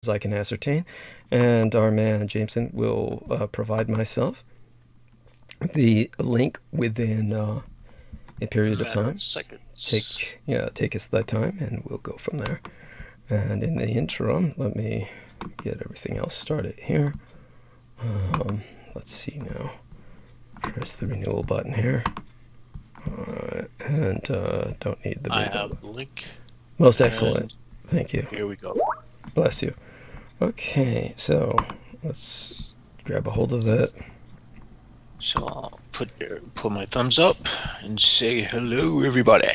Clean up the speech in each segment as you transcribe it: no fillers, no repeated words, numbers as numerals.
as I can ascertain, and our man Jameson will provide myself the link within a period of Matter of time. seconds. Take us that time, and we'll go from there. And in the interim, let me get everything else started here. Let's see now. Press the renewal button here. And don't need the I bingo. have the link. Most excellent. Thank you. Here we go. Bless you. Okay, so let's grab a hold of that. So I'll put my thumbs up and say hello, everybody.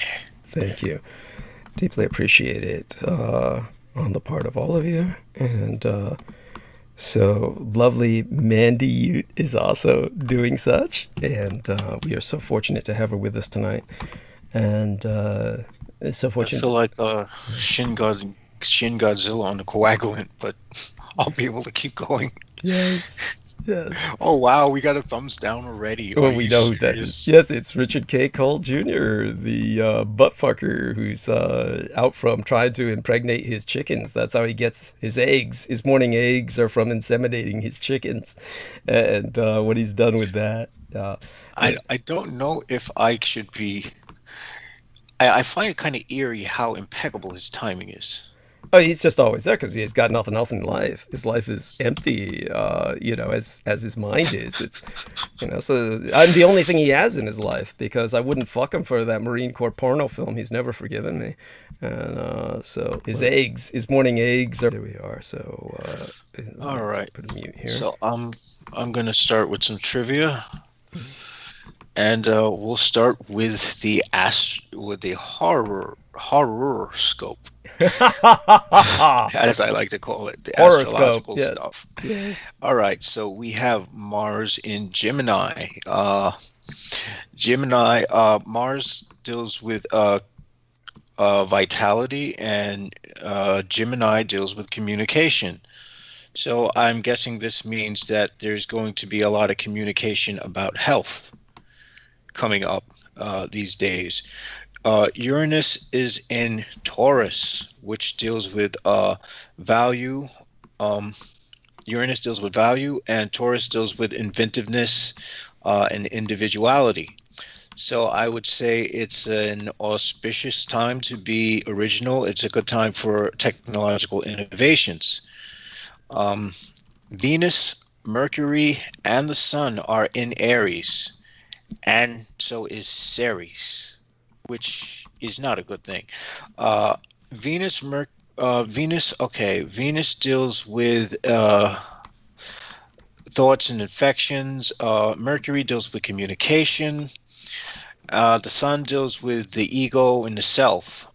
Thank you. Deeply appreciate it on the part of all of you. And so lovely Mandy Ute is also doing such. And we are so fortunate to have her with us tonight. And so fortunate. I feel like Shin Godzilla on the coagulant, but I'll be able to keep going. Yes. Yes. Oh wow, we got a thumbs down already. Well, we know who that is. Yes, it's Richard K. Cole Jr., the buttfucker who's out from trying to impregnate his chickens. That's how he gets his eggs. His morning eggs are from inseminating his chickens. And what he's done with that. I don't know if I should be. I find it kind of eerie how impeccable his timing is. Oh, he's just always there because he's got nothing else in life. His life is empty, as his mind is. It's, so I'm the only thing he has in his life because I wouldn't fuck him for that Marine Corps porno film. He's never forgiven me. And so his eggs, his morning eggs are, there we are. So, all right. Put a mute here. So I'm going to start with some trivia. And we'll start with the horror scope, as I like to call it, the Horoscope, astrological yes. stuff. Yes. All right, so we have Mars in Gemini. Mars deals with vitality, and Gemini deals with communication. So I'm guessing this means that there's going to be a lot of communication about health coming up these days. Uranus is in Taurus, which deals with value. Uranus deals with value, and Taurus deals with inventiveness and individuality. So I would say it's an auspicious time to be original. It's a good time for technological innovations. Venus, Mercury, and the Sun are in Aries. And so is Ceres, which is not a good thing. Venus deals with thoughts and infections. Mercury deals with communication. The Sun deals with the ego and the self.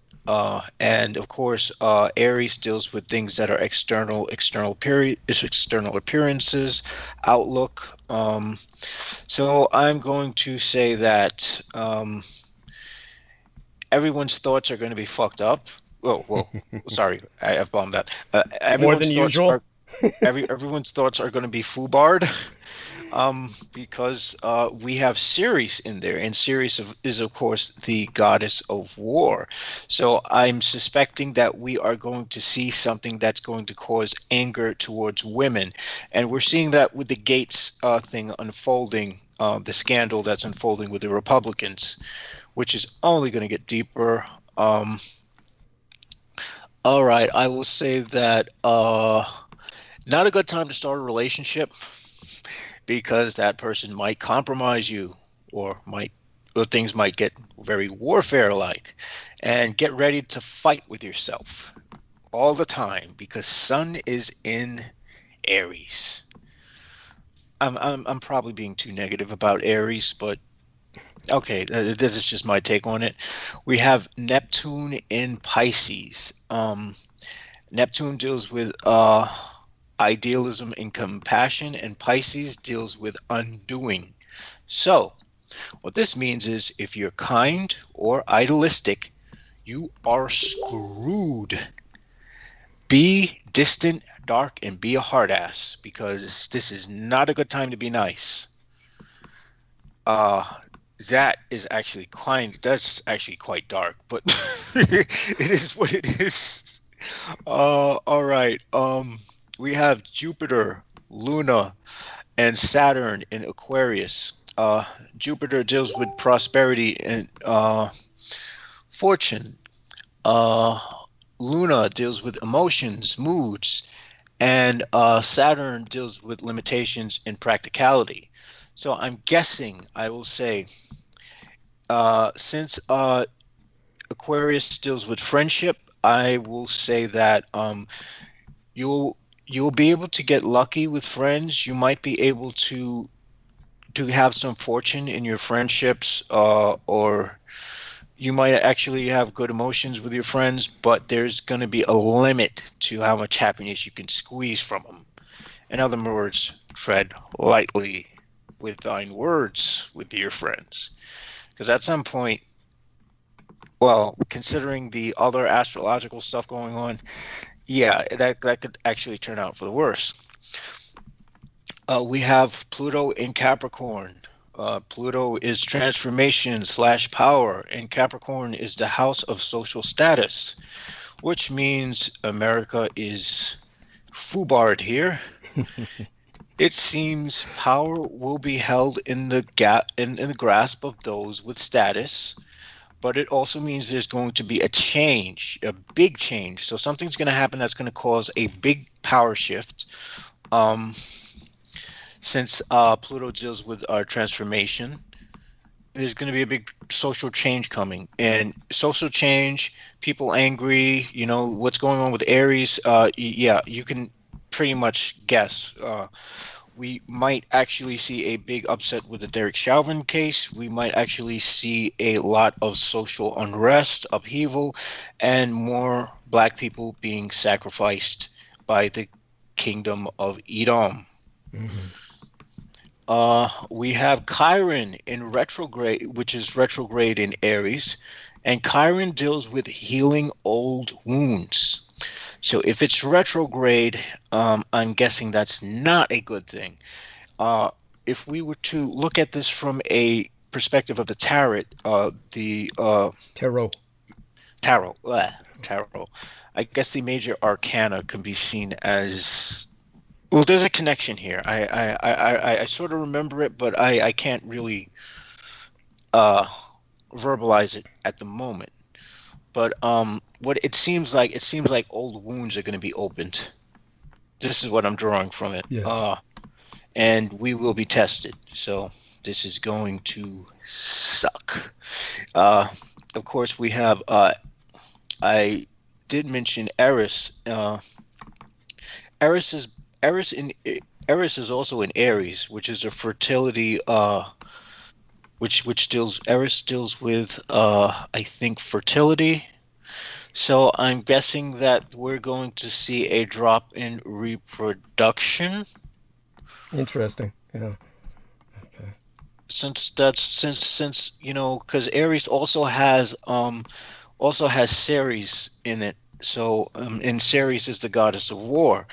And of course, Aries deals with things that are external appearances, outlook. So I'm going to say that everyone's thoughts are going to be fucked up. Well, sorry, I've bombed that. More than usual. Everyone's thoughts are going to be foobarred. Because we have Ceres in there, and Ceres is, of course, the goddess of war. So I'm suspecting that we are going to see something that's going to cause anger towards women. And we're seeing that with the Gates thing unfolding, the scandal that's unfolding with the Republicans, which is only going to get deeper. All right, I will say that not a good time to start a relationship, because that person might compromise you, or things might get very warfare-like. And get ready to fight with yourself all the time, because Sun is in Aries. I'm probably being too negative about Aries, but okay, this is just my take on it. We have Neptune in Pisces. Neptune deals with idealism and compassion, and Pisces deals with undoing. So what this means is, if you're kind or idealistic, you are screwed. Be distant, dark, and be a hard ass, because this is not a good time to be nice. That's actually quite dark, but it is what it is. All right. We have Jupiter, Luna, and Saturn in Aquarius. Jupiter deals with prosperity and fortune. Uh, Luna deals with emotions, moods, and Saturn deals with limitations and practicality. So I'm guessing I will say, since Aquarius deals with friendship, I will say that you'll you'll be able to get lucky with friends. You might be able to have some fortune in your friendships, or you might actually have good emotions with your friends, but there's going to be a limit to how much happiness you can squeeze from them. In other words, tread lightly with thine words with your friends. Because at some point, well, considering the other astrological stuff going on, yeah, that could actually turn out for the worse. We have Pluto in Capricorn. Pluto is transformation slash power, and Capricorn is the house of social status, which means America is foobarred here. It seems power will be held in the in the grasp of those with status, but it also means there's going to be a change, a big change. So something's going to happen that's going to cause a big power shift. Um, since Pluto deals with our transformation, there's going to be a big social change coming, and social change, people angry. You know what's going on with Aries. Yeah, you can pretty much guess. We might actually see a big upset with the Derek Chauvin case. We might actually see a lot of social unrest, upheaval, and more black people being sacrificed by the kingdom of Edom. Mhm. We have Chiron in retrograde, which is retrograde in Aries, and Chiron deals with healing old wounds. So if it's retrograde, I'm guessing that's not a good thing. If we were to look at this from a perspective of the the Tarot. tarot, I guess the major arcana can be seen as, well, there's a connection here. I sort of remember it, but I can't really uh, verbalize it at the moment. But what it seems like old wounds are going to be opened. This is what I'm drawing from it. Yes. And we will be tested. So this is going to suck. Uh, of course, we have. I did mention Eris. Eris is Eris in Eris is also in Aries, which is a fertility. Which deals Eris deals with I think fertility. So I'm guessing that we're going to see a drop in reproduction, Interesting. Yeah. Okay. since you know, because Aries also has Ceres in it. So and Ceres is the goddess of war.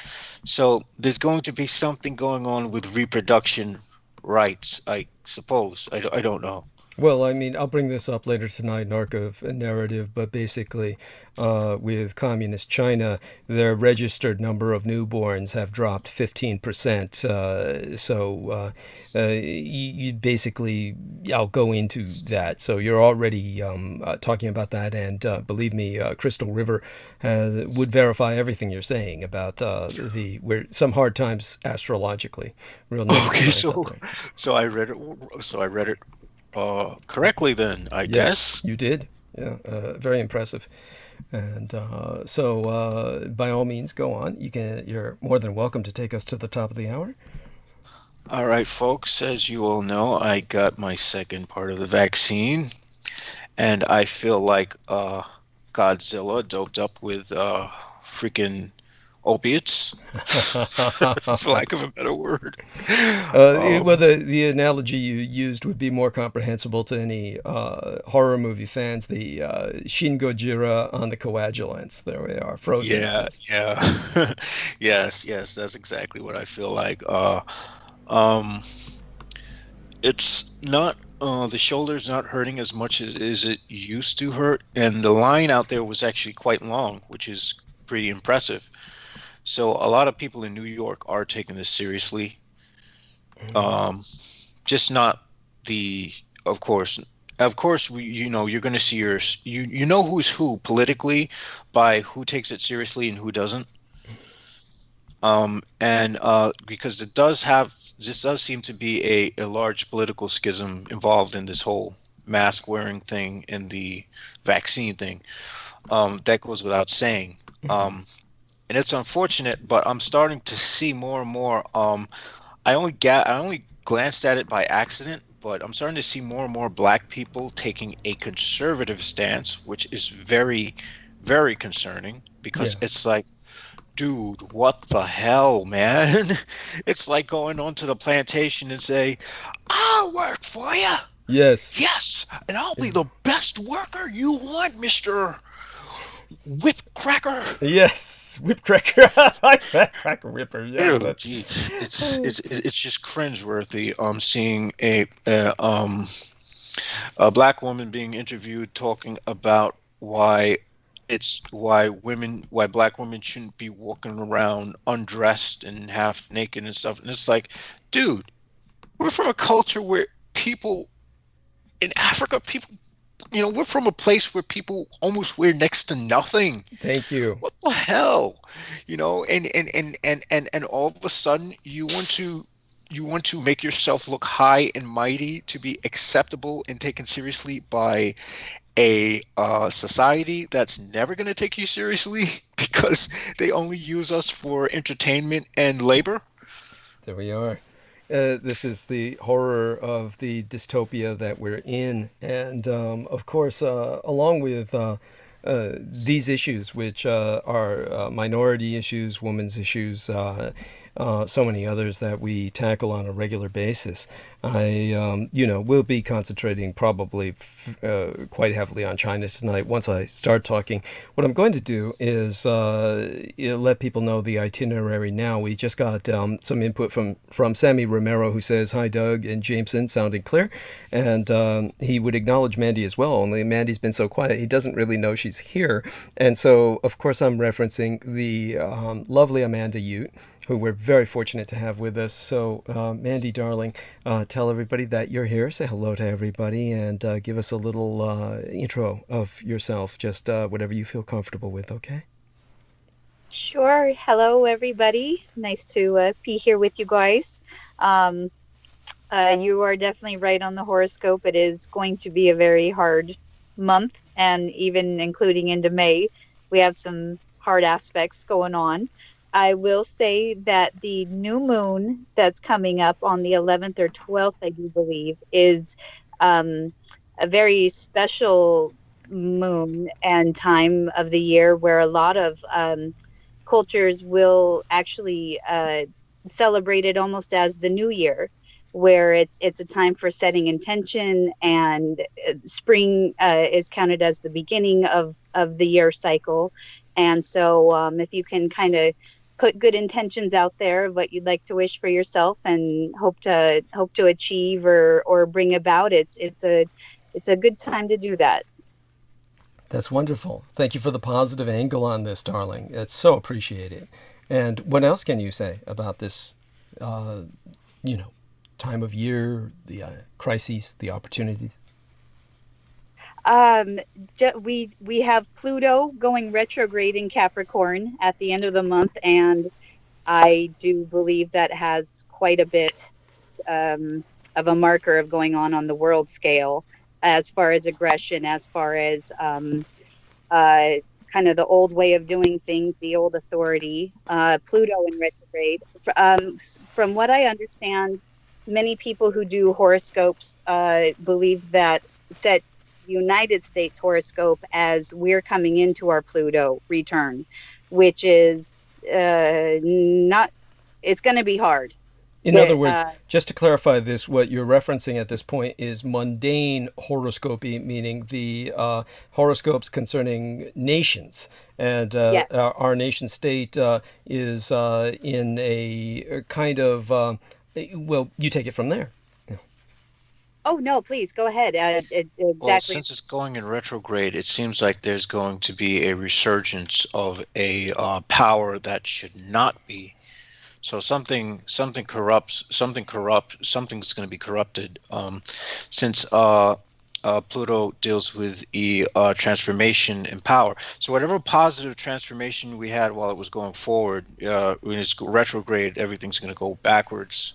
So there's going to be something going on with reproduction rights, I suppose. I don't know. Well, I mean, I'll bring this up later tonight in Arc of Narrative, but basically, with communist China, their registered number of newborns have dropped 15%. You basically, I'll go into that. So you're already talking about that, and believe me, Crystal River would verify everything you're saying about the where some hard times astrologically, real negative Okay, times out so there. I read it correctly then, I Yes, guess. you did. Yeah, very impressive. And by all means, go on. You're more than welcome to take us to the top of the hour. All right, folks, as you all know, I got my second part of the vaccine, and I feel like Godzilla doped up with freaking opiates, for lack of a better word. Well, Um, the analogy you used would be more comprehensible to any horror movie fans. The Shin Gojira on the coagulants. There we are, frozen. yeah, Yes. yeah. Yes, that's exactly what I feel like. Um, it's not the shoulder's not hurting as much as it used to hurt, and the line out there was actually quite long, which is pretty impressive. So a lot of people in New York are taking this seriously. Um, just not the, of course, you know, you're going to see you know who's who politically by who takes it seriously and who doesn't. And because this does seem to be a large political schism involved in this whole mask wearing thing and the vaccine thing. That goes without saying. And it's unfortunate, but I'm starting to see more and more. I only glanced at it by accident, but I'm starting to see more and more black people taking a conservative stance, which is very, very concerning because Yeah. it's like, dude, what the hell, man? It's like going onto the plantation and say, I'll work for you. Yes. Yes, and I'll be the best worker you want, Mr. Whip Cracker. Yes. Whip cracker. I like that. Cracker whipper. Yes. Oh, That's. gee, it's just cringeworthy. Seeing a black woman being interviewed talking about why black women shouldn't be walking around undressed and half naked and stuff. And it's like, dude, we're from a culture where people in Africa, we're from a place where people almost wear next to nothing. Thank you. What the hell? And all of a sudden you want to make yourself look high and mighty to be acceptable and taken seriously by a society that's never going to take you seriously because they only use us for entertainment and labor. There we are. This is the horror of the dystopia that we're in. And of course, along with these issues, which are minority issues, women's issues, so many others that we tackle on a regular basis, I will be concentrating probably quite heavily on China tonight. Once I start talking, what I'm going to do is let people know the itinerary now. We just got some input from Sammy Romero, who says, "Hi, Doug and Jameson, sounding clear." And he would acknowledge Mandy as well, only Mandy's been so quiet, he doesn't really know she's here. And so, of course, I'm referencing the lovely Amanda Ute, who we're very fortunate to have with us. So, Mandy, darling, tell everybody that you're here. Say hello to everybody and give us a little intro of yourself, just whatever you feel comfortable with, okay? Sure. Hello, everybody. Nice to be here with you guys. You are definitely right on the horoscope. It is going to be a very hard month, and even including into May, we have some hard aspects going on. I will say that the new moon that's coming up on the 11th or 12th, I do believe, is a very special moon and time of the year where a lot of cultures will actually celebrate it almost as the new year, where it's a time for setting intention, and spring is counted as the beginning of the year cycle. And so if you can kind of put good intentions out there of what you'd like to wish for yourself and hope to achieve or bring about, it's a good time to do that. That's wonderful. Thank you for the positive angle on this, darling. It's so appreciated. And what else can you say about this, time of year, the crises, the opportunities? We have Pluto going retrograde in Capricorn at the end of the month, and I do believe that has quite a bit of a marker of going on the world scale, as far as aggression, as far as kind of the old way of doing things, the old authority. Pluto in retrograde. From what I understand, many people who do horoscopes believe that set United States horoscope as we're coming into our Pluto return, which is not, it's going to be hard. In other words, just to clarify this, what you're referencing at this point is mundane horoscopy, meaning the horoscopes concerning nations. And Yes. our nation state is in a kind of, well, you take it from there. Oh no, please go ahead. Well, Exactly. since it's going in retrograde, it seems like there's going to be a resurgence of a power that should not be. So something corrupts, something's going to be corrupted. Since Pluto deals with transformation and power. So whatever positive transformation we had while it was going forward, when it's retrograde, everything's going to go backwards.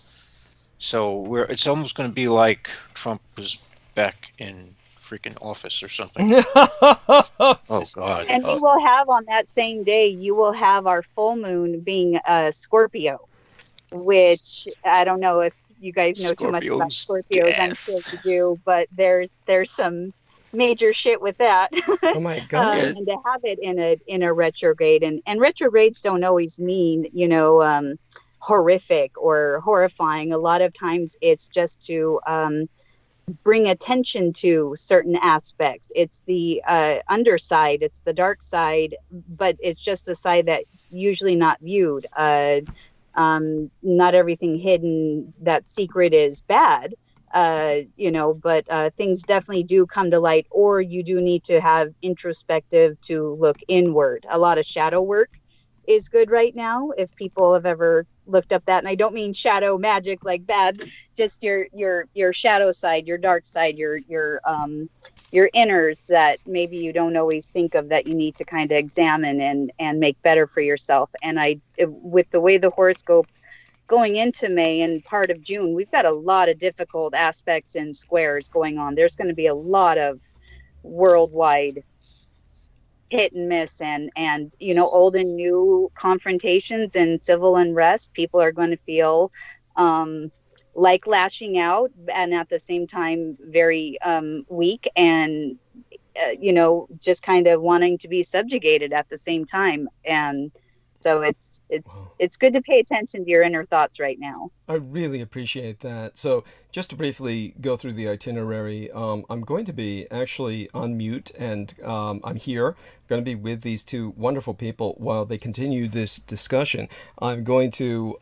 So it's almost going to be like Trump was back in freaking office or something. Oh God! And we will have on that same day, you will have our full moon being Scorpio, which I don't know if you guys know too much about Scorpios. I'm sure you do, but there's some major shit with that. Oh my God! And to have it in a retrograde, and retrogrades don't always mean, you know, horrific or horrifying. A lot of times it's just to bring attention to certain aspects. It's the underside, it's the dark side, but it's just the side that's usually not viewed. Not everything hidden, that secret is bad, you know, but things definitely do come to light, or you do need to have introspective to look inward. A lot of shadow work is good right now, if people have ever looked up that. And I don't mean shadow magic like bad, just your shadow side, your dark side, your inners that maybe you don't always think of, that you need to kind of examine and make better for yourself. And with the way the horoscope going into May and part of June, we've got a lot of difficult aspects and squares going on. There's going to be a lot of worldwide hit and miss, and you know, old and new confrontations and civil unrest. People are going to feel like lashing out, and at the same time very weak, and you know, just kind of wanting to be subjugated at the same time. And so it's good to pay attention to your inner thoughts right now. I really appreciate that. So just to briefly go through the itinerary, I'm going to be actually on mute, and I'm here. I'm going to be with these two wonderful people while they continue this discussion. I'm going to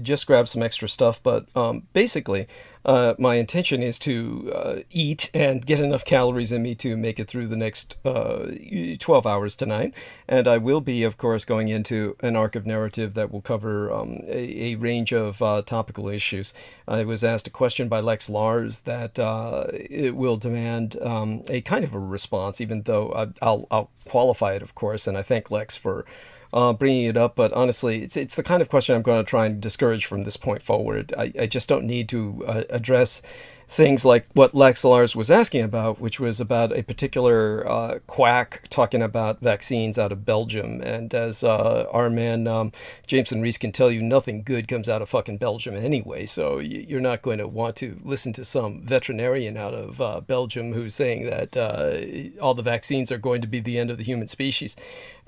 just grab some extra stuff, but basically my intention is to eat and get enough calories in me to make it through the next 12 hours tonight. And I will be, of course, going into an arc of narrative that will cover a range of topical issues. I was asked a question by Lex Lars that it will demand a kind of a response, even though I'll qualify it, of course, and I thank Lex for bringing it up. But honestly, it's the kind of question I'm going to try and discourage from this point forward. I just don't need to address things like what Lex Lars was asking about, which was about a particular quack talking about vaccines out of Belgium. And as our man Jameson Reese can tell you, nothing good comes out of fucking Belgium anyway. So you're not going to want to listen to some veterinarian out of Belgium who's saying that all the vaccines are going to be the end of the human species.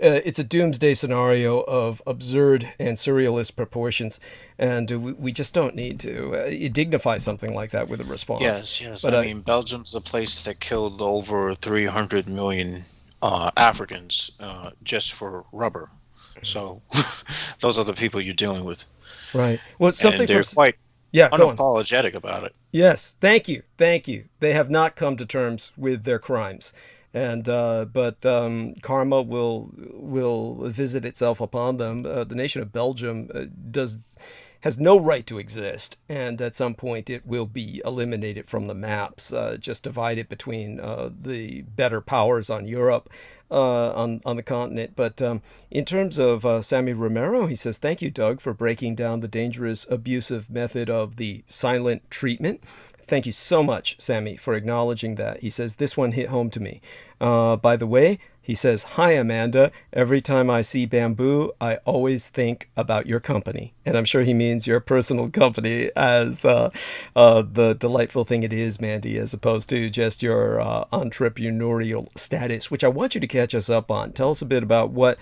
It's a doomsday scenario of absurd and surrealist proportions, and we just don't need to dignify something like that with a response. Yes. But I mean, Belgium's the place that killed over 300 million Africans just for rubber. So those are the people you're dealing with. Right. Well, something and they're quite go on. unapologetic about it. Yes. Thank you. They have not come to terms with their crimes. And but karma will visit itself upon them. The nation of Belgium has no right to exist, and at some point it will be eliminated from the maps, just divided between the better powers on Europe, on the continent. But in terms of Sammy Romero, he says, "Thank you, Doug, for breaking down the dangerous, abusive method of the silent treatment." Thank you so much, Sammy, for acknowledging that. He says, this one hit home to me. By the way, he says, "Hi, Amanda. Every time I see bamboo, I always think about your company." And I'm sure he means your personal company as the delightful thing it is, Mandy, as opposed to just your entrepreneurial status, which I want you to catch us up on. Tell us a bit about what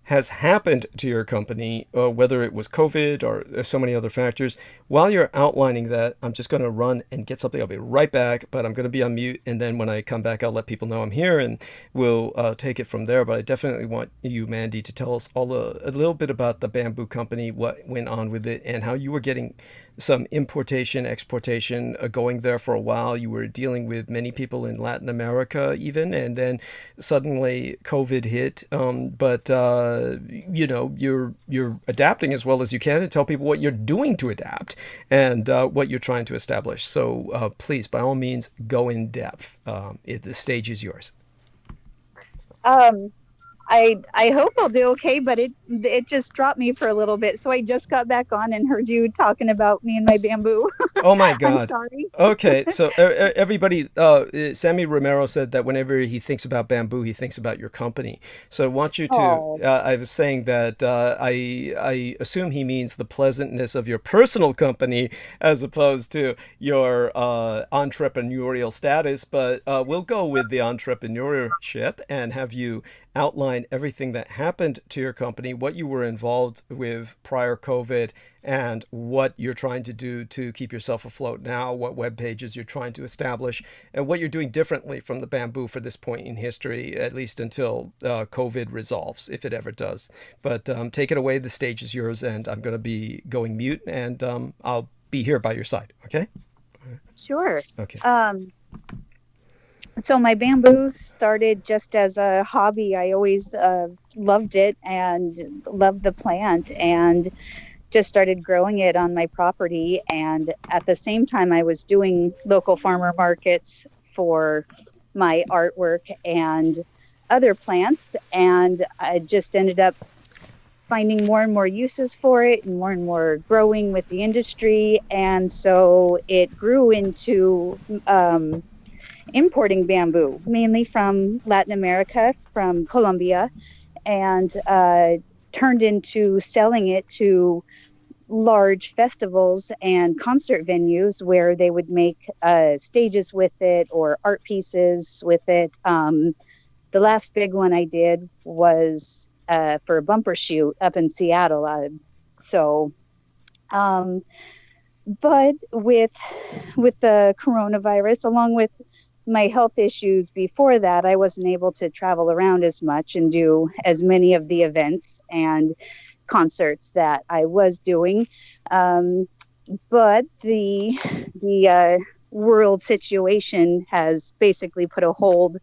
has happened to your company, whether it was COVID or so many other factors. While you're outlining that, I'm just going to run and get something. I'll be right back, but I'm going to be on mute. And then when I come back, I'll let people know I'm here, and we'll take it from there. But I definitely want you, Mandy, to tell us a little bit about the bamboo company, what went on with it, and how you were getting some importation, exportation going there for a while. You were dealing with many people in Latin America even, and then suddenly COVID hit. But you know, you're adapting as well as you can, and tell people what you're doing to adapt and what you're trying to establish. So please, by all means, go in depth. The stage is yours. I hope I'll do okay, but it just dropped me for a little bit. So I just got back on and heard you talking about me and my bamboo. Oh my God. I'm sorry. Okay. So everybody, Sammy Romero said that whenever he thinks about bamboo, he thinks about your company. So I want you to, I was saying that I assume he means the pleasantness of your personal company as opposed to your entrepreneurial status, but we'll go with the entrepreneurship and have you outline everything that happened to your company, what you were involved with prior COVID, and what you're trying to do to keep yourself afloat now, what web pages you're trying to establish, and what you're doing differently from the bamboo for this point in history, at least until COVID resolves, if it ever does. But take it away. The stage is yours, and I'm going to be going mute, and I'll be here by your side. Okay? Sure. Okay. So my bamboo started just as a hobby. I always loved it and loved the plant, and just started growing it on my property. And at the same time, I was doing local farmer markets for my artwork and other plants. And I just ended up finding more and more uses for it and more growing with the industry. And so it grew into importing bamboo, mainly from Latin America, from Colombia, and turned into selling it to large festivals and concert venues where they would make stages with it or art pieces with it. The last big one I did was for a bumper shoot up in Seattle. But with the coronavirus, along with my health issues before that, I wasn't able to travel around as much and do as many of the events and concerts that I was doing. But the world situation has basically put a hold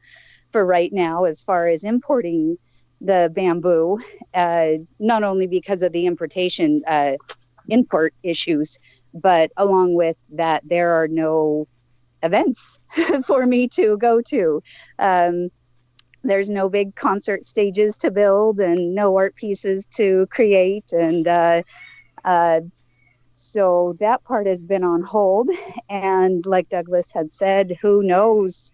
for right now as far as importing the bamboo, not only because of the import issues, but along with that, there are no events for me to go to. There's no big concert stages to build and no art pieces to create. And so that part has been on hold. And like Douglas had said, who knows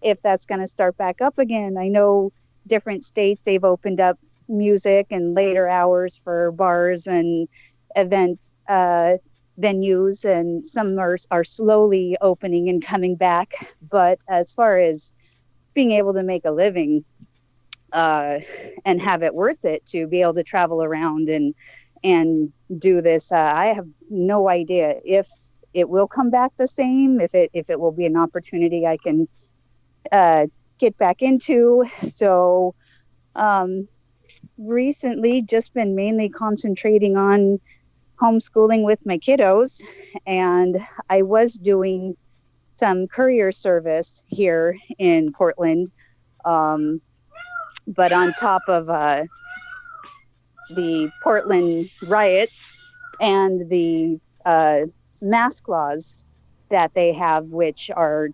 if that's going to start back up again. I know different states, they've opened up music and later hours for bars and events, venues, and some are slowly opening and coming back. But as far as being able to make a living and have it worth it to be able to travel around and do this, I have no idea if it will come back the same, if it will be an opportunity I can get back into. So recently just been mainly concentrating on homeschooling with my kiddos, and I was doing some courier service here in Portland, but on top of the Portland riots and the mask laws that they have, which are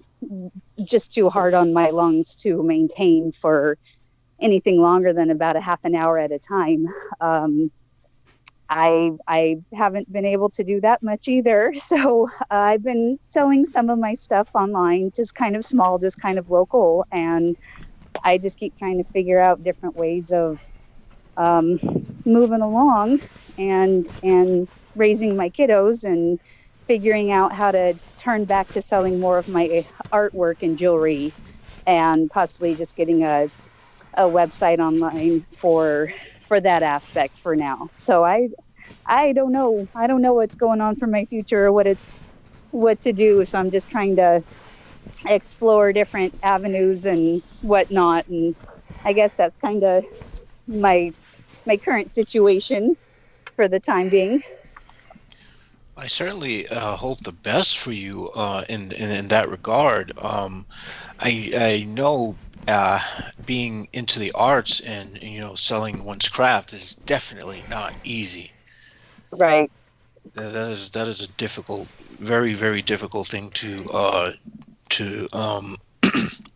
just too hard on my lungs to maintain for anything longer than about a half an hour at a time. I haven't been able to do that much either. So I've been selling some of my stuff online, just kind of small, just kind of local. And I just keep trying to figure out different ways of moving along and raising my kiddos and figuring out how to turn back to selling more of my artwork and jewelry, and possibly just getting a website online for that aspect for now. So I don't know. I don't know what's going on for my future or what to do. So I'm just trying to explore different avenues and whatnot. And I guess that's kind of my current situation for the time being. I certainly hope the best for you in that regard. I know being into the arts and selling one's craft is definitely not easy. Right. That is a difficult, very very difficult thing to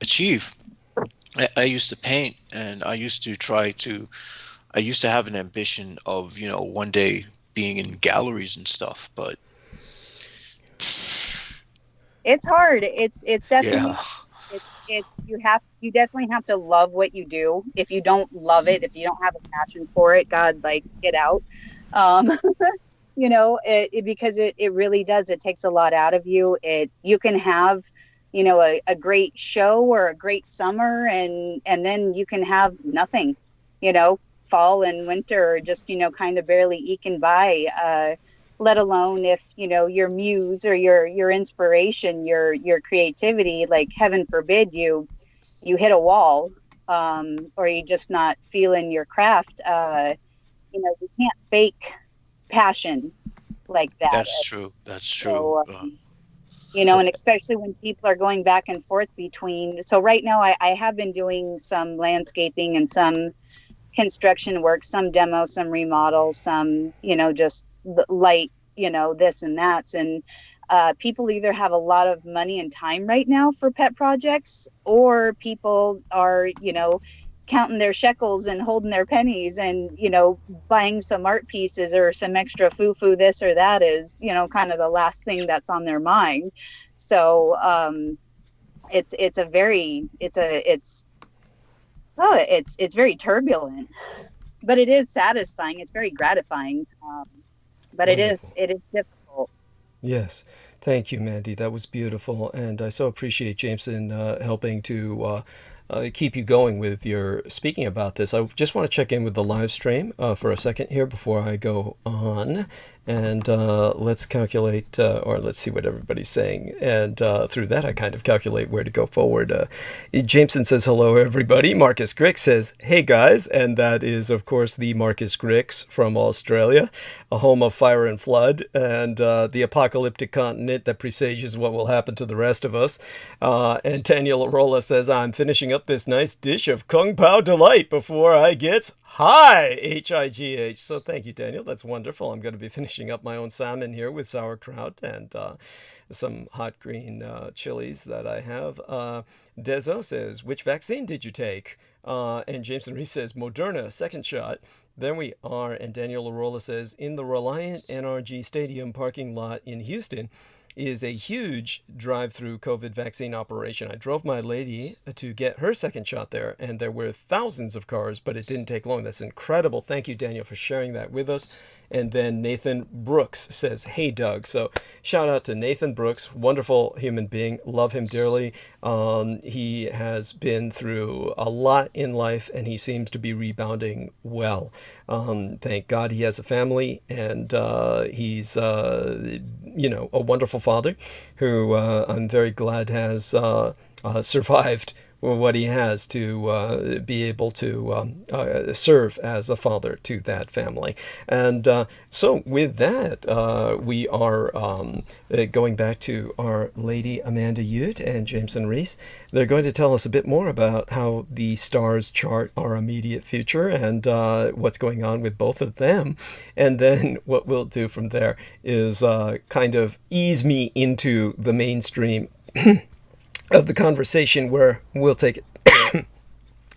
achieve. I used to paint, and I used to I used to have an ambition of one day being in galleries and stuff, but It's hard. It's definitely yeah. you definitely have to love what you do. If you don't love it, if you don't have a passion for it, God, like, get out. Um, because it really does. It takes a lot out of you. You can have, a great show or a great summer, and then you can have nothing, fall and winter, or just, kind of barely eking by, let alone if, your muse or your inspiration, your creativity, like, heaven forbid you hit a wall, or you just not feeling your craft. You can't fake passion like that. That's true. That's true. So, and especially when people are going back and forth between. So right now I have been doing some landscaping and some construction work, some demo, some remodels, some, just light, this and that. And people either have a lot of money and time right now for pet projects, or people are, counting their shekels and holding their pennies, and buying some art pieces or some extra foo this or that is kind of the last thing that's on their mind. So it's very turbulent, but it is satisfying. It's very gratifying, but it is difficult. Yes. Thank you, Mandy. That was beautiful. And I so appreciate Jameson helping to keep you going with your speaking about this. I just want to check in with the live stream for a second here before I go on. And let's calculate, or let's see what everybody's saying. And through that, I kind of calculate where to go forward. Jameson says, hello, everybody. Marcus Grix says, hey, guys. And that is, of course, the Marcus Grix from Australia, a home of fire and flood, and the apocalyptic continent that presages what will happen to the rest of us. And Daniel Arola says, I'm finishing up this nice dish of Kung Pao Delight before I get high, HIGH. So thank you, Daniel. That's wonderful. I'm going to be finishing up my own salmon here with sauerkraut and some hot green chilies that I have. Dezo says, which vaccine did you take? And Jameson Reese says, Moderna, second shot. Then we are, and Daniel Arola says, in the Reliant NRG Stadium parking lot in Houston is a huge drive-through COVID vaccine operation. I drove my lady to get her second shot there, and there were thousands of cars, but it didn't take long. That's incredible. Thank you, Daniel, for sharing that with us. And then Nathan Brooks says, hey, Doug. So shout out to Nathan Brooks, wonderful human being. Love him dearly. He has been through a lot in life, and he seems to be rebounding well. Thank God he has a family, and he's, a wonderful father who I'm very glad has survived what he has to be able to serve as a father to that family. And so with that, we are going back to our lady Amanda Ute and Jameson Reese. They're going to tell us a bit more about how the stars chart our immediate future and what's going on with both of them. And then what we'll do from there is kind of ease me into the mainstream of the conversation, where we'll take it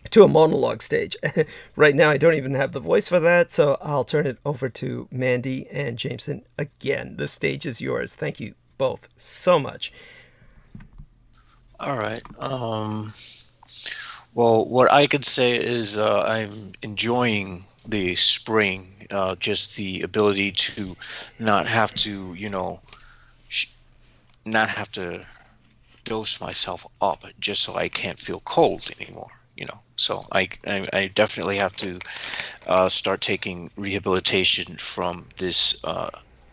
to a monologue stage. Right now, I don't even have the voice for that, so I'll turn it over to Mandy and Jameson again. The stage is yours. Thank you both so much. All right. Well, what I could say is I'm enjoying the spring, just the ability to not have to, not have to dose myself up just so I can't feel cold anymore. So I definitely have to start taking rehabilitation from this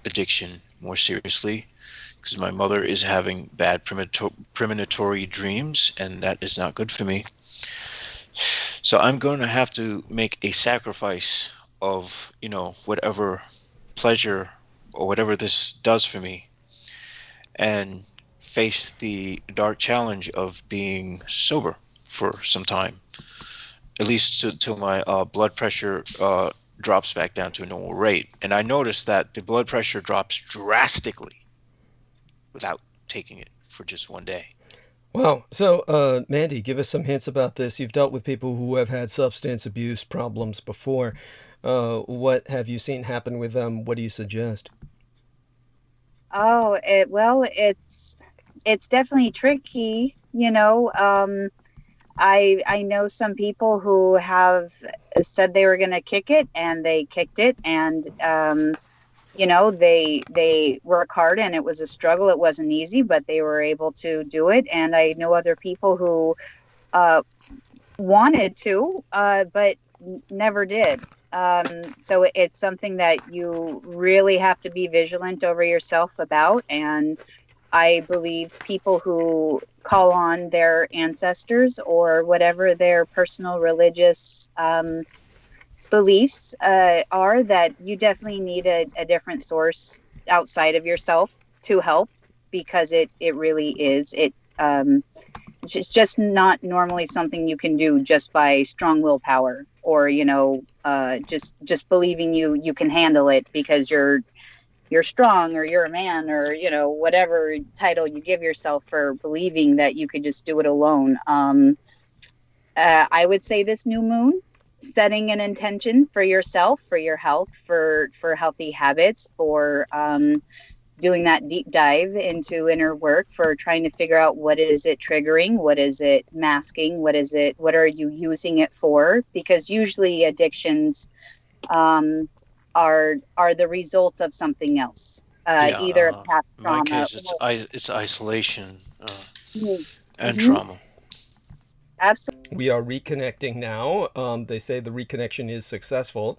addiction more seriously, because my mother is having bad premonitory dreams, and that is not good for me. So I'm going to have to make a sacrifice of whatever pleasure or whatever this does for me, and face the dark challenge of being sober for some time, at least till my blood pressure drops back down to a normal rate. And I noticed that the blood pressure drops drastically without taking it for just one day. Wow. So, Mandy, give us some hints about this. You've dealt with people who have had substance abuse problems before. What have you seen happen with them? What do you suggest? Oh, it's definitely tricky, you know. I know some people who have said they were going to kick it, and they kicked it, and you know, they work hard, and it was a struggle. It wasn't easy, but they were able to do it. And I know other people who wanted to, but never did. So it's something that you really have to be vigilant over yourself about. And I believe people who call on their ancestors or whatever their personal religious beliefs are, that you definitely need a different source outside of yourself to help, because it really is. It's just not normally something you can do just by strong willpower, or, you know, just believing you can handle it because you're strong, or you're a man, or, you know, whatever title you give yourself for believing that you could just do it alone. I would say this new moon, setting an intention for yourself, for your health, for healthy habits, for doing that deep dive into inner work, for trying to figure out what is it triggering, what is it masking, what are you using it for? Because usually addictions are the result of something else, either a past trauma. In my case, it's isolation and Mm-hmm. trauma. Absolutely. We are reconnecting now. They say the reconnection is successful.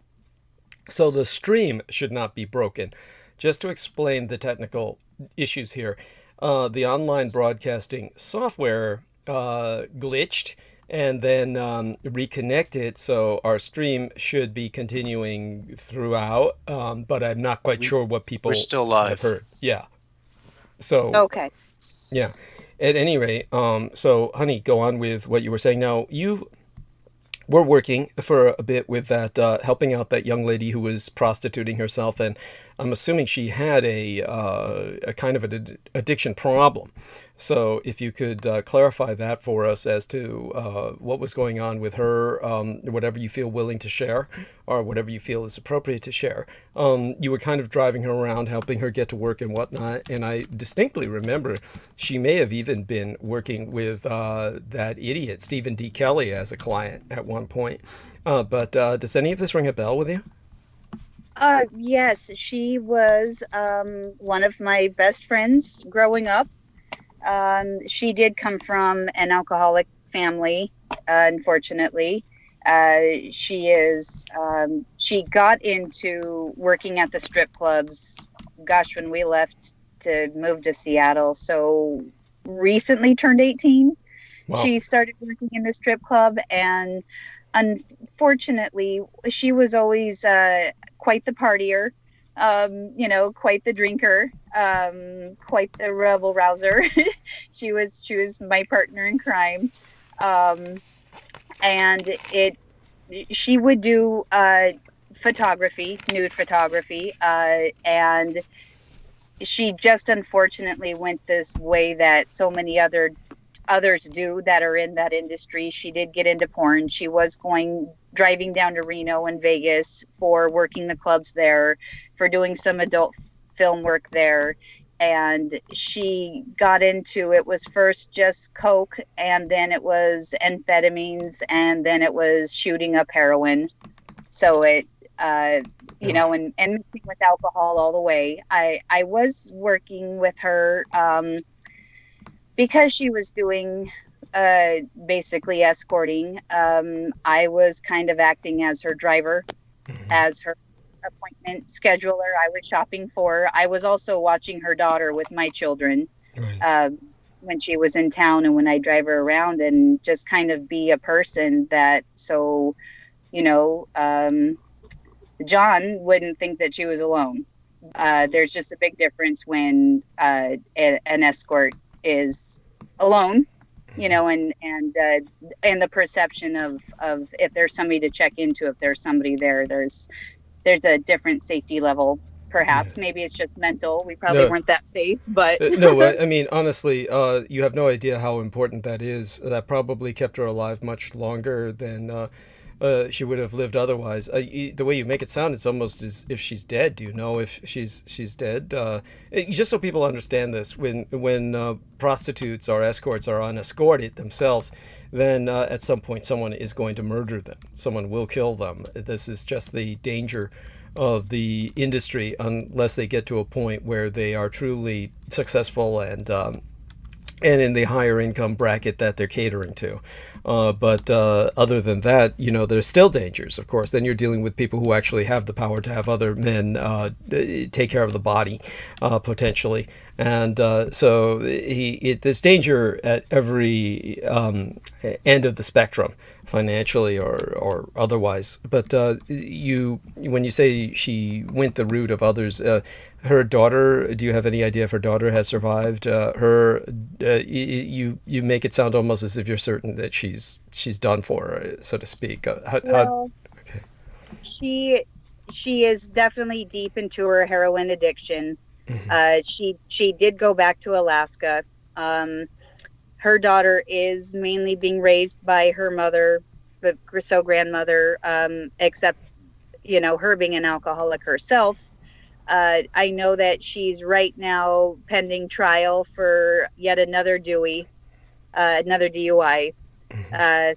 So the stream should not be broken. Just to explain the technical issues here, the online broadcasting software glitched and then reconnected. So our stream should be continuing throughout, but I'm not quite sure what people We're still live. have heard. Yeah. So, Okay. yeah. At any rate, so honey, go on with what you were saying. Now, you were working for a bit with that, helping out that young lady who was prostituting herself, and I'm assuming she had a kind of an addiction problem. So if you could clarify that for us as to what was going on with her, whatever you feel willing to share, or whatever you feel is appropriate to share. You were kind of driving her around, helping her get to work and whatnot, and I distinctly remember she may have even been working with that idiot, Stephen D. Kelly, as a client at one point. But does any of this ring a bell with you? Yes, she was one of my best friends growing up. She did come from an alcoholic family, unfortunately. She got into working at the strip clubs, gosh, when we left to move to Seattle. So recently turned 18. Wow. She started working in the strip club, and unfortunately, she was always quite the partier. You know, quite the drinker, quite the rebel rouser. she was my partner in crime. And she would do photography, nude photography, and she just unfortunately went this way that so many others do that are in that industry. She did get into porn. She was driving down to Reno and Vegas for working the clubs there, for doing some adult film work there. And she got into, it was first just coke, and then it was amphetamines, and then it was shooting up heroin. So it, you know, and mixing with alcohol all the way. I was working with her because she was doing basically escorting. I was kind of acting as her driver, as her appointment scheduler. I was shopping for her. I was also watching her daughter with my children when she was in town, and when I drive her around, and just kind of be a person that, so, you know, John wouldn't think that she was alone. there's just a big difference when an escort is alone, you know, and the perception of if there's somebody to check into, if there's somebody there, there's a different safety level. Perhaps. Yes. Maybe it's just mental. We probably weren't that safe, but no, I mean, honestly, you have no idea how important that is. That probably kept her alive much longer than she would have lived otherwise. The way you make it sound, it's almost as if she's dead. Do you know if she's dead? Just so people understand this, when prostitutes or escorts are unescorted themselves, then at some point someone is going to murder them. Someone will kill them. This is just the danger of the industry, unless they get to a point where they are truly successful and in the higher income bracket that they're catering to. But other than that, you know, there's still dangers, of course. Then you're dealing with people who actually have the power to have other men take care of the body, potentially. And so there's danger at every end of the spectrum, financially or otherwise. But when you say she went the route of others, her daughter, do you have any idea if her daughter has survived? You make it sound almost as if you're certain that she's done for, so to speak. Okay. She is definitely deep into her heroin addiction. Mm-hmm. She did go back to Alaska. Her daughter is mainly being raised by her mother, but grandmother, except, you know, her being an alcoholic herself. I know that she's right now pending trial for yet another DUI, another DUI. Mm-hmm.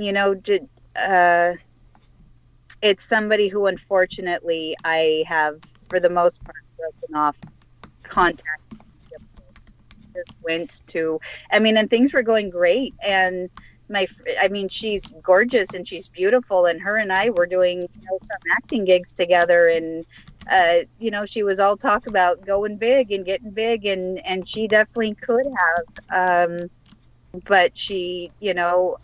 You know, it's somebody who, unfortunately, I have, for the most part, broken off contact. Just went to, and things were going great. And she's gorgeous and she's beautiful. And her and I were doing, you know, some acting gigs together. And, you know, she was all talk about going big and getting big. And she definitely could have. But she, you know,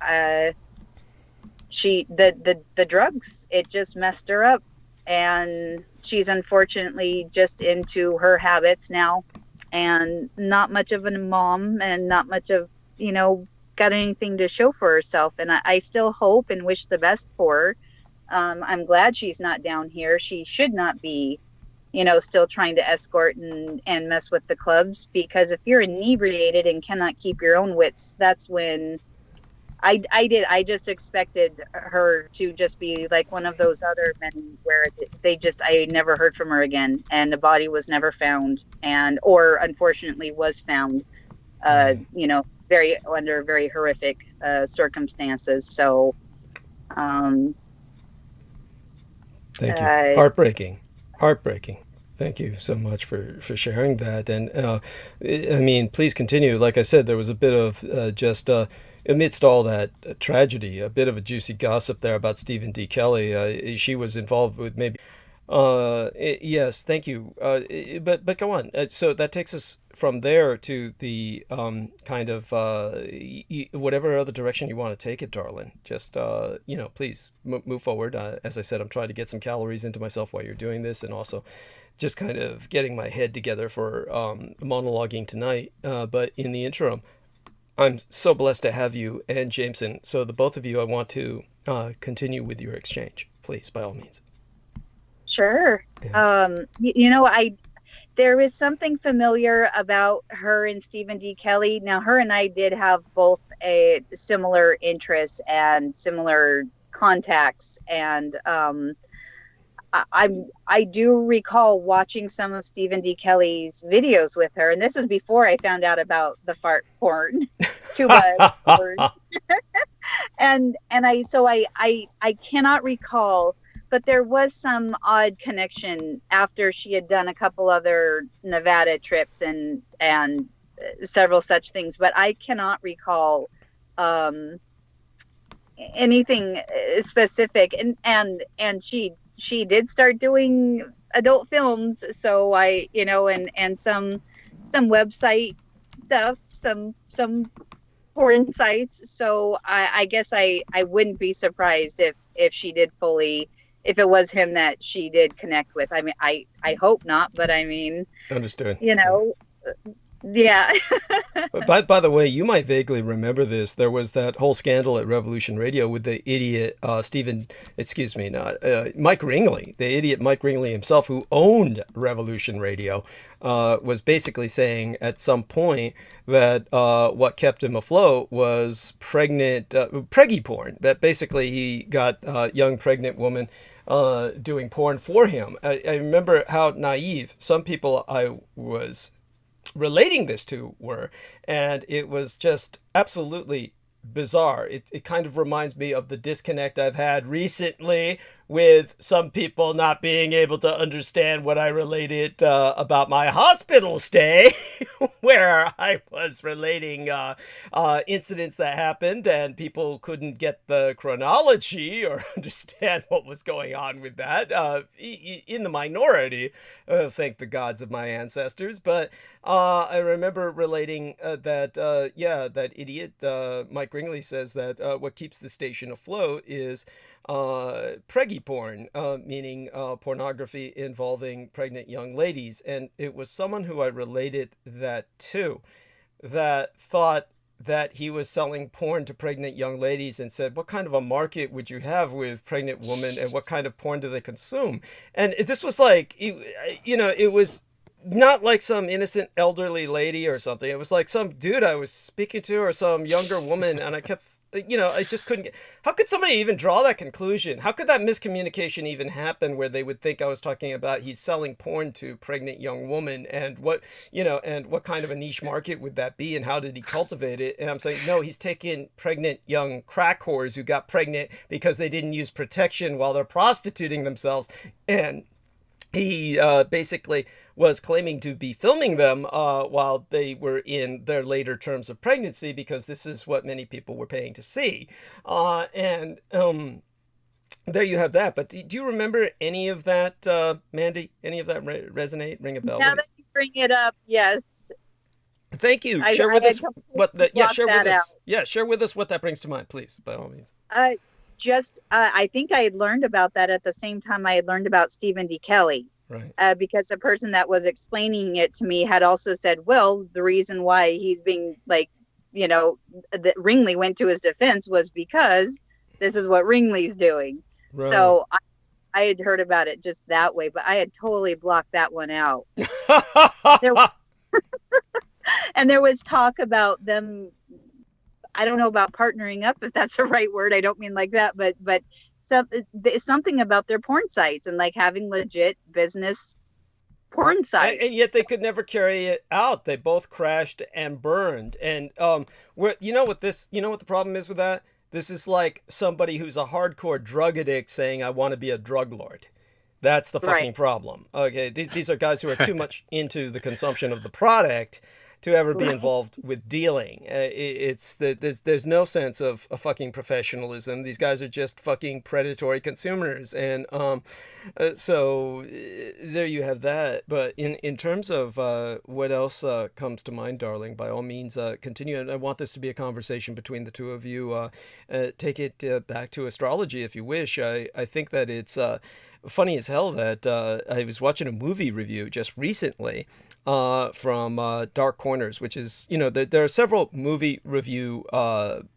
the drugs, it just messed her up, and she's unfortunately just into her habits now, and not much of a mom, and not much of, you know, got anything to show for herself. And I still hope and wish the best for her. I'm glad she's not down here. She should not be, you know, still trying to escort and mess with the clubs, because if you're inebriated and cannot keep your own wits, that's when I just expected her to just be like one of those other men where I never heard from her again, and the body was never found, or unfortunately was found, you know, under very horrific circumstances. So, thank you. Heartbreaking. Thank you so much for sharing that. And please continue. Like I said, there was a bit of just amidst all that tragedy, a bit of a juicy gossip there about Stephen D. Kelly. She was involved with maybe. Yes, thank you. But go on. So that takes us from there to the kind of whatever other direction you want to take it, darling. Just you know, please move forward. As I said, I'm trying to get some calories into myself while you're doing this, and also just kind of getting my head together for monologuing tonight. But in the interim, I'm so blessed to have you and Jameson. So the both of you, I want to continue with your exchange, please, by all means. Sure. Yeah. You know, there is something familiar about her and Stephen D. Kelly. Now, her and I did have both a similar interests and similar contacts, and I do recall watching some of Stephen D. Kelly's videos with her, and this is before I found out about the fart porn, tuba porn. and I cannot recall, but there was some odd connection after she had done a couple other Nevada trips and several such things, but I cannot recall anything specific. And she did start doing adult films, so I, you know, and some website stuff, some porn sites. So I guess I wouldn't be surprised if she did fully if it was him that she did connect with. I mean, I hope not, but I mean, Understood. you know, yeah. But by the way, you might vaguely remember this. There was that whole scandal at Revolution Radio with the idiot Mike Ringley, the idiot Mike Ringley himself, who owned Revolution Radio, was basically saying at some point that what kept him afloat was preggy porn. That basically he got a young pregnant woman doing porn for him. I remember how naive some people I was relating this to were, and it was just absolutely bizarre. It kind of reminds me of the disconnect I've had recently with some people not being able to understand what I related about my hospital stay, where I was relating incidents that happened and people couldn't get the chronology or understand what was going on with that. In the minority, thank the gods of my ancestors. But I remember relating that idiot Mike Ringley says that what keeps the station afloat is preggy porn, meaning pornography involving pregnant young ladies. And it was someone who I related that to, that thought that he was selling porn to pregnant young ladies, and said, what kind of a market would you have with pregnant women, and what kind of porn do they consume? And this was like, it was not like some innocent elderly lady or something. It was like some dude I was speaking to, or some younger woman, and I kept, I just couldn't get, how could somebody even draw that conclusion? How could that miscommunication even happen, where they would think I was talking about he's selling porn to pregnant young woman, and what kind of a niche market would that be, and how did he cultivate it? And I'm saying, no, he's taking pregnant young crack whores who got pregnant because they didn't use protection while they're prostituting themselves, and he basically was claiming to be filming them while they were in their later terms of pregnancy, because this is what many people were paying to see. And there you have that. But do you remember any of that, Mandy? Any of that resonate, ring a bell? Now that you bring it up, yes. Thank you. Share with us what that. Yeah, share with us. Yeah, share with us what that brings to mind, please, by all means. I think I had learned about that at the same time I had learned about Stephen D. Kelly. Right. Because the person that was explaining it to me had also said, well, the reason why he's being that Ringley went to his defense was because this is what Ringley's doing. Right. So I had heard about it just that way, but I had totally blocked that one out. And there was talk about them, I don't know about partnering up, if that's the right word. I don't mean like that, but something about their porn sites and like having legit business porn sites. And yet they could never carry it out. They both crashed and burned. And what the problem is with that? This is like somebody who's a hardcore drug addict saying, I want to be a drug lord. That's the fucking problem. Okay, these are guys who are too much into the consumption of the product to ever be involved with dealing. There's no sense of fucking professionalism. These guys are just fucking predatory consumers. And so there you have that. But in terms of what else comes to mind, darling, by all means, continue. And I want this to be a conversation between the two of you. Take it back to astrology if you wish. I think that it's funny as hell that I was watching a movie review just recently from Dark Corners, which is, there are several movie review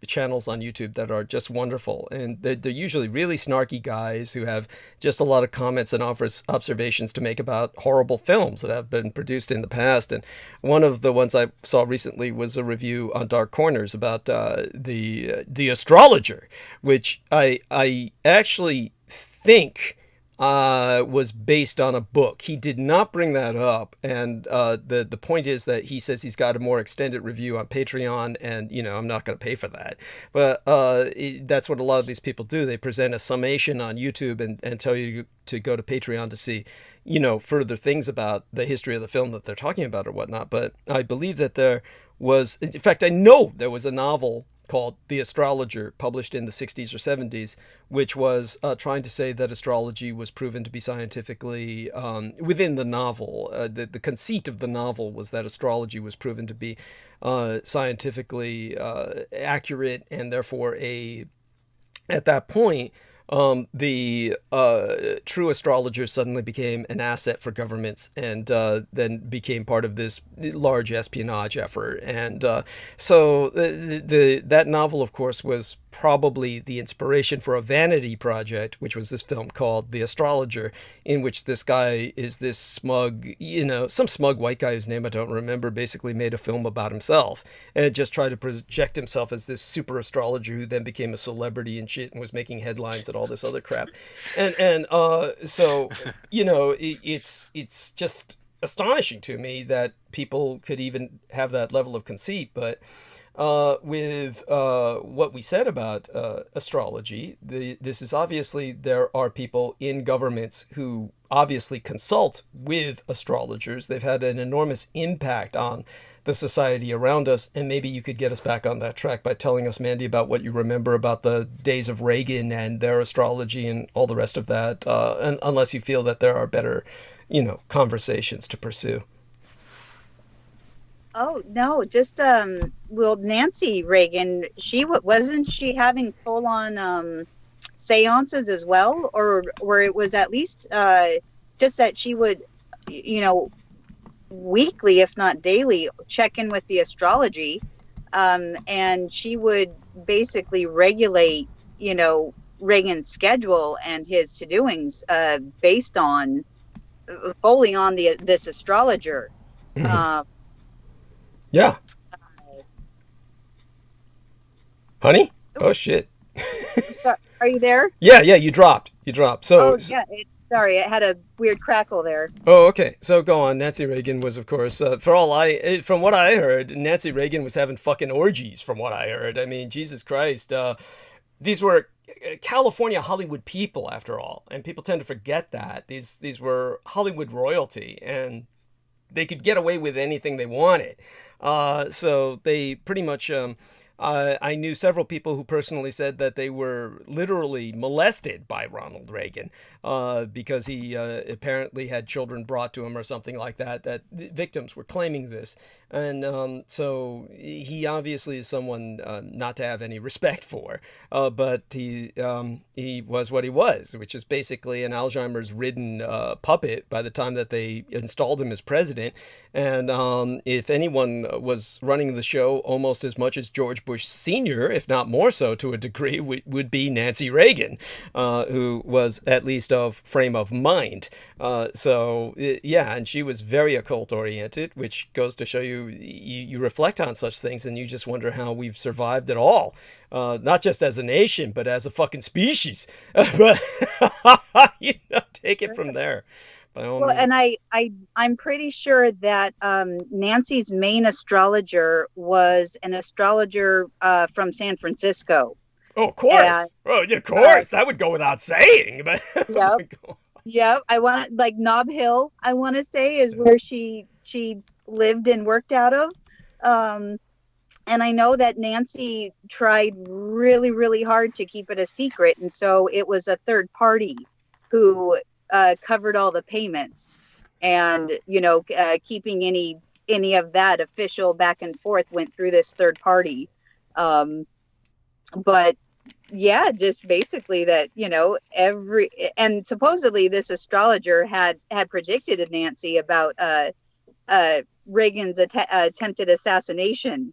channels on YouTube that are just wonderful. And they're usually really snarky guys who have just a lot of comments and observations to make about horrible films that have been produced in the past. And one of the ones I saw recently was a review on Dark Corners about the Astrologer, which I actually think was based on a book. He did not bring that up, and the point is that he says he's got a more extended review on Patreon, and I'm not going to pay for that. But that's what a lot of these people do. They present a summation on YouTube and tell you to go to Patreon to see further things about the history of the film that they're talking about or whatnot. But I believe that there was, in fact, I know there was a novel called The Astrologer, published in the 60s or 70s, which was trying to say that astrology was proven to be scientifically, within the novel, the conceit of the novel was that astrology was proven to be scientifically accurate, and therefore at that point, the true astrologers suddenly became an asset for governments, and then became part of this large espionage effort. And so that novel, of course, was probably the inspiration for a vanity project, which was this film called The Astrologer, in which this guy is this smug, some smug white guy whose name I don't remember, basically made a film about himself and just tried to project himself as this super astrologer who then became a celebrity and shit and was making headlines and all this other crap. And so, it's just astonishing to me that people could even have that level of conceit. But with what we said about astrology, this is obviously, there are people in governments who obviously consult with astrologers. They've had an enormous impact on the society around us. And maybe you could get us back on that track by telling us, Mandy, about what you remember about the days of Reagan and their astrology and all the rest of that, unless you feel that there are better, conversations to pursue. Oh no, just Nancy Reagan, wasn't she having full on seances as well, or it was at least just that she would, weekly, if not daily, check in with the astrology, and she would basically regulate, Reagan's schedule and his to-doings based on fully on this astrologer. Yeah. Honey? Oh, shit. So, are you there? Yeah, you dropped. So, yeah, sorry, it had a weird crackle there. Oh, okay. So go on. Nancy Reagan was, of course, from what I heard, Nancy Reagan was having fucking orgies, from what I heard. I mean, Jesus Christ. These were California Hollywood people, after all, and people tend to forget that. These were Hollywood royalty, and they could get away with anything they wanted. So they pretty much, I knew several people who personally said that they were literally molested by Ronald Reagan, because he apparently had children brought to him or something like that. That victims were claiming this. And so he obviously is someone not to have any respect for, but he was what he was, which is basically an Alzheimer's ridden puppet by the time that they installed him as president. And if anyone was running the show almost as much as George Bush Sr., if not more so to a degree, would be Nancy Reagan, who was at least of frame of mind. And she was very occult oriented, which goes to show you reflect on such things and you just wonder how we've survived at all, not just as a nation, but as a fucking species. But take it from there. Well, and I'm pretty sure that Nancy's main astrologer was an astrologer from San Francisco. Oh, of course. Of course. That would go without saying. But yep. Yep. I want Nob Hill, I want to say, is where she lived and worked out of. And I know that Nancy tried really, really hard to keep it a secret. And so it was a third party who covered all the payments, and keeping any of that official back and forth went through this third party. But yeah, just basically that, and supposedly this astrologer had predicted to Nancy about Reagan's attempted assassination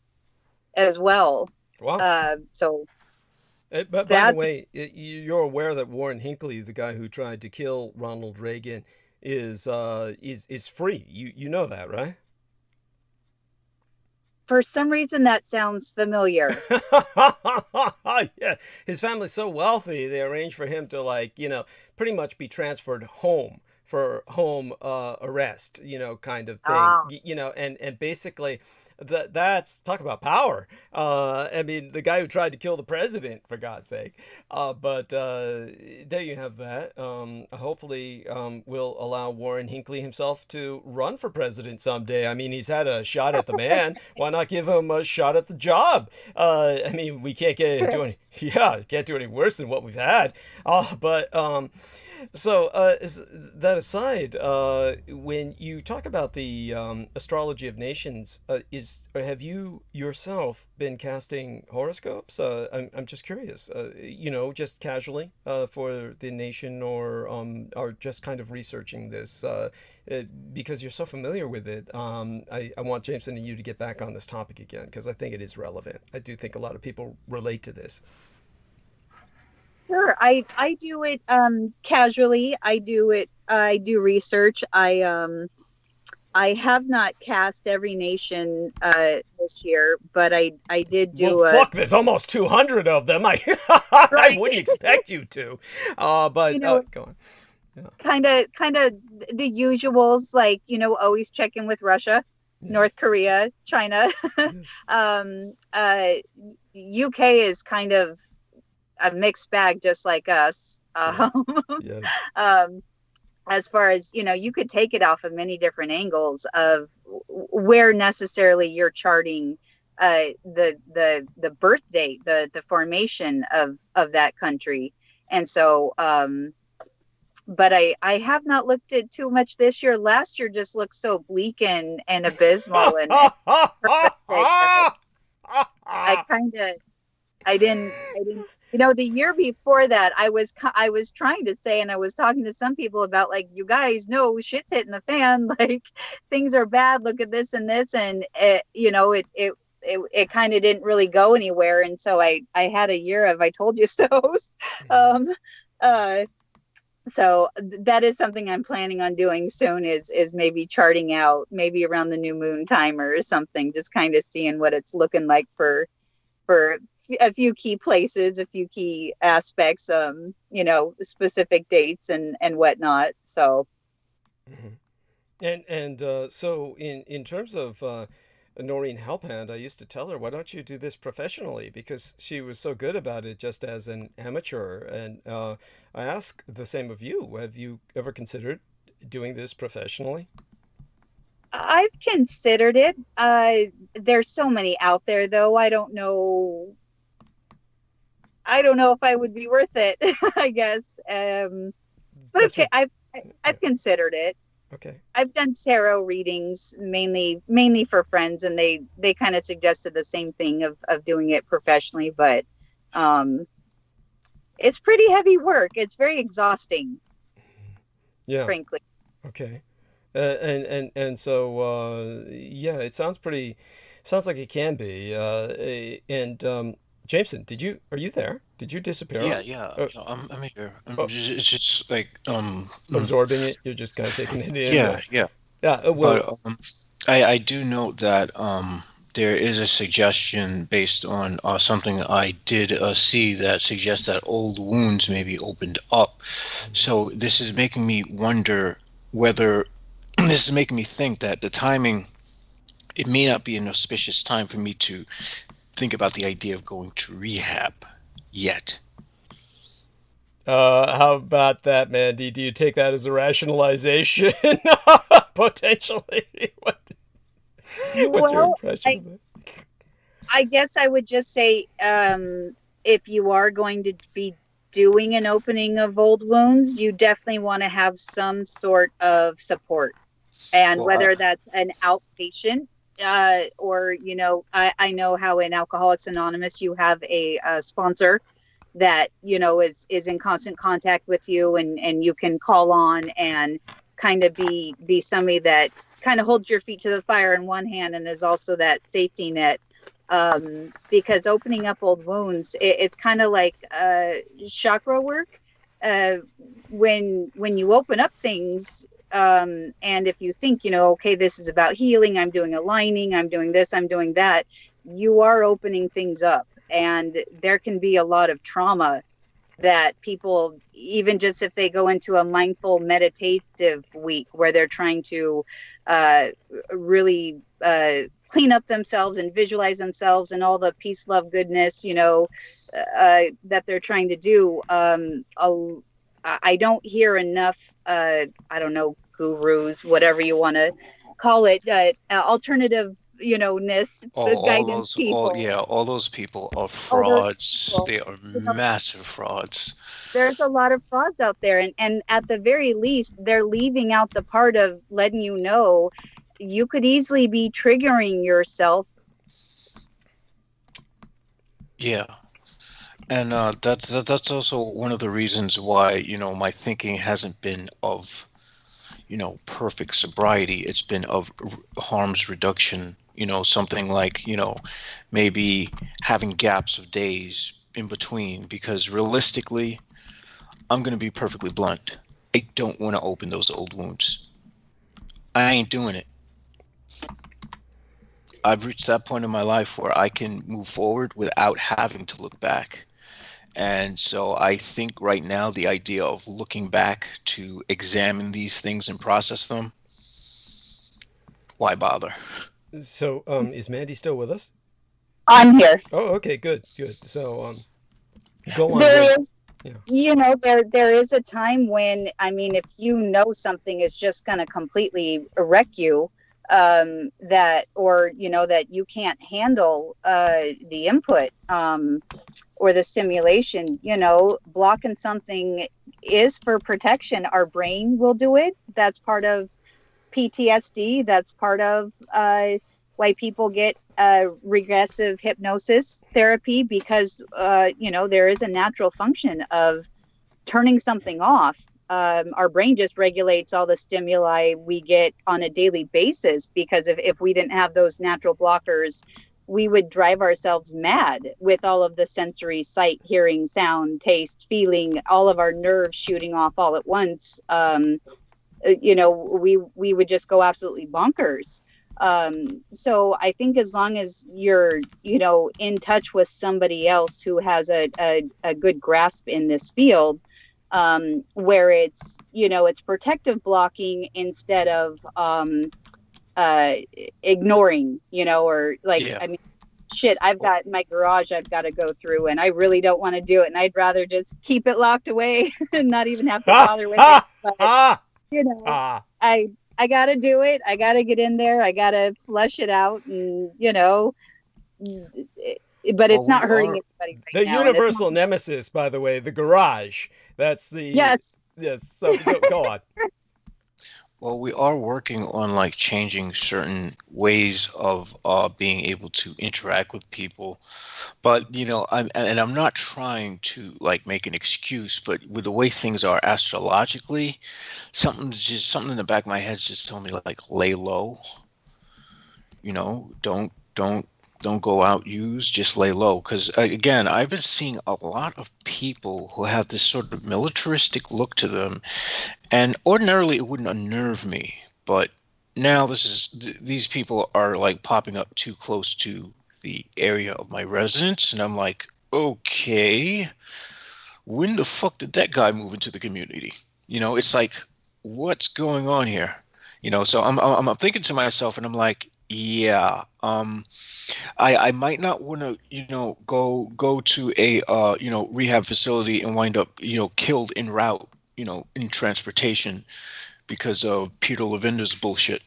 as well. Wow. But by the way, you're aware that Warren Hinckley, the guy who tried to kill Ronald Reagan, is free. You know that, right? For some reason, that sounds familiar. Yeah, his family's so wealthy, they arranged for him to pretty much be transferred home for home arrest, kind of thing. And basically. That's talk about power. I mean, the guy who tried to kill the president, for God's sake. But there you have that. Hopefully, we'll allow Warren Hinckley himself to run for president someday. I mean, he's had a shot at the man. Why not give him a shot at the job? I mean, we can't can't do any worse than what we've had. So, that aside, when you talk about the astrology of nations, have you yourself been casting horoscopes? I'm just curious, just casually for the nation, or just kind of researching this because you're so familiar with it. I want Jameson and you to get back on this topic again because I think it is relevant. I do think a lot of people relate to this. Sure. I do it casually. I do research. I have not cast every nation this year, but I did do well, fuck, there's almost 200 of them. I I wouldn't expect you to. But go on. Yeah. Kind of the usuals, like, always check in with Russia, yes. North Korea, China. Yes. UK is kind of a mixed bag, just like us. Yes. As far as, you could take it off of many different angles of where necessarily you're charting the birth date, the formation of that country. And so, but I have not looked at too much this year. Last year just looked so bleak and abysmal and I didn't. The year before that, I was trying to say, and I was talking to some people about, like, you guys know shit's hitting the fan, like things are bad. Look at this and this, and it kind of didn't really go anywhere. And so I had a year of I told you so. So that is something I'm planning on doing soon. Is maybe charting out maybe around the new moon timer or something, just kind of seeing what it's looking like for a few key places, a few key aspects, specific dates and whatnot. So, so in terms of Noreen Halpand, I used to tell her, why don't you do this professionally? Because she was so good about it just as an amateur. And I ask the same of you. Have you ever considered doing this professionally? I've considered it. There's so many out there, though. I don't know if I would be worth it, I guess. But okay, I've considered it. Okay. I've done tarot readings mainly for friends, and they kind of suggested the same thing of doing it professionally, but it's pretty heavy work. It's very exhausting. Yeah. Frankly. Okay. And so it sounds like it can be. Jameson, are you there? Did you disappear? Yeah. I'm here. It's just like absorbing it. You're just kind of taking it in. Yeah. Well, but I do note that there is a suggestion based on something I did see that suggests that old wounds may be opened up. So this is making me wonder whether this is making me think that the timing, it may not be an auspicious time for me to think about the idea of going to rehab yet. How about that, Mandy? Do you take that as a rationalization? Potentially. What's your impression of it? I guess I would just say, if you are going to be doing an opening of old wounds, you definitely want to have some sort of support. And whether that's an outpatient, or, I know how in Alcoholics Anonymous you have a sponsor that, is in constant contact with you, and you can call on and kind of be somebody that kind of holds your feet to the fire in one hand and is also that safety net. Because opening up old wounds, it's kind of like chakra work. When you open up things, and if you think, okay, this is about healing, I'm doing aligning, I'm doing this, I'm doing that, you are opening things up. And there can be a lot of trauma that people, even just if they go into a mindful meditative week where they're trying to really clean up themselves and visualize themselves and all the peace, love, goodness, that they're trying to do. I don't hear enough, I don't know, gurus, whatever you want to call it, alternative ness, all guidance those, people. all those people are All those frauds. people. They are You know, massive frauds. there's a lot of frauds out there, and at the very least, they're leaving out the part of letting you know you could easily be triggering yourself. Yeah. And that's also one of the reasons why, my thinking hasn't been of, perfect sobriety. It's been of harms reduction, something like, maybe having gaps of days in between, because realistically, I'm going to be perfectly blunt. I don't want to open those old wounds. I ain't doing it. I've reached that point in my life where I can move forward without having to look back. And so I think right now the idea of looking back to examine these things and process them, why bother? So, is Mandy still with us? I'm here. Oh, okay, good. So, go on. There is, Yeah. there is a time when, if something is just going to completely wreck you, that you can't handle the input or the stimulation, blocking something is for protection. Our brain will do it. That's part of PTSD. That's part of why people get regressive hypnosis therapy, because there is a natural function of turning something off. Our brain just regulates all the stimuli we get on a daily basis, because if we didn't have those natural blockers, we would drive ourselves mad with all of the sensory, sight, hearing, sound, taste, feeling, all of our nerves shooting off all at once. We would just go absolutely bonkers. So I think as long as you're, in touch with somebody else who has a good grasp in this field, where it's, it's protective blocking instead of ignoring, or like, Yeah. Shit, I've got my garage I've got to go through, and I really don't want to do it, and I'd rather just keep it locked away and not even have to bother with it. But I got to do it. I got to get in there. I got to flush it out, and but it's not hurting anybody right The now. universal nemesis, by the way, the garage. That's the Yes. So go on. Well, we are working on changing certain ways of being able to interact with people, but I'm not trying to make an excuse, but with the way things are astrologically, something in the back of my head's just telling me lay low. Don't go out use, just lay low. Because again, I've been seeing a lot of people who have this sort of militaristic look to them, and ordinarily it wouldn't unnerve me, but now these people are popping up too close to the area of my residence, and I'm like, okay, when the fuck did that guy move into the community? It's like, what's going on here? So I'm thinking to myself, and I'm like, yeah, I might not want to, go to a, rehab facility and wind up, killed en route, in transportation because of Peter Levinda's bullshit.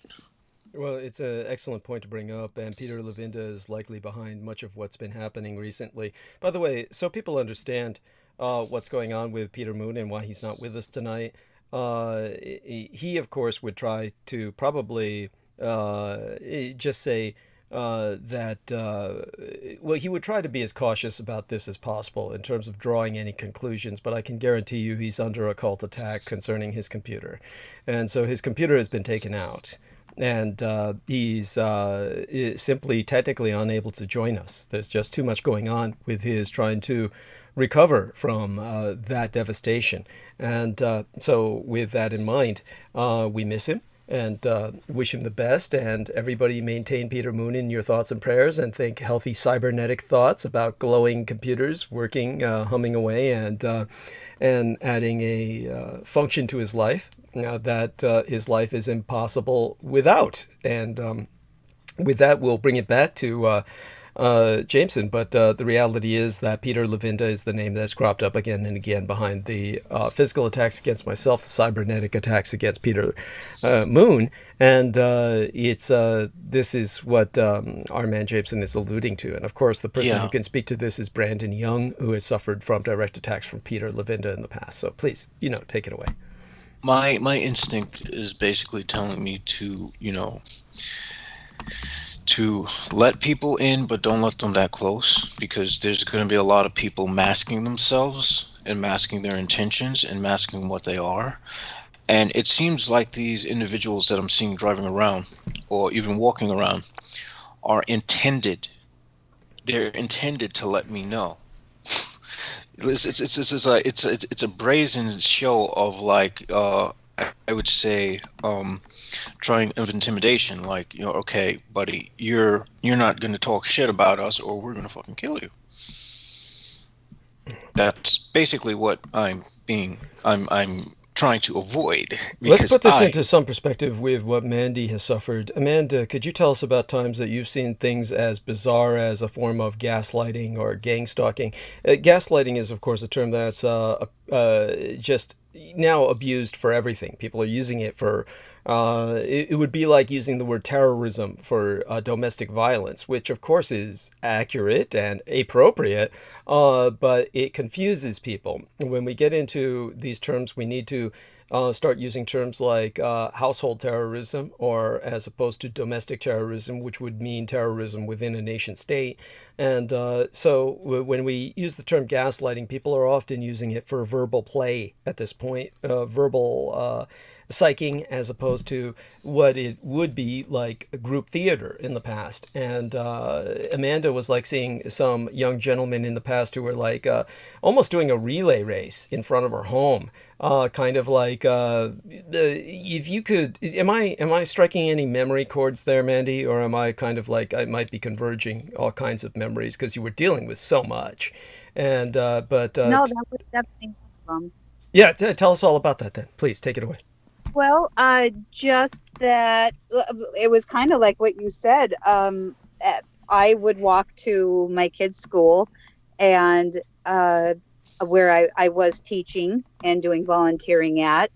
Well, it's an excellent point to bring up, and Peter Levinda is likely behind much of what's been happening recently. By the way, so people understand what's going on with Peter Moon and why he's not with us tonight. He, of course, would try to probably just say that, well, he would try to be as cautious about this as possible in terms of drawing any conclusions, but I can guarantee you he's under occult attack concerning his computer. And so his computer has been taken out, and he's simply technically unable to join us. There's just too much going on with his trying to recover from that devastation. And so with that in mind, we miss him and wish him the best. And everybody maintain Peter Moon in your thoughts and prayers, and think healthy cybernetic thoughts about glowing computers working, humming away, and adding a function to his life that his life is impossible without. And with that, we'll bring it back to Jameson, but the reality is that Peter Levinda is the name that's cropped up again and again behind the physical attacks against myself, the cybernetic attacks against Peter Moon, and this is what our man Jameson is alluding to. And of course, the person who can speak to this is Brandon Young, who has suffered from direct attacks from Peter Levinda in the past. So please, take it away. My instinct is basically telling me to, to let people in, but don't let them that close, because there's going to be a lot of people masking themselves and masking their intentions and masking what they are. And it seems like these individuals that I'm seeing driving around or even walking around are intended. They're intended to let me know. It's a brazen show of, like, I would say, trying of intimidation. Like, okay, buddy, you're not going to talk shit about us, or we're going to fucking kill you. That's basically what I'm trying to avoid. Let's put this into some perspective with what Mandy has suffered. Amanda, could you tell us about times that you've seen things as bizarre as a form of gaslighting or gang stalking? Gaslighting is, of course, a term that's just now abused for everything. People are using it for it would be like using the word terrorism for domestic violence, which of course is accurate and appropriate, but it confuses people. When we get into these terms, we need to start using terms like household terrorism, or as opposed to domestic terrorism, which would mean terrorism within a nation state. And so when we use the term gaslighting, people are often using it for verbal play at this point, verbal psyching, as opposed to what it would be like a group theater in the past. And Amanda was like seeing some young gentlemen in the past who were like almost doing a relay race in front of her home. Kind of like, if you could, am I striking any memory chords there, Mandy? Or am I kind of like, I might be converging all kinds of memories because you were dealing with so much. And, no, that was definitely wrong. Yeah, tell us all about that then. Please, take it away. Well, just that it was kind of like what you said. I would walk to my kids' school, and where I was teaching and doing volunteering at,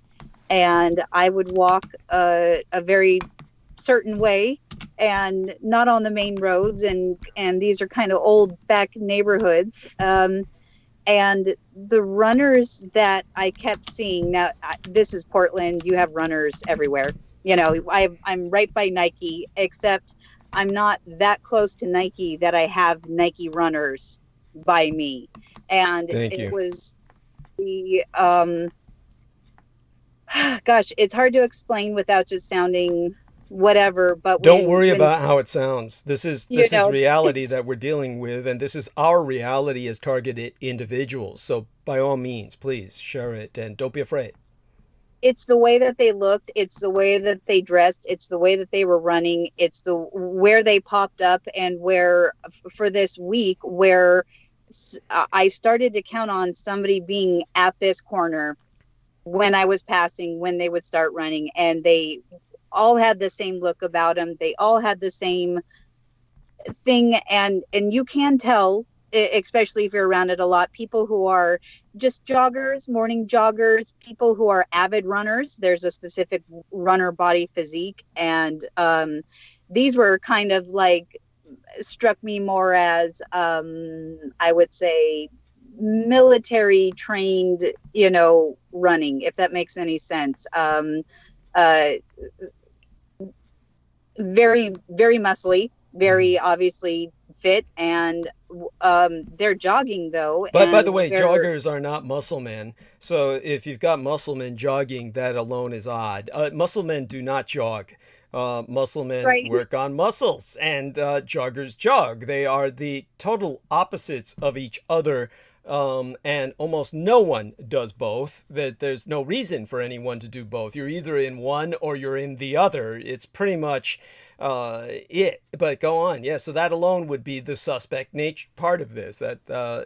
and I would walk a very certain way, and not on the main roads, and these are kind of old back neighborhoods. And the runners that I kept seeing, now this is Portland, you have runners everywhere. I'm right by Nike, except I'm not that close to Nike that I have Nike runners by me. And it was the, gosh, it's hard to explain without just sounding whatever, but don't worry about how it sounds. This is reality that we're dealing with, and this is our reality as targeted individuals. So by all means, please share it, and don't be afraid. It's the way that they looked, it's the way that they dressed, it's the way that they were running, it's where they popped up, and where for this week where I started to count on somebody being at this corner when I was passing, when they would start running, and they all had the same look about them. They all had the same thing. And you can tell, especially if you're around it a lot, people who are just joggers, morning joggers, people who are avid runners. There's a specific runner body physique. And these were kind of like, struck me more as, I would say, military trained, running, if that makes any sense. Very, very muscly, very obviously fit, and they're jogging though. But by the way, joggers are not muscle men. So if you've got muscle men jogging, that alone is odd. Muscle men do not jog. Muscle men work on muscles, and joggers jog. They are the total opposites of each other. And almost no one does both. That there's no reason for anyone to do both. You're either in one or you're in the other. It's pretty much it. But go on. Yeah, so that alone would be the suspect nature part of this. That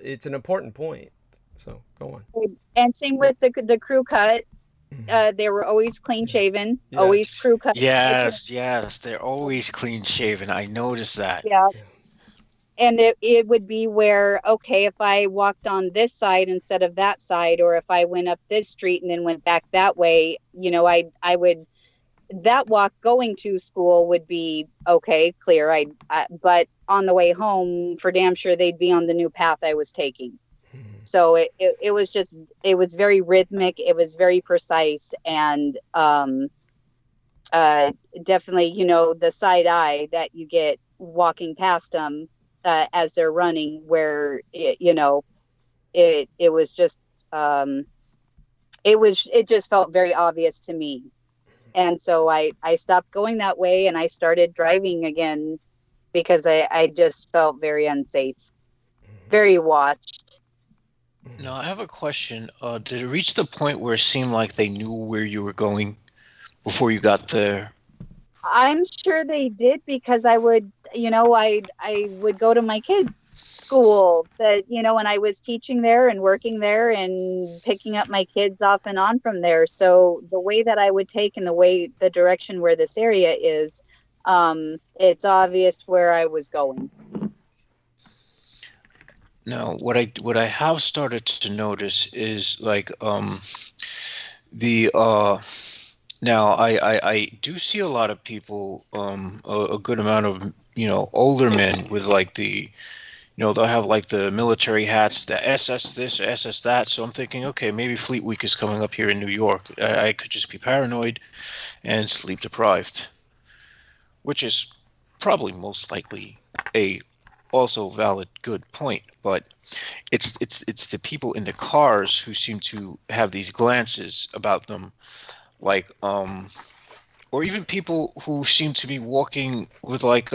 it's an important point. So go on. And same with the crew cut. They were always clean shaven, always crew cut. Yes, they're always clean shaven. I noticed that. Yeah. and it would be where, okay, if I walked on this side instead of that side, or if I went up this street and then went back that way, you know, I would, that walk going to school would be okay, clear. But on the way home, for damn sure, they'd be on the new path I was taking. So it was just, it was very rhythmic. It was very precise, and definitely, you know, the side eye that you get walking past them as they're running, where you know, it was just it just felt very obvious to me. And so I stopped going that way, and I started driving again, because I just felt very unsafe, very watched. Now, I have a question. Did it reach the point where it seemed like they knew where you were going before you got there? I'm sure they did, because I would, you know, I would go to my kids' school, that, you know, and I was teaching there and working there and picking up my kids off and on from there. So the way that I would take, and the direction where this area is, it's obvious where I was going. Now, what I have started to notice is, like, now I do see a lot of people, a good amount of, you know, older men with, like, the, you know, they'll have, like, the military hats, the SS this, SS that. So I'm thinking, okay, maybe Fleet Week is coming up here in New York. I could just be paranoid and sleep deprived, which is probably most likely a also valid good point. But it's the people in the cars who seem to have these glances about them, like, or even people who seem to be walking with, like,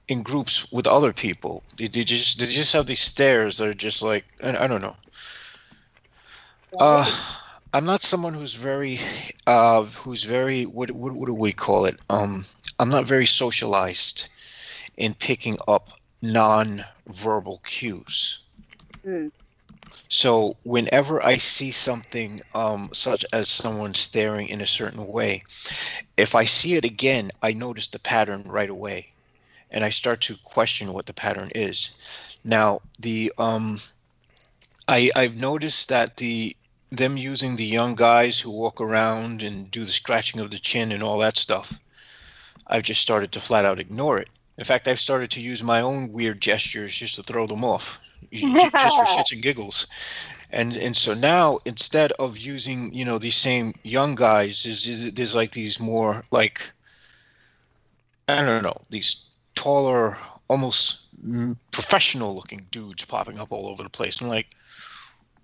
in groups with other people. They just have these stares that are just like, I don't know. I'm not someone who's very what do we call it? I'm not very socialized in picking up non-verbal cues. So whenever I see something, such as someone staring in a certain way, if I see it again, I notice the pattern right away, and I start to question what the pattern is. Now, I've noticed that them using the young guys who walk around and do the scratching of the chin and all that stuff, I've just started to flat out ignore it. In fact, I've started to use my own weird gestures just to throw them off, just for shits and giggles. And so now, instead of using, you know, these same young guys, there's like these more, like, I don't know, these taller, almost professional looking dudes popping up all over the place. I'm like,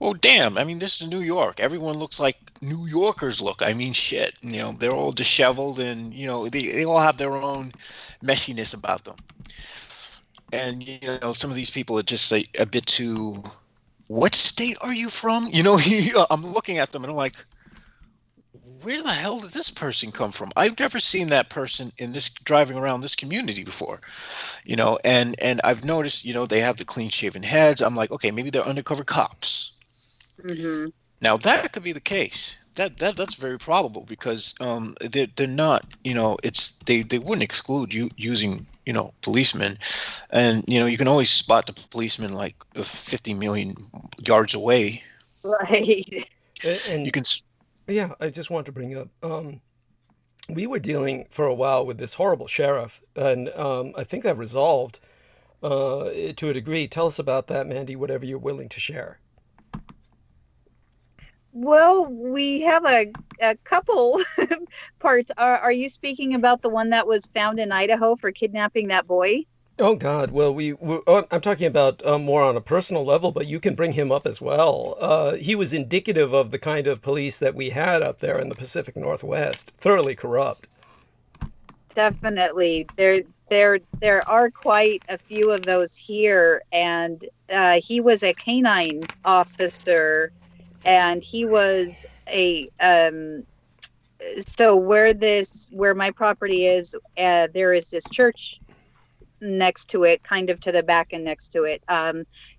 oh, damn. I mean, this is New York. Everyone looks like New Yorkers look. I mean, shit. You know, they're all disheveled, and, you know, they all have their own messiness about them. And, you know, some of these people are just like a bit too, what state are you from? You know, I'm looking at them and I'm like, where the hell did this person come from? I've never seen that person driving around this community before, you know, and I've noticed, you know, they have the clean shaven heads. I'm like, okay, maybe they're undercover cops. Mm-hmm. Now that could be the case. That's very probable, because they're not, you know, they wouldn't exclude you using, you know, policemen, and, you know, you can always spot the policeman like 50 million yards away. Right. And you can. Yeah, I just want to bring up, we were dealing for a while with this horrible sheriff, and I think that resolved to a degree. Tell us about that, Mandy, whatever you're willing to share. Well, we have a couple parts. Are you speaking about the one that was found in Idaho for kidnapping that boy? Oh, God. Well, I'm talking about more on a personal level, but you can bring him up as well. He was indicative of the kind of police that we had up there in the Pacific Northwest, thoroughly corrupt. Definitely. There are quite a few of those here, and he was a canine officer, and he was a so where my property is, there is this church next to it, kind of to the back and next to it.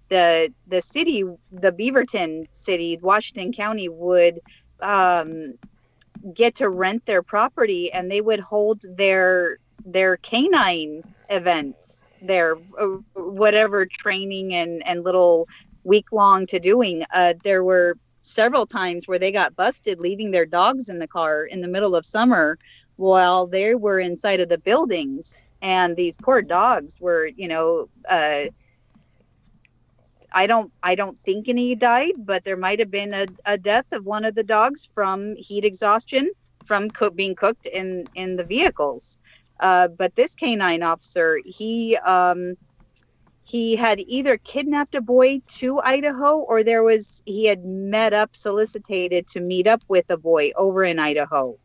The city, the Beaverton city, Washington County, would get to rent their property, and they would hold their canine events. their whatever training and little week-long to doing. There were several times where they got busted leaving their dogs in the car in the middle of summer while they were inside of the buildings. And these poor dogs were, you know, I don't think any died, but there might have been a death of one of the dogs from heat exhaustion from being cooked in the vehicles. But this canine officer, he had either kidnapped a boy to Idaho, or he had solicited to meet up with a boy over in Idaho.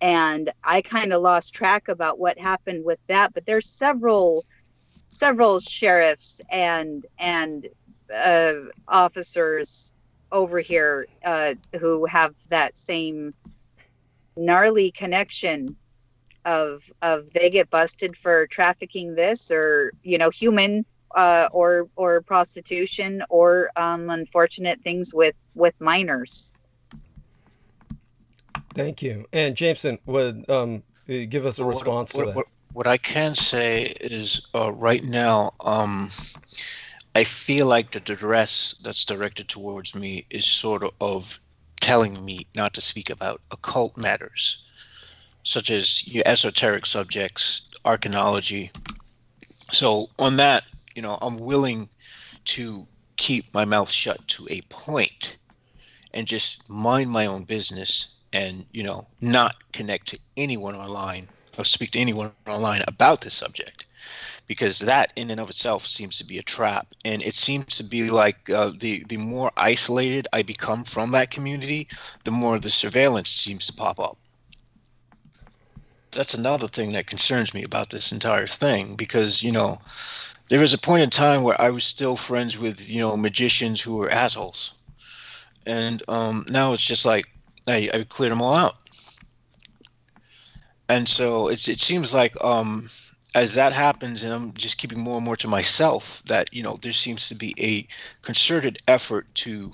And I kind of lost track about what happened with that, but there's several sheriffs and officers over here who have that same gnarly connection of they get busted for trafficking this, or, you know, human or prostitution, or unfortunate things with minors. Thank you. And Jameson would give us a response to that. What I can say is right now, I feel like the duress that's directed towards me is sort of telling me not to speak about occult matters, such as your esoteric subjects, archaeology. So on that, you know, I'm willing to keep my mouth shut to a point and just mind my own business and, you know, not connect to anyone online or speak to anyone online about this subject, because that in and of itself seems to be a trap. And it seems to be like the more isolated I become from that community, the more the surveillance seems to pop up. That's another thing that concerns me about this entire thing, because, you know, there was a point in time where I was still friends with, you know, magicians who were assholes. And now it's just like, I cleared them all out. And so it seems like as that happens, and I'm just keeping more and more to myself, that, you know, there seems to be a concerted effort to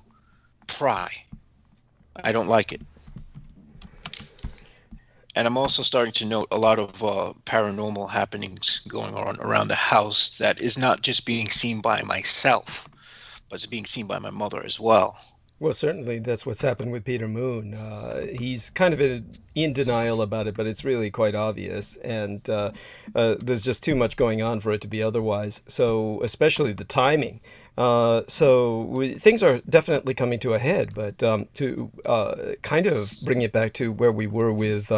pry. I don't like it. And I'm also starting to note a lot of paranormal happenings going on around the house that is not just being seen by myself, but it's being seen by my mother as well. Well, certainly that's what's happened with Peter Moon. He's kind of in denial about it, but it's really quite obvious. And there's just too much going on for it to be otherwise. So especially the timing. Things are definitely coming to a head. But to kind of bring it back to where we were with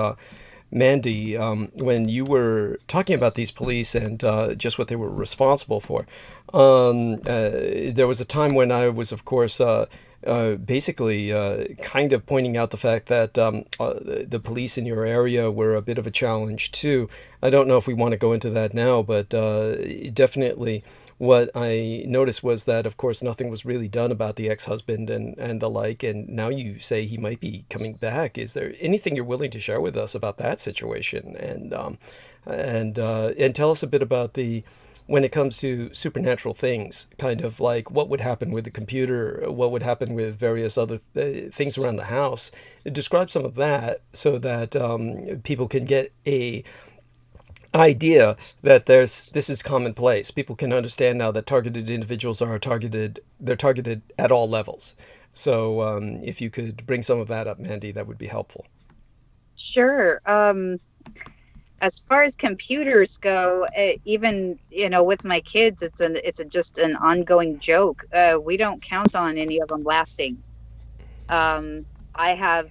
Mandy, when you were talking about these police and just what they were responsible for, there was a time when I was, of course, basically kind of pointing out the fact that the police in your area were a bit of a challenge too. I don't know if we want to go into that now, but definitely what I noticed was that, of course, nothing was really done about the ex-husband and the like, and now you say he might be coming back. Is there anything you're willing to share with us about that situation? And tell us a bit about when it comes to supernatural things, kind of like what would happen with the computer, what would happen with various other things around the house. Describe some of that so that people can get a idea that this is commonplace. People can understand now that targeted individuals are targeted at all levels. So if you could bring some of that up, Mandy, that would be helpful. Sure. As far as computers go, even, you know, with my kids, it's just an ongoing joke. We don't count on any of them lasting. I've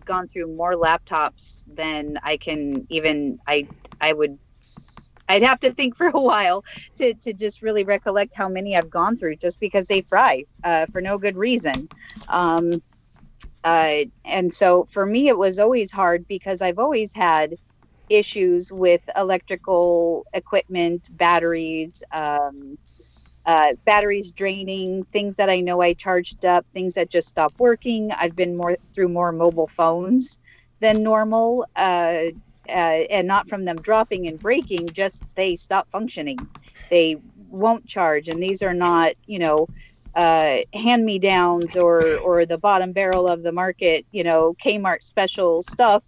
gone through more laptops than I can even. I'd have to think for a while to just really recollect how many I've gone through, just because they fry for no good reason. And so for me, it was always hard because I've always had issues with electrical equipment, batteries draining, things that I know I charged up, things that just stopped working. I've been through more mobile phones than normal, and not from them dropping and breaking, just they stop functioning. They won't charge, and these are not, you know, hand-me-downs or the bottom barrel of the market, you know, Kmart special stuff.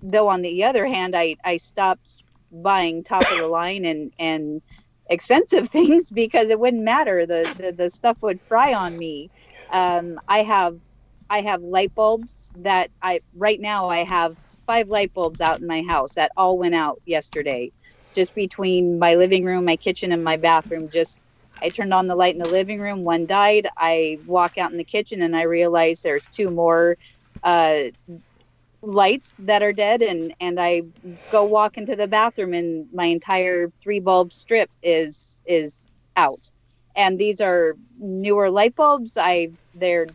Though on the other hand, I stopped buying top of the line and expensive things because it wouldn't matter. The stuff would fry on me. I have light bulbs that right now I have 5 light bulbs out in my house that all went out yesterday, just between my living room, my kitchen, and my bathroom. I turned on the light in the living room, one died. I walk out in the kitchen and I realize there's 2 more lights that are dead, and I go walk into the bathroom and my entire 3 bulb strip is out. And these are newer light bulbs. They're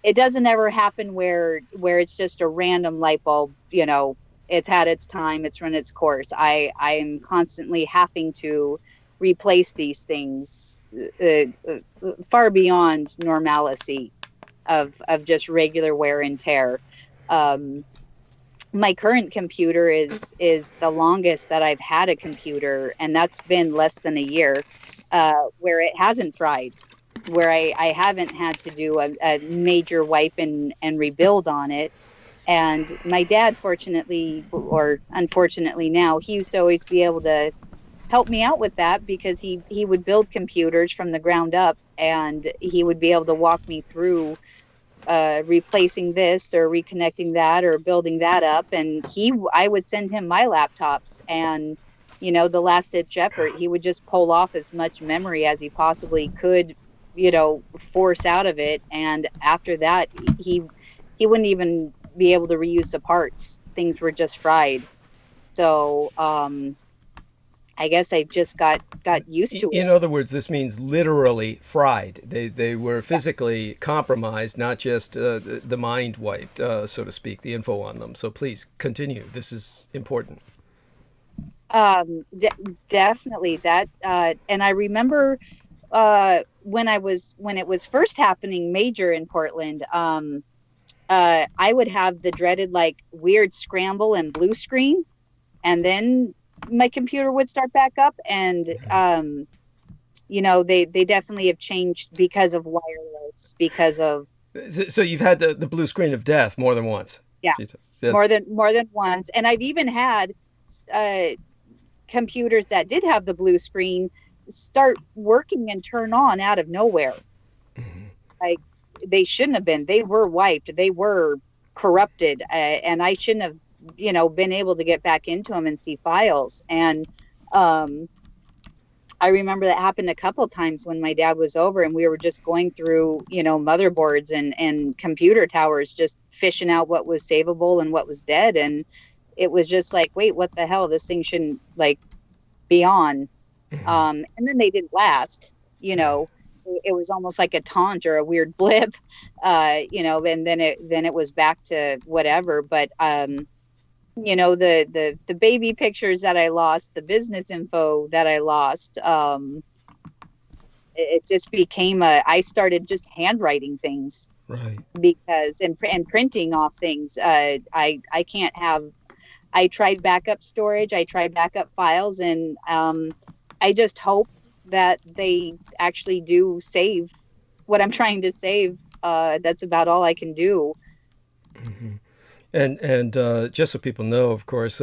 it doesn't ever happen where it's just a random light bulb. It's had its time, it's run its course. I'm constantly having to replace these things far beyond normalcy of just regular wear and tear. My current computer is the longest that I've had a computer, and that's been less than a year, where it hasn't fried, where I haven't had to do a major wipe and rebuild on it. And my dad, fortunately or unfortunately now, he used to always be able to help me out with that because he would build computers from the ground up, and he would be able to walk me through replacing this or reconnecting that or building that up. And I would send him my laptops, and the last ditch effort, he would just pull off as much memory as he possibly could, force out of it. And after that, he wouldn't even be able to reuse the parts. Things were just fried. So I guess I just got used to it. In other words, this means literally fried. They were physically compromised, not just the mind wiped, so to speak, the info on them. So please continue. This is important. Definitely that. And I remember when it was first happening major in Portland, I would have the dreaded weird scramble and blue screen, and then my computer would start back up. And they definitely have changed because of wireless, because of. So you've had the blue screen of death more than once. Yeah, yes. more than once. And I've even had computers that did have the blue screen start working and turn on out of nowhere. Mm-hmm. They shouldn't have been. They were wiped. They were corrupted, and I shouldn't have, been able to get back into them and see files. And I remember that happened a couple times when my dad was over, and we were just going through, motherboards and computer towers, just fishing out what was savable and what was dead. And it was just like, wait, what the hell? This thing shouldn't be on. And then they didn't last. It was almost like a taunt or a weird blip, and then it was back to whatever. But the baby pictures that I lost, the business info that I lost, it just became I started just handwriting things, right? Because and printing off things. I can't have. I tried backup storage. I tried backup files, and I just hope that they actually do save what I'm trying to save. That's about all I can do. Mm-hmm. And just so people know, of course,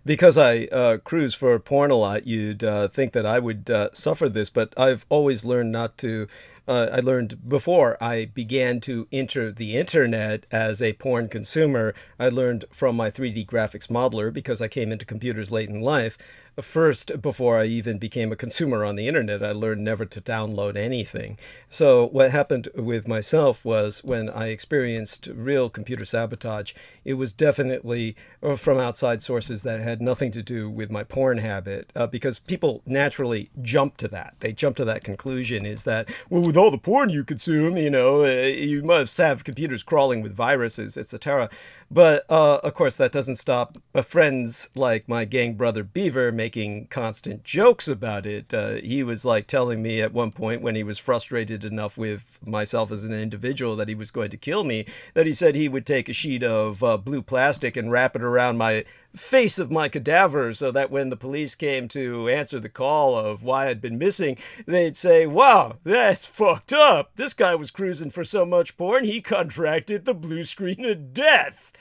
because I cruise for porn a lot, you'd think that I would suffer this, but I've always learned not to. I learned before I began to enter the internet as a porn consumer. I learned from my 3D graphics modeler, because I came into computers late in life. First, before I even became a consumer on the internet, I learned never to download anything. So what happened with myself was, when I experienced real computer sabotage, it was definitely from outside sources that had nothing to do with my porn habit, because people naturally jump to that. They jump to that conclusion, is that, well, with all the porn you consume, you must have computers crawling with viruses, etc. But, of course, that doesn't stop friends like my gang brother Beaver making constant jokes about it. He was telling me at one point, when he was frustrated enough with myself as an individual that he was going to kill me, that he said he would take a sheet of blue plastic and wrap it around my face of my cadaver, so that when the police came to answer the call of why I'd been missing, they'd say, wow, that's fucked up. This guy was cruising for so much porn, he contracted the blue screen of death.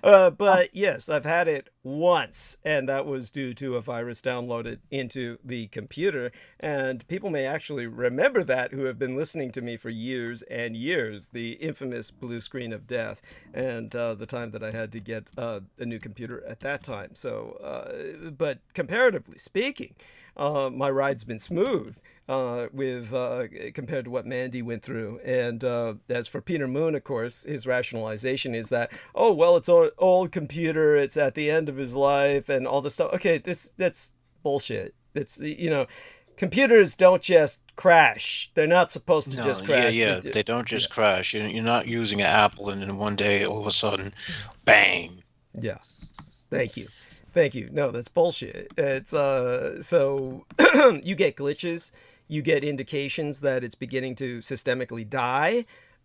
But yes, I've had it once, and that was due to a virus downloaded into the computer. And people may actually remember that who have been listening to me for years and years, the infamous blue screen of death, and the time that I had to get a new computer at that time. So, but comparatively speaking, my ride's been smooth with compared to what Mandy went through. And as for Peter Moon, of course, his rationalization is that, oh, well, it's an old computer, it's at the end of his life and all this stuff. Okay, that's bullshit. It's, you know, computers don't just crash. They're not supposed to just crash. Yeah, they don't just crash. You're not using an Apple and then one day all of a sudden, bang. Yeah. Thank you. No, that's bullshit. It's so you get glitches, you get indications that it's beginning to systemically die.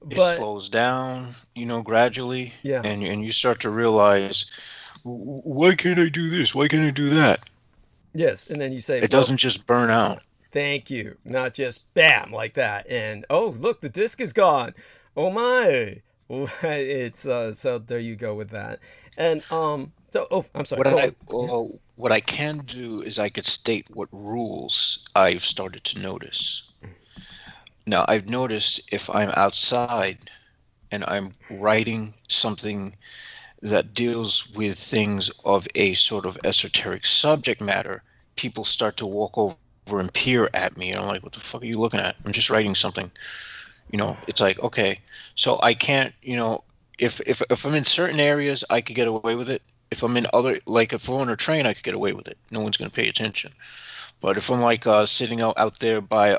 It slows down, you know, gradually. Yeah. And you start to realize, why can't I do this? Why can't I do that? Yes, and then you say it doesn't just burn out. Thank you. Not just bam like that. And oh, look, the disc is gone. Oh my. It's so there you go with that. And so, oh, I'm sorry. What I can do is I could state what rules I've started to notice. Now, I've noticed if I'm outside and I'm writing something that deals with things of a sort of esoteric subject matter, people start to walk over and peer at me. And I'm like, what the fuck are you looking at? I'm just writing something. You know, it's like, okay, so I can't, you know, if I'm in certain areas, I could get away with it. If I'm in other, like if I'm on a train, I could get away with it. No one's going to pay attention. But if I'm like sitting out there by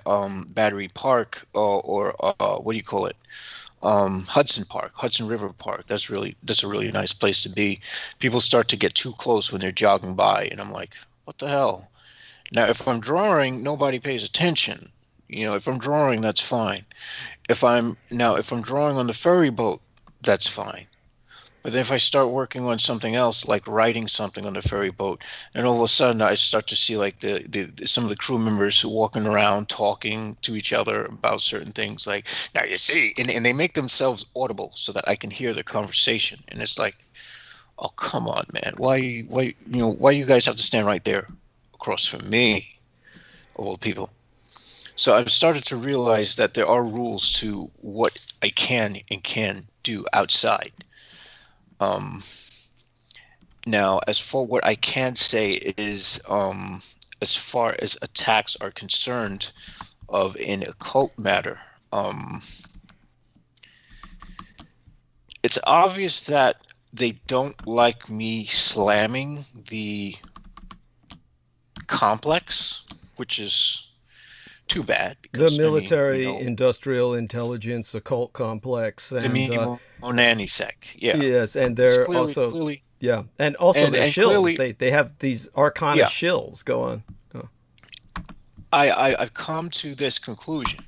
Battery Park or what do you call it? Hudson River Park. That's a really nice place to be. People start to get too close when they're jogging by, and I'm like, what the hell? Now, if I'm drawing, nobody pays attention. You know, if I'm drawing, that's fine. If I'm drawing on the ferry boat, that's fine. But then if I start working on something else, like writing something on the ferry boat, and all of a sudden I start to see like some of the crew members who walking around talking to each other about certain things, like, now you see, and they make themselves audible so that I can hear the conversation. And it's like, oh, come on, man. Why you guys have to stand right there across from me, of all people? So I've started to realize that there are rules to what I can and can't do outside. Now, as for what I can say is, as far as attacks are concerned of an occult matter, it's obvious that they don't like me slamming the complex, which is too bad. Because, the military, industrial intelligence, occult complex, and the Monanisec, yeah. Yes, and they're clearly, yeah, and also the shills. Clearly, they have these arcana shills. Go on. Oh. I've come to this conclusion,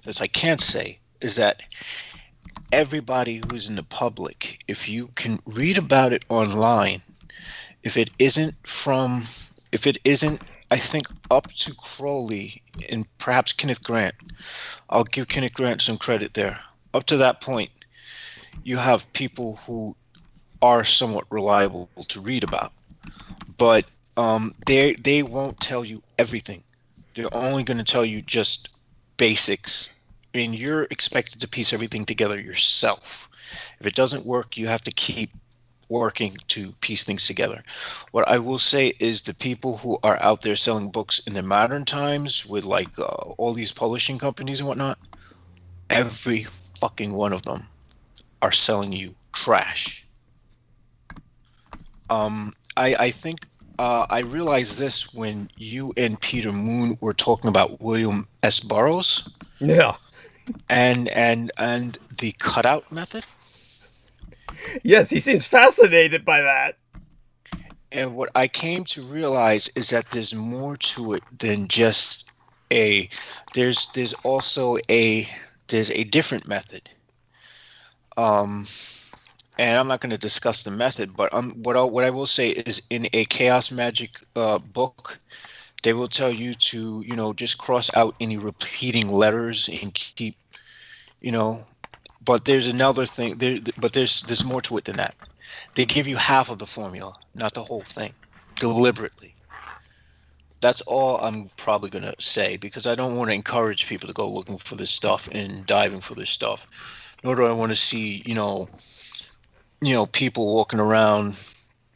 as I can't say, is that everybody who's in the public, if you can read about it online, if it isn't, I think, up to Crowley and perhaps Kenneth Grant. I'll give Kenneth Grant some credit there. Up to that point, you have people who are somewhat reliable to read about. But they won't tell you everything. They're only going to tell you just basics. And you're expected to piece everything together yourself. If it doesn't work, you have to keep working to piece things together. What I will say is the people who are out there selling books in the modern times with like all these publishing companies and whatnot, every fucking one of them are selling you trash. I think I realized this when you and Peter Moon were talking about William S. Burroughs. Yeah. And the cutout method. Yes, he seems fascinated by that. And what I came to realize is that there's more to it than just there's also a different method. and I'm not going to discuss the method, but what I will say is in a chaos magic book, they will tell you to, just cross out any repeating letters and keep, but there's another thing there, but there's more to it than that. They give you half of the formula, not the whole thing, deliberately. That's all I'm probably going to say, because I don't want to encourage people to go looking for this stuff and diving for this stuff. Nor do I want to see, people walking around.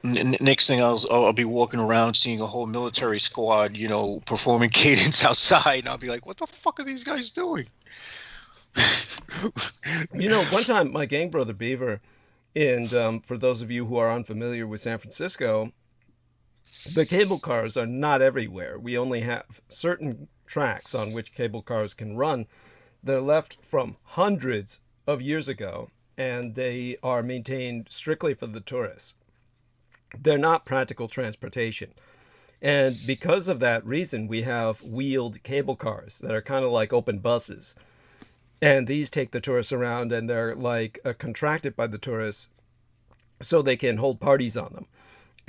Next thing I'll be walking around seeing a whole military squad, performing cadence outside, and I'll be like, what the fuck are these guys doing? One time my gang brother Beaver, and for those of you who are unfamiliar with San Francisco, the cable cars are not everywhere. We only have certain tracks on which cable cars can run. They're left from hundreds of years ago, and they are maintained strictly for the tourists. They're not practical transportation. And because of that reason, we have wheeled cable cars that are kind of like open buses. And these take the tourists around, and they're like contracted by the tourists so they can hold parties on them.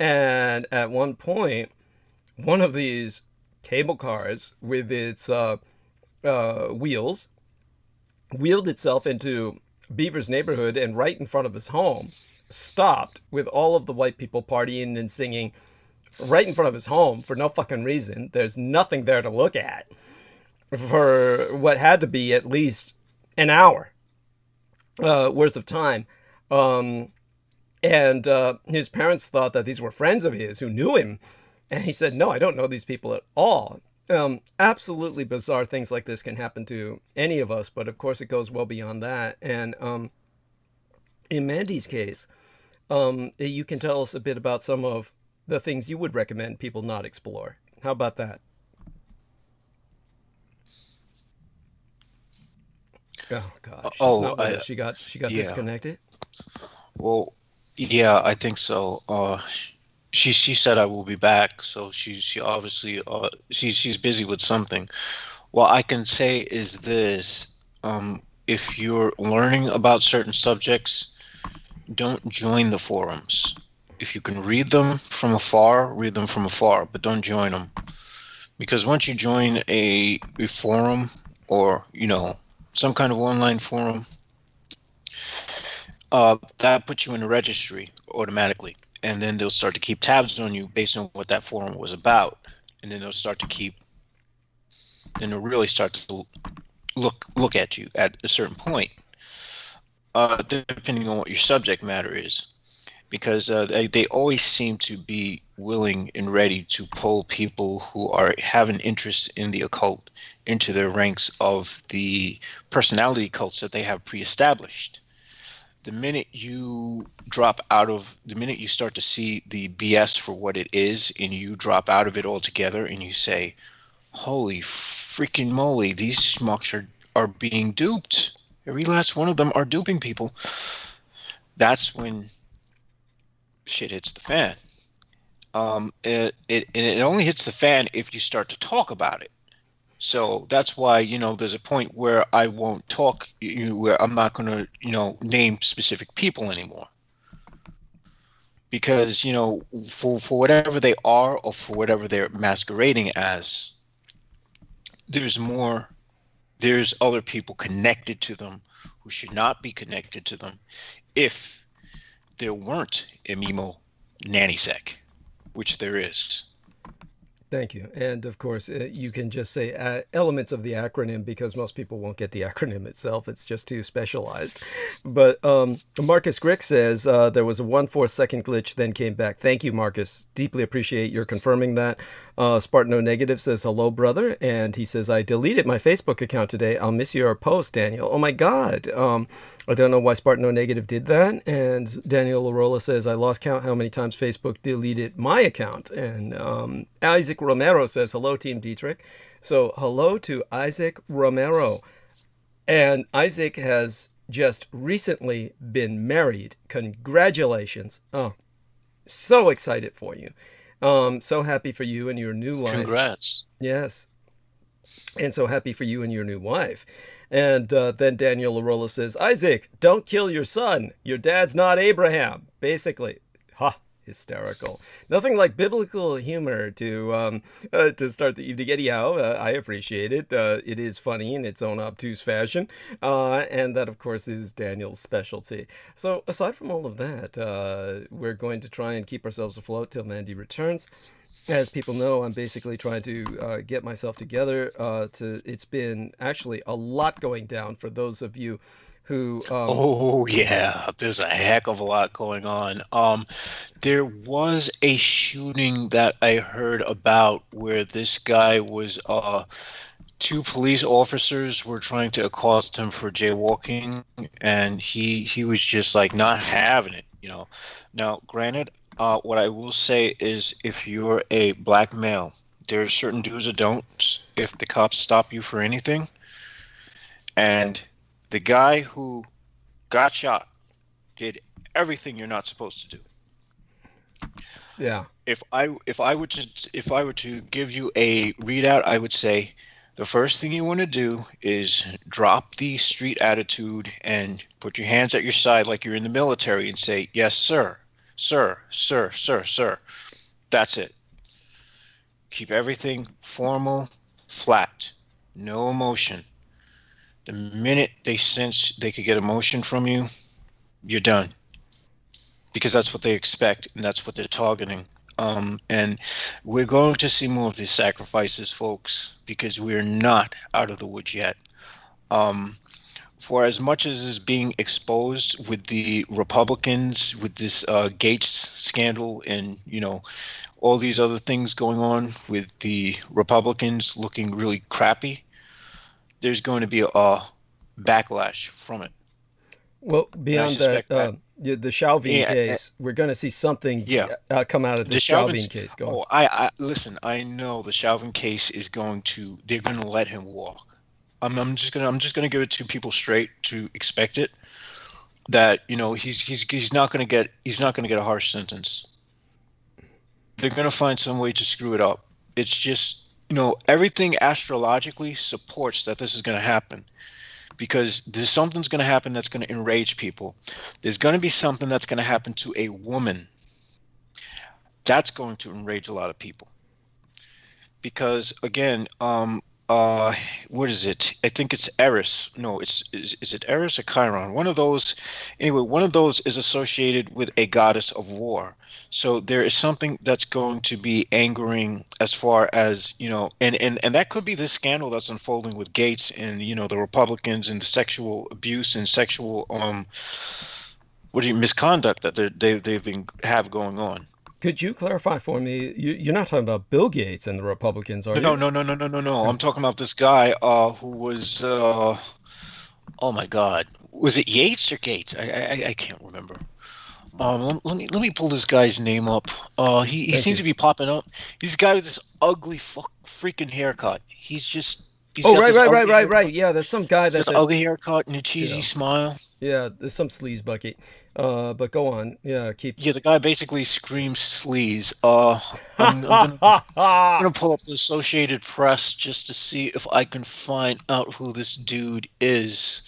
And at one point, one of these cable cars with its wheels wheeled itself into Beaver's neighborhood, and right in front of his home stopped with all of the white people partying and singing right in front of his home for no fucking reason. There's nothing there to look at for what had to be at least an hour worth of time. And his parents thought that these were friends of his who knew him. And he said, no, I don't know these people at all. Absolutely bizarre things like this can happen to any of us, but of course it goes well beyond that. And in Mandy's case, you can tell us a bit about some of the things you would recommend people not explore. How about that? Oh gosh, she's not with us. She got yeah. disconnected. Well, yeah, I think so. She said I will be back, so she obviously she's busy with something. What I can say is this: if you're learning about certain subjects, don't join the forums. If you can read them from afar, but don't join them, because once you join a forum, or some kind of online forum, that puts you in a registry automatically, and then they'll start to keep tabs on you based on what that forum was about, and then they'll really start to look at you at a certain point, depending on what your subject matter is, because they always seem to be willing and ready to pull people who have an interest in the occult into their ranks of the personality cults that they have pre-established. The minute you start to see the BS for what it is, and you drop out of it altogether, and you say, holy freaking moly, these schmucks are being duped. Every last one of them are duping people. That's when shit hits the fan. It only hits the fan if you start to talk about it. So that's why, there's a point where I won't talk, where I'm not going to, name specific people anymore. Because, for whatever they are, or for whatever they're masquerading as, there's other people connected to them who should not be connected to them if there weren't a Mimo nanny sec, which there is. Thank you. And of course, you can just say elements of the acronym, because most people won't get the acronym itself. It's just too specialized. But Marcus Grick says there was a 1/4 second glitch, then came back. Thank you, Marcus. Deeply appreciate your confirming that. Spartano Negative says, hello, brother. And he says, I deleted my Facebook account today. I'll miss your post, Daniel. Oh, my God. I don't know why Spartano Negative did that. And Daniel Larola says, I lost count how many times Facebook deleted my account. And Isaac Romero says, hello, Team Dietrich. So hello to Isaac Romero. And Isaac has just recently been married. Congratulations. Oh, so excited for you. So happy for you and your new life. Congrats. Yes. And so happy for you and your new wife. And then Daniel Arola says, Isaac, don't kill your son. Your dad's not Abraham. Basically. Ha. Hysterical. Nothing like biblical humor to start the evening. Anyhow, I appreciate it. It is funny in its own obtuse fashion, and that, of course, is Daniel's specialty. So, aside from all of that, we're going to try and keep ourselves afloat till Mandy returns. As people know, I'm basically trying to get myself together. It's been actually a lot going down for those of you who Oh yeah, there's a heck of a lot going on. There was a shooting that I heard about where this guy was two police officers were trying to accost him for jaywalking, and he was just like not having it, you know. Now, granted, what I will say is if you're a black male, there are certain do's or don'ts if the cops stop you for anything. And the guy who got shot did everything you're not supposed to do. Yeah. If I were to give you a readout, I would say the first thing you want to do is drop the street attitude and put your hands at your side like you're in the military and say, "Yes, sir. Sir, sir, sir, sir." That's it. Keep everything formal, flat, no emotion. The minute they sense they could get emotion from you, you're done. Because that's what they expect and that's what they're targeting. And we're going to see more of these sacrifices, folks, because we're not out of the woods yet. For as much as is being exposed with the Republicans, with this Gates scandal and, you know, all these other things going on with the Republicans looking really crappy, there's going to be a backlash from it. Well, beyond that, the Chauvin case, we're going to see something come out of the Chauvin case. Go on. I listen. I know the Chauvin case is going to. They're going to let him walk. I'm just gonna give it to people straight to expect it. That, you know, he's not going to get a harsh sentence. They're going to find some way to screw it up. It's just, you know, everything astrologically supports that this is going to happen, because there's something's going to happen that's going to enrage people. There's going to be something that's going to happen to a woman that's going to enrage a lot of people, because again, what is it? I think it's Eris. No, is it Eris or Chiron? One of those. Anyway, one of those is associated with a goddess of war. So there is something that's going to be angering as far as, you know, and that could be this scandal that's unfolding with Gates and, you know, the Republicans and the sexual abuse and sexual misconduct that they've been going on. Could you clarify for me? You're not talking about Bill Gates and the Republicans, are you? No. I'm talking about this guy who was, oh my God, was it Yates or Gates? I can't remember. Let me pull this guy's name up. He seems to be popping up. He's a guy with this ugly freaking haircut. He's right. Yeah, there's some guy that's ugly haircut and a cheesy smile. Yeah, there's some sleaze bucket. But go on. Yeah, the guy basically screams sleaze. I'm gonna pull up the Associated Press just to see if I can find out who this dude is,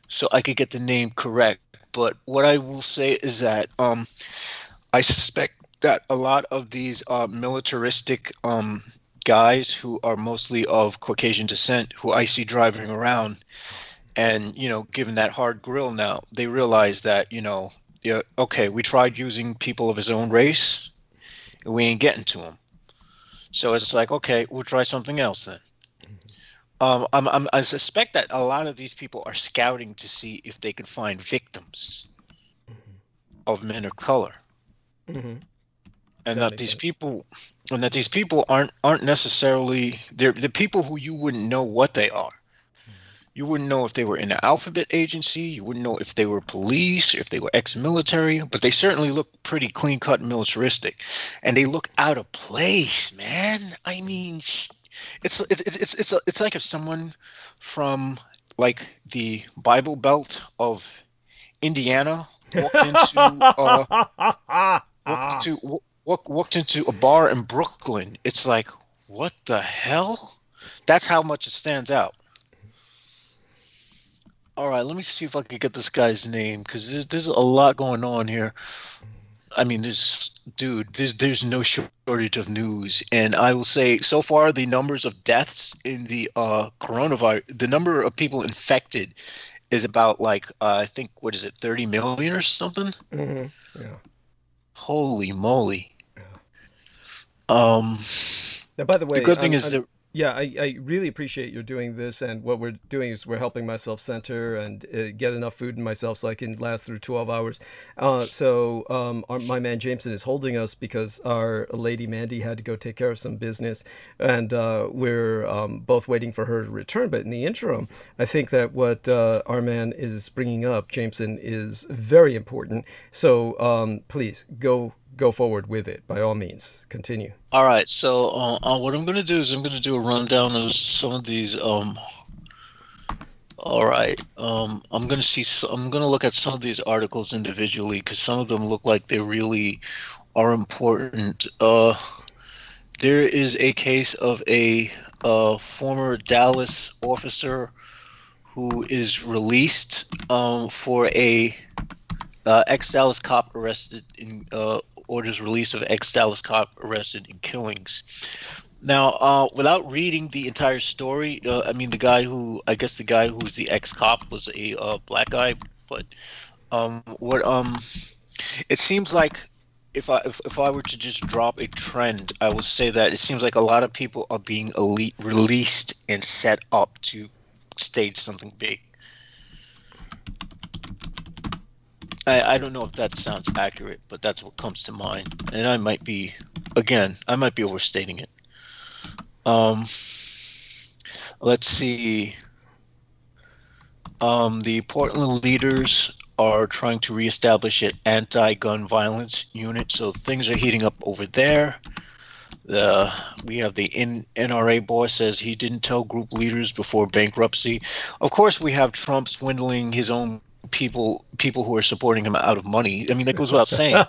so I could get the name correct. But what I will say is that I suspect that a lot of these militaristic guys who are mostly of Caucasian descent, who I see driving around, and, you know, given that hard grill now, they realize that, you know, okay, we tried using people of his own race, and we ain't getting to them. So it's like, okay, we'll try something else then. I suspect that a lot of these people are scouting to see if they can find victims of men of color, and that these people aren't necessarily they're the people who you wouldn't know what they are. You wouldn't know if they were in an alphabet agency. You wouldn't know if they were police, if they were ex-military, but they certainly look pretty clean-cut and militaristic, and they look out of place, man. I mean, it's like if someone from like the Bible Belt of Indiana walked into a bar in Brooklyn. It's like, what the hell? That's how much it stands out. All right, let me see if I can get this guy's name because there's a lot going on here. I mean, there's no shortage of news, and I will say so far the numbers of deaths in the coronavirus, the number of people infected is about like I think what is it, 30 million or something? Mm-hmm. Yeah. Holy moly! Yeah. The Now, by the way, good thing is that yeah, I really appreciate you're doing this, and what we're doing is we're helping myself center and get enough food in myself so I can last through 12 hours. My man Jameson is holding us because our lady Mandy had to go take care of some business, and we're both waiting for her to return. But in the interim, I think that what our man is bringing up, Jameson, is very important. So please go forward with it by all means. Continue. all right. So what I'm gonna do is I'm gonna do a rundown of some of these. All right. I'm gonna look at some of these articles individually because some of them look like they really are important. There is a case of a former Dallas officer who is released for a ex-Dallas cop arrested in orders release of ex-Dallas cop arrested in killings. Now, without reading the entire story, I mean, I guess the guy who's the ex-cop was a black guy, but it seems like if I were to just drop a trend, I would say that it seems like a lot of people are being released and set up to stage something big. I don't know if that sounds accurate, but that's what comes to mind. And I might be overstating it. Let's see. The Portland leaders are trying to reestablish an anti-gun violence unit, so things are heating up over there. We have the NRA boss says he didn't tell group leaders before bankruptcy. Of course, we have Trump swindling his own people who are supporting him out of money. I mean, that goes without saying.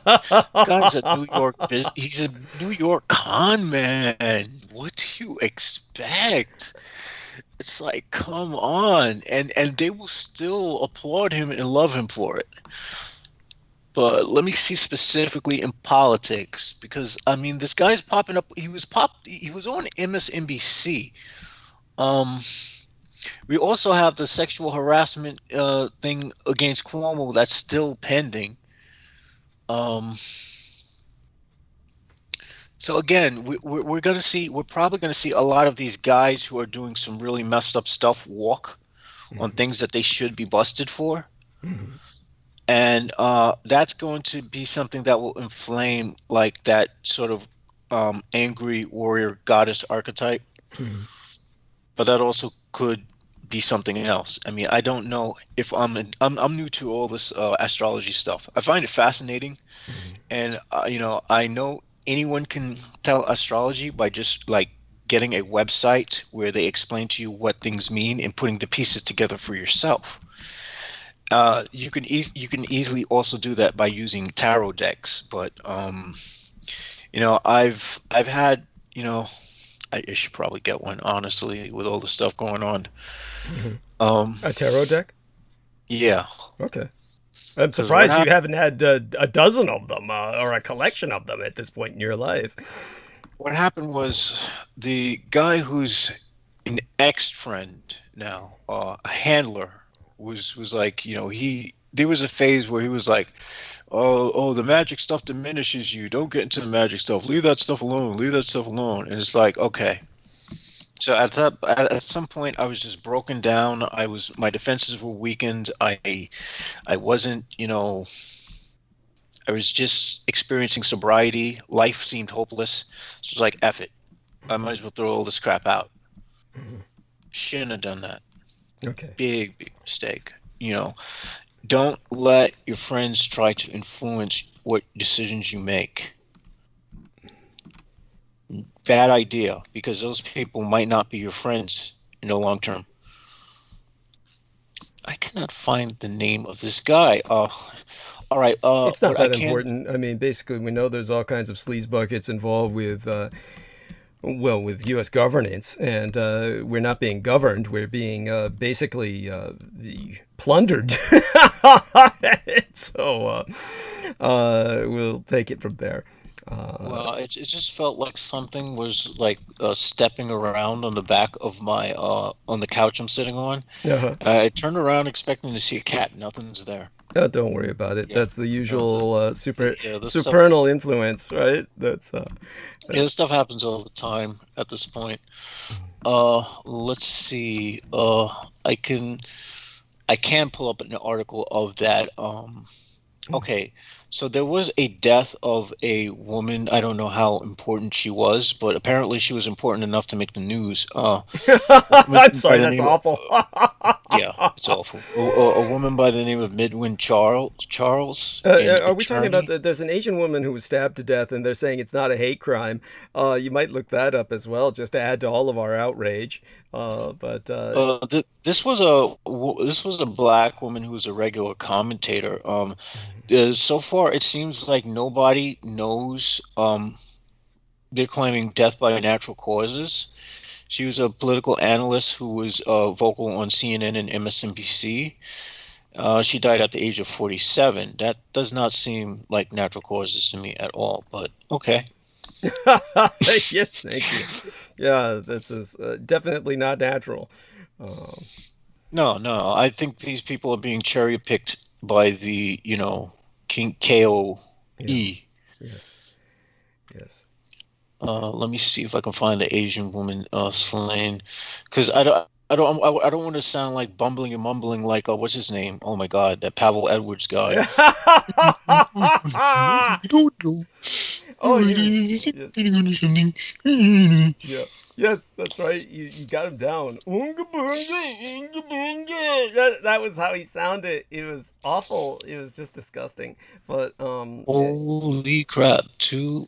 Guy's he's a New York con man. What do you expect? It's like, come on. And they will still applaud him and love him for it. But let me see specifically in politics, because I mean, this guy's popping up. He was on MSNBC. We also have the sexual harassment thing against Cuomo that's still pending. So again, we're probably going to see a lot of these guys who are doing some really messed up stuff walk on things that they should be busted for. Mm-hmm. And that's going to be something that will inflame like that sort of angry warrior goddess archetype. Mm-hmm. But that also could be something else. I mean, I don't know if I'm new to all this astrology stuff. I find it fascinating, mm-hmm. And I know anyone can tell astrology by just like getting a website where they explain to you what things mean and putting the pieces together for yourself. You can easily also do that by using tarot decks, but I've had I should probably get one, honestly, with all the stuff going on. Mm-hmm. A tarot deck? Yeah. Okay. I'm surprised you haven't had a dozen of them or a collection of them at this point in your life. What happened was the guy who's an ex-friend now, a handler, was like, there was a phase where he was like, oh, the magic stuff diminishes you. Don't get into the magic stuff. Leave that stuff alone. Leave that stuff alone. And it's like, okay. So at some point, I was just broken down. My defenses were weakened. I wasn't, I was just experiencing sobriety. Life seemed hopeless. So it's like, F it. I might as well throw all this crap out. Mm-hmm. Shouldn't have done that. Okay. Big mistake. Don't let your friends try to influence what decisions you make. Bad idea, because those people might not be your friends in the long term. I cannot find the name of this guy. All right. It's not that important. I mean, basically, we know there's all kinds of sleaze buckets involved with Well, with U.S. governance, and we're not being governed, we're being basically plundered. So we'll take it from there. Well, it just felt like something was like stepping around on the back of my on the couch I'm sitting on. Uh-huh. I turned around expecting to see a cat. Nothing's there. Oh, don't worry about it. Yeah. That's the usual this stuff, supernal influence, right? That's this stuff happens all the time at this point. Let's see. I can pull up an article of that. Okay, so there was a death of a woman. I don't know how important she was, but apparently she was important enough to make the news. I'm sorry, that's awful. Yeah, it's awful. A woman by the name of Midwin Charles. Are we talking about there's an Asian woman who was stabbed to death, and they're saying it's not a hate crime? You might look that up as well, just to add to all of our outrage. This was a black woman who was a regular commentator. So far, it seems like nobody knows. They're claiming death by natural causes. She was a political analyst who was vocal on CNN and MSNBC. She died at the age of 47. That does not seem like natural causes to me at all, but okay. Yes, thank you. Yeah, this is definitely not natural. No. I think these people are being cherry-picked by the, King KOE. Yeah. Yes. Let me see if I can find the Asian woman slain, because I don't want to sound like bumbling and mumbling like what's his name? Oh my God, that Pavel Edwards guy. Oh, yes. Yeah. Yes, that's right. You got him down. Oonga boonga, oonga boonga. That was how he sounded. It was awful. It was just disgusting. But holy crap! Two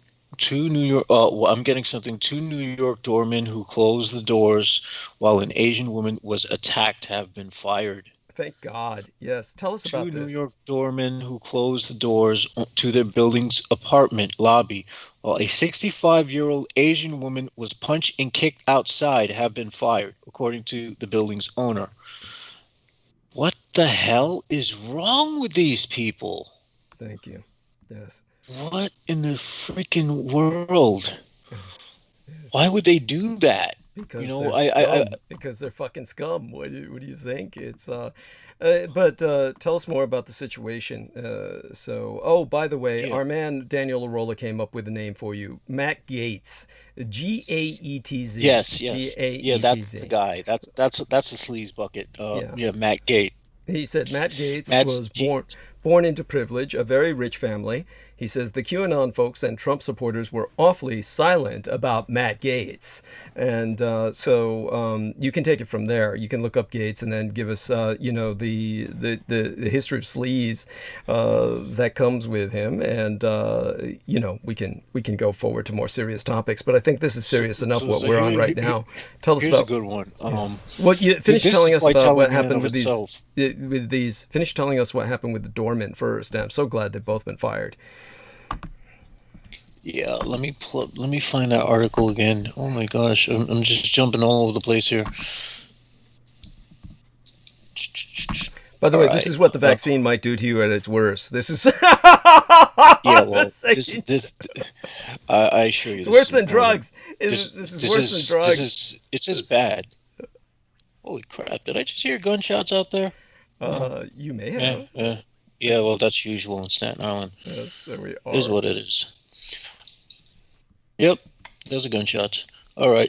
New York. Well, I'm getting something. 2 New York doormen who closed the doors while an Asian woman was attacked have been fired. Thank God. Yes. Tell us about this. 2 New York doormen who closed the doors to their building's apartment lobby while a 65-year-old Asian woman was punched and kicked outside have been fired, according to the building's owner. What the hell is wrong with these people? Thank you. Yes. What in the freaking world? Why would they do that? Because because they're fucking scum. What do you think? It's but tell us more about the situation. By the way, our man Daniel Arola came up with a name for you, Matt Gaetz, Gaetz. Yes. Yeah, that's the guy. That's the sleaze bucket. Matt Gaetz. He said Matt Gaetz was born into privilege, a very rich family. He says the QAnon folks and Trump supporters were awfully silent about Matt Gaetz. And so you can take it from there. You can look up Gaetz and then give us, the history of sleaze that comes with him. And, we can go forward to more serious topics. But I think this is serious enough what we're on right now. Tell us about... Here's a good one. Well, you finish telling us about what happened with these... Finish telling us what happened with the doormen first. I'm so glad they've both been fired. Yeah, let me find that article again. Oh my gosh, I'm just jumping all over the place here. By the way, this is what the vaccine might do to you at its worst. This is I assure you, it's worse than drugs. This is worse than drugs. It's as bad. Holy crap! Did I just hear gunshots out there? You may have. Yeah. Well, that's usual in Staten Island. Yes, there we are. Is what it is. Yep, those are gunshots. All right.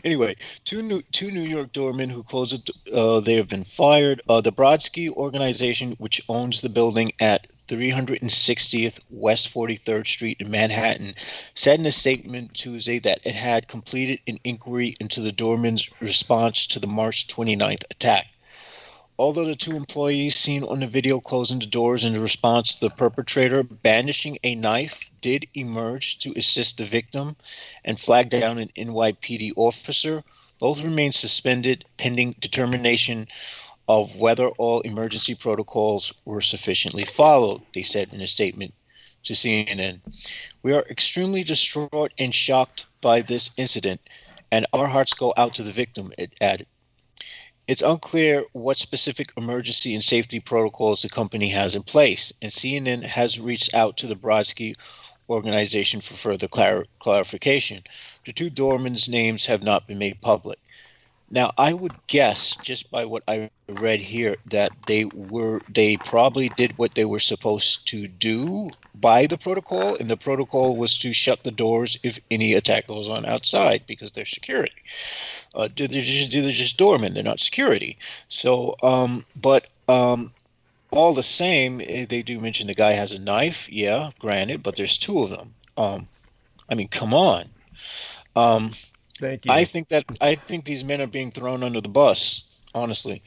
Anyway, two New York doormen who closed it. They have been fired. The RUSSKIY organization, which owns the building at 360th West 43rd Street in Manhattan, said in a statement Tuesday that it had completed an inquiry into the doormen's response to the March 29th attack. Although the 2 employees seen on the video closing the doors in response to the perpetrator brandishing a knife did emerge to assist the victim and flag down an NYPD officer, both remain suspended pending determination of whether all emergency protocols were sufficiently followed, they said in a statement to CNN. We are extremely distraught and shocked by this incident, and our hearts go out to the victim, it added. It's unclear what specific emergency and safety protocols the company has in place, and CNN has reached out to the Brodsky organization for further clarification. The two doormen's names have not been made public. Now, I would guess, just by what I read here, that they probably did what they were supposed to do by the protocol, and the protocol was to shut the doors if any attack goes on outside because they're security. They're just doormen; they're not security. So, all the same, they do mention the guy has a knife. Yeah, granted, but there's two of them. I mean, come on. Thank you. I think these men are being thrown under the bus. Honestly,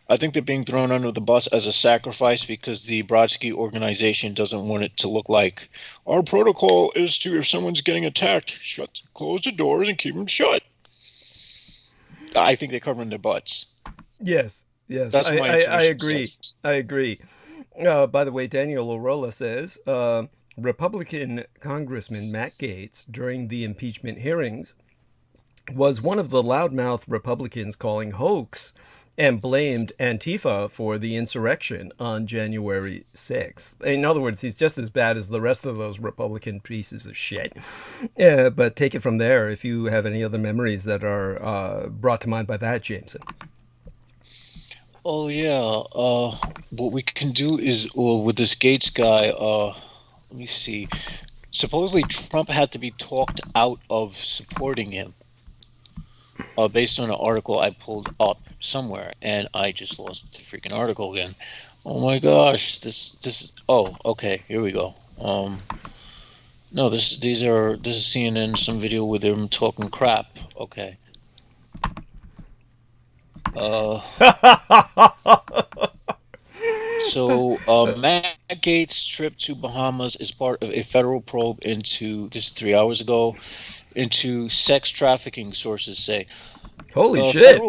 I think they're being thrown under the bus as a sacrifice because the Brodsky organization doesn't want it to look like our protocol is to, if someone's getting attacked, close the doors and keep them shut. I think they're covering their butts. Yes. That's my I agree. says. I agree. By the way, Daniel Orola says Republican Congressman Matt Gaetz, during the impeachment hearings, was one of the loudmouth Republicans calling hoax and blamed Antifa for the insurrection on January 6th. In other words, he's just as bad as the rest of those Republican pieces of shit. But take it from there if you have any other memories that are brought to mind by that, Jameson. Oh, yeah. What we can do is, with this Gates guy, let me see. Supposedly Trump had to be talked out of supporting him. Based on an article I pulled up somewhere, and I just lost the freaking article again. Oh my gosh, this. Oh, okay, here we go. No, this is CNN, some video with them talking crap. Okay. So Matt Gaetz' trip to Bahamas is part of a federal probe into, this is 3 hours ago, into sex trafficking, sources say. Holy shit.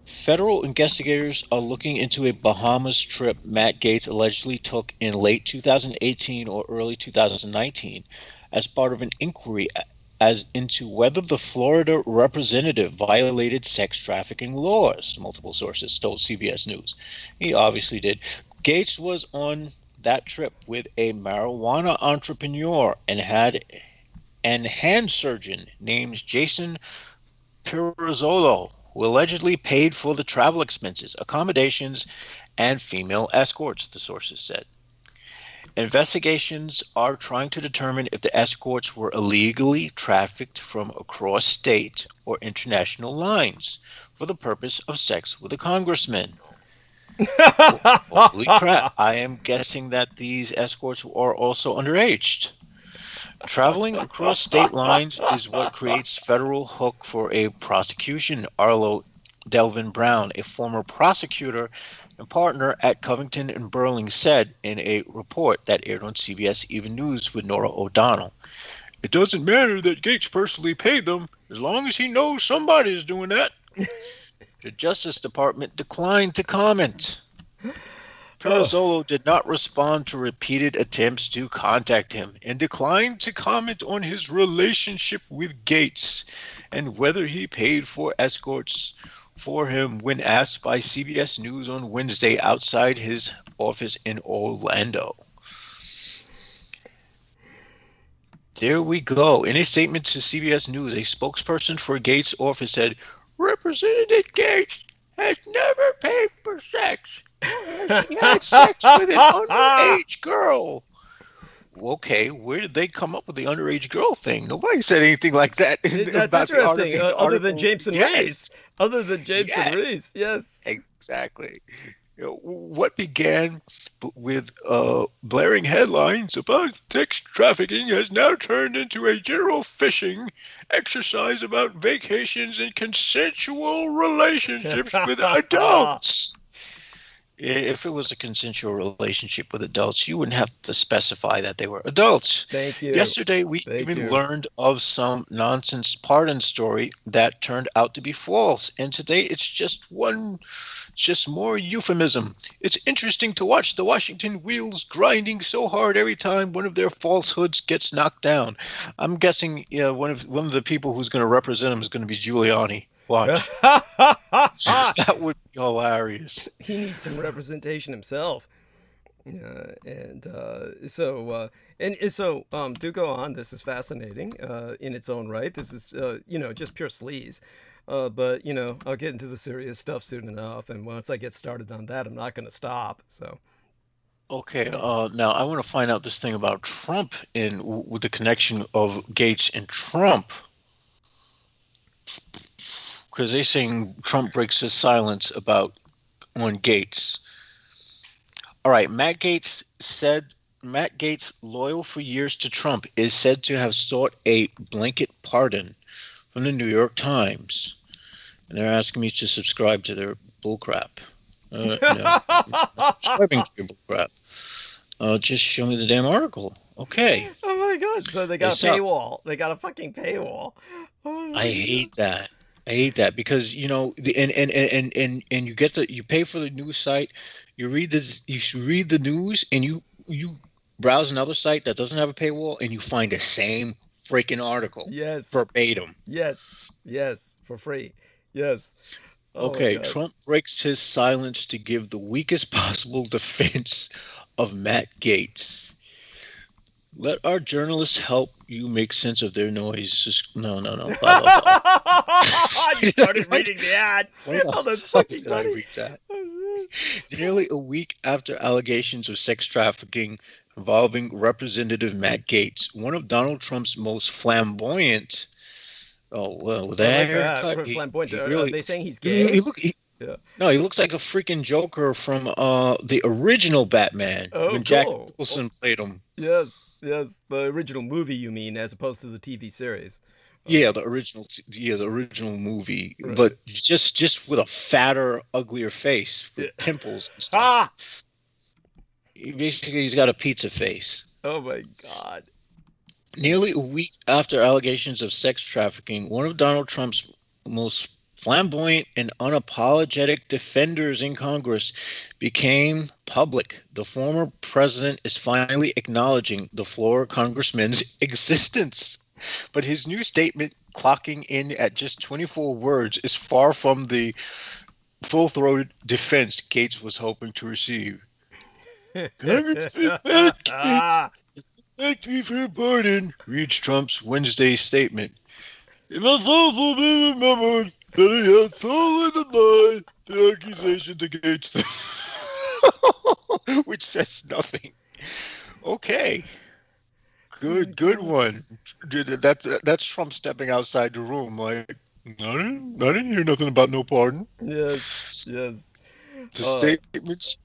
Federal investigators are looking into a Bahamas trip Matt Gaetz allegedly took in late 2018 or early 2019 as part of an inquiry as into whether the Florida representative violated sex trafficking laws, multiple sources told CBS News. He obviously did. Gaetz was on that trip with a marijuana entrepreneur and had an hand surgeon named Jason Pirazzolo, who allegedly paid for the travel expenses, accommodations, and female escorts, the sources said. Investigations are trying to determine if the escorts were illegally trafficked from across state or international lines for the purpose of sex with a congressman. Holy crap. I am guessing that these escorts are also underage. Traveling across state lines is what creates federal hook for a prosecution, Arlo Delvin Brown, a former prosecutor and partner at Covington and Burling, said in a report that aired on CBS Even News with Nora O'Donnell. It doesn't matter that Gaetz personally paid them, as long as he knows somebody is doing that. The Justice Department declined to comment. Pirazzolo did not respond to repeated attempts to contact him and declined to comment on his relationship with Gaetz and whether he paid for escorts for him when asked by CBS News on Wednesday outside his office in Orlando. There we go. In a statement to CBS News, a spokesperson for Gaetz' office said, Representative Gaetz has never paid for sex. He had sex with an underage girl. Okay, where did they come up with the underage girl thing? Nobody said anything like that. That's about interesting. the Other than article. Jameson Yes. Reese. Other than Jameson Reese, yes. Exactly. You know, what began with blaring headlines about sex trafficking has now turned into a general fishing exercise about vacations and consensual relationships with adults. If it was a consensual relationship with adults, you wouldn't have to specify that they were adults. Thank you. Yesterday, we learned of some nonsense pardon story that turned out to be false. And today, it's just one just more euphemism. It's interesting to watch the Washington wheels grinding so hard every time one of their falsehoods gets knocked down. I'm guessing one of the people who's going to represent him is going to be Giuliani. Watch. That would be hilarious. He needs some representation himself. Do go on. This is fascinating in its own right. This is just pure sleaze. But I'll get into the serious stuff soon enough, and once I get started on that, I'm not going to stop. So. Okay, now I want to find out this thing about Trump with the connection of Gates and Trump, because they're saying Trump breaks his silence on Gates. All right, Matt Gates, loyal for years to Trump, is said to have sought a blanket pardon from the New York Times. And they're asking me to subscribe to their bullcrap. No, I'm not subscribing to your bullcrap. Just show me the damn article. Okay. Oh my God! So they got a paywall. They got a fucking paywall. Oh, I hate that. I hate that because you pay for the news site. You read the news, and you browse another site that doesn't have a paywall, and you find the same freaking article. Yes. Verbatim. Yes, for free. Yes. Oh, okay, Trump breaks his silence to give the weakest possible defense of Matt Gaetz. Let our journalists help you make sense of their noise. No. Blah, blah, blah. I started reading the ad. That's fucking funny. I read that? Nearly a week after allegations of sex trafficking involving Representative Matt Gaetz, one of Donald Trump's most flamboyant. Oh well, with that haircut, flamboyant. Are they saying he's gay? No, he looks like a freaking Joker from the original Batman when Jack Nicholson played him. Yes, the original movie you mean, as opposed to the TV series. Yeah, the original movie, right. But just with a fatter, uglier face, with pimples and stuff. He's got a pizza face. Oh my God. Nearly a week after allegations of sex trafficking, one of Donald Trump's most flamboyant and unapologetic defenders in Congress became public. The former president is finally acknowledging the Florida congressman's existence. But his new statement, clocking in at just 24 words, is far from the full-throated defense Gaetz was hoping to receive. Congressman Gaetz, thank me for your pardon, reads Trump's Wednesday statement. It must also be remembered that he has solely denied the accusation against him, which says nothing. Okay. Good one. That's Trump stepping outside the room like, I didn't hear nothing about no pardon. Yes. The statement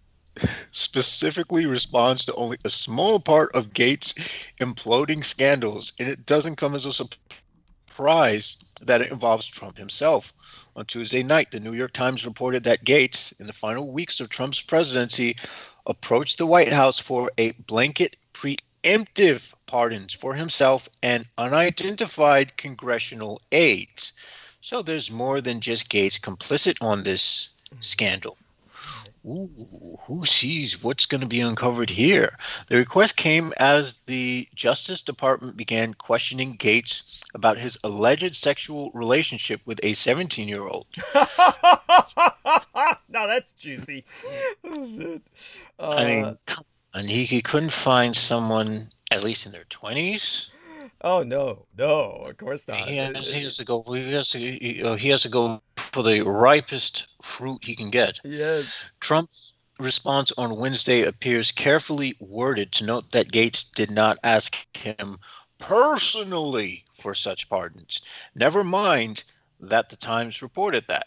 specifically responds to only a small part of Gaetz' imploding scandals, and it doesn't come as a surprise that it involves Trump himself. On Tuesday night, the New York Times reported that Gaetz, in the final weeks of Trump's presidency, approached the White House for a blanket preemptive pardons for himself and unidentified congressional aides. So there's more than just Gaetz complicit on this scandal. Ooh, who sees what's going to be uncovered here? The request came as the Justice Department began questioning Gaetz about his alleged sexual relationship with a 17-year-old. Now that's juicy. Oh, shit. I mean, and he couldn't find someone at least in their 20s. Oh no, of course not. He has to go for the ripest fruit he can get. Yes. Trump's response on Wednesday appears carefully worded to note that Gaetz did not ask him personally for such pardons. Never mind that the Times reported that.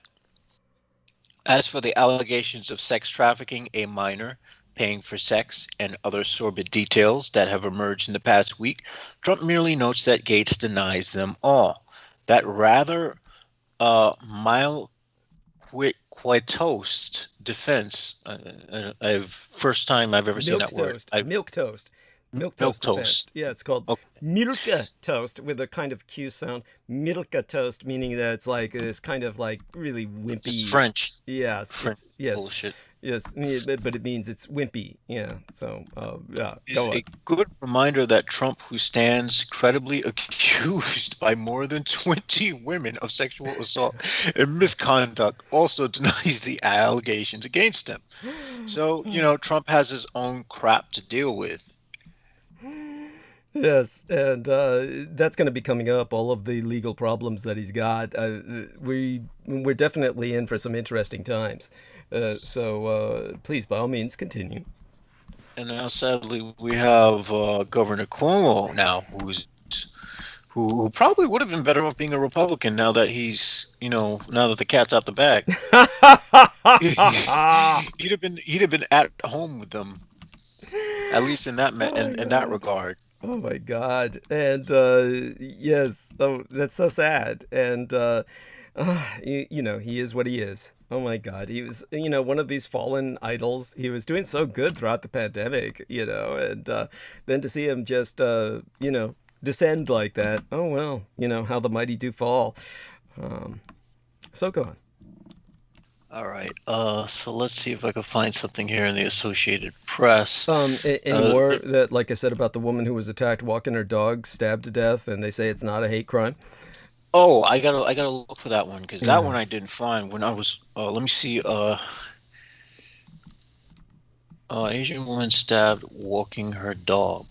As for the allegations of sex trafficking a minor, paying for sex, and other sordid details that have emerged in the past week, Trump merely notes that Gaetz denies them all. That rather milquetoast defense, first time I've ever seen that word. Milk toast. Milk Milk toast offense. toast. Yeah, it's called Okay. Milka toast with a kind of Q sound. Milka toast, meaning that it's like this kind of like really wimpy. It's French. Yes, French yes, bullshit. yes, but it means it's wimpy. Yeah. So, yeah. Is Go on. a good reminder that Trump, who stands credibly accused by more than 20 women of sexual assault and misconduct, also denies the allegations against him. So, Trump has his own crap to deal with. Yes, and that's going to be coming up. All of the legal problems that he's got. We're definitely in for some interesting times. So please, by all means, continue. And now, sadly, we have Governor Cuomo now, who probably would have been better off being a Republican now that he's, now that the cat's out the bag. he'd have been at home with them, at least in that regard. Oh my God! And yes, oh, that's so sad. And he is what he is. Oh my God, he was one of these fallen idols. He was doing so good throughout the pandemic, and then to see him just descend like that. Oh well, how the mighty do fall. So go on. All right. So let's see if I can find something here in the Associated Press. Any more that, like I said, about the woman who was attacked walking her dog, stabbed to death, and they say it's not a hate crime? Oh, I gotta look for that one, because that one I didn't find when I was. Let me see. Asian woman stabbed walking her dog.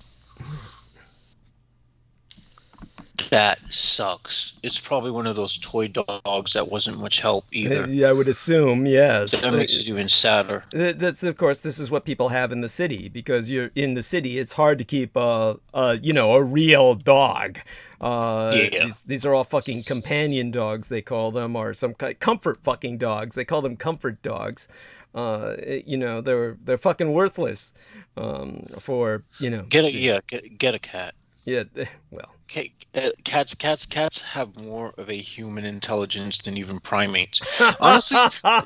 That sucks. It's probably one of those toy dogs that wasn't much help either. Yeah, I would assume, yes. That makes it even sadder. That's, of course, this is what people have in the city, because you're in the city. It's hard to keep a real dog. These are all fucking companion dogs, they call them, or some kind comfort fucking dogs. They call them comfort dogs. They're fucking worthless. For Get a cat. Yeah, well. Cats have more of a human intelligence than even primates. Honestly,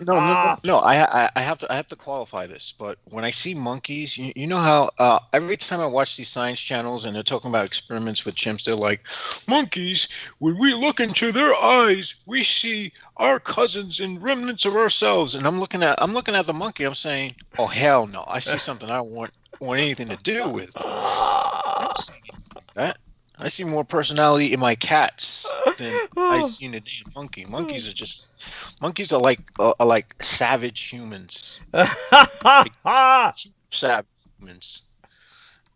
no. I have to qualify this. But when I see monkeys, you know how every time I watch these science channels and they're talking about experiments with chimps, they're like, monkeys, when we look into their eyes, we see our cousins and remnants of ourselves. And I'm looking at the monkey. I'm saying, oh hell no! I see something I don't want anything to do with. I'm saying that. I see more personality in my cats than I see in a damn monkey. Monkeys are like savage humans. Savage humans.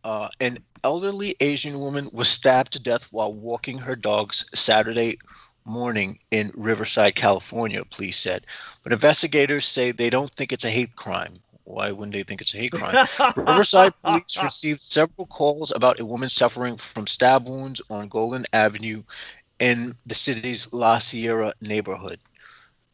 An elderly Asian woman was stabbed to death while walking her dogs Saturday morning in Riverside, California, police said. But investigators say they don't think it's a hate crime. Why wouldn't they think it's a hate crime? Riverside police received several calls about a woman suffering from stab wounds on Golden Avenue in the city's La Sierra neighborhood.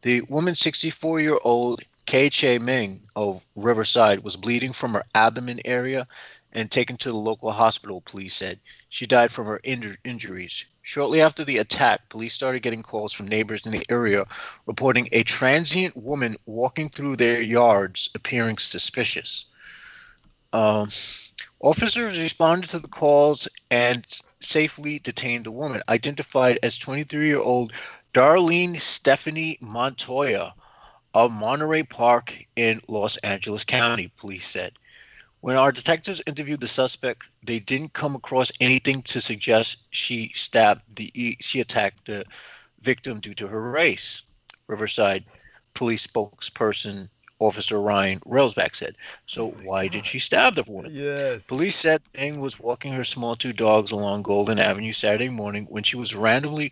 The woman, 64-year-old Kay Che Ming of Riverside, was bleeding from her abdomen area and taken to the local hospital, police said. She died from her injuries. Shortly after the attack, police started getting calls from neighbors in the area reporting a transient woman walking through their yards appearing suspicious. Officers responded to the calls and safely detained the woman, identified as 23-year-old Darlene Stephanie Montoya of Monterey Park in Los Angeles County, police said. When our detectives interviewed the suspect, they didn't come across anything to suggest she attacked the victim due to her race. Riverside police spokesperson Officer Ryan Railsback said. So why did she stab the woman? Yes. Police said Ming was walking her small two dogs along Golden Avenue Saturday morning when she was randomly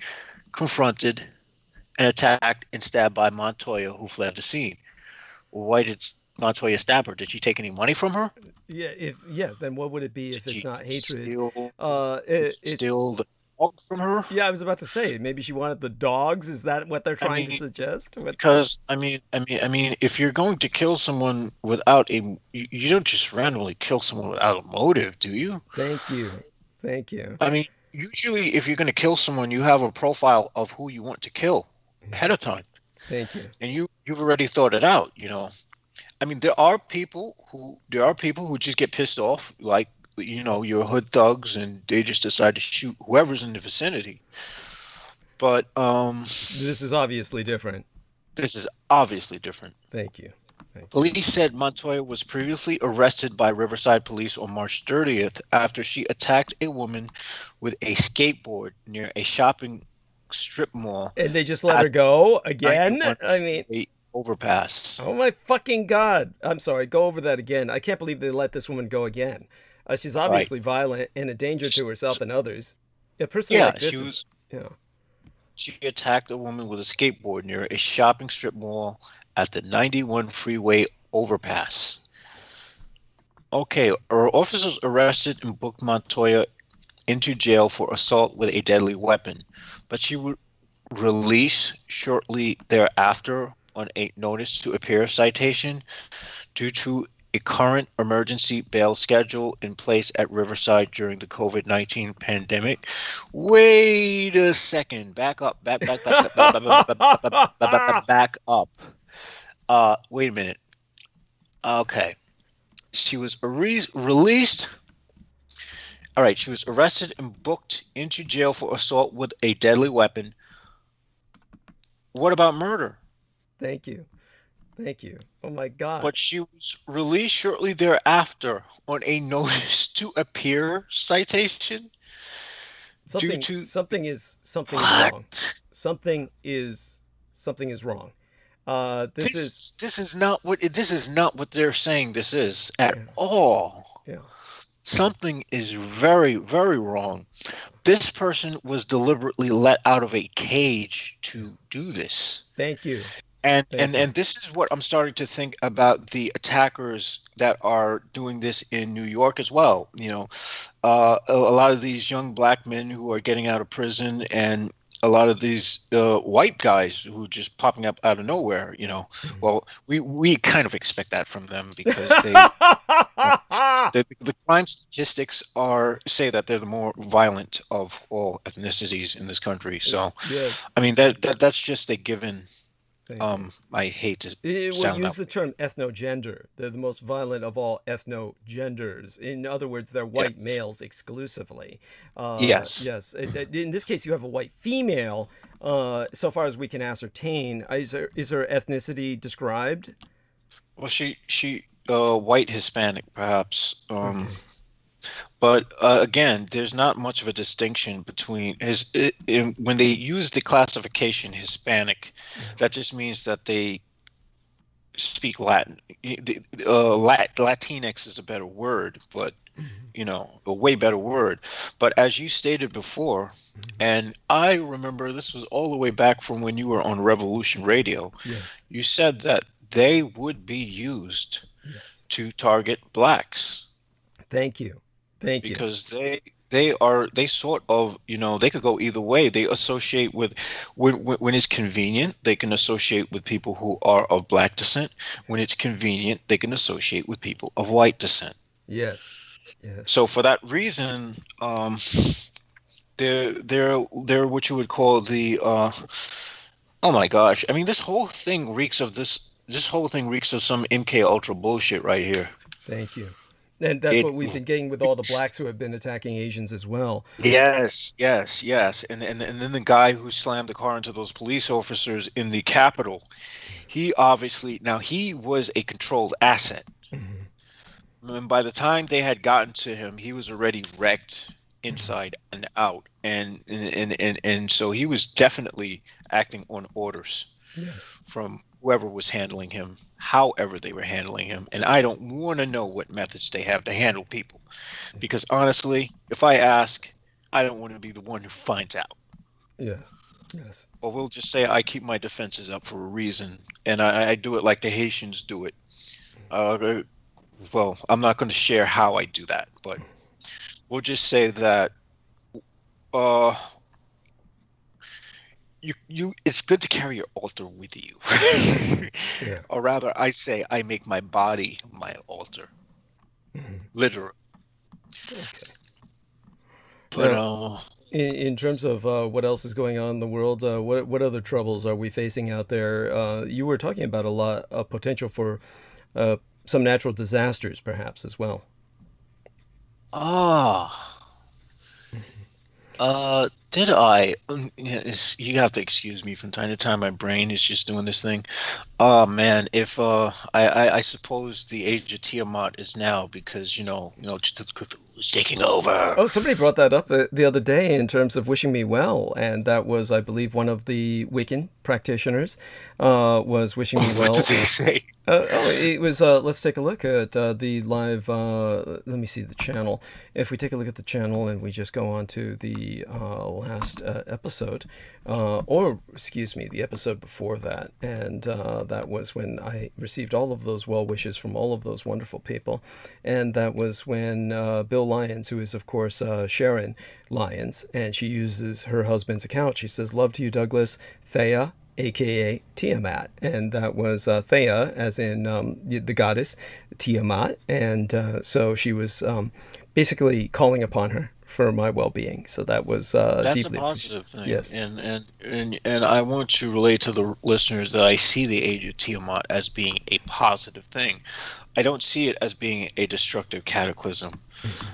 confronted and attacked and stabbed by Montoya, who fled the scene. Why did Montoya stab her? Did she take any money from her? Then what would it be if it's not hatred? Steal the dog from her? Yeah, I was about to say maybe she wanted the dogs. Is that what they're trying to suggest? Because I mean, if you're going to kill someone without you don't just randomly kill someone without a motive, do you? Thank you. I mean, usually if you're going to kill someone, you have a profile of who you want to kill ahead of time. Thank you. And you've already thought it out, I mean, there are people who just get pissed off, like your hood thugs, and they just decide to shoot whoever's in the vicinity. But This is obviously different. this is obviously different. Thank you. Thank you. Police said Montoya was previously arrested by Riverside Police on March 30th after she attacked a woman with a skateboard near a shopping strip mall And they just let her go again? 91 I mean, Freeway overpass. oh my fucking God. I'm sorry. Go over that again. I can't believe they let this woman go again. She's obviously violent and a danger to herself and others. A person Yeah, like this she is, was. yeah. She attacked a woman with a skateboard near a shopping strip mall at the 91 freeway overpass. Okay, our officers arrested and booked Montoya into jail for assault with a deadly weapon, but she was released shortly thereafter on a notice to appear citation due to a current emergency bail schedule in place at Riverside during the COVID-19 pandemic. Wait a second. Back up. Back up. Wait a minute. Okay. She was released. All right. She was arrested and booked into jail for assault with a deadly weapon. What about murder? Thank you. Thank you. Oh my God. But she was released shortly thereafter on a notice to appear citation. something is wrong. Something is wrong. This is not what they're saying this is at all. Yeah. Something is very, very wrong. This person was deliberately let out of a cage to do this. Thank you. And this is what I'm starting to think about the attackers that are doing this in New York as well. A lot of these young black men who are getting out of prison, and a lot of these white guys who are just popping up out of nowhere. Well, we kind of expect that from them because the crime statistics say that they're the more violent of all ethnicities in this country. So, yes. I mean that's just a given. I hate to sound we'll use that the term ethnogender. They're the most violent of all ethnogenders. In other words, they're white males exclusively. Yes. Yes. In this case, you have a white female. So far as we can ascertain, is her ethnicity described? Well, she white Hispanic, perhaps. Okay. But again, there's not much of a distinction between when they use the classification Hispanic, that just means that they speak Latin. Latinx is a better word, but a way better word. But as you stated before, and I remember this was all the way back from when you were on Revolution Radio, you said that they would be used to target blacks. Thank you. Because they sort of, they could go either way. They associate with, when it's convenient, they can associate with people who are of black descent. When it's convenient, they can associate with people of white descent. Yes. So for that reason, they're what you would call the, oh my gosh. I mean, this whole thing reeks of some MK Ultra bullshit right here. Thank you. And that's what we've been getting with all the blacks who have been attacking Asians as well. Yes. And then the guy who slammed the car into those police officers in the Capitol, he was a controlled asset. And by the time they had gotten to him, he was already wrecked inside and out. And so he was definitely acting on orders from whoever was handling him, however they were handling him. And I don't want to know what methods they have to handle people, because honestly, if I ask, I don't want to be the one who finds out. Yeah. Yes. Or we'll just say I keep my defenses up for a reason, and I do it like the Haitians do it. Well, I'm not going to share how I do that, but we'll just say that it's good to carry your altar with you. Or rather, I say I make my body my altar. Literally. Okay. But in terms of what else is going on in the world, what other troubles are we facing out there? You were talking about a lot of potential for some natural disasters, perhaps, as well. Ah, did I? Yeah, you have to excuse me from time to time. My brain is just doing this thing. Oh man, if I suppose the age of Tiamat is now because Cthulhu is taking over. Oh, somebody brought that up the other day in terms of wishing me well, and that was, I believe, one of the Wiccan practitioners was wishing me What well. does he say? It was. Let's take a look at the live. Let me see the channel. If we take a look at the channel and we just go on to the last episode, or excuse me, the episode before that, and that was when I received all of those well wishes from all of those wonderful people, and that was when Bill Lyons, who is of course Sharon Lyons, and she uses her husband's account. She says, "Love to you, Douglas, Thea, aka Tiamat," and that was Thea, as in the goddess Tiamat, and so she was basically calling upon her for my well-being. So that was That's a deeply positive thing. yes, And I want to relate to the listeners that I see the age of Tiamat as being a positive thing. I don't see it as being a destructive cataclysm.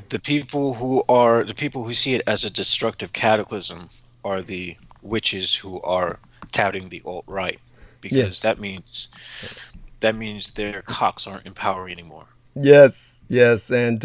The people who see it as a destructive cataclysm are the witches who are touting the alt-right, because yes, that means yes. their cocks aren't empowering anymore. Yes, yes, and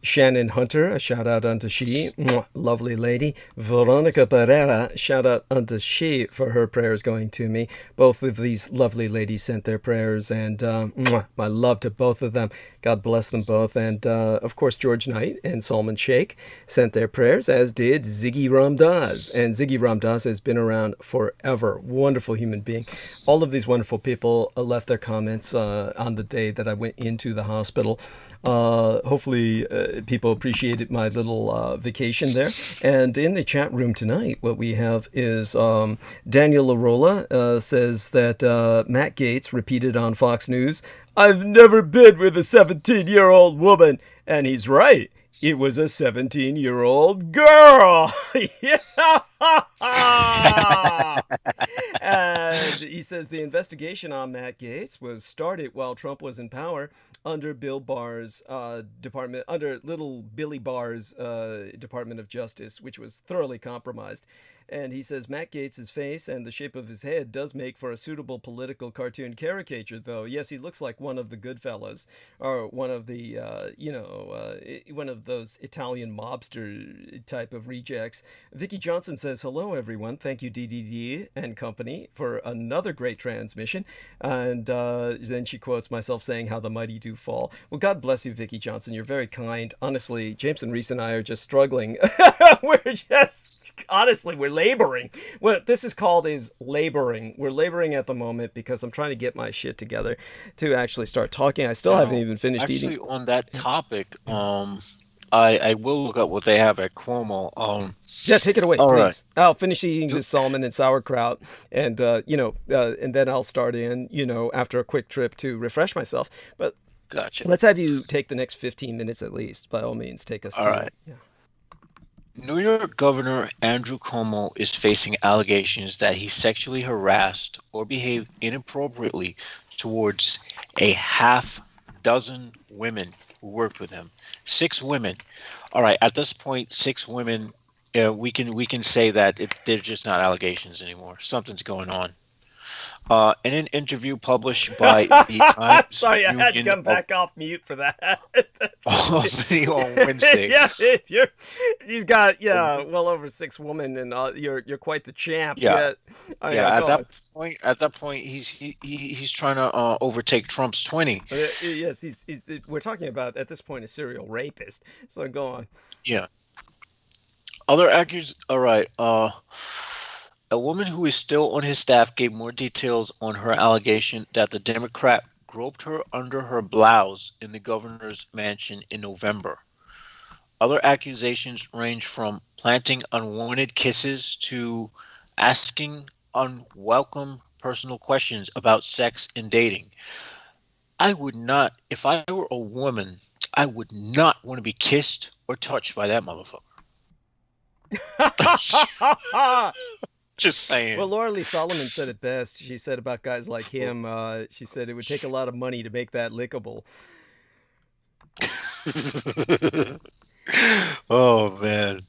Shannon Hunter, a shout out unto she, mwah, lovely lady. Veronica Pereira, shout out unto she for her prayers going to me. Both of these lovely ladies sent their prayers, and mwah, my love to both of them. God bless them both. And of course, George Knight and Salman Sheikh sent their prayers, as did Ziggy Ramdas. And Ziggy Ramdas has been around forever. Wonderful human being. All of these wonderful people left their comments on the day that I went into the hospital. Hopefully people appreciated my little vacation there. And in the chat room tonight, what we have is Daniel Larola says that Matt Gaetz repeated on Fox News, "I've never been with a 17-year-old woman." And he's right. It was a 17-year-old girl. Yeah. And he says the investigation on Matt Gaetz was started while Trump was in power under Bill Barr's department, under little Billy Barr's Department of Justice, which was thoroughly compromised. And he says Matt Gaetz's face and the shape of his head does make for a suitable political cartoon caricature, though. Yes, he looks like one of the Goodfellas, or one of the, one of those Italian mobster type of rejects. Vicky Johnson says, "Hello, everyone. Thank you, DDD and company, for another great transmission." And then she quotes myself saying, "How the mighty do fall." Well, God bless you, Vicky Johnson. You're very kind. Honestly, Jameson Reese and I are just struggling. We're laboring. What this is called is laboring. We're laboring at the moment because I'm trying to get my shit together to actually start talking. I still haven't even finished Actually, eating. on that topic, I will look up what they have at Cuomo. Yeah, take it away, All please. right. I'll finish eating this salmon and sauerkraut, and and then I'll start in, after a quick trip to refresh myself. But Gotcha. let's have you take the next 15 minutes at least. By all means, take us All to right. Yeah. New York Governor Andrew Cuomo is facing allegations that he sexually harassed or behaved inappropriately towards a half dozen women who worked with him. 6 women. All right. At this point, 6 women. We can say that they're just not allegations anymore. Something's going on. In an interview published by the Times Sorry, I had to Union come back off mute for that. Albany on Wednesday. Yeah, you've got well over 6 women, and you're quite the champ. Yeah. Yeah. At that point, he's trying to overtake Trump's 20. Yes, he's we're talking about at this point a serial rapist. So go on. Yeah. Other accusations. All right. A woman who is still on his staff gave more details on her allegation that the Democrat groped her under her blouse in the governor's mansion in November. Other accusations range from planting unwanted kisses to asking unwelcome personal questions about sex and dating. I would not, if I were a woman, I would not want to be kissed or touched by that motherfucker. Just saying. Well, Laura Lee Solomon said it best. She said about guys like him, she said it would take a lot of money to make that lickable. Oh man.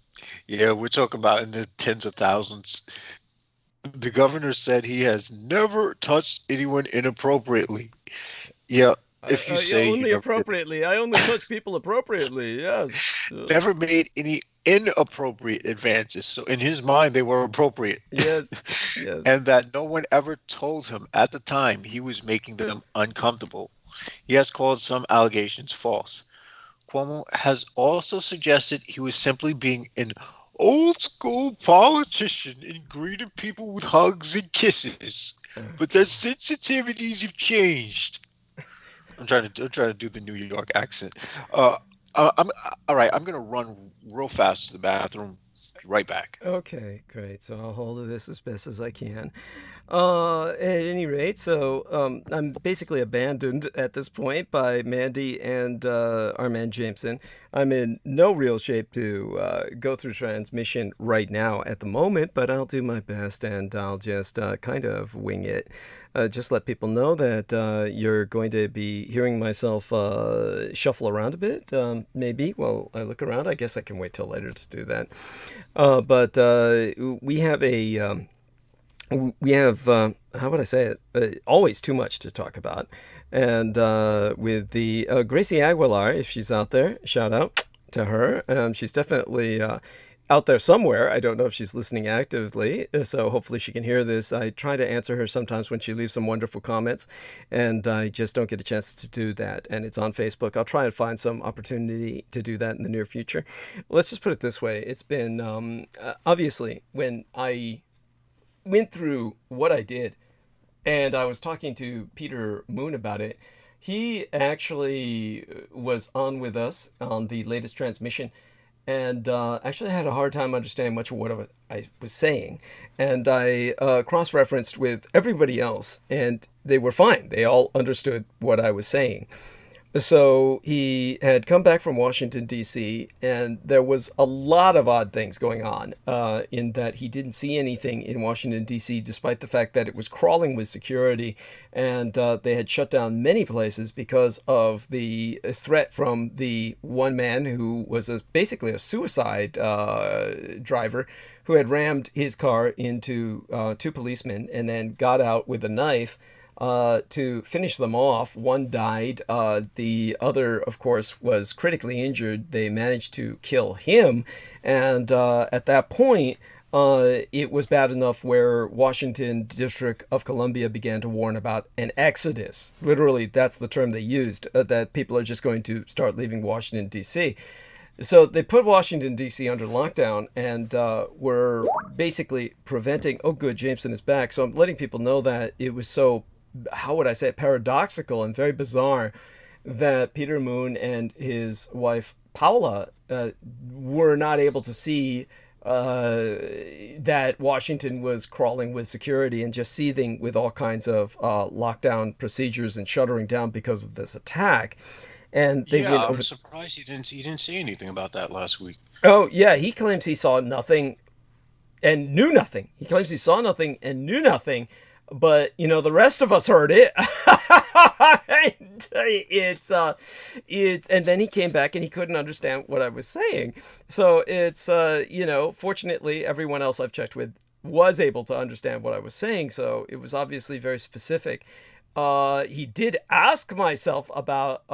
Yeah, we're talking about in the tens of thousands. The governor said he has never touched anyone inappropriately. Yeah, if you Yeah, say you only never did appropriately. I only touch people appropriately. Yes. never made any inappropriate advances. So in his mind, they were appropriate. Yes. Yes. And that no one ever told him at the time he was making them uncomfortable. He has called some allegations false. Cuomo has also suggested he was simply being an old school politician and greeted people with hugs and kisses, but their sensitivities have changed. I'm trying to do the New York accent. Uh, I'm all right. I'm gonna run real fast to the bathroom. Be right back. Okay, great. So I'll hold this as best as I can. At any rate, so I'm basically abandoned at this point by Mandy and our man Jameson. I'm in no real shape to go through transmission right now at the moment, but I'll do my best and I'll just kind of wing it. Just let people know that you're going to be hearing myself shuffle around a bit, maybe while I look around. I guess I can wait till later to do that. But we have a we have how would I say it? Always too much to talk about, and with the Gracie Aguilar, if she's out there, shout out to her. She's definitely out there somewhere. I don't know if she's listening actively, so hopefully she can hear this. I try to answer her sometimes when she leaves some wonderful comments, and I just don't get a chance to do that. And it's on Facebook. I'll try and find some opportunity to do that in the near future. Let's just put it this way: it's been obviously when I went through what I did, and I was talking to Peter Moon about it. He actually was on with us on the latest transmission, and actually had a hard time understanding much of what I was saying. And I cross-referenced with everybody else, and they were fine. They all understood what I was saying. So he had come back from Washington, D.C., and there was a lot of odd things going on in that he didn't see anything in Washington, D.C., despite the fact that it was crawling with security, and they had shut down many places because of the threat from the one man who was basically a suicide driver who had rammed his car into two policemen and then got out with a knife to finish them off. One died. The other, of course, was critically injured. They managed to kill him. And at that point, it was bad enough where Washington District of Columbia began to warn about an exodus. Literally, that's the term they used, that people are just going to start leaving Washington, D.C. So they put Washington, D.C. under lockdown and were basically preventing... Oh, good, Jameson is back. So I'm letting people know that it was so... how would I say it, paradoxical and very bizarre that Peter Moon and his wife Paula were not able to see that Washington was crawling with security and just seething with all kinds of lockdown procedures and shuttering down because of this attack. And they Yeah, went I'm over... surprised you didn't say anything about that last week. Oh, yeah, he claims he saw nothing and knew nothing. He claims he saw nothing and knew nothing, but the rest of us heard it. And then he came back and he couldn't understand what I was saying. So it's fortunately everyone else I've checked with was able to understand what I was saying. So it was obviously very specific. He did ask myself about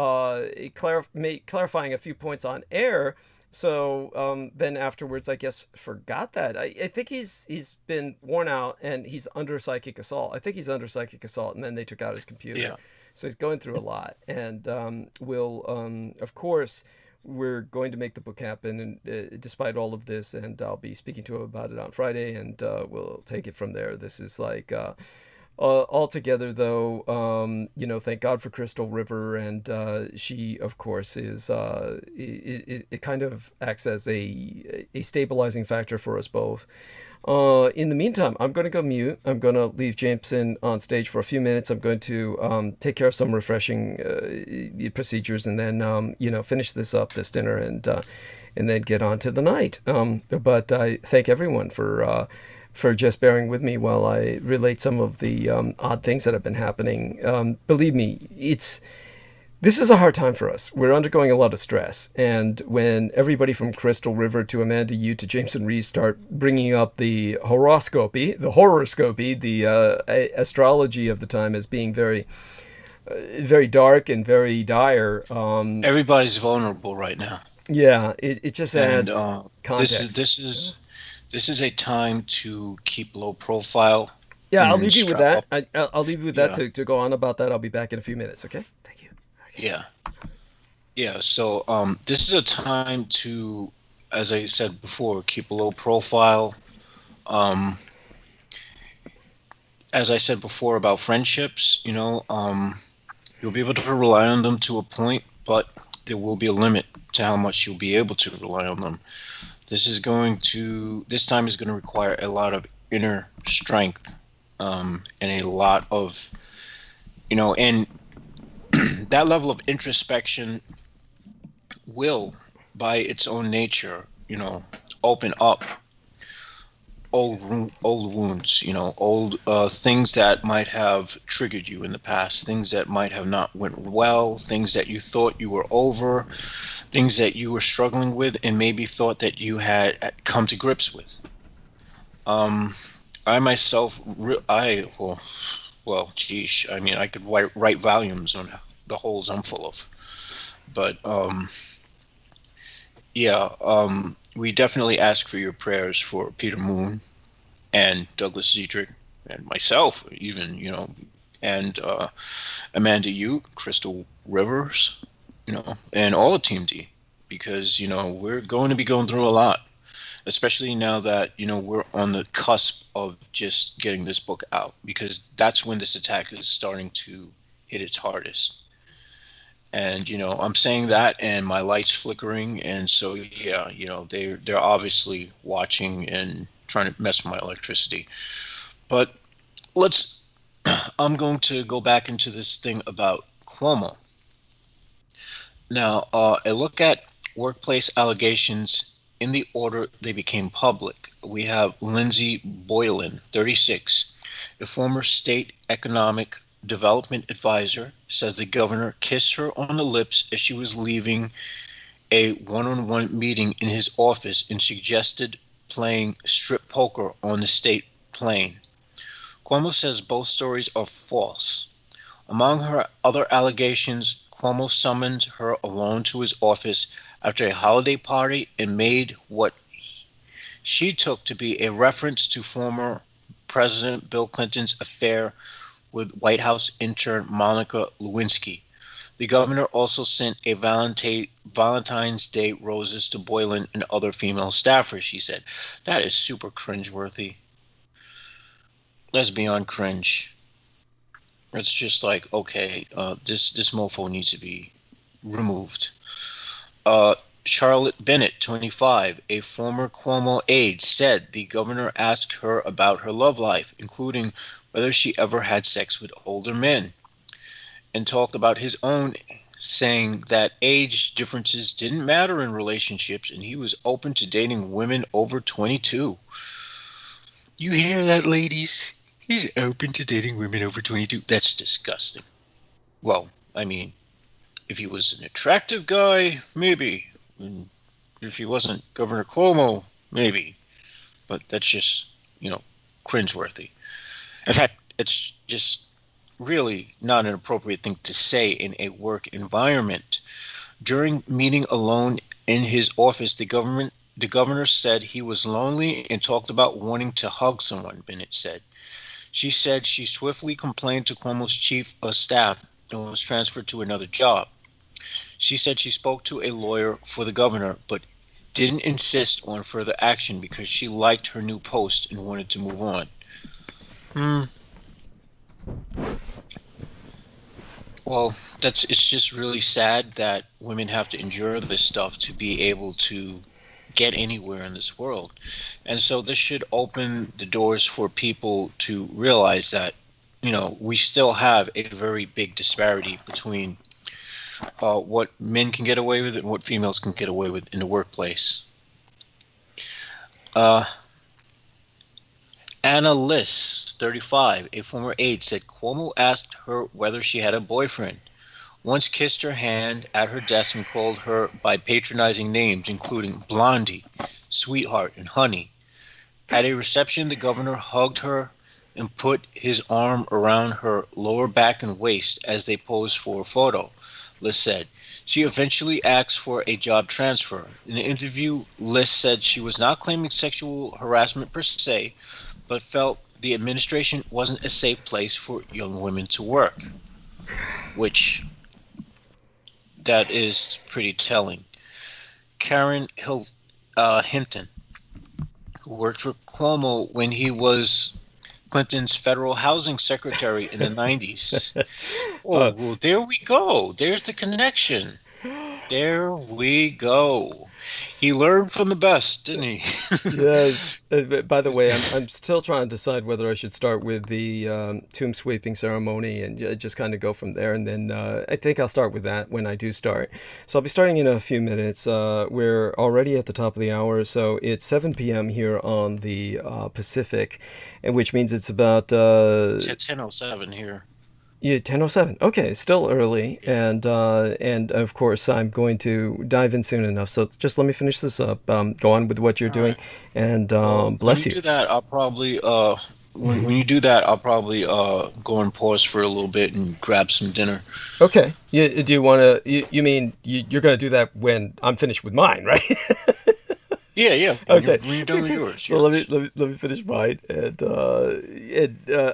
clarifying a few points on air. So then afterwards, I guess, forgot that. I think he's been worn out and he's under psychic assault. I think he's under psychic assault, and then they took out his computer. Yeah. So he's going through a lot. And of course, we're going to make the book happen, and despite all of this, and I'll be speaking to him about it on Friday, and we'll take it from there. This is like... altogether, though, thank God for Crystal River, and she, of course, is it kind of acts as a stabilizing factor for us both. In the meantime, I'm going to go mute. I'm going to leave Jameson on stage for a few minutes. I'm going to take care of some refreshing procedures, and then finish this dinner, and then get on to the night. But I thank everyone for just bearing with me while I relate some of the odd things that have been happening. Believe me, This is a hard time for us. We're undergoing a lot of stress. And when everybody from Crystal River to Amanda Yu to Jameson Rees start bringing up the horoscopy, the astrology of the time as being very, very dark and very dire. Everybody's vulnerable right now. Yeah, it just adds context. This is a time to keep low profile. Yeah, I'll leave you with that. Up. I'll leave you with that to go on about that. I'll be back in a few minutes, okay? Thank you. Okay. Yeah. So this is a time to, as I said before, keep a low profile. As I said before about friendships, you'll be able to rely on them to a point, but there will be a limit to how much you'll be able to rely on them. This time is going to require a lot of inner strength, and a lot of, and that level of introspection will, by its own nature, open up old wounds, old things that might have triggered you in the past, things that might have not went well, things that you thought you were over, things that you were struggling with and maybe thought that you had come to grips with. I myself, geesh, I mean, I could write volumes on the holes I'm full of. But, we definitely ask for your prayers for Peter Moon and Douglas Dietrich and myself, even, and Amanda Yu, Crystal Rivers, and all of Team D, because, we're going to be going through a lot, especially now that, we're on the cusp of just getting this book out, because that's when this attack is starting to hit its hardest. And, I'm saying that and my light's flickering. And so, they're obviously watching and trying to mess with my electricity. But I'm going to go back into this thing about Cuomo. Now, a look at workplace allegations in the order they became public. We have Lindsay Boylan, 36, a former state economic development advisor, says the governor kissed her on the lips as she was leaving a one-on-one meeting in his office and suggested playing strip poker on the state plane. Cuomo says both stories are false. Among her other allegations, Cuomo summoned her alone to his office after a holiday party and made what she took to be a reference to former President Bill Clinton's affair with White House intern Monica Lewinsky. The governor also sent a Valentine's Day roses to Boylan and other female staffers, she said. That is super cringeworthy. That's beyond cringe. It's just like, okay, this mofo needs to be removed. Charlotte Bennett, 25, a former Cuomo aide, said the governor asked her about her love life, including whether she ever had sex with older men, and talked about his own, saying that age differences didn't matter in relationships and he was open to dating women over 22. You hear that, ladies? He's open to dating women over 22. That's disgusting. Well, I mean, if he was an attractive guy, maybe. And if he wasn't Governor Cuomo, maybe. But that's just, cringeworthy. In fact, it's just really not an appropriate thing to say in a work environment. During meeting alone in his office, the governor said he was lonely and talked about wanting to hug someone, Bennett said. She said she swiftly complained to Cuomo's chief of staff and was transferred to another job. She said she spoke to a lawyer for the governor, but didn't insist on further action because she liked her new post and wanted to move on. Well, it's just really sad that women have to endure this stuff to be able to get anywhere in this world. And so this should open the doors for people to realize that, we still have a very big disparity between what men can get away with and what females can get away with in the workplace. Anna Liss, 35, a former aide, said Cuomo asked her whether she had a boyfriend. once kissed her hand at her desk and called her by patronizing names, including Blondie, Sweetheart, and Honey. At a reception, the governor hugged her and put his arm around her lower back and waist as they posed for a photo, Liz said. She eventually asked for a job transfer. In the interview, Liz said she was not claiming sexual harassment per se, but felt the administration wasn't a safe place for young women to work, which that is pretty telling. Karen Hinton, who worked for Cuomo when he was Clinton's federal housing secretary in the 90s. Oh, well, there we go. There's the connection. There we go. He learned from the best, didn't he? Yes. By the way, I'm still trying to decide whether I should start with the tomb sweeping ceremony and just kind of go from there. And then I think I'll start with that when I do start. So I'll be starting in a few minutes. We're already at the top of the hour, so it's 7 p.m. here on the Pacific, and which means it's about 10:07 here. Yeah, 10:07. Okay, still early, and of course I'm going to dive in soon enough. So just let me finish this up. Go on with what you're doing, and bless you. When you do that, I'll probably when you do that, I'll probably go and pause for a little bit and grab some dinner. Okay. Do you want to? You mean you're going to do that when I'm finished with mine, right? Yeah. Okay. When you're done with yours. So let me finish mine. And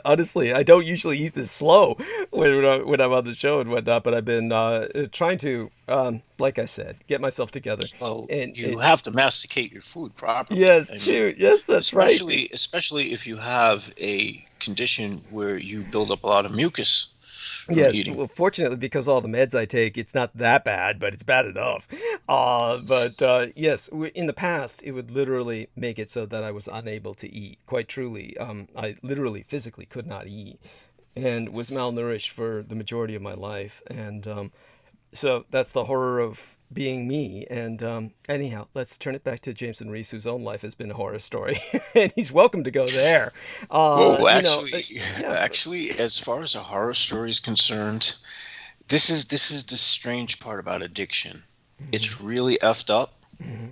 honestly, I don't usually eat this slow when I'm on the show and whatnot. But I've been trying to, like I said, get myself together. Well, you have to masticate your food properly. Yes, true. Yes, that's right. Especially if you have a condition where you build up a lot of mucus. Yes, eating. well, fortunately, because all the meds I take, it's not that bad, but it's bad enough. But yes, in the past, it would literally make it so that I was unable to eat. Quite truly, I literally, physically could not eat, and was malnourished for the majority of my life. And so that's the horror of being me. And anyhow, let's turn it back to Jameson Reese, whose own life has been a horror story, and he's welcome to go there. Actually, as far as a horror story is concerned, this is the strange part about addiction. Mm-hmm. It's really effed up. Mm-hmm.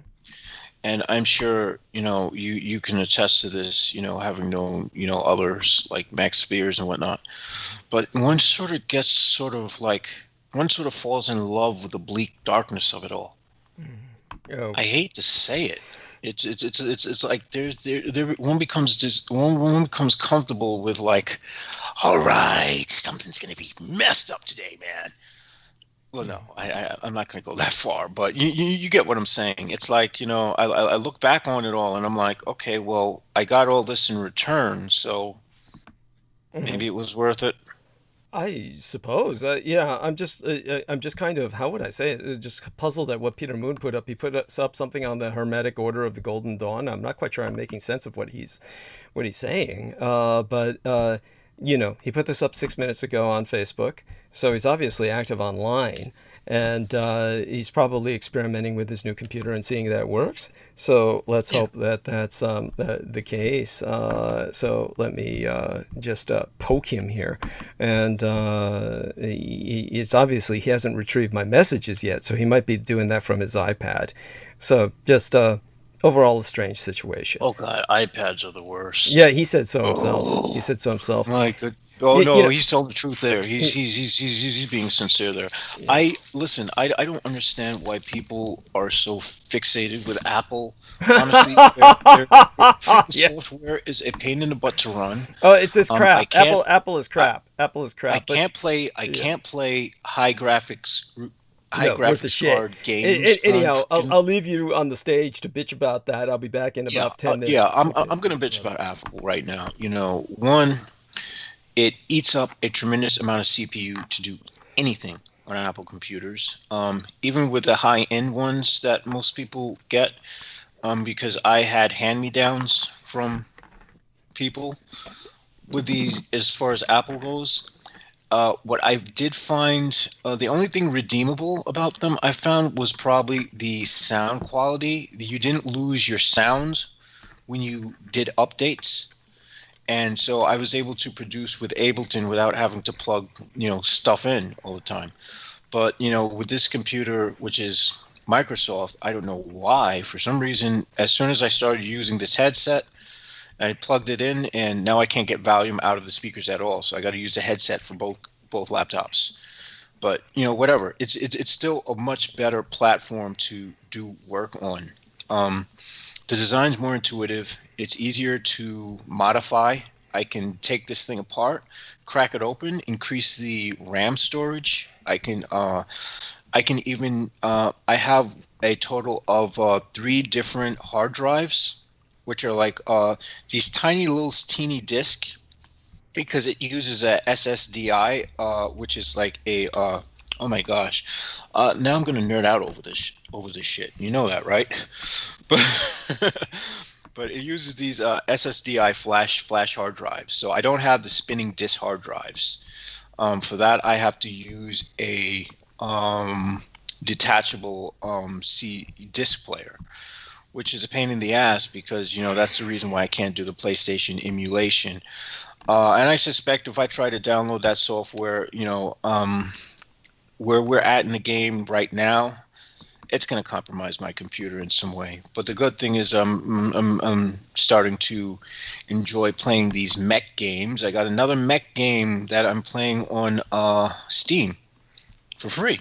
And I'm sure, you can attest to this, having known, others like Max Spears and whatnot. But one sort of falls in love with the bleak darkness of it all. Oh. I hate to say it. It's like one becomes comfortable with like, all right, something's gonna be messed up today, man. Well, no, I'm not gonna go that far, but you get what I'm saying. It's like, I look back on it all and I'm like, okay, well, I got all this in return, so maybe it was worth it. I suppose. Yeah, I'm just kind of, how would I say it? Just puzzled at what Peter Moon put up. He put up something on the Hermetic Order of the Golden Dawn. I'm not quite sure I'm making sense of what he's saying. But he put this up 6 minutes ago on Facebook, so he's obviously active online, and he's probably experimenting with his new computer and seeing that it works. So let's hope that that's the case. So let me just poke him here, and it's obviously he hasn't retrieved my messages yet, so he might be doing that from his iPad. So just overall a strange situation. Oh God, iPads are the worst. Yeah, he said so himself. Oh. He said so himself. My good. Oh no, he's telling the truth there. He's being sincere there. Yeah. I don't understand why people are so fixated with Apple. Honestly, their software is a pain in the butt to run. Oh, it's this crap. Apple is crap. Apple is crap. I can't play high graphics card games. Anyhow, I'll leave you on the stage to bitch about that. I'll be back in about 10 minutes. Yeah, I'm going to bitch about Apple right now. One, it eats up a tremendous amount of CPU to do anything on Apple computers, even with the high-end ones that most people get, because I had hand-me-downs from people with these as far as Apple goes. What I did find, the only thing redeemable about them I found was probably the sound quality. You didn't lose your sound when you did updates. And so I was able to produce with Ableton without having to plug, stuff in all the time. But, you know, with this computer, which is Microsoft, I don't know why, for some reason, as soon as I started using this headset, I plugged it in, and now I can't get volume out of the speakers at all. So I got to use a headset for both laptops. But, you know, whatever. It's still a much better platform to do work on. The design's more intuitive. It's easier to modify. I can take this thing apart, crack it open, increase the RAM storage. I can even I have a total of 3 different hard drives, which are like these tiny little teeny disc, because it uses a SSDI, which is like a oh my gosh. Now I'm gonna nerd out over this shit. You know that, right? But it uses these SSDI flash hard drives. So I don't have the spinning disk hard drives. For that, I have to use a detachable C disc player, which is a pain in the ass, because, you know, that's the reason why I can't do the PlayStation emulation. And I suspect if I try to download that software, you know, where we're at in the game right now, it's going to compromise my computer in some way. But the good thing is I'm starting to enjoy playing these mech games. I got another mech game that I'm playing on Steam for free.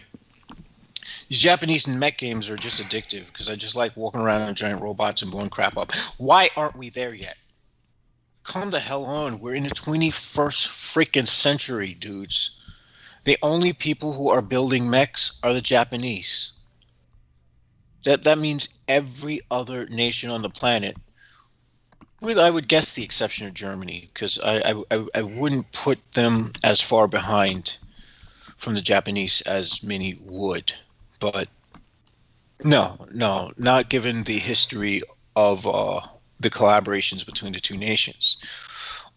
These Japanese mech games are just addictive, because I just like walking around on giant robots and blowing crap up. Why aren't we there yet? Come the hell on. We're in the 21st freaking century, dudes. The only people who are building mechs are the Japanese. That means every other nation on the planet, with, I would guess, the exception of Germany, because I wouldn't put them as far behind from the Japanese as many would. But no, not given the history of the collaborations between the two nations,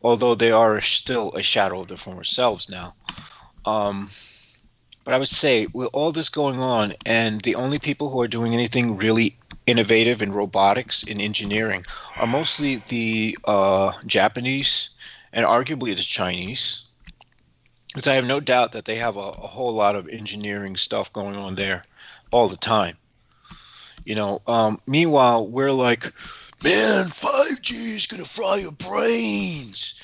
although they are still a shadow of their former selves now. But I would say, with all this going on, and the only people who are doing anything really innovative in robotics and engineering are mostly the Japanese and arguably the Chinese, because I have no doubt that they have a whole lot of engineering stuff going on there all the time. You know, meanwhile, we're like, man, 5G is going to fry your brains.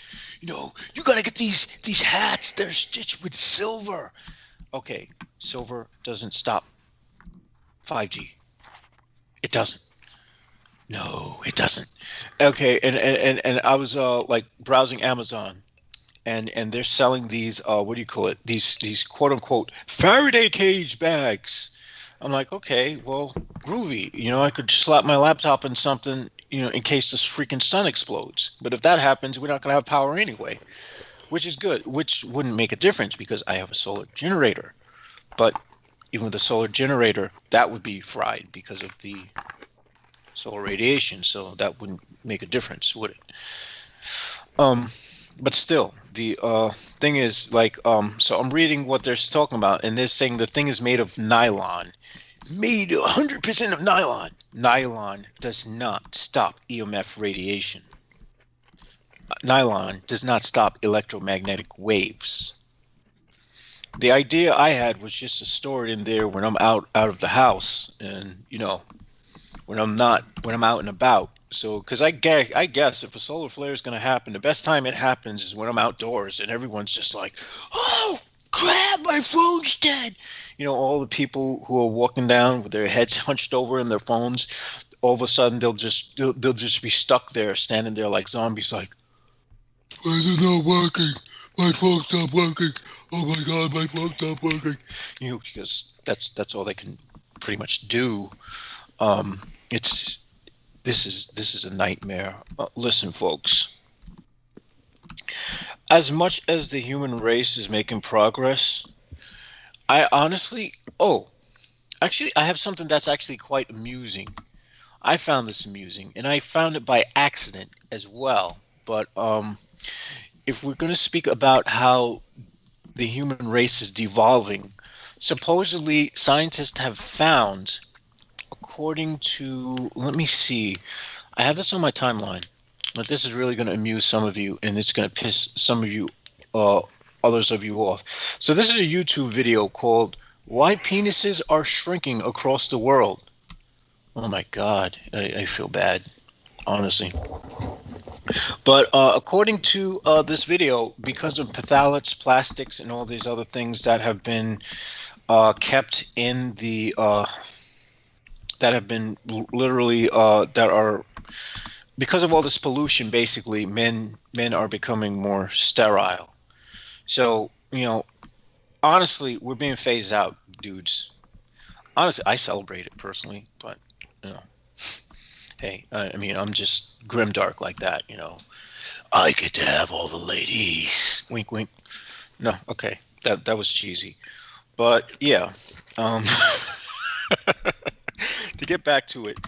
You know, you got to get these hats. They're stitched with silver. Okay, silver doesn't stop 5G. It doesn't. No, it doesn't. Okay, and I was like browsing Amazon, and they're selling these what do you call it? These quote unquote Faraday cage bags. I'm like, okay, well, groovy. You know, I could slap my laptop in something, you know, in case this freaking sun explodes. But if that happens, we're not gonna have power anyway. Which is good, which wouldn't make a difference because I have a solar generator. But even with a solar generator, that would be fried because of the solar radiation, so that wouldn't make a difference, would it? But still, the thing is, like, so I'm reading what they're talking about, and they're saying the thing is made of nylon. Made 100% of nylon. Nylon does not stop EMF radiation. Nylon does not stop electromagnetic waves. The idea I had was just to store it in there when I'm out of the house, and, you know, when I'm out and about. So, because I guess if a solar flare is going to happen, the best time it happens is when I'm outdoors and everyone's just like, oh crap, my phone's dead. You know, all the people who are walking down with their heads hunched over in their phones, all of a sudden they'll just be stuck there, standing there like zombies, like, why is it not working? My phone stopped working. Oh my God, my phone stopped working. You know, because that's all they can pretty much do. This is a nightmare. Listen, folks. As much as the human race is making progress, I honestly, actually, I have something that's actually quite amusing. I found this amusing, and I found it by accident as well. But if we're going to speak about how the human race is devolving, supposedly scientists have found, according to, let me see, I have this on my timeline, but this is really going to amuse some of you, and it's going to piss some of you, others of you off. So this is a YouTube video called Why penises are shrinking across the world. Oh my God, I feel bad, honestly. But according to this video, because of phthalates, plastics, and all these other things that have been kept in the that have been literally that are because of all this pollution, basically men are becoming more sterile. So, you know, honestly, we're being phased out, dudes. Honestly, I celebrate it personally, but you know, hey, I mean, I'm just grimdark like that, you know. I get to have all the ladies. Wink, wink. No, okay, that was cheesy, but yeah. To get back to it,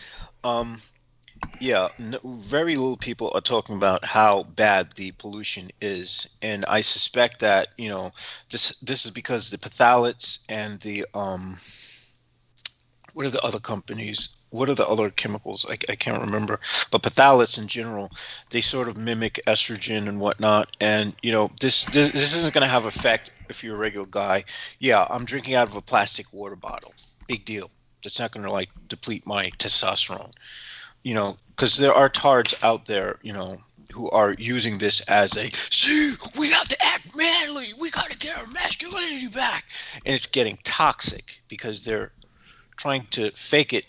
yeah, very little people are talking about how bad the pollution is, and I suspect that, you know, this is because the phthalates and the what are the other companies? What are the other chemicals? I can't remember, but phthalates in general, they sort of mimic estrogen and whatnot, and you know, this isn't going to have effect if you're a regular guy. Yeah, I'm drinking out of a plastic water bottle. Big deal. That's not going to like deplete my testosterone. You know, because there are tards out there, you know, who are using this as a, see, we have to act manly, we got to get our masculinity back, and it's getting toxic because they're trying to fake it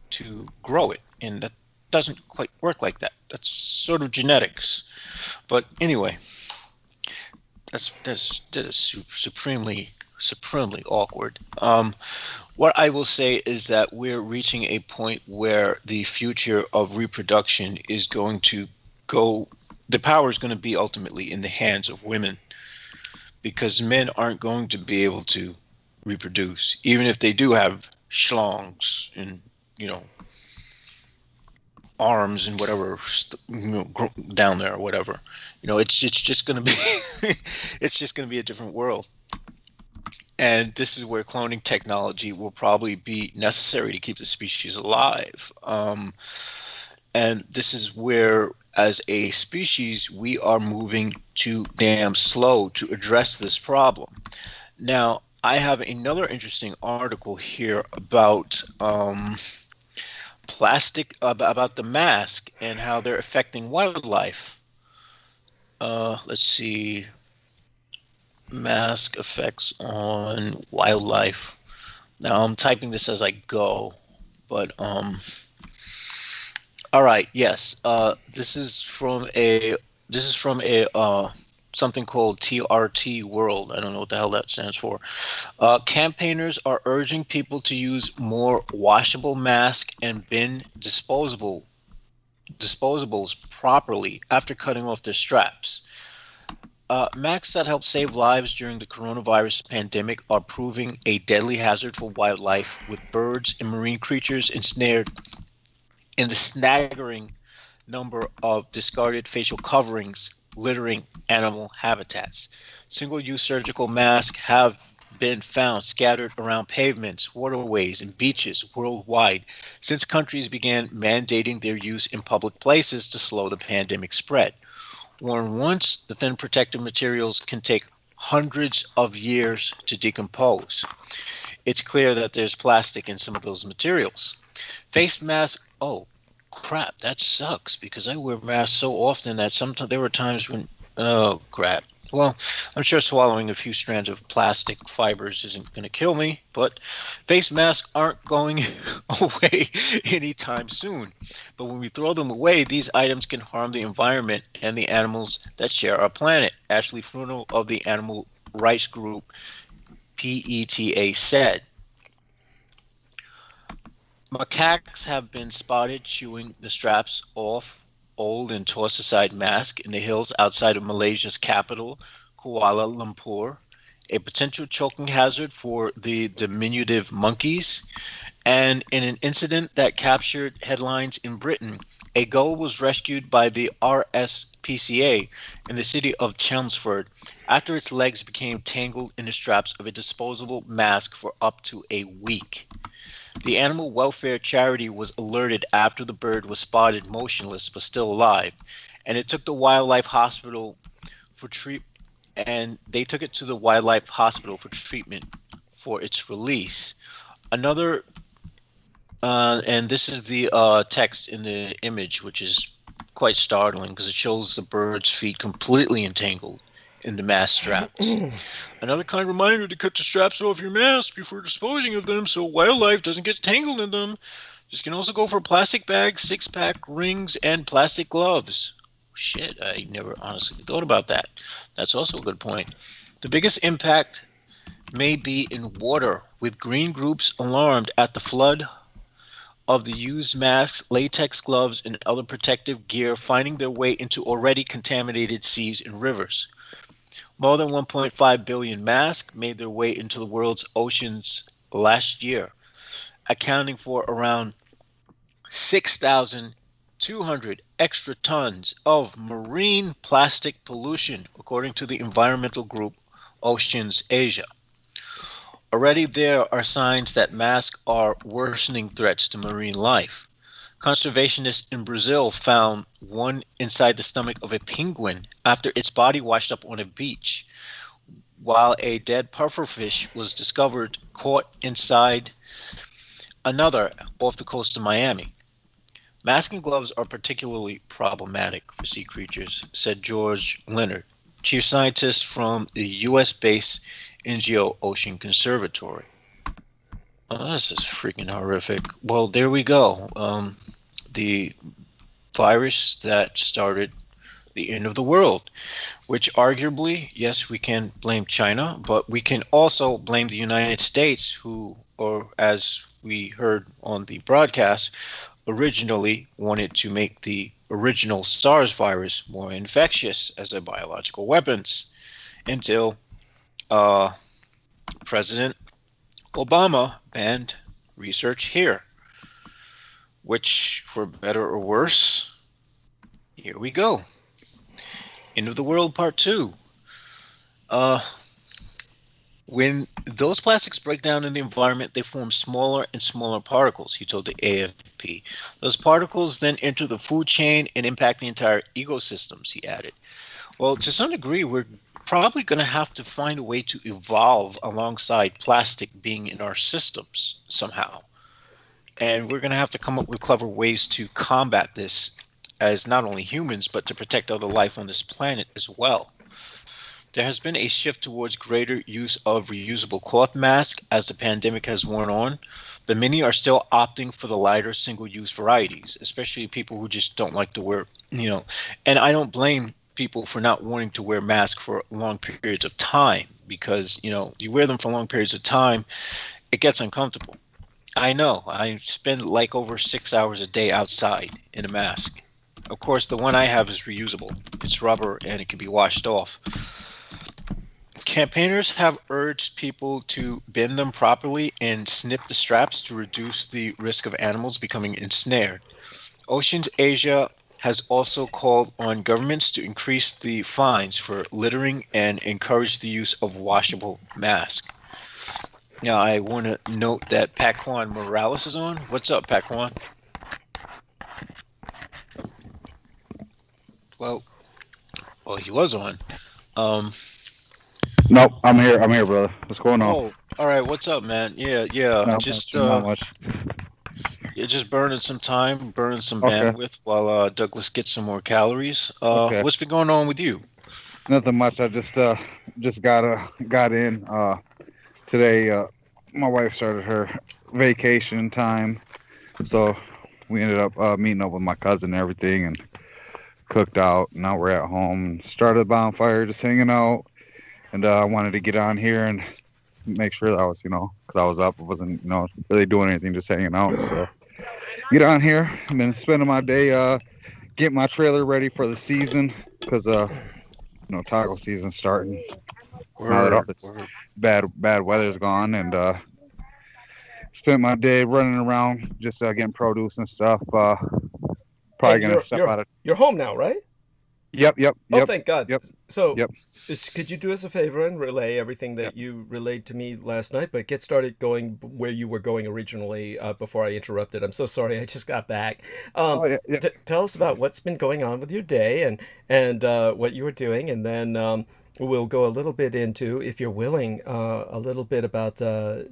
to grow it, and that doesn't quite work like that. That's sort of genetics. But anyway, that is supremely awkward. What I will say is that we're reaching a point where the future of reproduction is going to go, the power is going to be ultimately in the hands of women, because men aren't going to be able to reproduce, even if they do have schlongs and, you know, arms and whatever, you know, down there or whatever. You know, it's just going to be, it's just going to be a different world. And this is where cloning technology will probably be necessary to keep the species alive. And this is where, as a species, we are moving too damn slow to address this problem. Now, I have another interesting article here about plastic, about the mask and how they're affecting wildlife. Let's see. Mask effects on wildlife. Now I'm typing this as I go, but all right, yes. This is from a something called TRT World. I don't know what the hell that stands for. Campaigners are urging people to use more washable mask and bin disposables properly after cutting off their straps. Masks that help save lives during the coronavirus pandemic are proving a deadly hazard for wildlife, with birds and marine creatures ensnared in the staggering number of discarded facial coverings littering animal habitats. Single-use surgical masks have been found scattered around pavements, waterways, and beaches worldwide since countries began mandating their use in public places to slow the pandemic spread. Worn once, the thin protective materials can take hundreds of years to decompose. It's clear that there's plastic in some of those materials. Face masks, oh crap, that sucks, because I wear masks so often that sometimes there were times when, oh crap. Well, I'm sure swallowing a few strands of plastic fibers isn't going to kill me, but face masks aren't going away anytime soon. But when we throw them away, these items can harm the environment and the animals that share our planet. Ashley Fruno of the animal rights group PETA said. Macaques have been spotted chewing the straps off old and tossed aside masks in the hills outside of Malaysia's capital, Kuala Lumpur, a potential choking hazard for the diminutive monkeys. And in an incident that captured headlines in Britain, a gull was rescued by the RSPCA in the city of Chelmsford after its legs became tangled in the straps of a disposable mask for up to a week. The animal welfare charity was alerted after the bird was spotted motionless but still alive, and it took the wildlife hospital for treatment. And they took it to the wildlife hospital for treatment for its release. Another, and this is the text in the image, which is quite startling because it shows the bird's feet completely entangled in the mask straps. Another kind reminder to cut the straps off your mask before disposing of them so wildlife doesn't get tangled in them. This can also go for plastic bags, six-pack rings, and plastic gloves. Shit, I never honestly thought about that. That's also a good point. The biggest impact may be in water, with green groups alarmed at the flood of the used masks, latex gloves, and other protective gear finding their way into already contaminated seas and rivers. More than 1.5 billion masks made their way into the world's oceans last year, accounting for around 6,200 extra tons of marine plastic pollution, according to the environmental group Oceans Asia. Already there are signs that masks are worsening threats to marine life. Conservationists in Brazil found one inside the stomach of a penguin after its body washed up on a beach, while a dead pufferfish was discovered caught inside another off the coast of Miami. Masks and gloves are particularly problematic for sea creatures, said George Leonard, chief scientist from the U.S.-based NGO Ocean Conservatory. Oh, this is freaking horrific. Well, there we go. The virus that started the end of the world, which arguably, yes, we can blame China, but we can also blame the United States, who, or as we heard on the broadcast, originally wanted to make the original SARS virus more infectious as their biological weapons, until President Obama banned research here, which, for better or worse, here we go. End of the world part 2. When those plastics break down in the environment, they form smaller and smaller particles, he told the AFP. Those particles then enter the food chain and impact the entire ecosystems, he added. Well, to some degree, we're probably going to have to find a way to evolve alongside plastic being in our systems somehow. And we're going to have to come up with clever ways to combat this as not only humans, but to protect other life on this planet as well. There has been a shift towards greater use of reusable cloth masks as the pandemic has worn on, but many are still opting for the lighter single-use varieties, especially people who just don't like to wear, and I don't blame people for not wanting to wear masks for long periods of time because, you wear them for long periods of time, it gets uncomfortable. I know, I spend like over 6 hours a day outside in a mask. Of course, the one I have is reusable. It's rubber and it can be washed off. Campaigners have urged people to bend them properly and snip the straps to reduce the risk of animals becoming ensnared. Oceans Asia has also called on governments to increase the fines for littering and encourage the use of washable masks. Now, I want to note that Paquan Morales is on. What's up, Paquan? Well, he was on. Nope, I'm here, brother. What's going on? Oh, all right. What's up, man? Yeah. No, Just not much. you're just burning some time, burning some bandwidth while Douglas gets some more calories. What's been going on with you? Nothing much. I just got in today. My wife started her vacation time, so we ended up meeting up with my cousin and everything, and cooked out. Now we're at home and started a bonfire, just hanging out. And I wanted to get on here and make sure that I was, because I was up, I wasn't, really doing anything, just hanging out. So get on here. I've been spending my day getting my trailer ready for the season because, taco season's starting. Now that all this bad weather's gone, and spent my day running around just getting produce and stuff. Probably gonna step out of. You're home now, right? Yep. Oh, thank God. Yep. So, could you do us a favor and relay everything that you relayed to me last night, but get started going where you were going originally before I interrupted? I'm so sorry. I just got back. Tell us about what's been going on with your day and what you were doing, and then we'll go a little bit into, if you're willing, a little bit about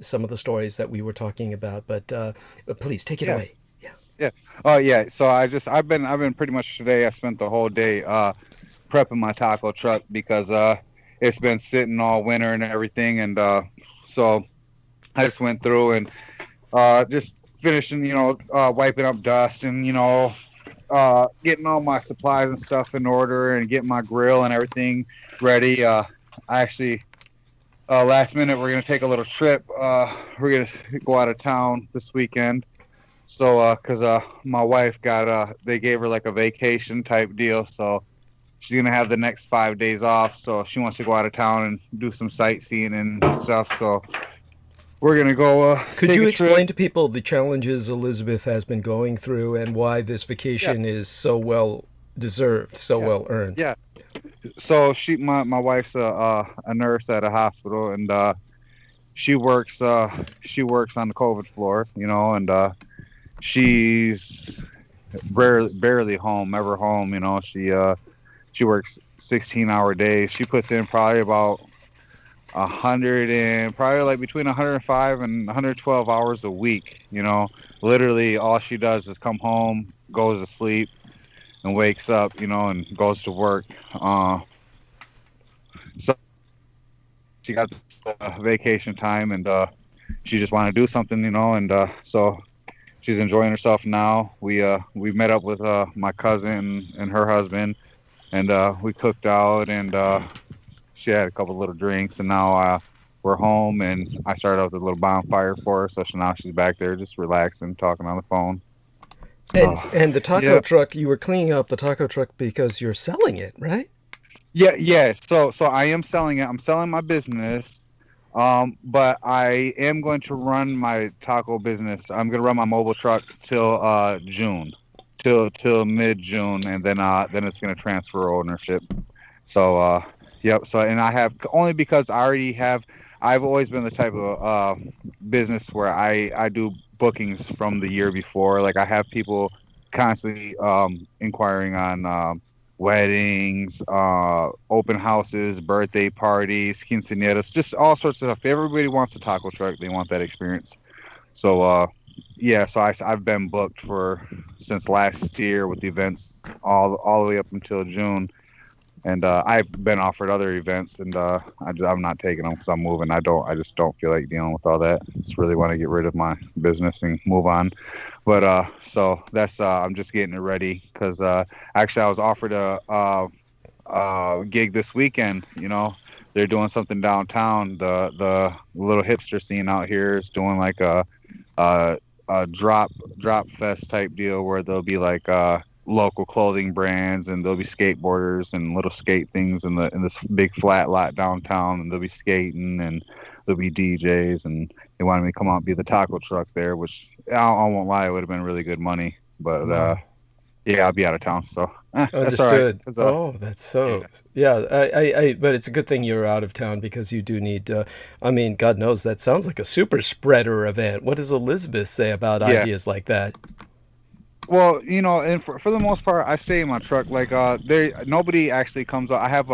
some of the stories that we were talking about. But please take it Yeah. away. Yeah. Yeah. Oh yeah. So I've been pretty much today. I spent the whole day prepping my taco truck because it's been sitting all winter and everything, and so I just went through and just finishing, wiping up dust and getting all my supplies and stuff in order and getting my grill and everything ready. I actually last minute we're gonna take a little trip. We're gonna go out of town this weekend. So, cause my wife got they gave her like a vacation type deal, so she's gonna have the next 5 days off. So she wants to go out of town and do some sightseeing and stuff. So we're gonna go. Could take you a explain trip. to people the challenges Elizabeth has been going through and why this vacation is so well deserved, so well earned? Yeah. So my wife's a nurse at a hospital, and she works on the COVID floor, and she's barely home, ever home. She works 16-hour days. She puts in probably about 100 and probably like between 105 and 112 hours a week. Literally all she does is come home, goes to sleep, and wakes up, and goes to work. So she got this, vacation time, and she just wanted to do something, and so she's enjoying herself now. We met up with my cousin and her husband, and we cooked out, and she had a couple little drinks, and now we're home, and I started out with a little bonfire for her, so now she's back there just relaxing, talking on the phone. And the taco truck, you were cleaning up the taco truck because you're selling it, right? Yeah. So I am selling it. I'm selling my business, but I am going to run my taco business. I'm going to run my mobile truck till June, till mid-June, and then it's going to transfer ownership. So yep. So, and I have, only because I've always been the type of business where I do bookings from the year before. Like, I have people constantly inquiring on weddings, open houses, birthday parties, quinceañeras, just all sorts of stuff. Everybody wants a taco truck. They want that experience. So so I've been booked since last year with the events all the way up until June. And I've been offered other events, and I'm not taking them because I'm moving. I just don't feel like dealing with all that. Just really want to get rid of my business and move on. But so that's I'm just getting it ready because actually I was offered a gig this weekend. They're doing something downtown. The little hipster scene out here is doing like a drop fest type deal where there'll be like local clothing brands, and there'll be skateboarders and little skate things in this big flat lot downtown, and they'll be skating, and there'll be DJs, and they wanted me to come out and be the taco truck there, which I won't lie, it would have been really good money, but I'll be out of town, so Understood. That's all right. That's so I but it's a good thing you're out of town, because you do need God knows, that sounds like a super spreader event. What does Elizabeth say about ideas like that? Well, and for the most part, I stay in my truck. Like, nobody actually comes out. I have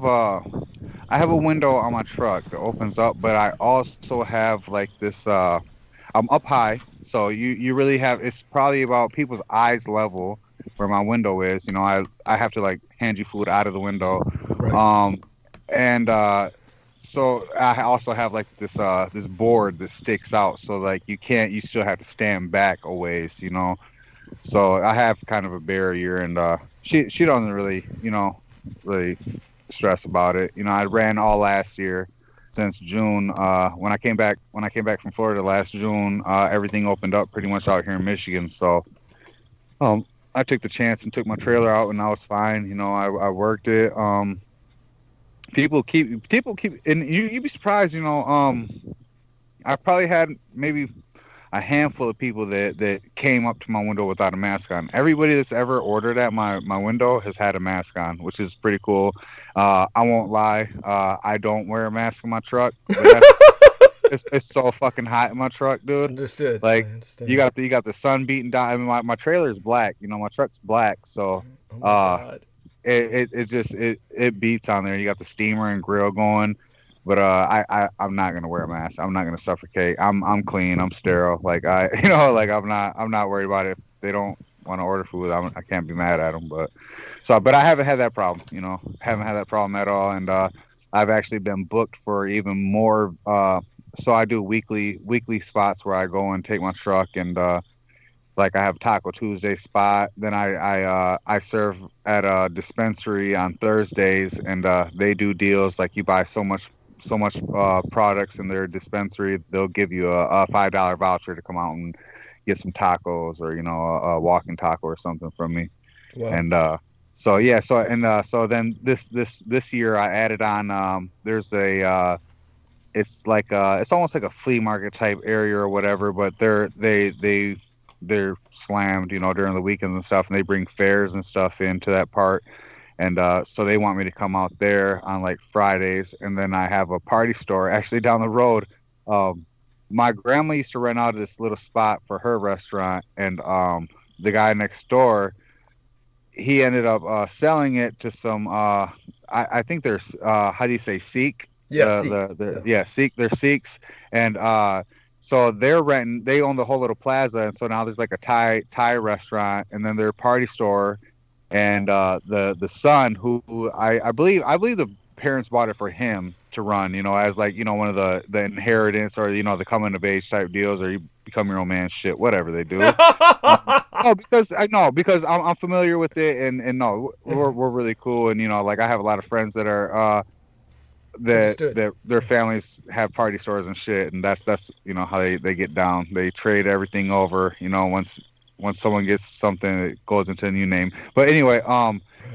a window on my truck that opens up, but I also have like this. I'm up high, so you really have. It's probably about people's eyes level where my window is. I have to like hand you food out of the window, Right. So I also have like this board that sticks out, so like you still have to stand back a ways, So I have kind of a barrier, and she doesn't really really stress about it. I ran all last year since June. When I came back from Florida last June, everything opened up pretty much out here in Michigan. So I took the chance and took my trailer out, and I was fine. I worked it. People keep, and you'd be surprised. I probably had maybe a handful of people that came up to my window without a mask on. Everybody that's ever ordered at my window has had a mask on, which is pretty cool. I won't lie, I don't wear a mask in my truck. But it's so fucking hot in my truck, dude. Understood. Like, I understand. you got the sun beating down. I mean, my trailer is black. My truck's black, so Oh my God. it's just it beats on there. You got the steamer and grill going, but I'm not gonna wear a mask. I'm not gonna suffocate. I'm clean. I'm sterile. Like like I'm not worried about it. If they don't want to order food, I can't be mad at them. But I haven't had that problem. Haven't had that problem at all. And I've actually been booked for even more. So I do weekly spots where I go and take my truck and like I have Taco Tuesday spot. Then I serve at a dispensary on Thursdays, and they do deals like you buy so much products in their dispensary, they'll give you a $5 voucher to come out and get some tacos or a walking taco or something from me. Wow. And so then this year I added on there's a it's like it's almost like a flea market type area or whatever, but they're slammed during the weekends and stuff, and they bring fairs and stuff into that part. And so they want me to come out there on like Fridays. And then I have a party store actually down the road. My grandma used to rent out this little spot for her restaurant. And the guy next door, he ended up selling it to some, I think there's, how do you say, Sikh? Yeah, Sikh. They're Sikhs. And so they're renting, they own the whole little plaza. And so now there's like a Thai restaurant and then their party store. And the son, who I believe the parents bought it for him to run, as like one of the inheritance or the coming of age type deals, or you become your own man shit, whatever they do. Because I'm familiar with it, and no, we're really cool, and like I have a lot of friends that are that their families have party stores and shit, and that's how they get down. They trade everything over, once someone gets something, it goes into a new name. But anyway,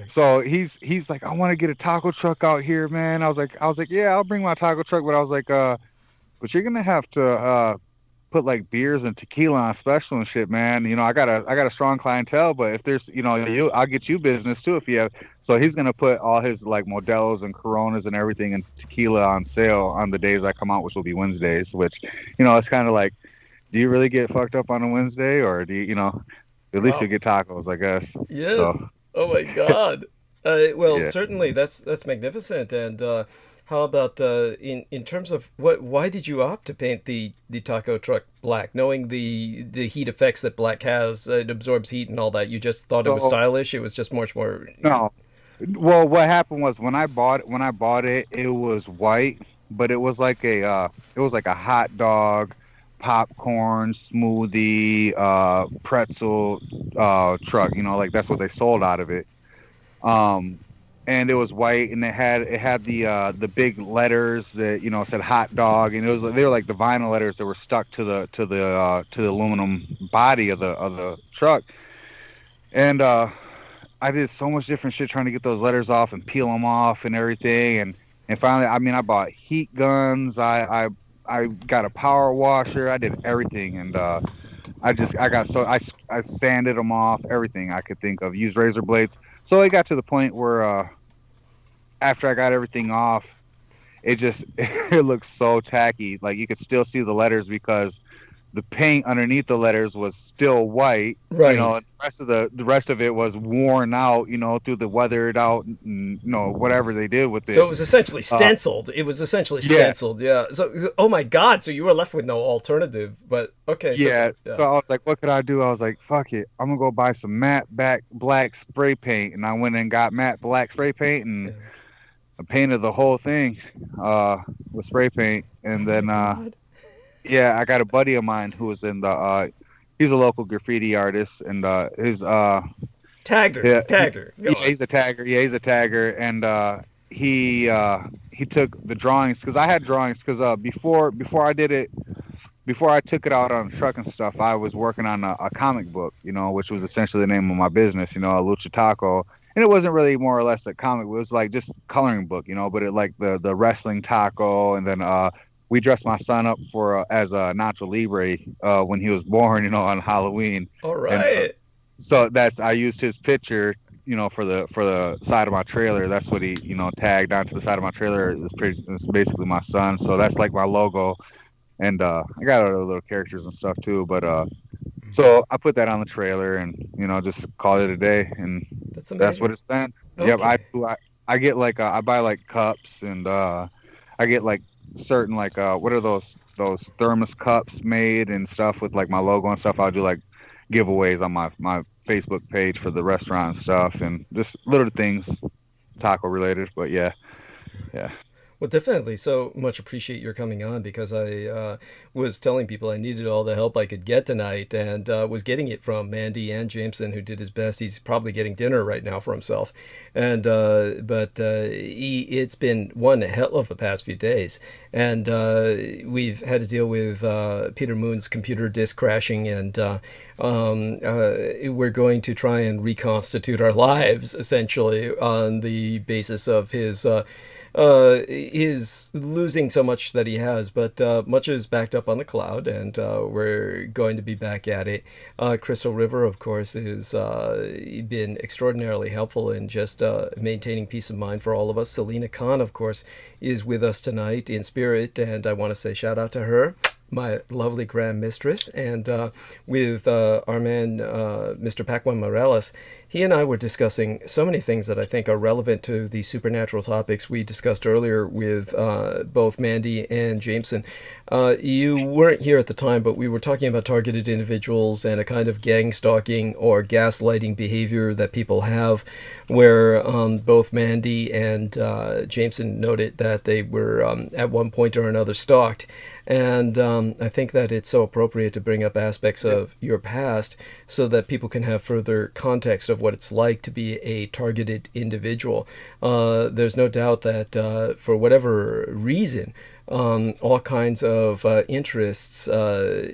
so he's like, I want to get a taco truck out here, man. I was like, yeah, I'll bring my taco truck, but I was like, but you're gonna have to put like beers and tequila on special and shit, man. I got a strong clientele, but if there's, I'll get you business too if you have. So he's gonna put all his like Modelos and Coronas and everything and tequila on sale on the days I come out, which will be Wednesdays. Which, it's kind of like, do you really get fucked up on a Wednesday, or do you, at least you get tacos, I guess. Yes. So. Oh my God. Certainly that's magnificent. And how about in terms of why did you opt to paint the taco truck black, knowing the heat effects that black has? It absorbs heat and all that. You just thought it was stylish. It was just much more. No. Well, what happened was when I bought it, it was white, but it was like a hot dog, popcorn, smoothie, pretzel truck, like that's what they sold out of it. And it was white, and it had the big letters that said hot dog, and they were like the vinyl letters that were stuck to the aluminum body of the truck. And I did so much different shit trying to get those letters off and peel them off and everything, and finally, I bought heat guns, I got a power washer. I did everything, and I sanded them off, everything I could think of. Used razor blades. So it got to the point where after I got everything off, it looked so tacky. Like you could still see the letters because the paint underneath the letters was still white. Right. And the rest of it was worn out. Through the weathered out. Whatever they did with it. So it was essentially stenciled. Yeah. So, oh my God. So you were left with no alternative. But okay. Yeah. So I was like, what could I do? I was like, fuck it. I'm gonna go buy some matte black spray paint, and I went and got matte black spray paint, and I painted the whole thing with spray paint, and then. Yeah, I got a buddy of mine who was in the he's a local graffiti artist, and his Tagger. He's a tagger, and he took the drawings, because I had drawings, because before I took it out on the truck and stuff, I was working on a comic book, which was essentially the name of my business, a Lucha Taco. And it wasn't really more or less a comic, it was like just coloring book, but it like the wrestling taco, and then we dressed my son up as a Nacho Libre when he was born, on Halloween. All right. And, so I used his picture, for the side of my trailer. That's what he, tagged onto the side of my trailer. It's basically my son. So that's like my logo. And I got other little characters and stuff too. But So I put that on the trailer and, you know, just call it a day, and That's amazing. that's what it's been. Yep, Okay. I get like I buy like cups, and I get like certain like what are those thermos cups made and stuff with like my logo and stuff. I'll do like giveaways on my Facebook page for the restaurant and stuff, and just little things taco related. But yeah. Well, definitely. So much appreciate your coming on, because I was telling people I needed all the help I could get tonight, and was getting it from Mandy and Jameson, who did his best. He's probably getting dinner right now for himself, and it's been one hell of a past few days, and we've had to deal with Peter Moon's computer disk crashing, and we're going to try and reconstitute our lives essentially on the basis of his losing so much that he has, but much is backed up on the cloud, and we're going to be back at it. Crystal River, of course, has been extraordinarily helpful in just maintaining peace of mind for all of us. Selena Khan, of course, is with us tonight in spirit, and I want to say shout out to her, my lovely grand mistress. And with our man, Mr. Paquan Morales, he and I were discussing so many things that I think are relevant to the supernatural topics we discussed earlier with both Mandy and Jameson. You weren't here at the time, but we were talking about targeted individuals and a kind of gang stalking or gaslighting behavior that people have, where both Mandy and Jameson noted that they were at one point or another stalked. And I think that it's so appropriate to bring up aspects of your past so that people can have further context of what it's like to be a targeted individual. There's no doubt that for whatever reason, all kinds of interests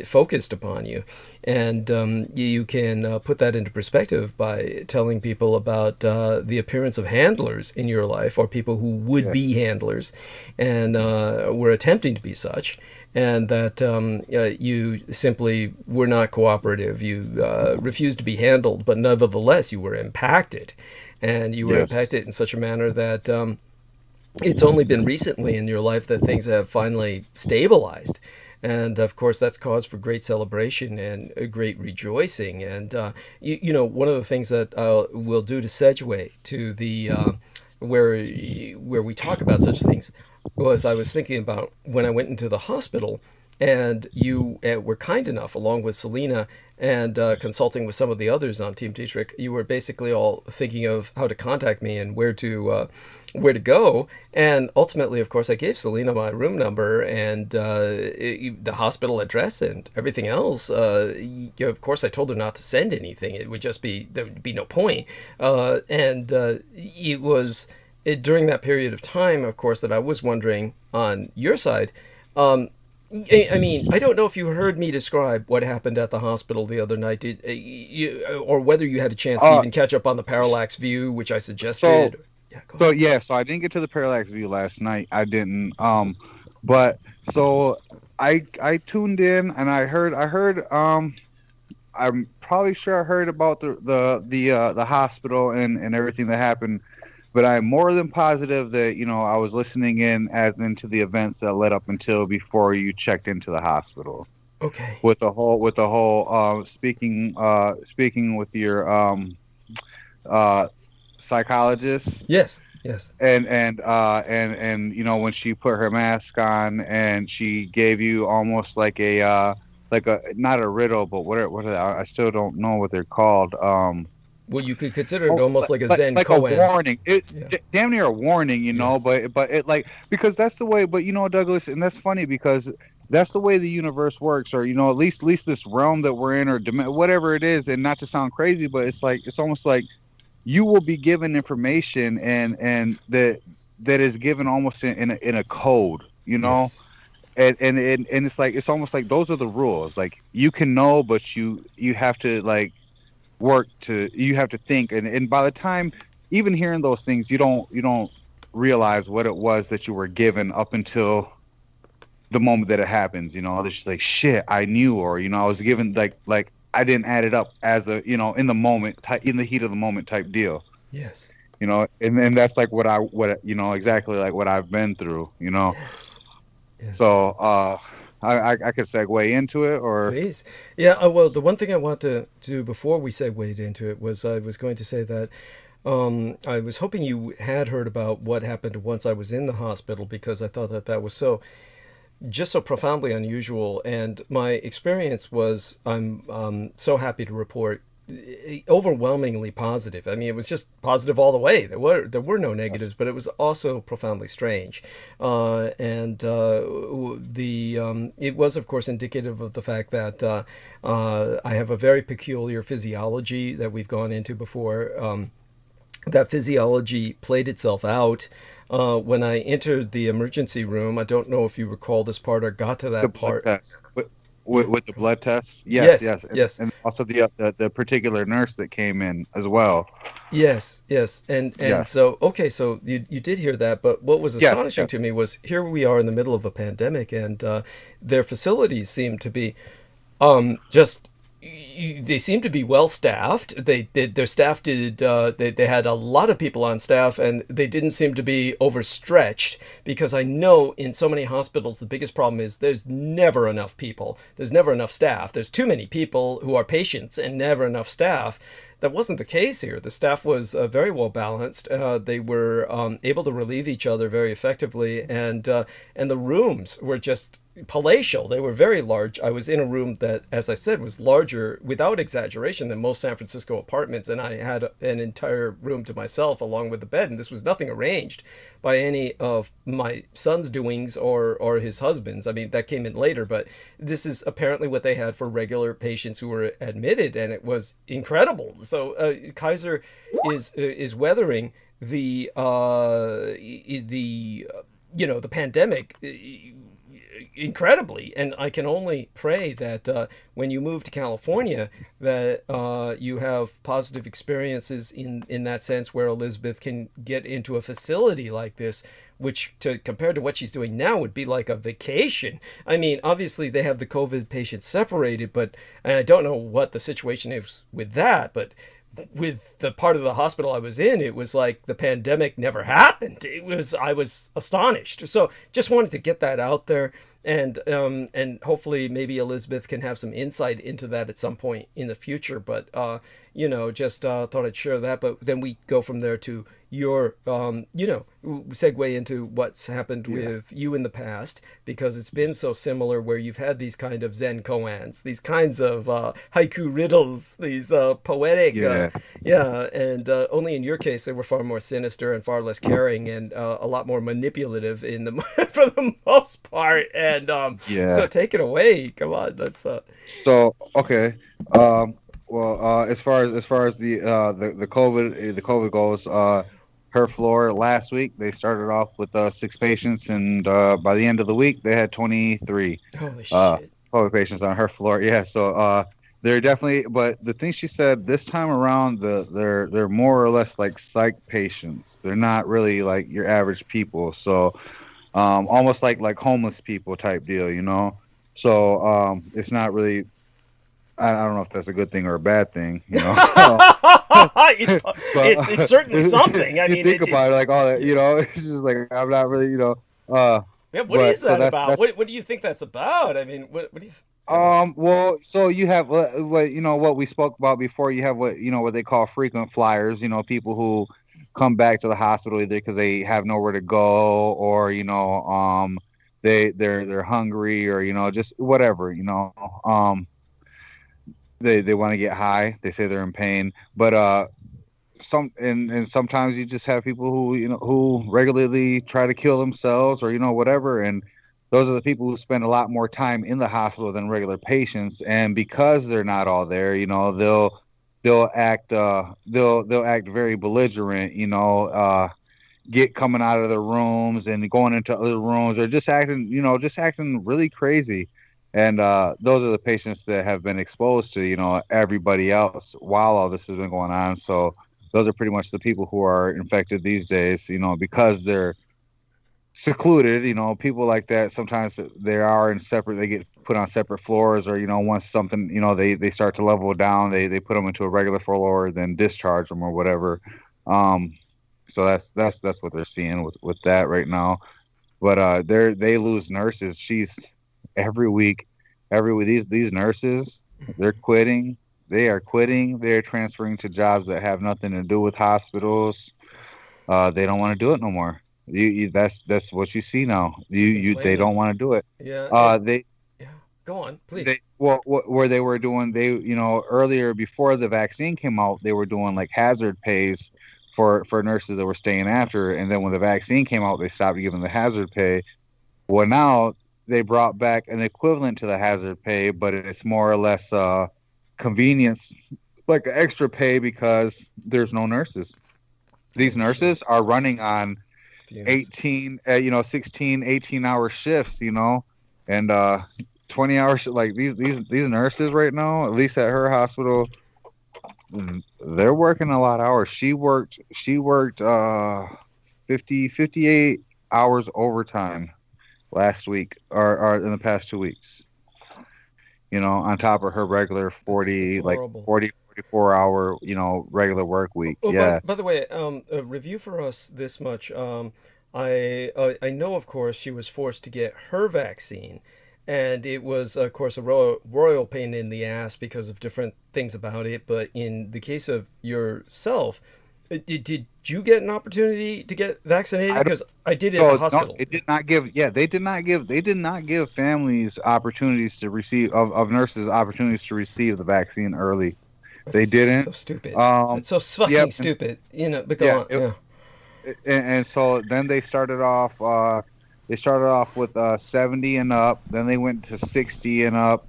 focused upon you. And you can put that into perspective by telling people about the appearance of handlers in your life, or people who would be handlers and were attempting to be such, and that you simply were not cooperative. You refused to be handled, but nevertheless you were impacted. And you were impacted in such a manner that it's only been recently in your life that things have finally stabilized. And of course, that's cause for great celebration and a great rejoicing. And you know, one of the things that we'll do to segue to the where we talk about such things was, I was thinking about when I went into the hospital, and you were kind enough, along with Selena and consulting with some of the others on Team Dietrich, you were basically all thinking of how to contact me and where to go. And ultimately, of course, I gave Selena my room number and the hospital address and everything else. Of course, I told her not to send anything. It would just be, there would be no point. It was during that period of time, of course, that I was wondering on your side. I mean, I don't know if you heard me describe what happened at the hospital the other night, or whether you had a chance to even catch up on the parallax view, which I suggested. So I didn't get to the parallax view last night. I didn't. But so I tuned in and I heard. I'm probably sure I heard about the hospital and everything that happened. But I'm more than positive that, you know, I was listening in as into the events that led up until before you checked into the hospital. Okay. With the whole speaking with your psychologist. Yes. And you know, when she put her mask on and she gave you almost like a not a riddle, but what are I still don't know what they're called. Well, you could consider it almost like a Zen like koan. a warning. Damn near a warning, you know. Yes. But it, like, because that's the way. But you know, Douglas, and that's funny because that's the way the universe works, or you know, at least this realm that we're in, or whatever it is. And not to sound crazy, but it's almost like you will be given information, and that is given almost in a code, you know. Yes. And it's almost like those are the rules. Like, you can know, but you have to like you have to think, and by the time even hearing those things, you don't realize what it was that you were given up until the moment that it happens. You know, it's just like, shit, I knew, or you know, I was given like I didn't add it up as a, you know, in the moment, in the heat of the moment type deal. Yes. You know, and that's like what you know, exactly like what I've been through, you know. Yes. So I could segue into it, or Please. Yeah, well, the one thing I want to do before we segued into it was I was going to say that I was hoping you had heard about what happened once I was in the hospital, because I thought that that was just so profoundly unusual. And my experience was, I'm so happy to report, overwhelmingly positive. I mean, it was just positive all the way. There were no negatives, but it was also profoundly strange. And it was, of course, indicative of the fact that I have a very peculiar physiology that we've gone into before. That physiology played itself out when I entered the emergency room. I don't know if you recall this part or got to the that blood part. test with the blood test. Yes, Yes, yes. and also the particular nurse that came in as well. Yes, yes, and Yes, so okay, so you did hear that, but what was yes, astonishing yes. to me was here we are in the middle of a pandemic, and their facilities seem to be just they seem to be well staffed. Their staff did they had a lot of people on staff, and they didn't seem to be overstretched, because I know in so many hospitals the biggest problem is there's never enough people. There's never enough staff. There's too many people who are patients and never enough staff. That wasn't the case here. The staff was very well balanced. They were able to relieve each other very effectively, and the rooms were just palatial. They were very large. I was in a room that, as I said, was larger, without exaggeration, than most San Francisco apartments, and I had an entire room to myself along with the bed. And this was nothing arranged by any of my son's doings or his husband's. I mean, that came in later, but this is apparently what they had for regular patients who were admitted, and it was incredible. So Kaiser is weathering the the pandemic incredibly, and I can only pray that when you move to California, that you have positive experiences in that sense, where Elizabeth can get into a facility like this, which, compared to what she's doing now, would be like a vacation. I mean, obviously they have the COVID patients separated, but and I don't know what the situation is with that, but with the part of the hospital I was in, it was like the pandemic never happened. I was astonished. So just wanted to get that out there, and hopefully maybe Elizabeth can have some insight into that at some point in the future. But just thought I'd share that. But then we go from there to your segue into what's happened Yeah, with you in the past, because it's been so similar, where you've had these kind of Zen koans, these kinds of haiku riddles, these poetic yeah, and only in your case they were far more sinister and far less caring, and a lot more manipulative in the for the most part. And so yeah. take it away, come on. That's So okay, well, as far as the COVID goes, her floor last week they started off with 6 patients, and by the end of the week they had 23 holy uh shit. COVID patients on her floor. Yeah, so they're definitely. But the thing she said this time around, they're more or less like psych patients. They're not really like your average people. So almost like homeless people type deal, you know. So it's not really. I don't know if that's a good thing or a bad thing, you know. it's, it's But certainly something. I you mean, think about it, like all that, you know, it's just like I'm not really, you know. yeah, what is But so that that's about? that's What do you think that's about? I mean, what do you Well, so you have what you know what we spoke about before. You have what they call frequent flyers. You know, people who come back to the hospital either because they have nowhere to go, or they're hungry, or just whatever. They want to get high. They say they're in pain, but and sometimes you just have people who regularly try to kill themselves, or whatever, and those are the people who spend a lot more time in the hospital than regular patients. And because they're not all there, they'll act very belligerent, get coming out of their rooms and going into other rooms, or just acting really crazy. And those are the patients that have been exposed to everybody else while all this has been going on. So those are pretty much the people who are infected these days, because they're secluded. People like that, sometimes they get put on separate floors, or once something, they start to level down, they put them into a regular floor, then discharge them or whatever. So that's what they're seeing with that right now. But they lose nurses. every week. These nurses, they're quitting. They are quitting. They're transferring to jobs that have nothing to do with hospitals. They don't want to do it no more. That's what you see now. They don't want to do it. Yeah. They Yeah. Go on, please. where they were doing, earlier before the vaccine came out, they were doing like hazard pays for nurses that were staying after, and then when the vaccine came out, they stopped giving the hazard pay. Well, now they brought back an equivalent to the hazard pay, but it's more or less convenience, like extra pay, because there's no nurses. These nurses are running on 16, 18-hour shifts, and 20 hours. Like these nurses right now, at least at her hospital, they're working a lot of hours. She worked 58 hours overtime last week, or in the past 2 weeks. On top of her regular 44-hour, regular work week. Oh, yeah. By the way, a review for us this much. I know, of course, she was forced to get her vaccine, and it was, of course, a royal pain in the ass because of different things about it. But in the case of yourself, did you get an opportunity to get vaccinated? Because I did it at the hospital. No, it did not give. Yeah, they did not give families opportunities to receive of nurses opportunities to receive the vaccine early. They didn't. So stupid. It's so fucking stupid. And so then they started off. They started off with 70 and up. Then they went to 60 and up.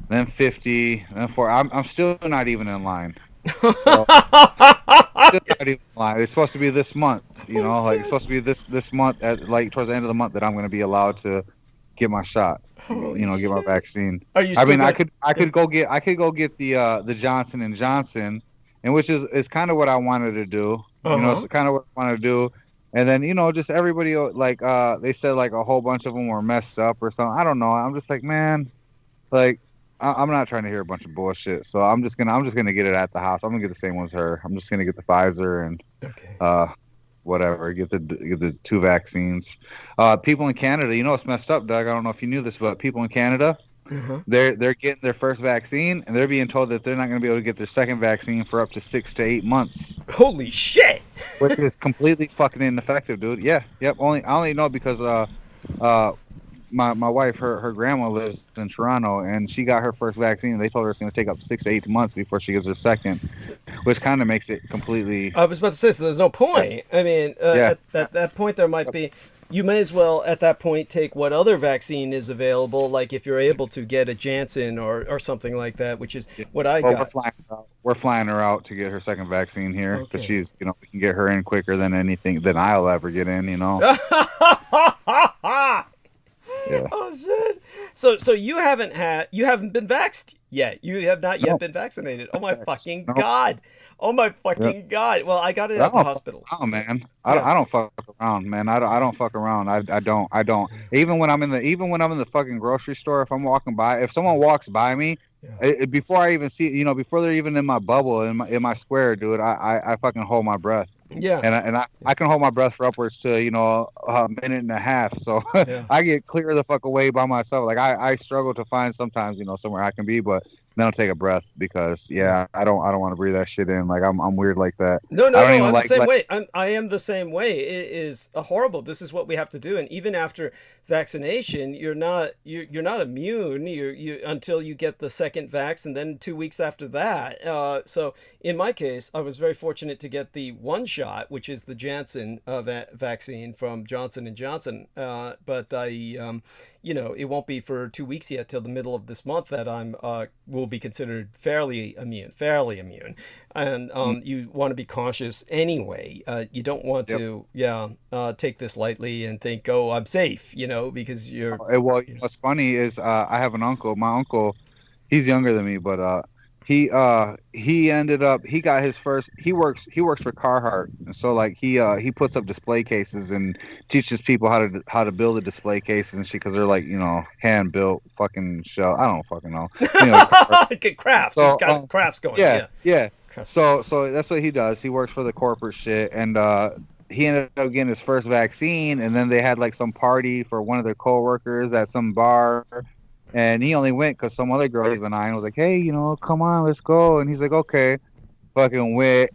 Then 50. Then 4. I'm still not even in line. So, it's supposed to be this month, it's supposed to be this month at towards the end of the month that I'm going to be allowed to get my shot, get my vaccine. Are you? I could go get the Johnson & Johnson, and which is kind of what I wanted to do. It's kind of what I wanted to do. And then just everybody they said like a whole bunch of them were messed up or something. I don't know. I'm just like, man, I'm not trying to hear a bunch of bullshit, so I'm just gonna get it at the house. I'm gonna get the same one as her. I'm just gonna get the Pfizer and whatever. Get the 2 vaccines. People in Canada, it's messed up, Doug. I don't know if you knew this, but people in Canada, they're getting their first vaccine, and they're being told that they're not gonna be able to get their second vaccine for up to 6 to 8 months. Holy shit! Which is completely fucking ineffective, dude. Yeah, yep. I only know because my wife, her grandma lives in Toronto, and she got her first vaccine, and they told her it's going to take up 6 to 8 months before she gets her second, which kind of makes it completely... I was about to say, so there's no point. I mean, at that point, there might be... You may as well, at that point, take what other vaccine is available, like if you're able to get a Janssen or something like that, which is what I got. We're flying her out to get her second vaccine here, because she's, we can get her in quicker than I'll ever get in, Yeah. Oh shit! So you haven't been vaxxed yet. You have not yet been vaccinated. Oh my fucking god! Oh my fucking god! Well, I got it at the hospital. Oh man, I don't fuck around, man. I don't fuck around. I don't. Even when I'm in the fucking grocery store, if I'm walking by, if someone walks by me, before I even see, before they're even in my bubble, in my square, dude, I fucking hold my breath. Yeah. And I can hold my breath for upwards to, a minute and a half. So I get clear the fuck away by myself. Like I struggle to find sometimes, somewhere I can be, but then I'll take a breath because I don't want to breathe that shit in. Like I'm weird like that. No, I'm the same way. I am the same way. It is horrible. This is what we have to do. And even after vaccination, you're not immune. You until you get the second vax, and then 2 weeks after that. So in my case, I was very fortunate to get the 1 shot, which is the Janssen vaccine from Johnson & Johnson. But I, it won't be for 2 weeks yet till the middle of this month that I'm will be considered fairly immune. And you want to be cautious anyway. You don't want to take this lightly and think, oh, I'm safe, because you're... Well, what's funny is I have an uncle. My uncle, he's younger than me, but he ended up, he got his first, he works for Carhartt. And so like he puts up display cases and teaches people how to build the display cases and shit, because they're like, hand built fucking shell. I don't fucking know. Crafts. So, he's got crafts going. Yeah. So that's what he does. He works for the corporate shit, and he ended up getting his first vaccine, and then they had like some party for one of their coworkers at some bar, And he only went because some other girl he's been eyeing was like, hey, you know, come on, let's go. And he's like, okay. Fucking went.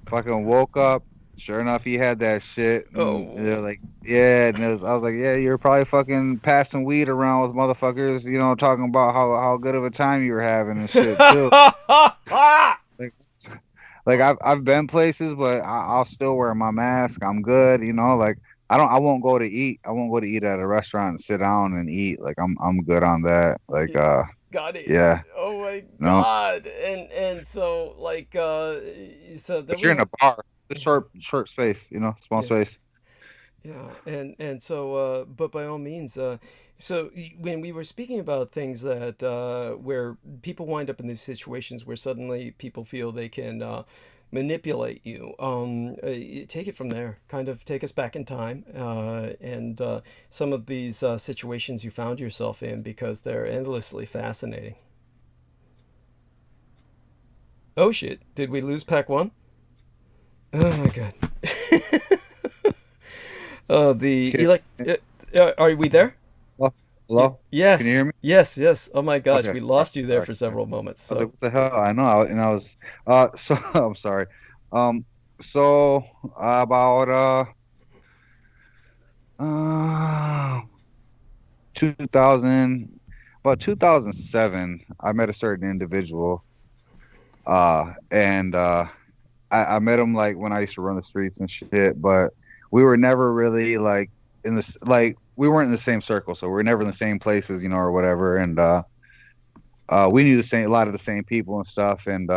Fucking woke up. Sure enough, he had that shit. And they're like, yeah. And I was like, yeah, you're probably fucking passing weed around with motherfuckers, you know, talking about how good of a time you were having and shit too. Like I've been places, but I'll still wear my mask. I'm good, you know. Like I won't go to eat. I won't go to eat at a restaurant and sit down and eat. Like I'm good on that. Like Got it. yeah. Oh my No. god. And so like so then But you're in a bar. It's short space, you know, small space. Yeah, and so, but by all means, so when we were speaking about things that where people wind up in these situations where suddenly people feel they can manipulate you, take it from there. Kind of take us back in time, and some of these situations you found yourself in because they're endlessly fascinating. Oh shit! Did we lose Pack One? Oh my god. Are we there? Hello? Yes. Can you hear me? Yes. Oh my gosh, Okay. we lost you there All for right. several moments. I was So like, what the hell? I know. And I was so I'm sorry. So uh 2000 about 2007, I met a certain individual. And I met him like when I used to run the streets and shit, but we were never really like in this, like we weren't in the same circle, so we were never in the same places, you know, or whatever. And we knew a lot of the same people and stuff. And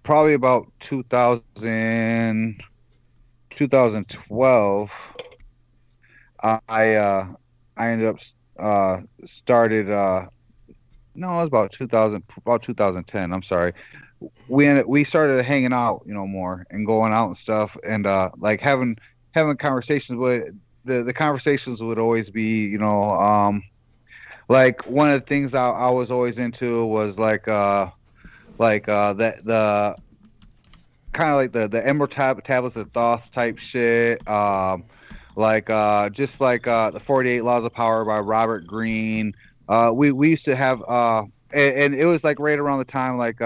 probably about 2012, I ended up started no, it was about 2010. I'm sorry. We started hanging out, you know, more and going out and stuff, and like having conversations. But the conversations would always be, you know, like one of the things I was always into was like the kind of like the Emerald Tablets of Thoth type shit. Just like the 48 Laws of Power by Robert Greene. We used to have and it was like right around the time like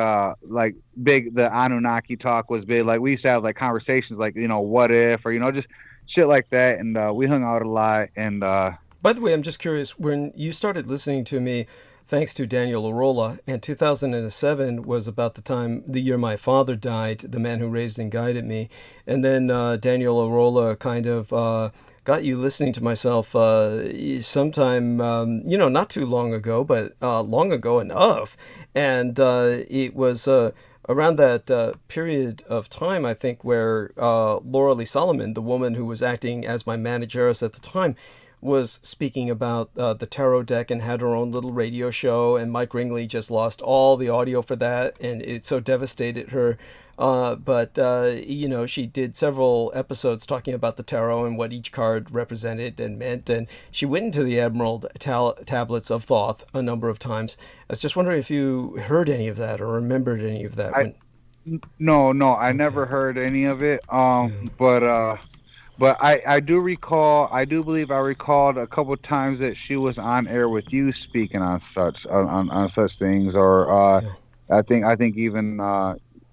big the Anunnaki talk was big. Like we used to have like conversations like, you know, what if, or you know, just shit like that. And we hung out a lot. And by the way, I'm just curious, when you started listening to me, thanks to Daniel Arola, and 2007 was about the year my father died, the man who raised and guided me. And then Daniel Arola kind of got you listening to myself sometime, you know, not too long ago, but long ago enough. And it was around that period of time, I think, where Laura Lee Solomon, the woman who was acting as my manageress at the time, was speaking about the tarot deck and had her own little radio show, and Mike Ringley just lost all the audio for that, and it so devastated her. But you know, she did several episodes talking about the tarot and what each card represented and meant, and she went into the Emerald Tablets of Thoth a number of times. I was just wondering if you heard any of that or remembered any of that. No, I never heard any of it. But I do believe I recalled a couple of times that she was on air with you speaking on such things, or I think even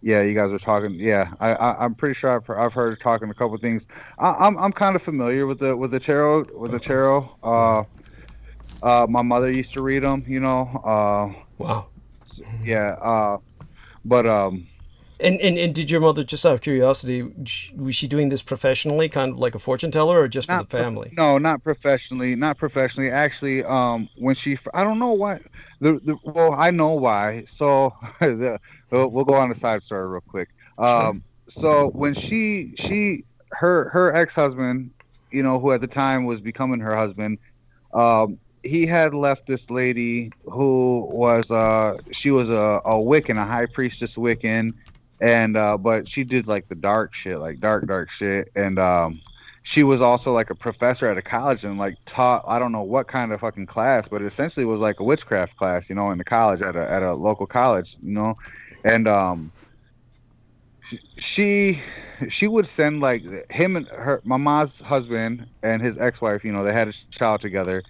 yeah, you guys were talking. Yeah, I'm pretty sure I've heard her talking a couple of things. I'm kind of familiar with the tarot. My mother used to read them, you know. Wow. Yeah. But And did your mother, just out of curiosity, was she doing this professionally, kind of like a fortune teller, or just for the family? No, not professionally. Not professionally. Actually, when I don't know why. Well, I know why. So we'll go on a side story real quick. Sure. So when her ex-husband, you know, who at the time was becoming her husband, he had left this lady who was she was a Wiccan, a high priestess Wiccan. And but she did like the dark shit, like dark shit. And she was also like a professor at a college and like taught, I don't know what kind of fucking class, but it essentially was like a witchcraft class, you know, in the college at a local college, you know. And she would send like him and my mom's husband and his ex-wife, you know, they had a child together,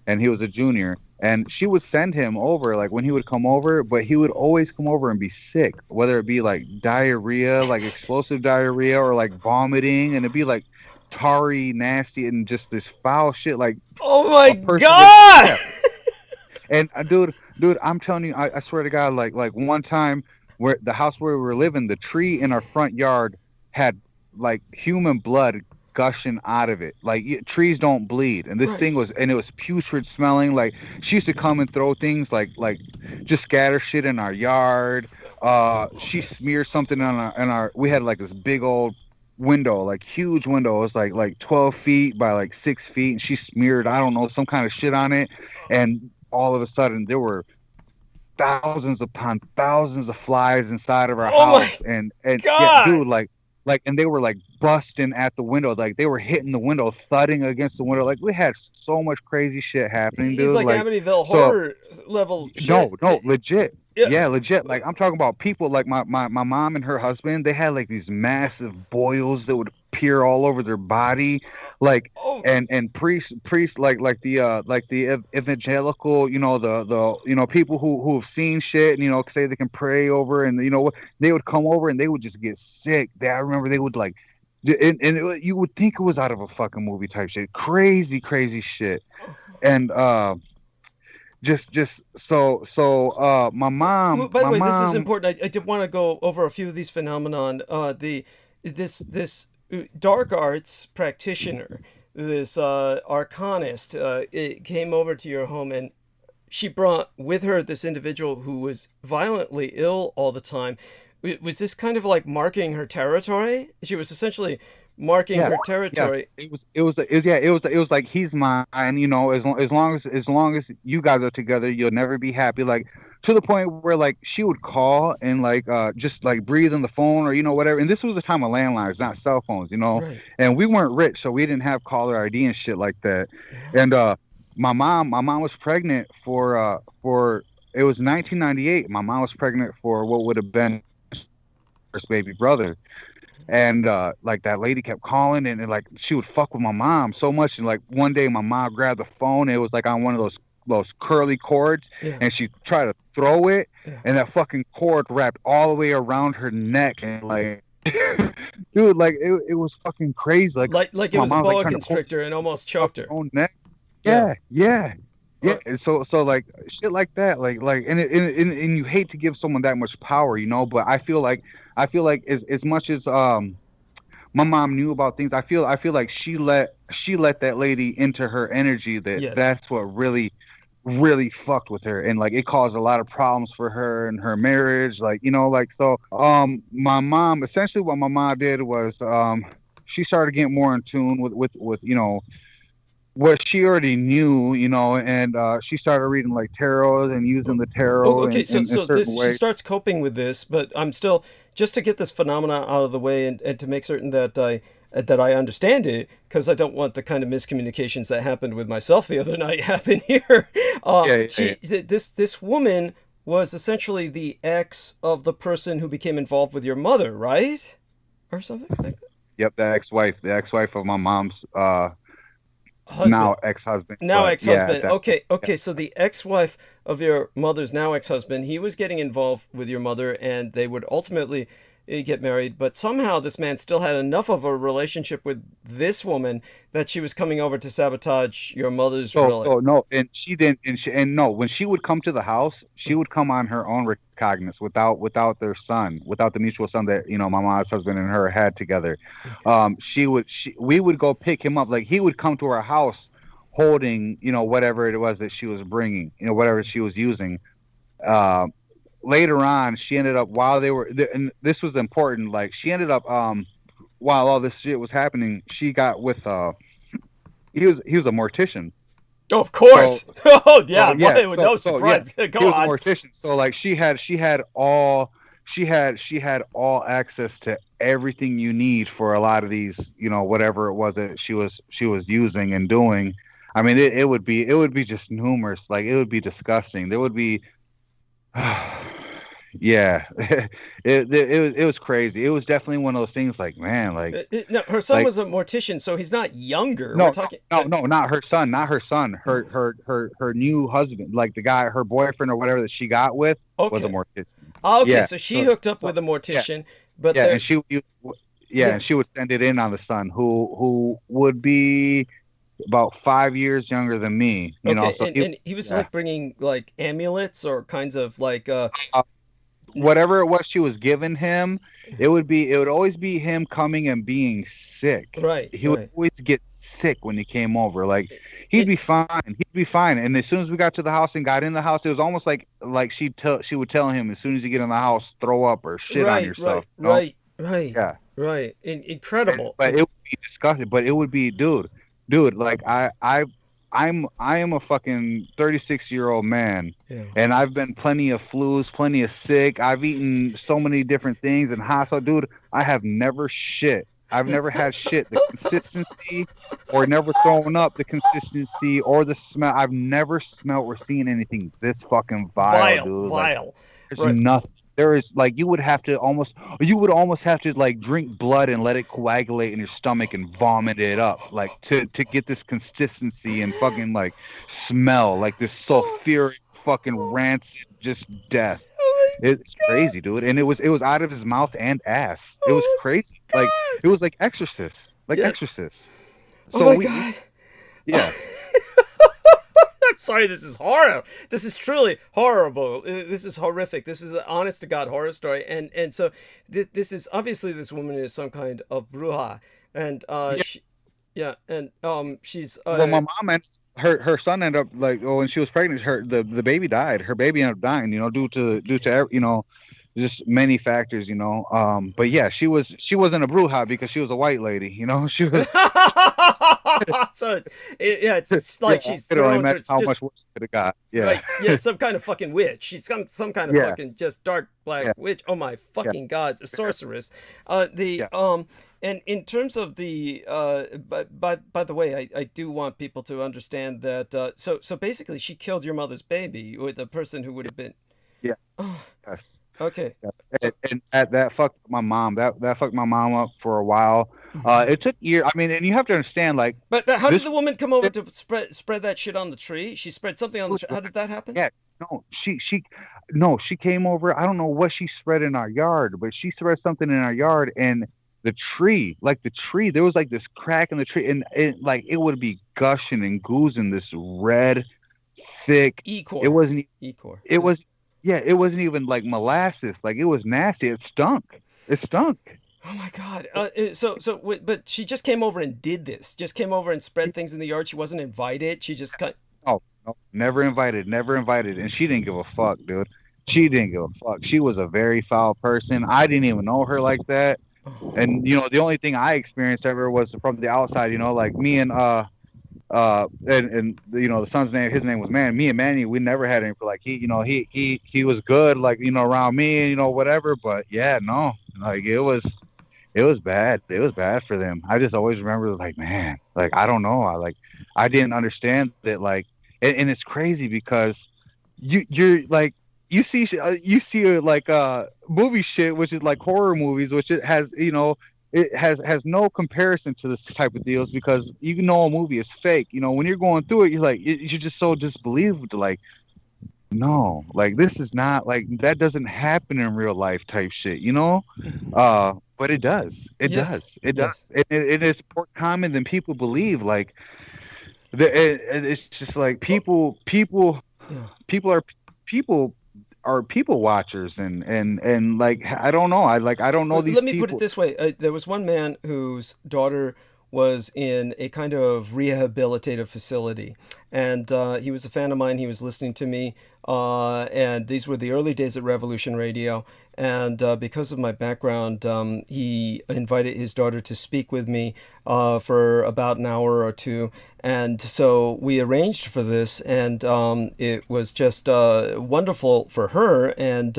and he was a junior. And she would send him over, like when he would come over, but he would always come over and be sick, whether it be like diarrhea, like explosive diarrhea, or like vomiting, and it'd be like tarry, nasty, and just this foul shit. Like Oh my a person god! yeah. And dude, I'm telling you, I swear to God, like one time where the house where we were living, the tree in our front yard had like human blood gushing out of it. Like trees don't bleed, and this Right. thing was, and it was putrid smelling. Like she used to come and throw things like just scatter shit in our yard. She smeared something on our. We had like this big old window, like huge window. It was like 12 feet by like 6 feet, and she smeared, I don't know, some kind of shit on it, and all of a sudden there were thousands upon thousands of flies inside of our Oh my house, and yeah, God! dude, like, and they were like busting at the window, like they were hitting the window, thudding against the window. Like we had so much crazy shit happening, He's dude. like Amityville so horror level shit. no, legit. Yeah. Yeah, legit. Like I'm talking about people like my mom and her husband. They had like these massive boils that would appear all over their body, like Oh. and priests like the evangelical, you know, the people who have seen shit and, you know, say they can pray over, and you know what, they would come over and they would just get sick. I remember they would like, you would think it was out of a fucking movie type shit, crazy shit, and just so my mom. By the way, this is mom- important. I did want to go over a few of these phenomenon. This dark arts practitioner, this arcanist, it came over to your home, and she brought with her this individual who was violently ill all the time. Was this kind of like marking her territory? She was essentially marking her territory. Yes. It was like, he's mine, you know, as long as you guys are together, you'll never be happy. Like to the point where like she would call and like just like breathe on the phone, or you know, whatever. And this was the time of landlines, not cell phones, you know. Right. And we weren't rich, so we didn't have caller ID and shit like that. Yeah. And my mom was pregnant for it was 1998. My mom was pregnant for what would have been her first baby brother. And like that lady kept calling, and like she would fuck with my mom so much. And like one day my mom grabbed the phone, and it was like on one of those curly cords, Yeah. and she tried to throw it, Yeah. and that fucking cord wrapped all the way around her neck, and like dude, like it was fucking crazy. Like Like it my was a mom's, like, boa trying to pull constrictor and almost choked her. her own neck. Yeah. Yeah. Right. And so like shit like that, like and you hate to give someone that much power, you know. But I feel like as much as my mom knew about things, I feel like she let that lady into her energy. Yes. That's what really fucked with her, and like it caused a lot of problems for her and her marriage. Like, you know, like so my mom, essentially what my mom did was she started getting more in tune with you know, what she already knew, you know, and she started reading like tarot and using the tarot. Oh, okay, in so certain this, she ways. starts coping with this, but I'm still, just to get this phenomena out of the way, and to make certain that I understand it, because I don't want the kind of miscommunications that happened with myself the other night happen here. This woman was essentially the ex of the person who became involved with your mother, right? Or something like that? Yep, the ex-wife of my mom's Husband. now ex-husband. Now but ex-husband. yeah, Okay. So the ex-wife of your mother's now ex-husband, he was getting involved with your mother, and they would ultimately get married. But somehow this man still had enough of a relationship with this woman that she was coming over to sabotage your mother's relationship. So no, and she didn't, and no, when she would come to the house, she would come on her own recognizance, without their son, without the mutual son that, you know, my mom's husband and her had together. We would go pick him up. Like he would come to our house holding, you know, whatever it was that she was bringing, you know, whatever she was using. Later on, she ended up, while they were, and this was important, like she ended up, while all this shit was happening, she got with he was a mortician. Oh, of course. Oh, yeah. So, yeah, Boy, with no surprise. Yeah, Go he was on. a mortician. So like she had all access to everything you need for a lot of these, you know, whatever it was that she was using and doing. I mean, it would be just numerous. Like it would be disgusting. There would be Yeah, it was crazy. It was definitely one of those things. Like, man, No, her son like was a mortician, so he's not younger. We're no, talking. no, not her son, not her son. Her new husband, like the guy, her boyfriend or whatever that she got with, was a Okay. mortician. Okay, Yeah, so she hooked up so with a yeah, mortician, but yeah, they're yeah, yeah. and she would send it in on the son, who would be about 5 years younger than me. Okay, So and he was yeah. like bringing like amulets or kinds of like Uh, Whatever it was she was giving him, it would always be him coming and being sick. right, He would right. always get sick when he came over. Like he'd It be fine. He'd be fine. And as soon as we got to the house and got in the house, it was almost like she would tell him, as soon as you get in the house, throw up or shit on right, yourself. right, You know? right, right, Yeah. right. Incredible. But it would be disgusting. But it would be, dude. Like I am a fucking 36-year-old man, Yeah. and I've been plenty of flus, plenty of sick. I've eaten so many different things and hostile, dude. I have never shit. I've never had shit. The consistency, or never thrown up. The consistency or the smell. I've never smelled or seen anything this fucking vile, Vile, dude. Like vile. there's Right. nothing. There is like you would almost have to like drink blood and let it coagulate in your stomach and vomit it up, like to get this consistency and fucking like smell, like this sulfuric fucking rancid just death. Oh It's crazy, dude. And it was out of his mouth and ass. It was my crazy. Like God. it was like Exorcist, like Yes. Exorcist. Oh So my we God. yeah. I'm sorry, this is horror. This is truly horrible. This is horrific. This is an honest to God horror story. And so this is obviously this woman is some kind of bruja. And Yeah. yeah, and she's Well, my mom and her son ended up like, oh, when she was pregnant, the baby died. Her baby ended up dying, due to just many factors, But yeah, she wasn't a bruja because she was a white lady, She was so yeah, it's yeah, like I she's could only thrown imagine how just much worse it could have got. Yeah, right, yeah, some kind of fucking witch. She's some kind of yeah, fucking just dark black yeah, witch. Oh my yeah, fucking God, a sorceress. The yeah. and in terms of the by the way, I do want people to understand that so basically she killed your mother's baby, or the person who would have been. Yeah. Oh, Yes. okay. Yes. So And that fucked my mom. That fucked my mom up for a while. mhm. It took years. I mean, and you have to understand, like But how did this. the woman come over to spread that shit on the tree? She spread something on the tree. How did that happen? Yeah, no, no, she came over. I don't know what she spread in our yard, but she spread something in our yard, and the tree, there was like this crack in the tree, and it would be gushing and oozing this red, thick. It Ecor. wasn't. Ecor. It Yeah. was. Yeah, it wasn't even like molasses. Like it was nasty. It stunk. It stunk. Oh my God. But she just came over and did this. Just came over and spread things in the yard. She wasn't invited. She just cut. Oh, no, never invited, never invited. And she didn't give a fuck, dude. She didn't give a fuck. She was a very foul person. I didn't even know her like that. Oh, And the only thing I experienced ever was from the outside, like me and and the son's name, his name was Man. Me and Manny, we never had any, like he was good, like around me, whatever. But yeah, no, like it was bad. It was bad for them. I just always remember, like, man, like I don't know, I didn't understand that, like, and it's crazy because you're like you see like movie shit, which is like horror movies, which it has it has no comparison to this type of deals, because a movie is fake. When you're going through it, you're like you're just so disbelieved, like, no, like this is not, like, that doesn't happen in real life type shit, mhm. but it does. It Yeah. does. It Yes. does. It is more common than people believe. Like it's just like Yeah. people are people people watchers, and like I don't know. I don't know these Let me put it people. this way. There was one man whose daughter was in a kind of rehabilitative facility, and he was a fan of mine. He was listening to me, and these were the early days at Revolution Radio. And because of my background, he invited his daughter to speak with me for about an hour or two. And so we arranged for this, and it was just wonderful for her. And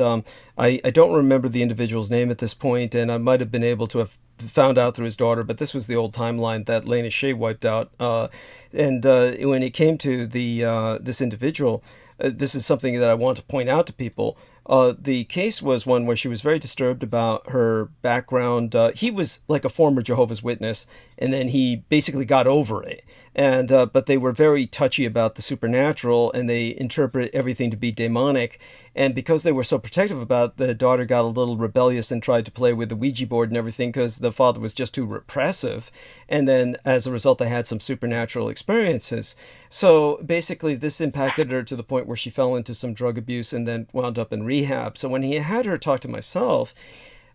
I don't remember the individual's name at this point, and I might have been able to have found out through his daughter, but this was the old timeline that Lena Shea wiped out. And when it came to the this individual, this is something that I want to point out to people. The case was one where she was very disturbed about her background. He was like a former Jehovah's Witness, and then he basically got over it. And but they were very touchy about the supernatural, and they interpret everything to be demonic. And because they were so protective about it, the daughter got a little rebellious and tried to play with the Ouija board and everything because the father was just too repressive. And then as a result, they had some supernatural experiences. So basically, this impacted her to the point where she fell into some drug abuse and then wound up in rehab. So when he had her talk to myself,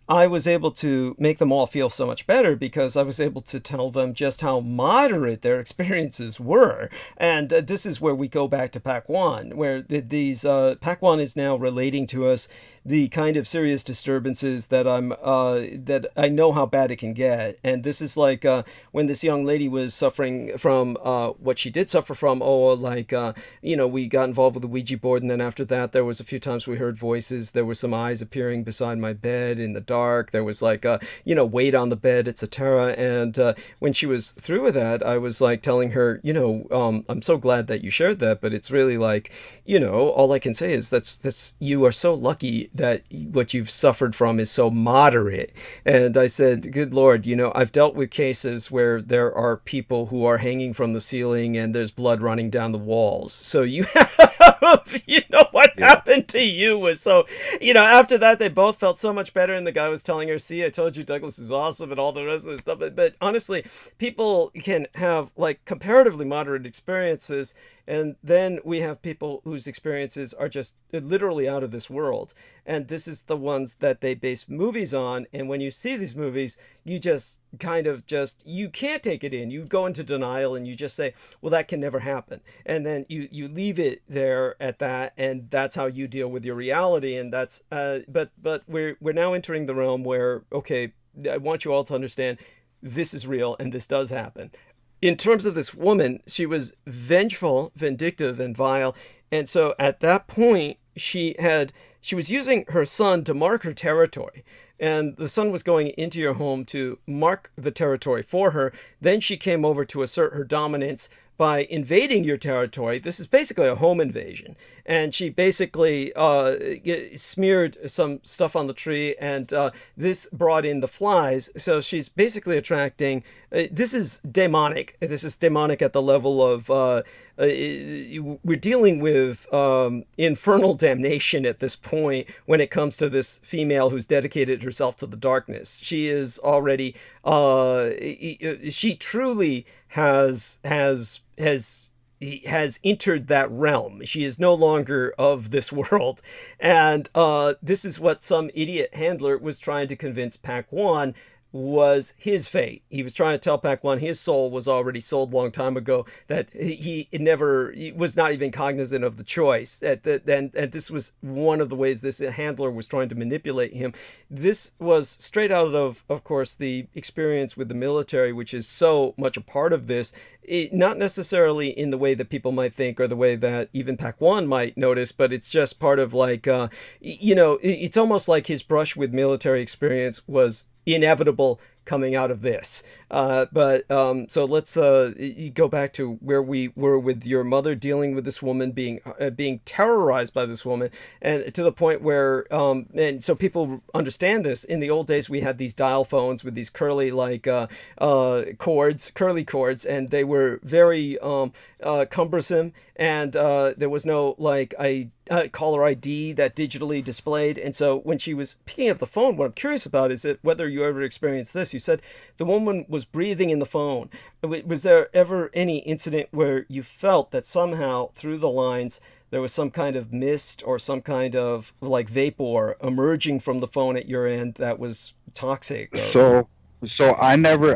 I was able to make them all feel so much better because I was able to tell them just how moderate their experiences were. And this is where we go back to Pak Wan, where Pak Wan is now relating to us the kind of serious disturbances that that I know how bad it can get. And this is like when this young lady was suffering from what she did suffer from. We got involved with the Ouija board, and then after that, there was a few times we heard voices. There were some eyes appearing beside my bed in the dark. There was weight on the bed, etc. And when she was through with that, I was like telling her, I'm so glad that you shared that, but it's really like, all I can say is that's you are so lucky that what you've suffered from is so moderate. And I said, good Lord, I've dealt with cases where there are people who are hanging from the ceiling and there's blood running down the walls. So you have, what happened to you was so, after that, they both felt so much better. And the guy was telling her, see, I told you Douglas is awesome and all the rest of this stuff. But honestly, people can have like comparatively moderate experiences. And then we have people whose experiences are just literally out of this world. And this is the ones that they base movies on. And when you see these movies, you just you can't take it in. You go into denial and you just say, well, that can never happen. And then you leave it there at that. And that's how you deal with your reality. And that's, but we're now entering the realm where, okay, I want you all to understand this is real and this does happen. In terms of this woman, she was vengeful, vindictive, and vile. And so at that point, she was using her son to mark her territory. And the son was going into your home to mark the territory for her. Then she came over to assert her dominance by invading your territory. This is basically a home invasion. And she basically smeared some stuff on the tree, and this brought in the flies. So she's basically attracting, this is demonic. This is demonic at the level of, we're dealing with infernal damnation at this point when it comes to this female who's dedicated herself to the darkness. She is already, she truly has entered that realm. She is no longer of this world. And this is what some idiot handler was trying to convince Pak Wan was his fate. He was trying to tell Pak Wan his soul was already sold a long time ago, that he was not even cognizant of the choice. And this was one of the ways this handler was trying to manipulate him. This was straight out of course, the experience with the military, which is so much a part of this. Not necessarily in the way that people might think or the way that even Pak Wan might notice, but it's just part of like, it's almost like his brush with military experience was inevitable coming out of this. So let's go back to where we were with your mother dealing with this woman, being terrorized by this woman, and to the point where and so people understand this. In the old days, we had these dial phones with these curly curly cords, and they were very cumbersome, and there was no caller ID that digitally displayed. And so when she was picking up the phone, what I'm curious about is whether you ever experienced this. You said the woman was breathing in the phone. Was there ever any incident where you felt that somehow through the lines there was some kind of mist or some kind of like vapor emerging from the phone at your end that was toxic? So I never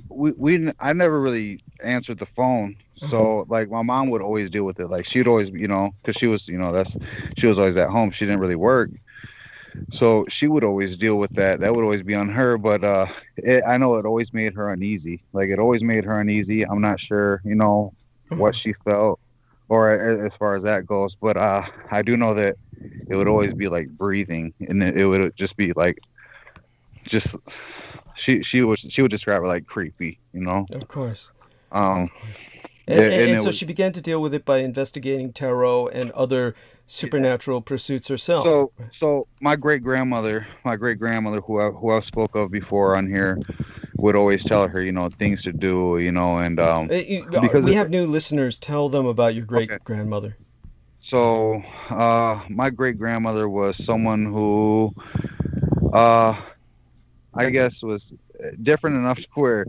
really answered the phone. So like my mom would always deal with it. Like she'd always, because she was, she was always at home. She didn't really work. So she would always deal with that. That would always be on her. But I know it always made her uneasy. Like it always made her uneasy. I'm not sure, what she felt or as far as that goes. But I do know that it would always be like breathing, and it would just be like, she would describe it like creepy, Of course. And it so was she began to deal with it by investigating tarot and other supernatural pursuits herself. so my great grandmother, who I spoke of before on here, would always tell her, things to do, and because We have new listeners. Tell them about your okay. great grandmother. So my great grandmother was someone who uh I guess was different enough to where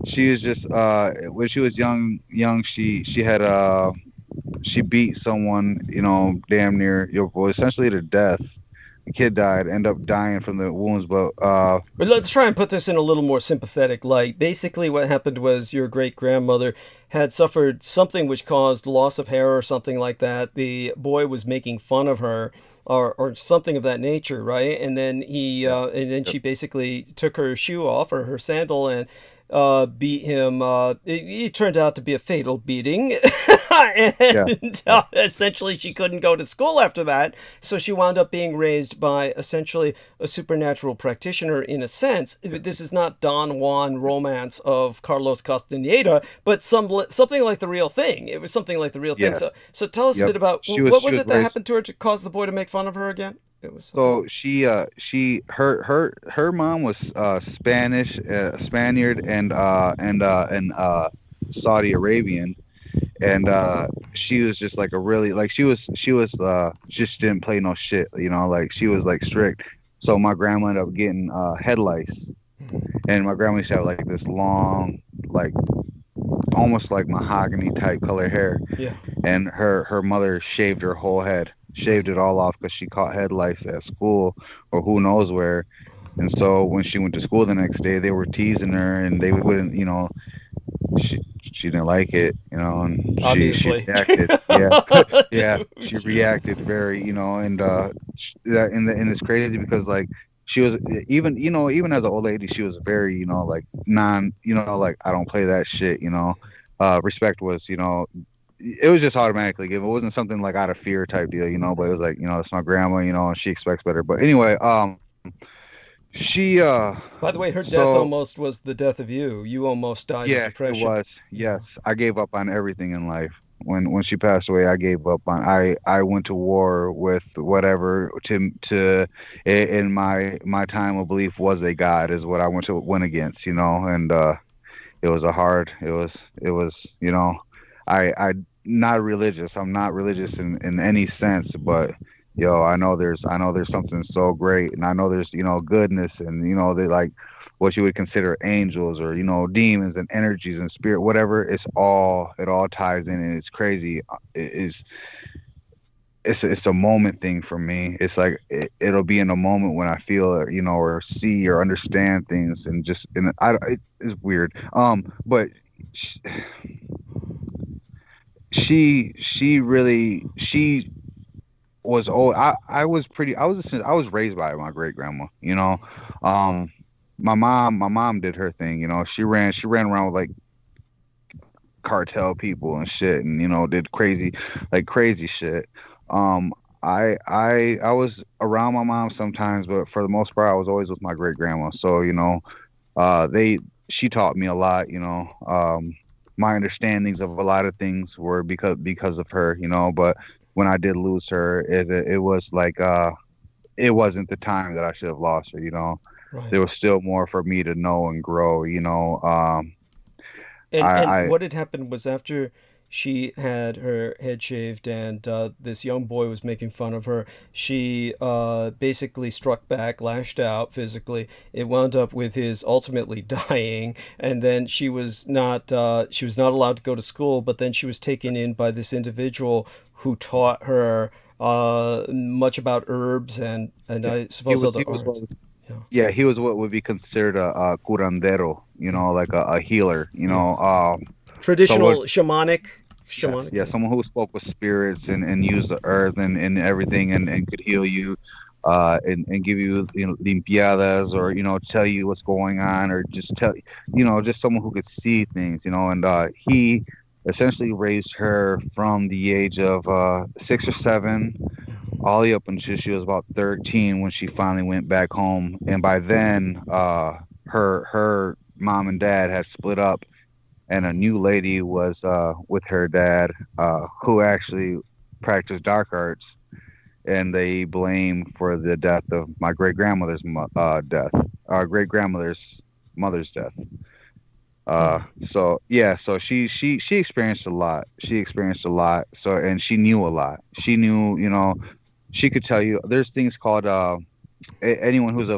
she was just when she was young she had she beat someone, damn near, well, essentially to death. The kid died, ended up dying from the wounds, but But let's try and put this in a little more sympathetic light. Basically, what happened was your great grandmother had suffered something which caused loss of hair or something like that. The boy was making fun of her, or something of that nature, right? And then and then she basically took her shoe off, or her sandal, and beat him. It turned out to be a fatal beating. yeah, And yeah, essentially, she couldn't go to school after that. So she wound up being raised by essentially a supernatural practitioner in a sense. This is not Don Juan romance of Carlos Castaneda, but something like the real thing. It was something like the real thing. yes, So tell us a yep. bit about what She was was it that raised. happened to her to cause the boy to make fun of her again? It was something. So her mom was Spanish, Spaniard, and Saudi Arabian, and she was just like a really, like, she was just didn't play no shit, like she was like strict. So my grandma ended up getting head lice, and my grandma used to have like this long, like almost like mahogany type color hair, Yeah. and her mother shaved her whole head, shaved it all off because she caught head lice at school or who knows where. And so when she went to school the next day, they were teasing her, and they wouldn't, she didn't like it, and she Obviously. reacted. Yeah, yeah, she reacted very, and and it's crazy because like she was, even as an old lady, she was very, like non, like I don't play that shit, respect was, it was just automatically given. It wasn't something like out of fear type deal, but it was like, it's my grandma, and she expects better. But anyway, she By the way, her death so almost was the death of you. You almost died of yeah, it depression. was. Yeah. Yes, I gave up on everything in life. When she passed away, I gave up on. I went to war with whatever in my time of belief was a god is what I went against, and it was a hard. It was I not religious. I'm not religious in any sense, but I know there's something so great, and I know there's goodness, and they like what you would consider angels, or demons and energies and spirit, whatever. It all ties in, and it's crazy. It's a moment thing for me. It's like it'll be in a moment when I feel or see or understand things, and just it's weird. But she really she was old. I was pretty. I was raised by my great grandma. Um, my mom did her thing. She ran around with like cartel people and shit, and did crazy shit. Um, I was around my mom sometimes, but for the most part, I was always with my great grandma. So they she taught me a lot. My understandings of a lot of things were because of her. But when I did lose her, it was like it wasn't the time that I should have lost her. Right. There was still more for me to know and grow. And I what had happened was after she had her head shaved and this young boy was making fun of her, she basically struck back, lashed out physically. It wound up with his ultimately dying, and then she was not allowed to go to school. But then she was taken in by this individual who taught her much about herbs and I he suppose was other he was what arts. Yeah. yeah, he was what would be considered a curandero, like a healer. Yes. So what? Traditional shamanic. Yes, Shamanic. yeah, Yeah. someone who spoke with spirits and used the earth and everything, and could heal you, and give you limpiadas, or tell you what's going on, or just just someone who could see things, and he essentially raised her from the age of 6 or 7 all the way up until she was about 13 when she finally went back home. And by then her mom and dad had split up, and a new lady was with her dad, who actually practiced dark arts, and they blame for the death of my great grandmother's death, our great grandmother's mother's death. So yeah, so she experienced a lot. She experienced a lot. So, and she knew a lot. She knew, you know, she could tell you. There's things called anyone who's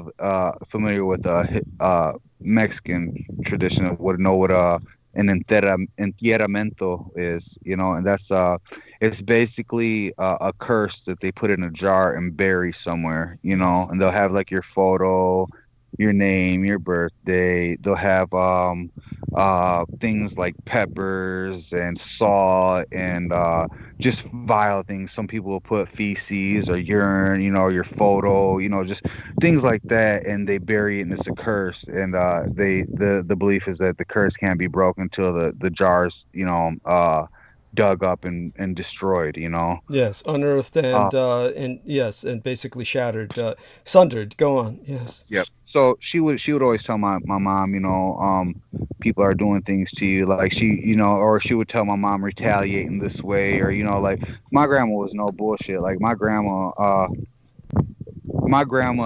familiar with Mexican tradition would know what an entierramento is, you know, and that's it's basically a curse that they put in a jar and bury somewhere, you know, and they'll have like your photo, your name, your birthday. They'll have things like peppers and salt and just vile things. Some people will put feces or urine, you know, your photo, you know, just things like that, and they bury it, and it's a curse. And the belief is that the curse can't be broken until the jars, you know, dug up and destroyed, you know. Yes, unearthed and yes, and basically shattered, sundered. Go on. Yes. Yep. So she would always tell my mom, you know, people are doing things to you, like she, you know, or she would tell my mom retaliating this way, or, you know, like my grandma was no bullshit. Like my grandma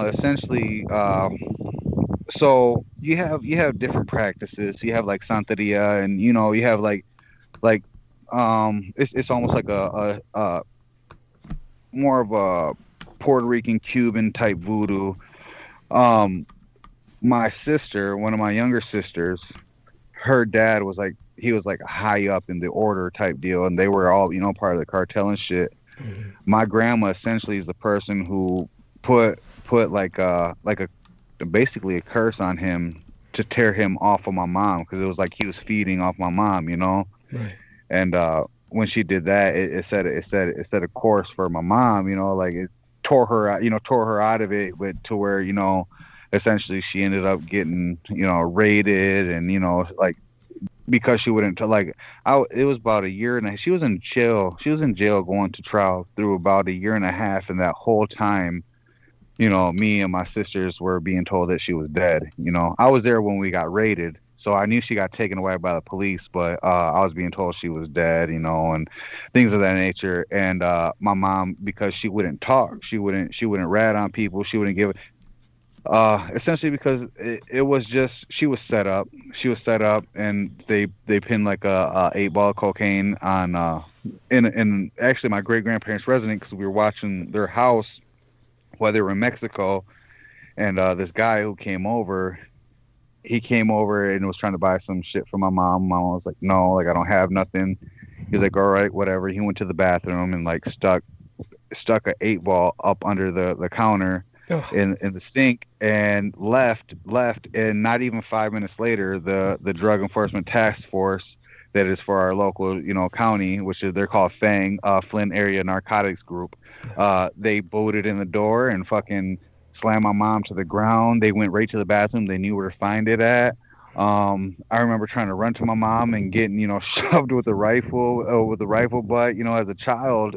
essentially, so you have different practices. You have like Santeria, and, you know, you have like it's almost like a more of a Puerto Rican Cuban type voodoo. My sister, one of my younger sisters, her dad was like, he was like high up in the order type deal, and they were all, you know, part of the cartel and shit. Mm-hmm. My grandma essentially is the person who put like basically a curse on him to tear him off of my mom, because it was like he was feeding off my mom, you know. Right. And when she did that, it set a course for my mom, you know, like it tore her out of it, but to where, you know, essentially she ended up getting, you know, raided, and, you know, like, because she wouldn't it was about a year and she was in jail going to trial through about a year and a half, and that whole time, you know, me and my sisters were being told that she was dead. You know, I was there when we got raided, so I knew she got taken away by the police, but I was being told she was dead, you know, and things of that nature. And my mom, because she wouldn't talk, she wouldn't rat on people, she wouldn't give it. Essentially because it was just, she was set up, and they pinned like a 8-ball of cocaine on in actually my great grandparents' residence, because we were watching their house while they were in Mexico, and this guy who came over and was trying to buy some shit for my mom. Mom was like, no, like I don't have nothing. He was like, all right, whatever. He went to the bathroom and like stuck a 8-ball up under the counter in the sink, and left, and not even 5 minutes later, the Drug Enforcement Task Force that is for our local, you know, county, which they're called FANG, Flint Area Narcotics Group. They booted in the door and fucking slammed my mom to the ground. They went right to the bathroom. They knew where to find it at. I remember trying to run to my mom and getting, you know, shoved with a rifle butt, you know, as a child.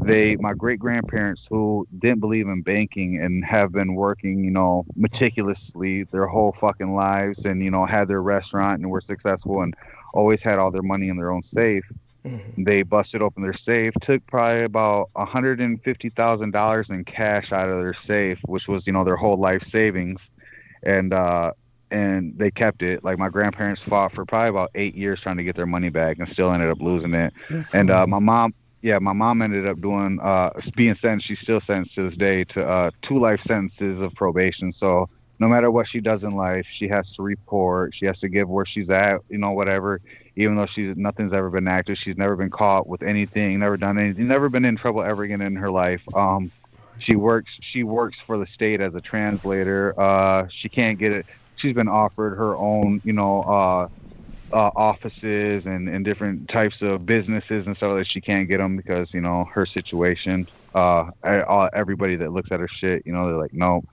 My great grandparents, who didn't believe in banking and have been working, you know, meticulously their whole fucking lives, and, you know, had their restaurant and were successful and always had all their money in their own safe. Mm-hmm. They busted open their safe, took probably about $150,000 in cash out of their safe, which was, you know, their whole life savings, and they kept it. Like my grandparents fought for probably about 8 years trying to get their money back, and still ended up losing it. That's and my mom ended up doing being sentenced. She's still sentenced to this day to 2 life sentences of probation. So no matter what she does in life, she has to report. She has to give where she's at, you know, whatever. Even though nothing's ever been active, she's never been caught with anything, never done anything, never been in trouble ever again in her life. She works for the state as a translator. She can't get it. She's been offered her own, you know, offices and different types of businesses and stuff, that she can't get them because, you know, her situation. Everybody that looks at her shit, you know, they're like, no.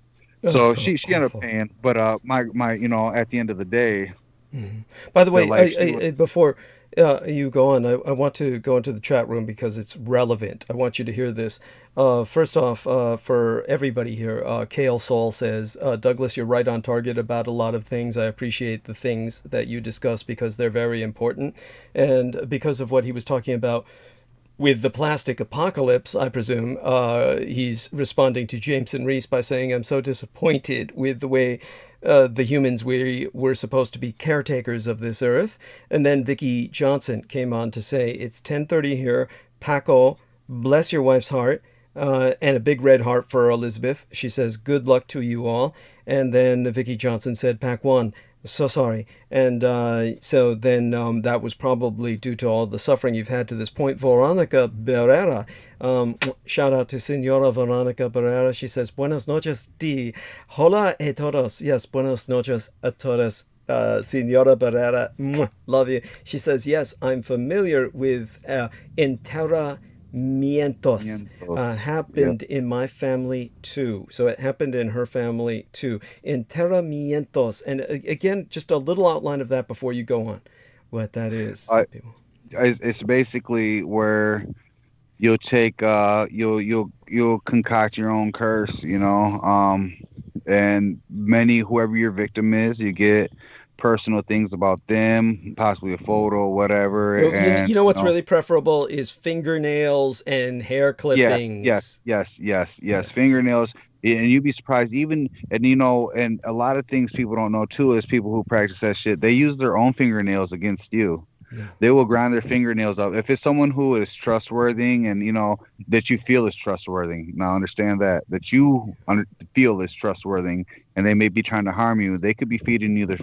So she ended up paying, but my you know, at the end of the day. Mm-hmm. By the way, before You go on. I want to go into the chat room because it's relevant. I want you to hear this. First off, for everybody here, Kale Saul says, Douglas, you're right on target about a lot of things. I appreciate the things that you discuss because they're very important. And because of what he was talking about with the plastic apocalypse, I presume, he's responding to Jameson Reese by saying, I'm so disappointed with the way the humans we were supposed to be caretakers of this earth. And then Vicki Johnson came on to say, it's 10:30 here. Paco, bless your wife's heart. And a big red heart for Elizabeth. She says, good luck to you all. And then Vicki Johnson said, Pac 1. So sorry. And so then that was probably due to all the suffering you've had to this point. Veronica Barrera, shout out to Senora Veronica Barrera. She says, buenas noches, ti. Hola a todos. Yes, buenas noches a todos. Senora Barrera, love you. She says, yes, I'm familiar with enterramientos. Happened in my family too. So it happened in her family too. Enterramientos. And again, just a little outline of that before you go on. What that is. It's basically where you'll take you'll concoct your own curse, and whoever your victim is, you get personal things about them, possibly a photo, whatever. Well, and you know what's really preferable is fingernails and hair clippings. Yes. Fingernails. And you'd be surprised, and a lot of things people don't know too is people who practice that shit, they use their own fingernails against you. Yeah. They will grind their fingernails up. If it's someone who is trustworthy and, that you feel is trustworthy. Now, understand that you feel is trustworthy and they may be trying to harm you. They could be feeding you their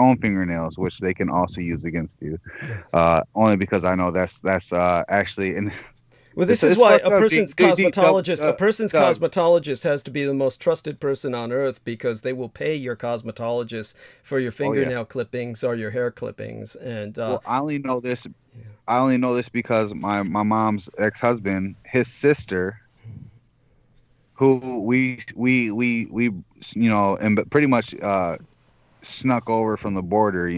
own fingernails, which they can also use against you. Only because I know that's actually... Well, this is why a person's cosmetologist has to be the most trusted person on earth, because they will pay your cosmetologist for your fingernail clippings or your hair clippings. And well, I only know this because my mom's ex-husband, his sister, who we and pretty much snuck over from the border,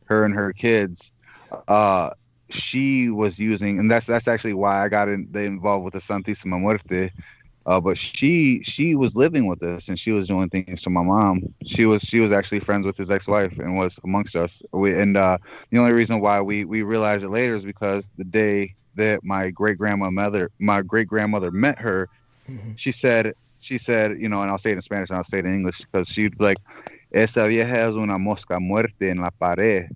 her and her kids. She was using, and that's actually why I got involved with the Santísima Muerte. But she was living with us, and she was doing things to my mom. She was actually friends with his ex-wife and was amongst us. The only reason why we realized it later is because the day that my great grandmother met her, she said, and I'll say it in Spanish and I'll say it in English, because she'd be like, "Esa vieja es una mosca muerte en la pared."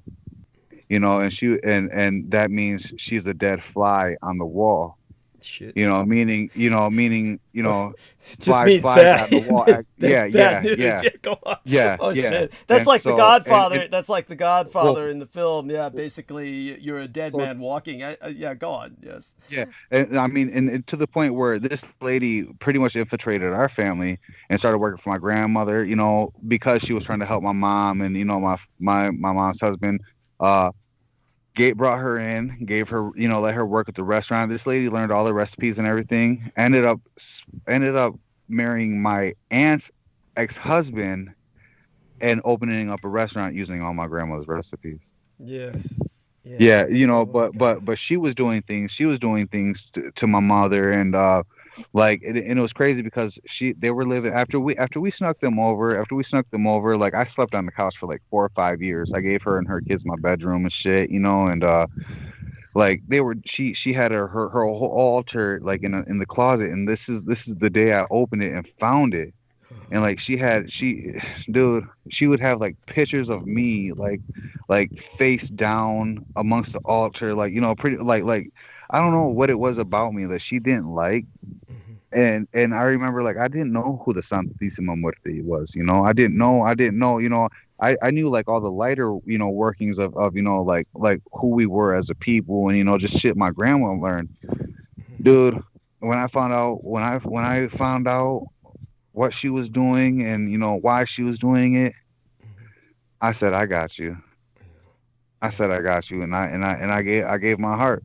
And that means she's a dead fly on the wall. Shit. Meaning, just fly means bad. On the wall. Bad news. Go on. Shit. That's like The Godfather. That's like The Godfather in the film. Yeah, basically, you're a dead man walking. Go on. Yes. Yeah, and I mean, and to the point where this lady pretty much infiltrated our family and started working for my grandmother. Because she was trying to help my mom and my mom's husband. Brought her in, gave her, let her work at the restaurant. This lady learned all the recipes and everything. Ended up marrying my aunt's ex-husband and opening up a restaurant using all my grandmother's recipes. Yes. Yeah, but she was doing things. She was doing things to my mother, and and it was crazy because they were living after we snuck them over. Like, I slept on the couch for like 4 or 5 years. I gave her and her kids my bedroom and shit, and she had her whole altar like in the closet, and this is the day I opened it and found it. And like she would have like pictures of me like face down amongst the altar, pretty like I don't know what it was about me that she didn't like. And I remember, like, I didn't know who the Santísima Muerte was, I didn't know, I knew like all the lighter, workings of like who we were as a people, and just shit my grandma learned. Dude, when I found out what she was doing and why she was doing it, I said, I got you. And I gave my heart.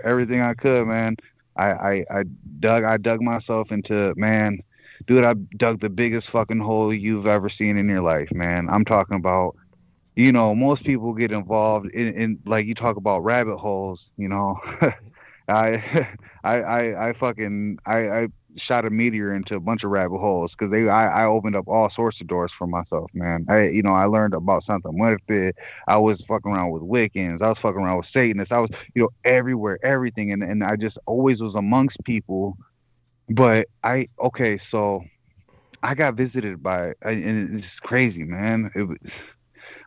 Everything I could, man. I dug myself into, man, dude, I dug the biggest fucking hole you've ever seen in your life, man. I'm talking about you know, most people get involved in like you talk about rabbit holes, you know. I I shot a meteor into a bunch of rabbit holes because I opened up all sorts of doors for myself, man. I learned about Santa Muerte. I was fucking around with Wiccans. I was fucking around with Satanists. I was, everywhere, everything, and I just always was amongst people. But okay, so I got visited by, and it's crazy, man.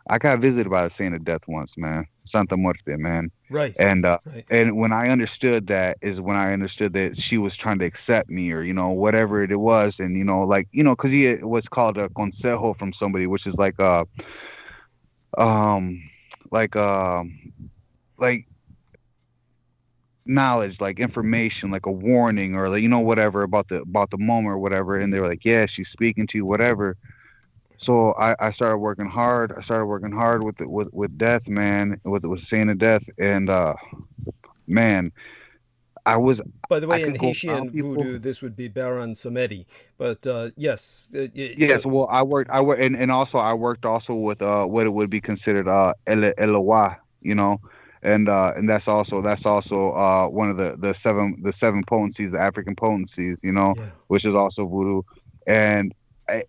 I got visited by a saint of death once, man. Santa Muerte, man. Right. And Right. and when I understood that is when I understood that she was trying to accept me, or whatever it was, and because he was called a consejo from somebody, which is like um like like knowledge, like information, like a warning, or like whatever about the moment or whatever, and they were like, yeah, she's speaking to you, whatever. So I started working hard. I started working hard with death, man, with Saint of Death, and man, By the I way, in could go Haitian around people. voodoo, this would be Baron Samedi. But yes, Yes, well, I worked, and also I worked also with what it would be considered Eloah, and that's also one of the seven potencies, the African potencies, yeah. which is also voodoo, and I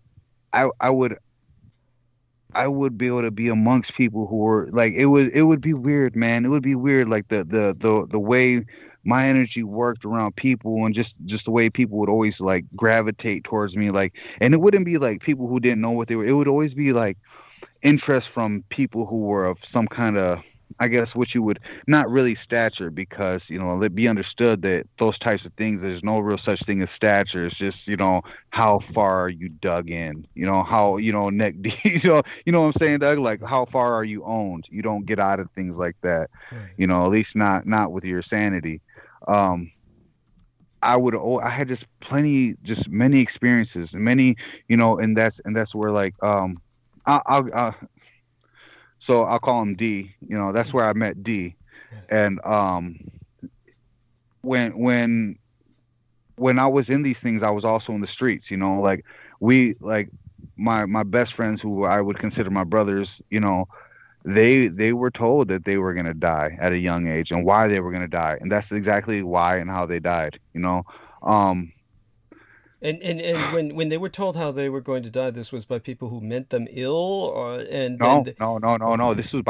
I would be able to be amongst people who were like, it would be weird, man. It would be weird, like the way my energy worked around people, and just the way people would always like gravitate towards me, like, and it wouldn't be like people who didn't know what they were. It would always be like interest from people who were of some kind of, I guess, what you would not really stature, because let be understood that those types of things, there's no real such thing as stature. It's just how far are you dug in, how neck deep, what I'm saying, Doug, like how far are you owned. You don't get out of things like that, Right. at least not with your sanity. um I had just many experiences, many, and that's where, like, I'll so I'll call him D. That's where I met D. And when when when I was in these things, I was also in the streets. Like, like my best friends, who I would consider my brothers. They were told that they were gonna die at a young age, and why they were gonna die, and that's exactly why and how they died. Um, And when they were told how they were going to die, this was by people who meant them ill, or and then no, no, no, no, okay. no. This was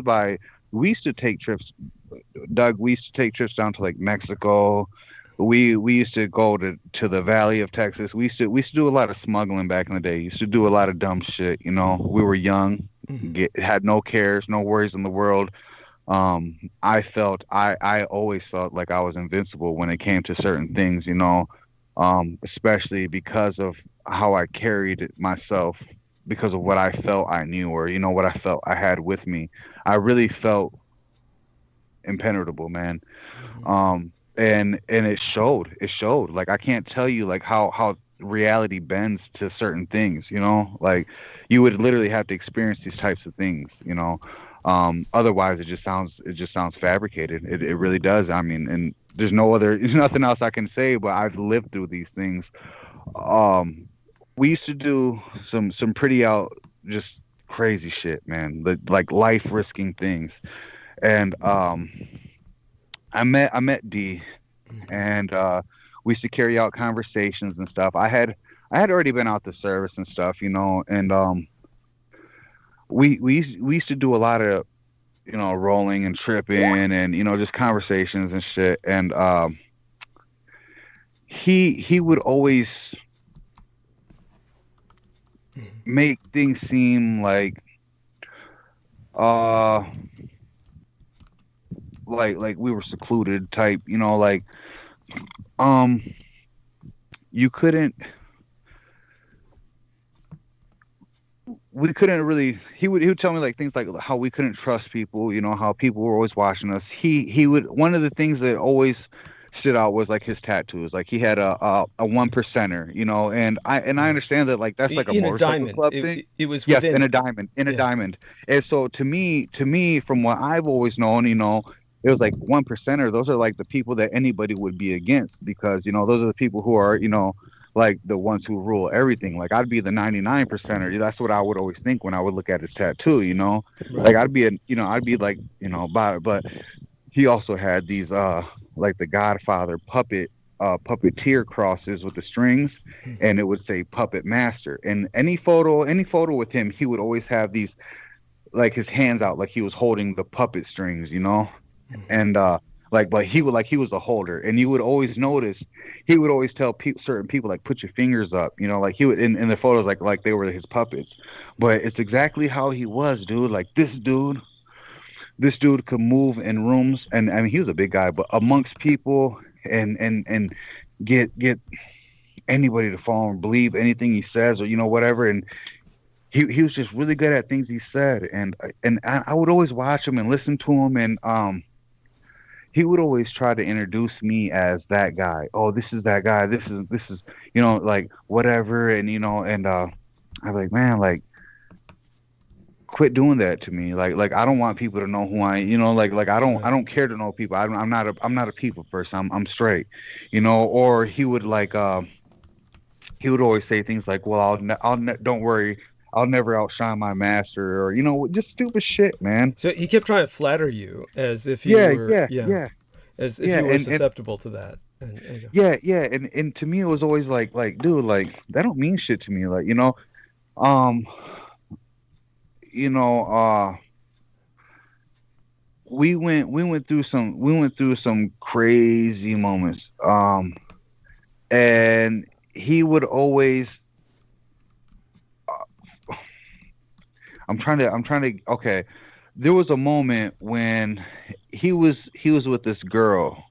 by. We used to take trips, Doug. We used to take trips down to like Mexico. We used to go to the Valley of Texas. We used to do a lot of smuggling back in the day. Used to do a lot of dumb shit. We were young, Mhm. had no cares, no worries in the world. I always felt like I was invincible when it came to certain things. Especially because of how I carried myself, because of what I felt I knew, or what I felt I had with me. I really felt impenetrable, man. Mhm. And it showed. Like, I can't tell you like how reality bends to certain things. Like, you would literally have to experience these types of things. Otherwise it just sounds fabricated. It really does. I mean, and there's nothing else I can say, but I've lived through these things. um we used to do some pretty out, just crazy shit, man. Like life risking things. And I met D, Mhm. and we used to carry out conversations and stuff. I had already been out the service and stuff, and we used to do a lot of rolling and tripping, and just conversations and shit. And he would always Mhm. make things seem uh like we were secluded type, like, um you couldn't we couldn't really. He would tell me like things like how we couldn't trust people, how people were always watching us. He would One of the things that always stood out was like his tattoos. Like, he had a one percenter, and I Right. understand that, like, that's like a In a motorcycle diamond. club It, thing. it, it was Yes, in within. a diamond, in a Yeah. diamond. And so to me, from what I've always known, it was like one percenter. Those are like the people that anybody would be against, because those are the people who are, like the ones who rule everything. Like I'd be the 99%er. That's what I would always think when I would look at his tattoo, you know. Like I'd be I'd be like, but he also had these like the Godfather puppeteer crosses with the strings, and it would say puppet master. And any photo with him, he would always have these, like his hands out like he was holding the puppet strings, you know. And but he was a holder, and you would always notice he would always tell certain people, like, put your fingers up, you know, like he would in the photos, like they were his puppets. But it's exactly how he was, dude. Like this dude could move in rooms, and I mean he was a big guy, but amongst people, and get anybody to fall and believe anything he says, or whatever. And he was just really good at things he said, and I would always watch him and listen to him, and he would always try to introduce me as that guy. Oh, this is that guy. This is like whatever. And I'm like, man, like, quit doing that to me. Like I don't want people to know who I am. Like I don't care to know people. I'm not a people person. I'm straight. Or he would he would always say things like, well, don't worry, I'll never outshine my master, or just stupid shit, man. So he kept trying to flatter you as if you were, as if you were susceptible to that. And to me it was always like, dude, like that don't mean shit to me. Like, we went through some crazy moments. And he would always, I'm trying to, okay. There was a moment when he was with this girl,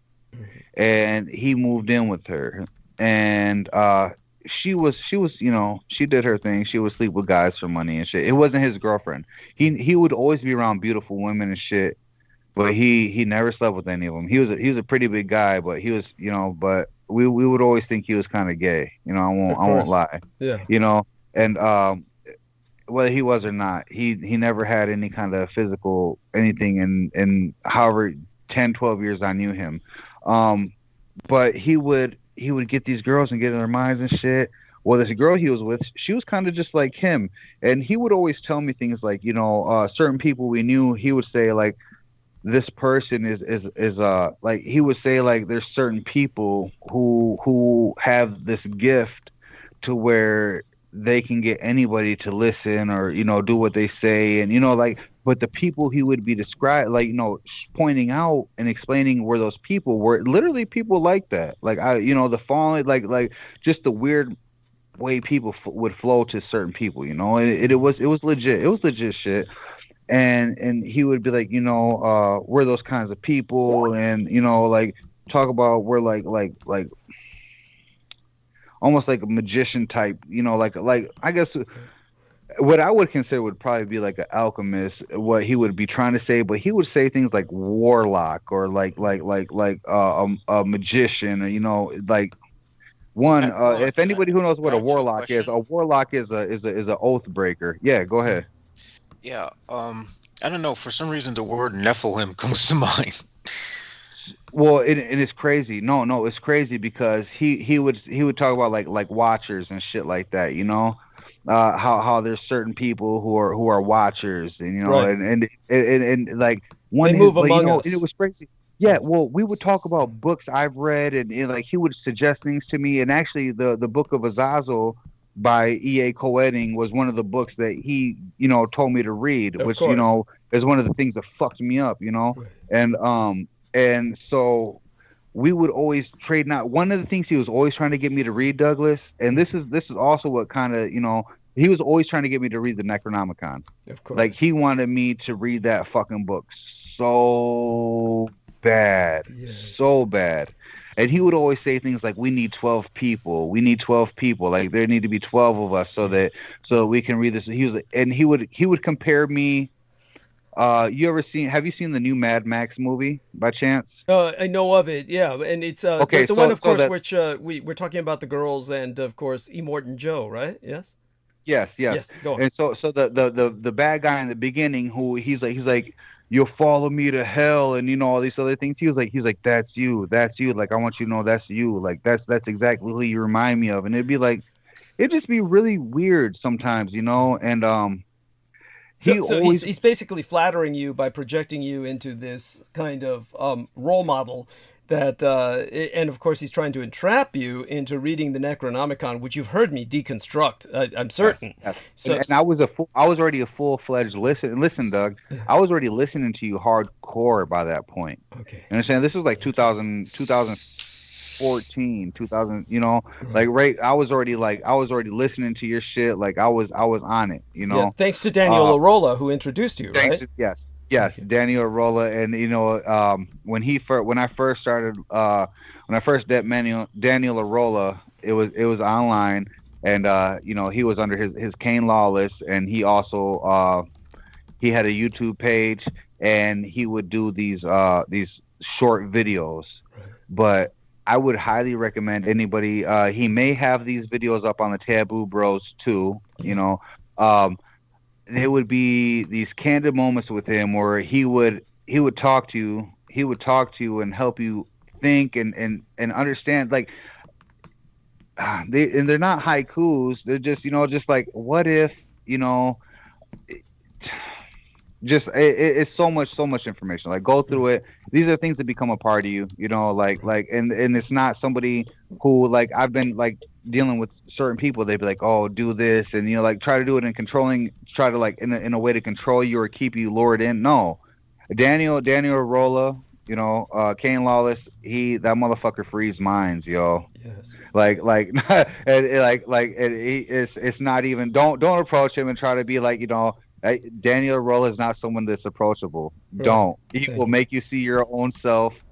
and he moved in with her, and she did her thing. She would sleep with guys for money and shit. It wasn't his girlfriend. He would always be around beautiful women and shit, but he never slept with any of them. He was a pretty big guy, but he was, but we would always think he was kind of gay. I won't lie. Yeah. And whether he was or not, he never had any kind of physical anything in however 10, 12 years I knew him. But he would get these girls and get in their minds and shit. Well, this girl he was with, she was kind of just like him, and he would always tell me things like, certain people we knew, he would say like, this person is like, he would say like, there's certain people who have this gift to where they can get anybody to listen or do what they say, and but the people he would be described, like, pointing out and explaining where those people were literally people like that, like the falling, like just the weird way people would flow to certain people, and it was legit shit. And he would be like, we're those kinds of people, and like talk about we're like almost like a magician type, like I guess what I would consider would probably be like an alchemist, what he would be trying to say, but he would say things like warlock or like a magician, or like one if anybody who knows what a warlock is a oath breaker. Yeah, go ahead. Yeah, I don't know, for some reason the word Nephilim comes to mind. Well, it is crazy. No, it's crazy because he would talk about like watchers and shit like that. How there's certain people who are watchers, and right. and like one they move among us. It was crazy. Yeah, well, we would talk about books I've read, and like he would suggest things to me. And actually, the book of Azazel by E.A. Coeding was one of the books that he told me to read, which is one of the things that fucked me up. Right. And so we would always trade. Not one of the things he was always trying to get me to read, Douglas, and this is also what kind of, he was always trying to get me to read the Necronomicon. Of course. Like he wanted me to read that fucking book so bad. Yes. So bad. And he would always say things like, we need 12 people. We need 12 people. Like there need to be 12 of us so we can read this. He would compare me. Have you seen the new Mad Max movie by chance? I know of it, yeah, and it's okay, the one, of course, which we're talking about the girls and of course Immortan Joe, right? Yes. Yes. Go on. And so the bad guy in the beginning, who he's like, you'll follow me to hell, and you know all these other things. He was like, that's you, like I want you to know that's you, like that's exactly who you remind me of. And it'd be like, it'd just be really weird sometimes, you know. And he So always he's basically flattering you by projecting you into this kind of role model that, and of course he's trying to entrap you into reading the Necronomicon, which you've heard me deconstruct. I'm certain. Yes. So And I was already a full-fledged listen, Doug. I was already listening to you hardcore by that point. okay, You understand? This was like 2014, 2000, you know, Right. like I was already listening to your shit. Like I was on it, you know. Yeah, thanks to Daniel Arola who introduced you, Thanks. right? Yes. Okay. Daniel Arola. And you know, when I first met Daniel Arola, it was online, and you know, he was under his Kane Lawless, and he also he had a YouTube page, and he would do these short videos. Right. But I would highly recommend anybody. He may have these videos up on the Taboo Bros too. You know, it would be these candid moments with him where he would talk to you. He would talk to you and help you think and understand. Like they're not haikus. They're just, you know, just like, what if, you know. Just it's so much information. Like, go through it. These are things that become a part of you, you know, like and it's not somebody who, like, I've been like dealing with certain people. They'd be like, oh, do this, and you know, like try to do it try to like in a way to control you or keep you lured in. No, Daniel Arola, you know, Kane Lawless, that motherfucker frees minds, yo. Yes. It's not even, don't approach him and try to be like, you know, Daniel Arola is not someone that's approachable. Right. Don't. He will make you see your own self.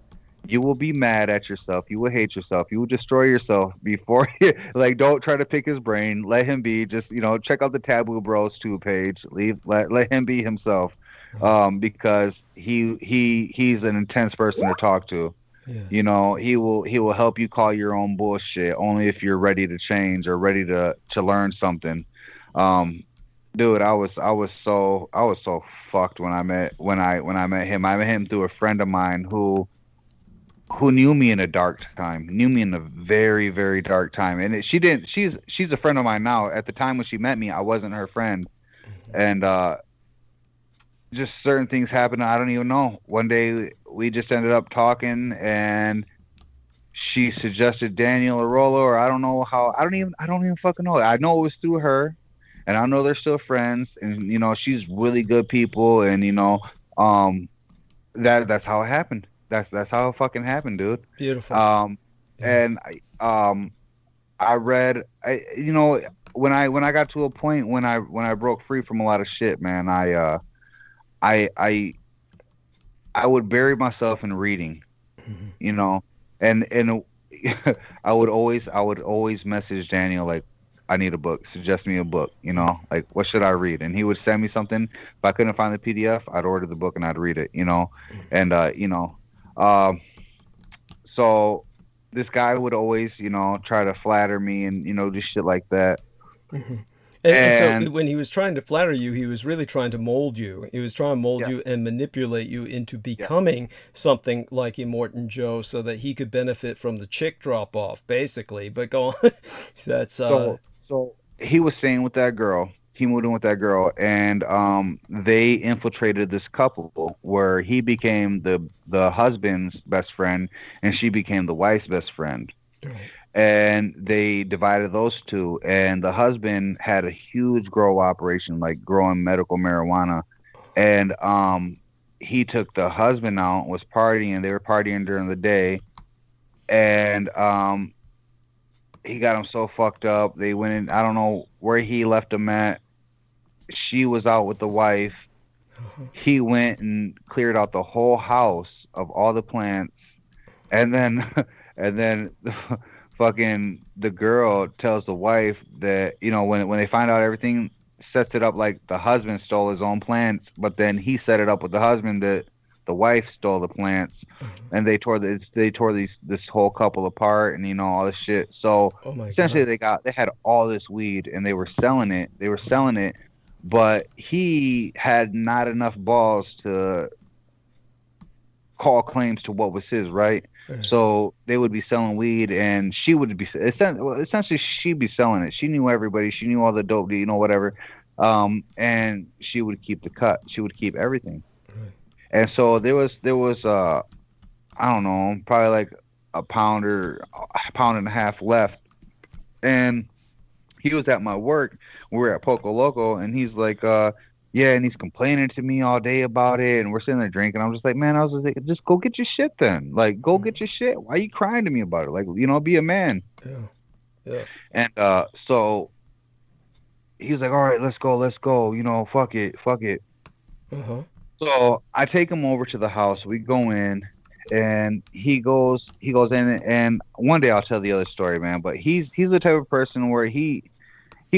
You will be mad at yourself. You will hate yourself. You will destroy yourself before like, don't try to pick his brain. Let him be. Just, you know, check out the Taboo Bros 2 page. Let him be himself. Because he's an intense person to talk to. Yes. You know, he will help you call your own bullshit only if you're ready to change or ready to learn something. Dude, I was so fucked when I met him. I met him through a friend of mine who knew me in a dark time, knew me in a very, very dark time. And she's a friend of mine now. At the time when she met me, I wasn't her friend. And just certain things happened. I don't even know. One day we just ended up talking, and she suggested Daniel Arola, or I don't know how. I don't even fucking know. I know it was through her. And I know they're still friends, and you know, she's really good people, and you know, that's how it happened. That's how it fucking happened, dude. Beautiful. And I read, you know, when I got to a point when I broke free from a lot of shit, man, I would bury myself in reading, you know, and I would always message Daniel, like, I need a book. Suggest me a book. You know, like, what should I read? And he would send me something. If I couldn't find the PDF, I'd order the book and I'd read it. You know, and you know, so this guy would always, you know, try to flatter me and, you know, do shit like that. And so when he was trying to flatter you, he was really trying to mold you. He was trying to mold you and manipulate you into becoming something like Immortan Joe, so that he could benefit from the chick drop off, basically. But go on. That's So he was staying with that girl. He moved in with that girl, and they infiltrated this couple where he became the husband's best friend, and she became the wife's best friend. Right. And they divided those two, and the husband had a huge grow operation, like growing medical marijuana, and he took the husband out, was partying. They were partying during the day, and he got him so fucked up. They went in, I don't know where he left them at. She was out with the wife. He went and cleared out the whole house of all the plants, and then fucking the girl tells the wife that, you know, when they find out everything, sets it up like the husband stole his own plants, but then he set it up with the husband that the wife stole the plants, and they tore this whole couple apart, and you know, all this shit. So essentially they had all this weed, and they were selling it, but he had not enough balls to call claims to what was his, right? So they would be selling weed, and she would be essentially she'd be selling it. She knew everybody. She knew all the dope, whatever. And she would keep the cut. She would keep everything. And so there was I don't know, probably like a pound and a half left, and he was at my work. We were at Poco Loco, and he's like, yeah, and he's complaining to me all day about it, and we're sitting there drinking. I'm just like, man, I was like, just go get your shit then. Like, go get your shit. Why are you crying to me about it? Like, be a man. Yeah. And so he was like, all right, let's go. Fuck it. So I take him over to the house. We go in, and he goes in, and one day I'll tell the other story, man. But he's the type of person where he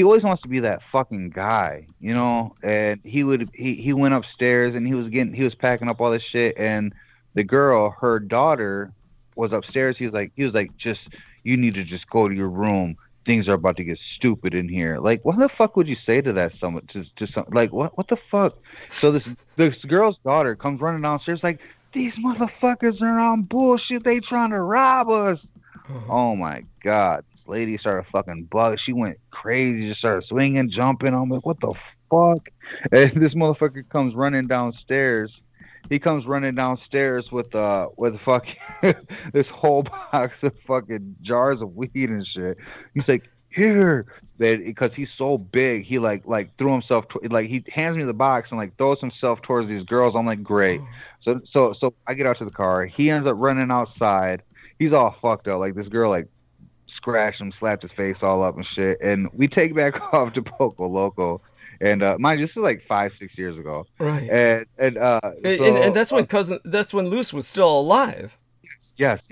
always wants to be that fucking guy, and he went upstairs, and he was packing up all this shit, and the girl, her daughter, was upstairs. He was like, just, you need to just go to your room. Things are about to get stupid in here. Like, what the fuck would you say to that someone, to some, like, what the fuck? So this girl's daughter comes running downstairs like, these motherfuckers are on bullshit. They trying to rob us. Oh my God. This lady started fucking bug. She went crazy, just started swinging, jumping. I'm like, what the fuck? And this motherfucker comes running downstairs. He comes running downstairs with fucking this whole box of fucking jars of weed and shit. He's like, here, because he's so big, he like threw himself like, he hands me the box and like throws himself towards these girls. I'm like, great. So I get out to the car. He ends up running outside. He's all fucked up. Like, this girl like scratched him, slapped his face all up and shit. And we take back off to Poco Loco. And mind you, this is like 5-6 years ago, right? And that's when Luce was still alive. Yes.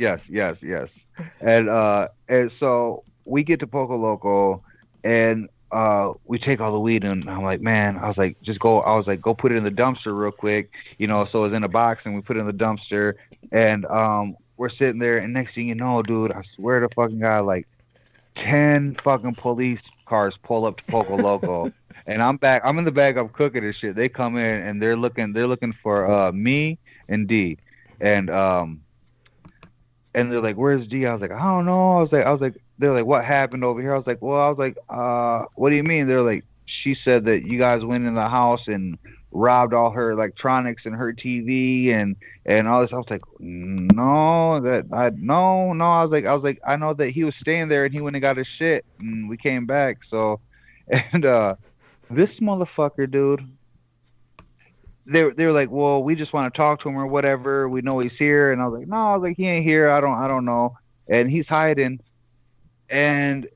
And so we get to Poco Loco, and we take all the weed, and I'm like, man, I was like, go put it in the dumpster real quick, so it was in a box, and we put it in the dumpster, and we're sitting there, and next thing you know, dude, I swear to fucking God, like 10 fucking police cars pull up to Poco Loco. And I'm in the bag, I'm cooking and shit. They come in, and they're looking for me and D. And they're like, where's D? I was like, I don't know. I was like, they're like, what happened over here? I was like, what do you mean? They're like, she said that you guys went in the house and robbed all her electronics and her TV and all this. I was like, no. I was like, I know that he was staying there, and he went and got his shit, and we came back. So, and this motherfucker, dude, they were like, well, we just want to talk to him or whatever. We know he's here. And I was like, no, I was like, he ain't here. I don't know. And he's hiding. And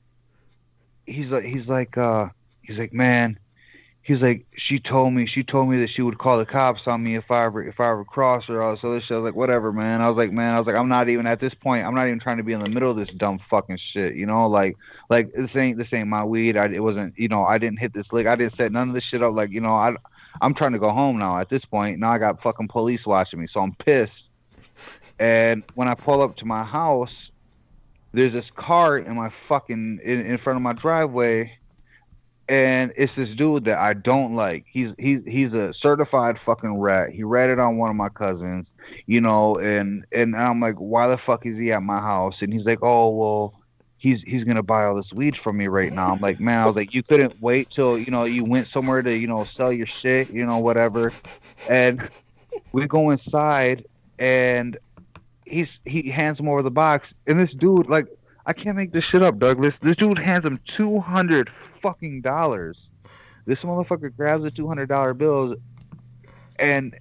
he's like, man, he's like, she told me that she would call the cops on me if I ever cross her. All this other shit. I was like, whatever, man. I was like, I'm not even at this point. I'm not even trying to be in the middle of this dumb fucking shit. Like this ain't my weed. It wasn't, I didn't hit this lick. I didn't set none of this shit up. Like, I'm trying to go home now at this point. Now I got fucking police watching me. So I'm pissed. And when I pull up to my house, there's this car in my fucking, in front of my driveway. And it's this dude that I don't like. He's a certified fucking rat. He ratted on one of my cousins, and I'm like, why the fuck is he at my house? And he's like, oh, well, he's gonna buy all this weed from me right now. I'm like, man, I was like, you couldn't wait till you went somewhere to sell your shit, whatever. And we go inside, and he hands him over the box, and this dude, like, I can't make this shit up, Douglas. This dude hands him $200 fucking dollars. This motherfucker grabs the $200 bills and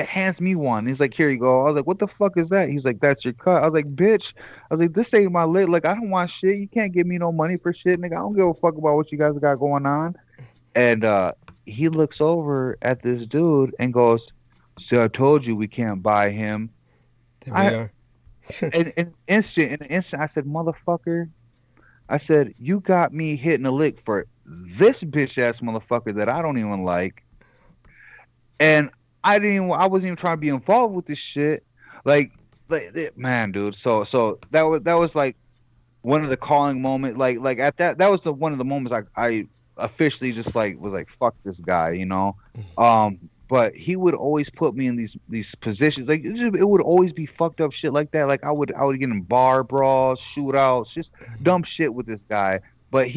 hands me one. He's like, here you go. I was like, what the fuck is that? He's like, that's your cut. I was like, bitch. I was like, this ain't my lit. Like, I don't want shit. You can't give me no money for shit, nigga. I don't give a fuck about what you guys got going on. And he looks over at this dude and goes, so I told you we can't buy him. There we are. In an instant, I said, motherfucker. I said, you got me hitting a lick for this bitch ass motherfucker that I don't even like. And I wasn't even trying to be involved with this shit. Like man, dude. So that was like one of the calling moments. Like at that was one of the moments I officially just like was like, fuck this guy, but he would always put me in these positions. Like it would always be fucked up shit like that. Like I would get in bar brawls, shootouts, just dumb shit with this guy. But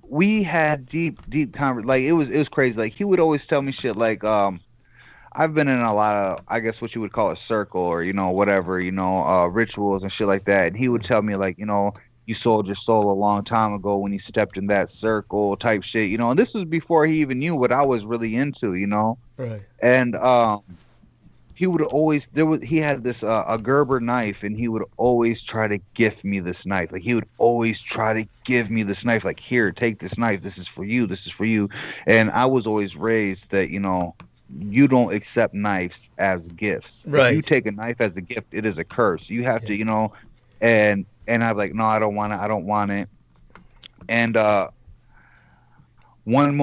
we had deep conversation. Like it was crazy. Like he would always tell me shit like I've been in a lot of, I guess what you would call a circle or, whatever, rituals and shit like that. And he would tell me like, you sold your soul a long time ago when you stepped in that circle type shit, and this was before he even knew what I was really into, Right. And he would always, he had this a Gerber knife, and he would always try to gift me this knife. Like he would always try to give me this knife, like, here, take this knife. This is for you. This is for you. And I was always raised that, you don't accept knives as gifts. Right. If you take a knife as a gift, it is a curse. You have to, and I'm like, no, I don't want it. I don't want it. And one of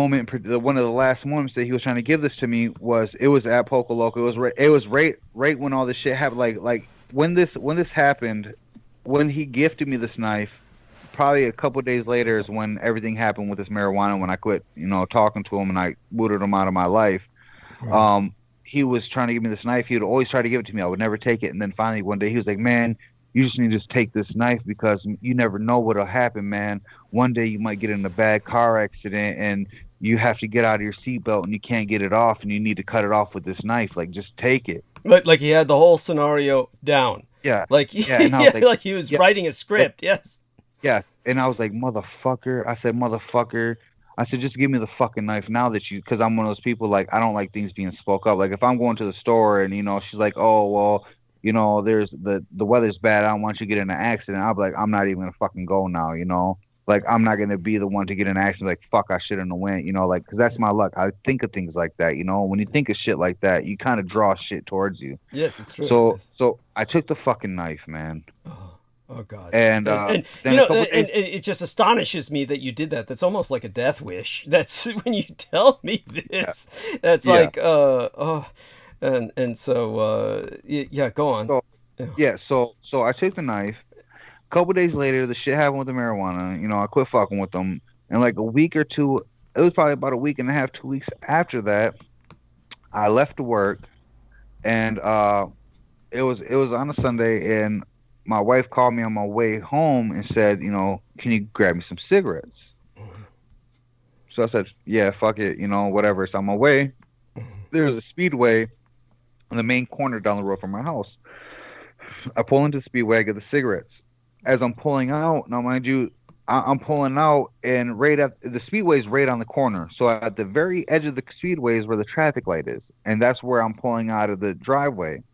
the last moments that he was trying to give this to me was at Poco Loco. It was right when all this shit happened. Like when this happened, when he gifted me this knife, probably a couple of days later is when everything happened with this marijuana. When I quit, talking to him and I booted him out of my life. Right. He was trying to give me this knife. He would always try to give it to me. I would never take it. And then finally one day he was like, man, you just need to take this knife because you never know what'll happen, man. One day you might get in a bad car accident and you have to get out of your seatbelt and you can't get it off and you need to cut it off with this knife. Like, just take it. Like he had the whole scenario down. Yeah. Like, like he was writing a script. Yes. Yes. And I was like, motherfucker. I said, motherfucker. I said, just give me the fucking knife now because I'm one of those people, like, I don't like things being spoke up. Like, if I'm going to the store and, she's like, oh, well, there's the weather's bad. I don't want you to get in an accident. I'll be like, I'm not even going to fucking go now, Like, I'm not going to be the one to get in an accident. Like, fuck, I shouldn't have went, like, because that's my luck. I think of things like that, When you think of shit like that, you kind of draw shit towards you. Yes, it's true. So I took the fucking knife, man. Oh God! And then it just astonishes me that you did that. That's almost like a death wish. That's when you tell me this. Yeah. That's like and so yeah, go on. So I took the knife. A couple days later, the shit happened with the marijuana. I quit fucking with them. And like a week or two, it was probably about a week and a half, 2 weeks after that, I left to work, and it was on a Sunday, and my wife called me on my way home and said, can you grab me some cigarettes? Mm-hmm. So I said, yeah, fuck it, whatever. It's on my way. Mm-hmm. There's a Speedway in the main corner down the road from my house. I pull into the Speedway, I get the cigarettes. As I'm pulling out, now mind you, I'm pulling out, and right at the Speedway is right on the corner. So at the very edge of the Speedway is where the traffic light is, and that's where I'm pulling out of the driveway.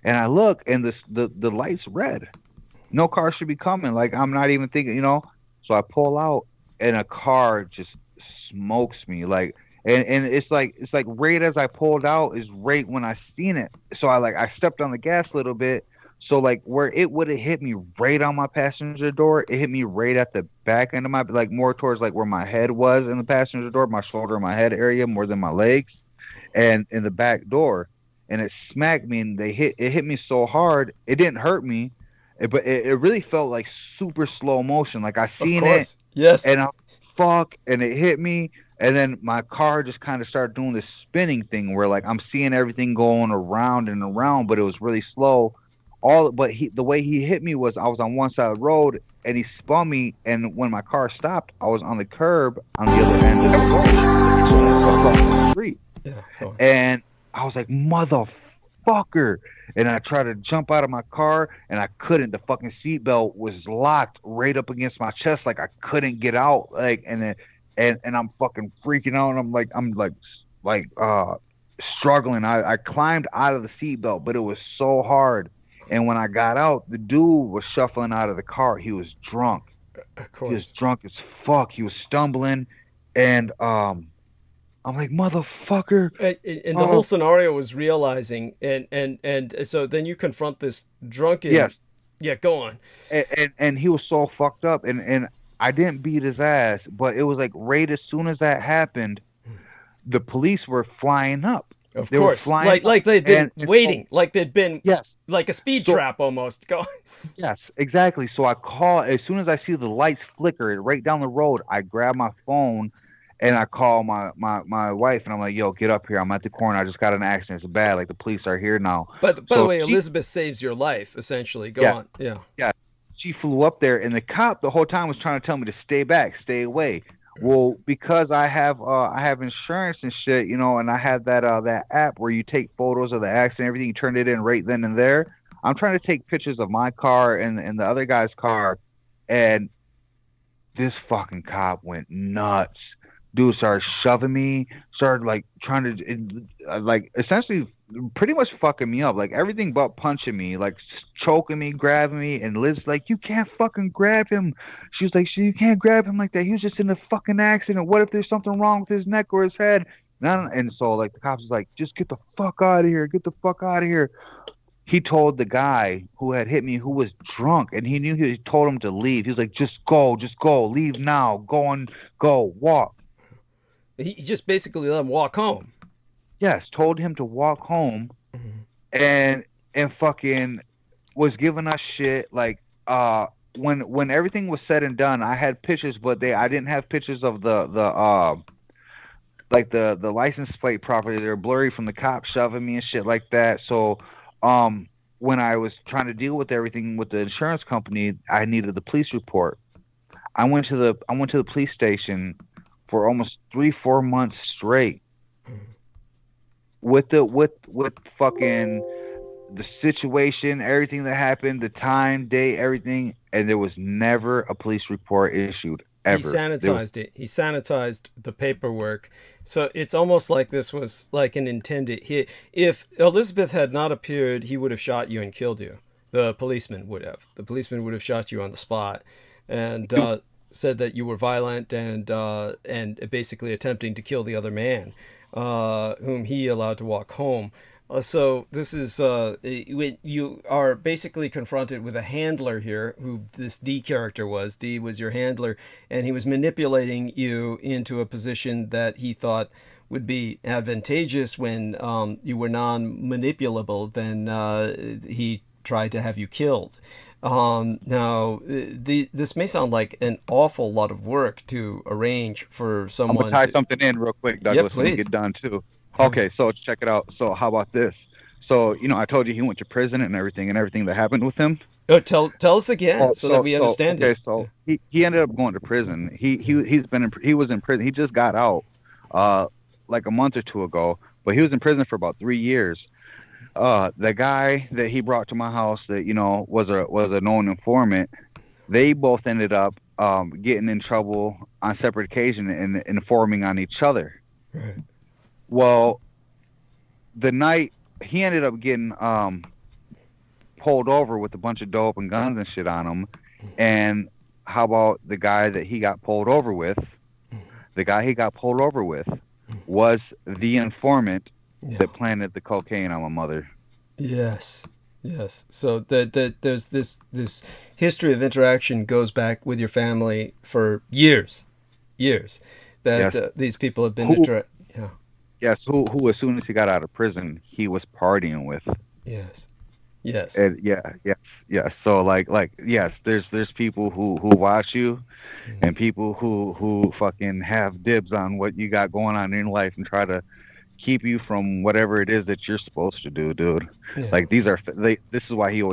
And I look, and the light's red. No car should be coming. Like, I'm not even thinking, So I pull out, and a car just smokes me. Like, and it's like right as I pulled out is right when I seen it. So I stepped on the gas a little bit. So like where it would have hit me right on my passenger door, it hit me right at the back end of my, like more towards like where my head was in the passenger door, my shoulder and my head area more than my legs, and in the back door. And it smacked me, and it hit me so hard. It didn't hurt me, but it really felt like super slow motion. Like I seen it, yes, and fuck, and it hit me, and then my car just kind of started doing this spinning thing where like I'm seeing everything going around and around, but it was really slow. The way he hit me was I was on one side of the road, and he spun me, and when my car stopped, I was on the curb on the other end of the road, across the street, and I was like, motherfucker. And I tried to jump out of my car, and I couldn't. The fucking seatbelt was locked right up against my chest. Like I couldn't get out. Like, and I'm fucking freaking out. And I'm like struggling. I climbed out of the seatbelt, but it was so hard. And when I got out, the dude was shuffling out of the car. He was drunk. Of course. He was drunk as fuck. He was stumbling. And, I'm like, motherfucker. And the whole scenario was realizing, and so then you confront this drunken. Yes. Yeah, go on. And he was so fucked up, and I didn't beat his ass, but it was like right as soon as that happened, the police were flying up. Of course, like they'd been waiting, like they'd been like a speed trap almost. Go. Yes, exactly. So I call as soon as I see the lights flicker right down the road. I grab my phone. And I call my wife, and I'm like, "Yo, get up here! I'm at the corner. I just got in an accident. It's bad. Like the police are here now." But by the So way, she, Elizabeth saves your life, essentially. Go yeah, on. Yeah. yeah, she flew up there, and the cop the whole time was trying to tell me to stay back, stay away. Well, because I have insurance and shit, you know, and I had that app where you take photos of the accident, everything, you turn it in right then and there. I'm trying to take pictures of my car and the other guy's car, and this fucking cop went nuts. Dude started shoving me, started like trying to like essentially pretty much fucking me up, like everything but punching me, like choking me, grabbing me. And Liz like, "You can't fucking grab him." She was like, "You can't grab him like that. He was just in a fucking accident. What if there's something wrong with his neck or his head?" And so like the cops was like, "Just get the fuck out of here. Get the fuck out of here." He told the guy who had hit me, who was drunk, and he told him to leave. He was like, just go, leave now, go, walk. He just basically let him walk home. Yes, told him to walk home, and fucking was giving us shit. Like when everything was said and done, I had pictures, but I didn't have pictures of the like the license plate properly. They were blurry from the cop shoving me and shit like that. So when I was trying to deal with everything with the insurance company, I needed the police report. I went to the police station for almost 3-4 months straight with fucking the situation, everything that happened, the time, date, everything, and there was never a police report issued ever. He sanitized it. He sanitized the paperwork. So it's almost like this was like an intended hit. If Elizabeth had not appeared, he would have shot you and killed you. The policeman would have. The policeman would have shot you on the spot, and said that you were violent and basically attempting to kill the other man, whom he allowed to walk home. So this is when you are basically confronted with a handler here, who this D character was. D was your handler, and he was manipulating you into a position that he thought would be advantageous when you were non-manipulable. Then he tried to have you killed. Now, this may sound like an awful lot of work to arrange for someone. I'm gonna tie something in real quick, Douglas, when you get done too. Okay, so check it out. So how about this? So, you know, I told you he went to prison and everything that happened with him. Oh, tell us again so that we understand it. So he ended up going to prison. He was in prison. He just got out like a month or two ago, but he was in prison for about 3 years. The guy that he brought to my house that, you know, was a known informant, they both ended up getting in trouble on separate occasion and informing on each other. Right. Well, the night he ended up getting pulled over with a bunch of dope and guns and shit on him. And how about the guy that he got pulled over with? The guy he got pulled over with was the informant that planted the cocaine on my mother. Yes. So there's this history of interaction goes back with your family for years. That these people have been Yes, who as soon as he got out of prison, he was partying with. Yes. And yes. So like yes, there's people who watch you, and people who fucking have dibs on what you got going on in life and try to keep you from whatever it is that you're supposed to do, dude. Yeah. Like this is why he would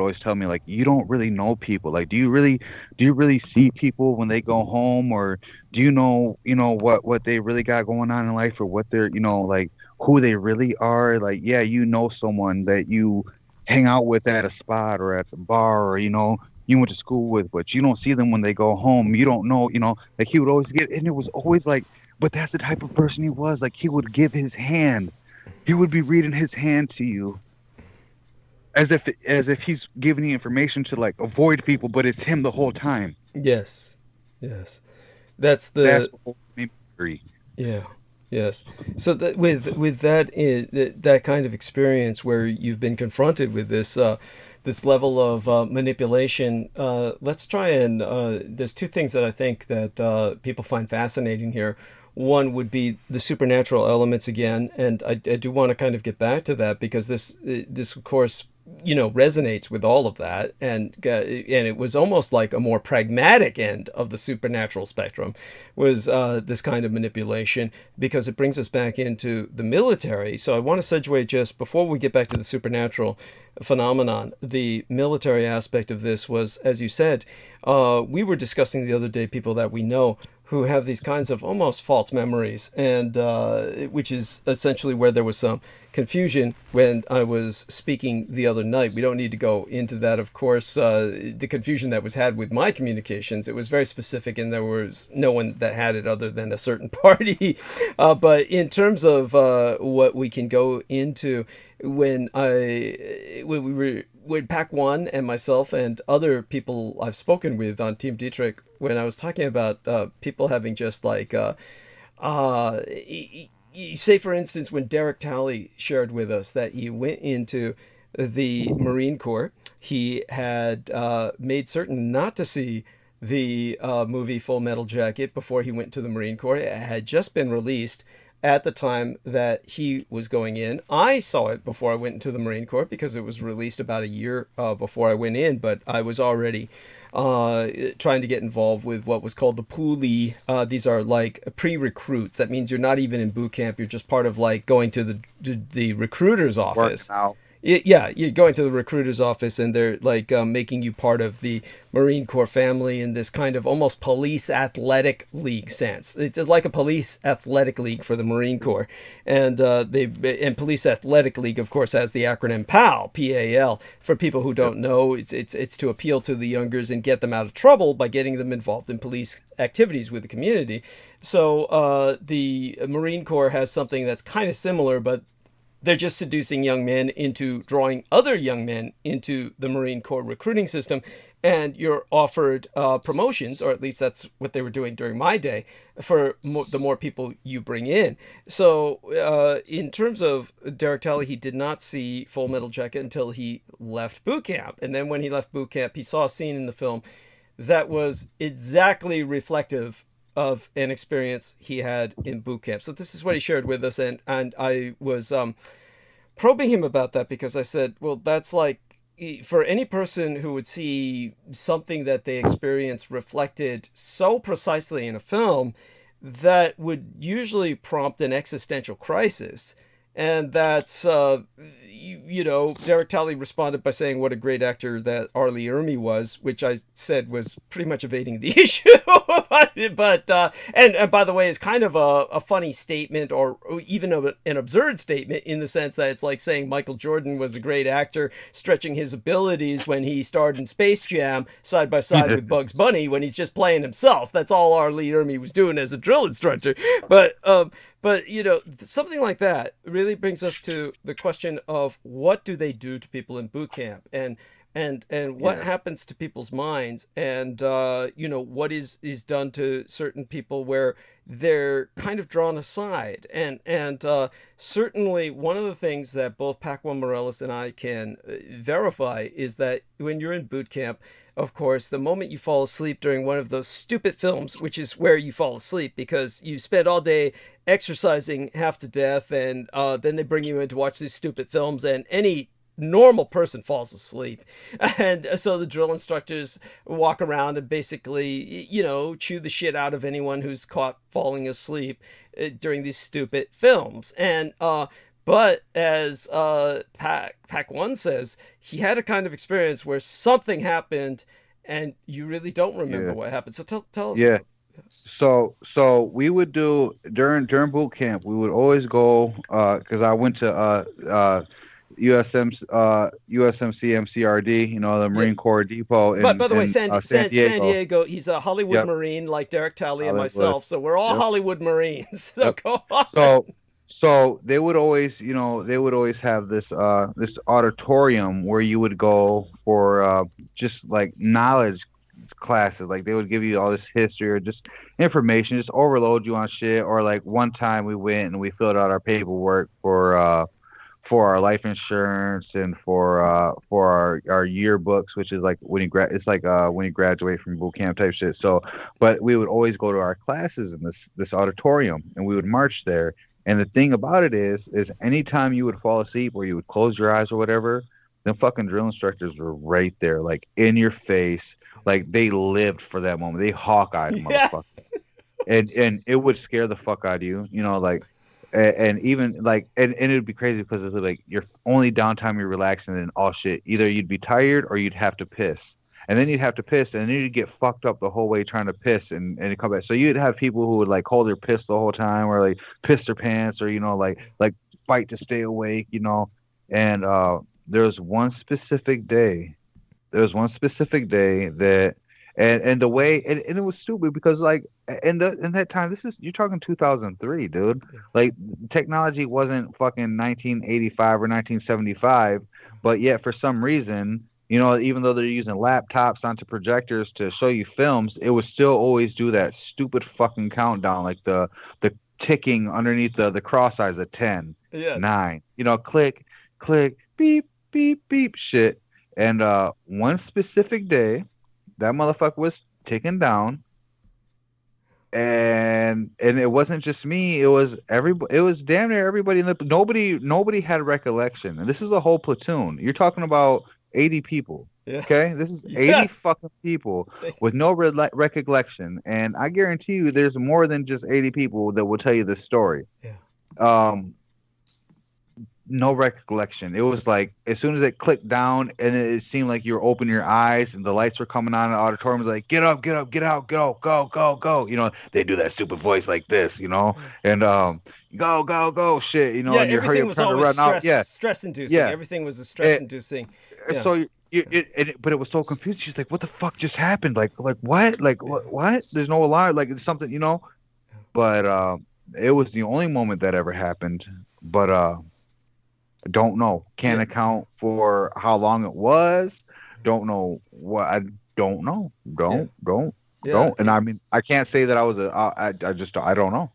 always tell me, like, you don't really know people. Like, do you really see people when they go home, or do you know what they really got going on in life, or what they're, you know, like who they really are? Like, yeah, you know someone that you hang out with at a spot or at the bar, or, you know, you went to school with, but you don't see them when they go home. You don't know, you know, like he would always get, and it was always like, but that's the type of person he was. Like, he would give his hand. He would be reading his hand to you as if he's giving you information to, like, avoid people, but it's him the whole time. Yes. That's the whole memory. Yeah. Yes. So that with that kind of experience where you've been confronted with this level of manipulation, let's try and there's two things that I think that people find fascinating here. One would be the supernatural elements again, and I do want to kind of get back to that, because this of course resonates with all of that, and it was almost like a more pragmatic end of the supernatural spectrum was this kind of manipulation, because it brings us back into the military. So I want to segue, just before we get back to the supernatural phenomenon, the military aspect of this was, as you said, we were discussing the other day people that we know who have these kinds of almost false memories, and which is essentially where there was some confusion when I was speaking the other night. We don't need to go into that, of course. The confusion that was had with my communications, it was very specific, and there was no one that had it other than a certain party. But in terms of what we can go into, when Pac One and myself and other people I've spoken with on Team Dietrich, when I was talking about people having just like say, for instance, when Derek Talley shared with us that he went into the Marine Corps, he had made certain not to see the movie Full Metal Jacket before he went to the Marine Corps. It had just been released at the time that he was going in. I saw it before I went into the Marine Corps because it was released about a year before I went in, but I was already trying to get involved with what was called the poolie. These are like pre-recruits. That means you're not even in boot camp. You're just part of like going to the recruiter's office. Yeah, you're going to the recruiter's office, and they're like making you part of the Marine Corps family in this kind of almost police athletic league sense. It's like a police athletic league for the Marine Corps, and police athletic league, of course, has the acronym PAL, P-A-L. For people who don't know, it's to appeal to the youngers and get them out of trouble by getting them involved in police activities with the community. So the Marine Corps has something that's kind of similar, but they're just seducing young men into drawing other young men into the Marine Corps recruiting system, and you're offered promotions, or at least that's what they were doing during my day, for the more people you bring in. So in terms of Derek Talley, he did not see Full Metal Jacket until he left boot camp. And then when he left boot camp, he saw a scene in the film that was exactly reflective of an experience he had in boot camp. So this is what he shared with us, and I was probing him about that, because I said, well, that's like, for any person who would see something that they experienced reflected so precisely in a film, that would usually prompt an existential crisis. And that's, Derek Talley responded by saying what a great actor that R. Lee Ermey was, which I said was pretty much evading the issue. but by the way, it's kind of a funny statement, or even an absurd statement, in the sense that it's like saying Michael Jordan was a great actor, stretching his abilities when he starred in Space Jam side by side with Bugs Bunny when he's just playing himself. That's all R. Lee Ermey was doing as a drill instructor. But something like that really brings us to the question of what do they do to people in boot camp, and what happens to people's minds, and what is done to certain people where they're kind of drawn aside, and certainly one of the things that both Pac-1 Morales and I can verify is that when you're in boot camp, of course, the moment you fall asleep during one of those stupid films, which is where you fall asleep because you spent all day exercising half to death, and then they bring you in to watch these stupid films, and any normal person falls asleep. And so the drill instructors walk around and basically, chew the shit out of anyone who's caught falling asleep during these stupid films. And but as Pac-1 says, he had a kind of experience where something happened and you really don't remember what happened. So tell us. Yeah. So we would do during boot camp, we would always go, because I went to USMC MCRD, the Marine Corps Depot. But by the way, San Diego. Diego, he's a Hollywood Marine like Derek Talley and myself, so we're all Hollywood Marines. So go on. So they would always, have this this auditorium where you would go for just like knowledge classes. Like they would give you all this history or just information, just overload you on shit. Or like one time we went and we filled out our paperwork for our life insurance and for our yearbooks, which is like when you when you graduate from boot camp type shit. So, but we would always go to our classes in this auditorium, and we would march there. And the thing about it is anytime you would fall asleep or you would close your eyes or whatever, them fucking drill instructors were right there, like in your face, like they lived for that moment. They hawk-eyed motherfuckers, Yes. and it would scare the fuck out of you, you know, like, and even like, and it would be crazy because it's like your only downtime, you're relaxing, and all shit. Either you'd be tired or you'd have to piss. And then you'd have to piss, and then you'd get fucked up the whole way trying to piss and come back. So you'd have people who would like hold their piss the whole time, or like piss their pants, or you know, like fight to stay awake, you know. And there was one specific day. That, and the way, and it was stupid because like in that time, you're talking 2003, dude. Like technology wasn't fucking 1985 or 1975, but yet for some reason, you know, even though they're using laptops onto projectors to show you films, it would still always do that stupid fucking countdown, like the ticking underneath the cross eyes of 10, Yes. 9, you know, click, beep, beep, beep, shit. And one specific day, that motherfucker was ticking down, and it wasn't just me. It was everybody. It was damn near everybody in the nobody had recollection, and this is a whole platoon. You're talking about 80 people. Yes. Okay, this is 80 Yes. fucking people with no recollection, and I guarantee you, there's more than just 80 people that will tell you this story. Yeah. No recollection. It was like as soon as it clicked down, and it seemed like you were opening your eyes, and the lights were coming on in the auditorium. It was like, get up, get out, go. You know, they do that stupid voice like this, you know, and go, shit, you know. Yeah, and everything was always stress-inducing. Yeah. Everything was a stress-inducing. Yeah. So but it was so confused. She's like, "What the fuck just happened? Like what? Like what? There's no alarm. Like it's something, you know." But it was the only moment that ever happened. But I don't know. Can't account for how long it was. Don't know what. I don't know. Don't. And I mean, I can't say that I was I don't know.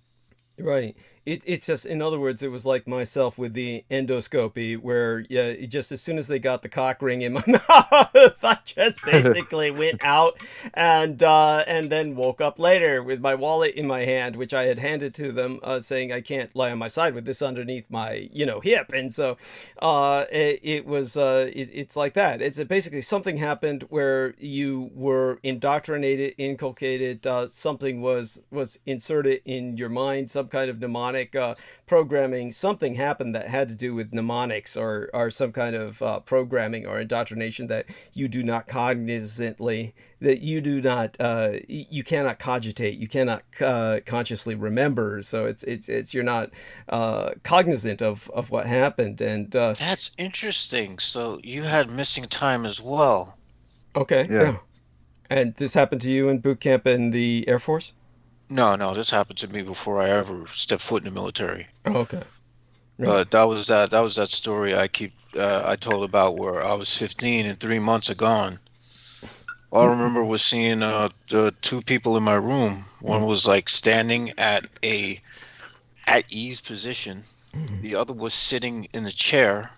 Right. It's just, in other words, it was like myself with the endoscopy, where just as soon as they got the cock ring in my mouth, I just basically went out and then woke up later with my wallet in my hand, which I had handed to them, saying I can't lie on my side with this underneath my hip, and so it's like that. It's basically something happened where you were indoctrinated, inculcated, something was inserted in your mind, some kind of mnemonic programming. Something happened that had to do with mnemonics or some kind of programming or indoctrination that you do not cognizantly, that you do not you cannot cogitate, you cannot consciously remember. So it's you're not cognizant of what happened. And That's interesting. So you had missing time as well. okay. Yeah. And this happened to you in boot camp in the Air Force? No, this happened to me before I ever stepped foot in the military. Oh, okay. Right. But that was that story I told about where I was 15 and 3 months are gone. All I remember was seeing the two people in my room. One was like standing at ease position. The other was sitting in the chair.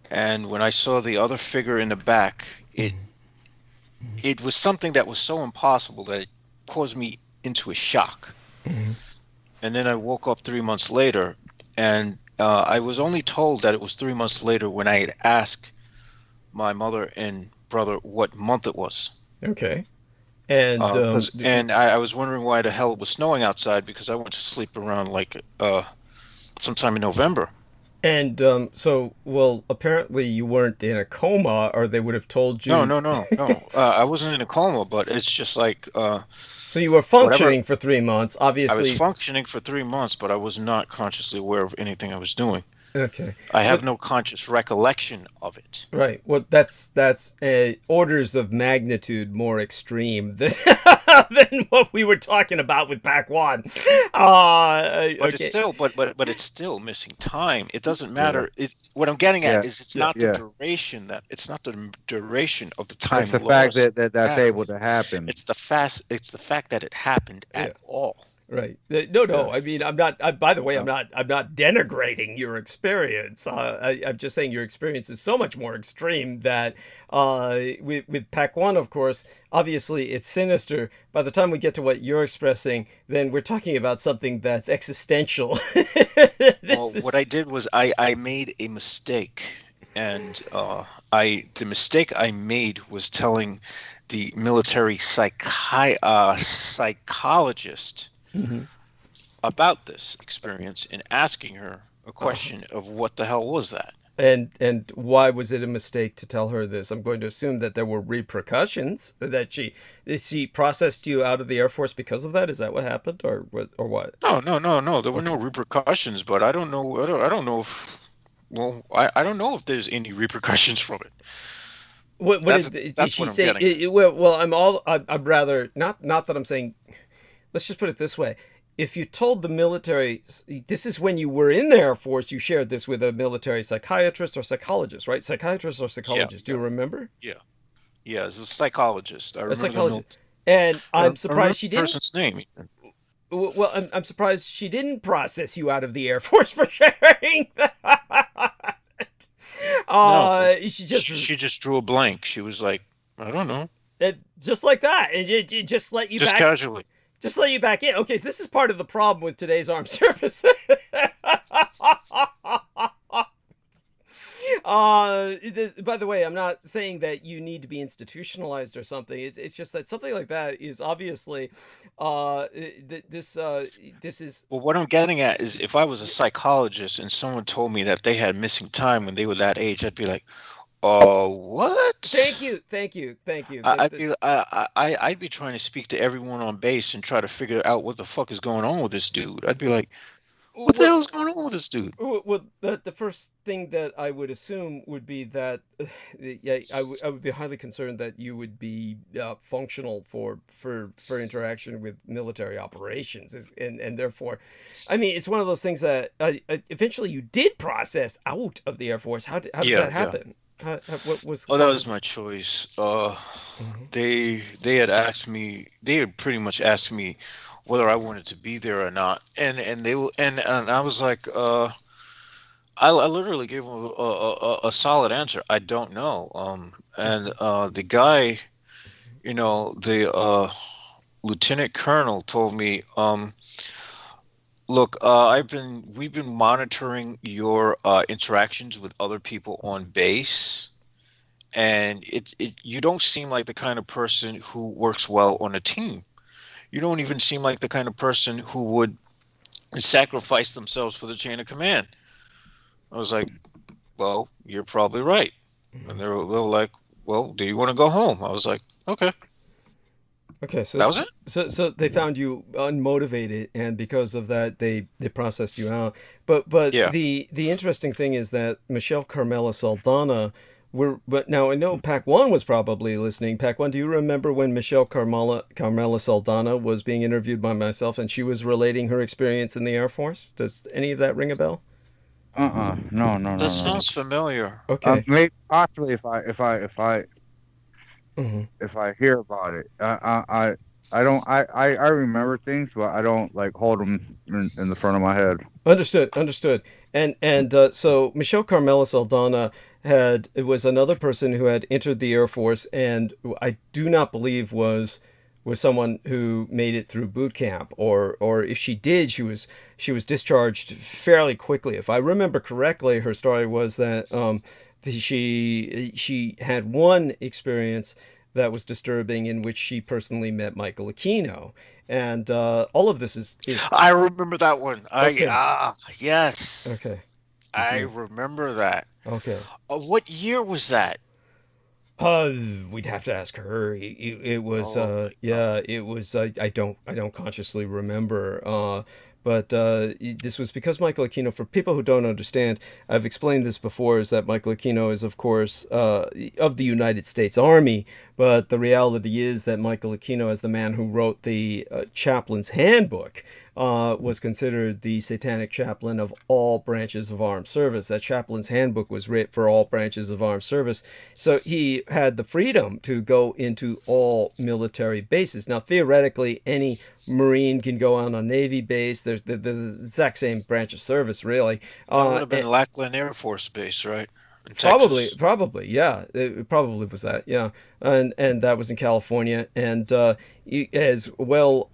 And when I saw the other figure in the back, it was something that was so impossible that it caused me into a shock. And then I woke up 3 months later, and I was only told that it was 3 months later when I had asked my mother and brother what month it was. Okay. And and I was wondering why the hell it was snowing outside, because I went to sleep around like sometime in November. And so, well, apparently you weren't in a coma, or they would have told you. No. I wasn't in a coma, but it's just like. So you were functioning for 3 months, obviously. I was functioning for 3 months, but I was not consciously aware of anything I was doing. Okay. I have no conscious recollection of it. Right. Well, that's orders of magnitude more extreme than than what we were talking about with Pac One. But it's still, but it's still missing time. It doesn't matter. What I'm getting at is it's not the duration the duration of the time. It's the fact that's able to happen. It's the fact that it happened at all. Right. No. Yes. I mean, I'm not. By the way, I'm not denigrating your experience. I'm just saying your experience is so much more extreme that with Pac One, of course, obviously it's sinister. By the time we get to what you're expressing, then we're talking about something that's existential. What I did was I made a mistake, and the mistake I made was telling the military psychologist Mm-hmm. about this experience and asking her a question of what the hell was that. And why was it a mistake to tell her this? I'm going to assume that there were repercussions, that she processed you out of the Air Force because of that. Is that what happened, or what? No. There were no repercussions, but I don't know. I don't know if. Well, I don't know if there's any repercussions from it. That's what she I'm say? getting. Well, I'd rather not that I'm saying. Let's just put it this way. If you told the military, this is when you were in the Air Force, you shared this with a military psychiatrist or psychologist, right? Psychiatrist or psychologist. Do you remember? Yeah, it was a psychologist. I remember A psychologist. And I'm surprised she the didn't. person's name. Well, I'm surprised she didn't process you out of the Air Force for sharing that. No, she just drew a blank. She was like, I don't know, just like that, and it just let you just back. casually. Just let you back in. Okay, so this is part of the problem with today's armed services. By the way, I'm not saying that you need to be institutionalized or something. It's just that something like that is obviously this is. Well, what I'm getting at is, if I was a psychologist and someone told me that they had missing time when they were that age, I'd be like, what? Thank you. I'd be trying to speak to everyone on base and try to figure out what the fuck is going on with this dude. I'd be like, what the hell is going on with this dude? Well, the first thing that I would assume would be that, I would be highly concerned that you would be functional for interaction with military operations, and therefore, I mean, it's one of those things that eventually you did process out of the Air Force. How did that happen? What was? Oh, that was my choice. They had pretty much asked me whether I wanted to be there or not, and I was like, I literally gave them a solid answer. I don't know. And the guy, the lieutenant colonel told me, look, we've been monitoring your interactions with other people on base, and you don't seem like the kind of person who works well on a team. You don't even seem like the kind of person who would sacrifice themselves for the chain of command. I was like, well, you're probably right. And they were like, well, do you want to go home? I was like, okay. Okay, so that was it. So they found you unmotivated, and because of that, they processed you out. But yeah. The interesting thing is that Michelle Carmela Saldana but now I know Pac-1 was probably listening. Pac-1, do you remember when Michelle Carmela Saldana was being interviewed by myself, and she was relating her experience in the Air Force? Does any of that ring a bell? No. That sounds familiar. Okay. Maybe possibly if I hear about it. I remember things, but I don't like hold them in the front of my head. Understood. And so Michelle Carmela Saldana was another person who had entered the Air Force, and I do not believe was someone who made it through boot camp, or if she did, she was discharged fairly quickly. If I remember correctly, her story was that she had one experience that was disturbing, in which she personally met Michael Aquino, and all of this is I remember that one. Okay. Yes. Okay. I remember that. Okay. What year was that? We'd have to ask her. It was it was. I don't consciously remember. But this was because Michael Aquino, for people who don't understand, I've explained this before, is that Michael Aquino is, of course, of the United States Army, but the reality is that Michael Aquino, as the man who wrote the Chaplain's Handbook, was considered the satanic chaplain of all branches of armed service. That Chaplain's Handbook was written for all branches of armed service. So he had the freedom to go into all military bases. Now, theoretically, any Marine can go on a Navy base. There's the exact same branch of service, really. That would have been Lackland Air Force Base, right? In Texas. Probably, yeah. It probably was that, yeah. And that was in California. And as well.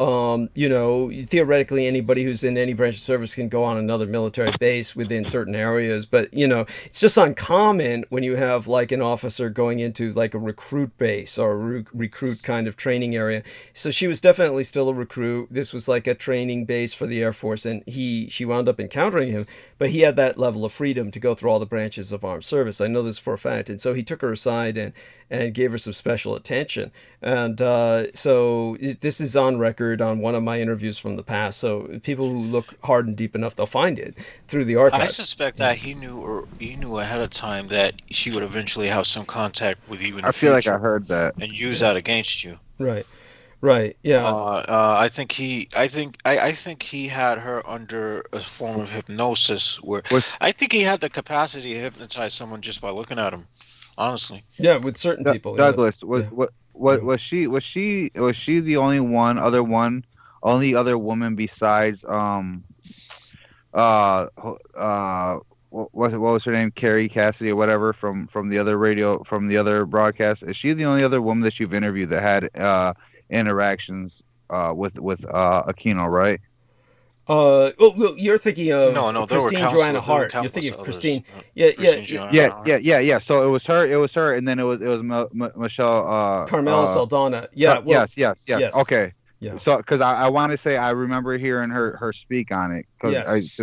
You know, theoretically, anybody who's in any branch of service can go on another military base within certain areas, but you know, it's just uncommon when you have like an officer going into like a recruit base or a recruit kind of training area. So she was definitely still a recruit. This was like a training base for the Air Force, and she wound up encountering him, but he had that level of freedom to go through all the branches of armed service. I know this for a fact. And so he took her aside and gave her some special attention. And this is on record on one of my interviews from the past. So people who look hard and deep enough, they'll find it through the archives. I suspect that he knew ahead of time that she would eventually have some contact with you in the I feel like future I heard that. and use that against you. Right. Right. Yeah. I think he had her under a form of hypnosis where I think he had the capacity to hypnotize someone just by looking at him. Honestly. Yeah, with certain people. Douglas, yes. was she the only other woman besides what was her name, Carrie Cassidy or whatever from the other broadcast? Is she the only other woman that you've interviewed that had interactions with Aquino, right? Well, you're thinking of no, Christine Joanna Hart. You're thinking of Christine. Yeah. So it was her, and then it was Michelle Carmela Saldana. Yeah. Yes. Okay. Yeah. So, because I want to say I remember hearing her speak on it. Yes.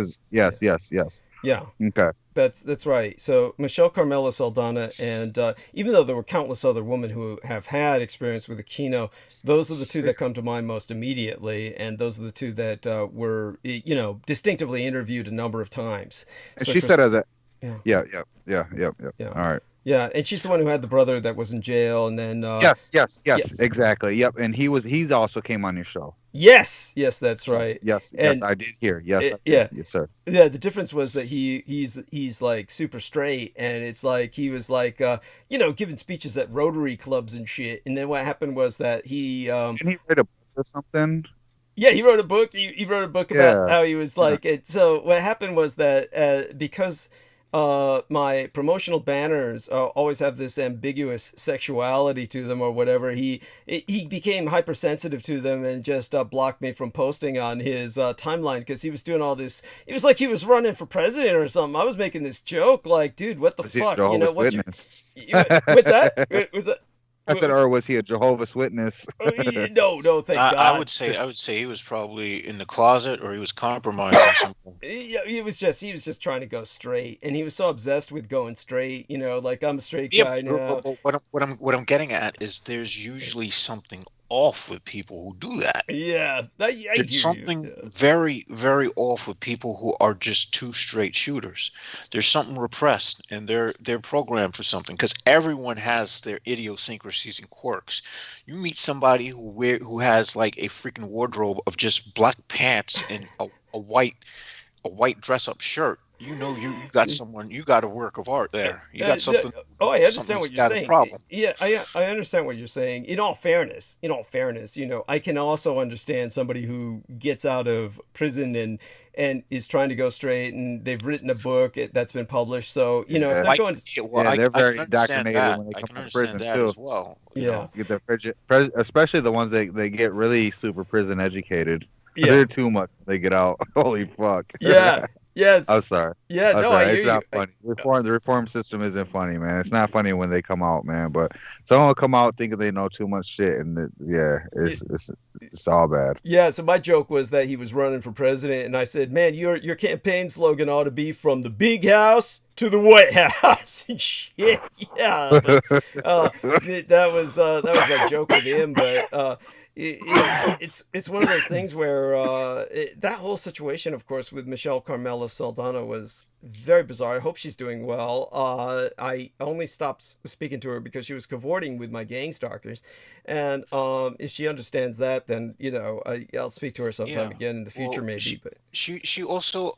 Yeah. Okay. That's right. So Michelle Carmela Saldana, and even though there were countless other women who have had experience with Aquino, those are the two that come to mind most immediately, and those are the two that were, you know, distinctively interviewed a number of times. And so she said as a yeah. All right. Yeah, and she's the one who had the brother that was in jail, and then yes, exactly. Yep, and he's also came on your show. Yes, that's right. Yes, I did hear. Yes, yes, sir. Yeah, the difference was that he's like super straight, and it's like he was like you know, giving speeches at Rotary clubs and shit. And then what happened was that he didn't he write a book or something? Yeah, he wrote a book. He wrote a book about how he was like it. So what happened was that because my promotional banners always have this ambiguous sexuality to them or whatever, he became hypersensitive to them and just blocked me from posting on his timeline because he was doing all this. It was like he was running for president or something. I was making this joke like, dude, what the fuck? You know, what's that? Was that? I said, or was he a Jehovah's Witness? No, thank God. I would say he was probably in the closet or he was compromised or something. Yeah, he was just trying to go straight, and he was so obsessed with going straight. You know, like, I'm a straight guy now. But what I'm getting at is there's usually something off with people who do that. Yeah, there's something very, very off with people who are just too straight shooters. There's something repressed, and they're programmed for something, because everyone has their idiosyncrasies and quirks. You meet somebody who has like a freaking wardrobe of just black pants and a white dress-up shirt. You know, you got someone, you got a work of art there. You got something. I understand what you're saying. Yeah, I understand what you're saying. In all fairness, you know, I can also understand somebody who gets out of prison and is trying to go straight, and they've written a book that's been published. So, you know, if they're going, they're very indoctrinated when they come from prison too. As well. Yeah, especially the ones they get really super prison educated. Yeah. They're too much. They get out. Holy fuck. Yeah. Yes. I'm sorry. Yeah, I'm no, sorry. I hear It's not you. funny. The reform system isn't funny, man. It's not funny when they come out, man. But someone will come out thinking they know too much shit, and it's all bad. Yeah. So my joke was that he was running for president, and I said, "Man, your campaign slogan ought to be from the big house to the White House." And shit. Yeah. But, that was my joke with him, but. It's one of those things where that whole situation, of course, with Michelle Carmela Saldana was very bizarre. I hope she's doing well. I only stopped speaking to her because she was cavorting with my gang stalkers, and if she understands that, then, you know, I'll speak to her sometime again in the future, maybe. But she also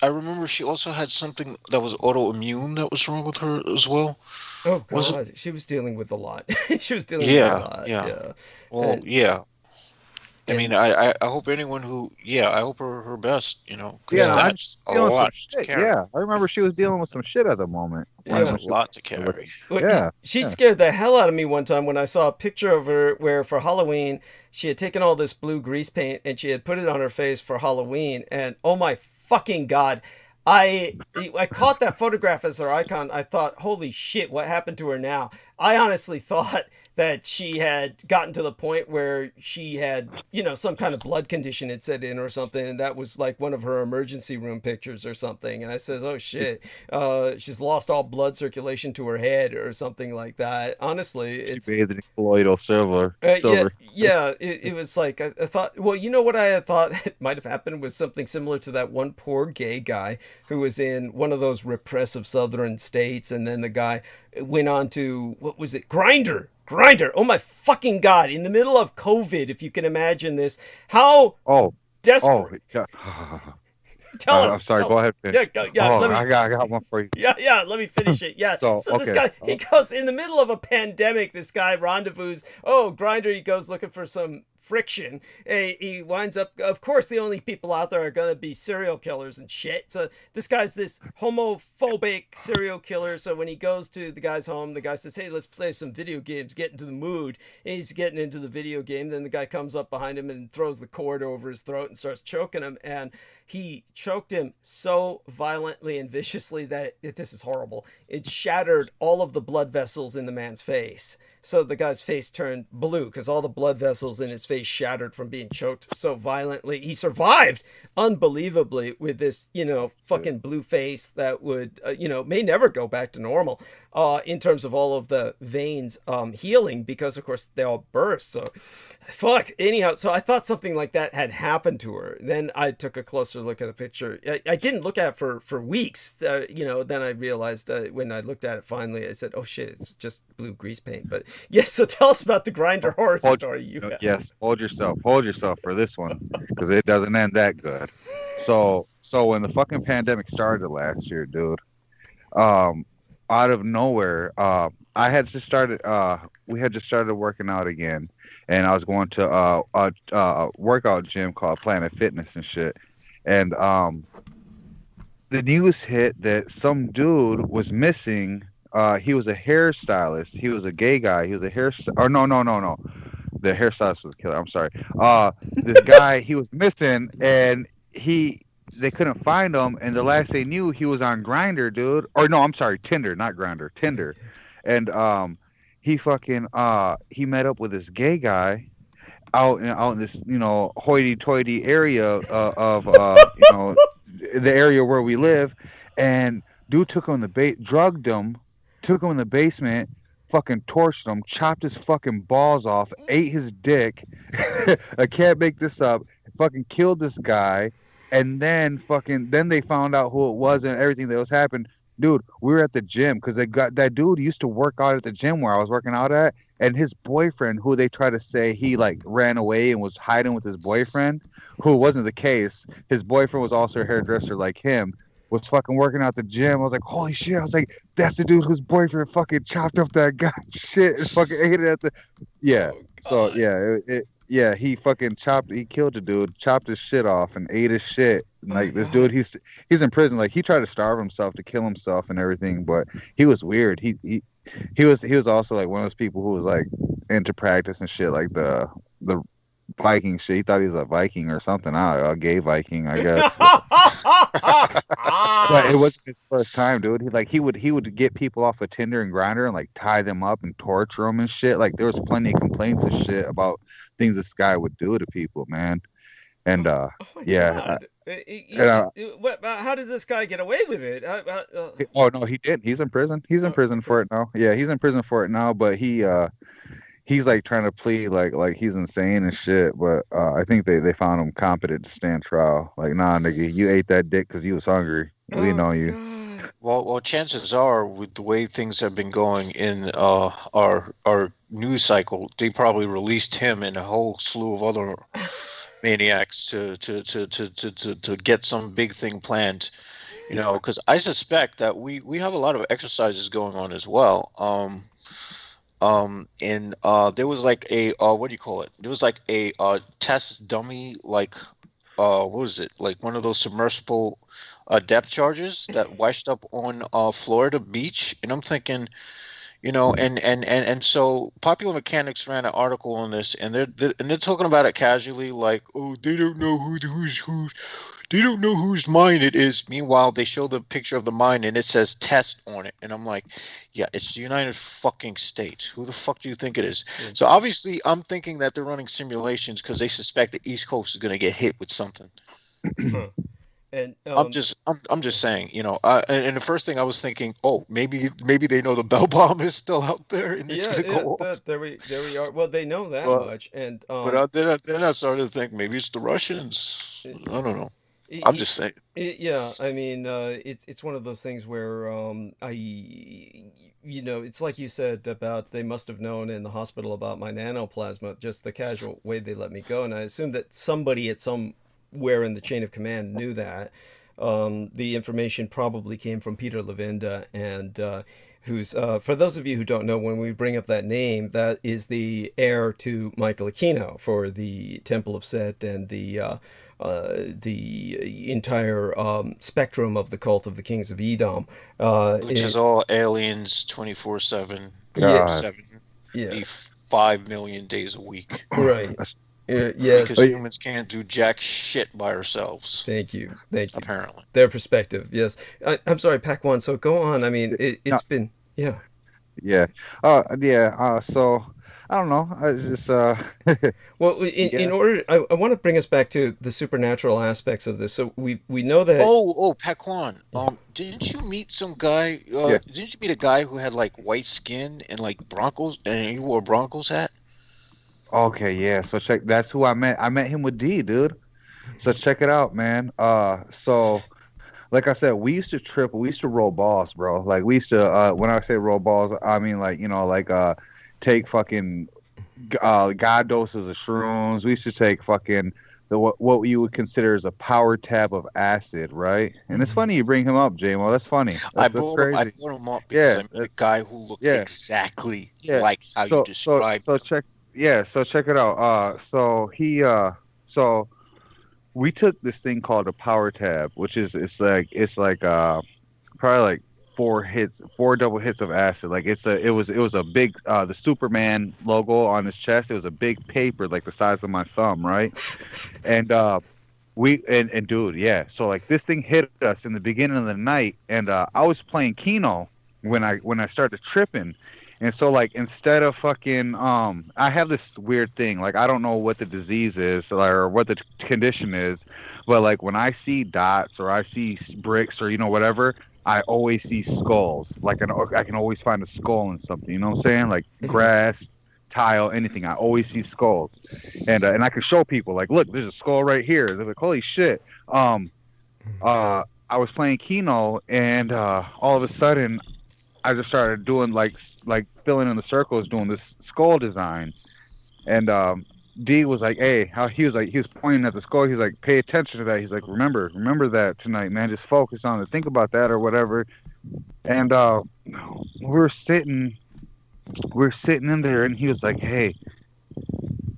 I remember she also had something that was autoimmune that was wrong with her as well. Oh God, she was dealing with a lot. She was dealing with a lot. Yeah. Well, I mean, I hope anyone who, I hope her best, you know, because Yeah, that's a dealing with some lot to shit. carry. Yeah, I remember she was dealing with some shit at the moment. That's Yeah. a lot to carry. Well, Yeah, she yeah. scared the hell out of me one time when I saw a picture of her where for Halloween she had taken all this blue grease paint and she had put it on her face for Halloween, and oh my fucking god, I caught that photograph as her icon. I thought, holy shit, what happened to her now? I honestly thought that she had gotten to the point where she had, you know, some kind of blood condition had set in or something, and that was like one of her emergency room pictures or something. And I says, oh shit, she's lost all blood circulation to her head or something like that. Honestly, She it's bathed in colloidal silver. it was like I thought. Well, you know what I had thought it might have happened was something similar to that one poor gay guy who was in one of those repressive southern states, and then the guy went on to, what was it, Grinder. Oh my fucking god! In the middle of COVID, if you can imagine this, how desperate. Yeah. Tell us. I'm sorry. tell Go us. ahead. Finish. Yeah. I got one for you. Yeah, let me finish it. Yeah. So, This guy, he goes in the middle of a pandemic. This guy rendezvous. Oh, Grinder. He goes looking for some friction. He winds up. Of course, the only people out there are gonna be serial killers and shit. So this guy's this homophobic serial killer. So when he goes to the guy's home, the guy says, "Hey, let's play some video games. Get into the mood." And he's getting into the video game. Then the guy comes up behind him and throws the cord over his throat and starts choking him. And he choked him so violently and viciously that this is horrible. It shattered all of the blood vessels in the man's face. So the guy's face turned blue because all the blood vessels in his face shattered from being choked so violently. He survived unbelievably with this, you know, fucking blue face that would, may never go back to normal in terms of all of the veins healing because, of course, they all burst. So, fuck. Anyhow, so I thought something like that had happened to her. Then I took a closer look at the picture. I didn't look at it for weeks. Then I realized when I looked at it finally, I said, oh shit, it's just blue grease paint. But yes, so tell us about the Grinder horror story you have. Yes, hold yourself for this one because it doesn't end that good. So when the fucking pandemic started last year, dude, out of nowhere, I had just started. We had just started working out again, and I was going to a workout gym called Planet Fitness and shit. And the news hit that some dude was missing. He was a hairstylist. He was a gay guy. He was a hairstylist. Or no. The hairstylist was a killer. I'm sorry. This guy, he was missing, and they couldn't find him. And the last they knew, he was on Grindr, dude. Or no, I'm sorry, Tinder, not Grindr, Tinder. And he fucking he met up with this gay guy out in this, you know, hoity-toity area of the area where we live. And dude took him drugged him, took him in the basement, fucking torched him, chopped his fucking balls off, ate his dick. I can't make this up. Fucking killed this guy, and then they found out who it was and everything that was happening. Dude, we were at the gym because that dude used to work out at the gym where I was working out at, and his boyfriend, who they try to say he like ran away and was hiding with his boyfriend, who wasn't the case. His boyfriend was also a hairdresser like him, was fucking working out the gym. I was like, holy shit. I was like, that's the dude whose boyfriend fucking chopped up that guy shit and fucking ate it at the... Yeah. So, yeah, he fucking he killed the dude, chopped his shit off and ate his shit. And, like, this dude, he's in prison. Like, he tried to starve himself to kill himself and everything, but he was weird. He was also, like, one of those people who was, like, into practice and shit, like the Viking shit. He thought he was a Viking or something. A gay Viking, I guess. But it wasn't his first time, dude. He would get people off of Tinder and Grindr and like tie them up and torture them and shit. Like there was plenty of complaints and shit about things this guy would do to people, man. And how does this guy get away with it? Oh no, he didn't. He's in prison. He's in prison for it now. Yeah, he's in prison for it now. But he's like trying to plead like he's insane and shit, but I think they found him competent to stand trial. Like, nah, nigga, you ate that dick because you was hungry. We know you. God. Well, chances are, with the way things have been going in our news cycle, they probably released him and a whole slew of other maniacs to get some big thing planned. You know, because I suspect that we have a lot of exercises going on as well. And there was like a what do you call it? There was like a test dummy, like what was it? Like one of those submersible depth charges that washed up on Florida Beach, and I'm thinking, you know, and so Popular Mechanics ran an article on this, and they're talking about it casually, like, oh, they don't know who's they don't know whose mine it is. Meanwhile, they show the picture of the mine and it says test on it, and I'm like, yeah, it's the United fucking States. Who the fuck do you think it is? So obviously, I'm thinking that they're running simulations because they suspect the East Coast is going to get hit with something. Huh. And I'm just saying, you know, and the first thing I was thinking, oh, maybe they know the Bell Bomb is still out there and it's yeah, gonna go off. there we are. Well, they know that But much, and then I started to think maybe it's the Russians. y- I don't know. I'm y- just saying. yeah, I mean, it's one of those things where you know, it's like you said about they must have known in the hospital about my nanoplasma, just the casual way they let me go, and I assume that somebody at somewhere in the chain of command knew that. The information probably came from Peter Levinda, and who's for those of you who don't know, when we bring up that name, that is the heir to Michael Aquino for the Temple of Set and the entire spectrum of the cult of the Kings of Edom. Which is all aliens 24/7, Yeah, 75 million days a week. right. That's- Yes. Because humans can't do jack shit by ourselves, Thank you. Thank you. apparently. Their perspective. Yes. I'm sorry, Pac One. So go on. I mean, No, it's been yeah. yeah. So I don't know. It's just Well, in yeah. order, I want to bring us back to the supernatural aspects of this. So we know that. Oh, Paquan. Didn't you meet some guy? Yeah. Didn't you meet a guy who had like white skin and like Broncos, and he wore a Broncos hat? Okay, yeah. So check. That's who I met. I met him with D, dude. So check it out, man. So like I said, we used to triple. We used to roll balls, bro. Like we used to. When I say roll balls, I mean like take fucking god doses of shrooms. We used to take fucking what you would consider as a power tab of acid, right? And it's funny you bring him up, JMO. That's funny. That's I crazy. brought him up because Yeah, I met a guy who looked yeah, exactly yeah. like how you described So him. check. Yeah, so check it out. So we took this thing called a power tab, which is it's like probably like four double hits of acid. Like it was a big the Superman logo on his chest. It was a big paper like the size of my thumb, right? And and dude, yeah. So like this thing hit us in the beginning of the night, and I was playing Keno when I started tripping. And so like instead of fucking I have this weird thing, like I don't know what the disease is or what the condition is, but like when I see dots or I see bricks or whatever, I always see skulls. Like I can always find a skull in something, you know what I'm saying? Like grass, tile, anything. I always see skulls. And I can show people like, look, there's a skull right here. They're like, holy shit. I was playing Keno, and all of a sudden I just started doing like filling in the circles, doing this skull design, and D was like, "Hey," he was pointing at the skull. He's like, "Pay attention to that." He's like, "Remember that tonight, man. Just focus on it. Think about that or whatever." And we're sitting in there, and he was like, "Hey,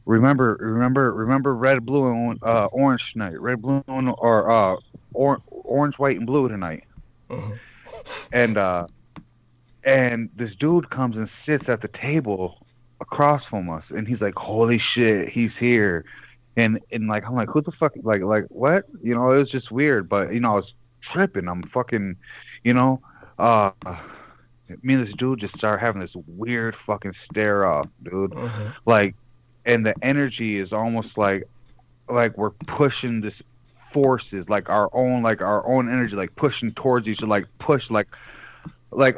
remember red, blue, and orange tonight. Red, blue, or orange, white, and blue tonight." Uh-huh. And this dude comes and sits at the table across from us, and he's like, "Holy shit, he's here!" And like I'm like, "Who the fuck? Like what?" It was just weird, but I was tripping. I'm fucking, me and this dude just started having this weird fucking stare off, dude. Uh-huh. Like, and the energy is almost like we're pushing this forces, like our own energy, like pushing towards each other, like push, like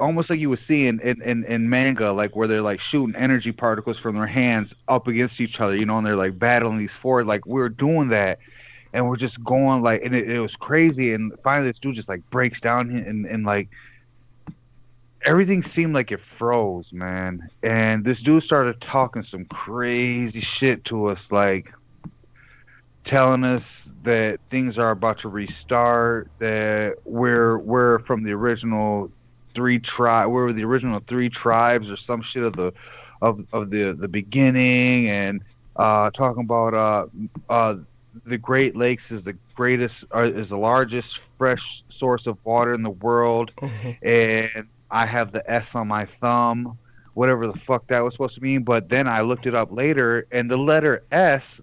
almost like you would see in manga, like where they're like shooting energy particles from their hands up against each other, and they're like battling these forward. Like we were doing that, and we're just going like, and it was crazy. And finally, this dude just like breaks down, and like everything seemed like it froze, man. And this dude started talking some crazy shit to us, like telling us that things are about to restart, that we're from the original three tribes or some shit of the beginning, and talking about the Great Lakes is the greatest is the largest fresh source of water in the world, and I have the S on my thumb, whatever the fuck that was supposed to mean. But then I looked it up later, and the letter S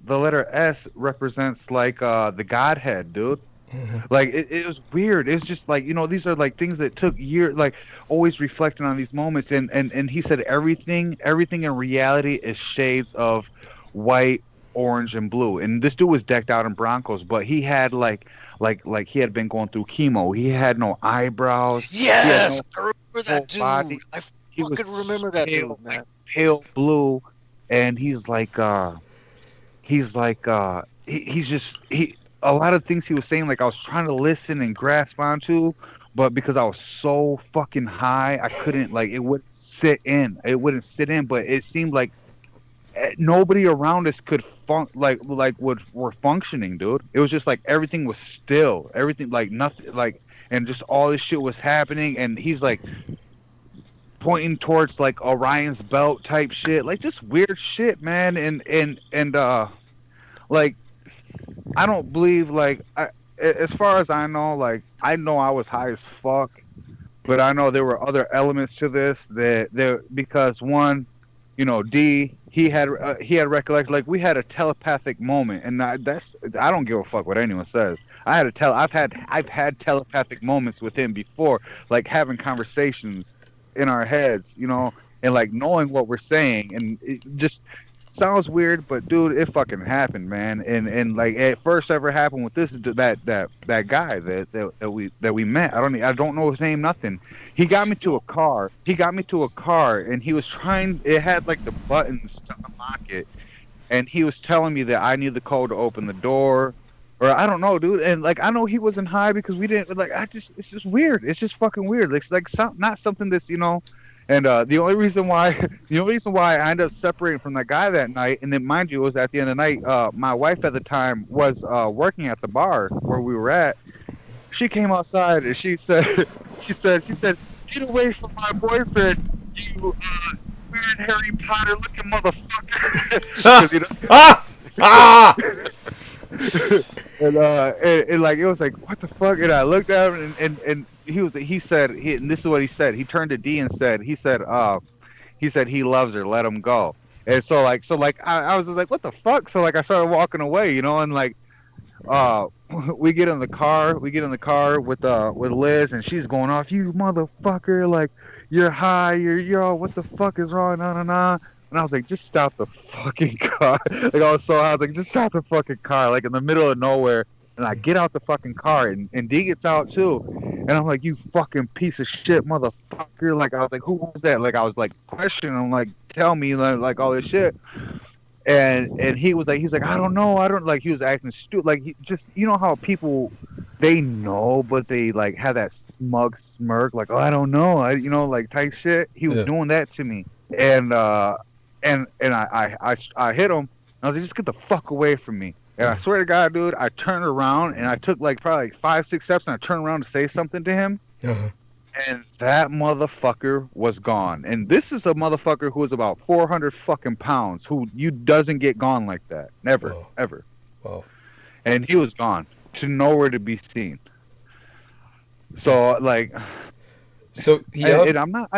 represents like the Godhead, dude. Like it was weird. It's just like, these are like things that took years, like always reflecting on these moments. And he said everything in reality is shades of white, orange, and blue. And this dude was decked out in Broncos, but he had like he had been going through chemo. He had no eyebrows. Yes, I remember that dude. Body. I fucking remember that dude, man. Pale blue, and he's just a lot of things he was saying, like I was trying to listen and grasp onto, but because I was so fucking high, I couldn't, like, it wouldn't sit in. But it seemed like nobody around us could were functioning, dude. It was just like everything was still, everything, like nothing, like, and just all this shit was happening, and he's like pointing towards like Orion's belt type shit, like just weird shit, man. And like, I don't believe, like, as far as I know I was high as fuck, but I know there were other elements to this because one, D, he had recollection, like we had a telepathic moment, and I don't give a fuck what anyone says. I've had telepathic moments with him before, like having conversations in our heads, and like knowing what we're saying, and it just sounds weird, but dude, it fucking happened, man. And like it first ever happened with that guy that we met. I don't know his name, nothing. He got me to a car, and he was trying, it had like the buttons to unlock it, and he was telling me that I need the code to open the door, or I don't know, dude. And like, I know he wasn't high because we didn't, like, it's just weird. It's just fucking weird. It's like not something that's, And the only reason why I ended up separating from that guy that night, and then mind you, it was at the end of the night. My wife at the time was working at the bar where we were at. She came outside and she said, "Get away from my boyfriend, you weird Harry Potter looking motherfucker." And like, it was like, what the fuck? And I looked at him, and he said, and this is what he said. He turned to D and said, he said he loves her, let him go. And so I was just like, what the fuck? So like, I started walking away, and like, we get in the car with Liz, and she's going off, you motherfucker, like, you're high, you're what the fuck is wrong, nah. And I was like, just stop the fucking car. Like, I was like, just stop the fucking car, like in the middle of nowhere. And I get out the fucking car, and D gets out too. And I'm like, you fucking piece of shit, motherfucker. Like, I was like, who was that? Like, I was like questioning him, like, tell me, like all this shit. And he was like, I don't know. Like, he was acting stupid. Like, he just, how people, they know, but they like have that smug smirk, like, oh, I don't know. Like type shit. He was doing that to me. And I hit him. I was like, just get the fuck away from me. And I swear to God, dude, I turned around and I took like probably 5-6 steps, and I turned around to say something to him. And that motherfucker was gone. And this is a motherfucker who is about 400 fucking pounds, who doesn't get gone like that. Never, ever. Wow. And he was gone to nowhere to be seen. So like, and I'm not.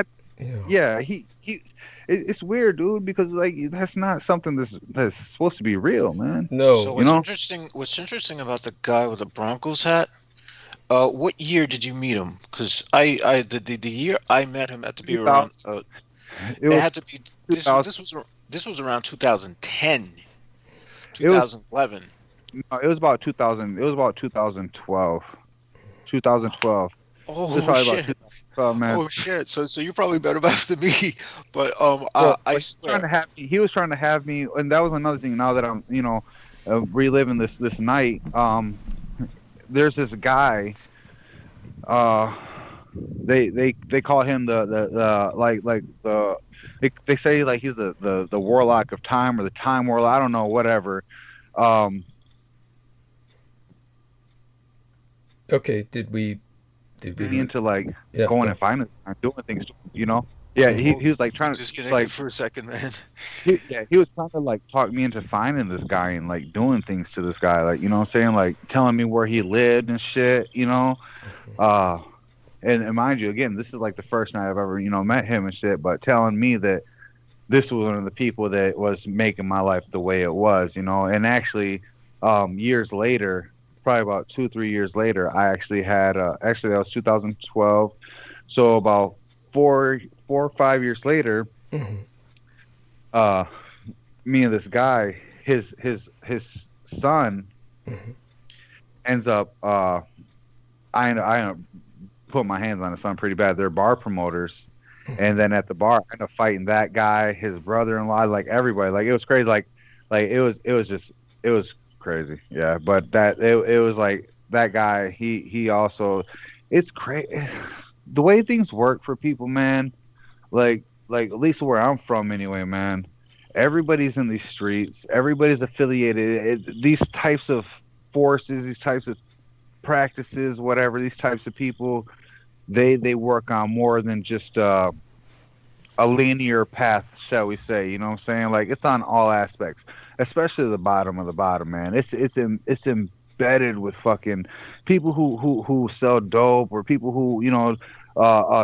It's weird, dude, because like that's not something that's supposed to be real, man. No. So what's interesting about the guy with the Broncos hat? What year did you meet him? Because the year I met him had to be around. It had to be. This was around 2010, 2011. It was about 2000. It was about 2012. 2012. Oh shit. Man. Oh shit! So you're probably better off than me, but he was trying to have me, and that was another thing. Now that I'm reliving this night, there's this guy. They call him they say like he's the warlock of time, or the time warlock. I don't know, whatever. Okay, did we into like going and finding and doing things, Yeah, he was like trying to Disconnected like for a second, man. he was trying to like talk me into finding this guy and like doing things to this guy, like, you know what I'm saying, like telling me where he lived and shit, you know. Uh and mind you, again, this is like the first night I've ever, you know, met him and shit, but telling me that this was one of the people that was making my life the way it was, you know. And actually, years later, probably about 2-3 years later, I actually had actually that was 2012, so about 4 or 5 years later, me and this guy, his son ends up I end up putting my hands on his son pretty bad. They're bar promoters. And then at the bar, I ended up fighting that guy, his brother-in-law, like everybody. Like, it was crazy. Like it was crazy. Yeah. But it was like that guy, he also, it's crazy. The way things work for people, man, like at least where I'm from anyway, man, everybody's in these streets. Everybody's affiliated. These types of forces, these types of practices, whatever, these types of people, they work on more than just a linear path, shall we say, you know what I'm saying? Like, it's on all aspects, especially the bottom of the bottom, man. It's embedded with fucking people who sell dope, or people who, you know,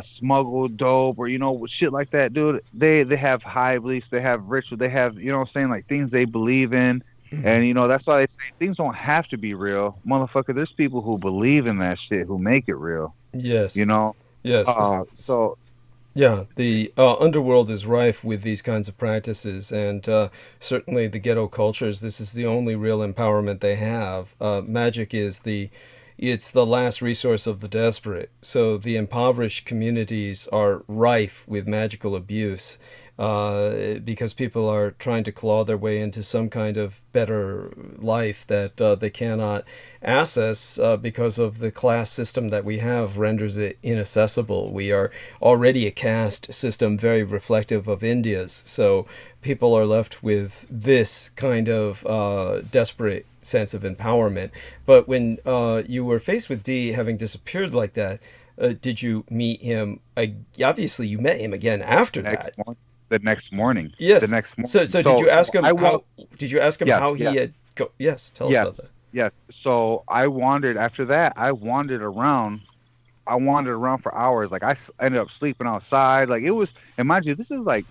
smuggle dope, or, you know, shit like that, dude. They have high beliefs, they have ritual, they have, you know what I'm saying, like things they believe in. And, you know, that's why they say things don't have to be real. Motherfucker, there's people who believe in that shit who make it real. Yes. You know? Yes. So... Yeah, the underworld is rife with these kinds of practices, and certainly the ghetto cultures, this is the only real empowerment they have. Magic is it's the last resource of the desperate. So the impoverished communities are rife with magical abuse, because people are trying to claw their way into some kind of better life that they cannot access, because of the class system that we have renders it inaccessible. We are already a caste system very reflective of India's, so people are left with this kind of desperate sense of empowerment. But when you were faced with D having disappeared like that, did you meet him? Obviously, you met him again after that. The next morning. Yes. The next morning. So did you ask him how? Did you ask him how he had? Yes. Tell us about that. Yes. So I wandered after that. I wandered around for hours. Like, I ended up sleeping outside. Like, it was. And mind you, this is like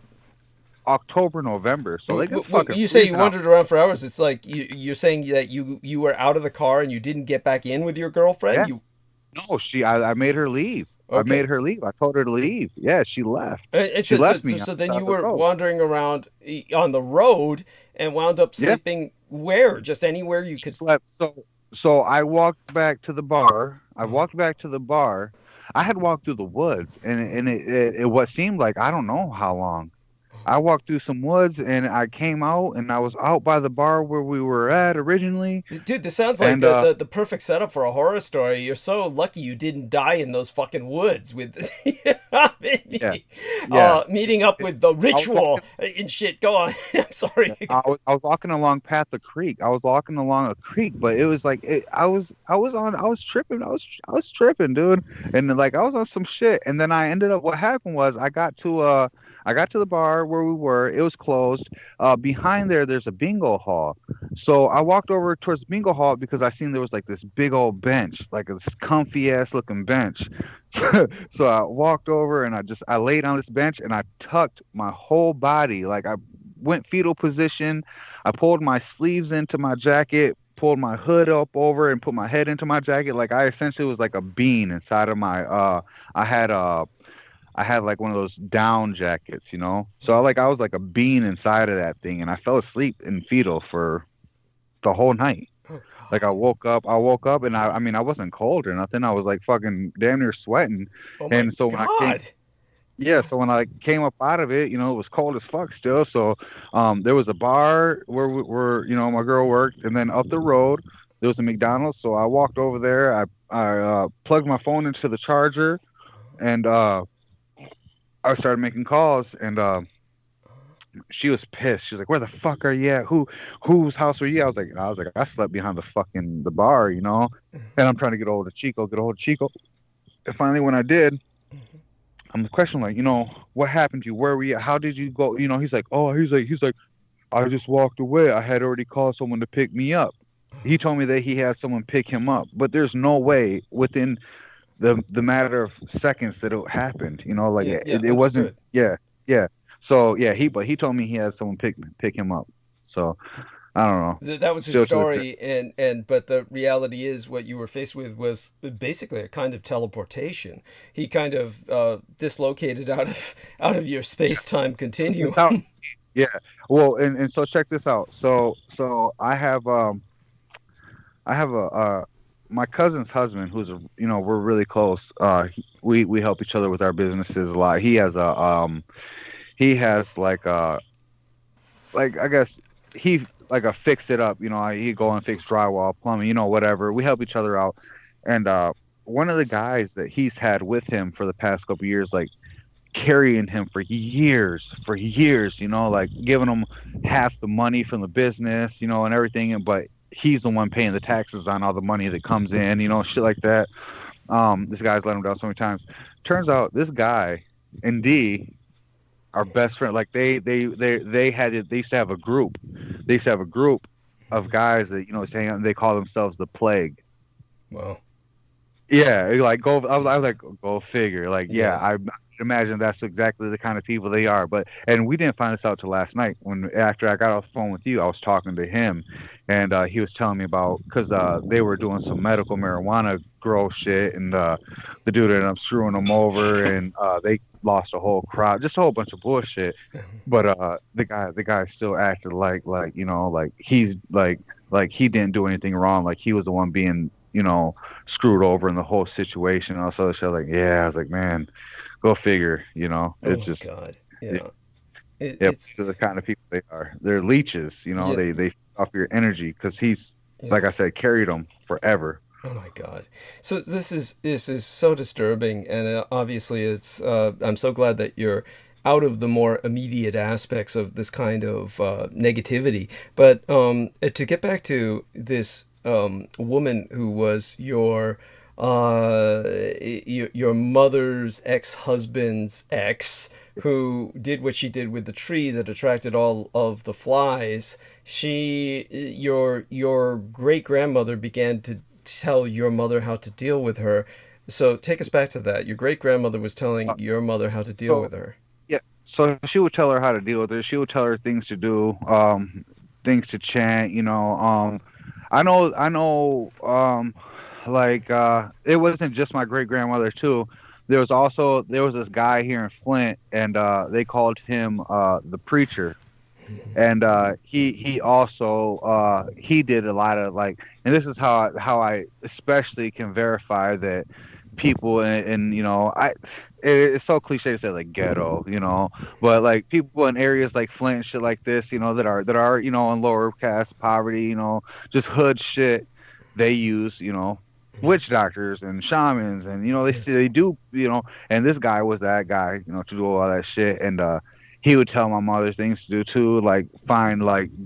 October, November. So like, it's fucking. You say you wandered around for hours. It's like you're saying that you were out of the car and you didn't get back in with your girlfriend. Yeah. No, I made her leave. Okay. I made her leave. I told her to leave. Yeah, she left. She left me. So then you were wandering around on the road and wound up sleeping where? Just anywhere you could. Slept. So I walked back to the bar. I had walked through the woods, and it what seemed like, I don't know how long. I walked through some woods, and I came out, and I was out by the bar where we were at originally. Dude, this sounds like the perfect setup for a horror story. You're so lucky you didn't die in those fucking woods with meeting up with the ritual and shit. Go on. I'm sorry. I was walking along past the creek. I was walking along a creek, but it was like I was tripping. I was tripping, dude. And like, I was on some shit. And then I ended up. What happened was I got to the bar where we were. It was closed. Behind there's a bingo hall. So I walked over towards the bingo hall because I seen there was like this big old bench, like this comfy ass looking bench. So I walked over and I laid on this bench and I tucked my whole body. Like, I went fetal position. I pulled my sleeves into my jacket, pulled my hood up over and put my head into my jacket. Like, I essentially was like a bean inside of my I had like one of those down jackets, you know? So I was like a bean inside of that thing, and I fell asleep in fetal for the whole night. Like, I woke up and I mean, I wasn't cold or nothing. I was like fucking damn near sweating. And so when I came up out of it, you know, it was cold as fuck still. So there was a bar where you know, my girl worked, and then up the road there was a McDonald's. So I walked over there. I plugged my phone into the charger, and I started making calls, and she was pissed. She's like, "Where the fuck are you at? Whose house are you?" I was like, I slept behind the bar, you know. And I'm trying to get hold of Chico. And finally, when I did, I'm questioning, like, what happened to you? Where were you? How did you go? He's like, oh, he's like, I just walked away. I had already called someone to pick me up. He told me that he had someone pick him up, but there's no way within the matter of seconds that it happened. Like Yeah, yeah, it wasn't. understood. Yeah. So yeah, he told me he had someone pick him up. So I don't know. That was his Still to this day. story, but the reality is what you were faced with was basically a kind of teleportation. He kind of dislocated out of your space-time continuum. Yeah. Well, and so check this out. So I have my cousin's husband, who's we're really close. We help each other with our businesses a lot. He has like I guess he like a fix it up. He go and fix drywall, plumbing, whatever. We help each other out. And one of the guys that he's had with him for the past couple of years, like carrying him for years, like giving him half the money from the business, and everything. But he's the one paying the taxes on all the money that comes in, shit like that. This guy's let him down so many times. Turns out this guy and D are best friend. Like they used to have a group. They used to have a group of guys that hang out, and they call themselves the Plague. Well, yeah, like go. I was like, go figure. Like, yeah, yes. I imagine that's exactly the kind of people they are. And we didn't find this out till last night after I got off the phone with you. I was talking to him, and he was telling me about, because they were doing some medical marijuana grow shit, and the dude ended up screwing them over, and they lost a whole crowd, just a whole bunch of bullshit. But the guy still acted like he's like he didn't do anything wrong, like he was the one being screwed over in the whole situation. Also, so like, yeah, I was like, man, go figure. It's just God. Yeah. It's the kind of people they are. They're leeches. They feed off your energy, because he's like I said, carried them forever. Oh my God. So this is so disturbing, and obviously it's I'm so glad that you're out of the more immediate aspects of this kind of negativity. But to get back to this woman who was your mother's ex-husband's ex, who did what she did with the tree that attracted all of the flies. Your great-grandmother began to tell your mother how to deal with her. So take us back to that. Your great-grandmother was telling your mother how to deal with her. Yeah. So she would tell her how to deal with her. She would tell her things to do, things to chant, I know, it wasn't just my great-grandmother too. There was this guy here in Flint, and they called him the preacher. And he also he did a lot of and this is how I especially can verify that people it's so cliche to say like ghetto, but like people in areas like Flint and shit like this, that are in lower caste poverty, just hood shit, they use witch doctors and shamans, and they do, and this guy was that guy, to do all that shit. And he would tell my mother things to do too, like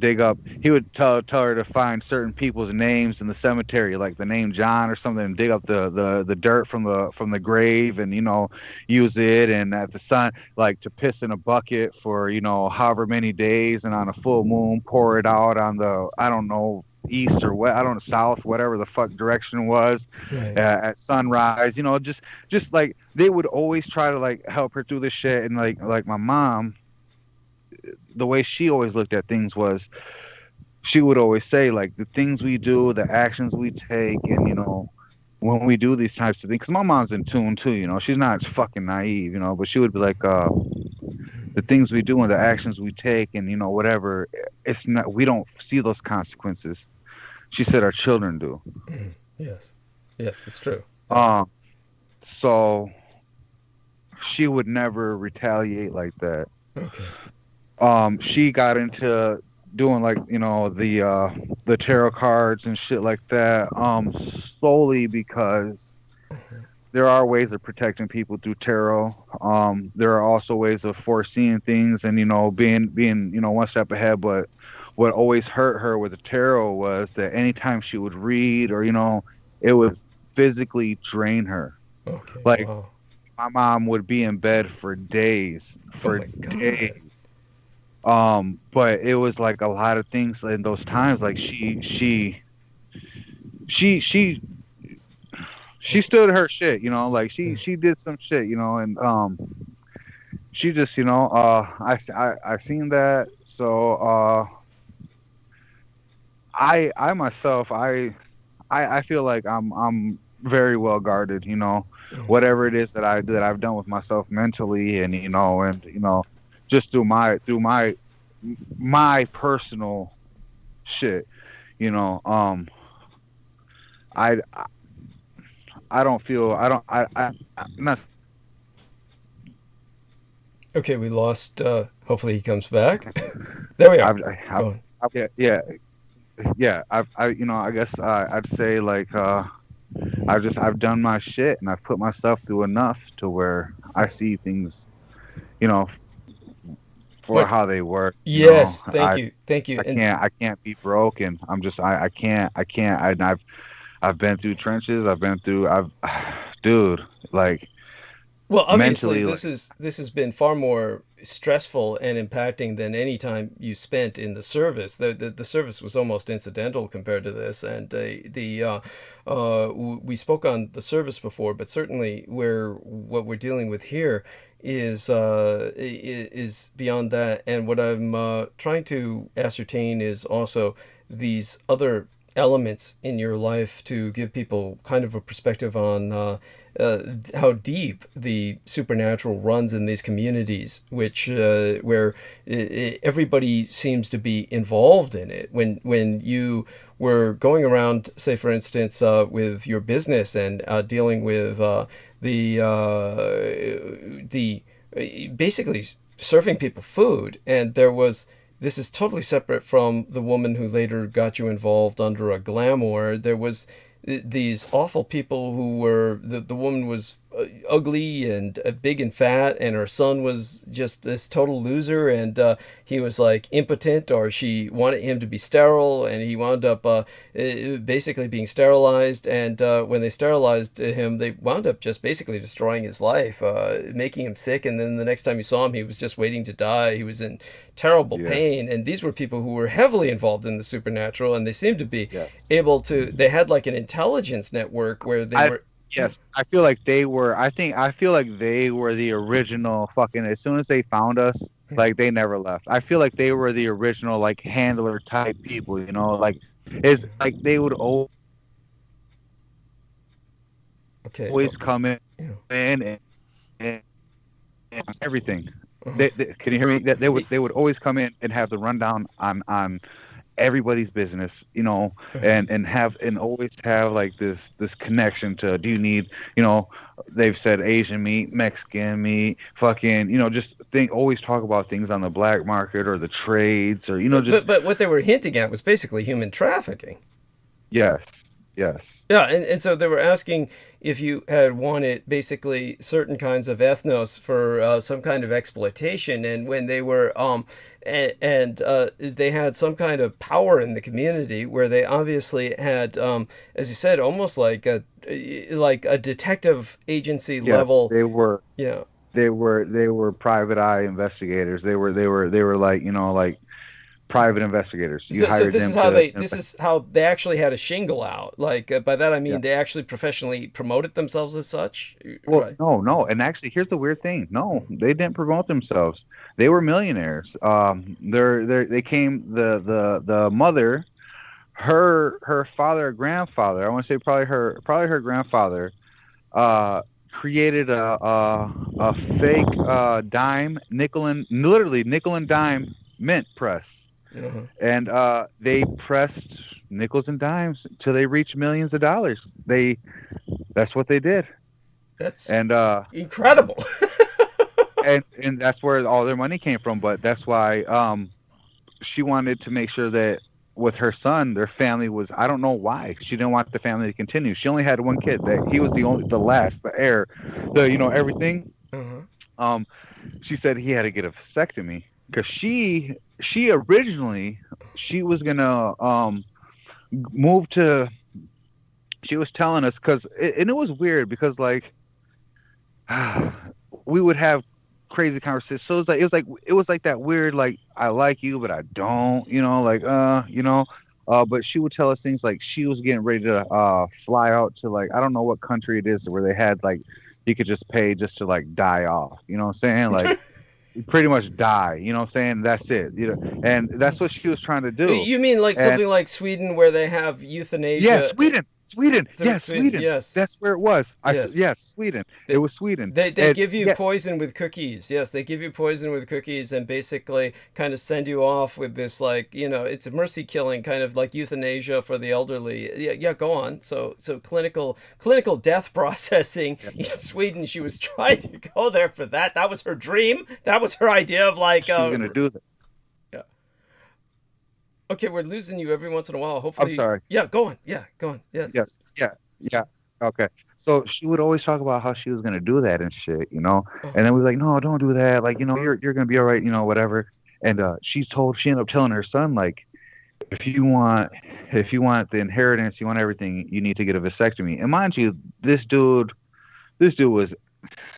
dig up. He would tell her to find certain people's names in the cemetery, like the name John or something, and dig up the dirt from the grave, and use it, and at the sun, like to piss in a bucket for however many days, and on a full moon pour it out on the, I don't know, east or west, I don't know, south, whatever the fuck direction was, right. At sunrise, just like they would always try to like help her through this shit. And like my mom, the way she always looked at things was, she would always say like the things we do, the actions we take, and when we do these types of things, because my mom's in tune too, she's not fucking naive, but she would be like, the things we do and the actions we take, and whatever, it's not, we don't see those consequences. She said our children do. Yes, it's true. So she would never retaliate like that. Okay. She got into doing like the tarot cards and shit like that solely because there are ways of protecting people through tarot. There are also ways of foreseeing things and being one step ahead. But what always hurt her with the tarot was that anytime she would read or it would physically drain her. Okay. Like wow. my mom would be in bed for days, Oh my God. days. But it was like a lot of things in those times. Like she stood her shit, you know. Like she did some shit, you know, and she just, you know, I seen that. So I myself, I feel like I'm very well guarded, you know. Whatever it is that I've done with myself mentally, and you know, just through my personal shit, you know. I don't feel I'm not. Okay, we lost. Hopefully he comes back. There we are. Go on. Yeah. You know, I guess I'd say like I've done my shit, and I've put myself through enough to where I see things, you know, for how they work. Yes, you know? thank you. I can't be broken. I'm just I can't. I've been through trenches. Dude, like. Well, obviously, mentally, this has been far more stressful and impacting than any time you spent in the service. The service was almost incidental compared to this, and we spoke on the service before, but certainly what we're dealing with here is beyond that. And what I'm trying to ascertain is also these other elements in your life to give people kind of a perspective on how deep the supernatural runs in these communities, which where everybody seems to be involved in it. When you were going around, say for instance, with your business and dealing with the basically serving people food, and there was. This is totally separate from the woman who later got you involved under a glamour. There was these awful people who were, the woman was ugly and big and fat, and her son was just this total loser, and he was like impotent, or she wanted him to be sterile, and he wound up basically being sterilized. And when they sterilized him, they wound up just basically destroying his life, making him sick. And then the next time you saw him, he was just waiting to die. He was in terrible pain. And these were people who were heavily involved in the supernatural, and they seemed to be able to. They had like an intelligence network where they were. Yes, I feel like they were. I feel like they were the original fucking. As soon as they found us, like they never left. I feel like they were the original like handler type people. You know, like is like they would always come in and everything. Can you hear me? That they would always come in and have the rundown on everybody's business, you know, and always have like this connection to, do you need, you know, they've said Asian meat, Mexican meat, fucking, you know, just always talk about things on the black market or the trades, or, you know, just. But what they were hinting at was basically human trafficking. Yes. Yeah, and so they were asking if you had wanted basically certain kinds of ethnos for some kind of exploitation, and when they were they had some kind of power in the community where they obviously had, as you said, almost like a detective agency level. They were. Yeah. They were private eye investigators. They were like, you know, like private investigators. You hired this them. This is how they actually had a shingle out. Like by that I mean they actually professionally promoted themselves as such. Well, right. No, and actually, here's the weird thing. No, they didn't promote themselves. They were millionaires. They came. The mother, her father, grandfather. I want to say probably her grandfather, created a fake dime, nickel and dime mint press. And they pressed nickels and dimes till they reached millions of dollars. That's what they did. That's incredible. and that's where all their money came from. But that's why she wanted to make sure that with her son, their family was. I don't know why she didn't want the family to continue. She only had one kid. That he was the heir, everything. She said he had to get a vasectomy. Because she originally was gonna move to. She was telling us, because it was weird, because like we would have crazy conversations. So it was like that weird, like, I like you, but I don't, like, but she would tell us things like she was getting ready to fly out to, like, I don't know what country it is where they had, like, you could just pay just to, like, die off. You know what I'm saying? Like, pretty much die. You know what I'm saying? That's it. And that's what she was trying to do. You mean like And something like Sweden, where they have euthanasia? yeah, Sweden. Yes, Sweden. Yes. That's where it was. Yes. Yes, Sweden. It was Sweden. They And give you yeah, poison with cookies. Yes, they give you poison with cookies and basically kind of send you off with this, like, it's a mercy killing, kind of like euthanasia for the elderly. Yeah, go on. So clinical death processing in Sweden. She was trying to go there for that. That was her dream. That was her idea of, like, she's gonna do that. yeah. Okay, we're losing you every once in a while. Hopefully. I'm sorry. Yeah, go on. Yeah, go on. Yeah. Yes. Yeah. Okay. So she would always talk about how she was gonna do that and shit, Oh. And then we were like, no, don't do that. Like, you're gonna be all right, whatever. And she ended up telling her son, like, if you want the inheritance, you want everything, you need to get a vasectomy. And mind you, this dude was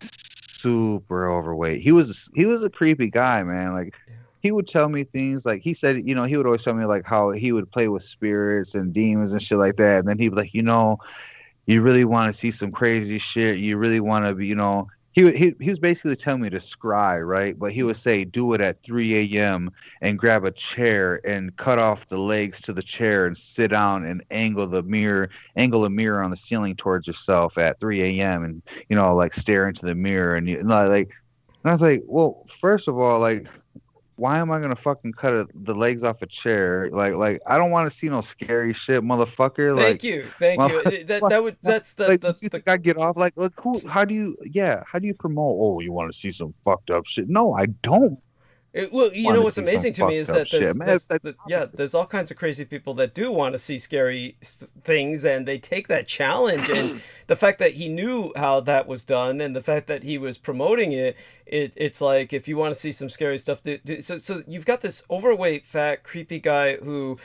super overweight. He was a creepy guy, man. Like, he would tell me things like, he said, he would always tell me, like, how he would play with spirits and demons and shit like that. And then he'd be like, you really want to see some crazy shit. You really want to be, he was basically telling me to scry, right? But he would say, do it at 3 a.m. and grab a chair and cut off the legs to the chair and sit down and angle a mirror on the ceiling towards yourself at 3 a.m. and, like, stare into the mirror. And, and I was like, well, first of all, like, why am I gonna fucking cut the legs off a chair? Like I don't want to see no scary shit, motherfucker. Thank you. That's the like, you think I get off? Like, who? How do you promote? Oh, you want to see some fucked up shit? No, I don't. Well, what's see amazing to some me is fucked that up shit, there's all kinds of crazy people that do want to see scary things, and they take that challenge. And the fact that he knew how that was done, and the fact that he was promoting it, it's like, if you want to see some scary stuff, so you've got this overweight, fat, creepy guy who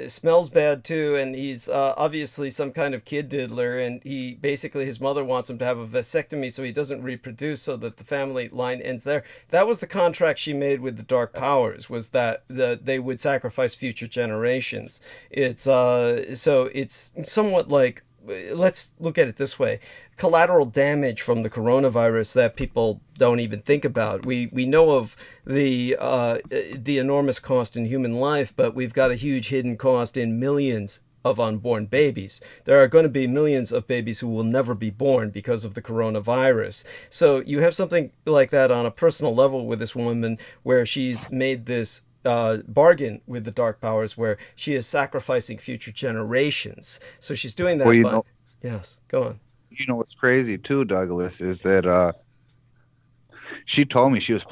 smells bad too, and he's obviously some kind of kid diddler, and his mother wants him to have a vasectomy so he doesn't reproduce, so that the family line ends there. That was the contract she made with the Dark Powers, was that they would sacrifice future generations. So it's somewhat like, let's look at it this way: collateral damage from the coronavirus that people don't even think about. We know of the enormous cost in human life, but we've got a huge hidden cost in millions of unborn babies. There are going to be millions of babies who will never be born because of the coronavirus. So you have something like that on a personal level with this woman, where she's made this bargain with the Dark Powers, where she is sacrificing future generations. So she's doing that. Well, yes, go on. What's crazy too, Douglas, is that she told me she was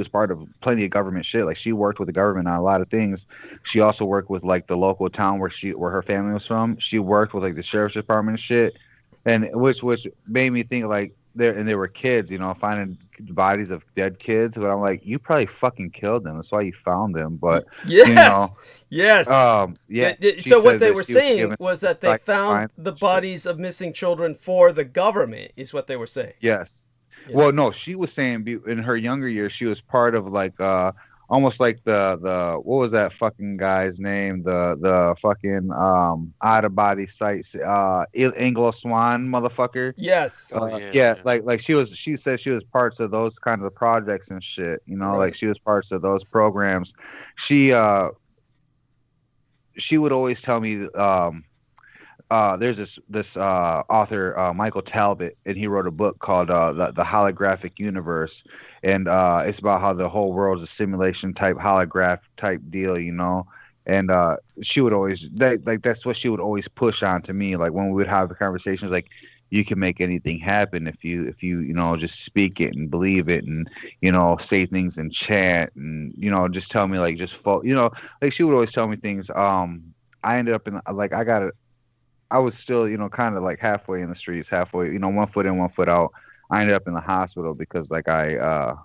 part of plenty of government shit. Like, she worked with the government on a lot of things. She also worked with, like, the local town where her family was from. She worked with, like, the sheriff's department and shit, and which made me think, like, they were kids, finding bodies of dead kids. But I'm like, you probably fucking killed them. That's why you found them. But yes. Yeah. So what they were saying was that they found the bodies of missing children for the government, is what they were saying. Yes. Yeah. Well, no, she was saying in her younger years she was part of, like, almost like the what was that fucking guy's name? The fucking out of body sites Anglo Swan motherfucker. Yes. Like she said she was parts of those kind of projects and shit. Right. Like, she was parts of those programs. She would always tell me there's this author, Michael Talbot, and he wrote a book called the Holographic Universe, and it's about how the whole world is a simulation type holograph type deal, and she would always that's what she would always push on to me, like, when we would have the conversations, like, you can make anything happen if you just speak it and believe it, and say things and chant, and just tell me, like, like, she would always tell me things. I ended up in, like, I was still, kind of like halfway in the streets, halfway, 1 foot in, 1 foot out. I ended up in the hospital because, like, I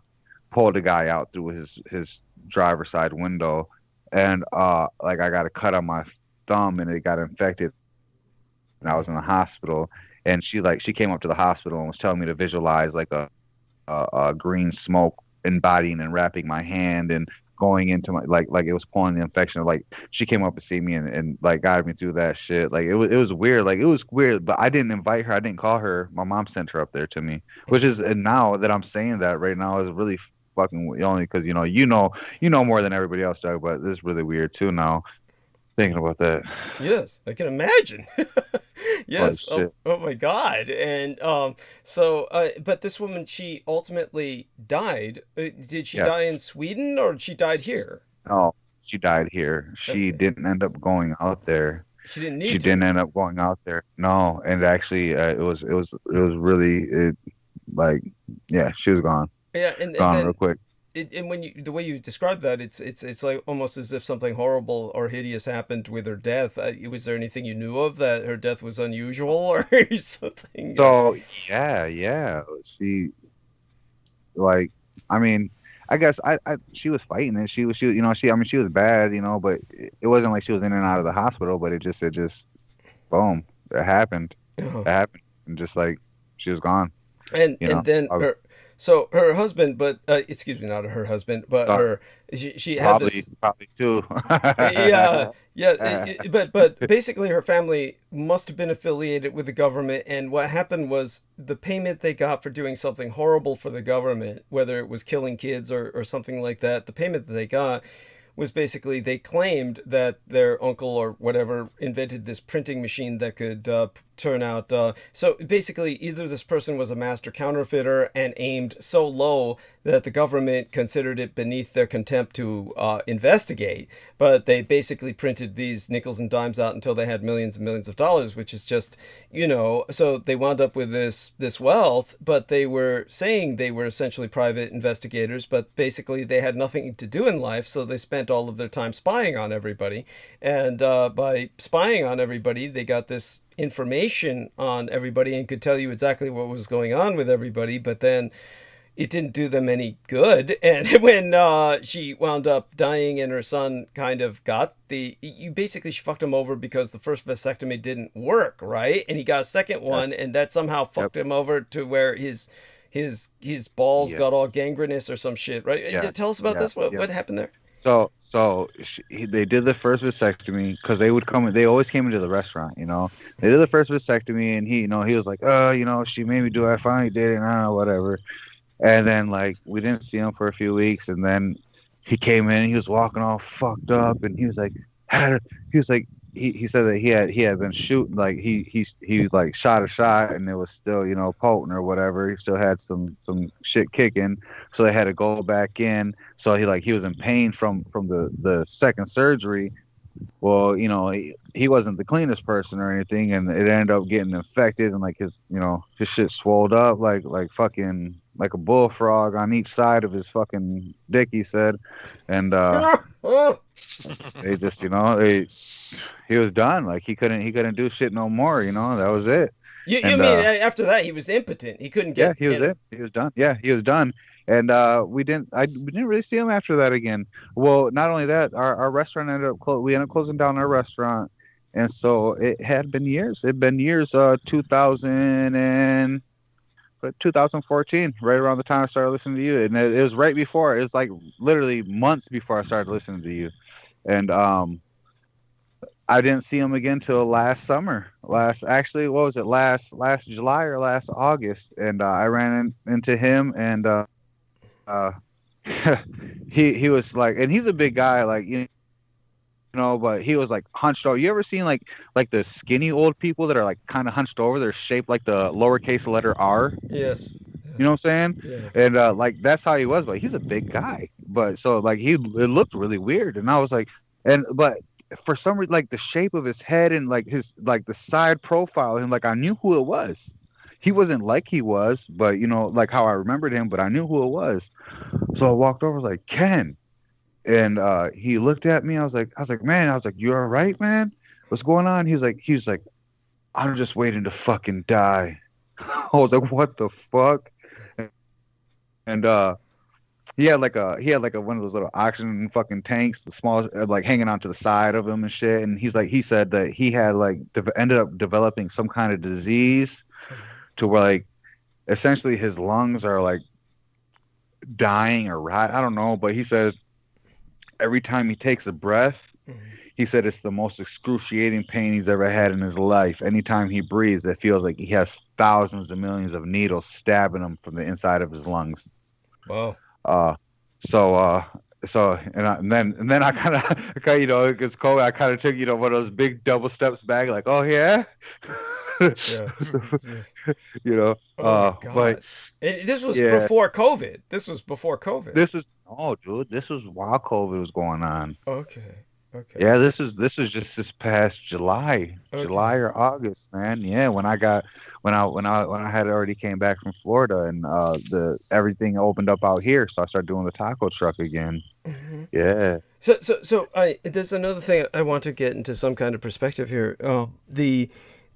pulled a guy out through his driver's side window, and like, I got a cut on my thumb and it got infected, and I was in the hospital. and she came up to the hospital and was telling me to visualize like a green smoke embodying and wrapping my hand and going into my like it was pulling the infection. Like she came up to see me and like guided me through that shit. Like it was weird. Like it was weird, but I didn't invite her. I didn't call her. My mom sent her up there to me, which is, and now that I'm saying that right now is really fucking only because you know more than everybody else, Doug. But this is really weird too now. Thinking about that. Yes, I can imagine. Yes. Oh, shit. Oh my God. And but this woman, she ultimately died. Did she die in Yes. Sweden or she died here? No, she died here. She Okay. didn't end up going out there. She didn't She need to. didn't end up going out there. No, and actually, it was really like, yeah, she was gone, Yeah, and gone real then quick. and when the way you describe that, it's like almost as if something horrible or hideous happened with her death. Was there anything you knew of that her death was unusual or something? So yeah, she like, I mean, I guess she was fighting it. She I mean she was bad, but it wasn't like she was in and out of the hospital, but it just boom, it happened. Oh. It happened, and just like she was gone. And then I, her husband, but excuse me, not her husband, but uh, she had probably this. too. Yeah, yeah, but basically her family must have been affiliated with the government, and what happened was the payment they got for doing something horrible for the government, whether it was killing kids or something like that, the payment that they got was basically they claimed that their uncle or whatever invented this printing machine that could turn out. So basically, either this person was a master counterfeiter and aimed so low that the government considered it beneath their contempt to investigate, but they basically printed these nickels and dimes out until they had millions and millions of dollars, which is just, so they wound up with this wealth, but they were saying they were essentially private investigators, but basically they had nothing to do in life, so they spent all of their time spying on everybody, and by spying on everybody, they got this information on everybody and could tell you exactly what was going on with everybody, but then it didn't do them any good. And when she wound up dying and her son kind of got she fucked him over because the first vasectomy didn't work, right? And he got a second one, Yes. and that somehow fucked Yep. him over to where his balls got all Yes. gangrenous or some shit, right? Yeah. Tell us about Yeah. this. What Yep. happened there? So they did the first vasectomy because they would come. They always came into the restaurant. They did the first vasectomy, and he was like, she made me do it. I finally did it, and whatever. And then like we didn't see him for a few weeks, and then he came in. He was walking all fucked up, and he was like, he said that he had been shooting, like he like shot a shot, and it was still potent or whatever. He still had some shit kicking, so they had to go back in. So he was in pain from the second surgery. Well, he wasn't the cleanest person or anything, and it ended up getting infected, and like his shit swelled up like fucking like a bullfrog on each side of his fucking dick, he said. And they just he was done. Like he couldn't do shit no more. That was it. You And mean after that he was impotent? He couldn't yeah, get. he was it. He was done. Yeah, he was done. And we didn't really see him after that again. Well, not only that, our restaurant ended up we ended up closing down our restaurant, and so it had been years. It'd been years. 2014, right around the time I started listening to you, and it was right before. It was like literally months before I started listening to you, and I didn't see him again till last summer. Actually, what was it? Last July or last August, and I ran into him, and he was like, and he's a big guy, like but he was like hunched over. You ever seen like the skinny old people that are like kind of hunched over? They're shaped like the lowercase letter R. Yes. You know what I'm saying? Yeah. And like that's how he was, but he's a big guy. But so like it looked really weird, and I was like, but for some reason, like the shape of his head and like his like the side profile, and like I knew who it was. He wasn't like he was, but like how I remembered him, but I knew who it was. So I walked over, I was like, Ken. And he looked at me. I was like, man, you all right, man? What's going on? He's like, I'm just waiting to fucking die. I was like, what the fuck? And he had like a one of those little oxygen fucking tanks, the small like hanging onto the side of him and shit. And he said that he had like ended up developing some kind of disease to where like essentially his lungs are like dying or rot. I don't know, but he says every time he takes a breath, he said it's the most excruciating pain he's ever had in his life. Anytime he breathes, it feels like he has thousands of millions of needles stabbing him from the inside of his lungs. Wow. And then I kind of, you know, because COVID, I kind of took, you know, one of those big double steps back, like, oh yeah, Yeah. you know. Oh, God. But This was yeah, before COVID. This was before COVID. this was while COVID was going on. Okay. Okay. Yeah, this is just this past July, Okay. July or August, man. Yeah, when I had already came back from Florida and everything opened up out here, so I started doing the taco truck again. Mhm. Yeah. So there's another thing I want to get into some kind of perspective here.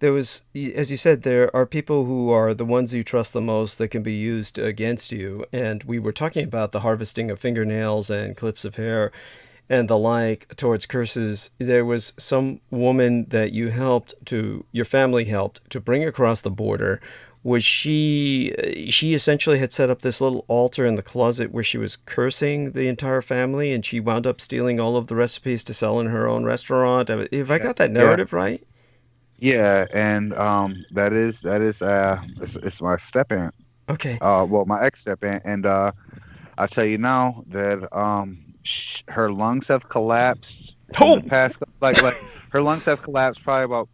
There was, as you said, there are people who are the ones you trust the most that can be used against you, and we were talking about the harvesting of fingernails and clips of hair and the like towards curses. There was some woman that your family helped to bring across the border. Was she essentially had set up this little altar in the closet where she was cursing the entire family, and she wound up stealing all of the recipes to sell in her own restaurant? If I got that narrative right? Yeah, and that is it's my step aunt. Okay. Well, my ex step aunt, and I tell you now that her lungs have collapsed in the past, like her lungs have collapsed probably about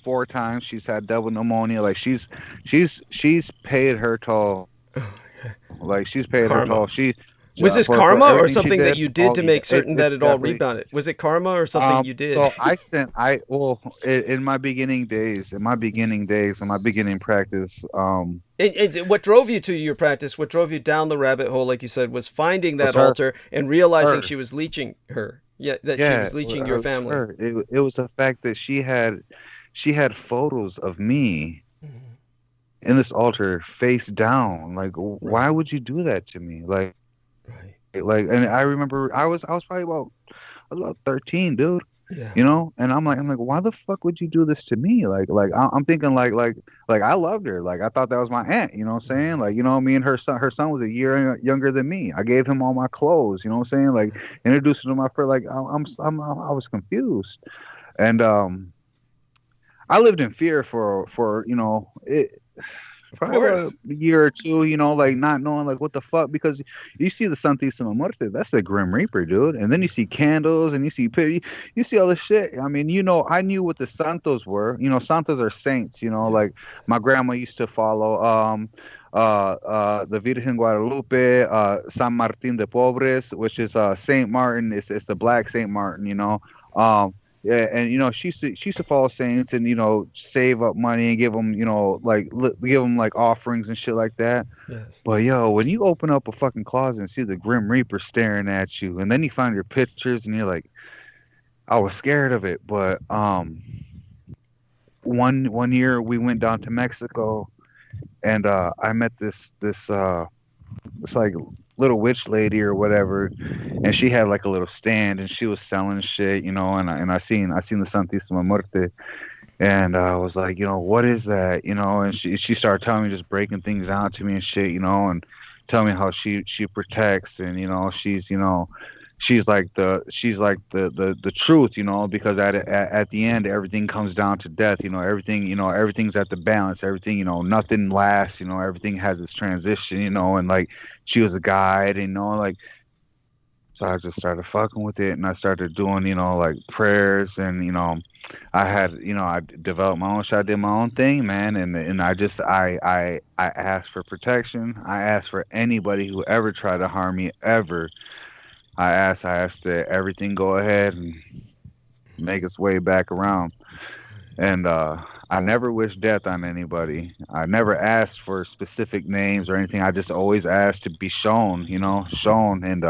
4 times. She's had double pneumonia. Like she's paid her toll. Like she's paid her toll. Was this for karma or everything she something that did. you did to make certain that It's it all definitely. rebounded? Was it karma or something you did? So in my beginning days, in my beginning practice, And what drove you to your practice, what drove you down the rabbit hole, like you said, was finding that was her. altar and realizing Her. she was leeching her. Yeah, that she Yeah, was leeching it your was family. her. It was the fact that she had photos of me Mhm. in this altar face down. Like, why Right, would you do that to me? right. And I remember I was probably about 13, dude. Yeah. You know, and I'm like, why the fuck would you do this to me? I'm thinking like I loved her. Like I thought that was my aunt. You know what I'm saying? Like, you know, me and her son was a year younger than me. I gave him all my clothes. You know what I'm saying? Like introduced him to my friend. Like I was confused, and I lived in fear for you know it. Of Probably about course. a year or two, you know, like not knowing like what the fuck, because you see the Santísima Muerte, that's the Grim Reaper, dude. And then you see candles and you see all this shit. I mean, you know, I knew what the Santos were. You know, Santos are saints, you know, like my grandma used to follow the Virgen Guadalupe, San Martin de Pobres, which is Saint Martin. It's the black Saint Martin, you know. Yeah, and you know she used to follow saints and you know save up money and give them you know like give them like offerings and shit like that. Yes. But yo, when you open up a fucking closet and see the Grim Reaper staring at you, and then you find your pictures and you're like, I was scared of it. But one year we went down to Mexico, and I met this like little witch lady or whatever, and she had like a little stand and she was selling shit, you know, and I seen the Santísima Muerte, and I was like, you know, what is that, you know, and she started telling me, just breaking things down to me and shit, you know, and telling me how she protects, and you know she's like the truth, you know, because at the end everything comes down to death, you know, everything's at the balance, everything, you know, nothing lasts, you know, everything has its transition, you know, and like she was a guide, you know, like so I just started fucking with it and I started doing, you know, like prayers, and you know I developed my own shit, I did my own thing, man, and I asked for protection. I asked for anybody who ever tried to harm me ever. I asked that everything go ahead and make its way back around. And I never wished death on anybody. I never asked for specific names or anything. I just always asked to be shown, you know, and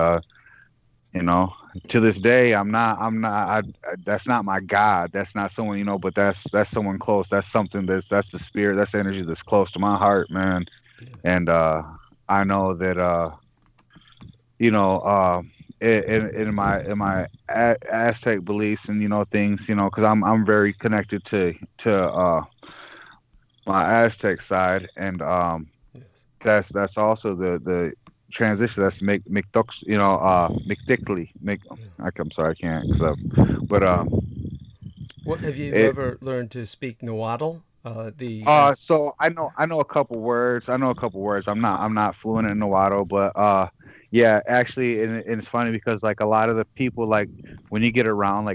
you know, to this day, that's not my God. That's not someone, you know, but that's someone close. That's something that's the spirit, that's the energy that's close to my heart, man. And I know that you know, in my Aztec beliefs and things, because I'm very connected to my Aztec side, and Yes. that's also the transition. That's McDux, McDickley. I'm sorry, I can't. But What have you it. ever learned to speak Nahuatl? The as So I know a couple words. I know a couple words. I'm not fluent in Nahuatl, but yeah, actually, and it's funny because like a lot of the people, like when you get around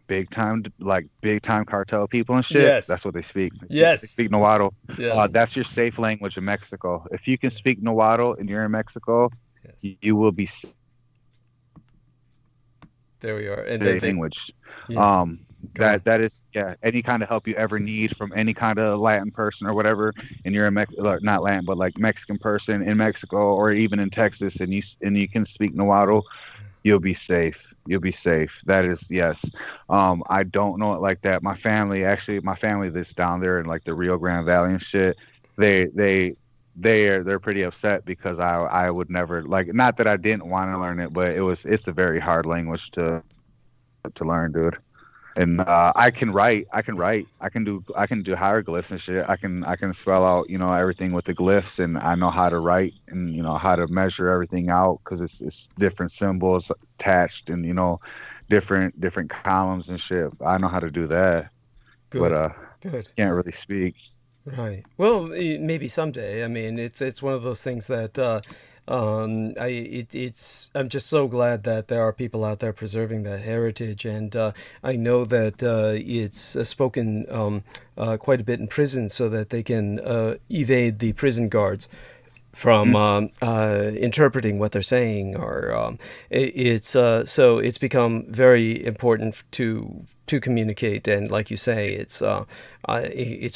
big time cartel people and shit, that's Yes. what they speak. They speak Yes. Nahuatl. Yes. That's your safe language in Mexico. If you can speak Nahuatl and you're in Mexico, Yes. you will be There we are. And then safe they language. yes. Um, Go on. that is, yeah, any kind of help you ever need from any kind of Latin person or whatever, and you're a not Latin, but like Mexican person in Mexico or even in Texas, and you can speak Nahuatl, you'll be safe. You'll be safe. That is, yes. I don't know it like that. My family that's down there in like the Rio Grande Valley and shit, they they they're pretty upset because I would never, like, not that I didn't want to learn it, but it's a very hard language to learn, dude. And I can do hieroglyphs and shit. I can spell out everything with the glyphs, and I know how to write and how to measure everything out because it's different symbols attached and different columns and shit. I know how to do that, but Good. Good. can't really speak. Right. Well, maybe someday. I mean, it's one of those things that it's I'm just so glad that there are people out there preserving that heritage, and I know that it's spoken quite a bit in prison so that they can evade the prison guards from Mhm. interpreting what they're saying, or it's so it's become very important to communicate, and like you say, it's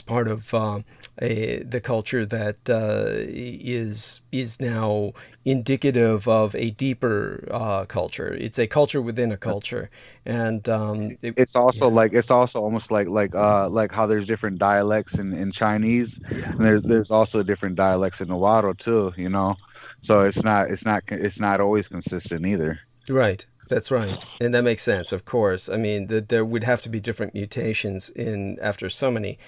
part of the culture that is now indicative of a deeper culture. It's a culture within a culture, and yeah, It's also almost like how there's different dialects in Chinese, yeah. and there's also different dialects in Nahuatl too. So it's not always consistent either. Right. That's right. And that makes sense, of course. I mean, there would have to be different mutations in after so many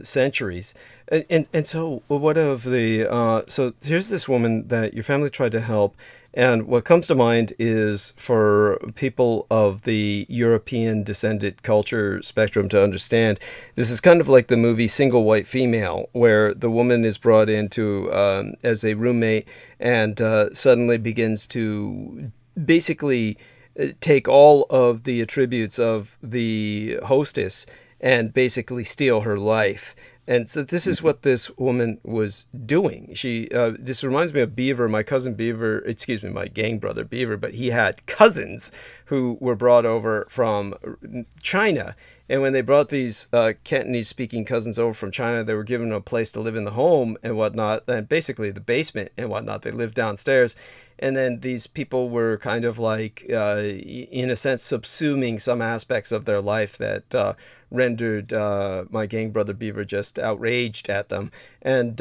centuries. And so what of the so here's this woman that your family tried to help, and what comes to mind is for people of the European descended culture spectrum to understand, this is kind of like the movie Single White Female, where the woman is brought into as a roommate and suddenly begins to basically take all of the attributes of the hostess and basically steal her life. And so this is what this woman was doing. This reminds me of Beaver, my cousin Beaver, excuse me, my gang brother Beaver, but he had cousins who were brought over from China. And when they brought these Cantonese speaking cousins over from China, they were given a place to live in the home and whatnot, and basically the basement and whatnot. They lived downstairs. And then these people were kind of like, in a sense, subsuming some aspects of their life that rendered my gang brother Beaver just outraged at them. And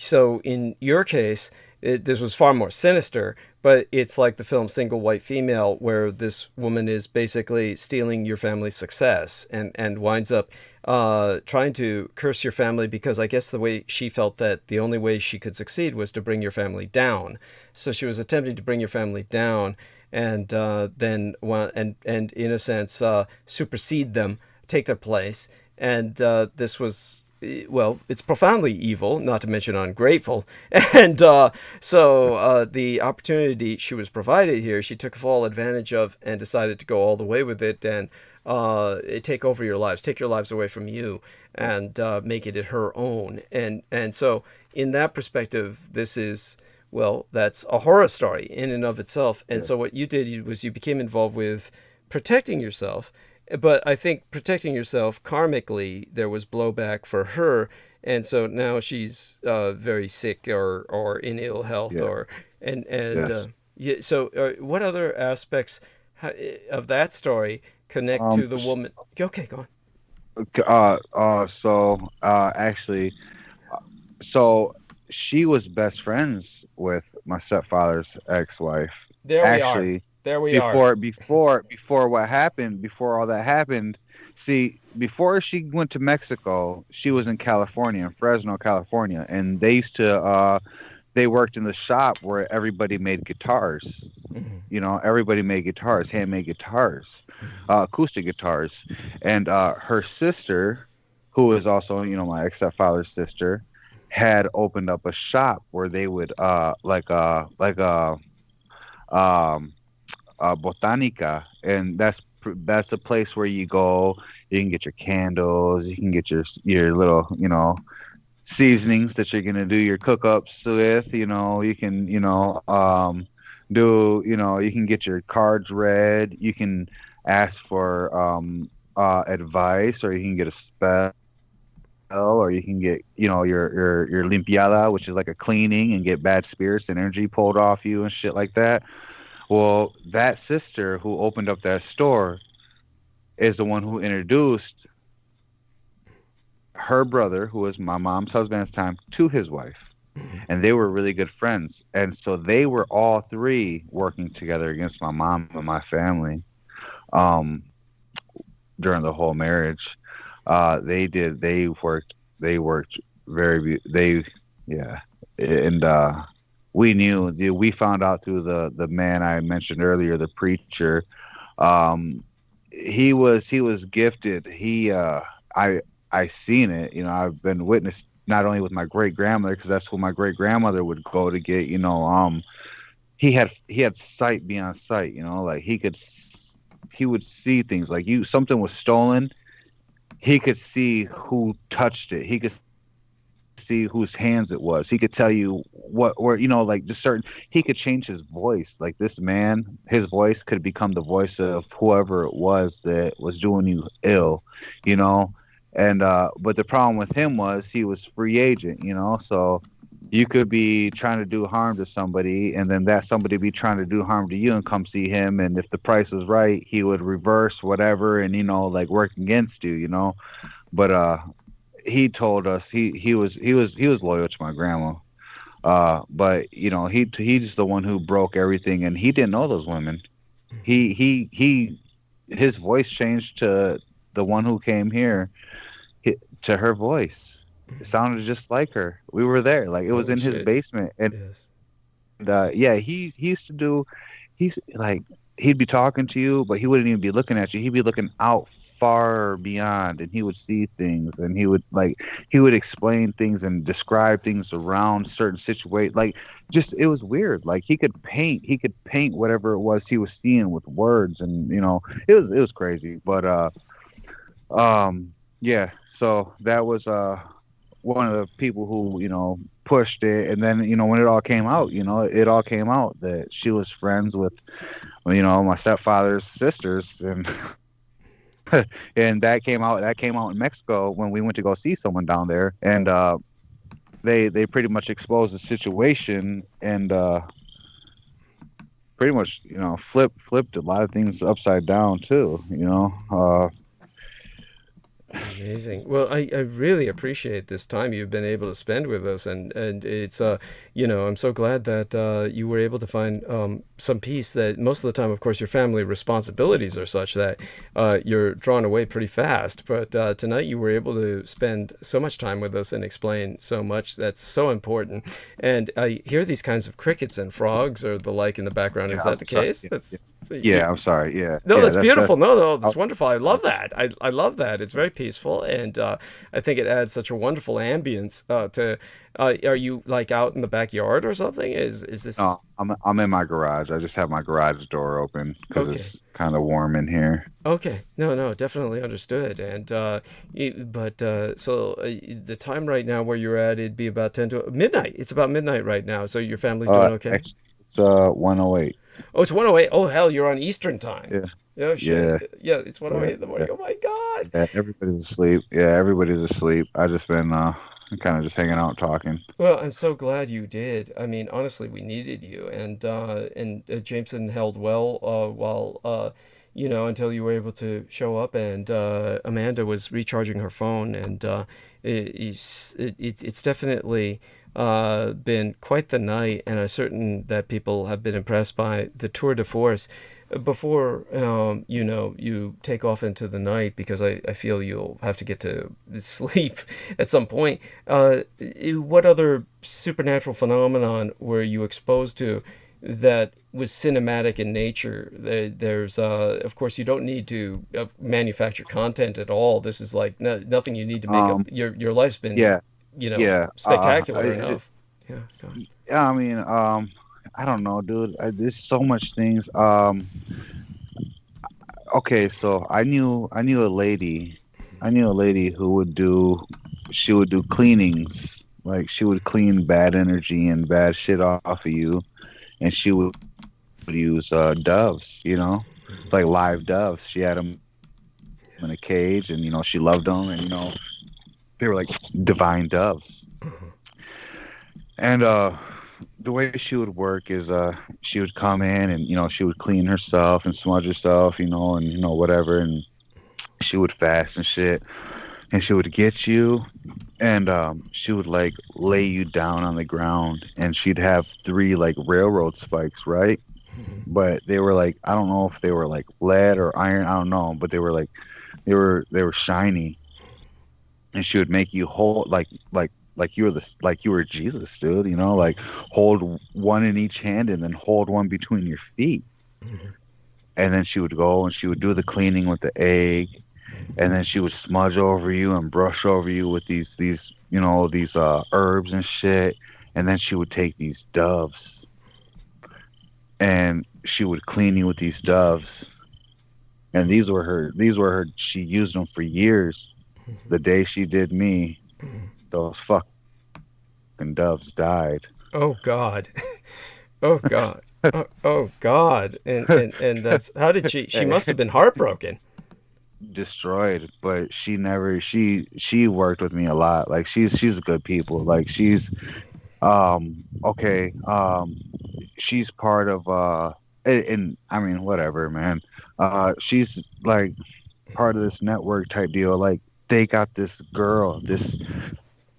so in your case, this was far more sinister, but it's like the film Single White Female, where this woman is basically stealing your family's success and winds up trying to curse your family because I guess the way she felt that the only way she could succeed was to bring your family down. So she was attempting to bring your family down and then, well, and in a sense, supersede them, take their place. And this was, well, it's profoundly evil, not to mention ungrateful. And the opportunity she was provided here, she took full advantage of and decided to go all the way with it and take over your lives, take your lives away from you, and make it her own. And so, in that perspective, this is, well, that's a horror story in and of itself. And Yeah. so what you did was you became involved with protecting yourself. But I think protecting yourself karmically, there was blowback for her. And so now she's very sick or in ill health Yeah. or, and Yes. yeah, so what other aspects of that story connect Um. to the woman? Okay, go on. So actually, so she was best friends with my stepfather's ex-wife. There we are. Actually, There we are. before what happened, before all that happened, see, before she went to Mexico, she was in California, in Fresno, California, and they used to they worked in the shop where everybody made guitars. You know, everybody made guitars, handmade guitars, acoustic guitars. And her sister, who is also, you know, my ex-stepfather's sister, had opened up a shop where they would botanica, and that's a place where you go. You can get your candles, you can get your little, you know, seasonings that you're gonna do your cook-ups with. You know, you can, you know, do, you know, you can get your cards read. You can ask for advice, or you can get a spell, or you can get, you know, your limpiada, which is like a cleaning, and get bad spirits and energy pulled off you and shit like that. Well, that sister who opened up that store is the one who introduced her brother, who was my mom's husband at the time, to his wife. And they were really good friends. And so they were all three working together against my mom and my family during the whole marriage. They worked very, yeah. And we found out through the man I mentioned earlier, the preacher. He was gifted. I seen it, you know. I've been witness not only with my great grandmother, because that's who my great grandmother would go to get, you know. He had sight beyond sight, you know, like he would see things. Like something was stolen, he could see who touched it. He could see whose hands it was. He could tell you or you know, like just certain. He could change his voice. Like this man, his voice could become the voice of whoever it was that was doing you ill, you know. And but the problem with him was he was free agent, you know. So you could be trying to do harm to somebody, and then that somebody be trying to do harm to you, and come see him, and if the price was right, he would reverse whatever, and, you know, like work against you, you know. But he told us he was loyal to my grandma. But you know, he's the one who broke everything, and he didn't know those women. His voice changed to the one who came here, to her voice. It sounded just like her. We were there, like it was in his basement. And yes. Yeah, he used to do. He's like, he'd be talking to you, but he wouldn't even be looking at you. He'd be looking out far beyond, and he would see things, and he would explain things and describe things around certain situations. Like, just, it was weird. Like he could paint whatever it was he was seeing with words, and, you know, it was crazy. But yeah, so that was one of the people who, you know, pushed it. And then, you know, when it all came out, that she was friends with, you know, my stepfather's sisters, and and that came out in Mexico when we went to go see someone down there. And they pretty much exposed the situation, and pretty much, you know, flipped a lot of things upside down too, you know. Amazing. Well, I really appreciate this time you've been able to spend with us, and it's you know, I'm so glad that you were able to find some peace. That most of the time, of course, your family responsibilities are such that you're drawn away pretty fast. But tonight you were able to spend so much time with us and explain so much that's so important. And I hear these kinds of crickets and frogs or the like in the background. Is that the case? Yeah, I'm sorry. Yeah. No, yeah, that's beautiful. No, that's wonderful. I love that. I love that. It's very peaceful, and I think it adds such a wonderful ambience to. Are you like out in the backyard or something? Is this? No, I'm in my garage. I just have my garage door open because it's kind of warm in here. Okay. No, definitely understood. And so the time right now where you're at, it'd be about 10 to midnight. It's about midnight right now. So your family's doing okay? It's 1:08. Oh, it's 1:08. Oh, hell, you're on Eastern time. Yeah. Oh, shit. Yeah, it's 1:08 in the morning. Yeah. Oh, my God. Yeah, everybody's asleep. I just been kind of just hanging out talking. Well, I'm so glad you did. I mean, honestly, we needed you. And Jameson held well while, you know, until you were able to show up. And Amanda was recharging her phone. And it's definitely been quite the night, and I'm certain that people have been impressed by the tour de force. Before you take off into the night, because I feel you'll have to get to sleep at some point. What other supernatural phenomenon were you exposed to that was cinematic in nature? There's of course, you don't need to manufacture content at all. This is like nothing you need to make up. Your life's been Yeah, yeah. spectacular enough. Yeah. Go ahead. Yeah, I mean, I don't know, dude. There's so much things. Okay, so I knew a lady who she would do cleanings. Like, she would clean bad energy and bad shit off of you, and she would use doves, like live doves. She had them in a cage, and she loved them, and they were like divine doves. And the way she would work is she would come in, and she would clean herself and smudge herself, and whatever, and she would fast and shit, and she would get you, and she would like lay you down on the ground, and she'd have 3 like railroad spikes, right? But they were like, I don't know if they were like lead or iron, I don't know, but they were like they were shiny, and she would make you hold like you were Jesus, dude, like hold one in each hand and then hold one between your feet. And then she would go and she would do the cleaning with the egg, and then she would smudge over you and brush over you with these herbs and shit. And then she would take these doves and she would clean you with these doves. And these were her, she used them for years. The day she did me, those fucking doves died. Oh God. Oh God. Oh God. And that's, how did she must have been heartbroken. Destroyed, but she never, she worked with me a lot. Like, she's good people. Like, she's okay, she's part of and I mean, whatever, man. She's like part of this network type deal. Like, they got this girl,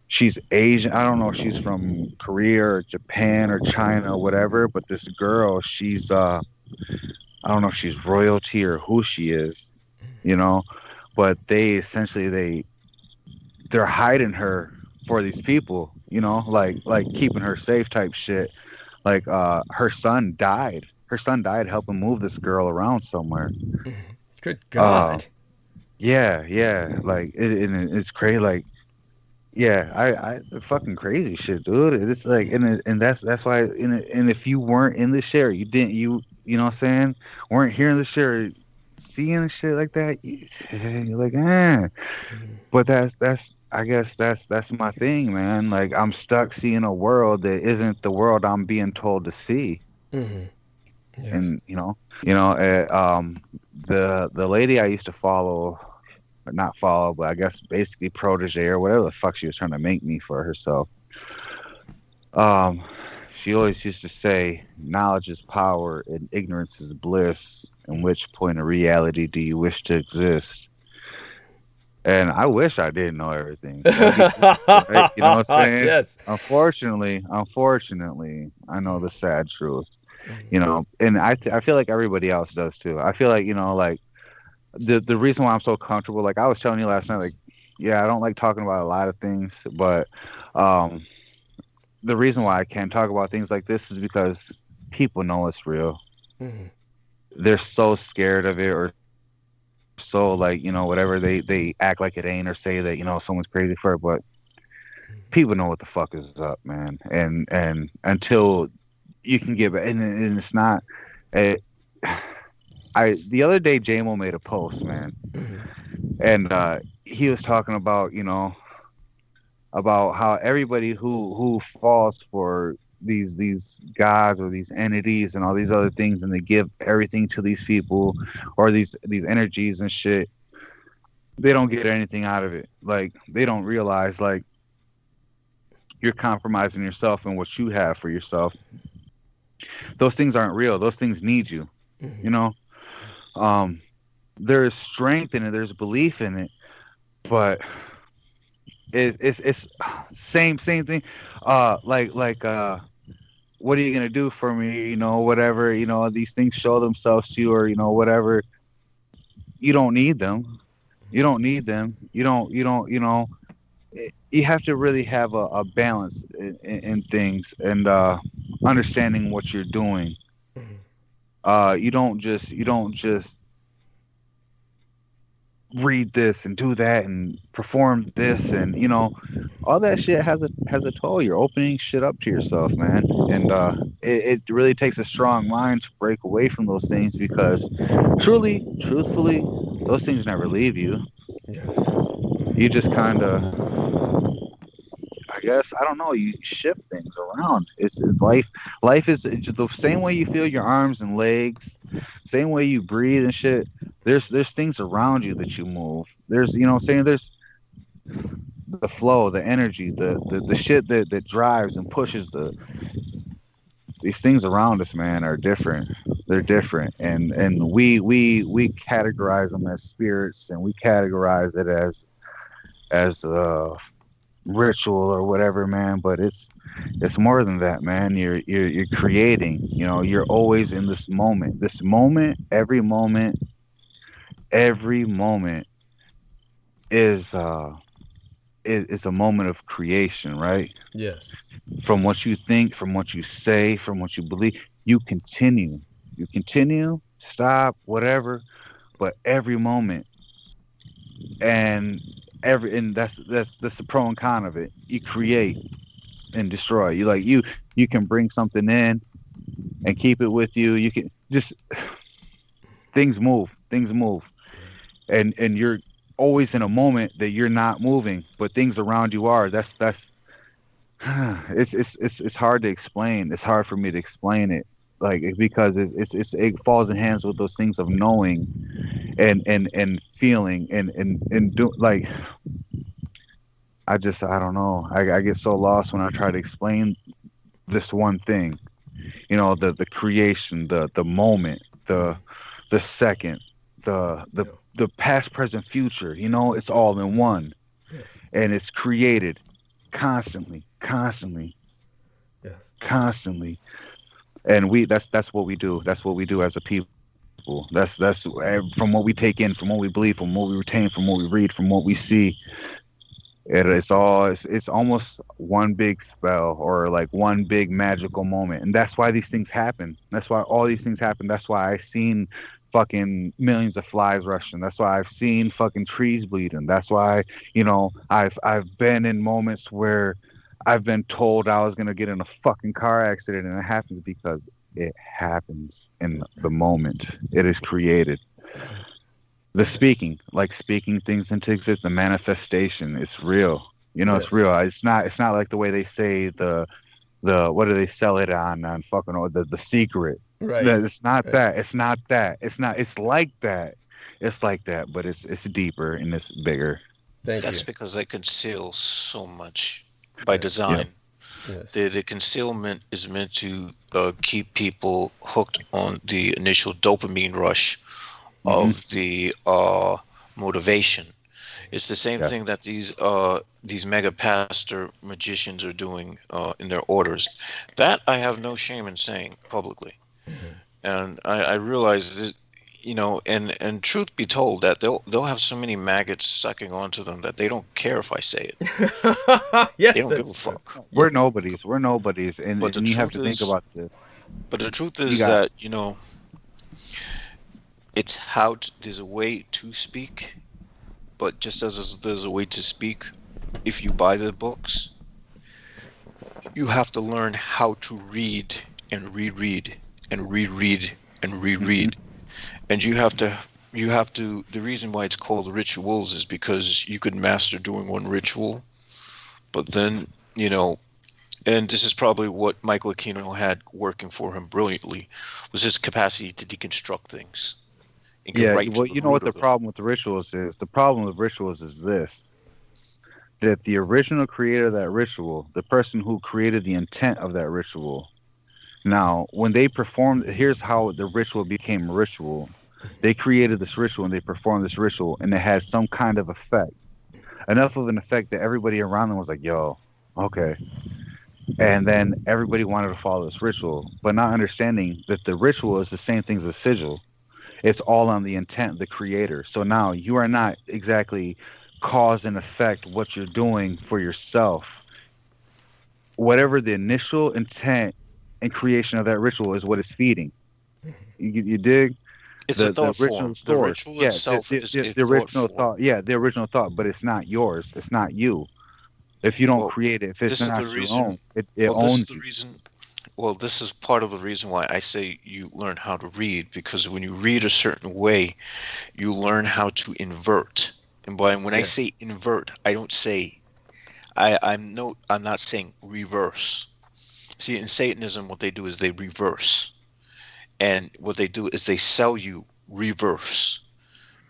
she's Asian. I don't know if she's from Korea or Japan or China or whatever, but this girl, she's I don't know if she's royalty or who she is, but they essentially they're hiding her for these people, like keeping her safe type shit. Like, her son died helping move this girl around somewhere. Good God. Yeah, like it's crazy. Like, yeah, I fucking crazy shit, dude. It's like, and that's why, and if you weren't in the share, you know what I'm saying, weren't hearing the share, seeing shit like that, you're like, but that's I guess that's my thing, man. Like, I'm stuck seeing a world that isn't the world I'm being told to see. Yes. And the lady I used to follow, or not follow, but I guess basically protege or whatever the fuck she was trying to make me for herself. She always used to say, knowledge is power and ignorance is bliss. In which point of reality do you wish to exist? And I wish I didn't know everything. Right? You know what I'm saying? Yes. Unfortunately, I know the sad truth. And I feel like everybody else does too. I feel like, like the reason why I'm so comfortable, like I was telling you last night, like, yeah, I don't like talking about a lot of things, but the reason why I can't talk about things like this is because people know it's real. They're so scared of it, or so like, whatever, they act like it ain't, or say that, someone's crazy for it, but people know what the fuck is up, man. And until you can give it, and it's not the other day JMO made a post, man, and he was talking about about how everybody who falls for these gods or these entities and all these other things, and they give everything to these people or these energies and shit, they don't get anything out of it. Like, they don't realize, like, you're compromising yourself and what you have for yourself. Those things aren't real. Those things need you. There's strength in it, there's belief in it, but it's same thing. Like what are you gonna do for me? You know, whatever. You know, these things show themselves to you, or you know, whatever. You don't need them. You don't need them. You don't. You know. You have to really have a balance in things, and understanding what you're doing. You don't just read this and do that and perform this, and you know, all that shit has a toll. You're opening shit up to yourself, man, and it really takes a strong mind to break away from those things, because truthfully, those things never leave you. You just kind of, I guess, I don't know, you shift things around. It's life is the same way you feel your arms and legs, same way you breathe and shit. There's things around you that you move. There's, you know what I'm saying, there's the flow, the energy, the shit that drives and pushes these things around us, man, are different. They're different, and we categorize them as spirits, and we categorize it as ritual or whatever, man. But it's more than that, man. You're creating. You know, you're always in this moment. Every moment is a moment of creation, right? Yes. From what you think, from what you say, from what you believe, you continue, stop, whatever, but every moment, and that's the pro and con of it. You create and destroy. You can bring something in and keep it with you. You can just things move, and you're always in a moment that you're not moving, but things around you are. That's it's hard to explain. It's hard for me to explain it, like, because it falls in hands with those things of knowing and feeling and do, like, I don't know. I get so lost when I try to explain this one thing. You know, the creation, the moment, the second, the past, present, future. You know, it's all in one. Yes. And it's created constantly. Yes. Constantly. And that's what we do. That's what we do as a people. That's from what we take in, from what we believe, from what we retain, from what we read, from what we see. It's almost one big spell, or like one big magical moment. And that's why these things happen. That's why all these things happen. That's why I've seen fucking millions of flies rushing. That's why I've seen fucking trees bleeding. That's why, you know, I've been in moments where I've been told I was gonna get in a fucking car accident, and it happens because it happens in the moment. It is created. The speaking things into existence, the manifestation, it's real. You know, It's real. It's not like the way they say the what do they sell it on fucking, or the secret. Right. It's not that. It's not that. It's like that. It's like that, but it's deeper and it's bigger. That's because they conceal so much by design. Yes. The concealment is meant to keep people hooked on the initial dopamine rush of the motivation. It's the same thing that these mega pastor magicians are doing in their orders. That I have no shame in saying publicly. And I realize that, you know, and truth be told, that they'll have so many maggots sucking onto them that they don't care if I say it. Yes, they don't give a fuck. We're nobodies, and you have to think about this. But the truth is that, you know, it's there's a way to speak, but just as there's a way to speak, if you buy the books, you have to learn how to read and reread and reread and reread. And you have to, the reason why it's called rituals is because you could master doing one ritual, but then, you know, and this is probably what Michael Aquino had working for him brilliantly, was his capacity to deconstruct things. Yeah, well, you know what the problem with the rituals is? The problem with rituals is this: that the original creator of that ritual, the person who created the intent of that ritual, now, when they performed, here's how the ritual became a ritual. They created this ritual and they performed this ritual, and it had some kind of effect. enough of an effect that everybody around them was like, yo, okay. And then everybody wanted to follow this ritual, but not understanding that the ritual is the same thing as a sigil. It's all on the intent of the creator. So now you are not exactly cause and effect what you're doing for yourself. Whatever the initial intent and creation of that ritual is what it's feeding. You dig? It's a thought form. The ritual itself is a the original thought form. thought. Yeah, the original thought, but it's not yours. It's not you. If you don't create it, if it's not your own, it owns you. Well, this is part of the reason why I say you learn how to read, because when you read a certain way, you learn how to invert. And when I say invert, I don't say I'm not saying reverse. See, in Satanism, what they do is they reverse. And what they do is they sell you reverse,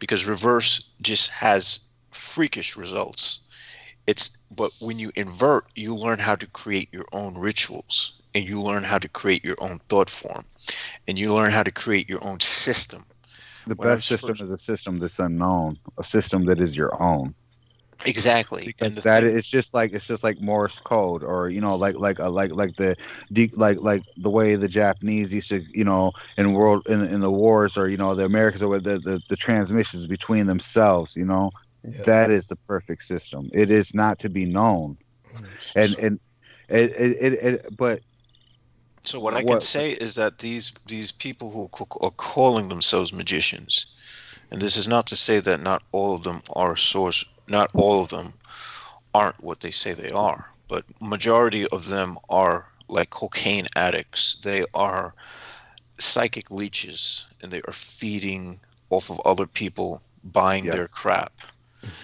because reverse just has freakish results. But when you invert, you learn how to create your own rituals, and you learn how to create your own thought form, and you learn how to create your own system. The best system is a system that's unknown, a system that is your own. Exactly, because it's just like Morse code, or like the way the Japanese used to, in the wars, or the Americans, or the transmissions between themselves, Yes. That is the perfect system. It is not to be known, but. So what I can say is that these people who are calling themselves magicians, and this is not to say that not all of them are source, not all of them aren't what they say they are, but majority of them are like cocaine addicts. They are psychic leeches, and they are feeding off of other people buying their crap.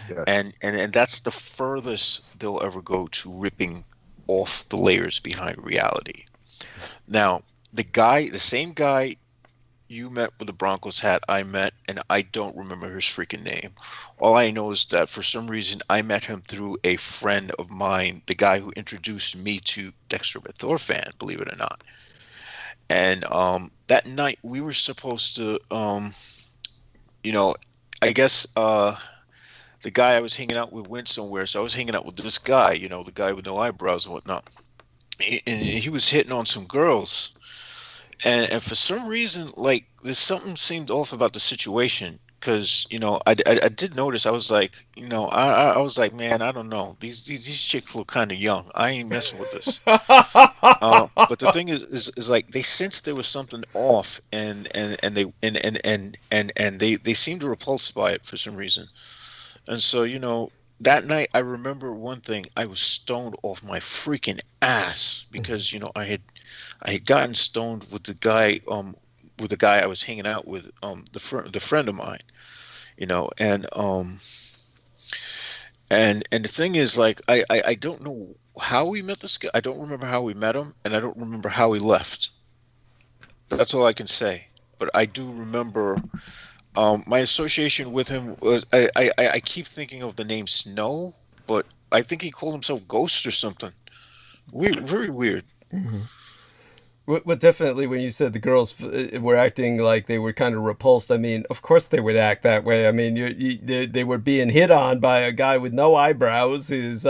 Yes. And that's the furthest they'll ever go to ripping off the layers behind reality. Now, the same guy you met with the Broncos hat, I met, and I don't remember his freaking name. All I know is that for some reason I met him through a friend of mine, the guy who introduced me to Dexter Thorfan, believe it or not. And that night we were supposed to, I guess the guy I was hanging out with went somewhere, so I was hanging out with this guy, the guy with no eyebrows and whatnot. And he was hitting on some girls, and for some reason, like, there's something seemed off about the situation, because I did notice. I was like, I was like, man, I don't know, these chicks look kind of young. I ain't messing with this. But the thing is like, they sensed there was something off, and they seemed repulsed by it for some reason. And so that night, I remember one thing. I was stoned off my freaking ass, because I had gotten stoned with the guy I was hanging out with, the friend of mine, and the thing is, like, I don't know how we met this guy. I don't remember how we met him, and I don't remember how he left. That's all I can say. But I do remember. My association with him was, I keep thinking of the name Snow, but I think he called himself Ghost or something. Weird, very weird. Mm-hmm. Well, definitely, when you said the girls were acting like they were kind of repulsed, I mean, of course they would act that way. I mean, they were being hit on by a guy with no eyebrows who's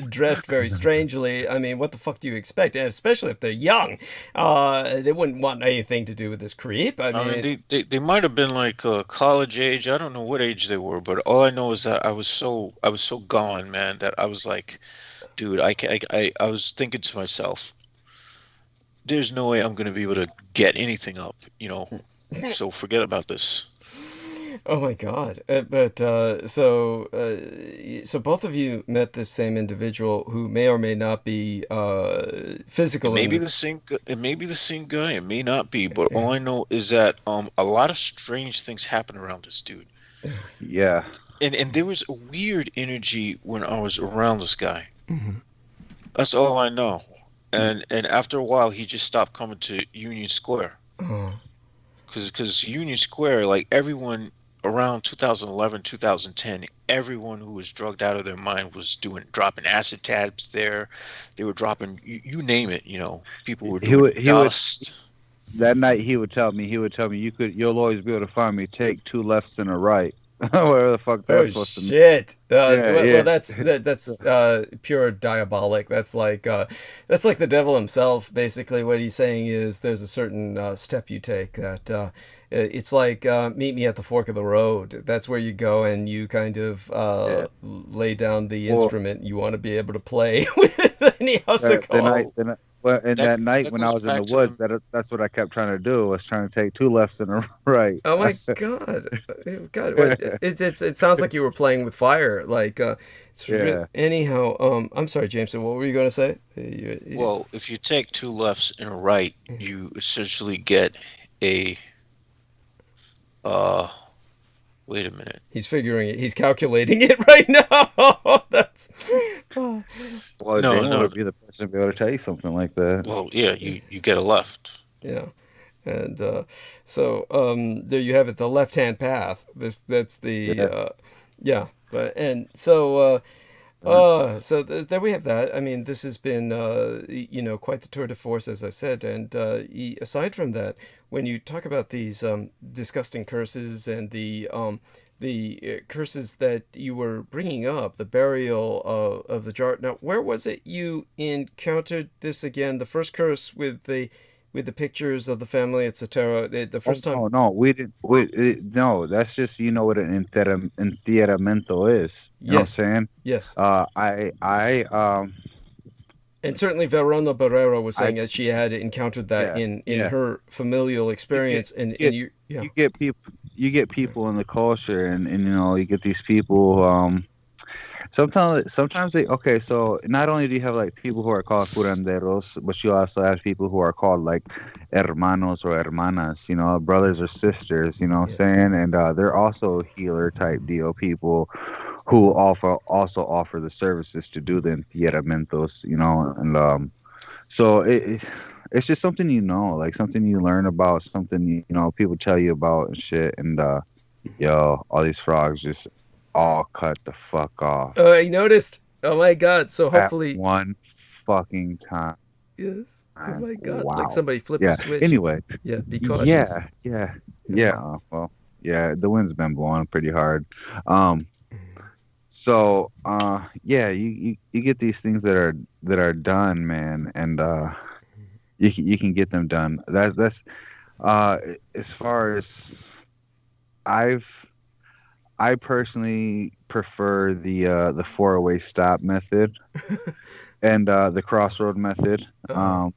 dressed very strangely. I mean, what the fuck do you expect? And especially if they're young, they wouldn't want anything to do with this creep. I mean they might have been like college age. I don't know what age they were, but all I know is that I was so gone, man, that I was like, dude, I was thinking to myself, there's no way I'm going to be able to get anything up, so forget about this. Oh my God. So both of you met the same individual who may or may not be physical. It may be the same guy. It may not be, but all I know is that a lot of strange things happen around this dude. Yeah. And there was a weird energy when I was around this guy. Mm-hmm. That's all I know. And after a while, he just stopped coming to Union Square. Because Union Square, like, everyone around 2011, 2010, everyone who was drugged out of their mind was dropping acid tabs there. They were dropping, you name it, people were doing dust. That night he would tell me, you'll always be able to find me. Take 2 lefts and a right. Whatever the fuck Oh that's supposed to mean. shit! Yeah, Well, yeah. that's pure diabolic. That's like the devil himself. Basically, what he's saying is there's a certain step you take that it's like meet me at the fork of the road. That's where you go and you kind of Yeah. lay down the Well, instrument you want to be able to play with any alcohol. well, and That that night that when I goes was in the back to woods, the that's what I kept trying to do, was trying to take two lefts and a right. Oh my God. God, what it sounds like you were playing with fire. Like Yeah. anyhow, I'm sorry, Jameson, what were you going to say? well, if you take two lefts and a right, you essentially get a uh wait a minute. He's figuring it. He's calculating it right now. That's oh. Well, No, Damon no. would be the person to be able to tell you something like that. Well, yeah, you get a left. Yeah. And so there you have it, the left-hand path. That's the Yeah. yeah. But and so That's, so there we have that. I mean, this has been, quite the tour de force, as I said. And aside from that, when you talk about these disgusting curses and the curses that you were bringing up, the burial of the jar. Now, where was it you encountered this again? The first curse with the pictures of the family, etc. The oh first time. no, no, we didn't. No, that's just what an enterramiento is. You know what I'm Yes, saying? yes. And certainly Verona Barrera was I saying that she had encountered that yeah, in yeah. her familial You get experience, and you get you yeah. you get people in the culture, and you get these people. Sometimes they okay. So not only do you have like people who are called curanderos, but you also have people who are called like hermanos or hermanas. Brothers or sisters. You know what I'm Yes. saying? And they're also healer type deal people who also offer the services to do the entierramientos. And so it's just something like something you learn about, something people tell you about and shit. And all these frogs just all cut the fuck off Oh, I noticed. Oh my God. So at hopefully, one fucking time. yes. Oh my God. Like Wow. somebody flipped a Yeah. switch. Anyway, Yeah. Be cautious. yeah, yeah, Yeah. yeah. Well, yeah, the wind's been blowing pretty hard. Um, so yeah, you get these things that are done, man, and you can get them done. That's as far as I've I personally prefer the 4-way stop method and the crossroad method. Uh-huh.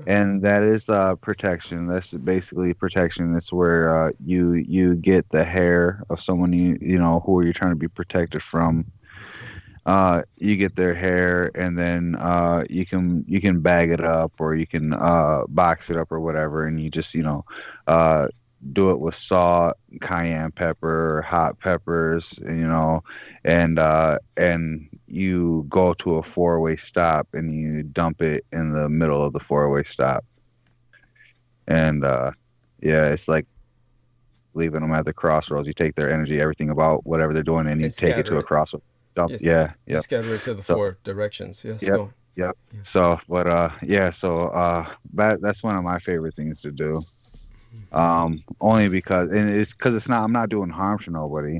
And that is protection. That's basically protection. It's where you get the hair of someone who you're trying to be protected from. You get their hair, and then you can bag it up, or you can box it up or whatever, and you just do it with salt, cayenne pepper, hot peppers, and you go to a 4-way stop and you dump it in the middle of the 4-way stop. And yeah, it's like leaving them at the crossroads. You take their energy, everything about whatever they're doing, and you And take it to scatter a it. crossroad. Dump. Yes. Yeah, You yep. scatter it to the So, 4 directions. Yes. yep, Go. yep. Yeah. So, but yeah, so that's one of my favorite things to do. Only because, and it's not, I'm not doing harm to nobody.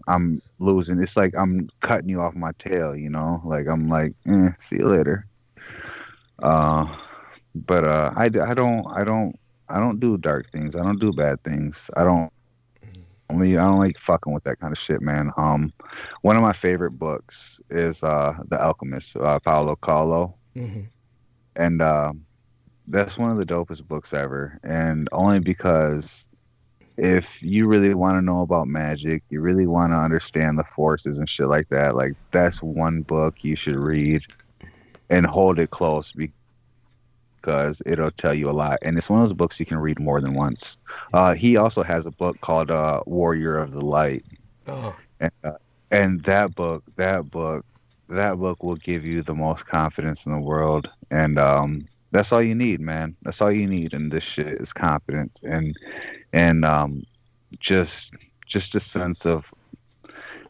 I'm losing. It's like I'm cutting you off my tail, like I'm like, see you later. But I don't do dark things. I don't do bad things. I don't like fucking with that kind of shit, man. One of my favorite books is The Alchemist, Paulo Coelho, Hmm. and that's one of the dopest books ever. And only because if you really want to know about magic, you really want to understand the forces and shit like that, like that's one book you should read and hold it close, because it'll tell you a lot. And it's one of those books you can read more than once. He also has a book called Warrior of the Light. Oh. And that book will give you the most confidence in the world. And that's all you need, man. That's all you need in this shit is confidence and just a sense of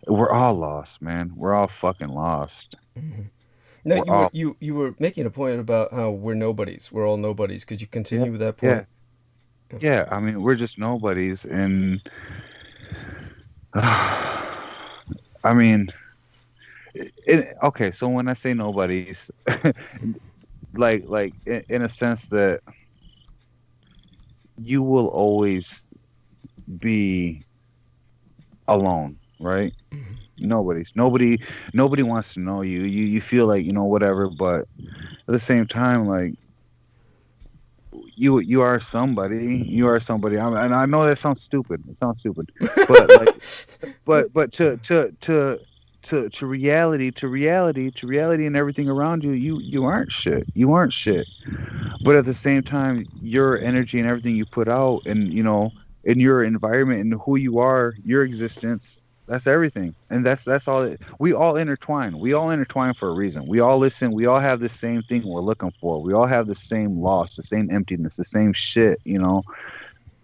we're all lost, man. We're all fucking lost. Hmm. No, We're all you were making a point about how we're nobodies. We're all nobodies. Could you yeah, continue with that yeah, point? yeah. I mean, we're just nobodies, and I mean, okay. So when I say nobody's, like in a sense that you will always be alone, right? Nobody wants to know you. You feel like, whatever, but at the same time, like you are somebody. You are somebody. And I know that sounds stupid. It sounds stupid, but like, but to reality and everything around you, you aren't shit. You aren't shit. But at the same time, your energy and everything you put out, and in your environment and who you are, your existence, that's everything. And that's all we all intertwine. We all intertwine for a reason. We all listen. We all have the same thing we're looking for. We all have the same loss, the same emptiness, the same shit,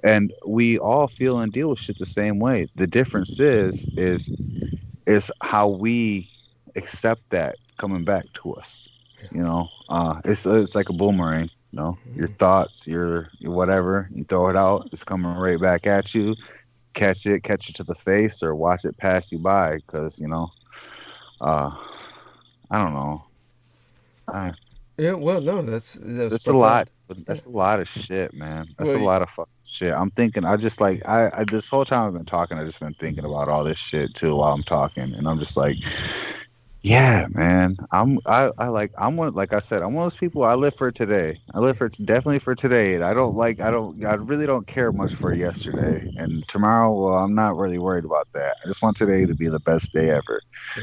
and we all feel and deal with shit the same way. The difference is how we accept that coming back to us. It's like a boomerang. Your thoughts, your whatever, you throw it out, it's coming right back at you. Catch it to the face, or watch it pass you by. Because I don't know. Yeah, well, no, that's It's a lot. That's a lot of shit, man. That's a lot of fucking shit. I'm thinking. I just like I this whole time I've been talking, I just been thinking about all this shit too while I'm talking, and I'm just like, yeah, man. I'm one. Like I said, I'm one of those people. I live for today. I live for definitely for today. I really don't care much for yesterday and tomorrow. Well, I'm not really worried about that. I just want today to be the best day ever.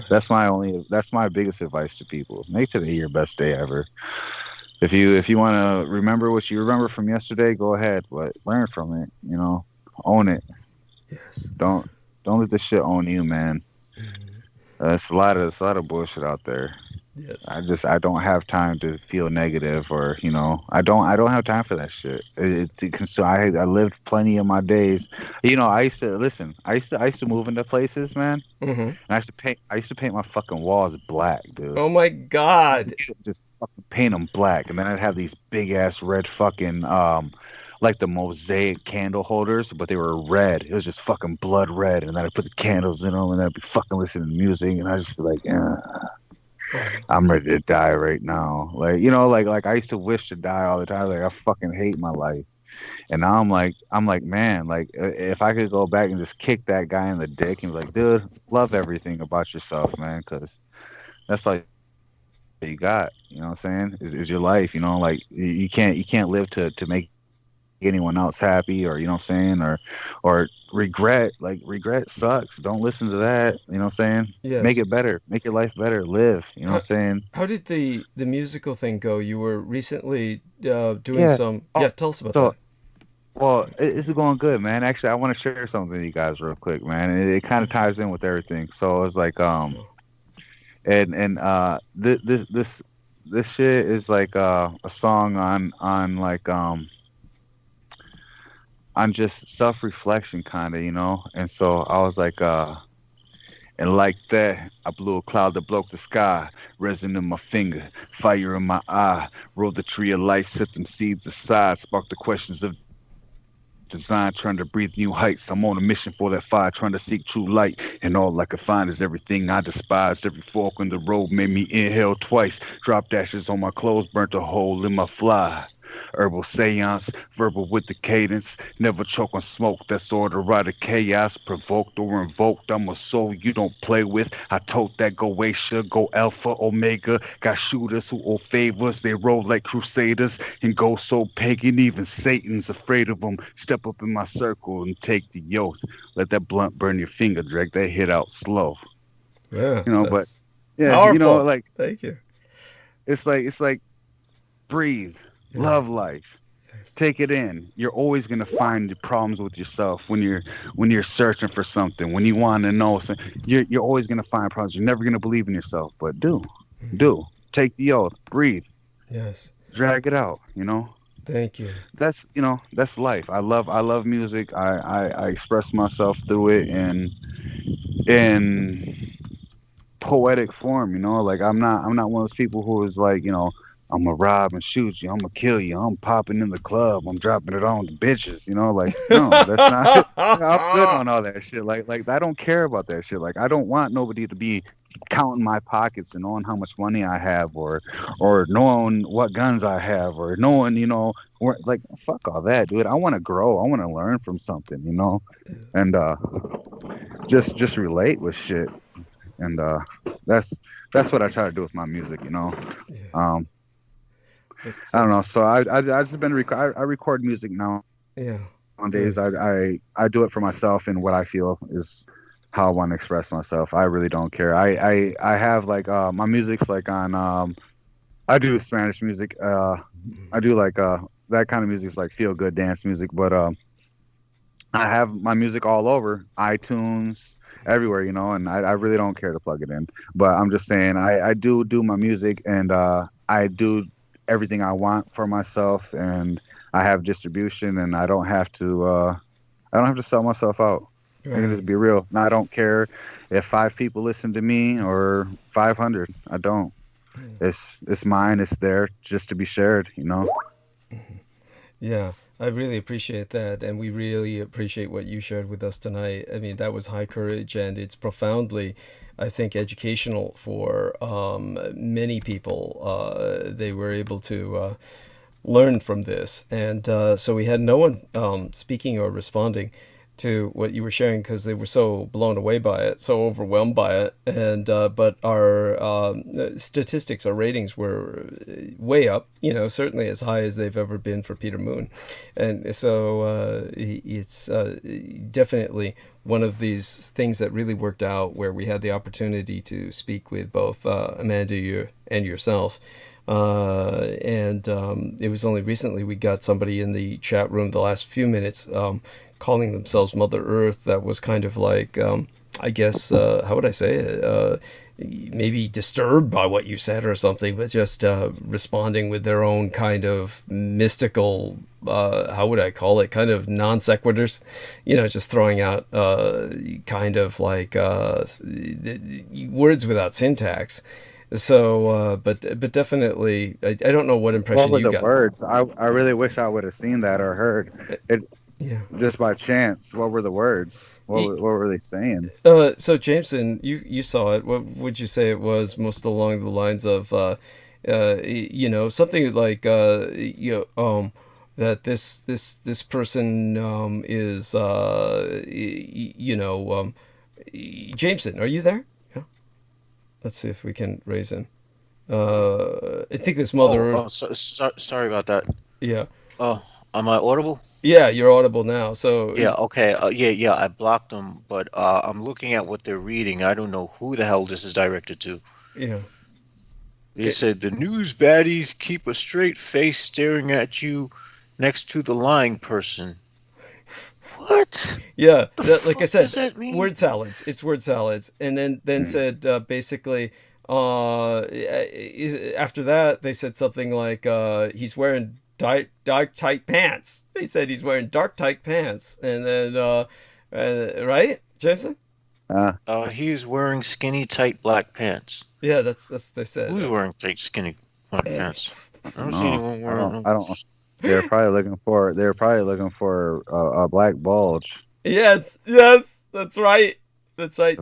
That's my biggest advice to people. Make today your best day ever. If you want to remember what you remember from yesterday, go ahead, but learn from it. Own it. Yes. Don't let this shit own you, man. It's a lot of bullshit out there. Yes. I don't have time to feel negative, or I don't have time for that shit. I lived plenty of my days. I used to move into places, man. And I used to paint my fucking walls black, dude. Oh my god. Just fucking paint them black, and then I'd have these big ass red fucking like the mosaic candle holders, but they were red. It was just fucking blood red, and then I'd put the candles in them, and I'd be fucking listening to music, and I'd just be like, I'm ready to die right now. Like, like I used to wish to die all the time. Like, I fucking hate my life. And now I'm like, man, like if I could go back and just kick that guy in the dick and be like, dude, love everything about yourself, man, because that's like you got, what I'm saying, is your life. Like you can't live to make anyone else happy, or what I'm saying, or regret. Like, regret sucks. Don't listen to that. What I'm saying. Yes. Make it better. Make your life better. Live. What I'm saying. How did the musical thing go? You were recently doing some. Tell us about that. Well, it's going good, man. Actually, I want to share something with you guys real quick, man. It kind of ties in with everything. So it's like this shit is like a song on like on just self-reflection, kind of, and so I was like, and like that, I blew a cloud that broke the sky, resin in my finger, fire in my eye, rolled the tree of life, set them seeds aside, sparked the questions of design, trying to breathe new heights. I'm on a mission for that fire, trying to seek true light, and all I could find is everything I despised. Every fork in the road made me inhale twice, dropped ashes on my clothes, burnt a hole in my fly. Herbal seance, verbal with the cadence, never choke on smoke, that's order out of chaos, provoked or invoked, I'm a soul you don't play with, I told that go Asia, go Alpha, Omega, got shooters who owe favors, they roll like crusaders, and go so pagan, even Satan's afraid of them, step up in my circle and take the oath, let that blunt burn your finger, drag that hit out slow. Yeah, but yeah, powerful. like, thank you. It's like breathe. Yeah. Love life. Yes. Take it in. You're always gonna find the problems with yourself when you're searching for something. When you want to know something, you're always gonna find problems. You're never gonna believe in yourself. But do take the oath. Breathe. Yes. Drag it out. Thank you. That's that's life. I love music. I express myself through it in poetic form. Like I'm not one of those people who is like I'm gonna rob and shoot you. I'm gonna kill you. I'm popping in the club. I'm dropping it on the bitches. You know, like no, that's not. I'm good on all that shit. Like I don't care about that shit. Like I don't want nobody to be counting my pockets and knowing how much money I have, or knowing what guns I have, or knowing, you know, where, like fuck all that, dude. I want to grow. I want to learn from something, you know, and just relate with shit. And that's what I try to do with my music, you know. I don't know. So I just been I record music now. Yeah. Nowadays, I do it for myself and what I feel is how I want to express myself. I really don't care. I have like my music's like on I do Spanish music. I do like that kind of music is like feel good dance music, but I have my music all over iTunes, everywhere, you know, and I really don't care to plug it in. But I'm just saying I do my music, and I do everything I want for myself, and I have distribution, and I don't have to sell myself out. Right. I can just be real. And I don't care if 5 people listen to me or 500. I don't. It's mine. It's there just to be shared, you know. Yeah, I really appreciate that, and we really appreciate what you shared with us tonight. I mean, that was high courage, and it's profoundly, I think, educational for many people. They were able to learn from this, and so we had no one speaking or responding to what you were sharing because they were so blown away by it, so overwhelmed by it. And but our statistics, our ratings were way up, you know, certainly as high as they've ever been for Peter Moon. And so it's definitely one of these things that really worked out, where we had the opportunity to speak with both Amanda and yourself. And it was only recently we got somebody in the chat room the last few minutes calling themselves Mother Earth. That was kind of like, I guess, how would I say it? Maybe disturbed by what you said or something, but just responding with their own kind of mystical, how would I call it, kind of non sequiturs, you know, just throwing out kind of like words without syntax. So, but definitely, I don't know what impression What you were the got. words? I really wish I would have seen that or heard it. Yeah. Just by chance. What were the words? What were they saying? So Jameson, you saw it. What would you say it was? Most along the lines of, you know, something like, you know, that this person is, you know, Jameson, are you there? Yeah. Let's see if we can raise him. I think this Mother Earth. Sorry about that. Yeah. Oh, am I audible? Yeah, you're audible now. So Yeah, okay. Yeah, I blocked them, but I'm looking at what they're reading. I don't know who the hell this is directed to. yeah. They said the news baddies keep a straight face staring at you next to the lying person. What? Yeah, like I fuck said, does that mean? word salads. It's word salads, and then said basically. After that, they said something like he's wearing dark tight pants. They said he's wearing dark tight pants, and then right, Jameson? He's wearing skinny tight black pants. Yeah, that's they said. Who's wearing tight skinny black pants? I don't see anyone wearing. I don't. They're probably looking for a black bulge. Yes, that's right. That's right.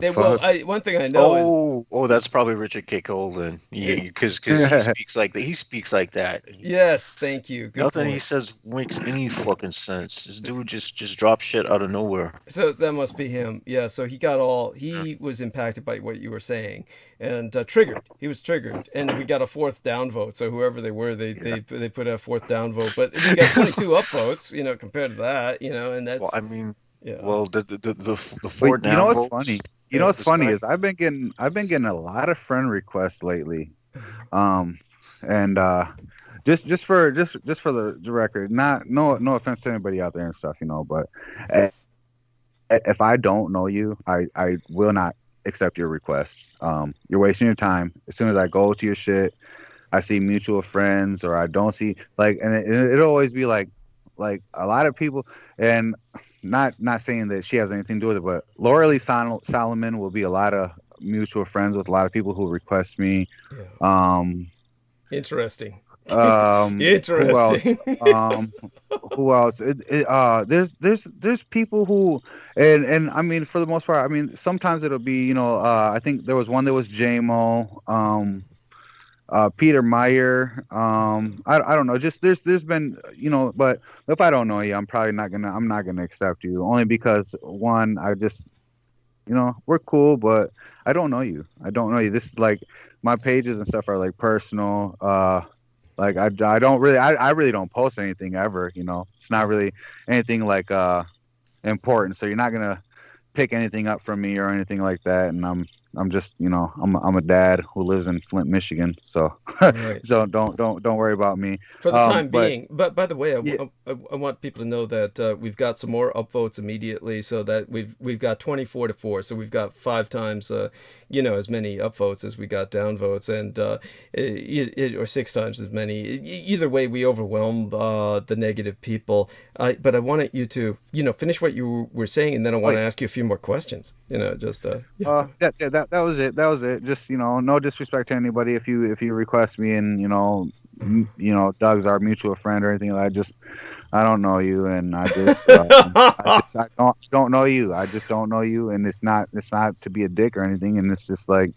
One thing I know is that's probably Richard K. Cole then. Yeah, because he speaks like that. He speaks like that. Yes, thank you. Good Nothing point. he says makes any fucking sense. This dude just drops shit out of nowhere. So that must be him. Yeah. So he was impacted by what you were saying and triggered. He was triggered, and we got a 4th down vote. So whoever they were, they put a 4th down vote. But we got 22 upvotes, you know, compared to that, you know, and that's. Well, I mean. Yeah. Well, the 4 down. You know what's votes, funny? You know what's funny is I've been getting a lot of friend requests lately, and just for the record, no offense to anybody out there and stuff, you know, but if I don't know you, I will not accept your requests. You're wasting your time. As soon as I go to your shit, I see mutual friends, or I don't see and it'll always be like a lot of people, and not saying that she has anything to do with it, but Laura Lee Solomon will be a lot of mutual friends with a lot of people who request me. Yeah. Interesting. Who else? Interesting. Who else? There's people who, and I mean, for the most part, I mean, sometimes it'll be, you know, I think there was one that was JMO, Peter Meyer. I don't know. Just there's been, you know, but if I don't know you, I'm not gonna accept you, only because one, I just, you know, we're cool, but I don't know you. This is like, my pages and stuff are like personal. Like I don't really, I really don't post anything ever, you know. It's not really anything like important, so you're not gonna pick anything up from me or anything like that. And I'm just, you know, I'm a dad who lives in Flint, Michigan, so Right. so don't worry about me For the time but being. But by the way, yeah. I want people to know that we've got some more upvotes immediately, so that we've got 24-4, so we've got 5 times you know, as many upvotes as we got downvotes, and or 6 times as many. Either way, we overwhelm the negative people. But I wanted you to, you know, finish what you were saying, and then I want to ask you a few more questions. You know, just yeah. That was it. That was it. Just, you know, no disrespect to anybody if you request me, and you know, Doug's our mutual friend or anything like that. I don't know you, and I don't know you. I just don't know you, and it's not to be a dick or anything, and it's just like,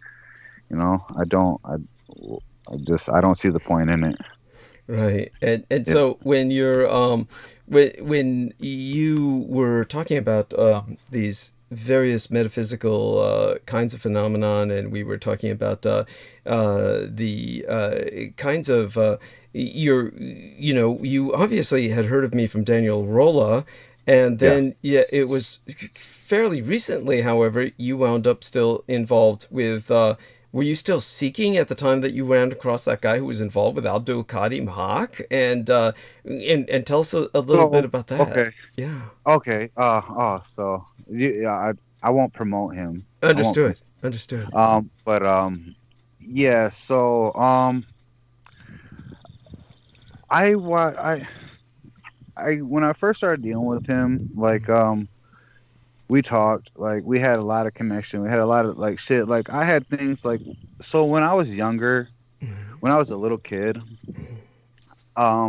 you know, I don't see the point in it. Right. And so when you're when you were talking about these various metaphysical kinds of phenomenon, and we were talking about the kinds of you know, you obviously had heard of me from Daniel Rolla, and then it was fairly recently, however, you wound up still involved with were you still seeking at the time that you ran across that guy who was involved with Abdul Kadim Haq? And tell us a little bit about that. Okay. Yeah. Okay. So yeah, I won't promote him. Understood. But yeah. So I when I first started dealing with him, like we talked, like we had a lot of connection. We had a lot of like shit. Like I had things like, so when I was younger, when I was a little kid, I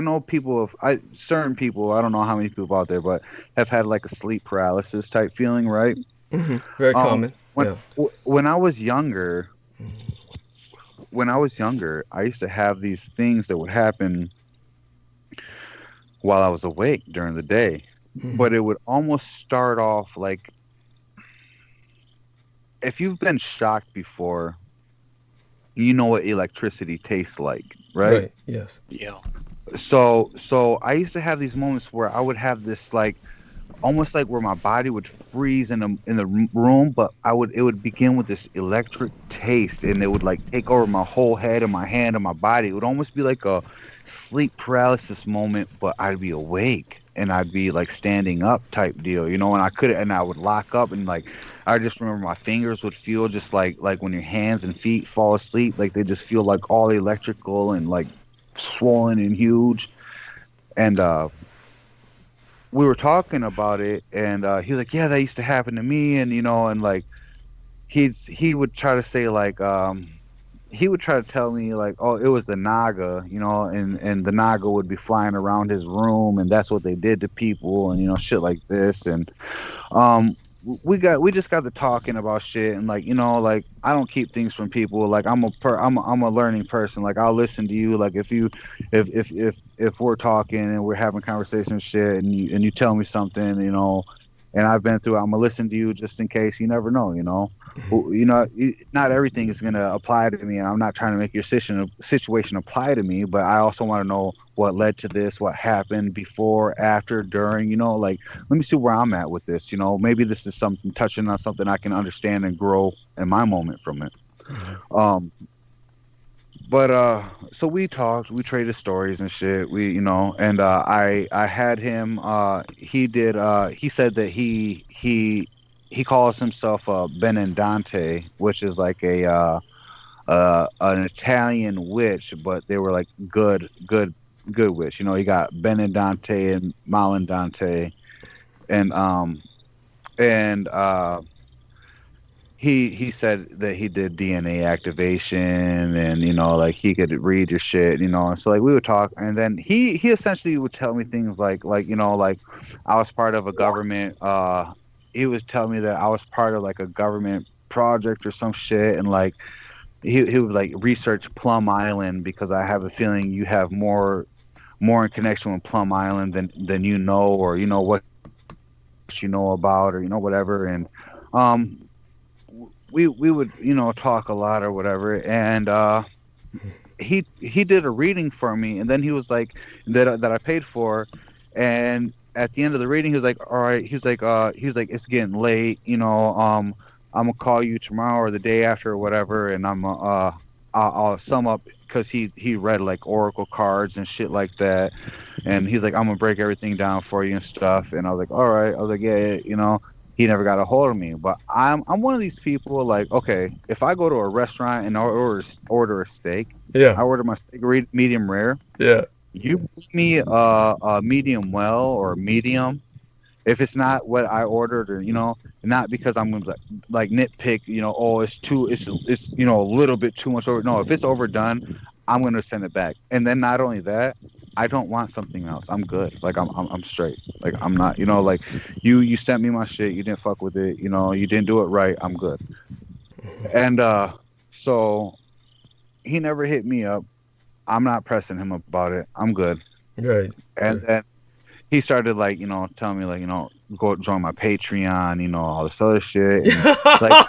know people certain people, I don't know how many people out there, but have had like a sleep paralysis type feeling, right? Mm-hmm. Very common. When I was younger, I used to have these things that would happen while I was awake during the day. Mm-hmm. But it would almost start off like, if you've been shocked before, you know what electricity tastes like, right? Yes. Yeah. So I used to have these moments where I would have this like, almost like where my body would freeze in the room, but it would begin with this electric taste, and it would like take over my whole head and my hand and my body. It would almost be like a sleep paralysis moment, but I'd be awake and I'd be like standing up type deal, you know, and I would lock up, and like I just remember my fingers would feel just like when your hands and feet fall asleep, like they just feel like all electrical and like swollen and huge. And we were talking about it, and he was like, yeah, that used to happen to me. And, you know, and like he would try to say like he would try to tell me like, oh, it was the Naga, you know, and the Naga would be flying around his room, and that's what they did to people, and, you know, shit like this. And we just got to talking about shit, and like, you know, like I don't keep things from people. Like I'm a learning person. Like I'll listen to you. Like if we're talking and we're having conversation shit, and you tell me something, you know, and I've been through it, I'm gonna listen to you just in case. You never know, you know. You know, not everything is gonna apply to me, and I'm not trying to make your situation apply to me, but I also want to know what led to this, what happened before, after, during, you know, like let me see where I'm at with this, you know, maybe this is something touching on something I can understand and grow in my moment from it. But so we talked, we traded stories and shit, we, you know, and I had him he said that he calls himself Benedante, which is like an Italian witch, but they were like good witch. You know, you got Benedante and Malandante, and he said that he did DNA activation, and like he could read your shit, and so like we would talk, and then he essentially would tell me things like like I was part of a government he was telling me that I was part of like a government project or some shit, and like he would like research Plum Island because I have a feeling you have more in connection with Plum Island than or what you know about, or whatever. And we would talk a lot or whatever, and he did a reading for me, and then he was like that I paid for, and at the end of the reading he was like, all right, he's like it's getting late, I'm gonna call you tomorrow or the day after or whatever, and I'll sum up, because he read like oracle cards and shit like that, and he's like, I'm gonna break everything down for you and stuff. And I was like, all right. I was like, yeah. He never got a hold of me, but I'm one of these people, like, okay, if I go to a restaurant and order a steak, Yeah. I order my steak medium rare. Yeah. You bring me a medium well or medium. If it's not what I ordered, or not because I'm gonna like nitpick, oh, it's a little bit too much over. No, if it's overdone, I'm gonna send it back. And then not only that, I don't want something else. I'm good. Like I'm straight. Like I'm not, like you sent me my shit, you didn't fuck with it, you didn't do it right. I'm good. And so he never hit me up. I'm not pressing him about it. I'm good. Right. And then he started like, telling me like, go join my Patreon, all this other shit. And, like,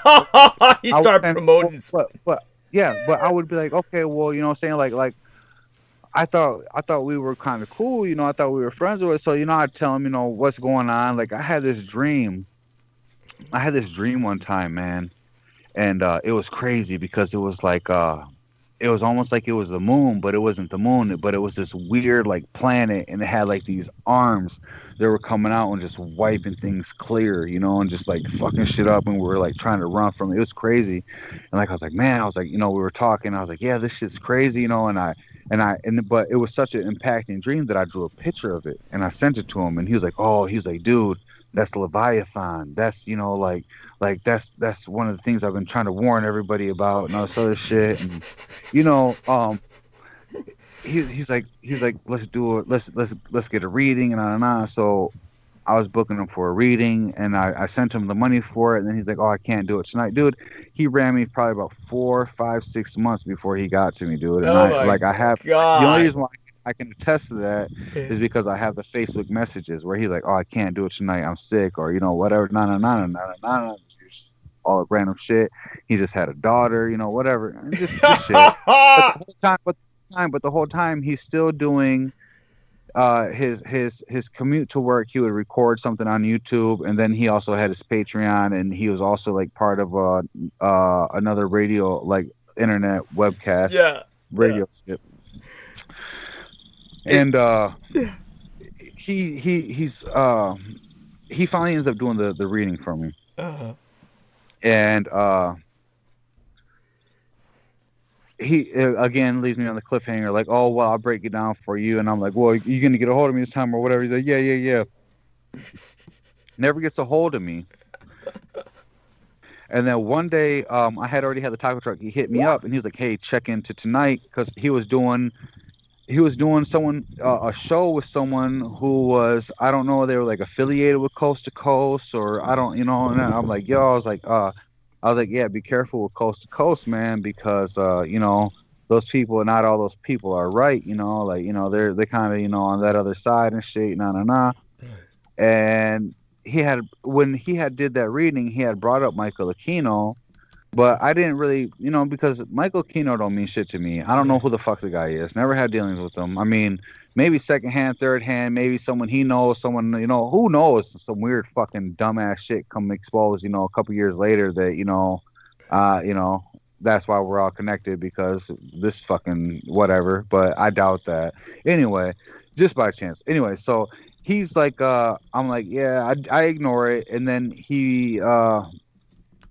he started promoting. But I would be like, okay, well, saying like I thought we were kind of cool, I thought we were friends with it. So, I'd tell him, what's going on. Like I had this dream one time, man. And it was crazy because it was like it was almost like it was the moon, but it wasn't the moon, but it was this weird like planet, and it had like these arms that were coming out and just wiping things clear, and just like fucking shit up, and we were like trying to run from it. It was crazy. And like I was like, we were talking, I was like, yeah, this shit's crazy, but it was such an impacting dream that I drew a picture of it and I sent it to him, and he was like, dude, that's Leviathan. That's like that's one of the things I've been trying to warn everybody about and all this other shit. And he's like, let's do it. Let's get a reading and So I was booking him for a reading, and I sent him the money for it, and then he's like, oh, I can't do it tonight, dude. He ran me probably about 4, 5, 6 months before he got to me, dude. And the only reason why I can attest to that is because I have the Facebook messages where he's like, oh, I can't do it tonight, I'm sick, or whatever, just all random shit. He just had a daughter, whatever, and just shit. But the whole time he's still doing his commute to work. He would record something on YouTube, and then he also had his Patreon, and he was also like part of another radio, like internet webcast, radio shit. And he finally ends up doing the reading for me. And he again leaves me on the cliffhanger, like, oh, well, I'll break it down for you. And I'm like, well, you gonna get a hold of me this time or whatever? He's like, yeah. Never gets a hold of me. And then one day, I had already had the taco truck. He hit me up, and he was like, hey, check into tonight, because he was doing someone a show with someone who was, I don't know, they were like affiliated with Coast to Coast, or I don't, and I'm like, yo, I was like, yeah, be careful with Coast to Coast, man, because those people, not all those people are right, they're kind of, on that other side and shit, And when he had did that reading, he had brought up Michael Aquino. But I didn't really, because Michael Aquino don't mean shit to me. I don't know who the fuck the guy is. Never had dealings with him. I mean, maybe second hand, third hand, maybe someone he knows, someone, who knows? Some weird fucking dumbass shit come exposed, a couple years later that, that's why we're all connected, because this fucking whatever. But I doubt that. Anyway, just by chance. Anyway, so he's like, I'm like, yeah, I ignore it. And then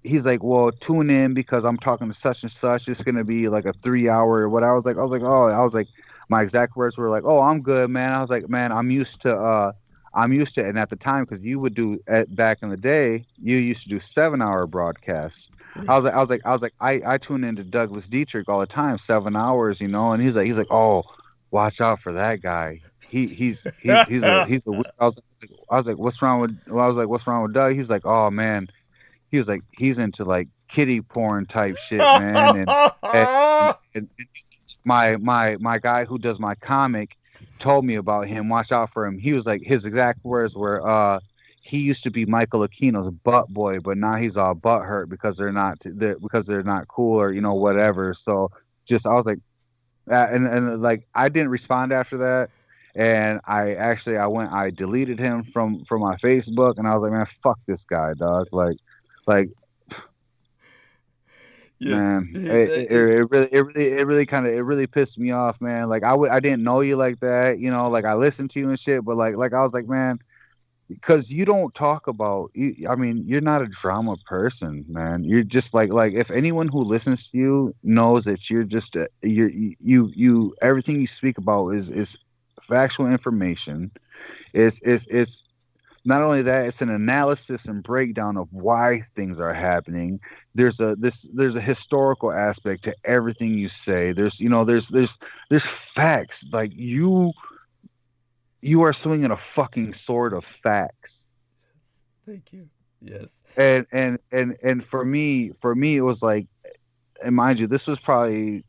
he's like, well, tune in because I'm talking to such and such. It's going to be like a 3-hour or what. I was like, my exact words were like, oh, I'm good, man. I was like, man, I'm used to I'm used to it. And at the time, because you would do back in the day, you used to do 7-hour broadcasts. I tune into Douglas Dietrich all the time, 7 hours, you know, and he's like, oh, watch out for that guy. He's a I was like, what's wrong with Doug? He's like, oh man, he was like, he's into like kiddie porn type shit, man. And my guy who does my comic told me about him. Watch out for him. He was like, his exact words were, he used to be Michael Aquino's butt boy, but now he's all butt hurt because they're not cool or, you know, whatever. So just, I was like, and like, I didn't respond after that. And I deleted him from my Facebook, and I was like, man, fuck this guy, dog. Like, yes, man, it really pissed me off, man. Like I didn't know you like that, you know, like I listened to you and shit, but like I was like, man, because you don't talk about you. I mean, you're not a drama person, man. You're just like if anyone who listens to you knows that you're just you everything you speak about is factual information. It's not only that, it's an analysis and breakdown of why things are happening. There's a historical aspect to everything you say. There's facts. Like you are swinging a fucking sword of facts. Thank you. Yes. And for me it was like, and mind you, this was probably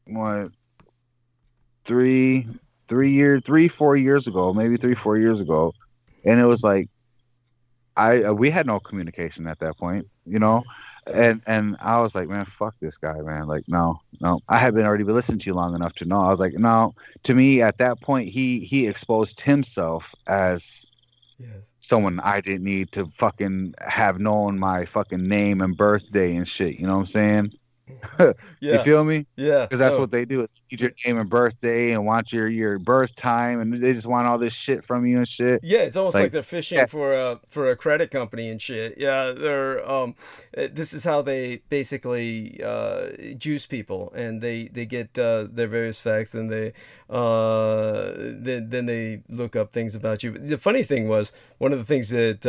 what 4 years ago, maybe 3-4 years ago. And it was like, we had no communication at that point, you know, and I was like, man, fuck this guy, man. Like, no, I had already been listening to you long enough to know. I was like, no. To me, at that point, he exposed himself as someone I didn't need to fucking have known my fucking name and birthday and shit. You know what I'm saying? You feel me? Yeah, because that's what they do. Need your name and birthday and want your birth time, and they just want all this shit from you and shit. Yeah, it's almost like they're fishing for a credit company and shit. Yeah, they're this is how they basically juice people, and they get their various facts, and they then they look up things about you. The funny thing was, one of the things that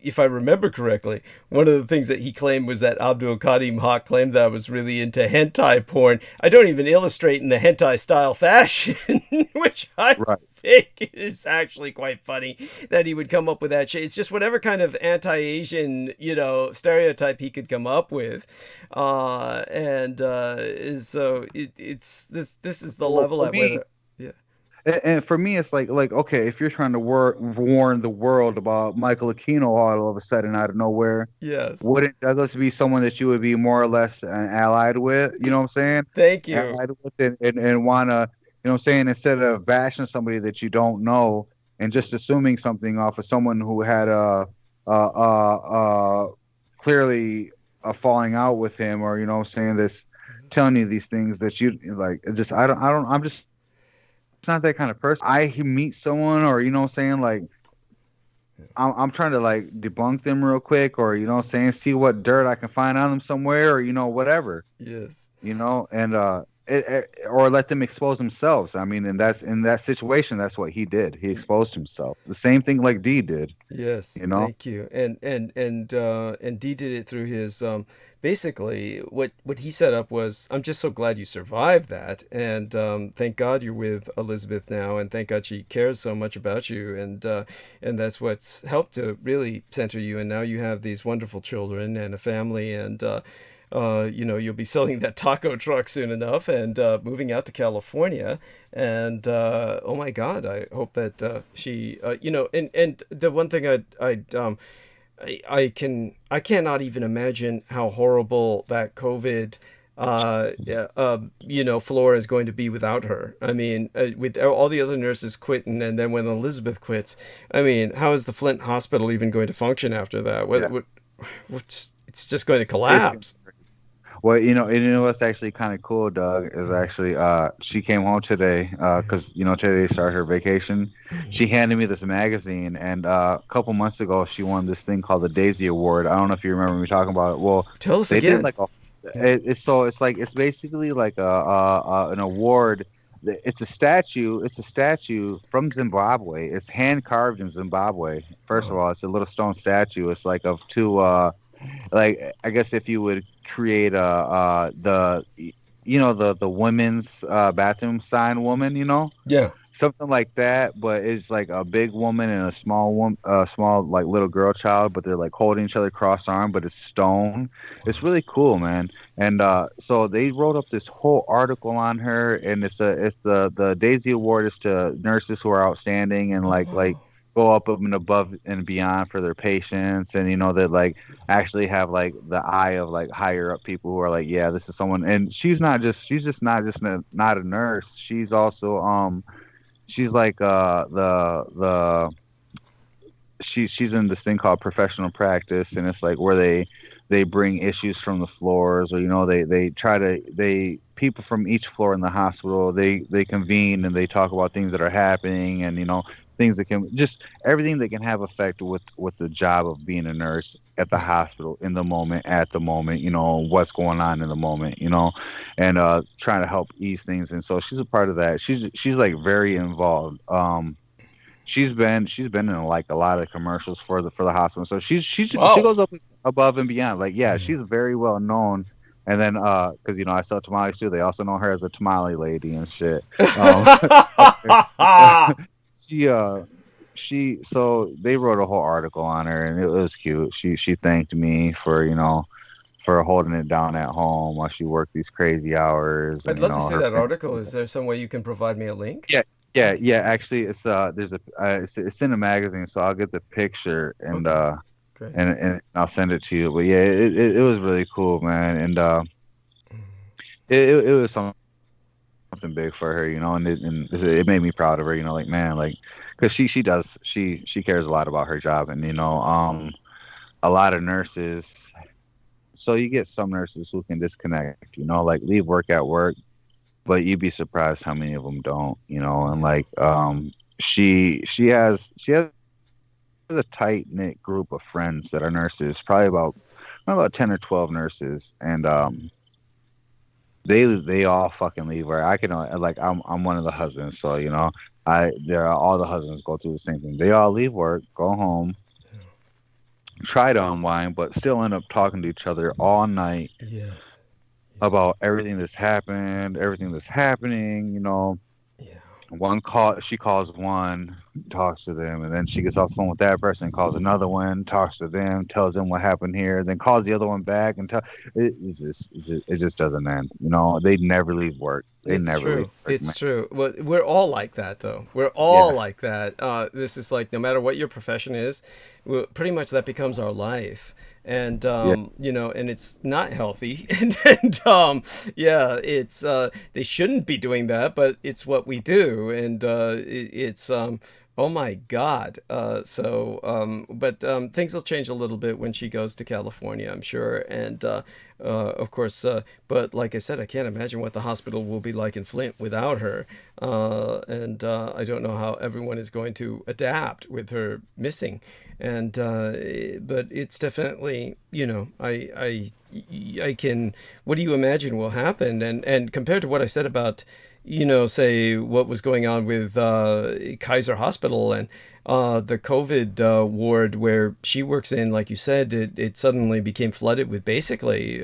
if I remember correctly, one of the things that he claimed was that Abdul Karim Haq claimed that I was really into hentai porn. I don't even illustrate in the hentai style fashion, which I think is actually quite funny that he would come up with that shit. It's just whatever kind of anti-Asian, you know, stereotype he could come up with, and so it's this is the level at which. And for me, it's like okay, if you're trying to warn the world about Michael Aquino all of a sudden out of nowhere, yes, wouldn't Douglas be someone that you would be more or less allied with? You know what I'm saying? Thank you. Allied with and wanna, you know what I'm saying, instead of bashing somebody that you don't know and just assuming something off of someone who had clearly a falling out with him, or you know what I'm saying, this telling you these things that you like. Just I'm just not that kind of person. I meet someone, or you know what I'm saying, like I'm trying to like debunk them real quick, or you know what I'm saying, see what dirt I can find on them somewhere, or you know, whatever. Yes. You know, and or let them expose themselves. I mean, and that's in that situation, that's what he did. He exposed himself. The same thing like D did. Yes. You know. Thank you. And D did it through his basically what he set up was, I'm just so glad you survived that, and thank God you're with Elizabeth now, and thank God she cares so much about you, and that's what's helped to really center you, and now you have these wonderful children and a family, and you know, you'll be selling that taco truck soon enough, and moving out to California, and oh my God, I hope that she you know, and the one thing I cannot even imagine how horrible that COVID you know, Flora is going to be without her. I mean, with all the other nurses quitting, and then when Elizabeth quits, I mean, how is the Flint Hospital even going to function after that? It's just going to collapse. Well, you know what's actually kind of cool, Doug, is actually she came home today because you know today started her vacation. She handed me this magazine, and a couple months ago she won this thing called the Daisy Award. I don't know if you remember me talking about it. Well, tell us again. Did like it's basically like an award it's a statue. It's a statue from Zimbabwe. It's hand carved in Zimbabwe. First of all, it's a little stone statue. It's like of two like I guess if you would create the the women's bathroom sign woman, Yeah. something like that, but it's like a big woman and a small like little girl child, but they're like holding each other cross arm, but it's stone. It's really cool, man. And so they wrote up this whole article on her, and it's the Daisy Award is to nurses who are outstanding and like go up and above and beyond for their patients, and that like actually have like the eye of like higher up people who are like, yeah, this is someone. And she's not just not a nurse. She's also she's like she's in this thing called professional practice, and it's like where they bring issues from the floors, or they people from each floor in the hospital, they convene and they talk about things that are happening, and things that can just everything that can have effect with the job of being a nurse at the hospital at the moment, what's going on in the moment, and trying to help ease things. And so she's a part of that. She's like very involved. She's been in like a lot of commercials for the hospital. So she goes up above and beyond. Like, yeah, she's very well known. And then, because I sell tamales too, they also know her as a tamale lady and shit. So they wrote a whole article on her, and it was cute. She thanked me for holding it down at home while she worked these crazy hours. I'd love to see that article. Is there some way you can provide me a link? Yeah. Actually, it's it's in a magazine, so I'll get the picture and and I'll send it to you. But yeah, it was really cool, man, and it was something big for her, and it made me proud of her, like, man, like, because she cares a lot about her job, and a lot of nurses. So you get some nurses who can disconnect, like leave work at work, but you'd be surprised how many of them don't, and like she has a tight knit group of friends that are nurses, probably about 10 or 12 nurses, and they all fucking leave work. I can like I'm one of the husbands, so all the husbands go through the same thing. They all leave work, go home, try to unwind, but still end up talking to each other all night. Yes. About everything that's happened, everything that's happening. She calls one, talks to them, and then she gets off the phone with that person, calls another one, talks to them, tells them what happened here, then calls the other one back, and it just doesn't end. They never leave work. It's true. Well, we're all like that, though. We're all like that. This is like, no matter what your profession is, pretty much that becomes our life. And and it's not healthy, and it's they shouldn't be doing that, but it's what we do, and it's oh my God. But things will change a little bit when she goes to California, I'm sure, and of course, but like I said, I can't imagine what the hospital will be like in Flint without her, and I don't know how everyone is going to adapt with her missing. And but it's definitely, I can, what do you imagine will happen? And compared to what I said about, say what was going on with Kaiser Hospital and the COVID ward where she works in, like you said, it suddenly became flooded with basically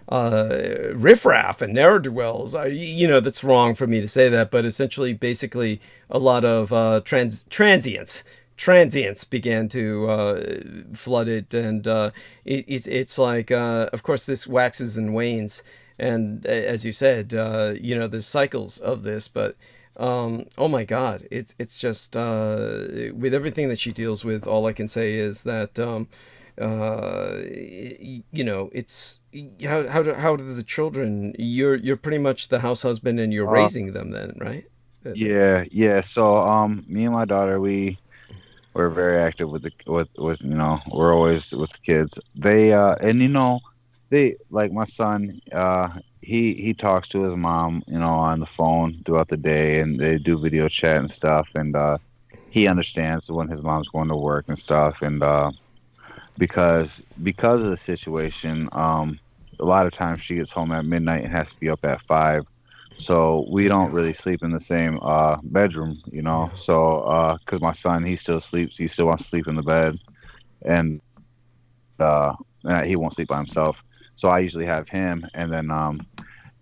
riffraff and ne'er-do-wells. That's wrong for me to say that, but essentially basically a lot of transients began to flood it, and it's like, of course, this waxes and wanes, and as you said, there's cycles of this, but oh my God, it's just with everything that she deals with, all I can say is that it's how do the children, you're pretty much the house husband, and you're raising them then, right? Yeah. So me and my daughter, we're very active with we're always with the kids. They they, like my son, he talks to his mom, on the phone throughout the day, and they do video chat and stuff, and he understands when his mom's going to work and stuff, and because of the situation, a lot of times she gets home at midnight and has to be up at 5 So we don't really sleep in the same bedroom, you know. So because my son, he still sleeps, he still wants to sleep in the bed, and he won't sleep by himself. So I usually have him, and then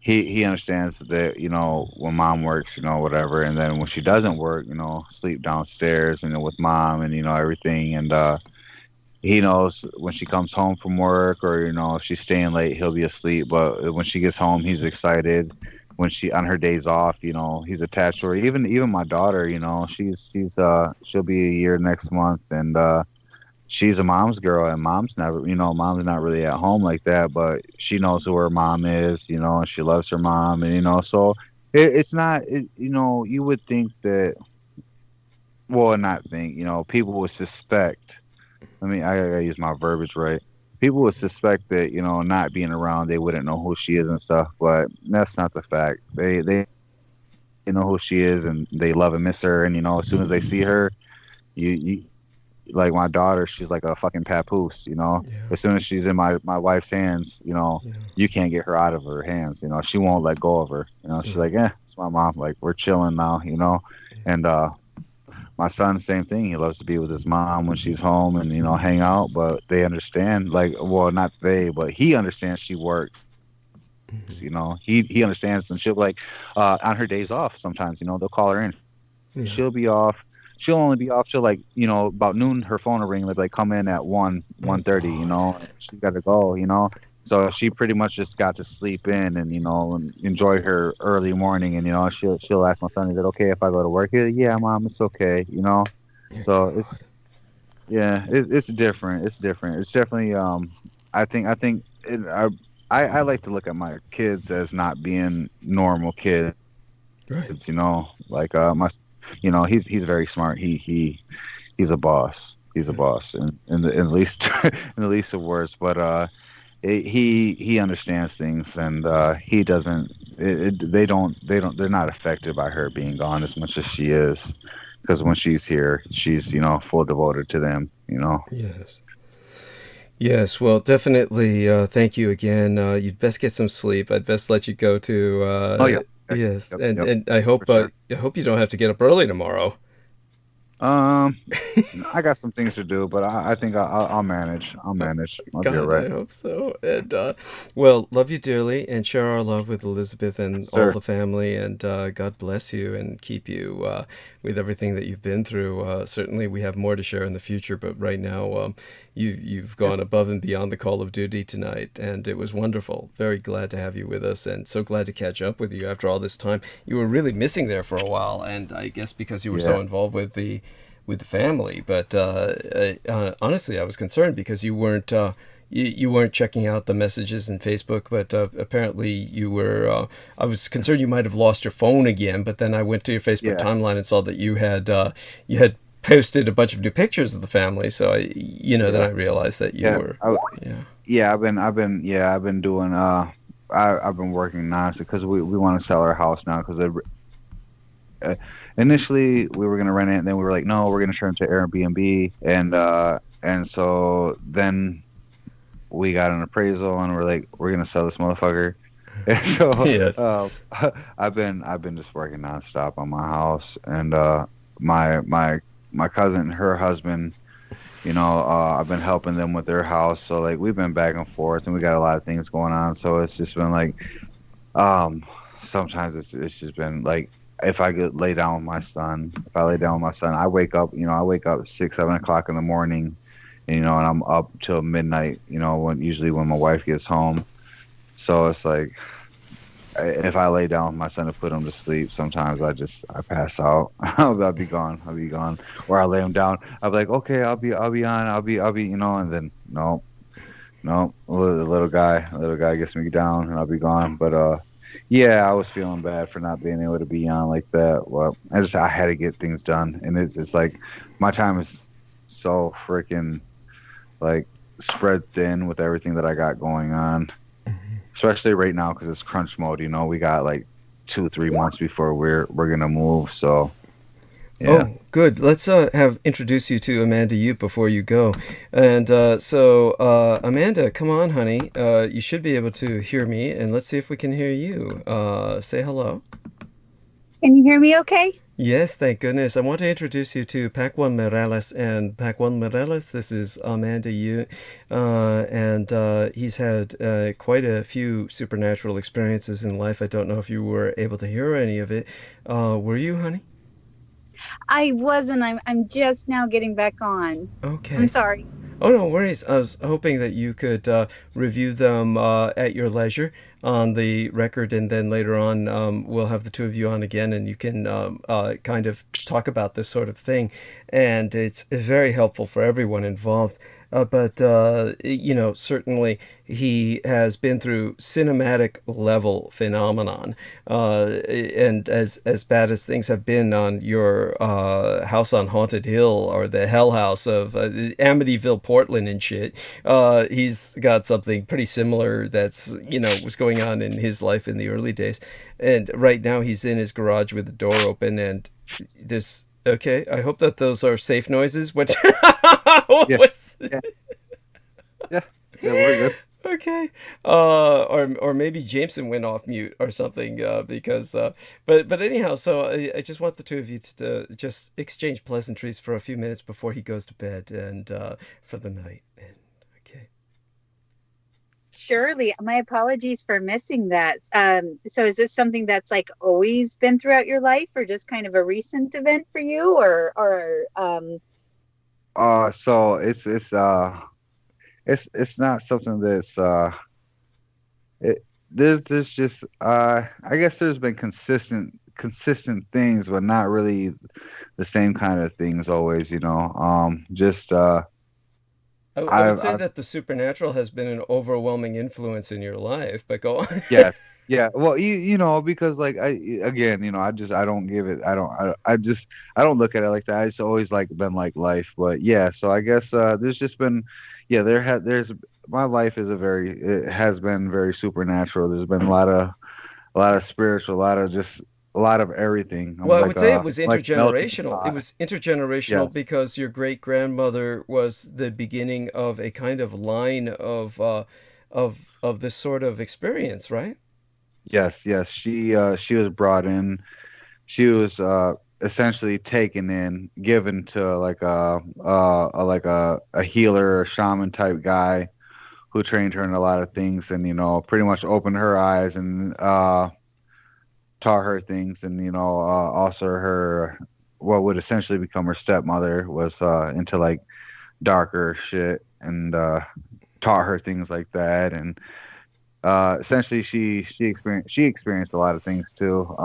he understands that, you know, when mom works, you know, whatever, and then when she doesn't work, you know, sleep downstairs, you know, with mom, and you know, everything. And he knows when she comes home from work, or you know, if she's staying late, he'll be asleep, but when she gets home, he's excited. When she on her days off, you know, he's attached to her. Even my daughter, you know, she'll be a year next month, and she's a mom's girl, and mom's not really at home like that, but she knows who her mom is, you know, and she loves her mom. And you know, so it's not, you know, you would think that, well, not think, you know, people would suspect, I mean, I gotta use my verbiage right, people would suspect that, you know, not being around, they wouldn't know who she is and stuff, but that's not the fact. They know who she is, and they love and miss her. And you know, as soon as they see her, you like my daughter, she's like a fucking papoose, you know. Yeah. As soon as she's in my wife's hands, you know, you can't get her out of her hands, you know. She won't let go of her, you know. She's like, it's my mom, like, we're chilling now, you know. And my son, same thing, he loves to be with his mom when she's home, and you know, hang out. But they understand, like, well, not they, but he understands she works, you know. He understands, and she'll, like, on her days off sometimes, you know, they'll call her in, she'll be off. She'll only be off till, like, you know, about noon. Her phone will ring. They'll, like, come in at 1:30, you know. She got to go, you know. So she pretty much just got to sleep in, and you know, and enjoy her early morning. And you know, she'll ask my son, "Is it okay if I go to work?" He'll, "Yeah, mom, it's okay," you know. So it's different. It's different. It's definitely I like to look at my kids as not being normal kids. Right. You know, like you know, he's very smart. He's a boss. He's a boss in the least in the least of words. But he understands things, and he doesn't. They're not affected by her being gone as much as she is, because when she's here, she's, you know, full devoted to them. You know. Yes, well, definitely. Thank you again. You'd best get some sleep. I'd best let you go to. Yes, and I hope I hope you don't have to get up early tomorrow. I got some things to do, but I think I'll manage. I'll be all right. I hope so. And well, love you dearly, and share our love with Elizabeth and all the family. And God bless you and keep you with everything that you've been through. Certainly, we have more to share in the future, but right now, you've gone above and beyond the call of duty tonight, and it was wonderful. Very glad to have you with us, and so glad to catch up with you after all this time. You were really missing there for a while, and I guess because you were so involved with the family. But honestly, I was concerned because you weren't you weren't checking out the messages in Facebook. But apparently you were. I was concerned you might have lost your phone again. But then I went to your Facebook timeline and saw that you had posted a bunch of new pictures of the family. So then I realized that you were. I've been doing. I've been working nonstop because we want to sell our house now, because initially we were going to rent it, and then we were like, no, we're going to turn it to Airbnb. And so then we got an appraisal, and we're like, we're going to sell this motherfucker. And so I've been just working nonstop on my house. And my cousin, her husband, you know, I've been helping them with their house. So like we've been back and forth, and we got a lot of things going on. So it's just been like, sometimes it's just been like, if I could lay down with my son, I wake up at 6, 7 o'clock in the morning, and, you know, and I'm up till midnight, you know, usually when my wife gets home. So it's like, if I lay down with my son to put him to sleep, sometimes I pass out. I'll be gone. Or I lay him down. I'll be like, okay, I'll be on, you know, and then no, the little guy gets me down, and I'll be gone. But I was feeling bad for not being able to be on like that. Well, I had to get things done, and it's like my time is so freaking like spread thin with everything that I got going on, especially right now because it's crunch mode. You know, we got like 2-3 months before we're gonna move. So Yeah. Oh, good. Let's have introduce you to Amanda Ute before you go. And Amanda, come on, honey. You should be able to hear me, and let's see if we can hear you. Say hello. Can you hear me okay? Yes, thank goodness. I want to introduce you to Pac-1 Morales. And Pac-1 Morales, this is Amanda Ute. And he's had quite a few supernatural experiences in life. I don't know if you were able to hear any of it. Were you, honey? I wasn't. I'm just now getting back on. Okay. I'm sorry. Oh, no worries. I was hoping that you could review them at your leisure on the record, and then later on we'll have the two of you on again, and you can kind of talk about this sort of thing. And it's very helpful for everyone involved. But certainly he has been through cinematic level phenomenon. And as bad as things have been on your House on Haunted Hill or the Hell House of Amityville, Portland and shit, he's got something pretty similar that's, was going on in his life in the early days. And right now he's in his garage with the door open, and this... Okay, I hope that those are safe noises. What's... Yeah. What's... Yeah, we're good. Okay. Or maybe Jameson went off mute or something, because but anyhow, so I just want the two of you to just exchange pleasantries for a few minutes before he goes to bed and for the night. And okay. Surely, my apologies for missing that. So is this something that's like always been throughout your life, or just kind of a recent event for you, or So it's not something that's there's just I guess there's been consistent things, but not really the same kind of things always, I would say that the supernatural has been an overwhelming influence in your life, but go on. Yes. Yeah. Well, because like I don't give it. I don't look at it like that. It's always like been like life, but yeah. So I guess there's just been, yeah. There's my life it has been very supernatural. There's been a lot of spiritual, a lot of everything. Well, I like, would say it was like melting intergenerational. pot. It was intergenerational Yes. because your great grandmother was the beginning of a kind of line of this sort of experience, right? Yes. She was brought in. She was essentially taken in, given to like a healer, a shaman type guy who trained her in a lot of things, and pretty much opened her eyes and taught her things, and also her what would essentially become her stepmother was into like darker shit, and taught her things like that, and essentially she experienced a lot of things too.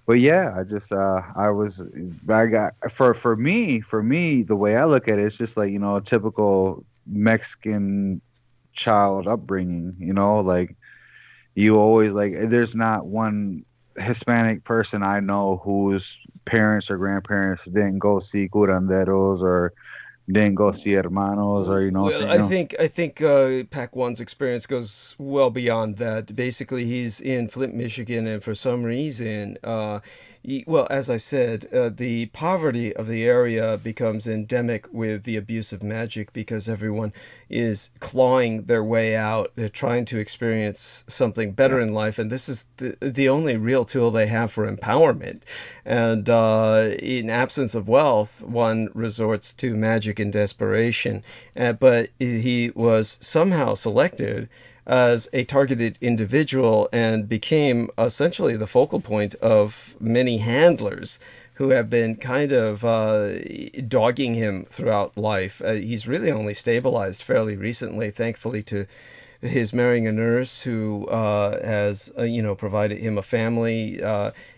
But yeah, I got for me the way I look at it, it's just like a typical Mexican child upbringing. Like you always like there's not one Hispanic person I know whose parents or grandparents didn't go see curanderos or didn't go see hermanos, or Well, I think Pac-1's experience goes well beyond that. Basically, he's in Flint, Michigan, and for some reason, well, as I said, the poverty of the area becomes endemic with the abuse of magic because everyone is clawing their way out. They're trying to experience something better in life, and this is the only real tool they have for empowerment. And in absence of wealth, one resorts to magic in desperation. But he was somehow selected as a targeted individual and became essentially the focal point of many handlers who have been kind of dogging him throughout life. He's really only stabilized fairly recently, thankfully to his marrying a nurse who has, provided him a family.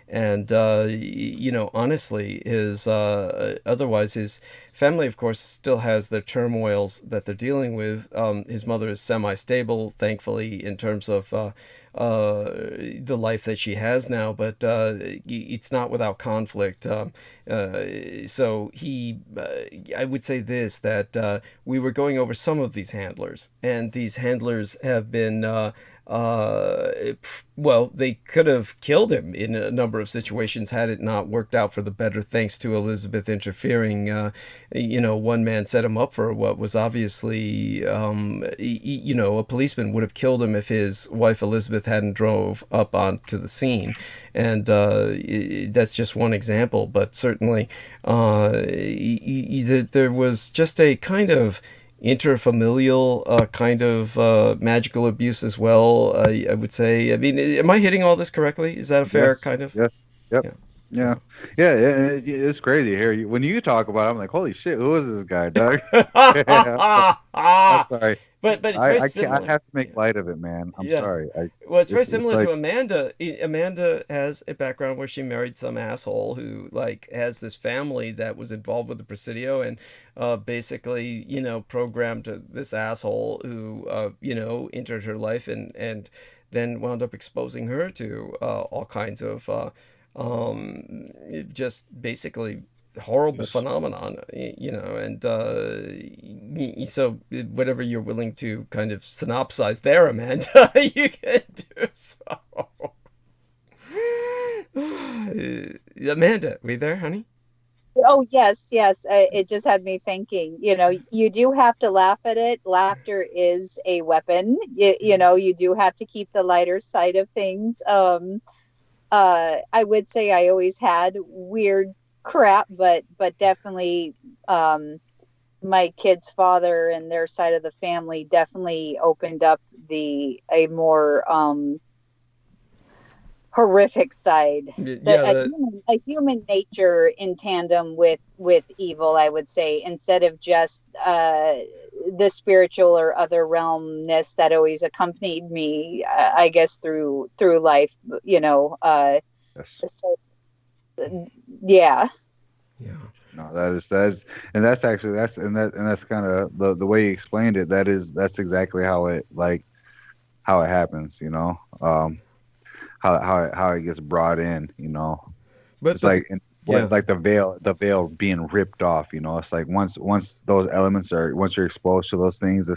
And honestly, his otherwise his family, of course, still has their turmoils that they're dealing with. His mother is semi-stable, thankfully, in terms of the life that she has now, but it's not without conflict. So I would say this, that we were going over some of these handlers, and these handlers have been well, they could have killed him in a number of situations had it not worked out for the better, thanks to Elizabeth interfering. One man set him up for what was obviously, a policeman would have killed him if his wife Elizabeth hadn't drove up onto the scene. And that's just one example, but certainly there was just a kind of interfamilial kind of magical abuse as well, I would say. I mean, am I hitting all this correctly? Is that a fair kind of? Yes. Yep. Yeah. Yeah. It's crazy to hear you when you talk about it. I'm like, holy shit, who is this guy, Doug? I'm sorry. But it's very similar. I have to make light of it, man. I'm sorry. Well, it's very similar to Amanda. Amanda has a background where she married some asshole who has this family that was involved with the Presidio, and basically programmed this asshole who entered her life and then wound up exposing her to all kinds of just basically horrible phenomenon, and so whatever you're willing to kind of synopsize there, Amanda, you can do so. Amanda, we there, honey? Oh, yes. It just had me thinking, you do have to laugh at it. Laughter is a weapon. You do have to keep the lighter side of things. I would say I always had weird crap, but definitely my kid's father and their side of the family definitely opened up a more horrific side, a human nature in tandem with evil, I would say, instead of just the spiritual or other realmness that always accompanied me, I guess through life, Yes. So, yeah. No, that's kind of the way you explained it. That's exactly how it happens. How it gets brought in. But it's like the veil being ripped off. It's like once those elements once you're exposed to those things,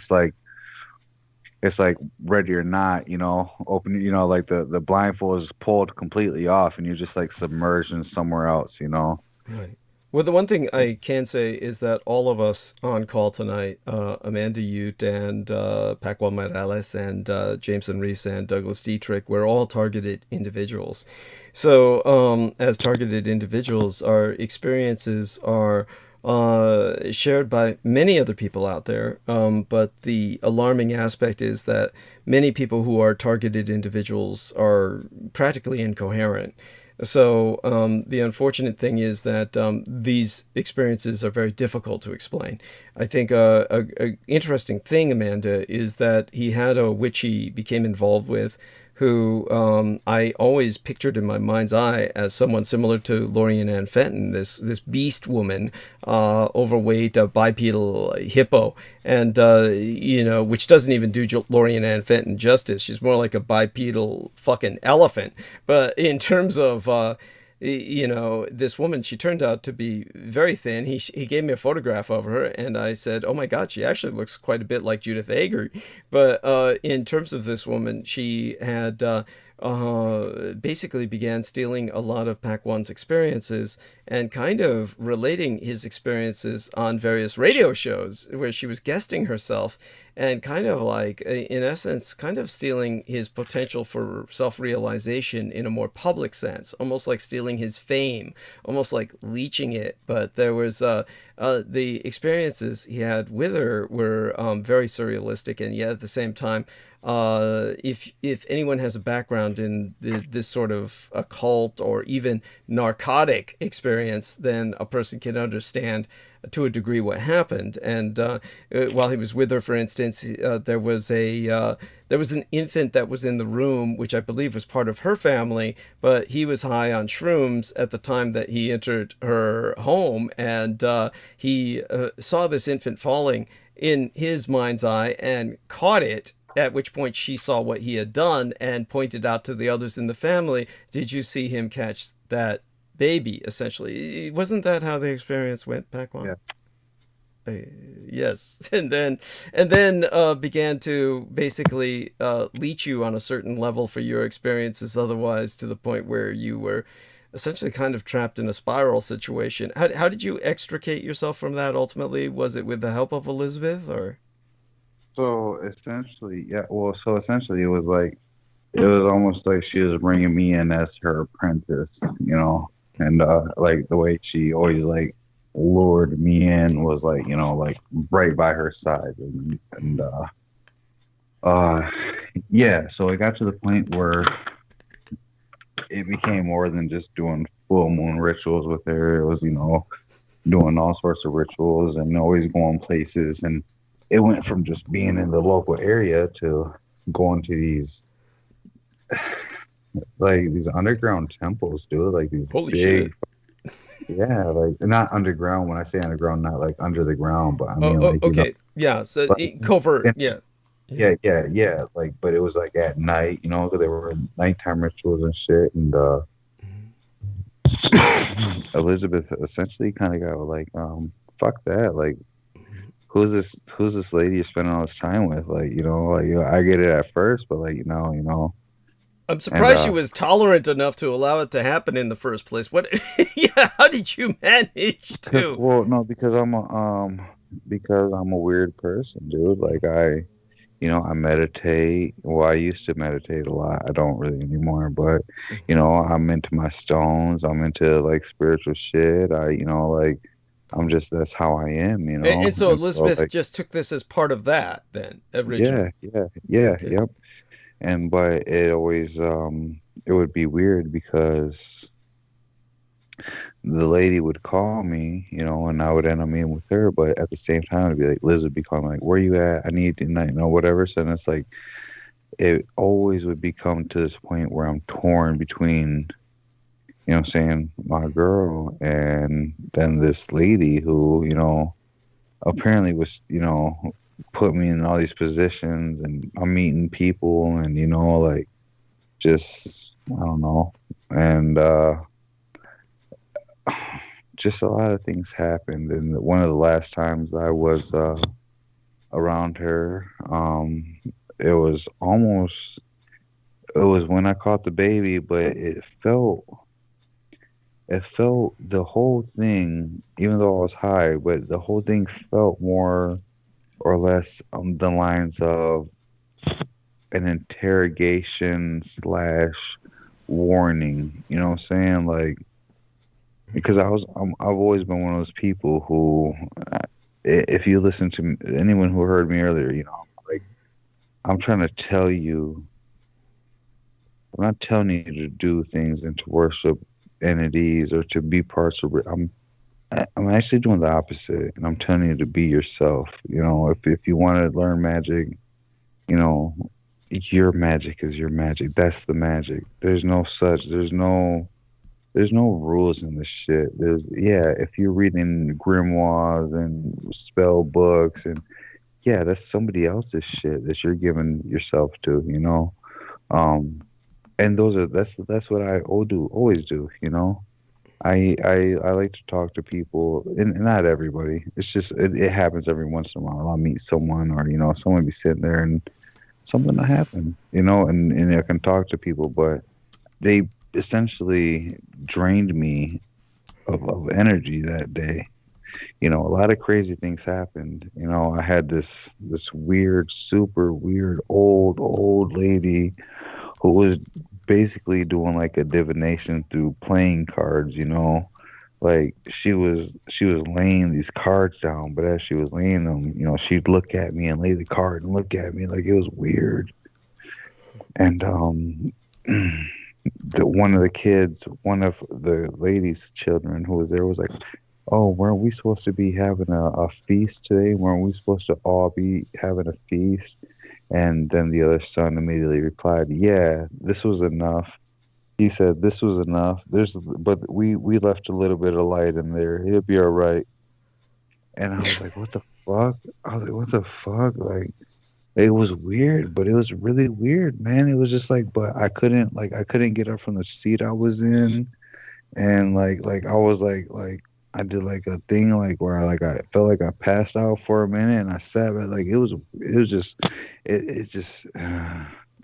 it's like ready or not, open, like the blindfold is pulled completely off and you're just like submerged in somewhere else, Right. Well, the one thing I can say is that all of us on call tonight, Amanda Ute and Paco Morales and Jameson Reese and Douglas Dietrich, we're all targeted individuals. So as targeted individuals, our experiences are shared by many other people out there, but the alarming aspect is that many people who are targeted individuals are practically incoherent. So the unfortunate thing is that these experiences are very difficult to explain. I think a interesting thing, Amanda, is that he had a witch he became involved with who I always pictured in my mind's eye as someone similar to Lorien Ann Fenton, this beast woman, overweight, a bipedal hippo, and which doesn't even do Lorien Ann Fenton justice. She's more like a bipedal fucking elephant. But in terms of this woman, she turned out to be very thin. He gave me a photograph of her, and I said, oh my God, she actually looks quite a bit like Judith Ager. But in terms of this woman, she had basically began stealing a lot of Pac-One's experiences and kind of relating his experiences on various radio shows where she was guesting herself and kind of like, in essence, kind of stealing his potential for self-realization in a more public sense, almost like stealing his fame, almost like leeching it. But there was the experiences he had with her were very surrealistic, and yet at the same time, if anyone has a background in this sort of occult or even narcotic experience, then a person can understand to a degree what happened. And while he was with her, for instance, there was an infant that was in the room, which I believe was part of her family, but he was high on shrooms at the time that he entered her home, and he saw this infant falling in his mind's eye and caught it, at which point she saw what he had done and pointed out to the others in the family, did you see him catch that baby, essentially? Wasn't that how the experience went, Pac-Man? Yeah. Yes, and then began to basically leech you on a certain level for your experiences otherwise, to the point where you were essentially kind of trapped in a spiral situation. How did you extricate yourself from that ultimately? Was it with the help of Elizabeth, or? So essentially, yeah. Well, so essentially, it was like it was almost like she was bringing me in as her apprentice, you know, and like the way she always like lured me in was like, you know, like right by her side, and yeah. So it got to the point where it became more than just doing full moon rituals with her. It was, you know, doing all sorts of rituals and always going places, and it went from just being in the local area to going to these like these underground temples, dude. Like these Holy big, shit. yeah, like not underground. When I say underground, not like under the ground, but I mean Oh, like, you know, okay. Yeah, so like, covert. and yeah. Like, but it was like at night, you know, because there were nighttime rituals and shit. And Elizabeth essentially kind of got like, fuck that. Like, who's this lady you're spending all this time with? Like, you know, like, you know, I get it at first, but like, you know. I'm surprised she was tolerant enough to allow it to happen in the first place. What? Yeah, how did you manage to? Well, no, because I'm a weird person, dude. Like you know, I meditate. Well, I used to meditate a lot. I don't really anymore, but you know, I'm into my stones. I'm into like spiritual shit. You know, like I'm just, that's how I am, you know. And so Elizabeth like, just took this as part of that then originally. Yeah, Okay. yep. And but it always it would be weird because the lady would call me, you know, and I would end up meeting with her, but at the same time it'd be like Liz would be calling me, like, where you at? I need to, you know, whatever. So then it's like it always would become to this point where I'm torn between, you know what I'm saying, my girl and then this lady who, you know, apparently was, you know, put me in all these positions, and I'm meeting people, and, you know, like, just, I don't know. And just a lot of things happened. And one of the last times I was around her, it was when I caught the baby, but it felt the whole thing, even though I was high, but the whole thing felt more or less on the lines of an interrogation / warning. You know what I'm saying? Like, because I've always been one of those people who, if you listen to anyone who heard me earlier, you know, like, I'm trying to tell you, I'm not telling you to do things and to worship entities or to be parts of it. I'm actually doing the opposite, and I'm telling you to be yourself. You know, if you want to learn magic, you know, your magic is your magic. That's the magic. There's no rules in this shit. If you're reading grimoires and spell books, and yeah, that's somebody else's shit that you're giving yourself to, you know. And that's what I always do, you know. I like to talk to people, and not everybody. It's just it happens every once in a while. I'll meet someone, or, you know, someone be sitting there and something will happen, you know, and I can talk to people, but they essentially drained me of energy that day. You know, a lot of crazy things happened. You know, I had this weird, super weird old lady who was basically doing like a divination through playing cards, you know. Like, she was laying these cards down, but as she was laying them, you know, she'd look at me and lay the card and look at me. Like, it was weird. And one of the lady's children who was there was like, oh, weren't we supposed to be having a feast today? Weren't we supposed to all be having a feast? And then the other son immediately replied, yeah, this was enough. He said, this was enough. But we left a little bit of light in there. It'll be all right. And I was like, what the fuck? I was like, what the fuck? Like, it was weird, but it was really weird, man. It was just like, but I couldn't get up from the seat I was in. And like I was like, I did like a thing like where I felt like I passed out for a minute and I sat back like it just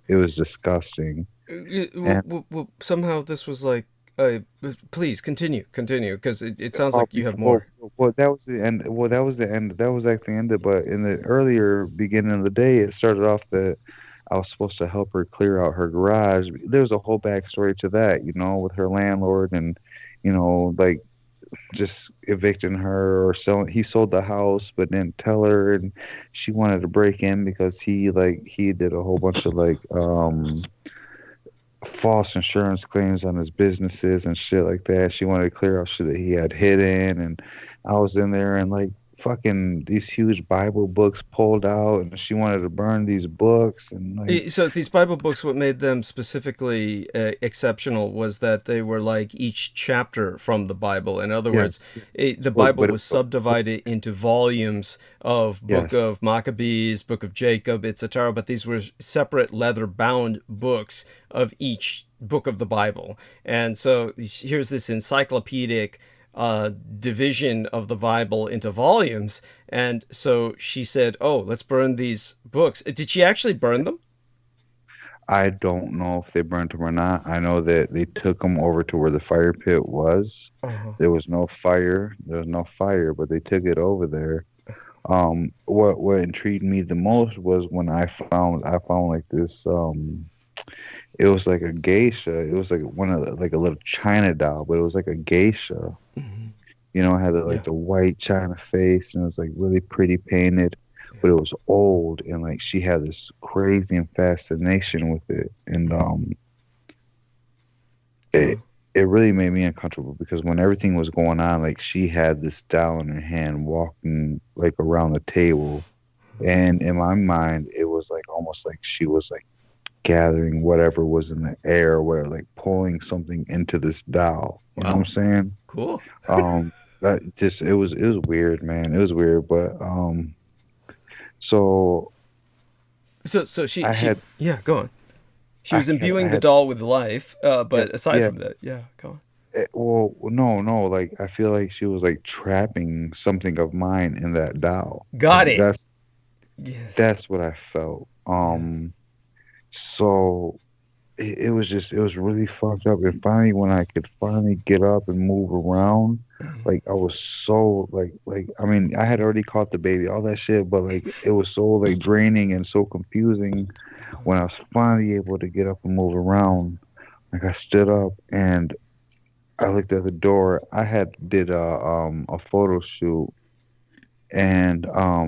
it was disgusting. And Somehow this was like, please continue, because it sounds like you have more. that was the end. Well, that was the end. That was actually ended. But in the earlier beginning of the day, it started off that I was supposed to help her clear out her garage. There's a whole backstory to that, with her landlord and, like just evicting her or selling. He sold the house, but didn't tell her, and she wanted to break in because he did a whole bunch of false insurance claims on his businesses and shit like that. She wanted to clear out shit that he had hidden, and I was in there and like fucking these huge Bible books pulled out, and she wanted to burn these books. And like, so these Bible books, what made them specifically exceptional was that they were like each chapter from the Bible. In other words, the Bible was subdivided into volumes of Book of Maccabees, Book of Jacob, etc. But these were separate leather-bound books of each book of the Bible. And so here's this encyclopedic division of the Bible into volumes. And so she said, oh, let's burn these books. Did she actually burn them? I don't know if they burnt them or not. I know that they took them over to where the fire pit was. There was no fire. But they took it over there. What intrigued me the most was when I found like this it was like a geisha. It was like one of the, like a little China doll, but it was like a geisha. It had the white China face, and it was like really pretty painted, but it was old, and like she had this crazy fascination with it, and it really made me uncomfortable because when everything was going on, like she had this doll in her hand, walking like around the table, and in my mind, it was like almost like she was like gathering whatever was in the air, where like pulling something into this doll. You know what I'm saying? Cool. That just it was weird, man. It was weird, but so she go on. She was imbuing the doll with life, but aside from that, go on. Well, no, like I feel like she was like trapping something of mine in that doll. Got it. That's what I felt. So it was really fucked up. And finally, when I could finally get up and move around, like I was so like I mean, I had already caught the baby, all that shit, but like it was so like draining and so confusing. When I was finally able to get up and move around, like I stood up and I looked at the door. I did a photo shoot and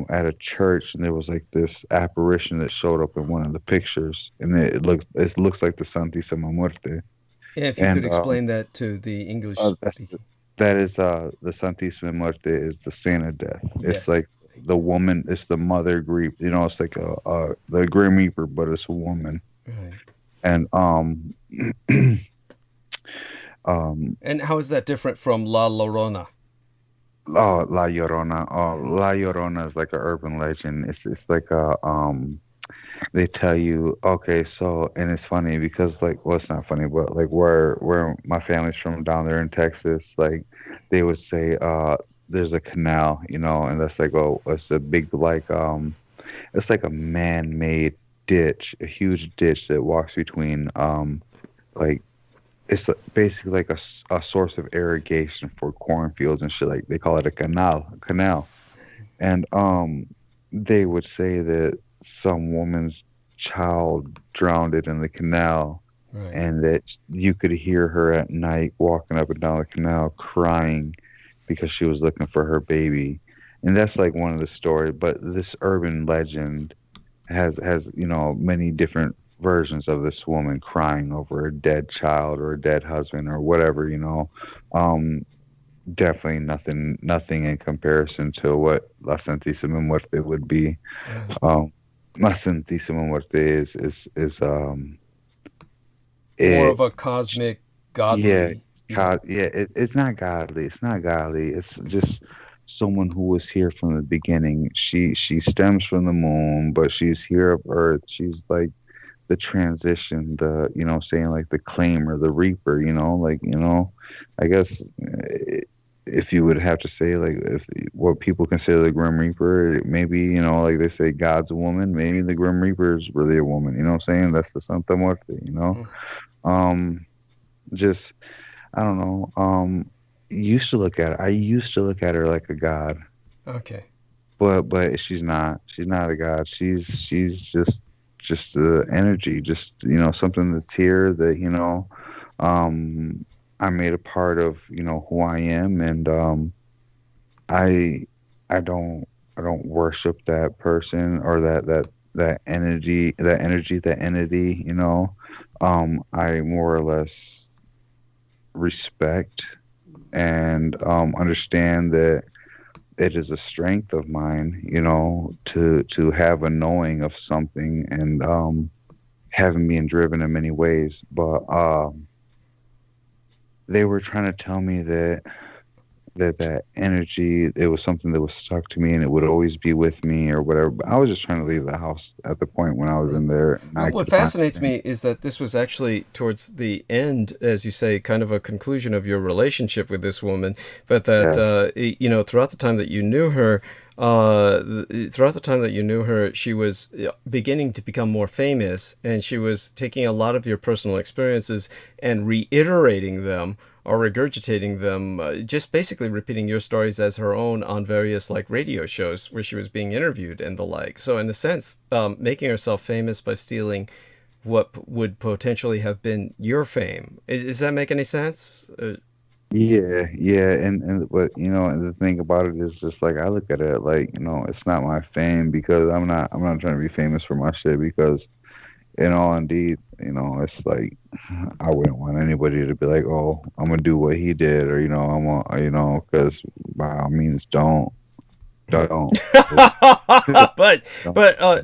at a church, and there was like this apparition that showed up in one of the pictures, and it looks like the Santísima Muerte. Yeah, if you could explain that to the English. That is the Santísima Muerte is the Saint of Death. Yes. It's like the woman. It's the mother grief. It's like the Grim Reaper, but it's a woman. Right. And and how is that different from La Llorona? Oh, La Llorona. Oh, La Llorona is like an urban legend. It's like a they tell you, okay, so, and it's funny because like, well, it's not funny, but like where my family's from down there in Texas, like they would say there's a canal, and that's like, oh, it's a big like it's like a man-made ditch, a huge ditch that walks between like it's basically like a source of irrigation for cornfields and shit. Like they call it a canal. And they would say that some woman's child drowned it in the canal, right, and that you could hear her at night walking up and down the canal crying because she was looking for her baby. And that's like one of the stories. But this urban legend has many different versions of this woman crying over a dead child or a dead husband or whatever, definitely nothing in comparison to what La Santísima Muerte would be. La Santísima Muerte is more of a cosmic godly. It's not godly. It's just someone who was here from the beginning. She stems from the moon, but she's here of Earth. She's like the transition, saying like the claimer, the reaper, I guess if you would have to say like if what people consider the Grim Reaper, maybe like they say God's a woman, maybe the Grim Reaper is really a woman. You know what I'm saying? That's the Santa Muerte. Just I don't know. Used to look at her. I used to look at her like a god, Okay. but she's not. She's not a god. She's just the energy. Just something that's here that I made a part of who I am, and I I don't worship that person or that energy, that entity. I more or less respect and understand that it is a strength of mine, to have a knowing of something and having been driven in many ways. But they were trying to tell me that energy, it was something that was stuck to me and it would always be with me or whatever. But I was just trying to leave the house at the point when I was in there. And Well, what fascinates me is that this was actually towards the end, as you say, kind of a conclusion of your relationship with this woman, but that, throughout the time that you knew her, she was beginning to become more famous, and she was taking a lot of your personal experiences and reiterating them or regurgitating them, just basically repeating your stories as her own on various like radio shows where she was being interviewed and the like. So in a sense, making herself famous by stealing what would potentially have been your fame. Does that make any sense? Yeah, and but and the thing about it is just like I look at it like it's not my fame because I'm not trying to be famous for my shit because indeed it's like I wouldn't want anybody to be like, oh, I'm gonna do what he did, or because by all means don't. but I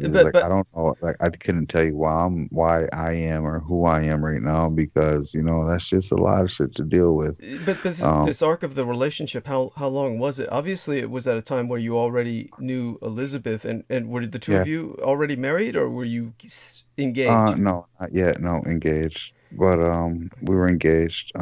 don't know, like I couldn't tell you why I am or who I am right now because that's just a lot of shit to deal with. But this arc of the relationship, how long was it? Obviously, it was at a time where you already knew Elizabeth, and were the two of you already married, or were you engaged? No, not yet. No, engaged, but we were engaged.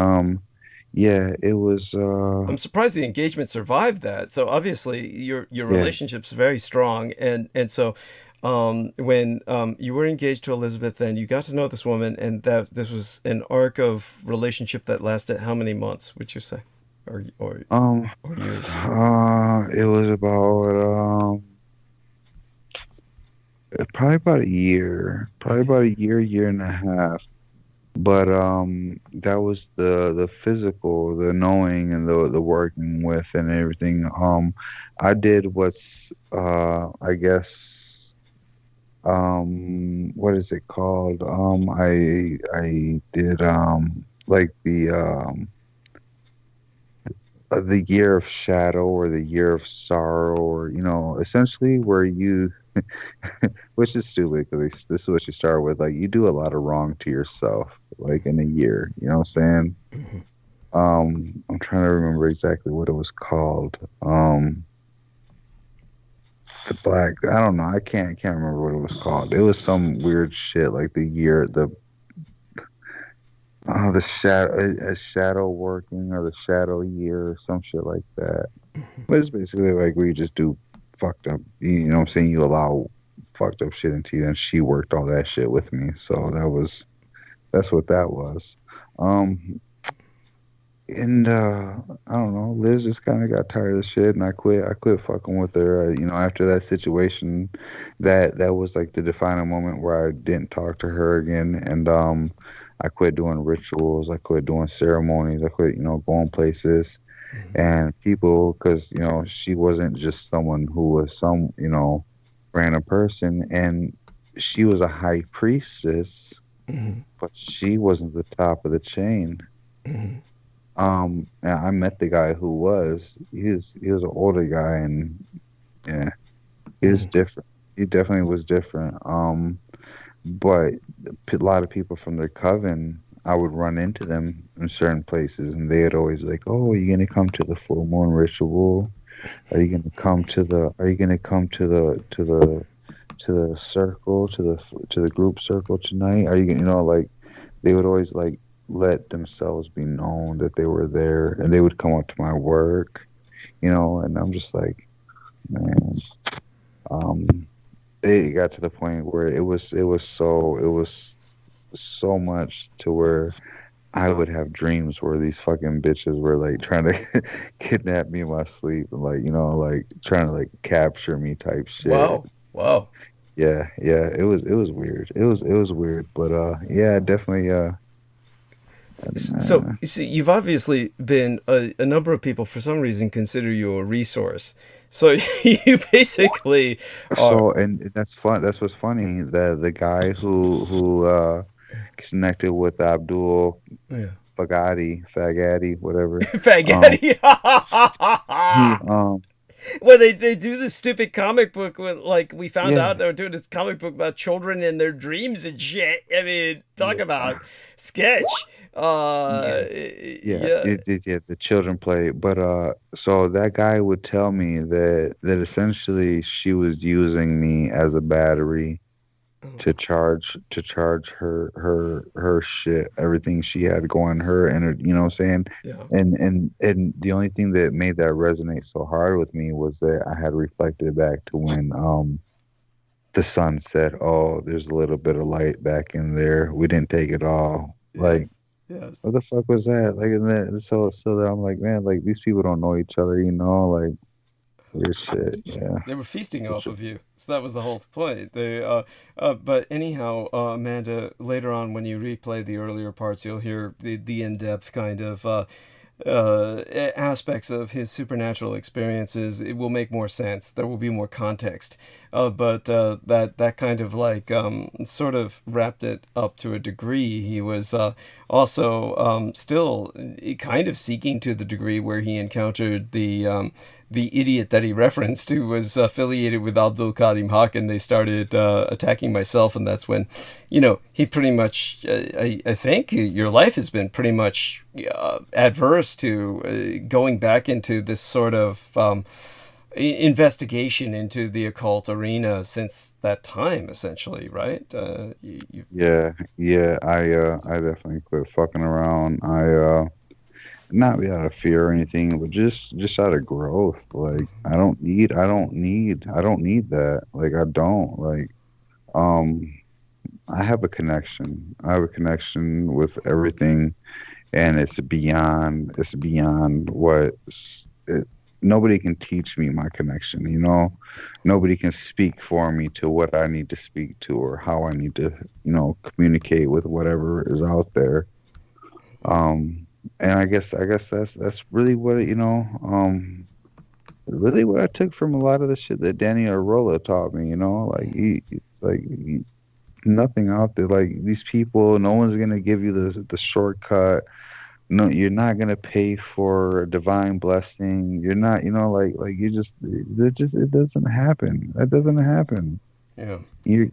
Yeah, it was. I'm surprised the engagement survived that. So obviously your relationship's very strong, and so when you were engaged to Elizabeth, then you got to know this woman, and that this was an arc of relationship that lasted how many months, would you say, or years? It was about probably about a year, year and a half. But that was the physical, the knowing and the working with and everything. I did what's I guess what is it called? I did like the year of shadow or the year of sorrow, or essentially where you which is stupid because this is what you start with, like you do a lot of wrong to yourself like in a year, you know what I'm saying? I'm trying to remember exactly what it was called. The black, I don't know, I can't remember what it was called. It was some weird shit like the year, the shadow, a shadow working or the shadow year or some shit like that. But it's basically like where you just do fucked up, you know what I'm saying? You allow fucked up shit into you, and she worked all that shit with me. So that's what that was. And I don't know, Liz just kind of got tired of shit, and I quit fucking with her. After that situation, that was like the defining moment where I didn't talk to her again, and I quit doing rituals, I quit doing ceremonies, I quit going places and people, because she wasn't just someone who was some random person, and she was a high priestess, but she wasn't the top of the chain. And I met the guy who was. He was an older guy, and yeah, he was different. He definitely was different. But a lot of people from their coven, I would run into them in certain places, and they'd always be like, "Oh, are you gonna come to the full moon ritual? Are you gonna come to the? Are you gonna come to the circle, to the group circle tonight? Are you gonna like?" They would always like let themselves be known that they were there, and they would come up to my work, you know, and I'm just like, man, it got to the point where it was so much to where I would have dreams where these fucking bitches were like trying to kidnap me in my sleep and like, you know, like trying to like capture me type shit. Wow. Yeah, it was weird. It was weird, but yeah, definitely. So you see, you've obviously been a number of people for some reason consider you a resource. So you basically are. So and that's fun. That's what's funny. The guy who connected with Abdul Fagati, whatever. Fagati. He Well, they do this stupid comic book with, like, we found out they were doing this comic book about children and their dreams and shit. I mean, talk about sketch. The children play. But so that guy would tell me that essentially she was using me as a battery to charge her shit, everything she had going, her and you know what I'm saying? Yeah. And the only thing that made that resonate so hard with me was that I had reflected back to when the sun said, "Oh, there's a little bit of light back in there. We didn't take it all." Yes. Like, yes. What the fuck was that? Like, in there, so that I'm like, man, like these people don't know each other, you know, like. Weird shit, yeah. They were feasting off of you, so that was the whole point. They, but anyhow, Amanda, later on when you replay the earlier parts, you'll hear the in-depth kind of aspects of his supernatural experiences. It will make more sense. There will be more context. But that kind of like sort of wrapped it up to a degree. He was also still kind of seeking to the degree where he encountered the idiot that he referenced, who was affiliated with Abdul Karim Haq, and they started attacking myself, and that's when, you know, he pretty much, I think your life has been pretty much adverse to going back into this sort of investigation into the occult arena since that time, essentially, right? Yeah, I definitely quit fucking around. Not out of fear or anything, but just out of growth. Like I don't need that. Like I don't like. I have a connection. I have a connection with everything, and it's beyond what. Nobody can teach me my connection. You know, nobody can speak for me to what I need to speak to or how I need to, you know, communicate with whatever is out there. And I guess that's really what, you know, really what I took from a lot of the shit that Danny Arola taught me, you know, like it's like nothing out there. Like these people, no one's gonna give you the shortcut. No, you're not gonna pay for a divine blessing. You're not, you know, like it doesn't happen. That doesn't happen. Yeah. You're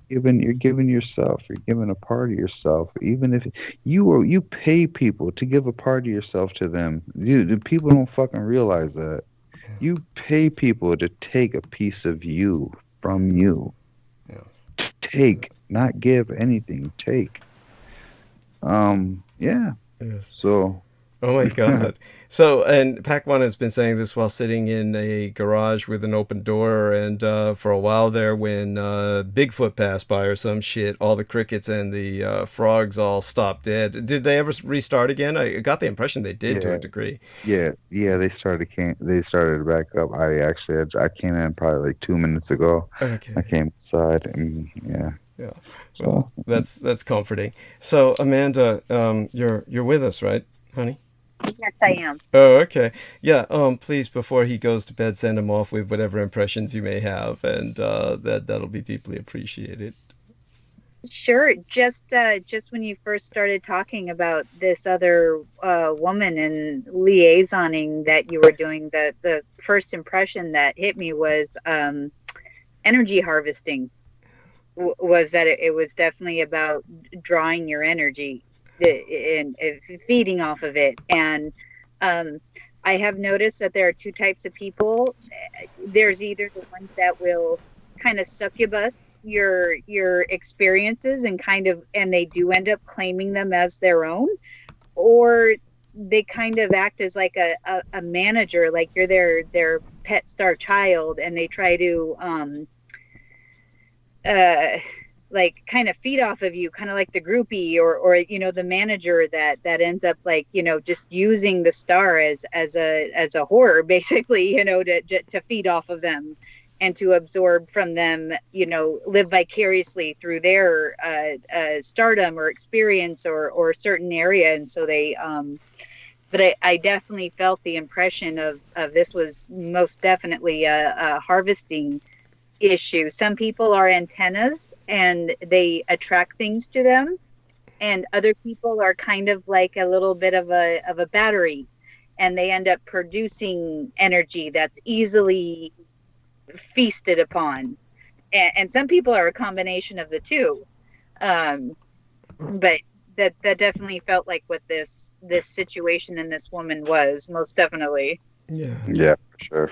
giving yourself. You're giving a part of yourself. Even if you pay people to give a part of yourself to them, dude, people don't fucking realize that. You pay people to take a piece of you from you. Yeah. Take, not give anything. Take. Yeah. Yes. So. Oh my God. So, and Pac-Man has been saying this while sitting in a garage with an open door, and for a while there when Bigfoot passed by or some shit, all the crickets and the frogs all stopped dead. Did they ever restart again? I got the impression they did to a degree. Yeah, they started back up. I came in probably like 2 minutes ago. Okay. I came inside and yeah. Yeah. Well, that's comforting. So, Amanda, you're with us, right, honey? Yes, I am. Oh, okay. Yeah. Please, before he goes to bed, send him off with whatever impressions you may have, and that'll be deeply appreciated. Sure. Just when you first started talking about this other woman and liaisoning that you were doing, the first impression that hit me was energy harvesting. Was that it was definitely about drawing your energy and feeding off of it. And I have noticed that there are two types of people. There's either the ones that will kind of succubus your experiences and they do end up claiming them as their own, or they kind of act as like a manager, like you're their pet star child, and they try to like kind of feed off of you, kind of like the groupie, or you know, the manager that ends up, like, you know, just using the star as a whore, basically, you know, to feed off of them and to absorb from them, you know, live vicariously through their stardom or experience or certain area. And so they but I definitely felt the impression of this was most definitely a harvesting issue. Some people are antennas and they attract things to them, and other people are kind of like a little bit of a battery, and they end up producing energy that's easily feasted upon. And some people are a combination of the two. But that definitely felt like what this situation and this woman was, most definitely. Yeah, for sure.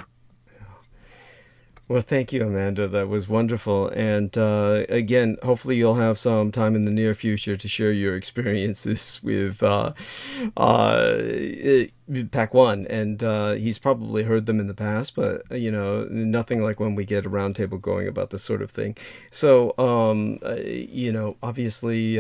Well, thank you, Amanda. That was wonderful. And again, hopefully you'll have some time in the near future to share your experiences with Pack One. And he's probably heard them in the past, but, you know, nothing like when we get a roundtable going about this sort of thing. So, you know, obviously,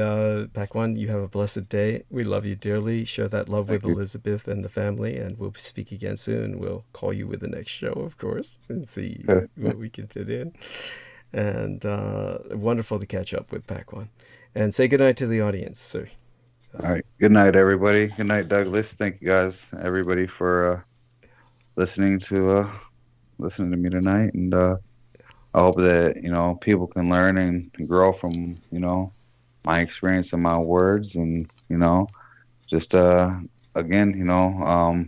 Pack One, you have a blessed day. We love you dearly. Share that love with Elizabeth and the family, and we'll speak again soon. We'll call you with the next show, of course, and see what we can fit in. And wonderful to catch up with Pack One. And say goodnight to the audience, sir. All right. Good night, everybody. Good night, Douglas. Thank you guys, everybody, for listening to me tonight. And I hope that, you know, people can learn and grow from, you know, my experience and my words. And, you know, just again, you know,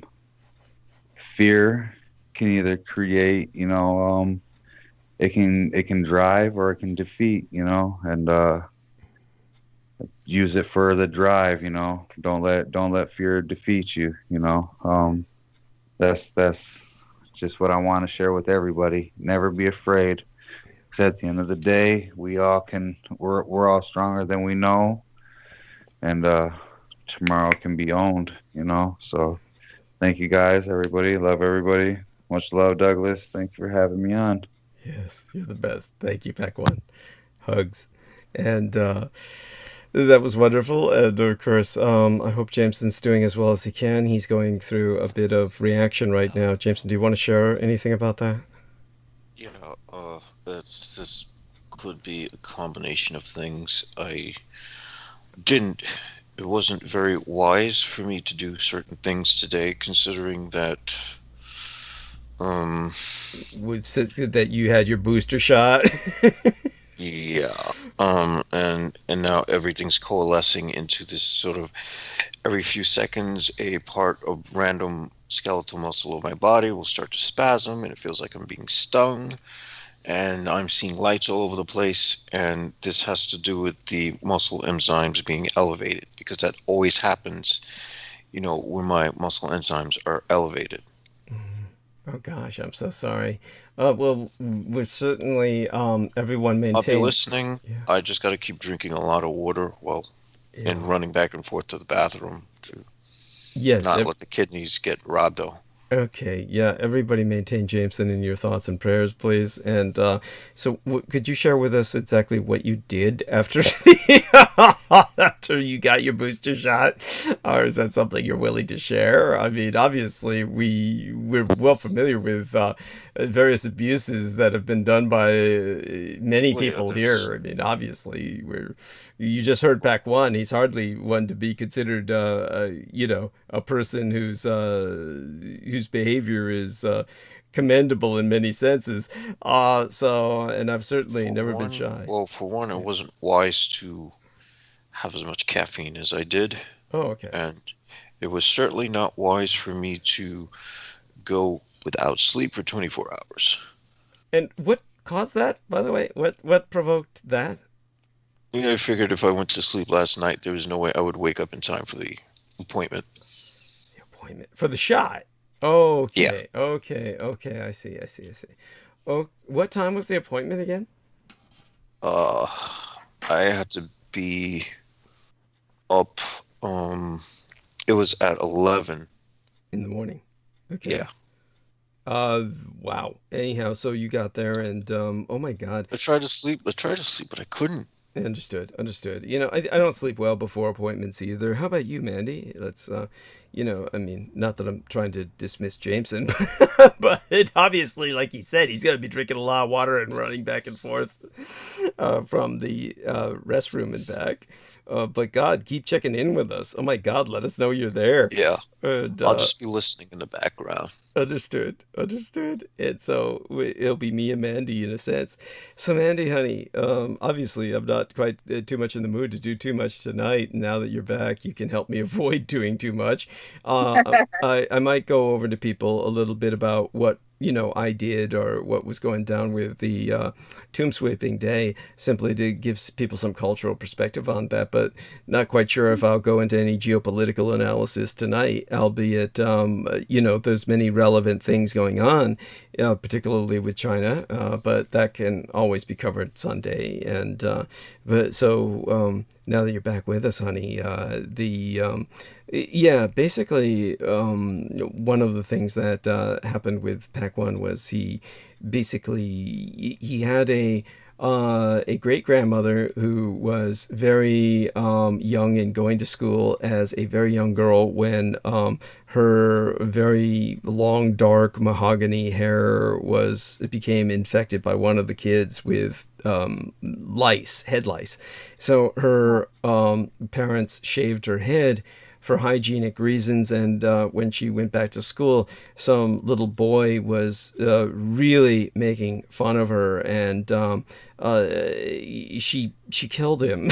fear can either create, you know, it can drive or it can defeat, you know, and use it for the drive, you know. Don't let fear defeat you, you know. That's just what I want to share with everybody. Never be afraid, because at the end of the day, we're all stronger than we know, and tomorrow can be owned, you know. So thank you guys, everybody. Love everybody. Much love, Douglas. Thank you for having me on. Yes, you're the best. Thank you, Pack One. Hugs. And that was wonderful. And of course, I hope Jameson's doing as well as he can. He's going through a bit of reaction right now. Jameson, do you want to share anything about that? Yeah, this could be a combination of things. It wasn't very wise for me to do certain things today, considering that We've said that you had your booster shot. yeah, and now everything's coalescing into this sort of, every few seconds a part of random skeletal muscle of my body will start to spasm, and it feels like I'm being stung, and I'm seeing lights all over the place. And this has to do with the muscle enzymes being elevated, because that always happens, you know, when my muscle enzymes are elevated. Oh gosh, I'm so sorry. Well, we're certainly everyone maintain. I'll be listening. Yeah. I just got to keep drinking a lot of water and running back and forth to the bathroom to not let the kidneys get robbed, though. Okay, yeah, everybody maintain Jameson in your thoughts and prayers, please. And so could you share with us exactly what you did after after you got your booster shot? Or is that something you're willing to share? I mean, obviously, we're well familiar with various abuses that have been done by many people here. I mean, obviously, you just heard Pack One. He's hardly one to be considered, you know, a person whose behavior is commendable in many senses. And I've certainly never been shy. Well, for one, it wasn't wise to have as much caffeine as I did. Oh, okay. And it was certainly not wise for me to go without sleep for 24 hours. And what caused that, by the way? What provoked that? I figured if I went to sleep last night, there was no way I would wake up in time for the appointment. The appointment? For the shot? Okay. Yeah. Okay. I see. Oh, what time was the appointment again? I had to be up It was at 11. in the morning. Okay. Yeah. Wow. Anyhow, so you got there and oh my God. I tried to sleep, but I couldn't. Understood. Understood. You know, I don't sleep well before appointments either. How about you, Mandy? Let's, you know, I mean, not that I'm trying to dismiss Jameson, but obviously, like he said, he's going to be drinking a lot of water and running back and forth from the restroom and back. But God, keep checking in with us. Oh my God, let us know you're there. Yeah. And, I'll just be listening in the background. Understood. Understood. And so it'll be me and Mandy in a sense. So Mandy, honey, obviously I'm not quite too much in the mood to do too much tonight. Now that you're back, you can help me avoid doing too much. I might go over to people a little bit about what, you know, I did or what was going down with the tomb sweeping day, simply to give people some cultural perspective on that, but not quite sure if I'll go into any geopolitical analysis tonight, albeit, you know, there's many relevant things going on, particularly with China, but that can always be covered Sunday. And but so now that you're back with us, honey, yeah, basically, one of the things that happened with Pac One was he had a great grandmother who was very young and going to school as a very young girl when her very long, dark mahogany hair became infected by one of the kids with head lice. So her parents shaved her head for hygienic reasons, and when she went back to school, some little boy was really making fun of her, and she killed him.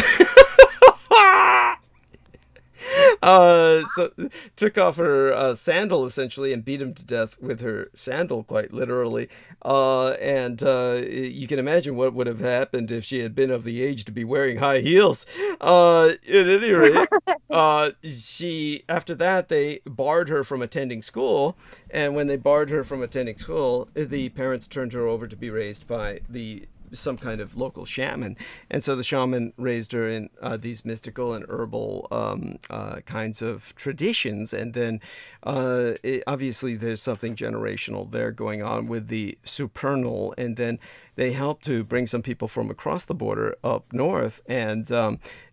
So took off her sandal essentially and beat him to death with her sandal, quite literally. And you can imagine what would have happened if she had been of the age to be wearing high heels. At any rate, after that, they barred her from attending school. And when they barred her from attending school, the parents turned her over to be raised by some kind of local shaman, and so the shaman raised her in these mystical and herbal kinds of traditions, and then obviously there's something generational there going on with the supernal, and then they helped to bring some people from across the border up north, and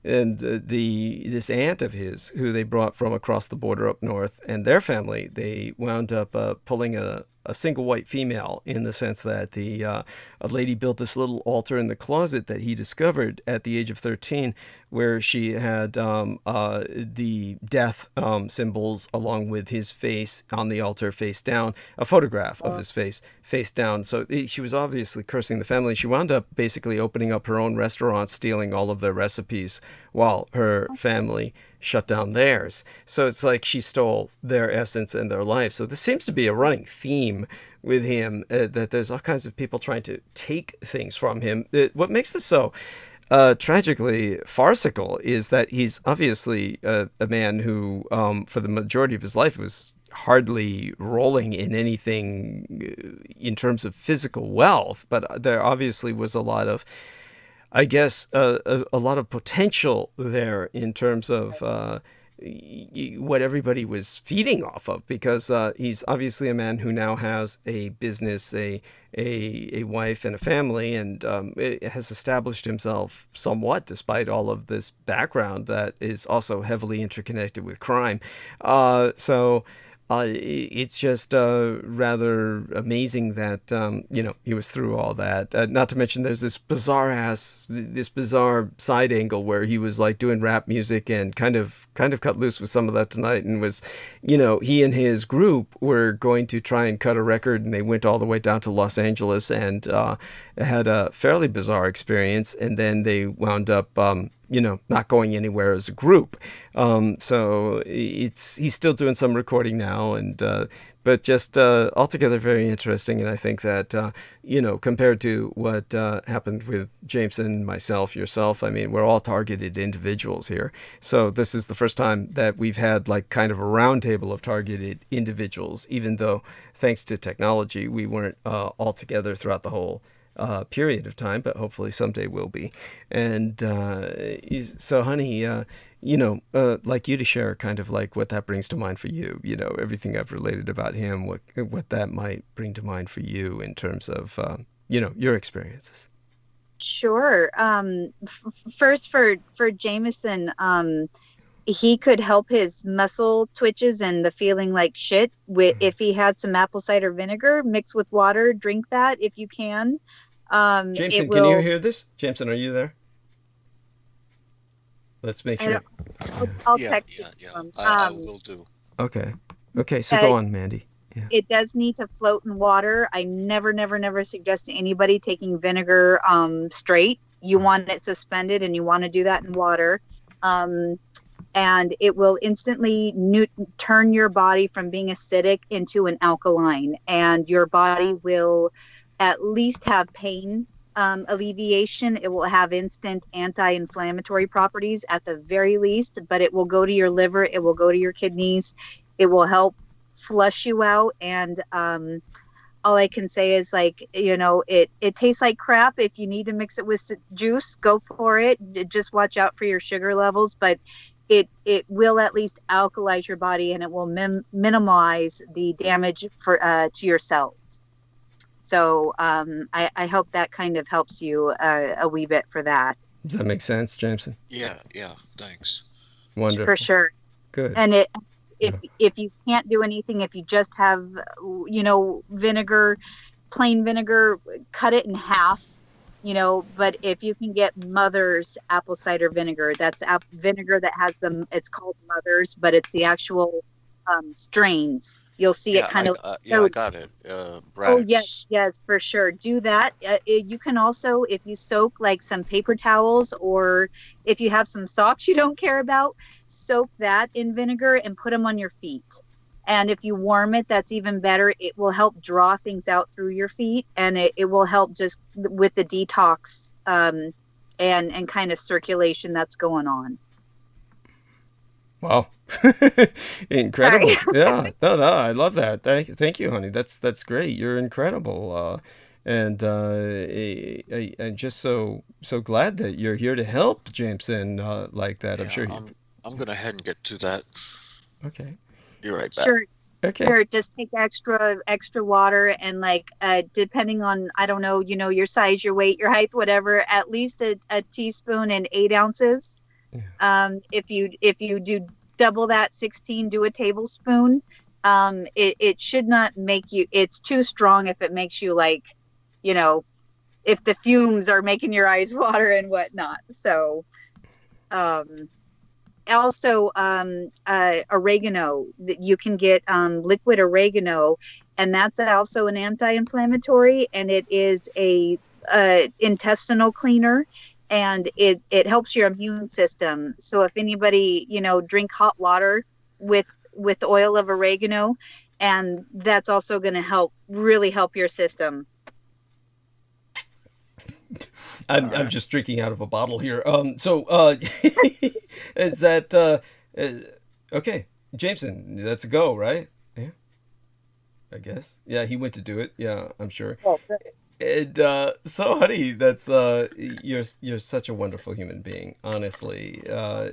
this aunt of his who they brought from across the border up north, and their family, they wound up pulling a single white female, in the sense that a lady built this little altar in the closet that he discovered at the age of 13, where she had the death symbols along with his face on the altar face down, a photograph of his face down. So she was obviously cursing the family. She wound up basically opening up her own restaurant, stealing all of their recipes, while her family shut down theirs. So it's like she stole their essence and their life. So this seems to be a running theme with him, that there's all kinds of people trying to take things from him. What makes this so tragically farcical is that he's obviously a man who, for the majority of his life, was hardly rolling in anything in terms of physical wealth, but there obviously was a lot of, I guess, a lot of potential there in terms of what everybody was feeding off of, because he's obviously a man who now has a business, a wife and a family, and has established himself somewhat despite all of this background that is also heavily interconnected with crime. So it's just rather amazing that he was through all that. Not to mention, there's this bizarre side angle where he was like doing rap music and kind of cut loose with some of that tonight, and was, he and his group were going to try and cut a record, and they went all the way down to Los Angeles and had a fairly bizarre experience, and then they wound up not going anywhere as a group. So he's still doing some recording now, and but just altogether very interesting. And I think that compared to what happened with Jameson, myself, yourself, I mean, we're all targeted individuals here. So this is the first time that we've had like kind of a roundtable of targeted individuals, even though thanks to technology we weren't all together throughout the whole period of time, but hopefully someday will be. And so, honey, like you to share kind of like what that brings to mind for you. Everything I've related about him, what that might bring to mind for you in terms of your experiences. Sure. First for Jameson, he could help his muscle twitches and the feeling like shit if he had some apple cider vinegar mixed with water. Drink that if you can. Jameson, can you hear this? Jameson, are you there? Let's make sure. I'll Yeah, text yeah, you. yeah. I will do. Okay, so go on, Mandy. Yeah. It does need to float in water. I never suggest to anybody taking vinegar straight. You want it suspended, and you want to do that in water. And it will instantly turn your body from being acidic into an alkaline, and your body will at least have pain alleviation. It will have instant anti-inflammatory properties at the very least, but it will go to your liver, it will go to your kidneys, it will help flush you out. And all I can say is, like, it tastes like crap. If you need to mix it with juice, go for it. Just watch out for your sugar levels, but it will at least alkalize your body, and it will minimize the damage to your cells. So I hope that kind of helps you a wee bit for that. Does that make sense, Jameson? Yeah, thanks. Wonderful. For sure. Good. And if you can't do anything, if you just have vinegar, plain vinegar, cut it in half. But if you can get Mother's apple cider vinegar, that's vinegar that has it's called Mother's, but it's the actual strains. You'll see it kind of. I got it. Oh, yes, for sure. Do that. You can also, if you soak like some paper towels, or if you have some socks you don't care about, soak that in vinegar and put them on your feet. And if you warm it, that's even better. It will help draw things out through your feet, and it will help just with the detox and kind of circulation that's going on. Wow. Incredible. Yeah. No, I love that. Thank you, honey. That's great. You're incredible. And I'm just so glad that you're here to help Jameson like that. I'm sure. I'm gonna head and get to that. Okay. You're right back. Sure. Okay. Sure. Just take extra water, and like depending on, I don't know, your size, your weight, your height, whatever, at least a teaspoon and 8 ounces. Yeah. If you do double that, 16, do a tablespoon. It should not make you. It's too strong if it makes you like, if the fumes are making your eyes water and whatnot. So, also oregano. You can get liquid oregano, and that's also an anti-inflammatory, and it is a intestinal cleaner, and it helps your immune system. So if anybody drink hot water with oil of oregano, and that's also going to really help your system. I'm just drinking out of a bottle here. So is that okay, Jameson? That's a go, right? Yeah, I guess. Yeah, he went to do it. Yeah, I'm sure. Oh, and so, honey, that's you're such a wonderful human being. Honestly,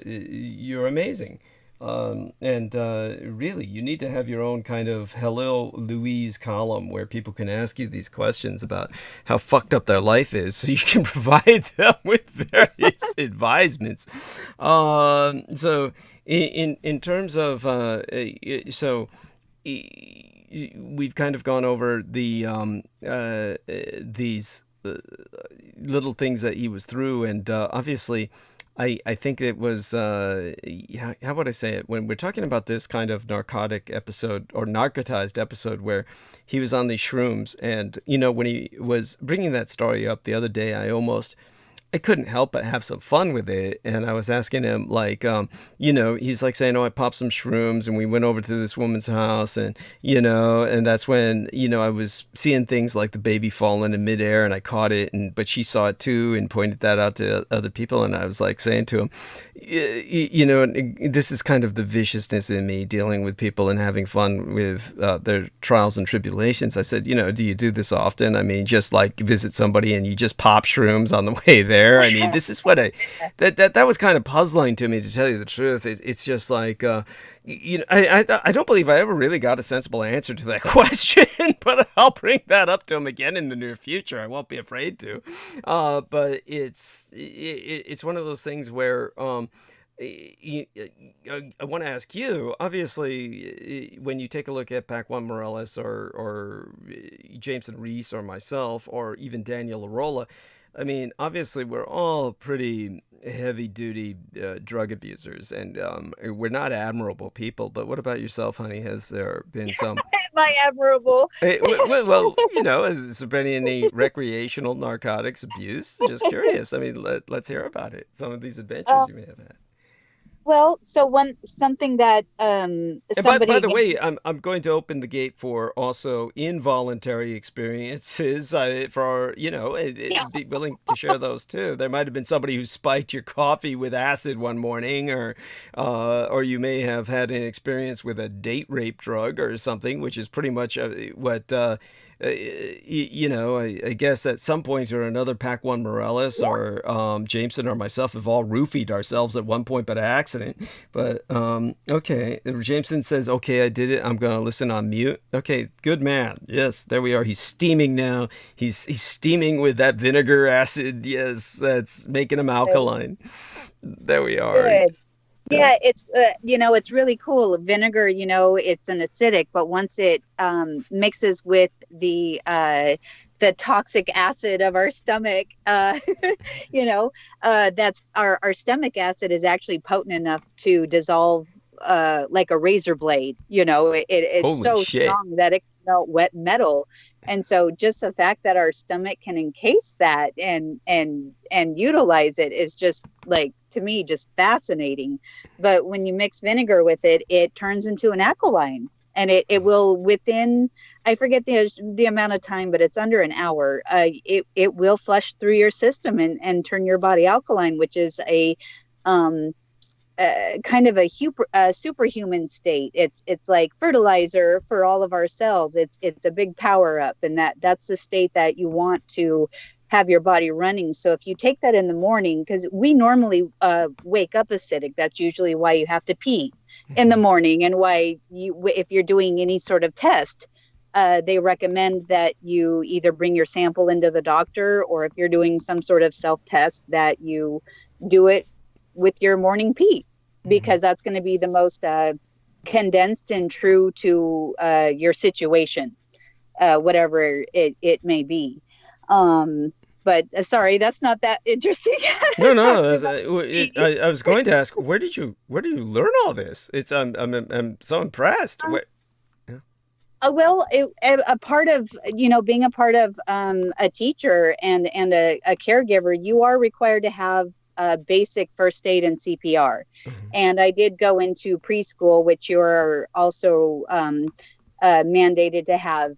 you're amazing. And really, you need to have your own kind of Hello Louise column where people can ask you these questions about how fucked up their life is, so you can provide them with various advisements. So in terms of we've kind of gone over these little things that he was through, and obviously I think it was, how would I say it? When we're talking about this kind of narcotic episode or narcotized episode where he was on these shrooms, and, when he was bringing that story up the other day, I almost I couldn't help but have some fun with it. And I was asking him, like, he's like saying, "Oh, I popped some shrooms and we went over to this woman's house." And, and that's when, I was seeing things like the baby falling in midair and I caught it. But she saw it too and pointed that out to other people. And I was like saying to him, this is kind of the viciousness in me dealing with people and having fun with their trials and tribulations. I said, do you do this often? I mean, just like visit somebody and you just pop shrooms on the way there. I mean, this is what that was kind of puzzling to me, to tell you the truth. It's just like, I don't believe I ever really got a sensible answer to that question, but I'll bring that up to him again in the near future. I won't be afraid to. But it's one of those things where, I want to ask you, obviously, when you take a look at Pac-1 Morales or Jameson Reese or myself or even Daniel Arola, I mean, obviously, we're all pretty heavy-duty drug abusers, and we're not admirable people. But what about yourself, honey? Has there been some... Am I admirable? Well, has there been any recreational narcotics abuse? Just curious. I mean, let's hear about it. Some of these adventures you may have had. Well, so something that And somebody by the way, I'm going to open the gate for also involuntary experiences for be willing to share those too. There might have been somebody who spiked your coffee with acid one morning, or you may have had an experience with a date rape drug or something, which is pretty much what. I guess at some point or another, Pac-1 Morales or Jameson or myself have all roofied ourselves at one point by accident. But okay, Jameson says, "Okay, I did it. I'm gonna listen on mute." Okay, good man. Yes, there we are. He's steaming now. He's steaming with that vinegar acid. Yes, that's making him alkaline. There we are. Good. Yeah, Yes. it's really cool. Vinegar, it's an acidic, but once it mixes with the toxic acid of our stomach, that's our stomach acid is actually potent enough to dissolve like a razor blade. It's Holy so shit. strong that it can melt wet metal. And so just the fact that our stomach can encase that and utilize it is just, like, to me, just fascinating. But when you mix vinegar with it, it turns into an alkaline, and it will, within, I forget the amount of time, but it's under an hour. It will flush through your system and turn your body alkaline, which is a kind of a superhuman state. It's like fertilizer for all of our cells. It's a big power up, and that's the state that you want to have your body running. So if you take that in the morning, because we normally wake up acidic, that's usually why you have to pee in the morning, and why if you're doing any sort of test, they recommend that you either bring your sample into the doctor, or if you're doing some sort of self-test, that you do it with your morning pee, because that's going to be the most condensed and true to your situation, whatever it may be. But sorry, that's not that interesting. No. I was going to ask, where did you learn all this? I'm so impressed. Well, a part of, being a part of a teacher and a caregiver, you are required to have basic first aid and CPR. Mhm. And I did go into preschool, which you're also mandated to have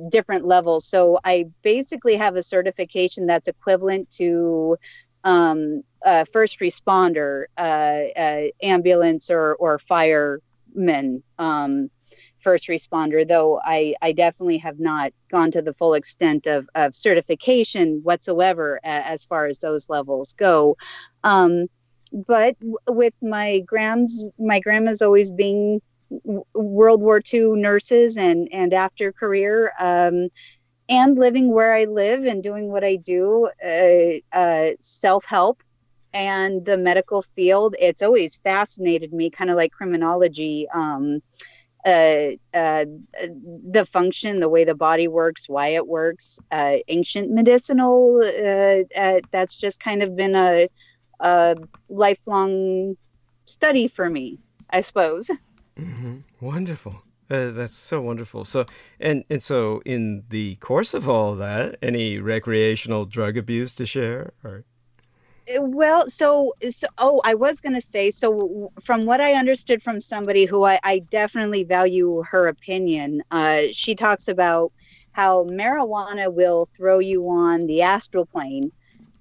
different levels. So I basically have a certification that's equivalent to first responder, ambulance or fireman, first responder, though I definitely have not gone to the full extent of certification whatsoever as far as those levels go. But with my grandma's always being World War II nurses and after career, and living where I live and doing what I do, self-help and the medical field, it's always fascinated me, kind of like criminology, the function, the way the body works, why it works, ancient medicinal, that's just kind of been a lifelong study for me, I suppose. Mm-hmm. Wonderful. That's so wonderful. So, and so in the course of all that, any recreational drug abuse to share? Or Well, oh, I was going to say, so from what I understood from somebody who I definitely value her opinion, she talks about how marijuana will throw you on the astral plane,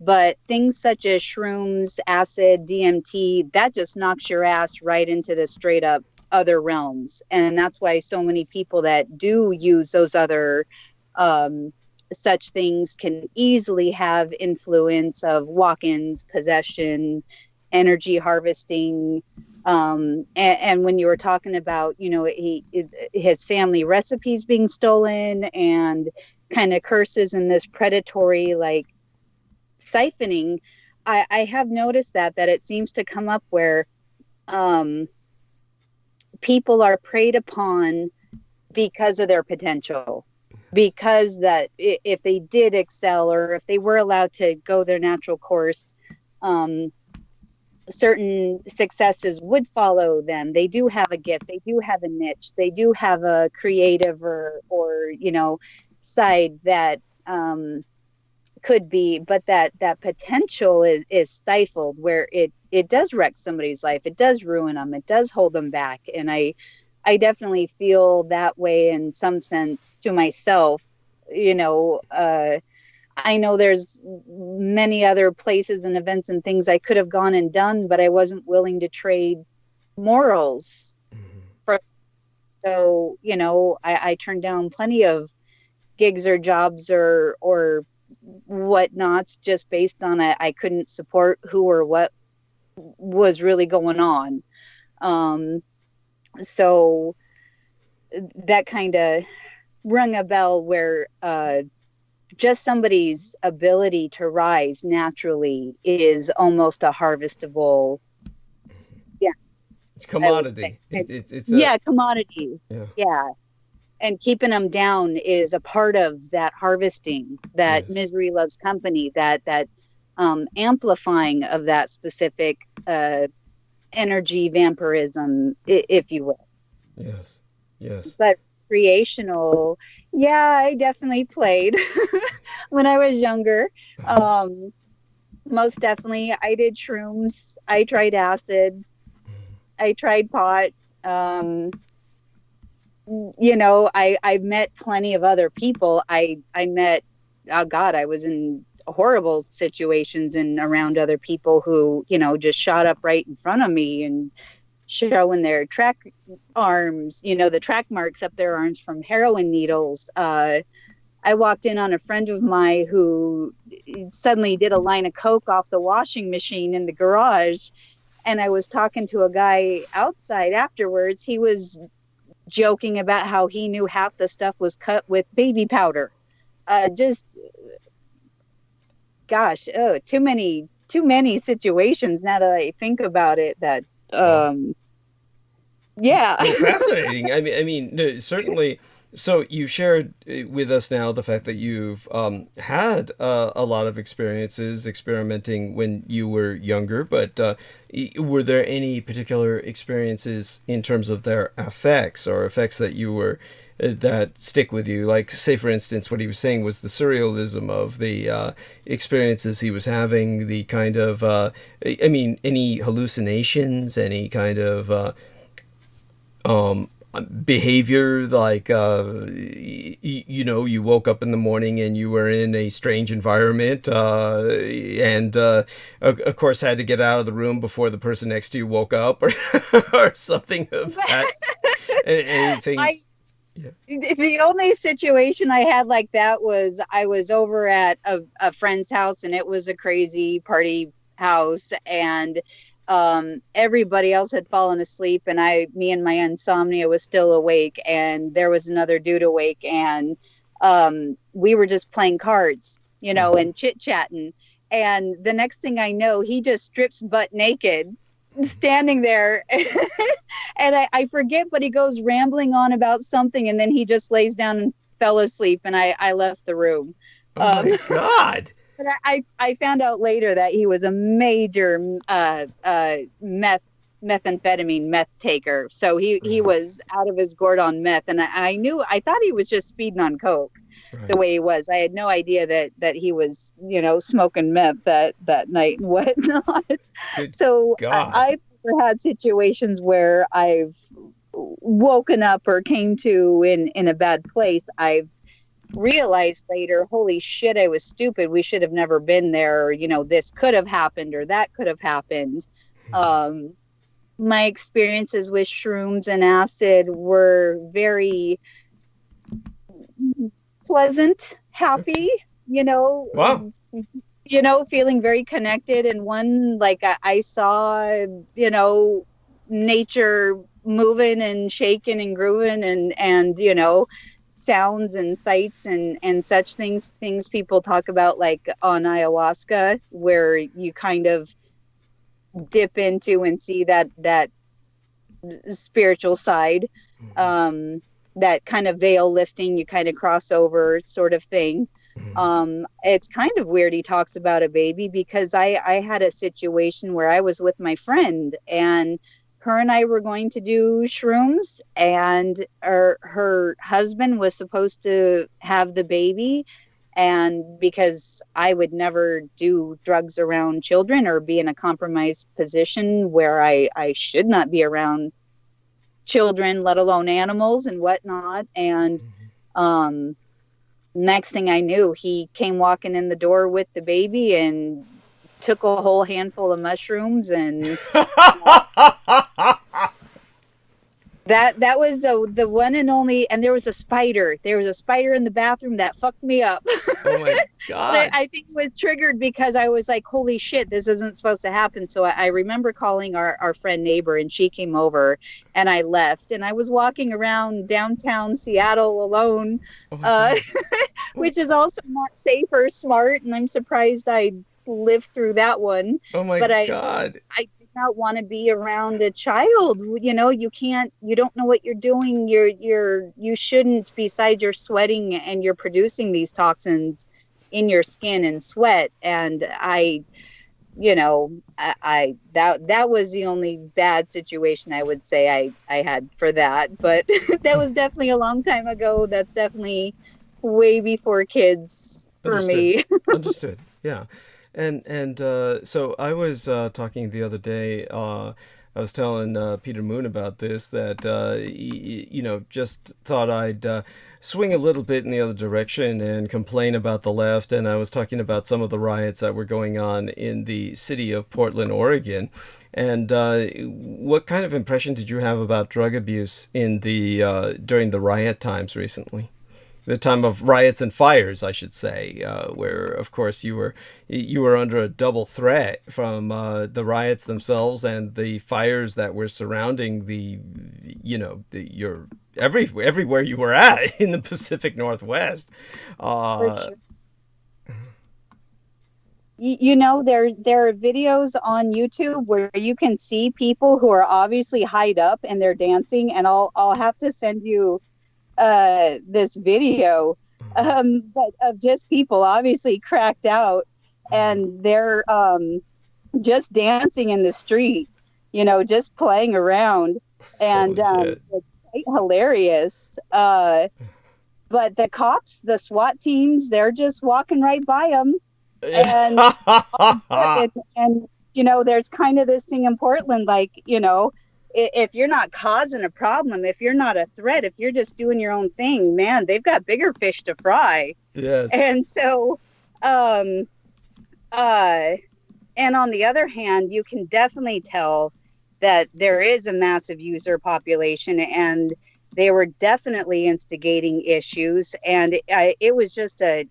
but things such as shrooms, acid, DMT, that just knocks your ass right into the straight up other realms. And that's why so many people that do use those other such things can easily have influence of walk-ins, possession, energy harvesting. And when you were talking about, you know, his family recipes being stolen and kind of curses and this predatory like siphoning, I have noticed that it seems to come up where people are preyed upon because of their potential. Because that if they did excel or if they were allowed to go their natural course, certain successes would follow them. They do have a gift. They do have a niche. They do have a creative or you know, side that could be, but that potential is stifled where it does wreck somebody's life. It does ruin them. It does hold them back. And I definitely feel that way in some sense to myself. You know, I know there's many other places and events and things I could have gone and done, but I wasn't willing to trade morals for. So, you know, I turned down plenty of gigs or jobs or whatnots just based on I couldn't support who or what was really going on. So that kind of rung a bell where just somebody's ability to rise naturally is almost a harvestable. Yeah, it's commodity. It's commodity. Yeah. And keeping them down is a part of that harvesting, that Yes. misery loves company, that amplifying of that specific energy vampirism, if you will. Yes. But recreational, yeah, I definitely played when I was younger. Most definitely, I did shrooms. I tried acid. I tried pot. You know, I met plenty of other people. I met, oh God, I was in horrible situations and around other people who, you know, just shot up right in front of me and showing their track arms, you know, the track marks up their arms from heroin needles. I walked in on a friend of mine who suddenly did a line of coke off the washing machine in the garage. And I was talking to a guy outside afterwards. He was joking about how he knew half the stuff was cut with baby powder. Gosh, too many situations now that I think about it. That yeah. Well, fascinating. I mean, no, certainly. So you shared with us now the fact that you've had a lot of experiences experimenting when you were younger, but were there any particular experiences in terms of their effects or effects that you were that stick with you? Like, say, for instance, what he was saying was the surrealism of the experiences he was having, the kind of, I mean, any hallucinations, any kind of behavior, like you know, you woke up in the morning and you were in a strange environment and of course had to get out of the room before the person next to you woke up, or something of that. Anything. The only situation I had like that was I was over at a friend's house, and it was a crazy party house, and everybody else had fallen asleep, and me and my insomnia was still awake, and there was another dude awake, and we were just playing cards, you know, and chit-chatting. And the next thing I know, he just strips butt naked, standing there. And I forget, but he goes rambling on about something, and then he just lays down and fell asleep, and I left the room. Oh my God. But I found out later that he was a major meth methamphetamine meth taker. So he was out of his gourd on meth, and I thought he was just speeding on coke. Right. The way he was, I had no idea that he was, smoking meth that night and whatnot. Good So God. I've never had situations where I've woken up or came to in a bad place. I've realized later, holy shit, I was stupid. We should have never been there. Or, this could have happened or that could have happened. My experiences with shrooms and acid were very pleasant, happy, Wow. Feeling very connected. And one, like I saw, nature moving and shaking and grooving and sounds and sights and such things people talk about, like on ayahuasca, where you kind of dip into and see that spiritual side, that kind of veil lifting, you kind of cross over sort of thing. It's kind of weird he talks about a baby, because I had a situation where I was with my friend, and her and I were going to do shrooms, and her husband was supposed to have the baby. And because I would never do drugs around children or be in a compromised position where I should not be around children, let alone animals and whatnot. And next thing I knew, he came walking in the door with the baby and took a whole handful of mushrooms, and that was the one and only. And there was a spider in the bathroom that fucked me up. Oh my God. I think it was triggered because I was like, holy shit, this isn't supposed to happen. So I remember calling our friend neighbor, and she came over, and I left, and I was walking around downtown Seattle alone, which is also not safe or smart. And I'm surprised I lived through that one. Oh my God. I did not want to be around a child. You don't know what you're doing. You shouldn't, besides you're sweating and you're producing these toxins in your skin and sweat. And that was the only bad situation I would say I had for that. But that was definitely a long time ago. That's definitely way before kids for me. Understood. Yeah. And so I was talking the other day, I was telling Peter Moon about this, that, just thought I'd swing a little bit in the other direction and complain about the left. And I was talking about some of the riots that were going on in the city of Portland, Oregon. And what kind of impression did you have about drug abuse in during the riot times recently? The time of riots and fires, I should say, where, of course, you were under a double threat from the riots themselves and the fires that were surrounding everywhere you were at in the Pacific Northwest. For sure. There are videos on YouTube where you can see people who are obviously hyped up and they're dancing, and I'll have to send you this video, but of just people obviously cracked out, and they're just dancing in the street, just playing around, and it's quite hilarious. But the cops, the SWAT teams, they're just walking right by them, and there's kind of this thing in Portland, like, if you're not causing a problem, if you're not a threat, if you're just doing your own thing, man, they've got bigger fish to fry. Yes. And so, and on the other hand, you can definitely tell that there is a massive user population, and they were definitely instigating issues. And it was just it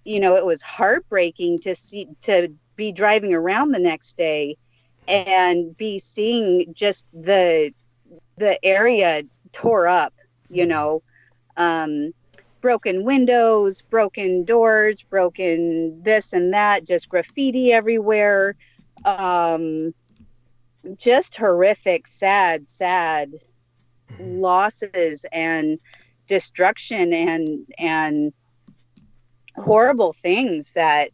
was heartbreaking to be driving around the next day and be seeing just the area tore up, broken windows, broken doors, broken this and that, just graffiti everywhere. Just horrific, sad losses and destruction and horrible things that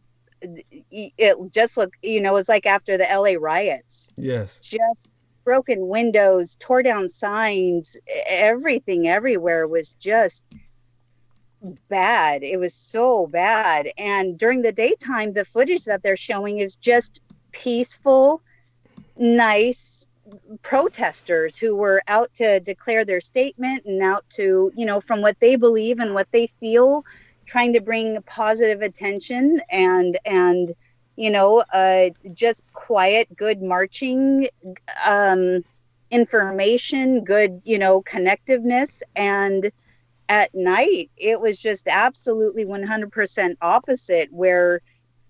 it just looked, it's like after the LA riots. Yes. Just broken windows, tore down signs, everything everywhere was just bad. It was so bad. And during the daytime, the footage that they're showing is just peaceful, nice protesters who were out to declare their statement and out to, you know, from what they believe and what they feel, trying to bring positive attention and you know, just quiet, good marching, information, good, you know, connectiveness. And at night, it was just absolutely 100% opposite, where,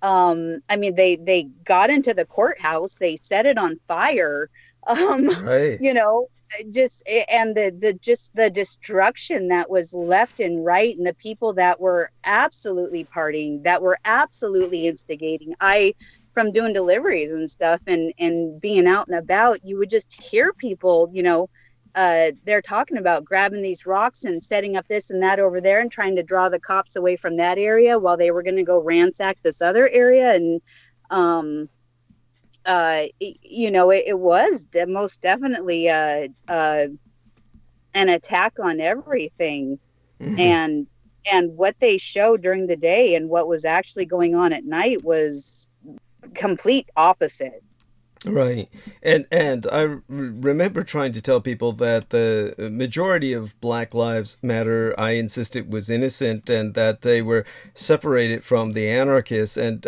I mean, they got into the courthouse, they set it on fire, Right. you know, just, and the destruction that was left and right, and the people that were absolutely partying, that were absolutely instigating. From doing deliveries and stuff and being out and about, you would just hear people, you know, they're talking about grabbing these rocks and setting up this and that over there and trying to draw the cops away from that area while they were going to go ransack this other area. And, you know, it was most definitely an attack on everything. And what they showed during the day and what was actually going on at night was complete opposite. Right. And I remember trying to tell people that the majority of Black Lives Matter, I insisted, was innocent, and that they were separated from the anarchists. And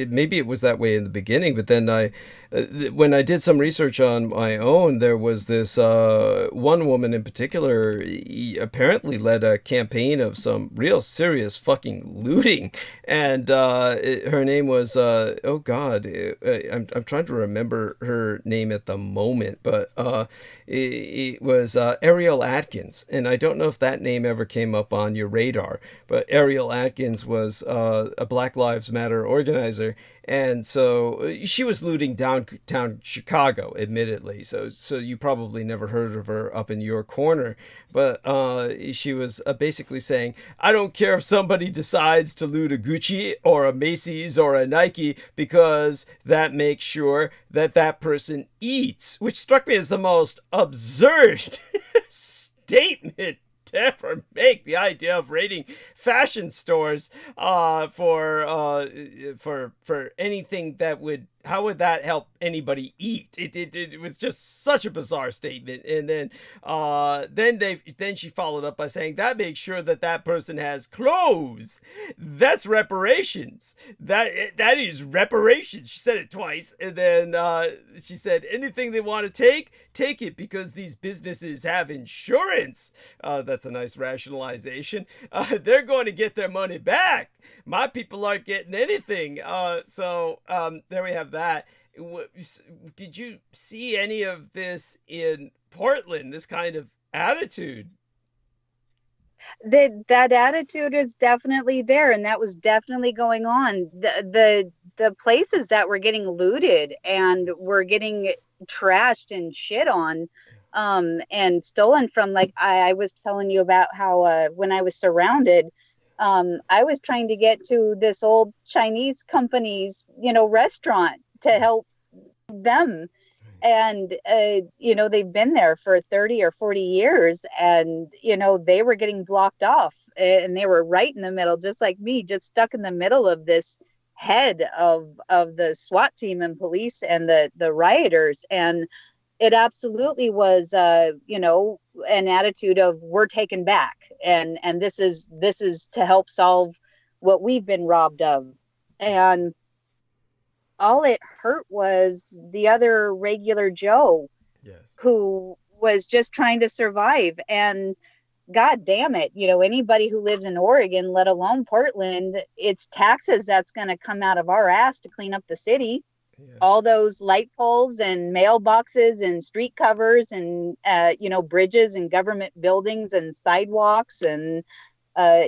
maybe it was that way in the beginning, but then when I did some research on my own, there was this one woman in particular, apparently led a campaign of some real serious fucking looting. And her name was, oh God, I'm trying to remember her name at the moment, but it was Ariel Atkins. And I don't know if that name ever came up on your radar, but Ariel Atkins was a Black Lives Matter organizer. And so she was looting downtown Chicago, admittedly. So you probably never heard of her up in your corner. But she was basically saying, I don't care if somebody decides to loot a Gucci or a Macy's or a Nike, because that makes sure that that person eats, which struck me as the most absurd statement to ever make. The idea of raiding fashion stores for anything that would, how would that help anybody eat? It was just such a bizarre statement. And then she followed up by saying that makes sure that that person has clothes. That's reparations. That is reparations. She said it twice. And then she said anything they want to take it, because these businesses have insurance. That's a nice rationalization. They're going to get their money back. My people aren't getting anything. So there we have that. Did you see any of this in Portland, this kind of attitude? That attitude is definitely there, and that was definitely going on. The places that were getting looted and were getting trashed and shit on, and stolen from, like I was telling you about how when I was surrounded, I was trying to get to this old Chinese company's, you know, restaurant to help them. And, you know, they've been there for 30 or 40 years, and, you know, they were getting blocked off, and they were right in the middle, just like me, just stuck in the middle of this head of the SWAT team and police and the rioters. And it absolutely was, you know, an attitude of we're taken back, and this is to help solve what we've been robbed of. And all it hurt was the other regular Joe, Yes, who was just trying to survive. And God damn it, you know, anybody who lives in Oregon, let alone Portland, it's taxes that's going to come out of our ass to clean up the city. yes. All those light poles and mailboxes and street covers and, you know, bridges and government buildings and sidewalks and,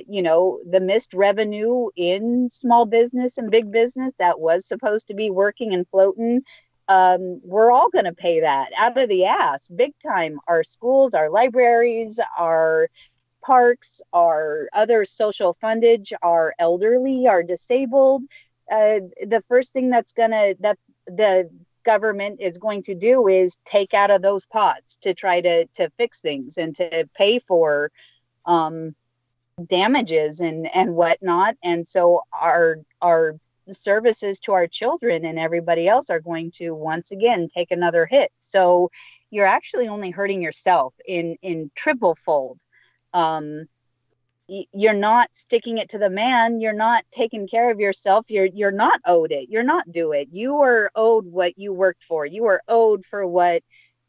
you know, the missed revenue in small business and big business that was supposed to be working and floating. We're all going to pay that out of the ass, big time. Our schools, our libraries, our parks, our other social fundage, our elderly, our disabled. The first thing that the government is going to do is take out of those pots to try to fix things and to pay for damages and whatnot. And so our services to our children and everybody else are going to once again take another hit. So you're actually only hurting yourself in triple fold. You're not sticking it to the man. You're not taking care of yourself. You're not owed it. You're not due it. You are owed what you worked for. You are owed for what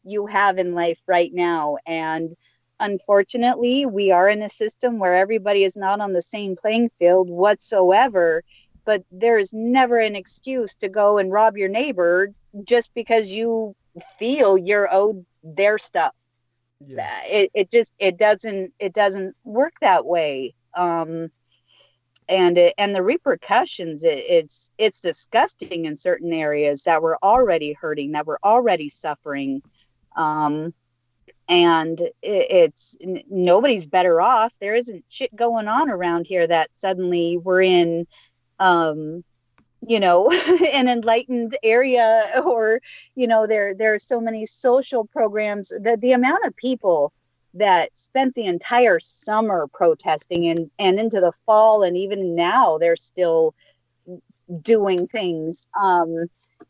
you have in life right now. And unfortunately, we are in a system where everybody is not on the same playing field whatsoever. But there is never an excuse to go and rob your neighbor just because you feel you're owed their stuff. Yes. It doesn't work that way. And the repercussions, it's disgusting in certain areas that we're already hurting, that we're already suffering. And it's nobody's better off. There isn't shit going on around here that suddenly we're in an enlightened area, or there are so many social programs. The amount of people that spent the entire summer protesting and into the fall, and even now they're still doing things.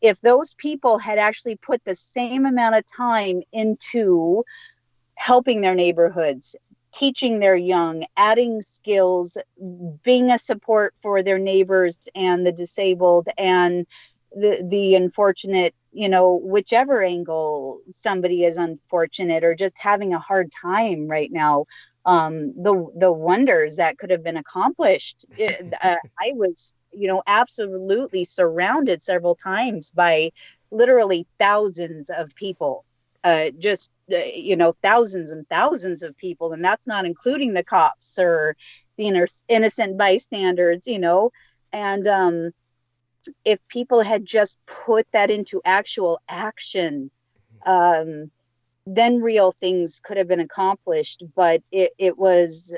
If those people had actually put the same amount of time into helping their neighborhoods, teaching their young, adding skills, being a support for their neighbors and the disabled and the unfortunate, whichever angle somebody is unfortunate or just having a hard time right now, the wonders that could have been accomplished. I was, absolutely surrounded several times by literally thousands of people. Thousands and thousands of people, and that's not including the cops or the innocent bystanders, and if people had just put that into actual action, then real things could have been accomplished. But it was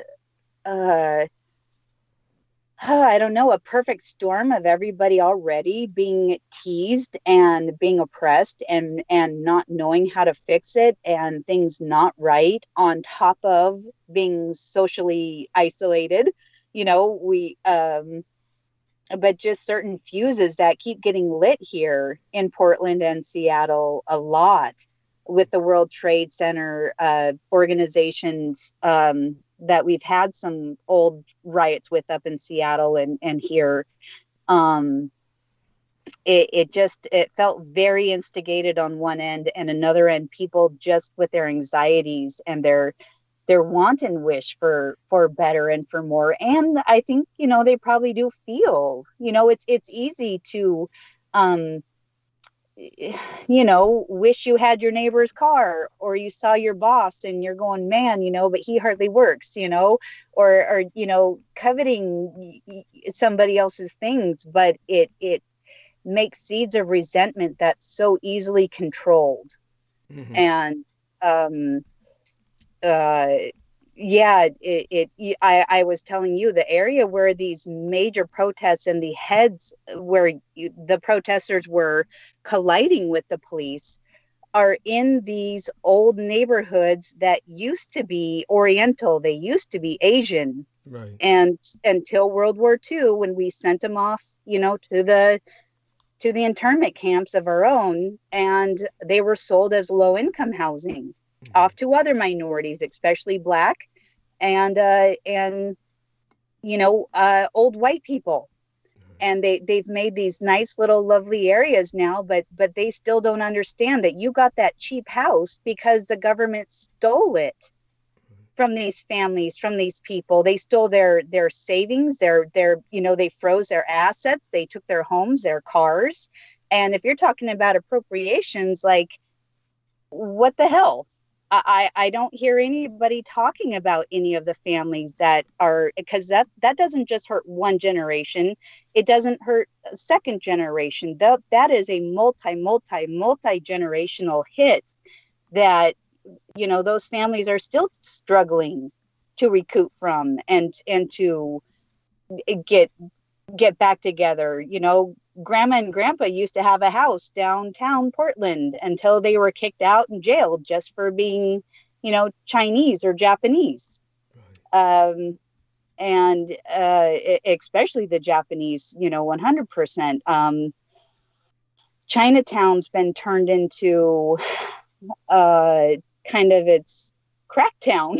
I don't know, a perfect storm of everybody already being teased and being oppressed and not knowing how to fix it, and things not right, on top of being socially isolated, but just certain fuses that keep getting lit here in Portland and Seattle a lot, with the World Trade Center organizations that we've had some old riots with up in Seattle and here. It felt very instigated on one end, and another end, people just with their anxieties and their want and wish for better and for more. And I think, they probably do feel, it's easy to, wish you had your neighbor's car, or you saw your boss and you're going, man, but he hardly works, or coveting somebody else's things. But it makes seeds of resentment that's so easily controlled. Mm-hmm. And I was telling you, the area where these major protests and the heads where the protesters were colliding with the police are in these old neighborhoods that used to be Oriental. They used to be Asian. Right. And until World War II, when we sent them off, to the internment camps of our own, and they were sold as low-income housing off to other minorities, especially Black and old white people. And they've made these nice little lovely areas now, but they still don't understand that you got that cheap house because the government stole it from these families, from these people. They stole their savings, they froze their assets, they took their homes, their cars. And if you're talking about appropriations, like, what the hell? I don't hear anybody talking about any of the families that are, because that doesn't just hurt one generation. It doesn't hurt a second generation. That is a multi-generational hit that, those families are still struggling to recoup from and to get get back together. You know, grandma and grandpa used to have a house downtown Portland until they were kicked out and jailed just for being, you know, Chinese or Japanese. And especially the Japanese, you know, 100%. Chinatown's been turned into kind of its crack town,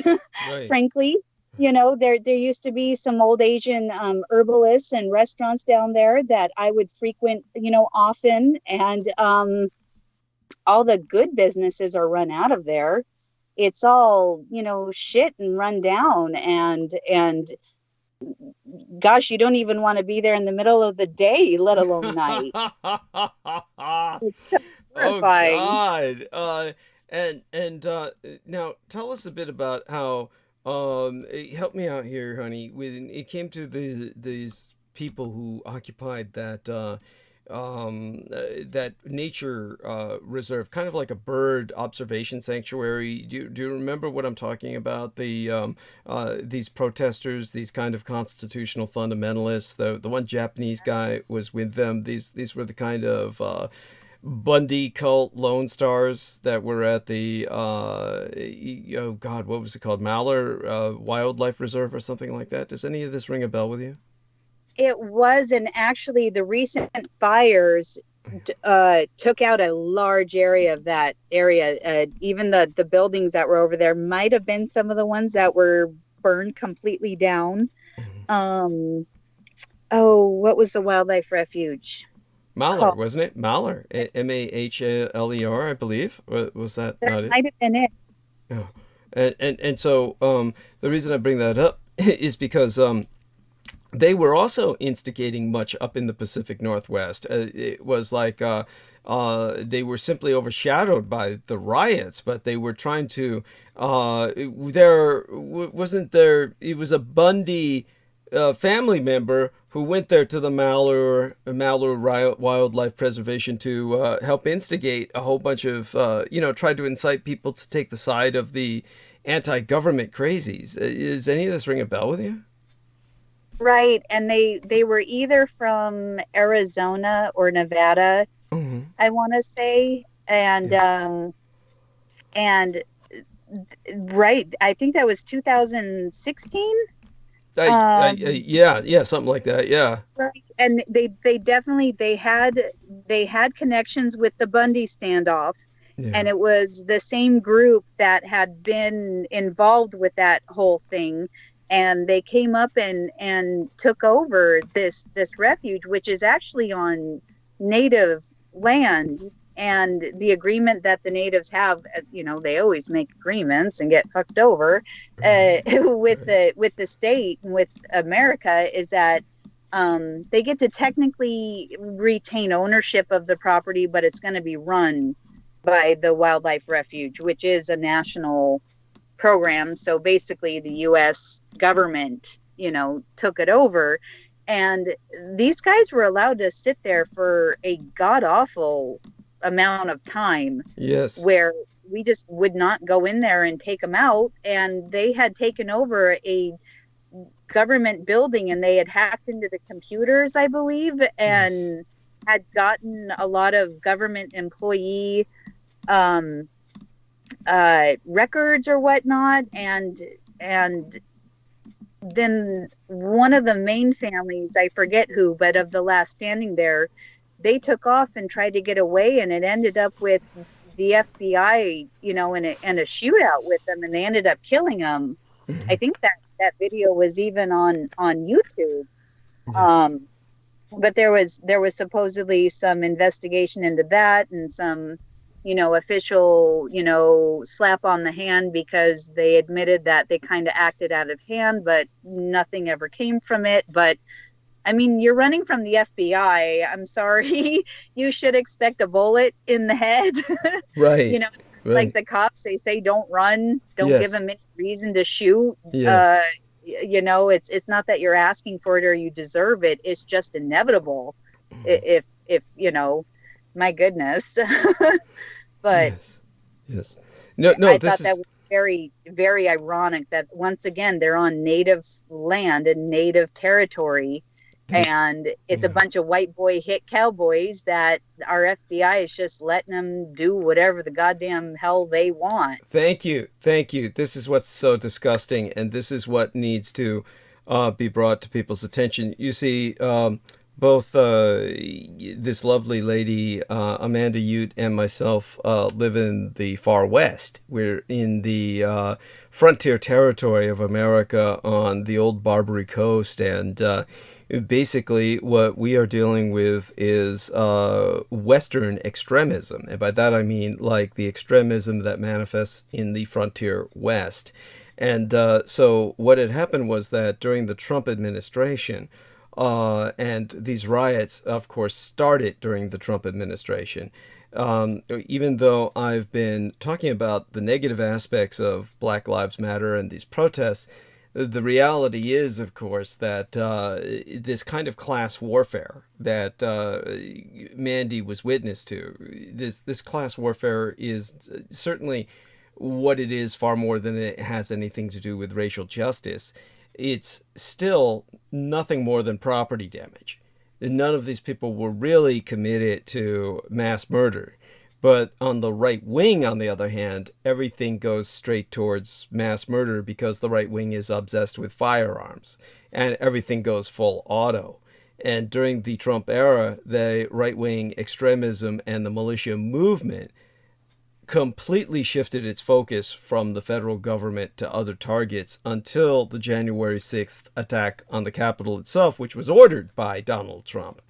Right. frankly. You know, there used to be some old Asian herbalists and restaurants down there that I would frequent, you know, often. And all the good businesses are run out of there. It's all, you know, shit and run down. And gosh, you don't even want to be there in the middle of the day, let alone night. It's so Oh terrifying. God. And now tell us a bit about how help me out here, honey. When it came to these people who occupied that that nature reserve, kind of like a bird observation sanctuary. Do you remember what I'm talking about? These protesters, these kind of constitutional fundamentalists. The one Japanese guy was with them. These were the kind of Bundy cult Lone Stars that were at the oh God, what was it called? Malheur Wildlife Reserve or something like that. Does any of this ring a bell with you? It was, and actually the recent fires took out a large area of that area. Even the buildings that were over there might have been some of the ones that were burned completely down. Oh, what was the wildlife refuge? Malheur, wasn't it? Malheur, Mahler, I believe. Was that That not it? might have been it. Yeah. And so the reason I bring that up is because they were also instigating much up in the Pacific Northwest. It was like they were simply overshadowed by the riots, but they were trying to. It was a Bundy family member who went there to the Malheur Wildlife Preservation to help instigate a whole bunch of, tried to incite people to take the side of the anti-government crazies. Is any of this ring a bell with you? Right, and they were either from Arizona or Nevada, I want to say, and right, I think that was 2016. Yeah, something like that. Yeah. Right, and they definitely had connections with the Bundy standoff, and it was the same group that had been involved with that whole thing. And they came up and took over this refuge, which is actually on native land. And the agreement that the natives have, they always make agreements and get fucked over with the state and with America, is that they get to technically retain ownership of the property, but it's going to be run by the wildlife refuge, which is a national program. So basically the US government, took it over, and these guys were allowed to sit there for a god awful amount of time. Yes. Where we just would not go in there and take them out, and they had taken over a government building, and they had hacked into the computers, I believe, and had gotten a lot of government employee records or whatnot, and then one of the main families, I forget who, but of the last standing there, they took off and tried to get away, and it ended up with the FBI, in a shootout with them, and they ended up killing them. I think that video was even on YouTube. But there was supposedly some investigation into that, and some official, slap on the hand, because they admitted that they kind of acted out of hand, but nothing ever came from it. But I mean, you're running from the FBI. I'm sorry. You should expect a bullet in the head. Right. Right. Like the cops, they say, don't run, don't give them any reason to shoot. Yes. It's not that you're asking for it or you deserve it. It's just inevitable. If my goodness. But yes. No, I thought that was very, very ironic that once again they're on native land and native territory, And it's a bunch of white boy hit cowboys that our FBI is just letting them do whatever the goddamn hell they want. Thank you. Thank you. This is what's so disgusting, and this is what needs to be brought to people's attention. You see, both this lovely lady, Amanda Ute, and myself live in the far west. We're in the frontier territory of America on the old Barbary Coast, and basically what we are dealing with is Western extremism. And by that I mean like the extremism that manifests in the frontier West. And so what had happened was that during the Trump administration, and these riots, of course, started during the Trump administration. Even though I've been talking about the negative aspects of Black Lives Matter and these protests, the reality is, of course, that this kind of class warfare that Mandy was witness to, this class warfare is certainly what it is far more than it has anything to do with racial justice. It's still nothing more than property damage. None of these people were really committed to mass murder. But on the right wing, on the other hand, everything goes straight towards mass murder because the right wing is obsessed with firearms and everything goes full auto. And during the Trump era, the right wing extremism and the militia movement completely shifted its focus from the federal government to other targets until the January 6th attack on the Capitol itself, which was ordered by Donald Trump.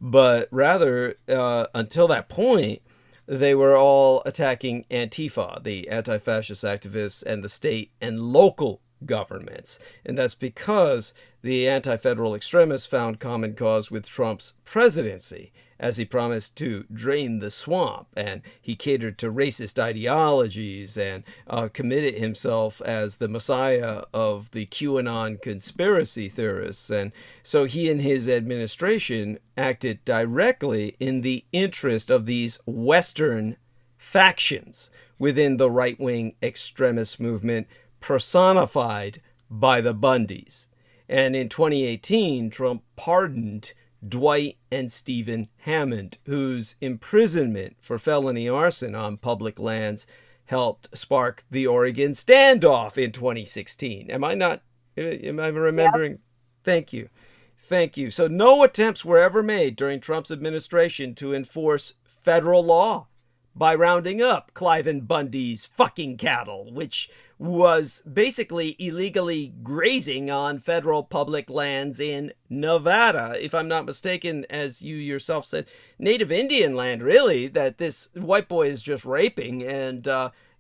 But rather, until that point, they were all attacking Antifa, the anti-fascist activists, and the state and local governments. And that's because the anti-federal extremists found common cause with Trump's presidency, as he promised to drain the swamp, and he catered to racist ideologies and committed himself as the messiah of the QAnon conspiracy theorists. And so he and his administration acted directly in the interest of these Western factions within the right-wing extremist movement personified by the Bundys. And in 2018, Trump pardoned Dwight and Stephen Hammond, whose imprisonment for felony arson on public lands helped spark the Oregon standoff in 2016. Am I remembering? Yep. Thank you. Thank you. So no attempts were ever made during Trump's administration to enforce federal law by rounding up Cliven Bundy's fucking cattle, which was basically illegally grazing on federal public lands in Nevada. If I'm not mistaken, as you yourself said, native Indian land, really, that this white boy is just raping. And,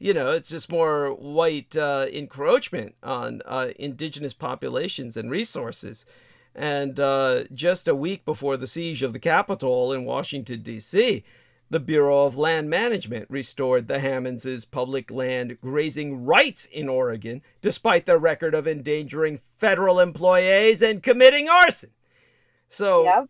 it's just more white encroachment on indigenous populations and resources. And just a week before the siege of the Capitol in Washington, D.C., the Bureau of Land Management restored the Hammonds' public land grazing rights in Oregon, despite their record of endangering federal employees and committing arson. So,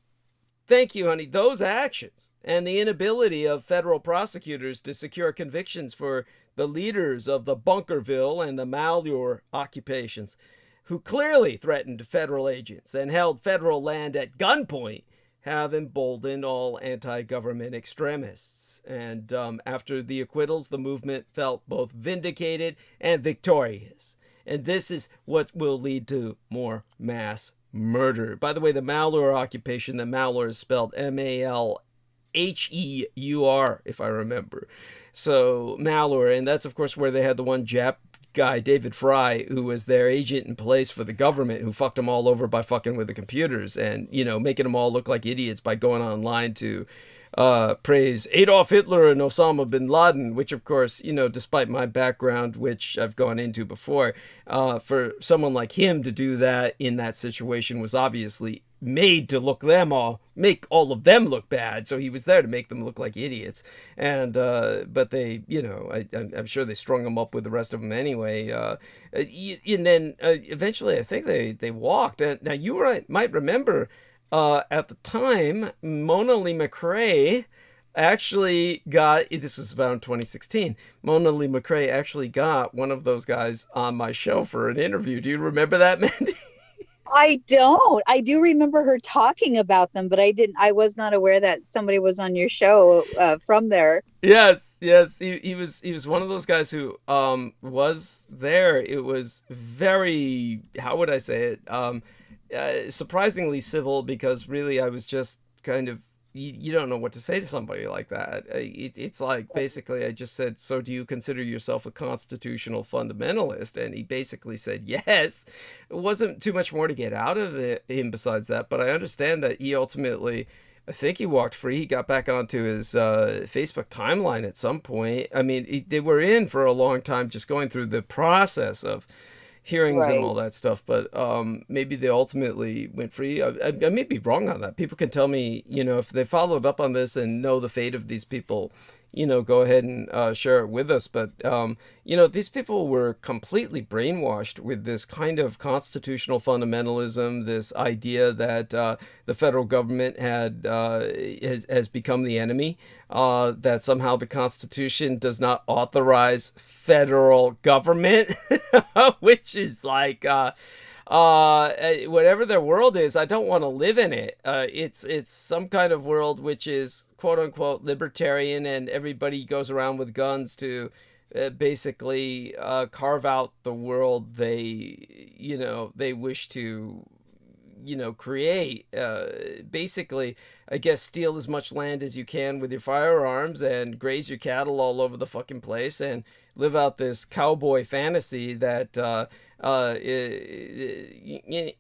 Thank you, honey. Those actions and the inability of federal prosecutors to secure convictions for the leaders of the Bunkerville and the Malheur occupations, who clearly threatened federal agents and held federal land at gunpoint, have emboldened all anti-government extremists. And after the acquittals, the movement felt both vindicated and victorious. And this is what will lead to more mass murder. By the way, the Malheur occupation, the Malheur is spelled M-A-L-H-E-U-R, if I remember. So Malheur, and that's of course where they had the one Jap guy, David Fry, who was their agent in place for the government, who fucked them all over by fucking with the computers and, making them all look like idiots by going online to praise Adolf Hitler and Osama bin Laden, which of course, despite my background, which I've gone into before, for someone like him to do that in that situation was obviously made to make all of them look bad. So he was there to make them look like idiots. And, but they, I'm sure they strung them up with the rest of them anyway. And then eventually I think they walked. And now you might remember, at the time, Mona Lee McRae actually got, this was around 2016, Mona Lee McRae actually got one of those guys on my show for an interview. Do you remember that, Mandy? I don't. I do remember her talking about them, but I was not aware that somebody was on your show from there. Yes, he was one of those guys who was there. It was very, how would I say it, surprisingly civil, because really I was just kind of, you don't know what to say to somebody like that. It's like, basically I just said, so do you consider yourself a constitutional fundamentalist? And he basically said yes. It wasn't too much more to get out of him besides that, but I understand that he ultimately, I think he walked free. He got back onto his Facebook timeline at some point. I mean, they were in for a long time just going through the process of hearings and all that stuff, but maybe they ultimately went free. I may be wrong on that. People can tell me, if they followed up on this and know the fate of these people, go ahead and share it with us. But, these people were completely brainwashed with this kind of constitutional fundamentalism, this idea that the federal government has become the enemy, that somehow the Constitution does not authorize federal government, which is like... whatever their world is, I don't want to live in it. It's some kind of world which is quote unquote libertarian, and everybody goes around with guns to basically carve out the world they wish to create. Basically, I guess, steal as much land as you can with your firearms and graze your cattle all over the fucking place and live out this cowboy fantasy that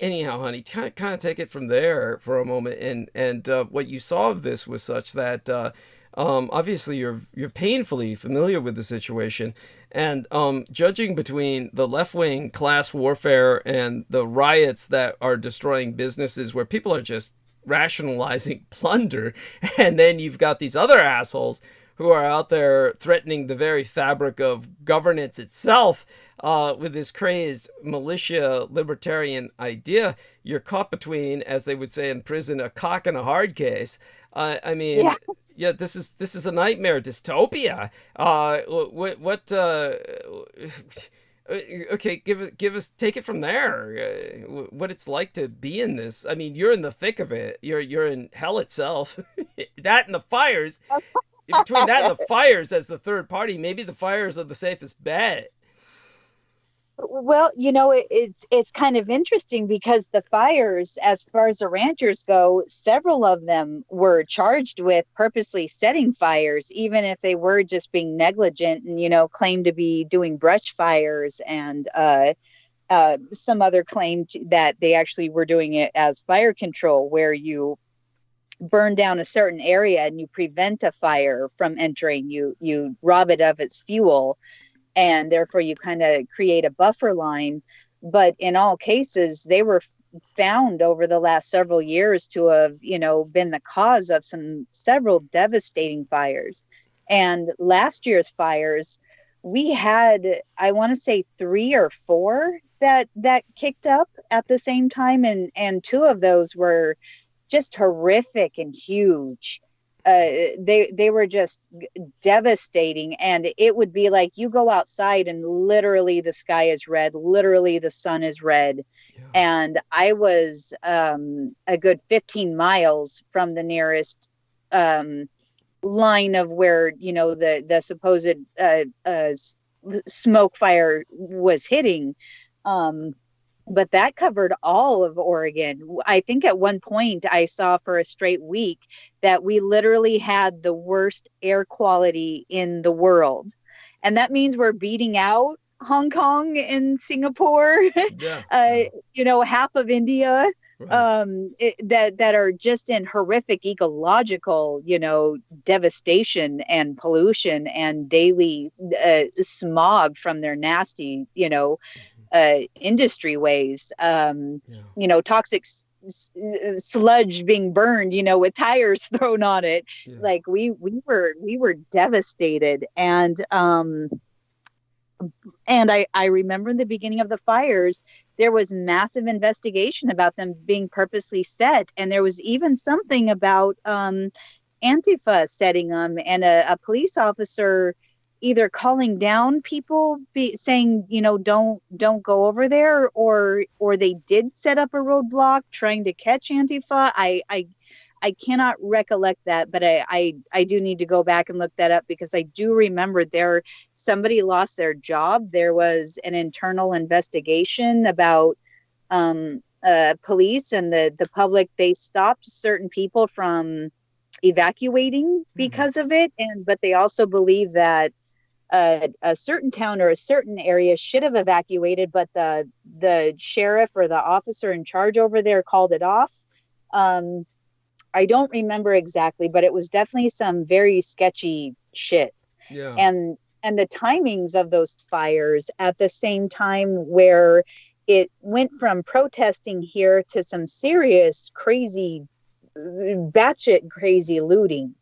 anyhow, honey, kind of take it from there for a moment. And what you saw of this was such that obviously you're painfully familiar with the situation, and judging between the left-wing class warfare and the riots that are destroying businesses where people are just rationalizing plunder, and then you've got these other assholes who are out there threatening the very fabric of governance itself with this crazed militia libertarian idea. You're caught between, as they would say in prison, a cock and a hard case. I mean, yeah, this is a nightmare dystopia. Okay, give us, take it from there. What it's like to be in this. I mean, you're in the thick of it. You're in hell itself. That and the fires. Between that and the fires as the third party, maybe the fires are the safest bet. Well, it's kind of interesting because the fires, as far as the ranchers go, several of them were charged with purposely setting fires, even if they were just being negligent and, claimed to be doing brush fires, and some other claimed that they actually were doing it as fire control, where you burn down a certain area and you prevent a fire from entering. You rob it of its fuel, and therefore you kind of create a buffer line. But in all cases, they were found over the last several years to have, been the cause of several devastating fires. And last year's fires, we had, I want to say 3 or 4 that kicked up at the same time, and 2 of those were just horrific and huge. They were just devastating, and it would be like you go outside and literally the sky is red, literally the sun is red. Yeah. And I was a good 15 miles from the nearest line of where the supposed smoke fire was hitting. But that covered all of Oregon. I think at one point I saw for a straight week that we literally had the worst air quality in the world. And that means we're beating out Hong Kong and Singapore, half of India, right. That are just in horrific ecological, devastation and pollution and daily smog from their nasty, industry ways, toxic sludge being burned, with tires thrown on it. Yeah. Like we were devastated. And I remember in the beginning of the fires, there was massive investigation about them being purposely set. And there was even something about Antifa setting them, and a police officer either calling down people, saying, don't go over there, or they did set up a roadblock trying to catch Antifa. I cannot recollect that, but I do need to go back and look that up, because I do remember somebody lost their job. There was an internal investigation about police and the public. They stopped certain people from evacuating because of it, but they also believe that a certain town or a certain area should have evacuated, but the sheriff or the officer in charge over there called it off. I don't remember exactly, but it was definitely some very sketchy shit. Yeah. And the timings of those fires at the same time where it went from protesting here to some serious crazy, batshit crazy looting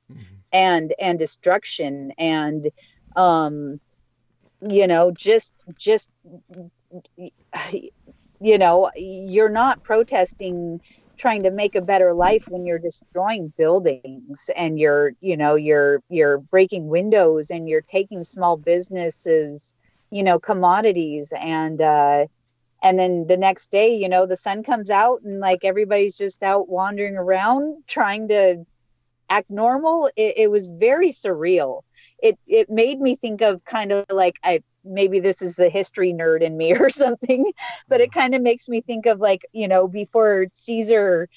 and destruction, and just you're not protesting trying to make a better life when you're destroying buildings, and you're breaking windows, and you're taking small businesses, commodities, and then the next day, the sun comes out and like everybody's just out wandering around trying to act normal. It was very surreal. It made me think of kind of like, maybe this is the history nerd in me or something, but it kind of makes me think of like, before Caesar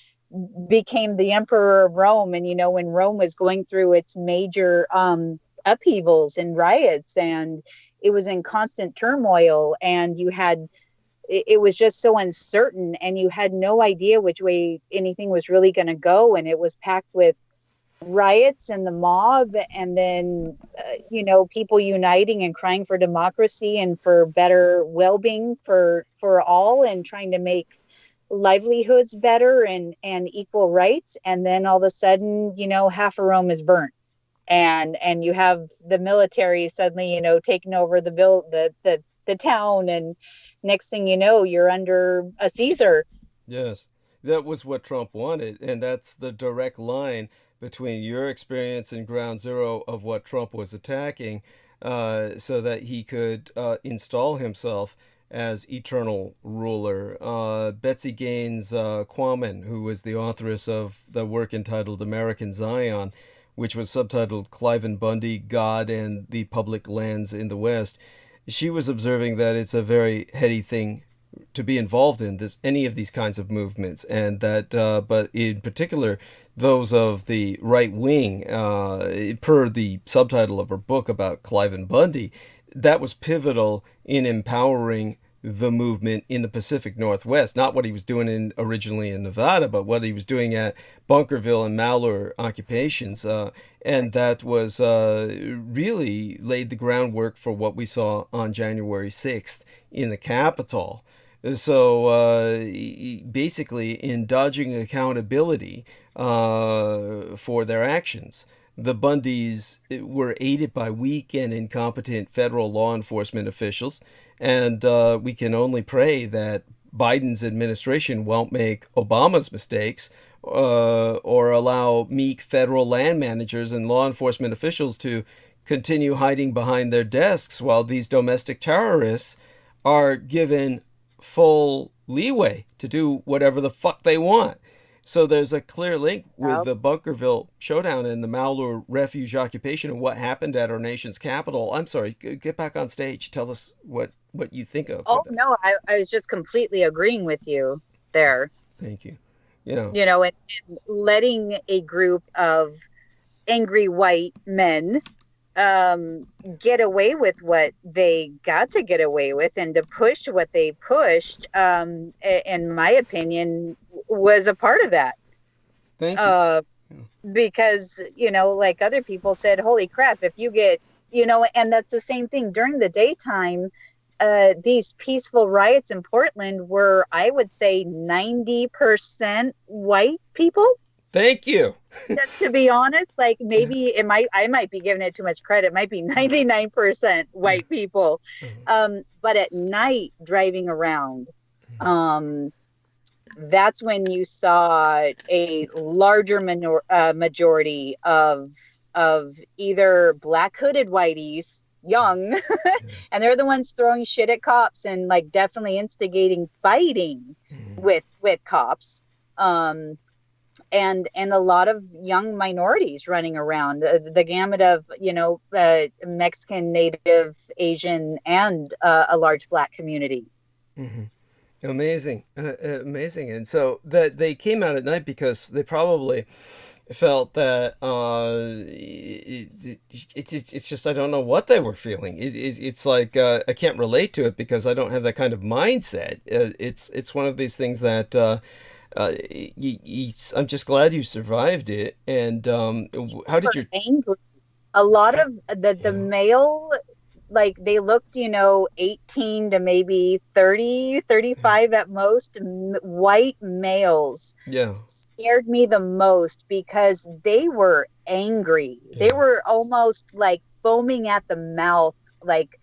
became the emperor of Rome, and when Rome was going through its major upheavals and riots, and it was in constant turmoil, and it was just so uncertain, and you had no idea which way anything was really going to go, and it was packed with riots and the mob, and then people uniting and crying for democracy and for better well-being for all, and trying to make livelihoods better and equal rights. And then all of a sudden, half of Rome is burnt, and you have the military suddenly taking over the town, and next thing you know, you're under a Caesar. Yes, that was what Trump wanted, and that's the direct line between your experience in ground zero of what Trump was attacking, so that he could install himself as eternal ruler. Betsy Gaines Quammen, who was the authoress of the work entitled American Zion, which was subtitled Cliven Bundy, God and the Public Lands in the West, she was observing that it's a very heady thing to be involved in any of these kinds of movements, and that but in particular those of the right wing, per the subtitle of her book about Cliven Bundy, that was pivotal in empowering the movement in the Pacific Northwest. Not what he was doing originally in Nevada, but what he was doing at Bunkerville and Malheur occupations, and that was really laid the groundwork for what we saw on January 6th in the Capitol. So basically, in dodging accountability for their actions, the Bundys were aided by weak and incompetent federal law enforcement officials, and we can only pray that Biden's administration won't make Obama's mistakes, or allow meek federal land managers and law enforcement officials to continue hiding behind their desks while these domestic terrorists are given full leeway to do whatever the fuck they want. So there's a clear link with the Bunkerville showdown and the Malheur refuge occupation and what happened at our nation's capital. I'm sorry, get back on stage. Tell us what you think of. Oh, no, I was just completely agreeing with you there. Thank you. Yeah. And letting a group of angry white men get away with what they got to get away with, and to push what they pushed, in my opinion, was a part of that. Thank you. Because, like other people said, holy crap, if you get, and that's the same thing during the daytime. These peaceful riots in Portland were, I would say, 90% white people. Thank you. To be honest, like maybe I might be giving it too much credit. It might be 99% white people. But at night driving around, that's when you saw a larger majority of either black hooded whiteys young, and they're the ones throwing shit at cops and like definitely instigating fighting with cops. And a lot of young minorities running around, the gamut of, you know, Mexican, Native, Asian, and a large Black community. Amazing, amazing. And so that they came out at night because they probably felt that it's just, I don't know what they were feeling. It's like I can't relate to it because I don't have that kind of mindset. It's one of these things that I'm just glad you survived it. And how did you? Angry. A lot of the male, like they looked, you know, 18 to maybe 30, 35 at most, white males. Yeah. Scared me the most because they were angry. They were almost like foaming at the mouth, like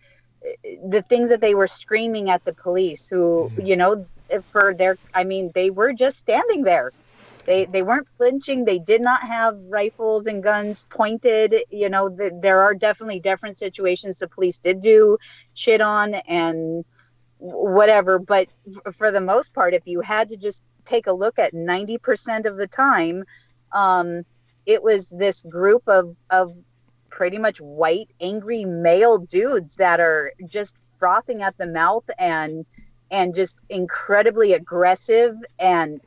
the things that they were screaming at the police who, you know, for their, I mean, they were just standing there. They weren't flinching. They did not have rifles and guns pointed. You know, there are definitely different situations the police did do shit on and whatever. But for the most part, if you had to just take a look at 90% of the time, it was this group of pretty much white, angry male dudes that are just frothing at the mouth and just incredibly aggressive and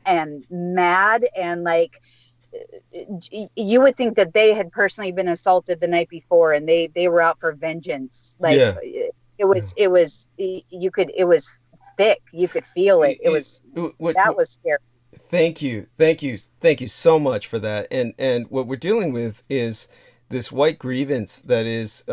mad, and like you would think that they had personally been assaulted the night before and they were out for vengeance. Like it was thick. You could feel it. It was that was scary. Thank you so much for that. And what we're dealing with is this white grievance that is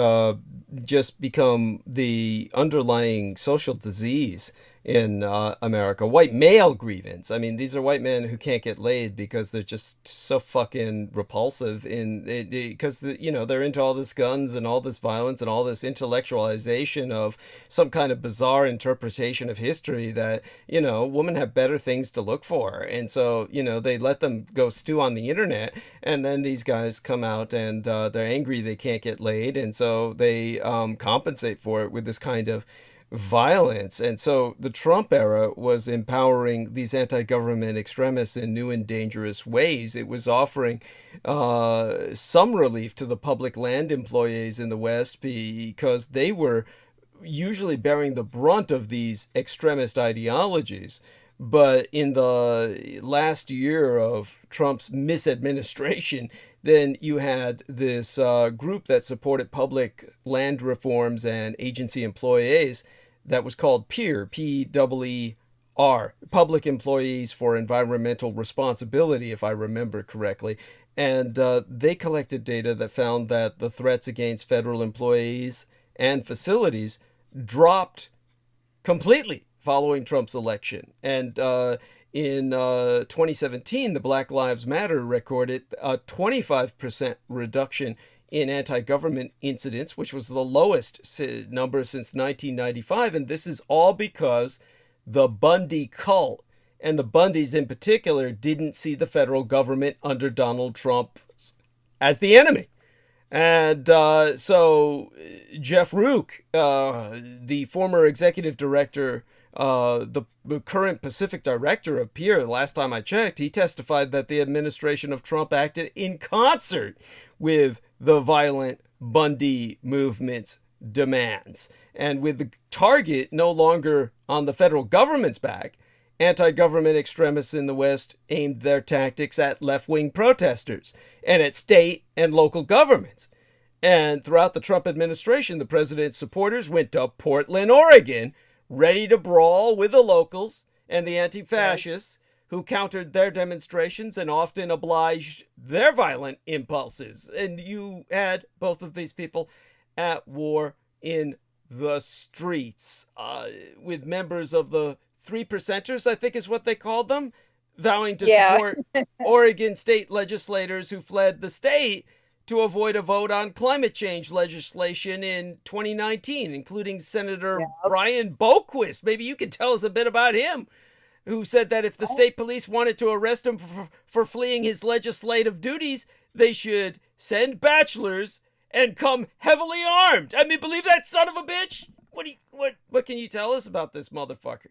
just become the underlying social disease in America. White male grievance. I mean, these are white men who can't get laid because they're just so fucking repulsive because you know, they're into all this guns and all this violence and all this intellectualization of some kind of bizarre interpretation of history that, you know, women have better things to look for. And so, you know, they let them go stew on the internet, and then these guys come out and they're angry they can't get laid, and so they compensate for it with this kind of violence. And so the Trump era was empowering these anti-government extremists in new and dangerous ways. It was offering some relief to the public land employees in the West because they were usually bearing the brunt of these extremist ideologies. But in the last year of Trump's misadministration, then you had this group that supported public land reforms and agency employees that was called PEER, P-E-E-R, Public Employees for Environmental Responsibility, if I remember correctly. And they collected data that found that the threats against federal employees and facilities dropped completely following Trump's election. And in 2017, the Black Lives Matter recorded a 25% reduction in anti-government incidents, which was the lowest number since 1995. And this is all because the Bundy cult, and the Bundys in particular, didn't see the federal government under Donald Trump as the enemy. And so Jeff Rook, the former executive director, the current Pacific director of PEER, last time I checked, he testified that the administration of Trump acted in concert with the violent Bundy movement's demands. And with the target no longer on the federal government's back, anti-government extremists in the West aimed their tactics at left-wing protesters and at state and local governments. And throughout the Trump administration, the president's supporters went to Portland, Oregon, ready to brawl with the locals and the anti-fascists who countered their demonstrations and often obliged their violent impulses. And you had both of these people at war in the streets, with members of the 3%ers, I think is what they called them, vowing to support Oregon state legislators who fled the state to avoid a vote on climate change legislation in 2019, including Senator Brian Boquist. Maybe you can tell us a bit about him, who said that if the state police wanted to arrest him for fleeing his legislative duties, they should send bachelors and come heavily armed. I mean, believe that son of a bitch? What can you tell us about this motherfucker?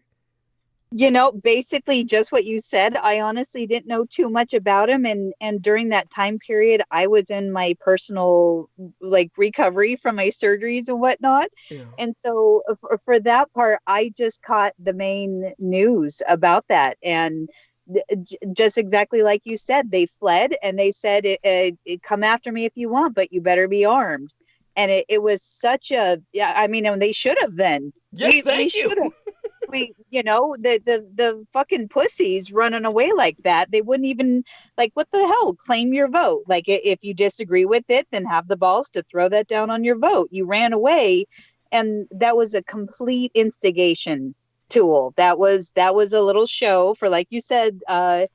You know, basically just what you said. I honestly didn't know too much about him, and during that time period, I was in my personal like recovery from my surgeries and whatnot. Yeah. And so for that part, I just caught the main news about that, and just exactly like you said, they fled and they said, "Come after me if you want, but you better be armed." And it was such a, yeah, I mean, and they should have then. Yes, thank you. We, you know, the fucking pussies running away like that, they wouldn't even, like, what the hell, claim your vote. Like, if you disagree with it, then have the balls to throw that down on your vote. You ran away, and that was a complete instigation tool. That was a little show for, like you said, the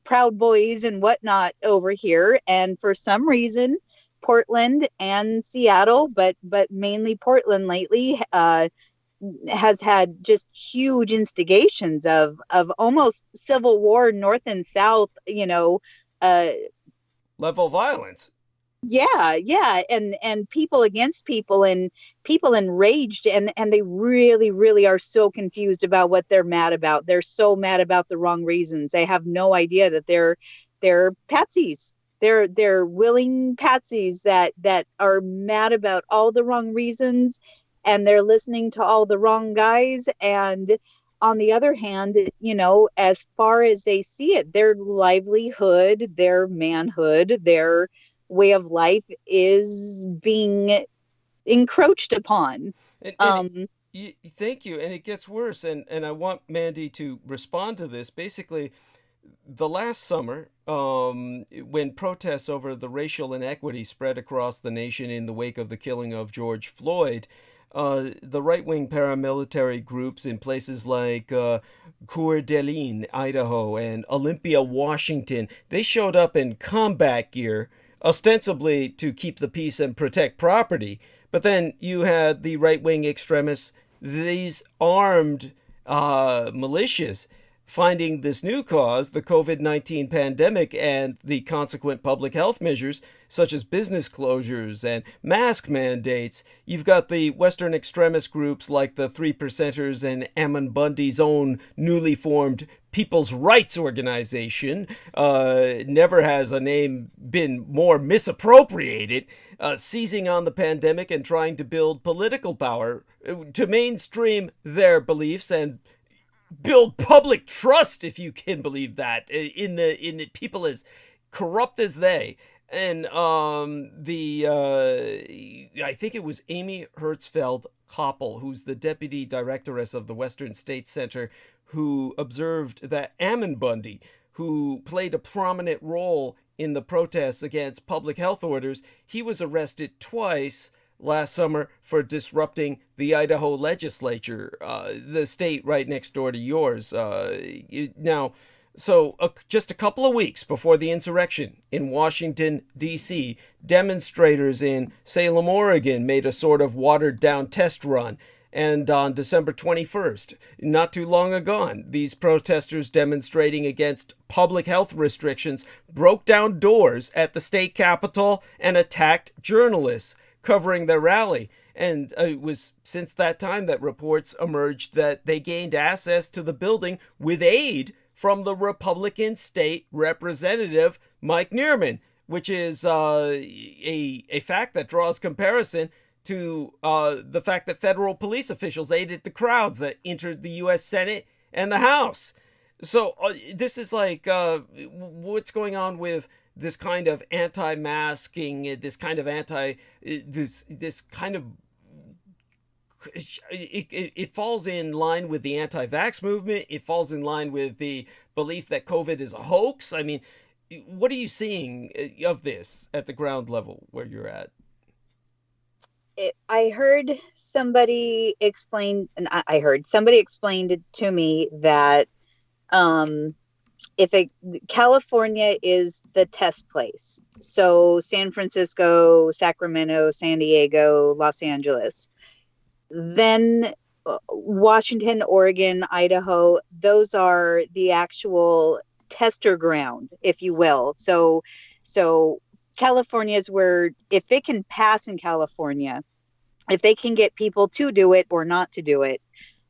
Proud Boys and whatnot over here. And for some reason, Portland and Seattle, but mainly Portland lately, has had just huge instigations of almost civil war, north and south, you know, level violence. Yeah, and people against people, and people enraged, and they really are so confused about what they're mad about. They're so mad about the wrong reasons. They have no idea that they're patsies. They're willing patsies that are mad about all the wrong reasons, and they're listening to all the wrong guys. And on the other hand, you know, as far as they see it, their livelihood, their manhood, their way of life is being encroached upon. Thank you. And it gets worse. And I want Mandy to respond to this. Basically, the last summer, when protests over the racial inequity spread across the nation in the wake of the killing of George Floyd, the right-wing paramilitary groups in places like Coeur d'Alene, Idaho, and Olympia, Washington, they showed up in combat gear, ostensibly to keep the peace and protect property. But then you had the right-wing extremists, these armed militias, finding this new cause, the COVID-19 pandemic, and the consequent public health measures, such as business closures and mask mandates. You've got the Western extremist groups like the Three Percenters and Ammon Bundy's own newly formed People's Rights Organization. Never has a name been more misappropriated, seizing on the pandemic and trying to build political power to mainstream their beliefs and build public trust, if you can believe that, in the people as corrupt as they. And I think it was Amy Hertzfeld Koppel, who's the deputy directoress of the Western States Center, who observed that Ammon Bundy, who played a prominent role in the protests against public health orders, he was arrested twice last summer for disrupting the Idaho legislature, the state right next door to yours. Just a couple of weeks before the insurrection in Washington, D.C., demonstrators in Salem, Oregon made a sort of watered-down test run. And on December 21st, not too long ago, these protesters demonstrating against public health restrictions broke down doors at the state capitol and attacked journalists covering their rally. And it was since that time that reports emerged that they gained access to the building with aid from the Republican state representative, Mike Neerman, which is a fact that draws comparison to the fact that federal police officials aided the crowds that entered the U.S. Senate and the House. So this is like what's going on with this kind of anti-masking, this kind of it falls in line with the anti-vax movement. It falls in line with the belief that COVID is a hoax. I mean, what are you seeing of this at the ground level where you're at? I heard somebody explain, and I heard somebody explained it to me that California is the test place. So San Francisco, Sacramento, San Diego, Los Angeles. Then Washington, Oregon, Idaho, those are the actual tester ground, if you will. So California is where, if it can pass in California, if they can get people to do it or not to do it,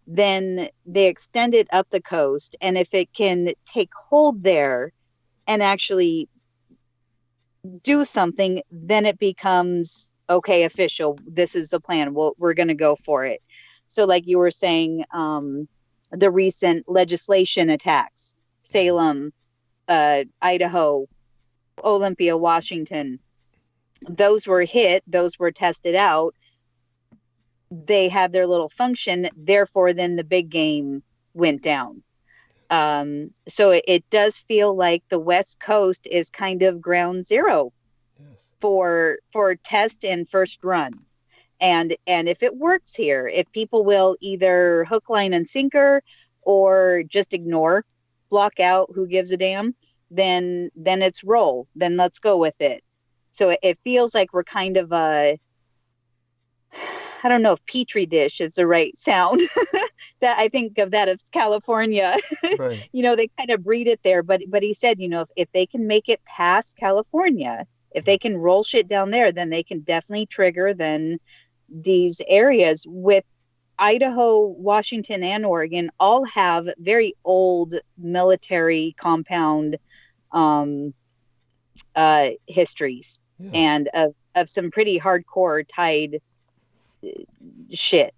then they extend it up the coast. And if it can take hold there and actually do something, then it becomes, okay, official. This is the plan. We're going to go for it. So like you were saying, the recent legislation attacks, Salem, Idaho, Olympia, Washington, those were hit, those were tested out. They had their little function. Therefore, then the big game went down. So it does feel like the West Coast is kind of ground zero for test and first run. And if it works here, if people will either hook, line, and sinker, or just ignore, block out, who gives a damn, then it's roll. Then let's go with it. So it feels like we're kind of I don't know if petri dish is the right sound. That I think of that as California. Right. You know, they kind of breed it there. But he said, you know, if they can make it past California, if they can roll shit down there, then they can definitely trigger then these areas. With Idaho, Washington, and Oregon all have very old military compound histories, and of some pretty hardcore tied shit.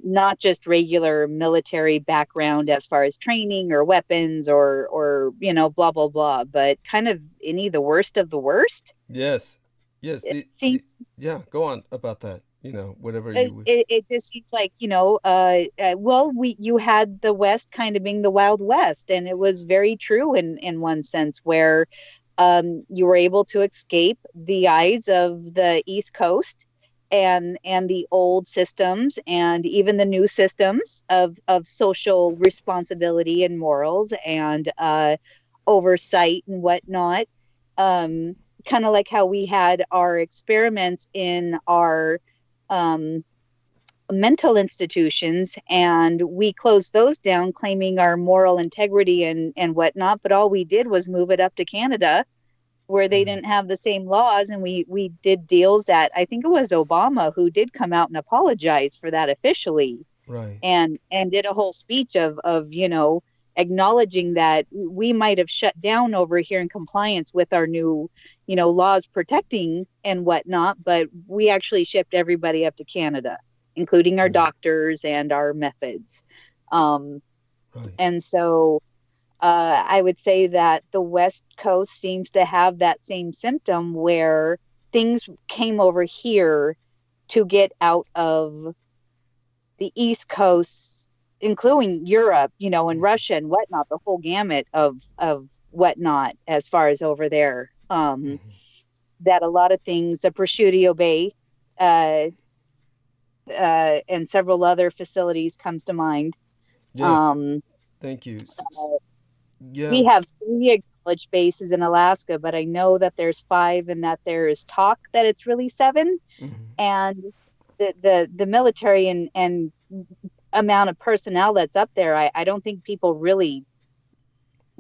Not just regular military background as far as training or weapons or you know, blah blah blah, but kind of any the worst of the worst. Yes. Yeah, go on about that. You know, whatever it just seems like, you know, you had the West kind of being the Wild West, and it was very true in one sense, where you were able to escape the eyes of the East Coast and the old systems and even the new systems of social responsibility and morals and oversight and whatnot. Kind of like how we had our experiments in our mental institutions, and we closed those down, claiming our moral integrity and whatnot. But all we did was move it up to Canada, where they didn't have the same laws. And we did deals that I think it was Obama who did come out and apologize for that officially. Right. And did a whole speech of, you know, acknowledging that we might have shut down over here in compliance with our new, you know, laws protecting and whatnot, but we actually shipped everybody up to Canada, including our doctors and our methods. Right. And so I would say that the West Coast seems to have that same symptom, where things came over here to get out of the East Coast, including Europe, you know, and Russia and whatnot, the whole gamut of whatnot as far as over there. That a lot of things, the Prosciutto Bay and several other facilities comes to mind. Yes. Thank you. Yeah. We have 3 acknowledged bases in Alaska, but I know that there's 5 and that there is talk that it's really 7. And the military and amount of personnel that's up there, I don't think people really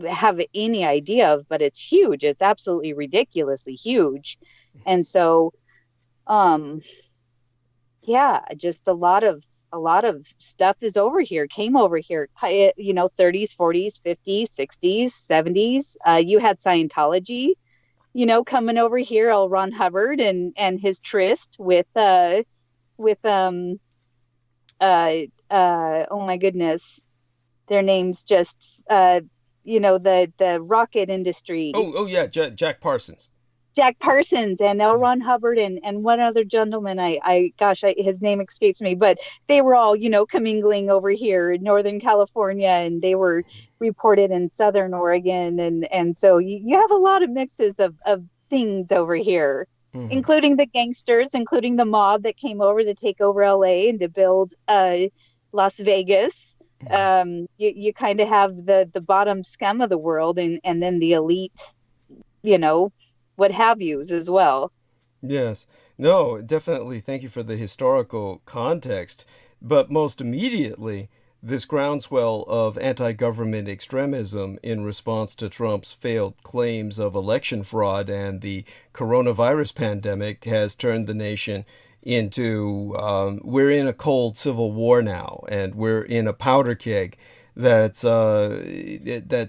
have any idea of, but it's huge. It's absolutely ridiculously huge. And so just a lot of stuff is over here, came over here, you know, 30s, 40s, 50s, 60s, 70s. You had Scientology, you know, coming over here, L. Ron Hubbard and his tryst with oh my goodness, their names just you know, the rocket industry. Oh yeah, Jack Parsons. Jack Parsons and L. Ron Hubbard and one other gentleman, his name escapes me, but they were all, you know, commingling over here in Northern California, and they were reported in Southern Oregon, and so you have a lot of mixes of things over here, including the gangsters, including the mob that came over to take over LA and to build Las Vegas. You kind of have the bottom scum of the world and then the elite, you know, what have yous as well. Yes. No, definitely. Thank you for the historical context. But most immediately, this groundswell of anti-government extremism in response to Trump's failed claims of election fraud and the coronavirus pandemic has turned the nation into, we're in a cold civil war now, and we're in a powder keg that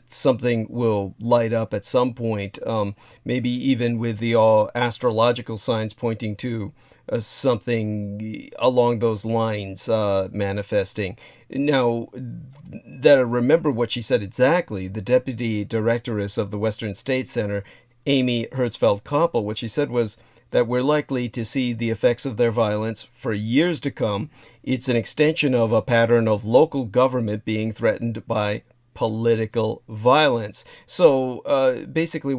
something will light up at some point, maybe even with the astrological signs pointing to something along those lines manifesting. Now, that I remember what she said exactly, the deputy directoress of the Western State Center, Amy Hertzfeld-Koppel, what she said was that we're likely to see the effects of their violence for years to come. It's an extension of a pattern of local government being threatened by political violence. So basically,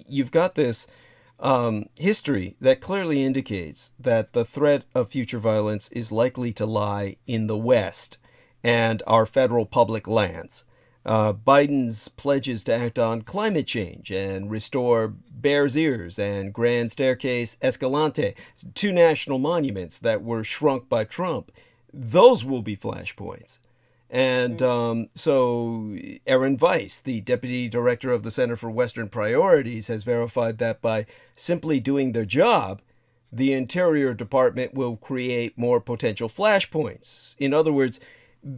you've got this history that clearly indicates that the threat of future violence is likely to lie in the West and our federal public lands. Biden's pledges to act on climate change and restore Bears Ears and Grand Staircase Escalante, two national monuments that were shrunk by Trump, those will be flashpoints. And so Erin Weiss, the deputy director of the Center for Western Priorities, has verified that by simply doing their job, the Interior Department will create more potential flashpoints. In other words,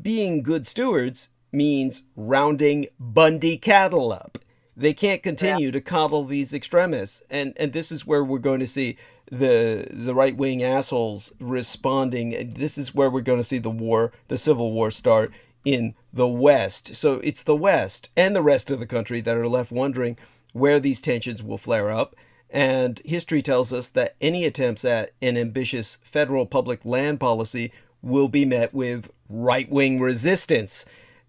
being good stewards means rounding Bundy cattle up. They can't continue to coddle these extremists. And this is where we're going to see the right-wing assholes responding. This is where we're going to see the civil war start in the West. So it's the West and the rest of the country that are left wondering where these tensions will flare up. And history tells us that any attempts at an ambitious federal public land policy will be met with right-wing resistance.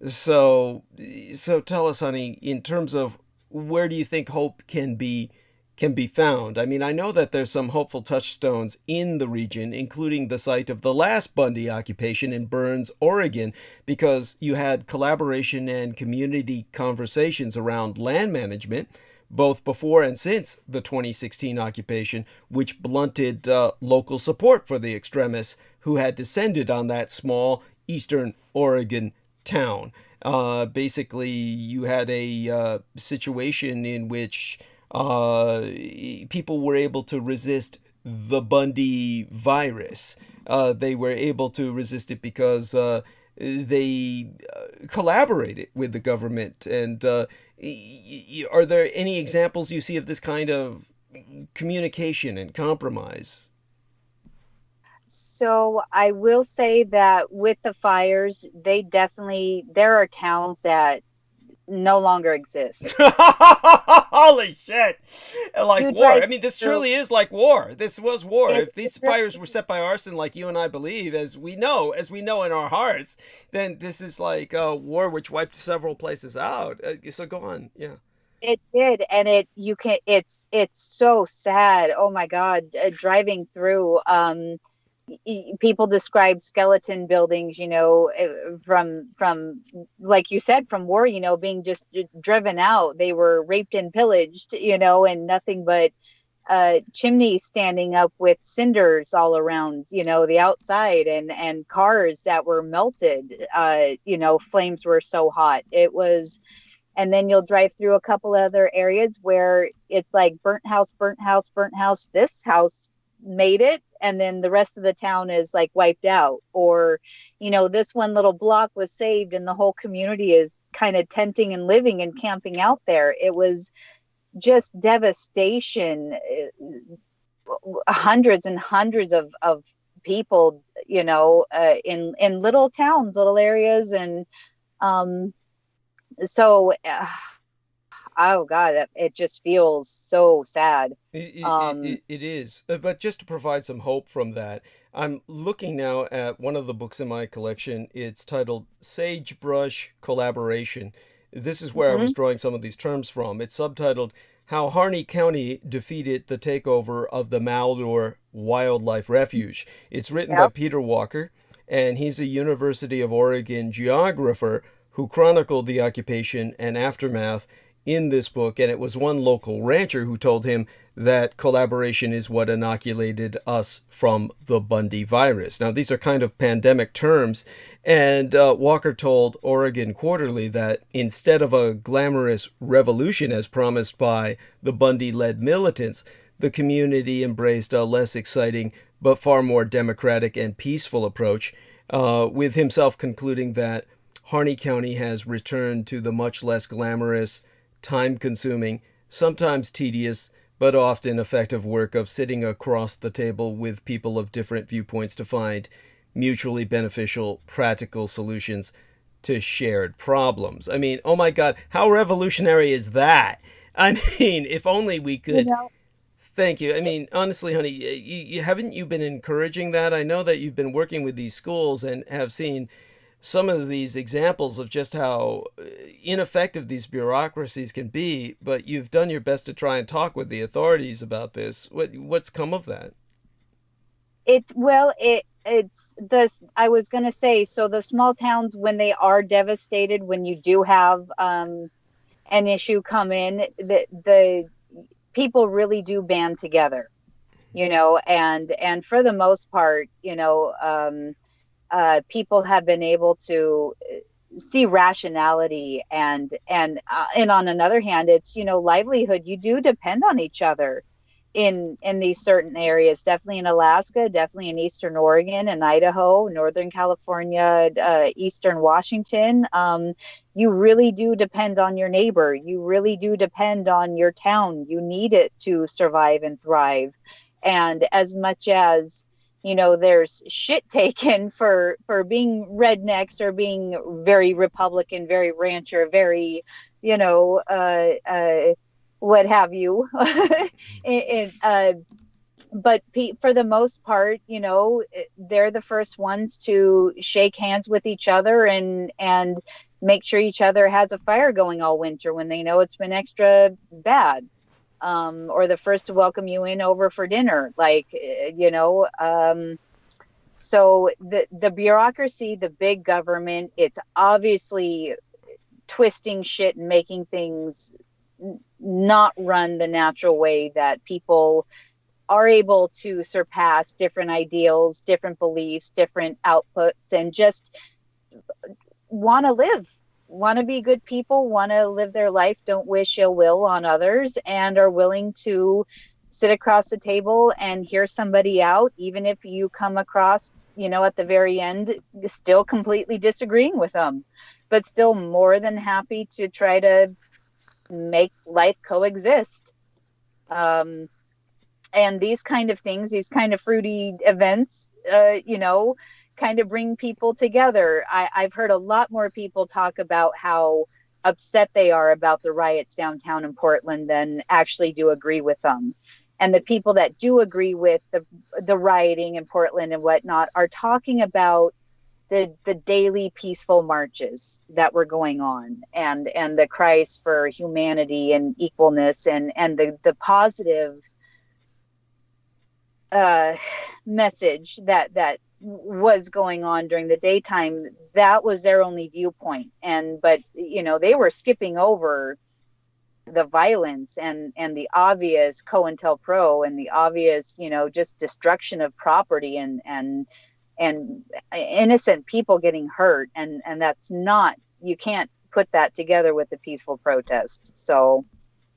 So tell us, honey, in terms of where do you think hope can be found? I mean, I know that there's some hopeful touchstones in the region, including the site of the last Bundy occupation in Burns, Oregon, because you had collaboration and community conversations around land management, both before and since the 2016 occupation, which blunted local support for the extremists who had descended on that small eastern Oregon town. Basically, you had a situation in which people were able to resist the Bundy virus. They were able to resist it because they collaborated with the government. And are there any examples you see of this kind of communication and compromise? So I will say that with the fires, there are towns that no longer exist. Holy shit. Like You war. drive I mean, this through- truly is like war. This was war. It- If these it- fires were set by arson, like you and I believe, as we know in our hearts, then this is like a war which wiped several places out. So go on. Yeah. It did, and it's so sad. Oh my God, driving through, people describe skeleton buildings, from like you said, from war, being just driven out. They were raped and pillaged, and nothing but chimneys standing up with cinders all around, the outside, and cars that were melted. Flames were so hot. It was. And then you'll drive through a couple other areas where it's like burnt house, burnt house, burnt house. This house made it, and then the rest of the town is like wiped out. Or, this one little block was saved, and the whole community is kind of tenting and living and camping out there. It was just devastation. Hundreds and hundreds of people, in little towns, little areas, and so, oh God, it just feels so sad. It is. But just to provide some hope from that, I'm looking now at one of the books in my collection. It's titled Sagebrush Collaboration. This is where I was drawing some of these terms from. It's subtitled How Harney County Defeated the Takeover of the Malheur Wildlife Refuge. It's written by Peter Walker, and he's a University of Oregon geographer who chronicled the occupation and aftermath in this book, and it was one local rancher who told him that collaboration is what inoculated us from the Bundy virus. Now, these are kind of pandemic terms, and Walker told Oregon Quarterly that instead of a glamorous revolution as promised by the Bundy-led militants, the community embraced a less exciting but far more democratic and peaceful approach, with himself concluding that Harney County has returned to the much less glamorous, time-consuming, sometimes tedious, but often effective work of sitting across the table with people of different viewpoints to find mutually beneficial, practical solutions to shared problems. I mean, oh my God, how revolutionary is that? I mean, if only we could... Thank you. I mean, honestly, honey, haven't you been encouraging that? I know that you've been working with these schools and have seen some of these examples of just how ineffective these bureaucracies can be, but you've done your best to try and talk with the authorities about this. What's come of that? It's this. I was going to say, so the small towns, when they are devastated, when you do have an issue come in, the people really do band together, and for the most part, people have been able to see rationality and on another hand, it's, livelihood. You do depend on each other in these certain areas, definitely in Alaska, definitely in Eastern Oregon and Idaho, Northern California, Eastern Washington. You really do depend on your neighbor. You really do depend on your town. You need it to survive and thrive. And as much as, there's shit taken for being rednecks or being very Republican, very rancher, very, what have you. But for the most part, they're the first ones to shake hands with each other and make sure each other has a fire going all winter when they know it's been extra bad. Or the first to welcome you in over for dinner, so the bureaucracy, the big government, it's obviously twisting shit and making things not run the natural way that people are able to surpass different ideals, different beliefs, different outputs, and just want to be good people, want to live their life, don't wish ill will on others, and are willing to sit across the table and hear somebody out, even if you come across, at the very end, still completely disagreeing with them, but still more than happy to try to make life coexist. And these kind of things, these kind of fruity events, kind of bring people together. I've heard a lot more people talk about how upset they are about the riots downtown in Portland than actually do agree with them. And the people that do agree with the rioting in Portland and whatnot are talking about the daily peaceful marches that were going on and the cries for humanity and equalness and the positive message that was going on during the daytime. That was their only viewpoint. But they were skipping over the violence and the obvious COINTELPRO and the obvious, just destruction of property and innocent people getting hurt. And that's not, you can't put that together with the peaceful protest. So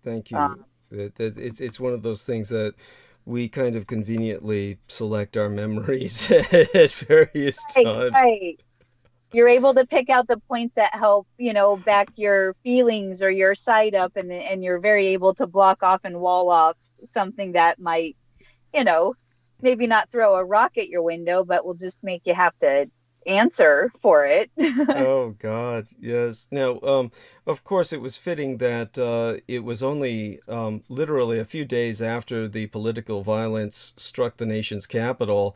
thank you. It's one of those things that we kind of conveniently select our memories at various times. Right. You're able to pick out the points that help, back your feelings or your side up, and you're very able to block off and wall off something that might, maybe not throw a rock at your window, but will just make you have to answer for it. Oh God, yes. Now, of course, it was fitting that it was only literally a few days after the political violence struck the nation's capital,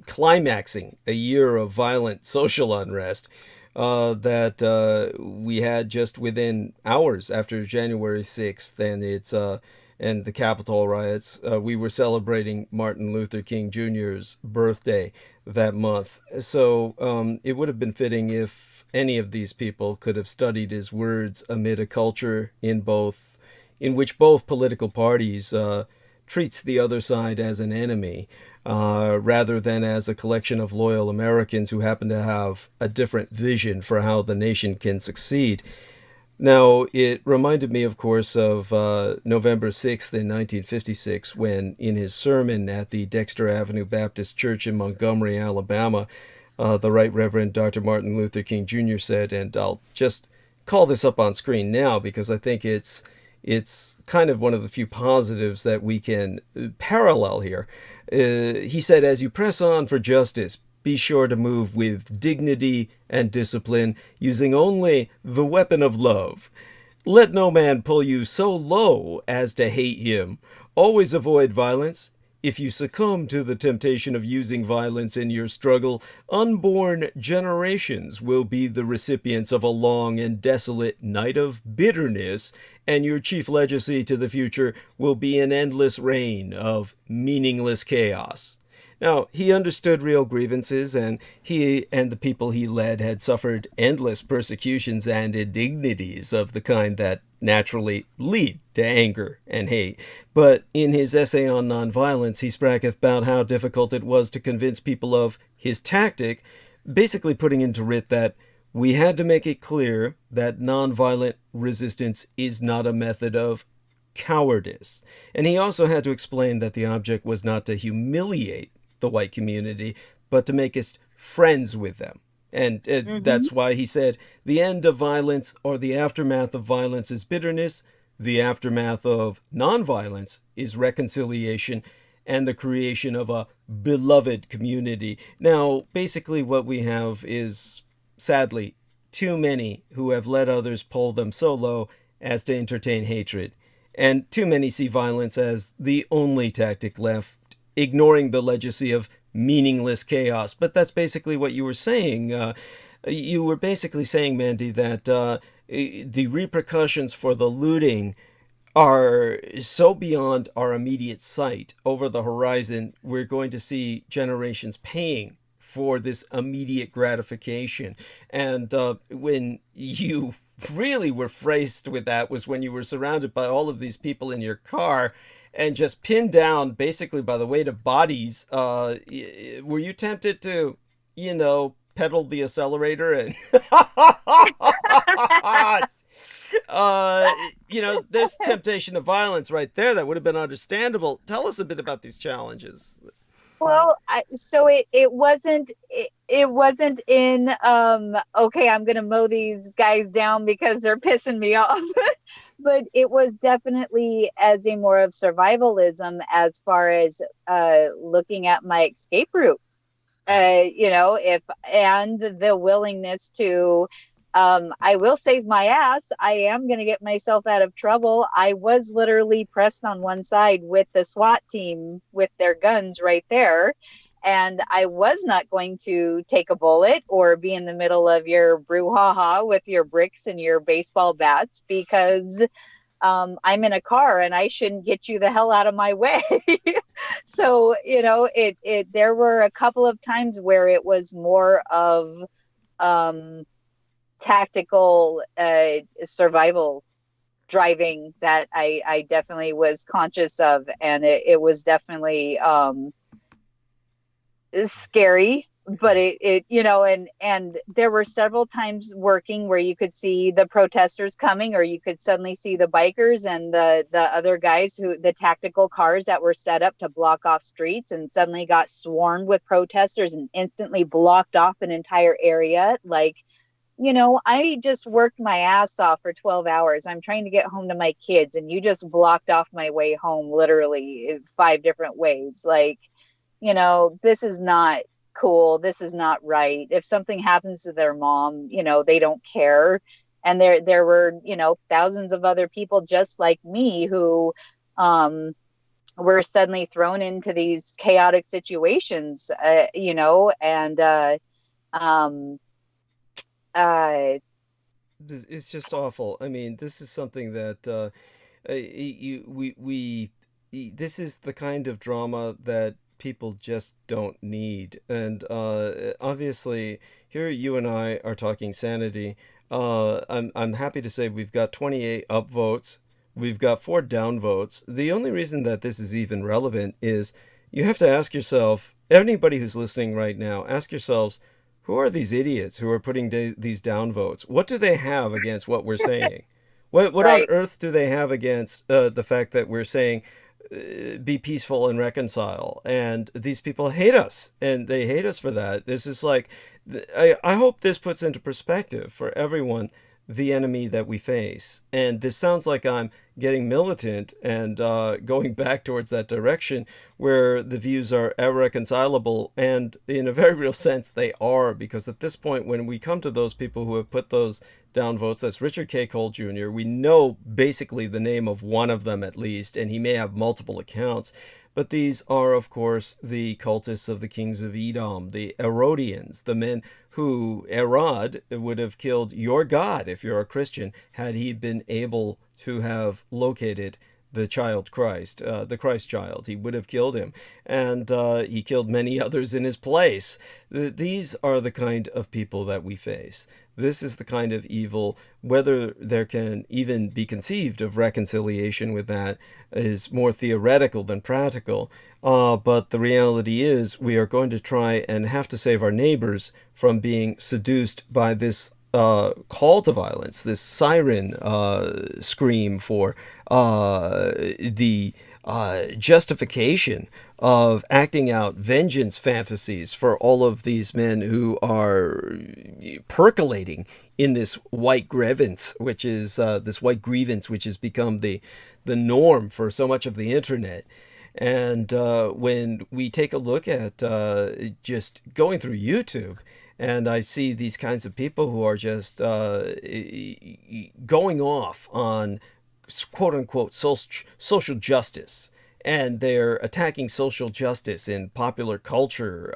climaxing a year of violent social unrest, that we had just within hours after January 6th, and and the Capitol riots. We were celebrating Martin Luther King Jr.'s birthday that month. So it would have been fitting if any of these people could have studied his words amid a culture in which both political parties treats the other side as an enemy, rather than as a collection of loyal Americans who happen to have a different vision for how the nation can succeed. Now, it reminded me, of course, of November 6th in 1956, when in his sermon at the Dexter Avenue Baptist Church in Montgomery, Alabama, the Right Reverend Dr. Martin Luther King Jr. said, and I'll just call this up on screen now because I think it's kind of one of the few positives that we can parallel here. He said, "As you press on for justice, be sure to move with dignity and discipline, using only the weapon of love. Let no man pull you so low as to hate him. Always avoid violence. If you succumb to the temptation of using violence in your struggle, unborn generations will be the recipients of a long and desolate night of bitterness, and your chief legacy to the future will be an endless reign of meaningless chaos." Now, he understood real grievances, and he and the people he led had suffered endless persecutions and indignities of the kind that naturally lead to anger and hate. But in his essay on nonviolence, he sprack about how difficult it was to convince people of his tactic, basically putting into writ that we had to make it clear that nonviolent resistance is not a method of cowardice. And he also had to explain that the object was not to humiliate the white community, but to make us friends with them. And that's why he said, the end of violence or the aftermath of violence is bitterness. The aftermath of nonviolence is reconciliation and the creation of a beloved community. Now, basically what we have is, sadly, too many who have let others pull them so low as to entertain hatred. And too many see violence as the only tactic left, ignoring the legacy of meaningless chaos. But that's basically what you were saying. You were basically saying, Mandy, that the repercussions for the looting are so beyond our immediate sight. Over the horizon, we're going to see generations paying for this immediate gratification. And when you really were faced with that was when you were surrounded by all of these people in your car and just pinned down basically by the weight of bodies. Were you tempted to, pedal the accelerator and, there's temptation of violence right there. That would have been understandable. Tell us a bit about these challenges. Well, so it wasn't in okay, I'm gonna mow these guys down because they're pissing me off, but it was definitely as a more of survivalism as far as looking at my escape route, and the willingness to. I will save my ass. I am going to get myself out of trouble. I was literally pressed on one side with the SWAT team with their guns right there. And I was not going to take a bullet or be in the middle of your brouhaha with your bricks and your baseball bats because I'm in a car and I shouldn't get you the hell out of my way. So, there were a couple of times where it was more of, tactical survival driving that I definitely was conscious of, and it was definitely scary, but and there were several times working where you could see the protesters coming, or you could suddenly see the bikers and the other guys the tactical cars that were set up to block off streets, and suddenly got swarmed with protesters and instantly blocked off an entire area. Like, I just worked my ass off for 12 hours. I'm trying to get home to my kids, and you just blocked off my way home, literally in 5 different ways. Like, this is not cool. This is not right. If something happens to their mom, they don't care. And there were, thousands of other people just like me who were suddenly thrown into these chaotic situations, It's just awful. I mean, this is something that this is the kind of drama that people just don't need. And obviously, here you and I are talking sanity. I'm happy to say we've got 28 upvotes. We've got 4 downvotes. The only reason that this is even relevant is you have to ask yourself, anybody who's listening right now, ask yourselves, who are these idiots who are putting these downvotes? What do they have against what we're saying? What on Right. earth do they have against the fact that we're saying be peaceful and reconcile? And these people hate us, and they hate us for that. This is like, I hope this puts into perspective for everyone the enemy that we face. And this sounds like I'm getting militant and going back towards that direction where the views are irreconcilable. And in a very real sense, they are, because at this point, when we come to those people who have put those downvotes, that's Richard K. Cole Jr., we know basically the name of one of them at least, and he may have multiple accounts. But these are, of course, the cultists of the kings of Edom, the Herodians, the men who Herod would have killed your God, if you're a Christian, had he been able to have located the child Christ, the Christ child. He would have killed him. And he killed many others in his place. These are the kind of people that we face. This is the kind of evil. Whether there can even be conceived of reconciliation with that is more theoretical than practical. But the reality is we are going to try and have to save our neighbors from being seduced by this call to violence, this siren scream for the justification of acting out vengeance fantasies for all of these men who are percolating in this white grievance, which is which has become the norm for so much of the internet. And when we take a look at just going through YouTube, and I see these kinds of people who are just going off on quote unquote social justice, and they're attacking social justice in popular culture.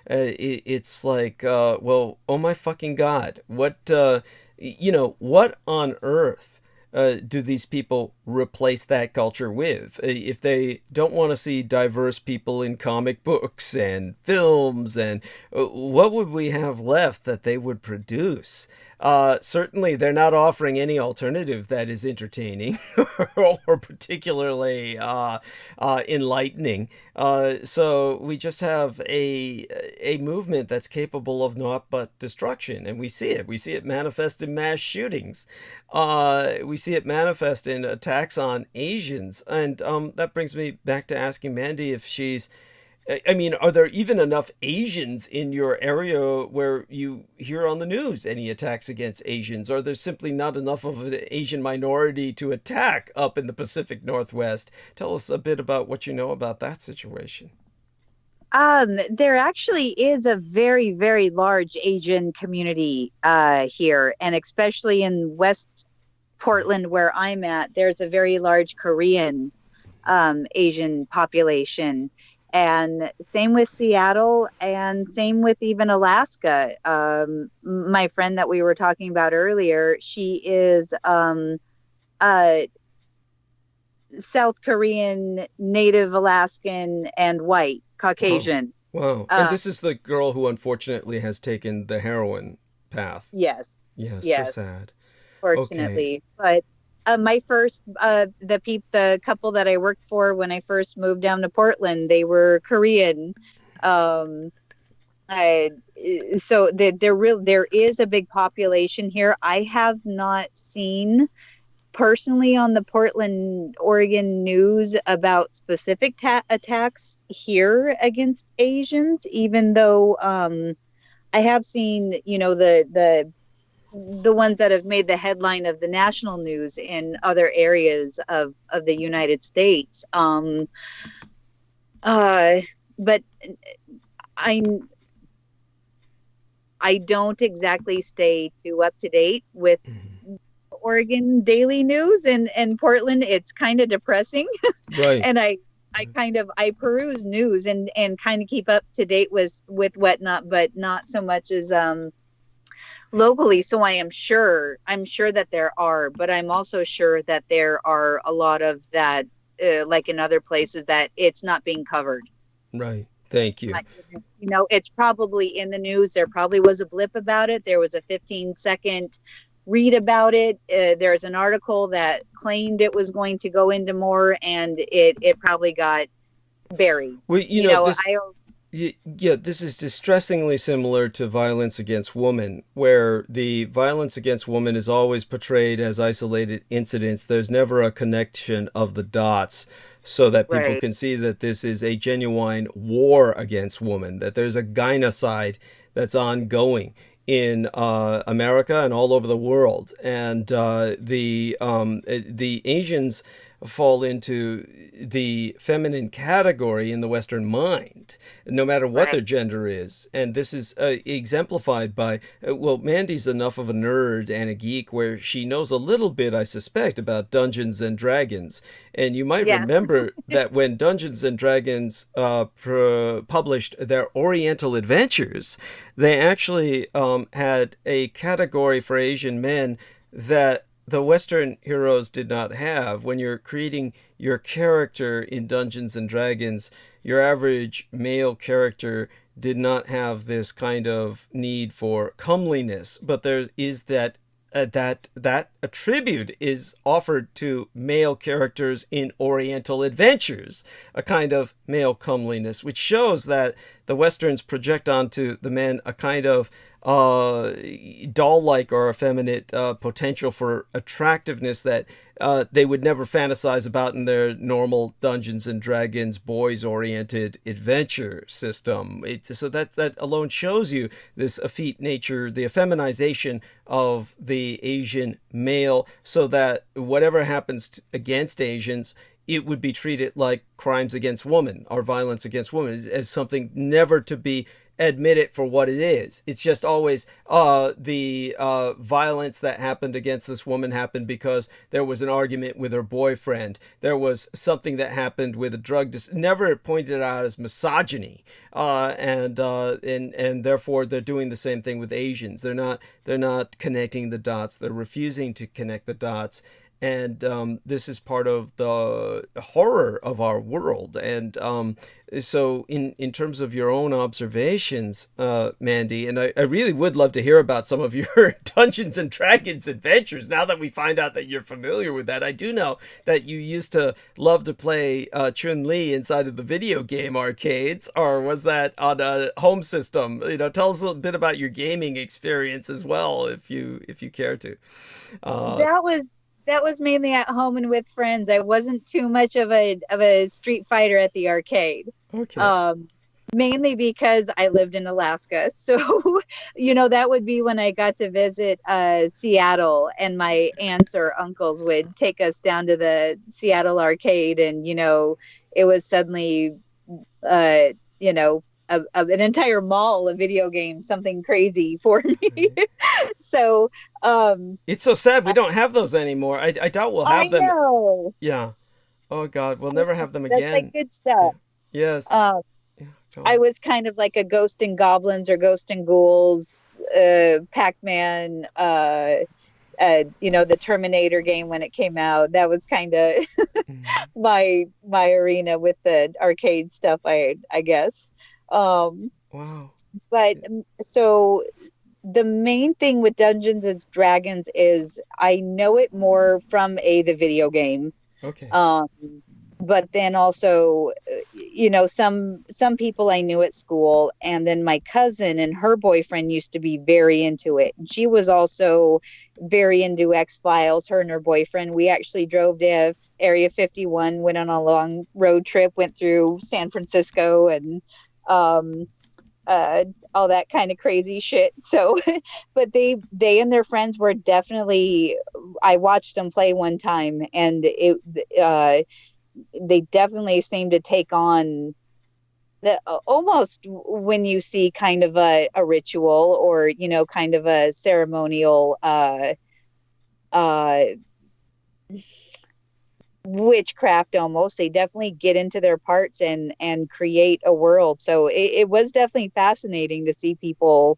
It's like, well, oh my fucking God, what on earth do these people replace that culture with? If they don't want to see diverse people in comic books and films, and what would we have left that they would produce? Certainly, they're not offering any alternative that is entertaining or particularly enlightening. So we just have a movement that's capable of naught but destruction, and we see it. We see it manifest in mass shootings. We see it manifest in attacks on Asians, and that brings me back to asking Mandy if she's. I mean, are there even enough Asians in your area where you hear on the news any attacks against Asians? Or there's simply not enough of an Asian minority to attack up in the Pacific Northwest? Tell us a bit about what you know about that situation. There actually is a very, very large Asian community here, and especially in West Portland, where I'm at, there's a very large Korean Asian population. And same with Seattle, and same with even Alaska. My friend that we were talking about earlier, she is South Korean, Native Alaskan, and white, Caucasian. Wow. And this is the girl who unfortunately has taken the heroin path. Yes. Yes. So sad. Fortunately. Okay. But my first, the couple that I worked for when I first moved down to Portland, they were Korean. So there is a big population here. I have not seen personally on the Portland, Oregon news about specific attacks here against Asians, even though I have seen, the ones that have made the headline of the national news in other areas of the United States. But I don't exactly stay too up to date with Oregon daily news, and Portland, it's kind of depressing. Right. And I peruse news and kind of keep up to date with whatnot, but not so much as locally. So I'm sure that there are, but I'm also sure that there are a lot of that, like in other places, that it's not being covered. Right. Thank you. Like, you know, it's probably in the news. There probably was a blip about it. There was a 15-second read about it. There's an article that claimed it was going to go into more, and it probably got buried. Well, you know this is distressingly similar to violence against women, where the violence against women is always portrayed as isolated incidents. There's never a connection of the dots so that people can see that this is a genuine war against women, that there's a gynocide that's ongoing in America and all over the world. And the Asians fall into the feminine category in the Western mind, no matter what their gender is. And this is exemplified by, well, Mandy's enough of a nerd and a geek where she knows a little bit, I suspect, about Dungeons and Dragons. And you might remember that when Dungeons and Dragons published their Oriental Adventures, they actually had a category for Asian men that the Western heroes did not have. When you're creating your character in Dungeons and Dragons, your average male character did not have this kind of need for comeliness, but there is that attribute is offered to male characters in Oriental Adventures, a kind of male comeliness, which shows that the Westerns project onto the men a kind of doll-like or effeminate potential for attractiveness that they would never fantasize about in their normal Dungeons and Dragons boys-oriented adventure system. So that alone shows you this effete nature, the effeminization of the Asian male, so that whatever happens against Asians, it would be treated like crimes against women or violence against women, as something never to be admit it for what it is. It's just always the violence that happened against this woman happened because there was an argument with her boyfriend. There was something that happened with a drug never pointed out as misogyny. And therefore they're doing the same thing with Asians. They're not connecting the dots. They're refusing to connect the dots. And this is part of the horror of our world. And so in terms of your own observations, Mandy, and I really would love to hear about some of your Dungeons and Dragons adventures, now that we find out that you're familiar with that. I do know that you used to love to play Chun-Li inside of the video game arcades, or was that on a home system? You know, tell us a little bit about your gaming experience as well, if you care to. That was mainly at home and with friends. I wasn't too much of a Street Fighter at the arcade. Okay. Mainly because I lived in Alaska. So, you know, that would be when I got to visit Seattle, and my aunts or uncles would take us down to the Seattle arcade, and, you know, it was suddenly, you know, an entire mall of video games, something crazy for me. So it's so sad we don't have those anymore. I doubt we'll have them. I know. Yeah. Oh God, we'll never have them That's again. like good stuff. Yeah. Yes. I was kind of like a Ghost and Goblins or Ghost and Ghouls, Pac-Man, you know, the Terminator game when it came out. That was kind of my arena with the arcade stuff, I guess. Wow. But so the main thing with Dungeons and Dragons is I know it more from the video game. Okay. But then also, you know, some people I knew at school, and then my cousin and her boyfriend used to be very into it. And she was also very into X-Files, her and her boyfriend. We actually drove to Area 51, went on a long road trip, went through San Francisco and all that kind of crazy shit. So, but they and their friends were definitely, I watched them play one time, and they definitely seem to take on the almost when you see kind of a ritual, or, you know, kind of a ceremonial witchcraft almost. They definitely get into their parts and create a world. So it was definitely fascinating to see people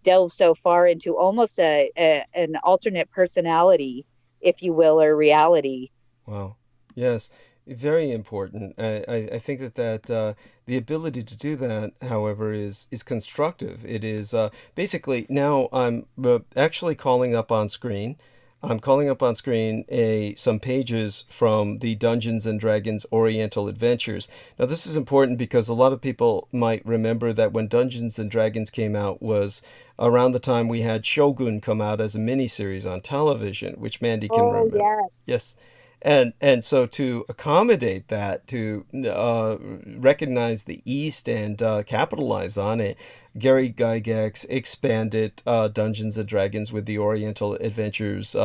delve so far into almost an alternate personality, if you will, or reality. Wow. Yes. Very important. I think that the ability to do that, however, is constructive. It is basically now I'm actually calling up on screen. I'm calling up on screen some pages from the Dungeons and Dragons Oriental Adventures. Now, this is important because a lot of people might remember that when Dungeons and Dragons came out was around the time we had Shogun come out as a miniseries on television, which Mandy can remember. Yes. Yes. And so to accommodate that, to recognize the East and capitalize on it, Gary Gygax expanded Dungeons and Dragons with the Oriental Adventures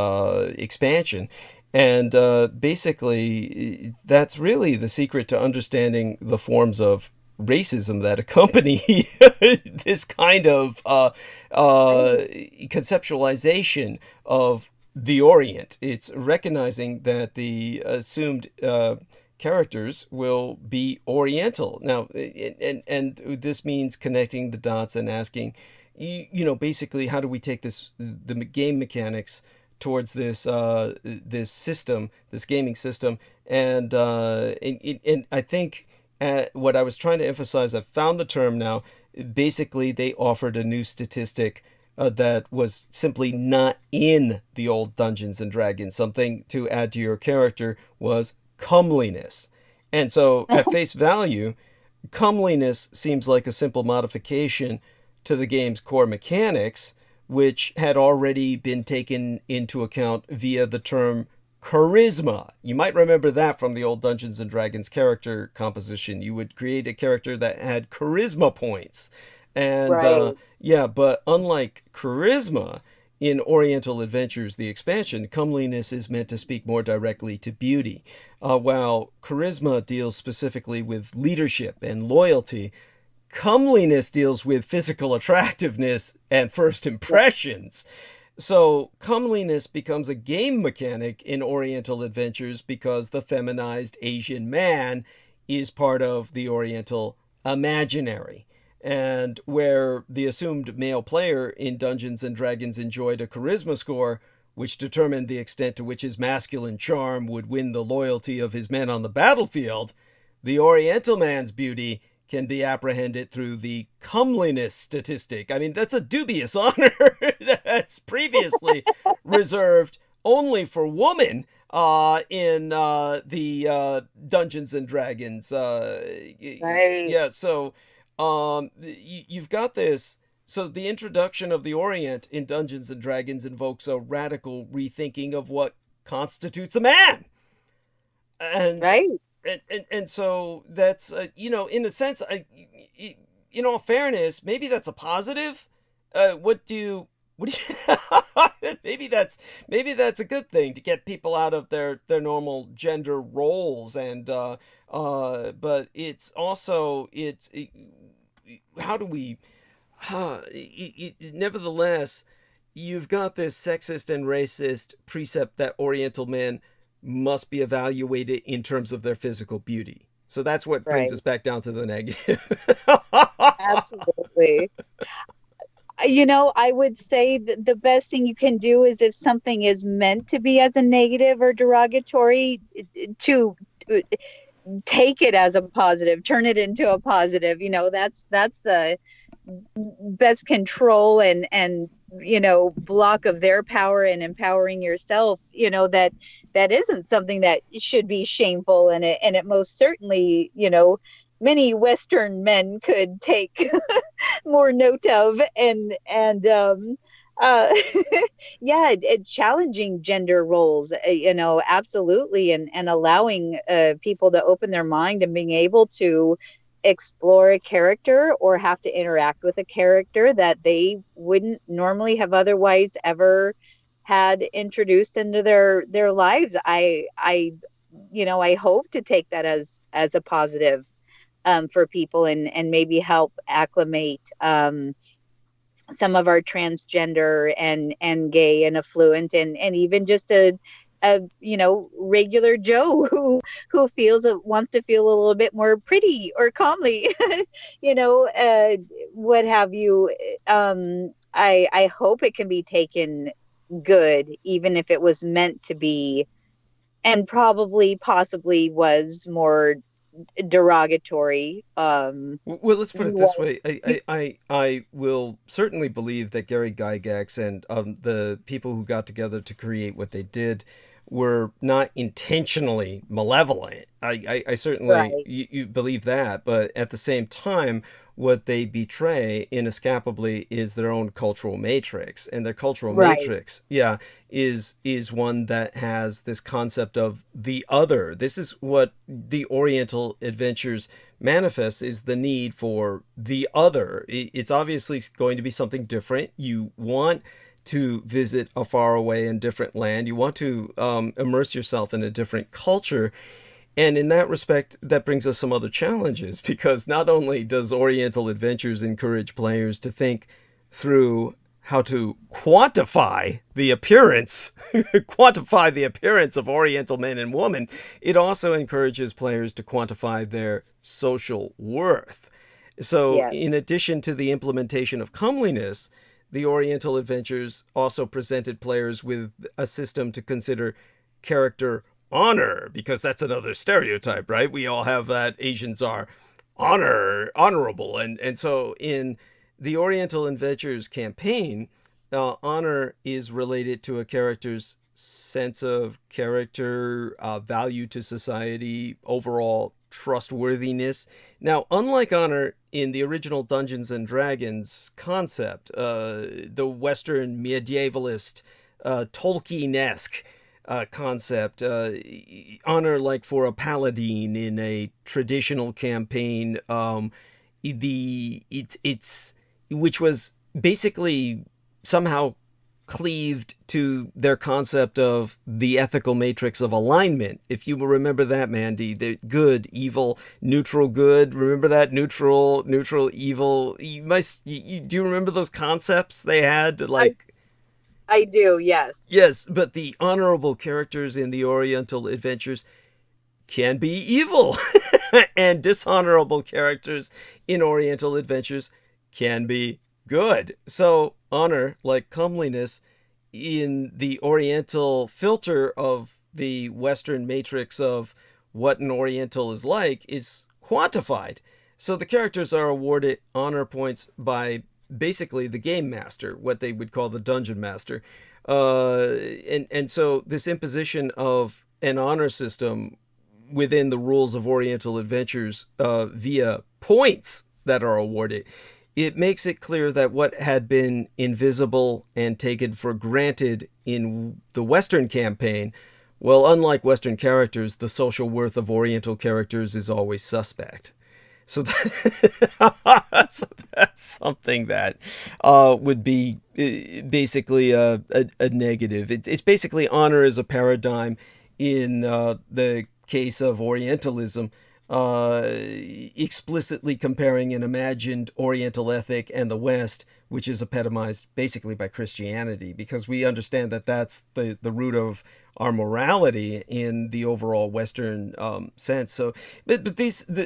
expansion. And basically, that's really the secret to understanding the forms of racism that accompany this kind of conceptualization of the Orient. It's recognizing that the assumed characters will be Oriental. Now, and this means connecting the dots and asking, basically, how do we take the game mechanics towards this this system, this gaming system, and I think what I was trying to emphasize, I've found the term now. Basically, they offered a new statistic that was simply not in the old Dungeons and Dragons. Something to add to your character was comeliness. And so at face value, comeliness seems like a simple modification to the game's core mechanics, which had already been taken into account via the term charisma. You might remember that from the old Dungeons and Dragons character composition. You would create a character that had charisma points. And Right. but unlike charisma in Oriental Adventures, the expansion, comeliness is meant to speak more directly to beauty, while charisma deals specifically with leadership and loyalty. Comeliness deals with physical attractiveness and first impressions. So comeliness becomes a game mechanic in Oriental Adventures because the feminized Asian man is part of the Oriental imaginary. And where the assumed male player in Dungeons and Dragons enjoyed a charisma score, which determined the extent to which his masculine charm would win the loyalty of his men on the battlefield, the Oriental man's beauty can be apprehended through the comeliness statistic. I mean, that's a dubious honor that's previously reserved only for women in the Dungeons and Dragons. Right. Yeah, so you've got this. So the introduction of the Orient in Dungeons and Dragons invokes a radical rethinking of what constitutes a man. And Right. and so that's in a sense, in all fairness, maybe that's a positive. What do you maybe that's a good thing to get people out of their normal gender roles, and but it's also how do we nevertheless, you've got this sexist and racist precept that Oriental men must be evaluated in terms of their physical beauty. So that's what brings Right. us back down to the negative. Absolutely. I would say that the best thing you can do is, if something is meant to be as a negative or derogatory, to take it as a positive, turn it into a positive. That's the best control and block of their power and empowering yourself. That isn't something that should be shameful, and it most certainly, many Western men could take more note of, and challenging gender roles, absolutely, and allowing people to open their mind and being able to explore a character or have to interact with a character that they wouldn't normally have otherwise ever had introduced into their lives. I hope to take that as a positive for people, and maybe help acclimate some of our transgender and gay and affluent and even just a a regular Joe who wants to feel a little bit more pretty or calmly, what have you. I hope it can be taken good, even if it was meant to be, and possibly was more derogatory. Well, let's put it this way. I will certainly believe that Gary Gygax and the people who got together to create what they did were not intentionally malevolent. I certainly Right. you believe that, but at the same time, what they betray inescapably is their own cultural matrix, and their cultural Right. matrix, yeah, is one that has this concept of the other. This is what the Oriental Adventures manifests, is the need for the other. It's obviously going to be something different. You want to visit a faraway and different land. You want to immerse yourself in a different culture. And in that respect, that brings us some other challenges, because not only does Oriental Adventures encourage players to think through how to quantify the appearance, of Oriental men and women, it also encourages players to quantify their social worth. So Yes. in addition to the implementation of comeliness, the Oriental Adventures also presented players with a system to consider character honor, because that's another stereotype, right? We all have that Asians are honorable. And so in the Oriental Adventures campaign, honor is related to a character's sense of character, value to society, overall trustworthiness. Now, unlike honor in the original Dungeons and Dragons concept, the Western medievalist, Tolkien-esque concept, honor, like for a paladin in a traditional campaign, which was basically somehow cleaved to their concept of the ethical matrix of alignment. If you will remember that, Mandy, the good, evil, neutral, good. Remember that? Neutral, evil. Do you remember those concepts they had? I do, yes. Yes, but the honorable characters in the Oriental Adventures can be evil, and dishonorable characters in Oriental Adventures can be good. So honor, like comeliness, in the Oriental filter of the Western matrix of what an Oriental is like, is quantified. So the characters are awarded honor points by basically the game master, what they would call the dungeon master. And so this imposition of an honor system within the rules of Oriental Adventures, via points that are awarded, it makes it clear that what had been invisible and taken for granted in the Western campaign, well, unlike Western characters, the social worth of Oriental characters is always suspect. So, so that's something that would be basically a negative. It's basically honor as a paradigm in the case of Orientalism, explicitly comparing an imagined Oriental ethic and the West, which is epitomized basically by Christianity, because we understand that that's the root of our morality in the overall Western sense. So, but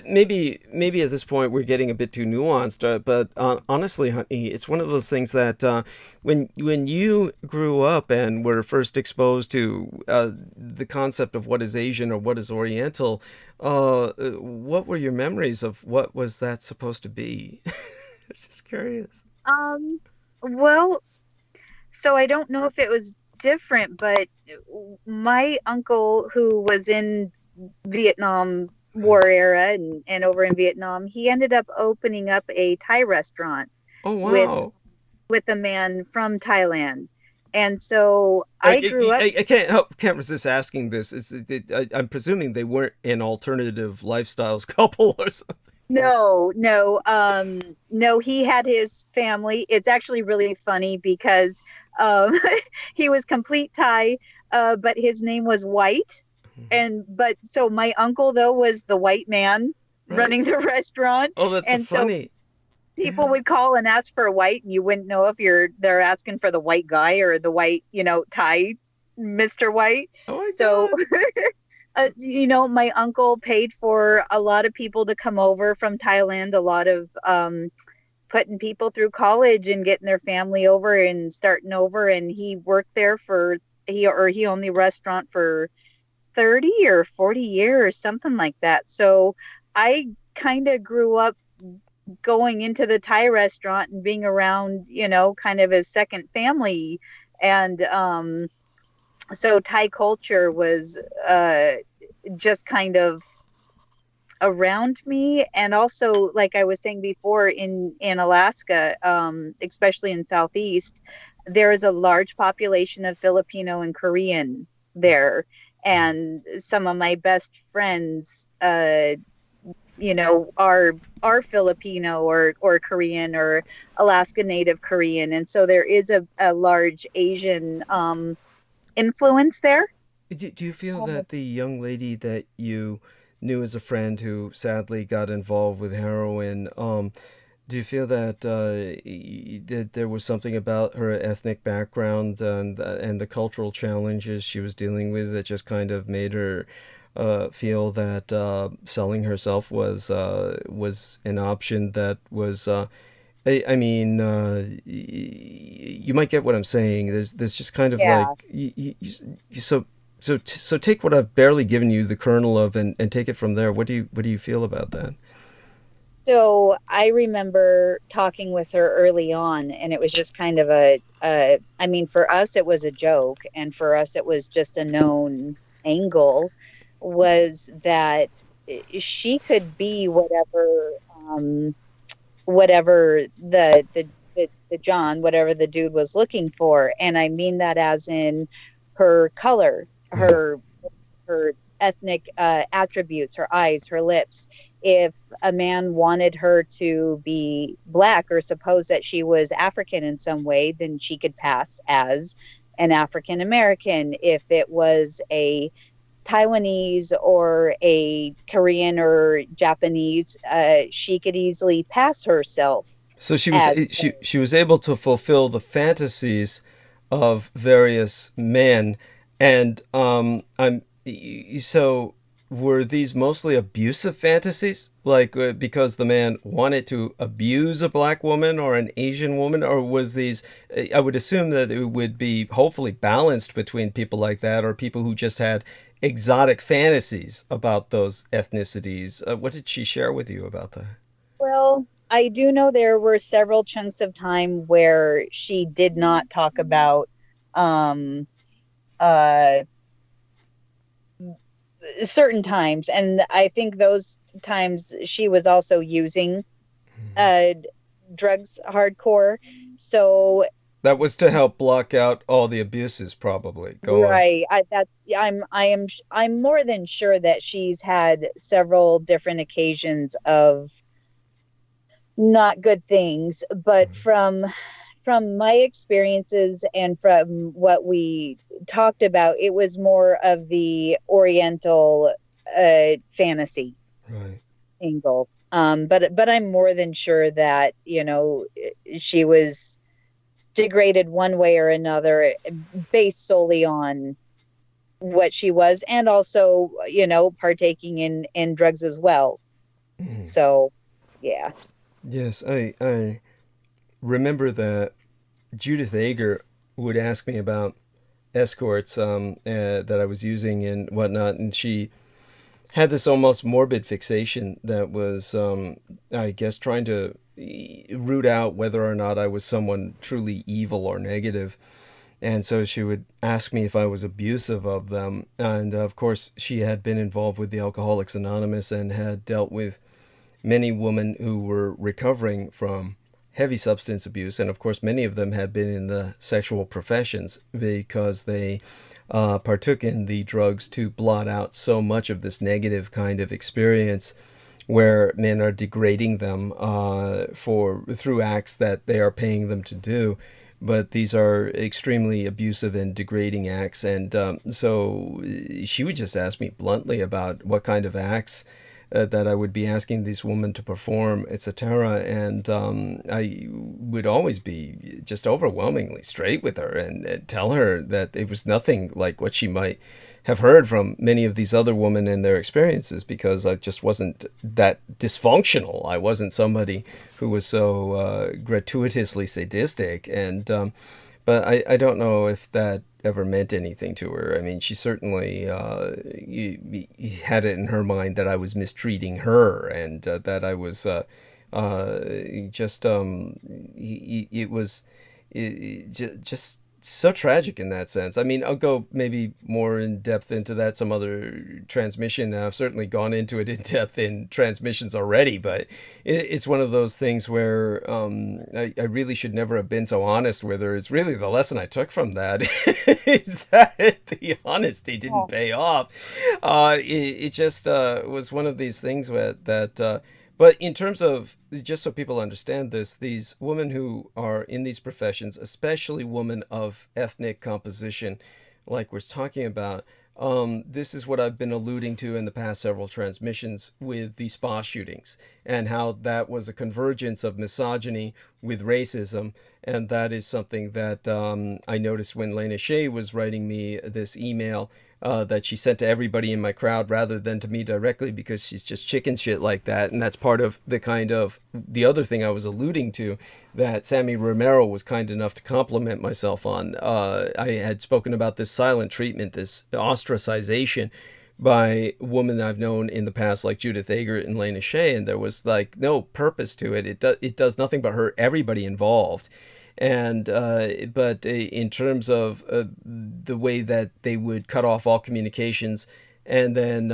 maybe at this point we're getting a bit too nuanced. But honestly, honey, it's one of those things that when you grew up and were first exposed to the concept of what is Asian or what is Oriental, what were your memories of what was that supposed to be? I was just curious. Well, so I don't know if it was different, but my uncle, who was in Vietnam War era and over in Vietnam, he ended up opening up a Thai restaurant. Oh, wow. with a man from Thailand. And so I grew up. I can't resist asking this. I'm presuming they weren't an alternative lifestyles couple or something. No. He had his family. It's actually really funny because he was complete Thai, but his name was White. So my uncle, though, was the white man running the restaurant. Oh, that's and so funny. So people would call and ask for White, and you wouldn't know if they're asking for the white guy or the white, Thai Mr. White. Oh my So, God. My uncle paid for a lot of people to come over from Thailand, a lot of putting people through college and getting their family over and starting over. And he worked there he owned the restaurant for 30 or 40 years, something like that. So I kind of grew up going into the Thai restaurant and being around, kind of his second family. And so Thai culture was just kind of around me. And also, like I was saying before, in Alaska, especially in Southeast, there is a large population of Filipino and Korean there. And some of my best friends, are Filipino or Korean or Alaska Native Korean. And so there is a large Asian influence there. Do you feel that the young lady that you knew as a friend who sadly got involved with heroin, do you feel that that there was something about her ethnic background and the cultural challenges she was dealing with that just kind of made her feel that selling herself was an option that was I mean, you might get what I'm saying. There's just kind of Yeah. so take what I've barely given you the kernel of and take it from there. What do you feel about that? So I remember talking with her early on, and it was just kind of for us, it was a joke. And for us, it was just a known angle, was that she could be whatever the John, whatever the dude was looking for. And I mean that as in her color, her ethnic attributes, her eyes, her lips. If a man wanted her to be black or suppose that she was African in some way, then she could pass as an African American. If it was a Taiwanese or a Korean or Japanese, she could easily pass herself. So she was able to fulfill the fantasies of various men, and so were these mostly abusive fantasies, like because the man wanted to abuse a black woman or an Asian woman, or was these? I would assume that it would be hopefully balanced between people like that or people who just had exotic fantasies about those ethnicities. What did she share with you about that? Well, I do know there were several chunks of time where she did not talk about certain times, and I think those times she was also using drugs hardcore. So that was to help block out all the abuses, probably. Go right. I'm more than sure that she's had several different occasions of not good things, but from my experiences and from what we talked about, it was more of the Oriental fantasy angle. But I'm more than sure that, she was degraded one way or another based solely on what she was, and also, partaking in drugs as well. So, yeah. Yes, I remember that Judith Ager would ask me about escorts that I was using and whatnot, and she had this almost morbid fixation that was, I guess, trying to root out whether or not I was someone truly evil or negative. And so she would ask me if I was abusive of them. And of course, she had been involved with the Alcoholics Anonymous and had dealt with many women who were recovering from heavy substance abuse. And of course, many of them had been in the sexual professions because they partook in the drugs to blot out so much of this negative kind of experience where men are degrading them through acts that they are paying them to do. But these are extremely abusive and degrading acts. And so she would just ask me bluntly about what kind of acts that I would be asking these women to perform, etc. And I would always be just overwhelmingly straight with her and tell her that it was nothing like what she might have heard from many of these other women and their experiences, because I just wasn't that dysfunctional. I wasn't somebody who was so gratuitously sadistic. And but I don't know if that ever meant anything to her. I mean, she certainly had it in her mind that I was mistreating her, and that I was just so tragic in that sense. I mean, I'll go maybe more in depth into that some other transmission. I've certainly gone into it in depth in transmissions already, but it's one of those things where I really should never have been so honest with her. It's really the lesson I took from that is that the honesty didn't pay off. It just was one of these things that but in terms of, just so people understand this, these women who are in these professions, especially women of ethnic composition, like we're talking about, this is what I've been alluding to in the past several transmissions with the spa shootings, and how that was a convergence of misogyny with racism. And that is something that I noticed when Lena Shea was writing me this email that she sent to everybody in my crowd rather than to me directly, because she's just chicken shit like that. And that's part of the other thing I was alluding to, that Sammy Romero was kind enough to compliment myself on. I had spoken about this silent treatment, this ostracization by women I've known in the past, like Judith Agert and Lena Shea, and there was like no purpose to it. It does nothing but hurt everybody involved. And but in terms of the way that they would cut off all communications and then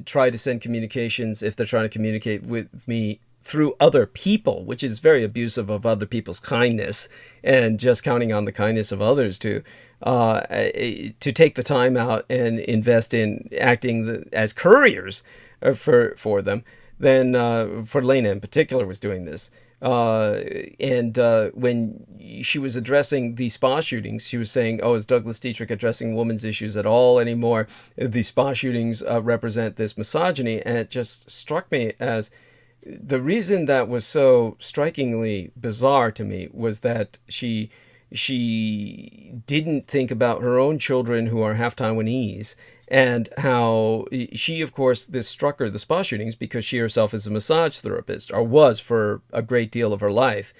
try to send communications, if they're trying to communicate with me, through other people, which is very abusive of other people's kindness, and just counting on the kindness of others to take the time out and invest in acting as couriers for them. Then for Lena in particular was doing this. And when she was addressing the spa shootings, she was saying, oh, is Douglas Dietrich addressing women's issues at all anymore? The spa shootings represent this misogyny. And it just struck me as the reason that was so strikingly bizarre to me was that she didn't think about her own children who are half Taiwanese, and how she, of course, this struck her, the spa shootings, because she herself is a massage therapist, or was for a great deal of her life.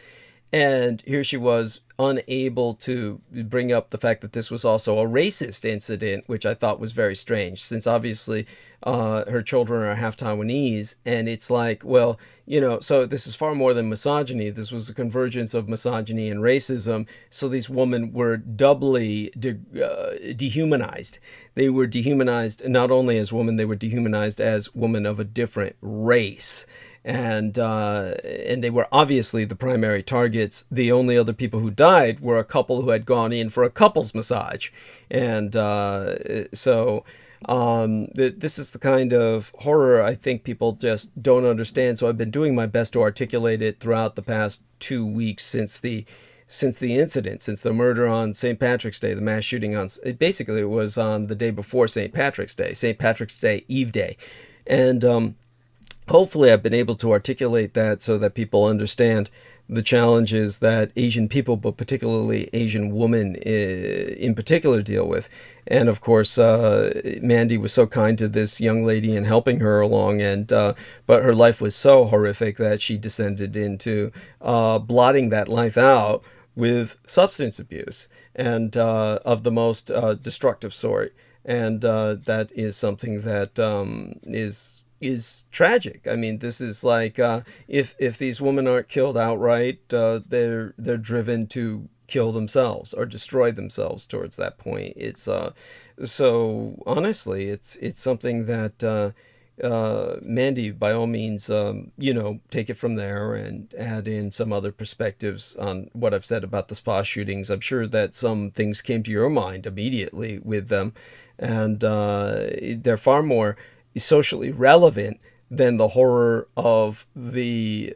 And here she was unable to bring up the fact that this was also a racist incident, which I thought was very strange, since obviously her children are half Taiwanese. And it's like, well, so this is far more than misogyny. This was a convergence of misogyny and racism. So these women were doubly dehumanized. They were dehumanized not only as women, they were dehumanized as women of a different race. And they were obviously the primary targets. The only other people who died were a couple who had gone in for a couples massage. And so this is the kind of horror I think people just don't understand. So I've been doing my best to articulate it throughout the past 2 weeks since the incident, since the murder on St. Patrick's Day, the mass shooting basically it was on the day before St. Patrick's Day, Eve Day. And hopefully I've been able to articulate that so that people understand the challenges that Asian people, but particularly Asian women in particular, deal with. And of course, Mandy was so kind to this young lady in helping her along, but her life was so horrific that she descended into blotting that life out with substance abuse, and of the most destructive sort. And that is something that is tragic. I mean, this is like if these women aren't killed outright, they're driven to kill themselves or destroy themselves towards that point. It's so honestly, it's something that Mandy, by all means, take it from there and add in some other perspectives on what I've said about the spa shootings. I'm sure that some things came to your mind immediately with them, and they're far more socially relevant than the horror of the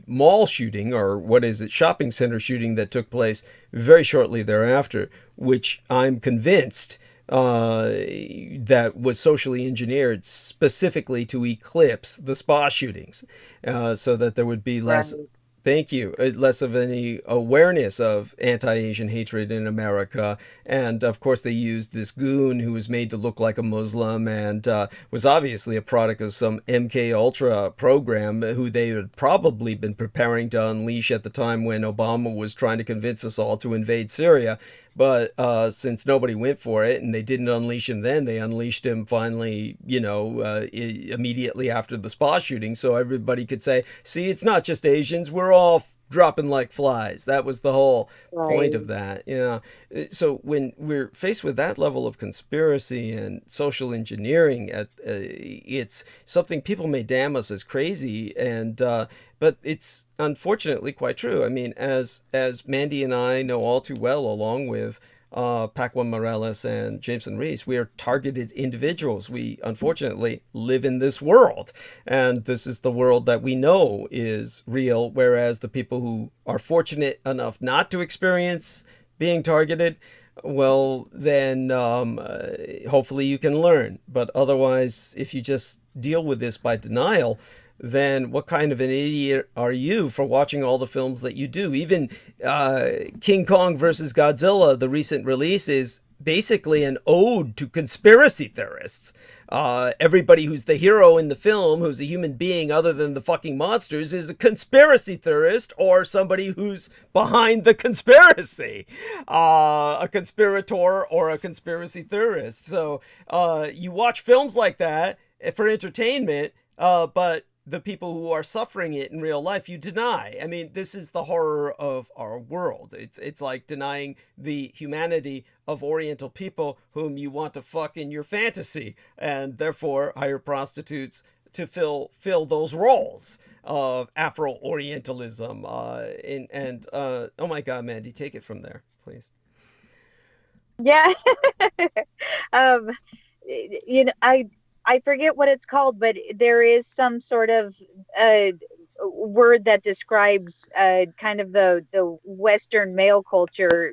mall shooting, or shopping center shooting that took place very shortly thereafter, which I'm convinced that was socially engineered specifically to eclipse the spa shootings, so that there would be less. Right. Thank you. Less of any awareness of anti-Asian hatred in America. And of course, they used this goon who was made to look like a Muslim and was obviously a product of some MK Ultra program who they had probably been preparing to unleash at the time when Obama was trying to convince us all to invade Syria. But since nobody went for it and they didn't unleash him then, they unleashed him finally, immediately after the spa shooting. So everybody could say, see, it's not just Asians. We're all dropping like flies. That was the whole point of that. Yeah. So when we're faced with that level of conspiracy and social engineering, it's something people may damn us as crazy, and but it's unfortunately quite true. I mean, as Mandy and I know all too well, along with Paquin Morales and Jameson Reese, we are targeted individuals. We unfortunately live in this world, and this is the world that we know is real, whereas the people who are fortunate enough not to experience being targeted, well, then hopefully you can learn. But otherwise, if you just deal with this by denial, then what kind of an idiot are you for watching all the films that you do? Even King Kong versus Godzilla, the recent release, is basically an ode to conspiracy theorists. Everybody who's the hero in the film, who's a human being other than the fucking monsters, is a conspiracy theorist or somebody who's behind the conspiracy, a conspirator or a conspiracy theorist. So you watch films like that for entertainment, but the people who are suffering it in real life, you deny. I mean, this is the horror of our world. It's like denying the humanity of Oriental people whom you want to fuck in your fantasy, and therefore hire prostitutes to fill those roles of Afro-Orientalism. Oh my God, Mandy, take it from there, please. Yeah. I forget what it's called, but there is some sort of word that describes kind of the Western male culture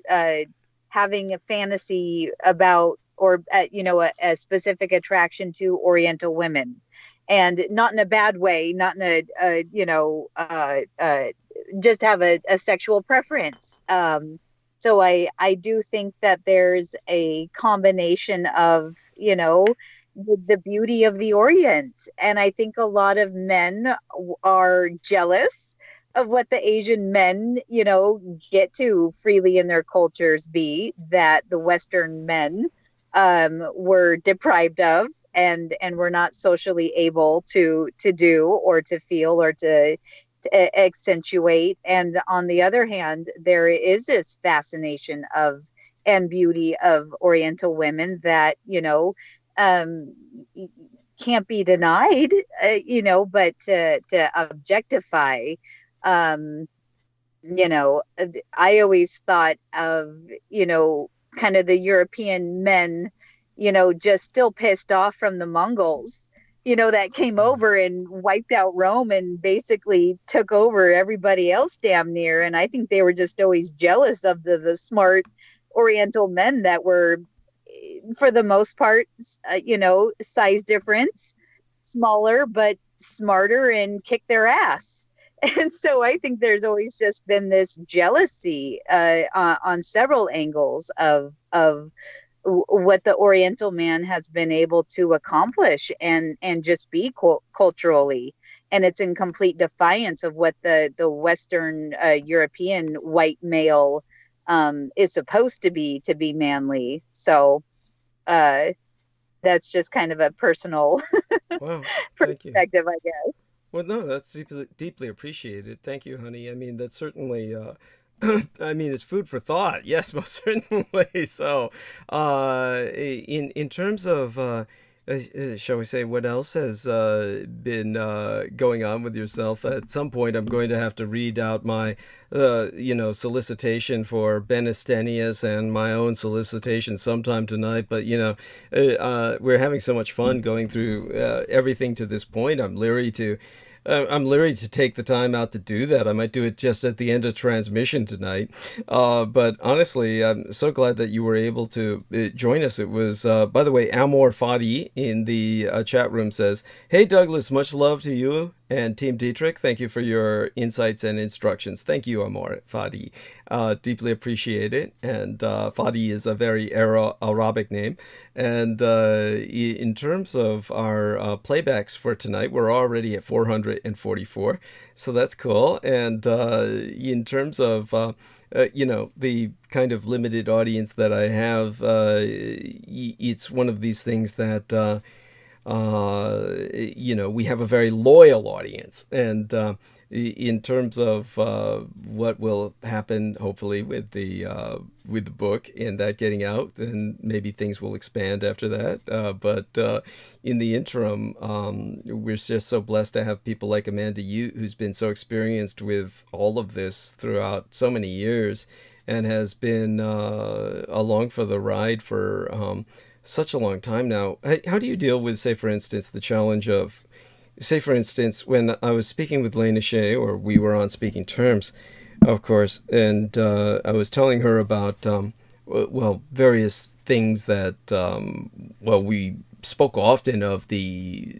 having a fantasy about, or a specific attraction to Oriental women, and not in a bad way, not in a just have a sexual preference. So I do think that there's a combination of the beauty of the Orient. And I think a lot of men are jealous of what the Asian men, get to freely in their cultures be, that the Western men were deprived of and were not socially able to do or to feel or to accentuate. And on the other hand, there is this fascination of and beauty of Oriental women that, can't be denied, but to objectify, I always thought of, kind of the European men, just still pissed off from the Mongols, that came over and wiped out Rome and basically took over everybody else damn near. And I think they were just always jealous of the smart Oriental men that were, for the most part, size difference, smaller, but smarter and kick their ass. And so I think there's always just been this jealousy on several angles of what the Oriental man has been able to accomplish and just be culturally. And it's in complete defiance of what the Western European white male is supposed to be manly. So that's just kind of a personal Wow, perspective, I guess. Well, no, that's deeply appreciated. Thank you, honey. I mean, that's certainly, it's food for thought. Yes, most certainly. So, in terms of, shall we say, what else has been going on with yourself? At some point, I'm going to have to read out my, solicitation for Benestenius and my own solicitation sometime tonight. But, we're having so much fun going through everything to this point. I'm leery to I'm leery to take the time out to do that. I might do it just at the end of transmission tonight. But honestly, I'm so glad that you were able to join us. It was, by the way, Amor Fadi in the chat room says, "Hey Douglas, much love to you and Team Dietrich. Thank you for your insights and instructions." Thank you, Amor Fadi. Deeply appreciate it. And Fadi is a very Arabic name. And in terms of our playbacks for tonight, we're already at 444. So that's cool. And in terms of, the kind of limited audience that I have, it's one of these things that, we have a very loyal audience. And in terms of what will happen, hopefully, with the book and that getting out, and maybe things will expand after that. But in the interim, we're just so blessed to have people like Amanda Ute, who's been so experienced with all of this throughout so many years, and has been along for the ride for such a long time now. How do you deal with, say, for instance, the challenge of, say, for instance, when I was speaking with Lena Shea, or we were on speaking terms, of course, and I was telling her about, various things that, we spoke often of the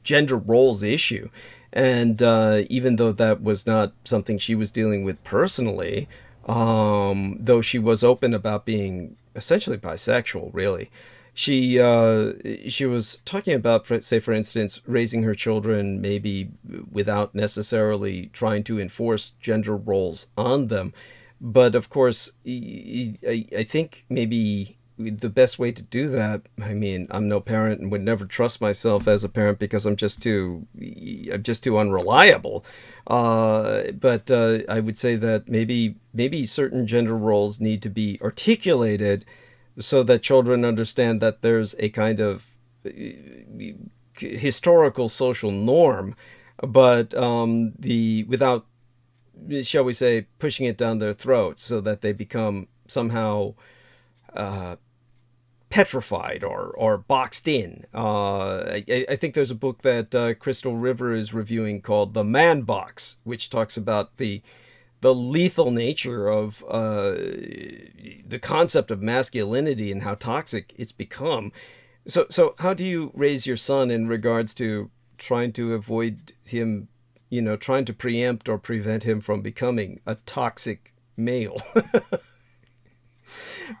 gender roles issue. And even though that was not something she was dealing with personally, though she was open about being essentially bisexual, really, she was talking about, say, for instance, raising her children maybe without necessarily trying to enforce gender roles on them. But of course, I think maybe the best way to do that, I mean, I'm no parent and would never trust myself as a parent because I'm just too unreliable. But I would say that maybe certain gender roles need to be articulated so that children understand that there's a kind of historical social norm, but without, shall we say, pushing it down their throats so that they become somehow petrified or boxed in. I think there's a book that Crystal River is reviewing called The Man Box, which talks about the lethal nature of the concept of masculinity and how toxic it's become. So how do you raise your son in regards to trying to avoid him, trying to preempt or prevent him from becoming a toxic male?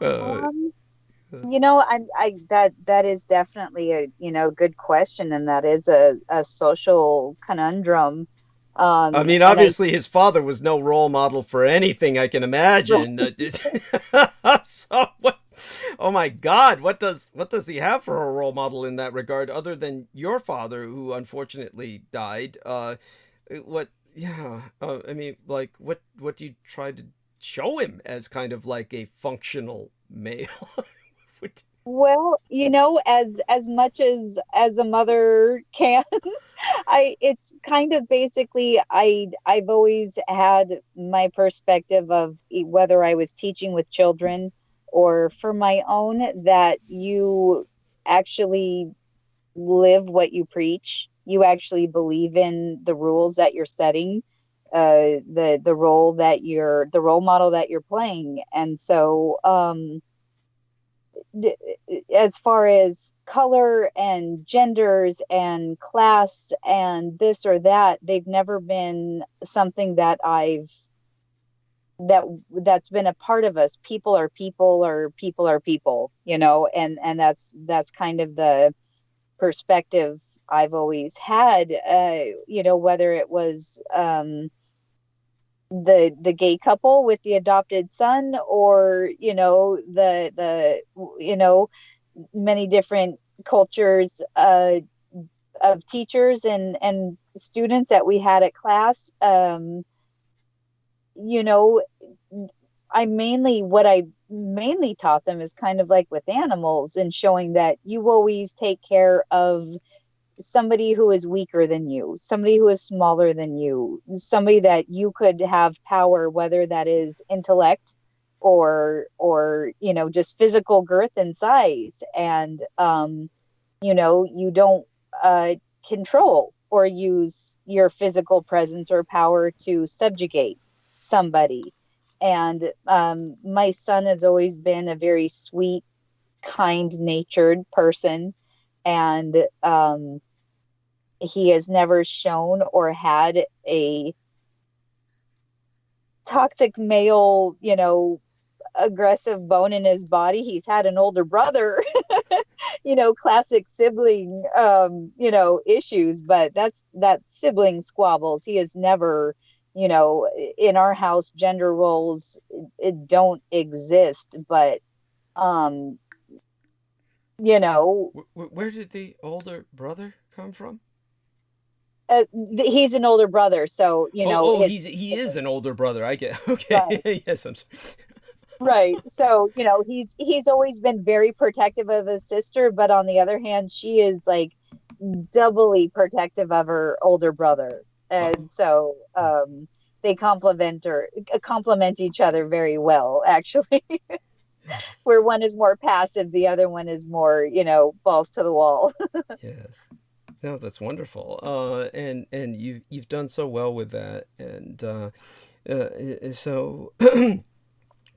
That is definitely a good question, and that is a social conundrum. I mean, obviously his father was no role model for anything I can imagine. So what? Oh my God, what does he have for a role model in that regard, other than your father, who unfortunately died? I mean, like, what do you try to show him as kind of like a functional male? Well, as much as a mother can, it's kind of basically, I've always had my perspective of whether I was teaching with children or for my own, that you actually live what you preach. You actually believe in the rules that you're setting, the role the role model that you're playing. And so, as far as color and genders and class and this or that, they've never been something that that's been a part of us. People are people, or people are people, and that's kind of the perspective I've always had, whether it was the gay couple with the adopted son, or the many different cultures of teachers and students that we had at class. I mainly taught them is kind of like with animals, and showing that you always take care of somebody who is weaker than you, somebody who is smaller than you, somebody that you could have power, whether that is intellect or just physical girth and size, and you don't control or use your physical presence or power to subjugate somebody. And my son has always been a very sweet, kind-natured person, and he has never shown or had a toxic male, aggressive bone in his body. He's had an older brother, classic sibling, issues, but that's sibling squabbles. He has never, in our house, gender roles don't exist, but, Where did the older brother come from? He's an older brother, so he is an older brother. I get okay. Right. Yes, I'm sorry. Right. So he's always been very protective of his sister, but on the other hand, she is like doubly protective of her older brother, and so they complement each other very well, actually. Where one is more passive, the other one is more, balls to the wall. Yes. No, that's wonderful. And you've done so well with that. And so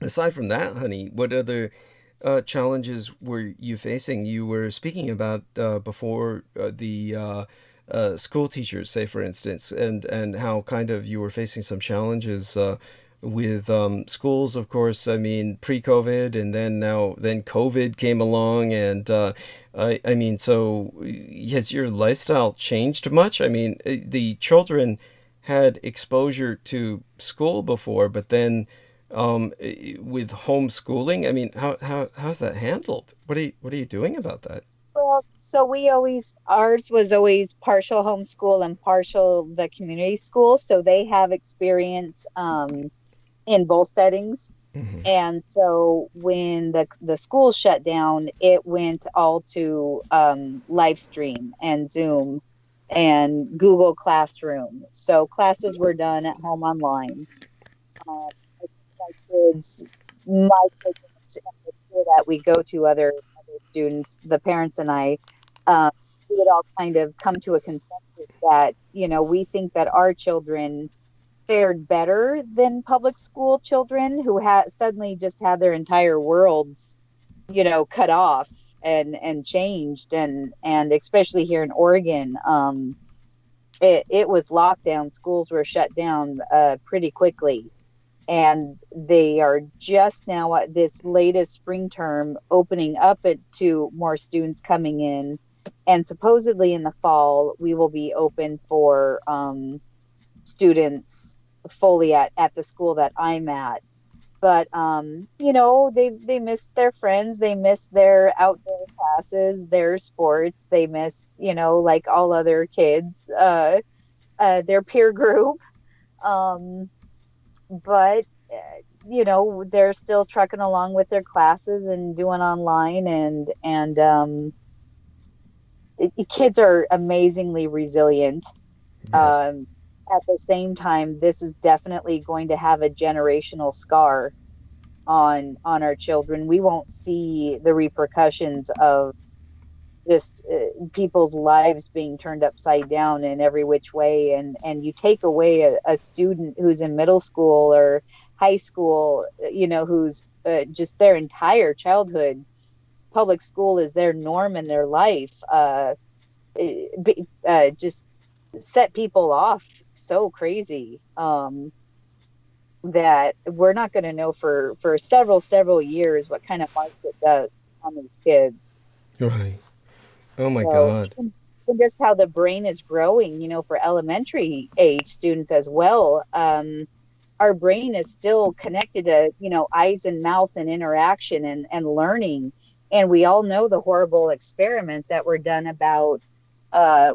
aside from that, honey, what other challenges were you facing? You were speaking about before the school teachers, say for instance, and how kind of you were facing some challenges with schools, of course. I mean, pre-COVID, and then COVID came along, and I mean, so has your lifestyle changed much? I mean, the children had exposure to school before, but then with homeschooling, I mean, how's that handled? What are you doing about that? Well, so ours was always partial homeschool and partial the community school, so they have experience in both settings. Mm-hmm. And so when the school shut down, it went all to live stream and Zoom and Google Classroom. So classes were done at home online. My kids and the school that we go to, other students, the parents and I, we would all kind of come to a consensus that, we think that our children fared better than public school children who suddenly just had their entire worlds, cut off and changed, and especially here in Oregon, it was lockdown. Schools were shut down pretty quickly, and they are just now at this latest spring term opening up it to more students coming in, and supposedly in the fall we will be open for students fully at the school that I'm at. But they miss their friends, they miss their outdoor classes, their sports, they miss, like all other kids, their peer group, but they're still trucking along with their classes and doing online, and kids are amazingly resilient. Yes. At the same time, this is definitely going to have a generational scar on our children. We won't see the repercussions of just people's lives being turned upside down in every which way. And you take away a student who's in middle school or high school, who's just their entire childhood, public school is their norm in their life, just set people off so crazy that we're not going to know for several years what kind of mark it does on these kids. Right. Oh my God. And just how the brain is growing, for elementary age students as well. Our brain is still connected to, eyes and mouth and interaction and learning. And we all know the horrible experiments that were done about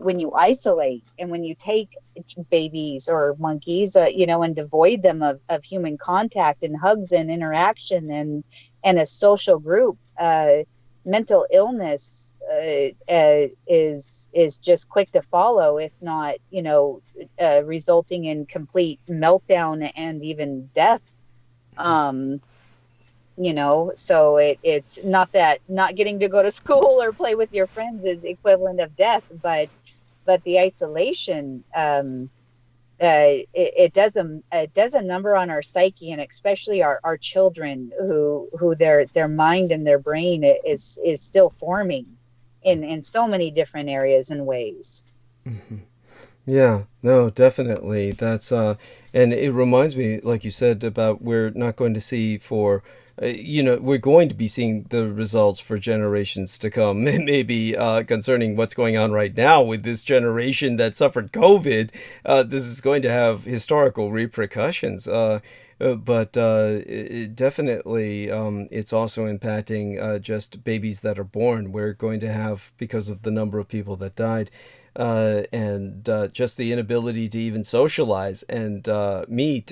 when you isolate and when you take babies or monkeys, and devoid them of human contact and hugs and interaction and a social group, mental illness is just quick to follow, if not, resulting in complete meltdown and even death. So it's not that not getting to go to school or play with your friends is equivalent of death, but but the isolation, it does a number on our psyche, and especially our children who their mind and their brain is still forming in so many different areas and ways. Mm-hmm. Yeah, no, definitely. That's and it reminds me, like you said, about we're not going to see for, we're going to be seeing the results for generations to come. Maybe concerning what's going on right now with this generation that suffered COVID, this is going to have historical repercussions. But definitely, it's also impacting just babies that are born. We're going to have, because of the number of people that died, and just the inability to even socialize and meet.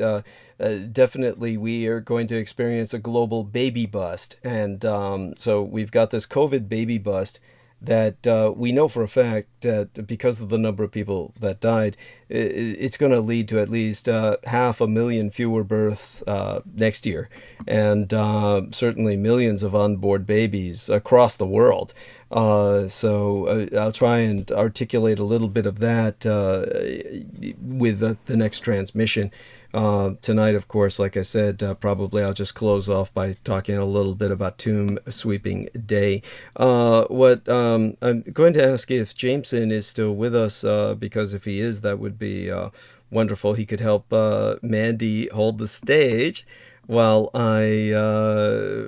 Definitely, we are going to experience a global baby bust. And so we've got this COVID baby bust that we know for a fact that because of the number of people that died, it's going to lead to at least 500,000 fewer births next year, and certainly millions of unborn babies across the world. So I'll try and articulate a little bit of that with the next transmission. Tonight, of course, like I said, probably I'll just close off by talking a little bit about Tomb Sweeping Day. What I'm going to ask if Jameson is still with us, because if he is, that would be wonderful. He could help Mandy hold the stage while I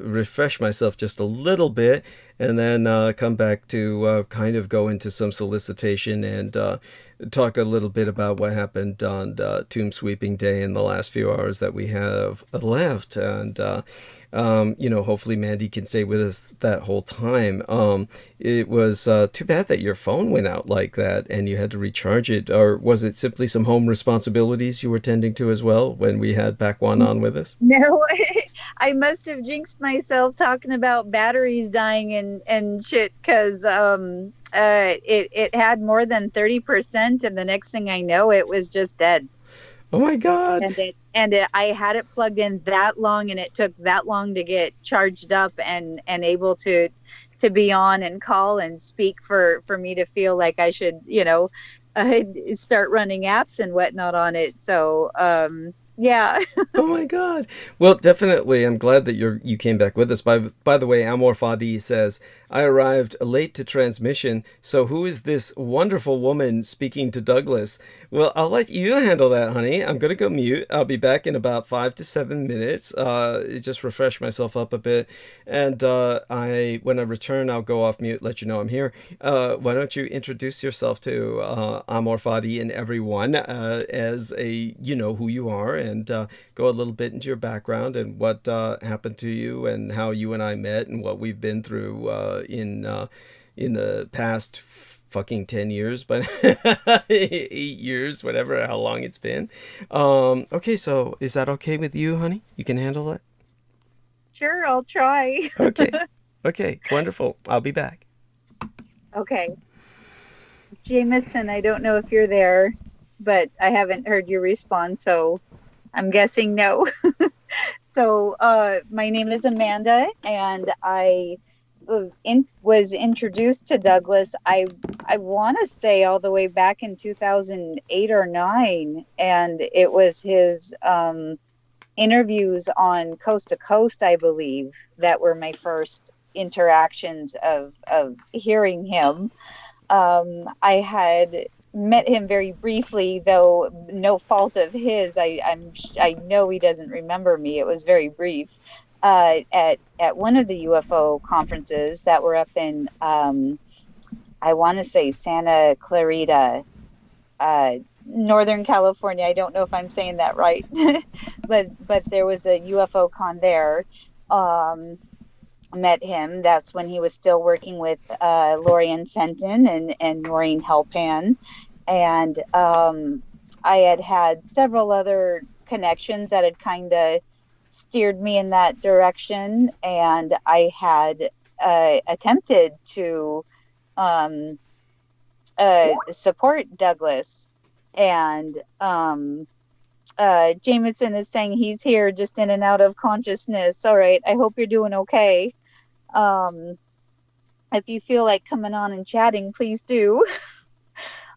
refresh myself just a little bit, and then come back to kind of go into some solicitation and talk a little bit about what happened on Tomb Sweeping Day in the last few hours that we have left. And hopefully Mandy can stay with us that whole time. It was too bad that your phone went out like that and you had to recharge it. Or was it simply some home responsibilities you were tending to as well when we had Bakwan on with us? No, I must have jinxed myself talking about batteries dying and shit, because it had more than 30%, and the next thing I know, it was just dead. Oh my God. I had it plugged in that long, and it took that long to get charged up and able to be on and call and speak for me to feel like I should, start running apps and whatnot on it. So, yeah. Oh my God. Well, definitely. I'm glad that you came back with us. By the way, Amor Fadi says, I arrived late to transmission, so who is this wonderful woman speaking to Douglas? Well, I'll let you handle that, honey. I'm going to go mute. I'll be back in about 5 to 7 minutes. Just refresh myself up a bit. And when I return, I'll go off mute, let you know I'm here. Why don't you introduce yourself to Amor Fadi and everyone as who you are, and go a little bit into your background and what happened to you and how you and I met and what we've been through in the past fucking 10 years, but 8 years, whatever, how long it's been. Okay, so is that okay with you, honey? You can handle it? Sure, I'll try. Okay, wonderful. I'll be back. Okay. Jameson, I don't know if you're there, but I haven't heard your response, so I'm guessing no. So my name is Amanda, and I was introduced to Douglas, I want to say all the way back in 2008 or 9, and it was his interviews on Coast to Coast, I believe, that were my first interactions of hearing him. I had met him very briefly, though no fault of his. I know he doesn't remember me. It was very brief. At one of the UFO conferences that were up in, I want to say Santa Clarita, Northern California. I don't know if I'm saying that right, but there was a UFO con there. Met him. That's when he was still working with Lorian Fenton and Noreen Helpan. And I had several other connections that had kind of steered me in that direction. And I had attempted to support Douglas. And Jameson is saying he's here just in and out of consciousness. All right. I hope you're doing okay. If you feel like coming on and chatting, please do.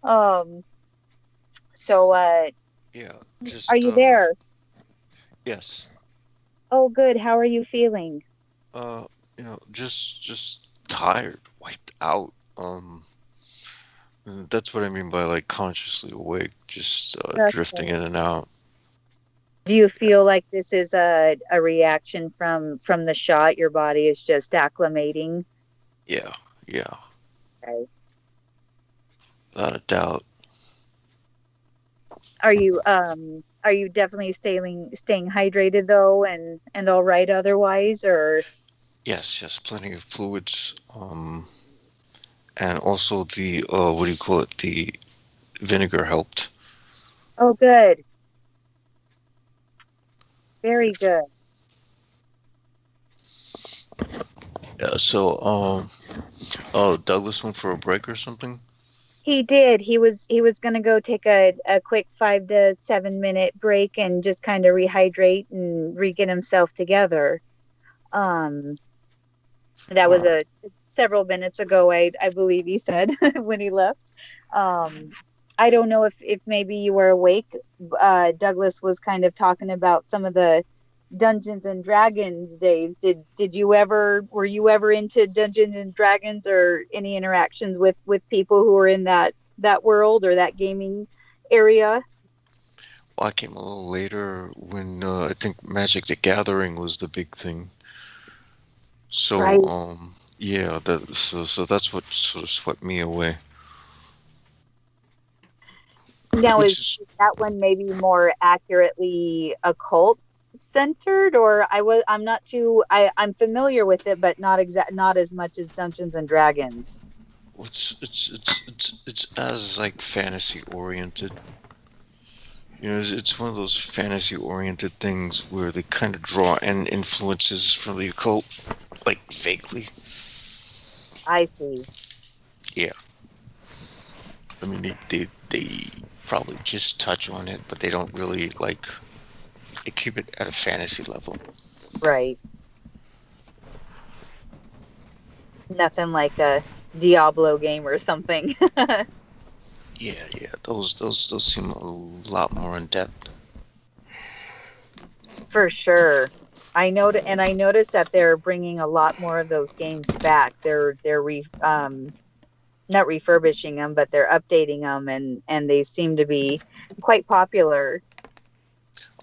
Um, so, Yeah, are just you there? yes. Oh, good. How are you feeling? Uh, just tired, wiped out. And that's what I mean by like consciously awake, just drifting Okay. in and out. Do you feel like this is a reaction from the shot? Your body is just acclimating? Yeah, yeah, Okay. without a doubt. Are you definitely staying hydrated though, and all right otherwise, or? Yes, plenty of fluids. And also the what do you call it? The vinegar helped. Oh, good. Very good. Yeah. So oh, Douglas went for a break or something. He did. He was gonna go take a quick 5 to 7 minute break and just kind of rehydrate and re-get himself together. Um, that was Oh, several minutes ago, I believe he said when he left. Um, I don't know if maybe you were awake. Douglas was kind of talking about some of the Dungeons and Dragons days. Were you ever into Dungeons and Dragons, or any interactions with people who were in that world or that gaming area? well, I came a little later when I think Magic the Gathering was the big thing. So Right. yeah, so that's what sort of swept me away. Now, Which is is that one maybe more accurately occult centered, or I'm familiar with it, but not as much as Dungeons and Dragons. it's as like fantasy oriented. It's one of those fantasy oriented things where they kind of draw in influences from the occult, like vaguely. I see. Yeah, I mean they probably just touch on it, but they don't really like they keep it at a fantasy level. Right. Nothing like a Diablo game or something. Yeah, those seem a lot more in depth. For sure. I noticed that they're bringing a lot more of those games back. Not refurbishing them, but they're updating them, and they seem to be quite popular.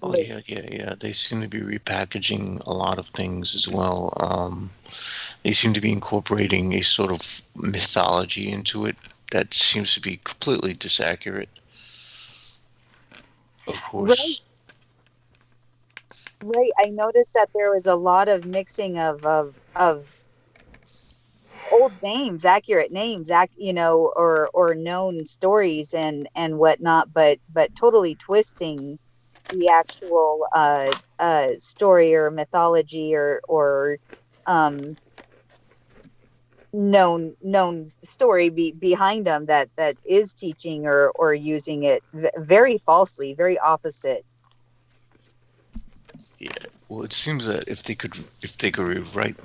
Oh yeah. They seem to be repackaging a lot of things as well. They seem to be incorporating a sort of mythology into it that seems to be completely disaccurate. Of Right, course. right. I noticed that there was a lot of mixing of old names, accurate names, or known stories and whatnot, but totally twisting the actual story or mythology or um, known story behind them that is teaching or using it very falsely, very opposite. Yeah. Well, it seems that if they could rewrite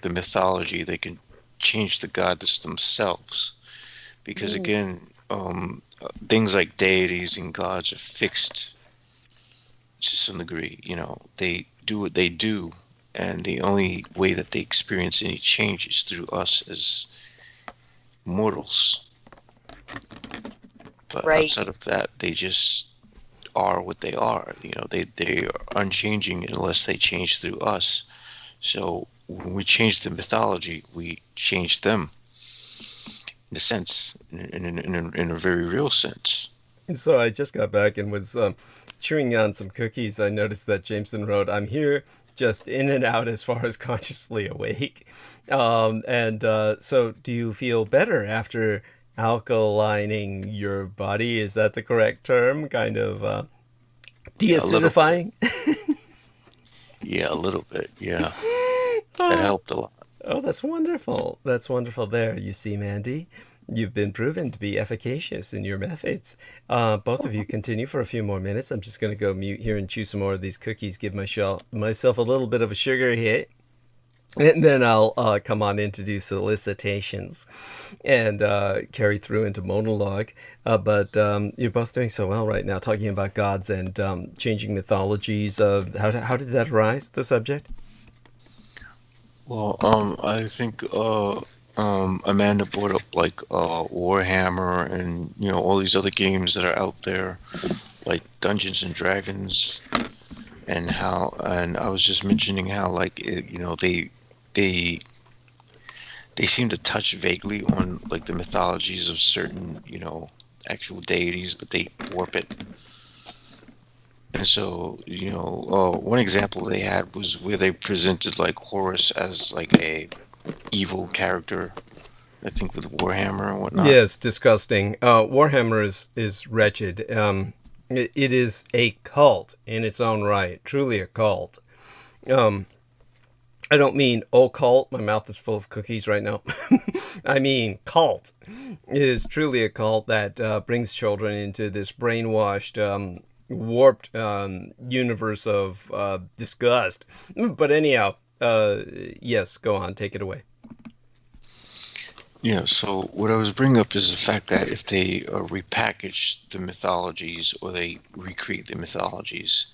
the mythology, they can change the gods themselves. Because Mm, again, things like deities and gods are fixed to some degree. They do what they do, and the only way that they experience any change is through us as mortals. But right. outside of that, they just are what they are. They are unchanging unless they change through us. So when we change the mythology, we change them in a sense, in a very real sense. And so I just got back and was chewing on some cookies. I noticed that Jameson wrote, "I'm here just in and out as far as consciously awake." And so do you feel better after alkalining your body? Is that the correct term? Kind of Yeah, a little bit. deacidifying? Yeah, a little bit. Yeah, that Oh, helped a lot. oh, that's wonderful. That's wonderful there. You see, Mandy, you've been proven to be efficacious in your methods. Both of you continue for a few more minutes. I'm just going to go mute here and chew some more of these cookies, give myself a little bit of a sugar hit. And then I'll come on in to do solicitations and carry through into monologue. But you're both doing so well right now, talking about gods and changing mythologies. How did that arise, the subject? Well, I think Amanda brought up like Warhammer and all these other games that are out there, like Dungeons and Dragons, and I was just mentioning how like they seem to touch vaguely on like the mythologies of certain actual deities, but they warp it. And so, one example they had was where they presented like Horus as like a evil character, I think with Warhammer and whatnot. Yes, disgusting. Warhammer is wretched. It is a cult in its own right, truly a cult. I don't mean occult. My mouth is full of cookies right now. I mean cult. It is truly a cult that brings children into this brainwashed, warped universe of disgust. But anyhow, yes, go on, take it away. Yeah, so what I was bringing up is the fact that if they repackage the mythologies or they recreate the mythologies,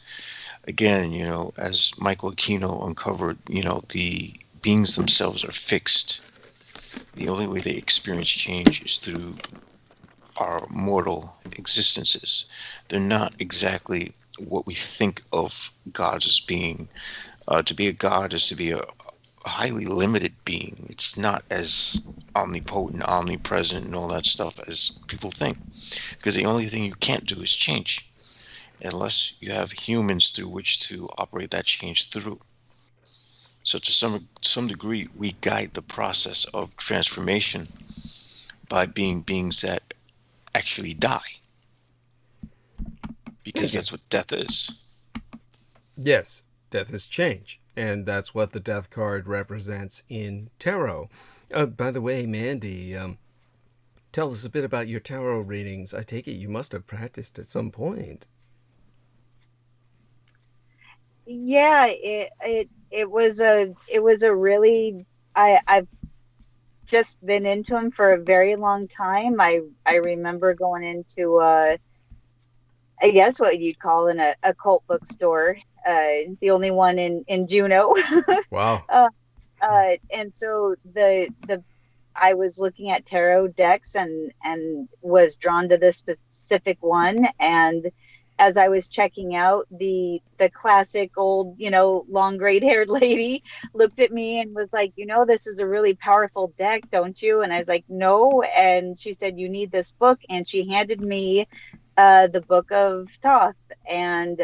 again, as Michael Aquino uncovered, the beings themselves are fixed. The only way they experience change is through our mortal existences. They're not exactly what we think of gods as being. To be a god is to be a highly limited being. It's not as omnipotent, omnipresent, and all that stuff as people think. Because the only thing you can't do is change, unless you have humans through which to operate that change through. So to some degree, we guide the process of transformation by being beings that actually die. Because that's what death is. Yes, death is change. And that's what the death card represents in tarot. By the way, Mandy, tell us a bit about your tarot readings. I take it you must have practiced at some point. Yeah, it was a really I've just been into them for a very long time. I remember going into I guess what you'd call a cult bookstore, the only one in Juneau. Wow. And so I was looking at tarot decks and was drawn to this specific one. And as I was checking out, the classic old, long grayed haired lady looked at me and was like, this is a really powerful deck, don't you? And I was like, no. And she said, you need this book. And she handed me the Book of Thoth. And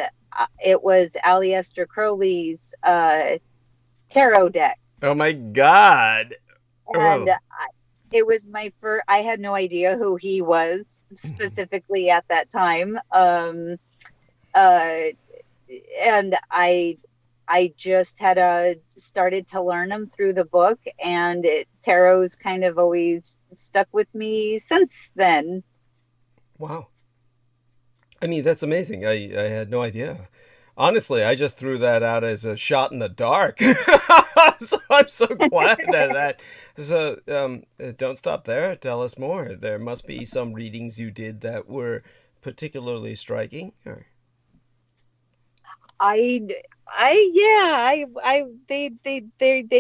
it was Aleister Crowley's tarot deck. Oh my God. And it was my first, I had no idea who he was specifically at that time. And I just had started to learn them through the book, and tarot's kind of always stuck with me since then. Wow. I mean, that's amazing. I had no idea. Honestly, I just threw that out as a shot in the dark. So I'm so glad that. So don't stop there. Tell us more. There must be some readings you did that were particularly striking. Or... they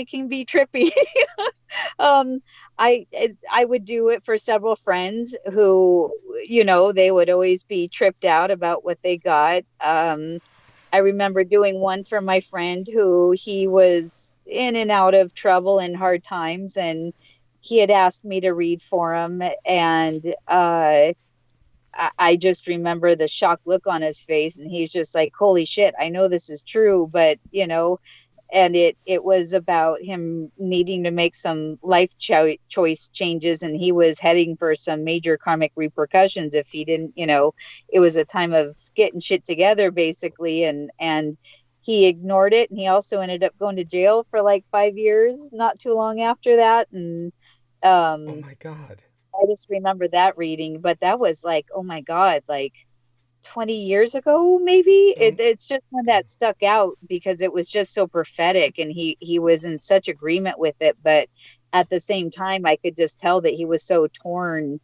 can be trippy. I would do it for several friends who, they would always be tripped out about what they got. I remember doing one for my friend who he was in and out of trouble and hard times, and he had asked me to read for him, and I just remember the shocked look on his face, and he's just like, holy shit, I know this is true, but and it was about him needing to make some life choice changes, and he was heading for some major karmic repercussions if he didn't, it was a time of getting shit together basically, and he ignored it, and he also ended up going to jail for like 5 years not too long after that. And oh my God, I just remember that reading, but that was like, oh my God, like 20 years ago, maybe. It's just one that stuck out because it was just so prophetic, and he was in such agreement with it. But at the same time, I could just tell that he was so torn,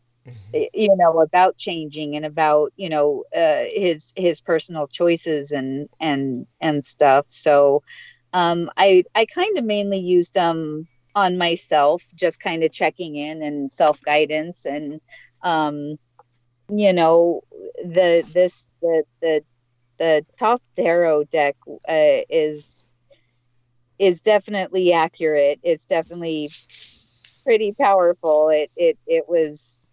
you know, about changing and about, you know, his personal choices and stuff. So I kind of mainly used them on myself, just kind of checking in and self-guidance. And you know, the top tarot deck is definitely accurate. It's definitely pretty powerful. It was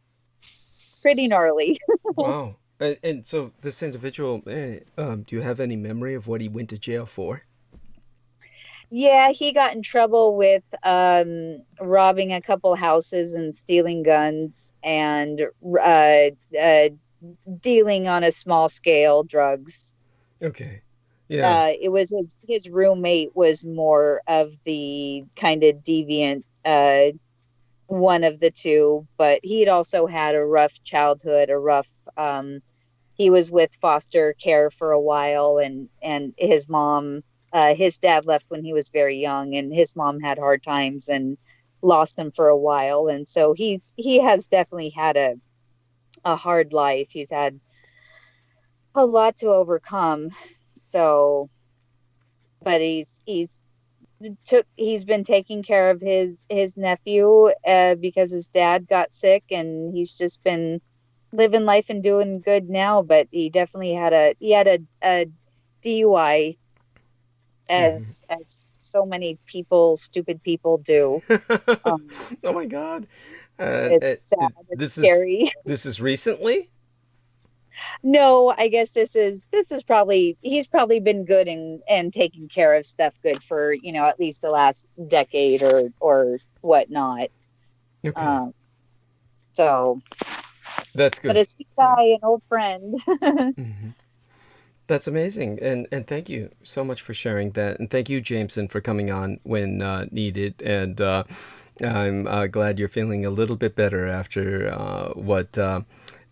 pretty gnarly. Wow. And so this individual, do you have any memory of what he went to jail for? Yeah, he got in trouble with robbing a couple houses and stealing guns and dealing on a small scale drugs. Okay. Yeah. It was his roommate was more of the kind of deviant one of the two, but he'd also had a rough childhood, he was with foster care for a while, and his mom, his dad left when he was very young, and his mom had hard times and lost him for a while. And so he has definitely had a hard life. He's had a lot to overcome. So, but he's been taking care of his nephew because his dad got sick, and he's just been living life and doing good now. But he definitely had a DUI, as so many stupid people do. Oh my God. It's sad. It's scary. This is recently? No, I guess this is probably, he's probably been good and taking care of stuff good for, you know, at least the last decade or whatnot. Okay. So that's good. But a sweet guy, an old friend. That's amazing. And thank you so much for sharing that. And thank you, Jameson, for coming on when needed. And I'm glad you're feeling a little bit better after what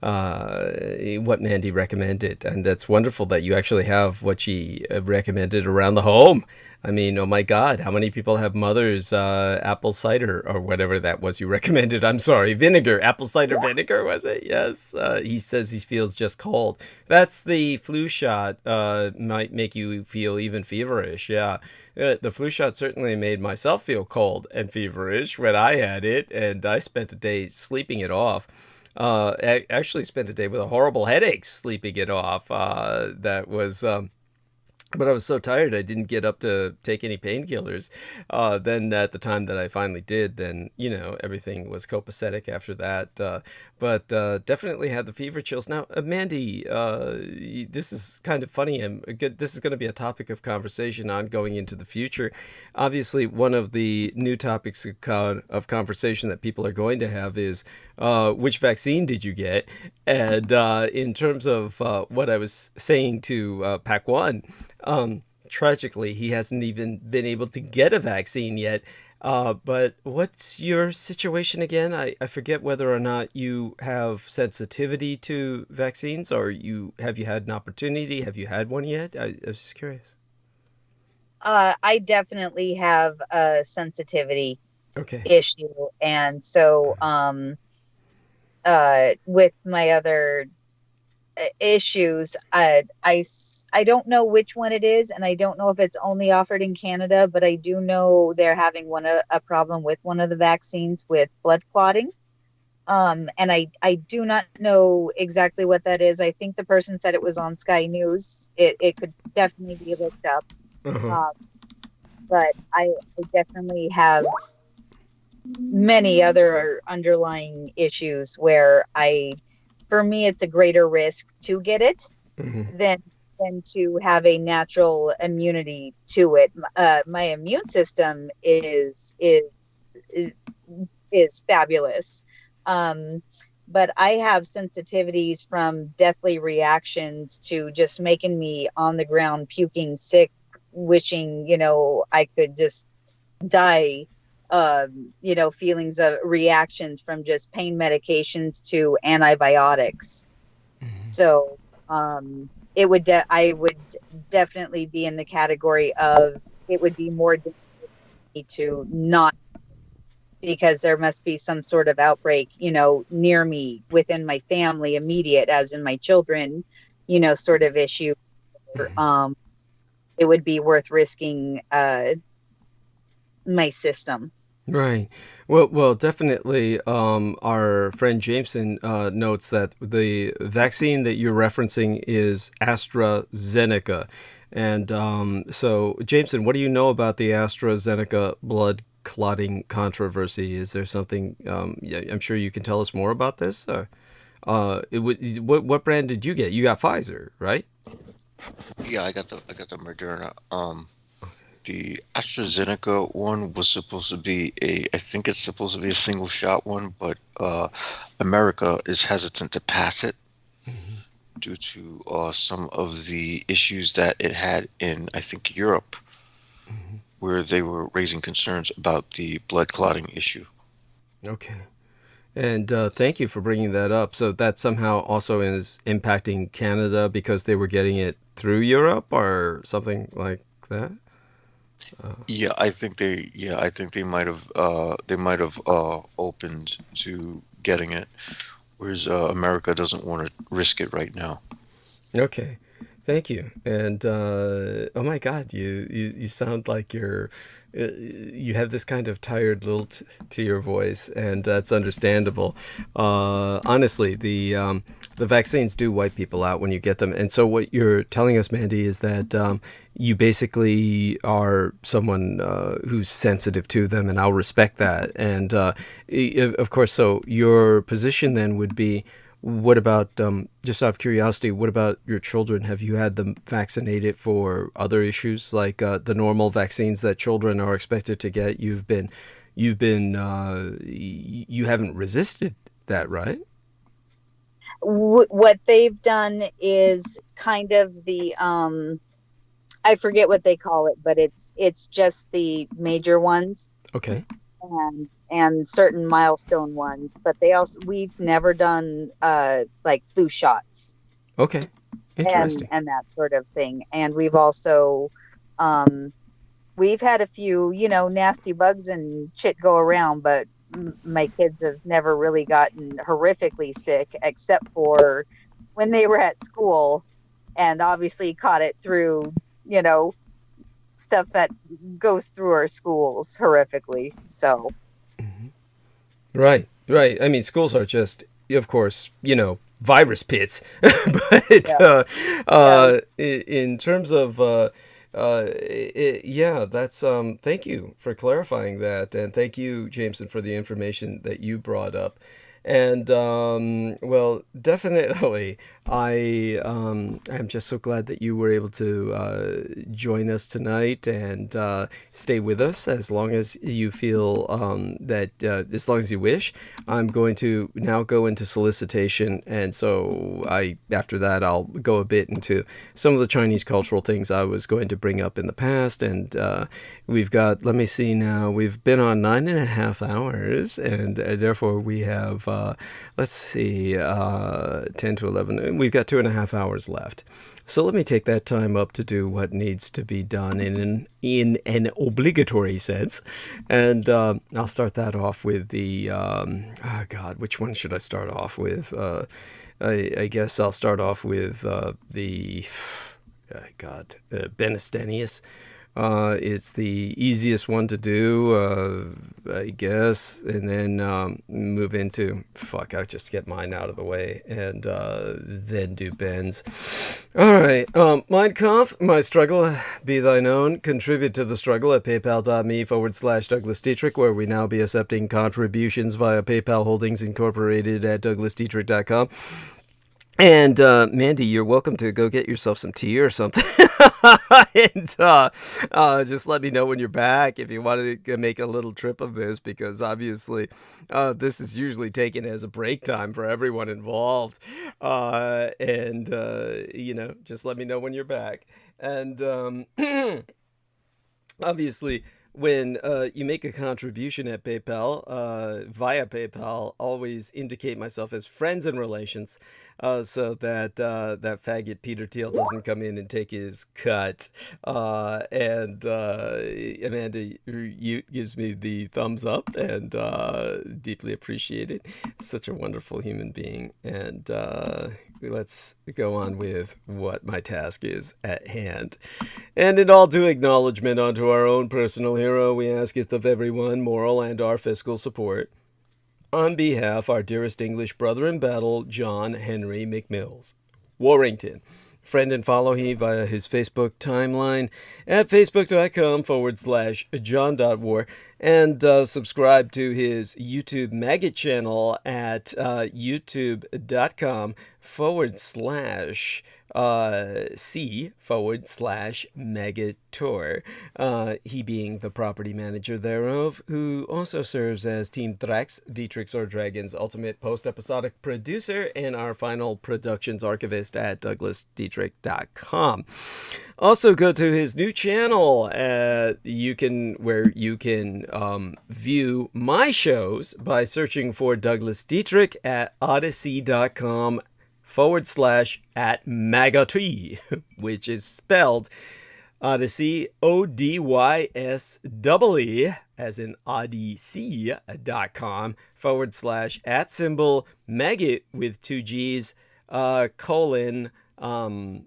Mandy recommended. And that's wonderful that you actually have what she recommended around the home. I mean, oh my God, how many people have Mother's apple cider or whatever that was you recommended? I'm sorry, vinegar, apple cider vinegar, was it? Yes. He says he feels just cold. That's the flu shot. Might make you feel even feverish. Yeah. The flu shot certainly made myself feel cold and feverish when I had it, and I spent a day sleeping it off. I actually spent a day with a horrible headache sleeping it off. That was... but I was so tired I didn't get up to take any painkillers. Then at the time that I finally did, then, you know, everything was copacetic after that. But definitely had the fever chills. Now, Mandy, this is kind of funny. This is going to be a topic of conversation ongoing into the future. Obviously, one of the new topics of conversation that people are going to have is which vaccine did you get? And in terms of what I was saying to Pac One, tragically, he hasn't even been able to get a vaccine yet. But what's your situation again? I forget whether or not you have sensitivity to vaccines, or have you had an opportunity? Have you had one yet? I was just curious. I definitely have a sensitivity Okay. issue. And so with my other issues, I don't know which one it is, and I don't know if it's only offered in Canada, but I do know they're having a problem with one of the vaccines with blood clotting. And I do not know exactly what that is. I think the person said it was on Sky News. It could definitely be looked up. But I definitely have many other underlying issues where for me, it's a greater risk to get it than to have a natural immunity to it. My immune system is fabulous. But I have sensitivities from deathly reactions to just making me on the ground puking sick, wishing, you know, I could just die. You know, feelings of reactions from just pain medications to antibiotics. So it would I would definitely be in the category of it would be more difficult to not, because there must be some sort of outbreak, near me, within my family, immediate, as in my children, sort of issue. It would be worth risking my system. Right. Well, definitely. Our friend Jameson notes that the vaccine that you're referencing is AstraZeneca, and so Jameson, what do you know about the AstraZeneca blood clotting controversy? Is there something? Yeah, I'm sure you can tell us more about this. What brand did you get? You got Pfizer, right? Yeah, I got the Moderna. The AstraZeneca one was supposed to be I think it's supposed to be a single shot one, but America is hesitant to pass it due to some of the issues that it had in, I think, Europe, where they were raising concerns about the blood clotting issue. Okay. And thank you for bringing that up. So that somehow also is impacting Canada because they were getting it through Europe or something like that? Yeah, I think they might have opened to getting it, whereas America doesn't want to risk it right now. Okay, thank you. And oh my God, you sound like you have this kind of tired lilt to your voice, and that's understandable. Honestly, the vaccines do wipe people out when you get them, and so what you're telling us, Mandy, is that you basically are someone who's sensitive to them, and I'll respect that. And of course, so your position then would be, what about, just out of curiosity, what about your children? Have you had them vaccinated for other issues like the normal vaccines that children are expected to get? You haven't resisted that, right? What they've done is kind of the I forget what they call it, but it's just the major ones. Okay. And certain milestone ones, but we've never done like flu shots. Okay, interesting. And that sort of thing. And we've also we've had a few nasty bugs and shit go around, but my kids have never really gotten horrifically sick, except for when they were at school, and obviously caught it through stuff that goes through our schools horrifically. So Right. I mean, schools are just, of course, virus pits. But in terms of, that's, thank you for clarifying that. And thank you, Jameson, for the information that you brought up. And, well, definitely, I'm just so glad that you were able to join us tonight and stay with us as long as you feel as long as you wish. I'm going to now go into solicitation, and so after that I'll go a bit into some of the Chinese cultural things I was going to bring up in the past. And we've got, let me see now, we've been on 9.5 hours, and therefore we have let's see, 10 to 11. We've got 2.5 hours left. So let me take that time up to do what needs to be done in an obligatory sense. And I'll start that off with the, which one should I start off with? I guess I'll start off with Benestenius. It's the easiest one to do, I guess, and then move into, I'll just get mine out of the way, and then do Ben's. All right, Mein Kampf, my struggle, be thine own. Contribute to the struggle at paypal.me/Douglas Dietrich, where we now be accepting contributions via PayPal Holdings Incorporated at DouglasDietrich.com. And Mandy, you're welcome to go get yourself some tea or something. And just let me know when you're back if you want to make a little trip of this, because obviously this is usually taken as a break time for everyone involved. Just let me know when you're back. And obviously, when you make a contribution at PayPal, via PayPal, always indicate myself as friends and relations, so that that faggot Peter Thiel doesn't come in and take his cut. And Amanda gives me the thumbs up, and deeply appreciated. Such a wonderful human being. And let's go on with what my task is at hand. And in all due acknowledgement unto our own personal hero, we asketh of everyone moral and our fiscal support. On behalf our dearest English brother in battle, John Henry McMills Warrington. Friend and follow he via his Facebook timeline at facebook.com/john.war, and subscribe to his YouTube maggot channel at youtube.com/C/Magator. He being the property manager thereof, who also serves as Team TRÄCK's, Dietrich's or Dragon's ultimate post-episodic producer, and our final productions archivist at douglasdietrich.com. Also go to his new channel where you can view my shows by searching for Douglas Dietrich at odyssey.com/@Magaty, which is spelled Odyssey, ODYSEE, as in odyssey.com/@maggot with 2 G's, colon,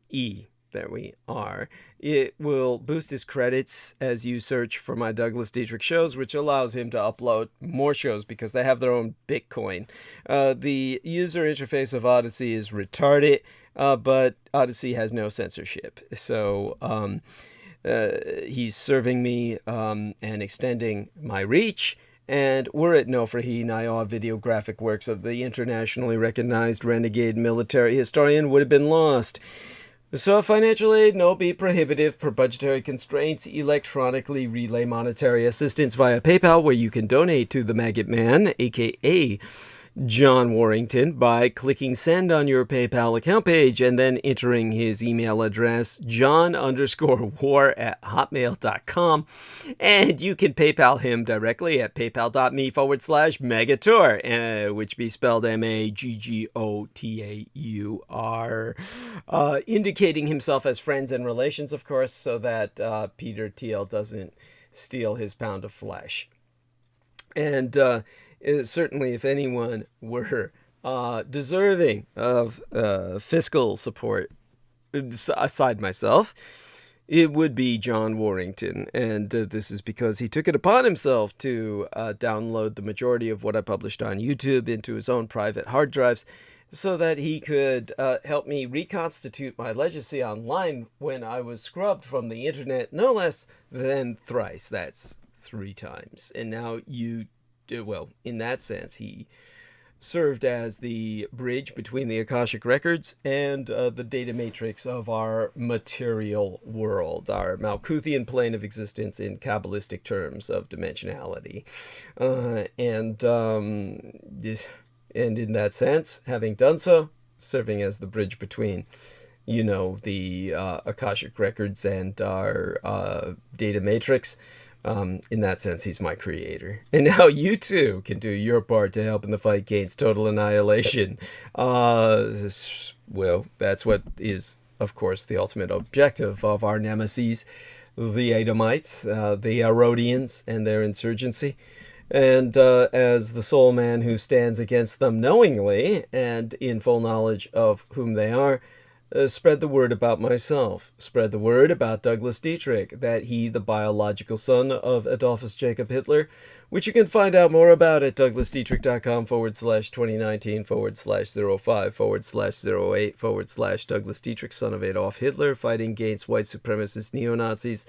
E. There we are. It will boost his credits as you search for my Douglas Dietrich shows, which allows him to upload more shows because they have their own Bitcoin. The user interface of Odyssey is retarded, but Odyssey has no censorship. So he's serving me and extending my reach. And were it no for he, nigh all videographic works of the internationally recognized renegade military historian would have been lost. So financial aid no be prohibitive per budgetary constraints. Electronically relay monetary assistance via PayPal, where you can donate to the Maggot Man, aka John Warrington, by clicking send on your PayPal account page and then entering his email address, john_war@hotmail.com. And you can PayPal him directly at paypal.me/Magator, which be spelled MAGGOTAUR, indicating himself as friends and relations, of course, so that Peter Thiel doesn't steal his pound of flesh. And certainly, if anyone were deserving of fiscal support, aside myself, it would be John Warrington. And this is because he took it upon himself to download the majority of what I published on YouTube into his own private hard drives, so that he could help me reconstitute my legacy online when I was scrubbed from the internet no less than thrice. That's 3 times. And now well, in that sense, he served as the bridge between the Akashic Records and the data matrix of our material world, our Malkuthian plane of existence in Kabbalistic terms of dimensionality. And in that sense, having done so, serving as the bridge between, the Akashic Records and our data matrix, in that sense, he's my creator. And now you too can do your part to help in the fight against total annihilation. Well, that's what is, of course, the ultimate objective of our nemesis, the Edomites, the Herodians, and their insurgency. And as the sole man who stands against them knowingly and in full knowledge of whom they are, spread the word about myself. Spread the word about Douglas Dietrich, that he, the biological son of Adolphus Jacob Hitler, which you can find out more about at douglasdietrich.com/2019/05/08/ Douglas Dietrich, son of Adolf Hitler, fighting against white supremacist neo-Nazis.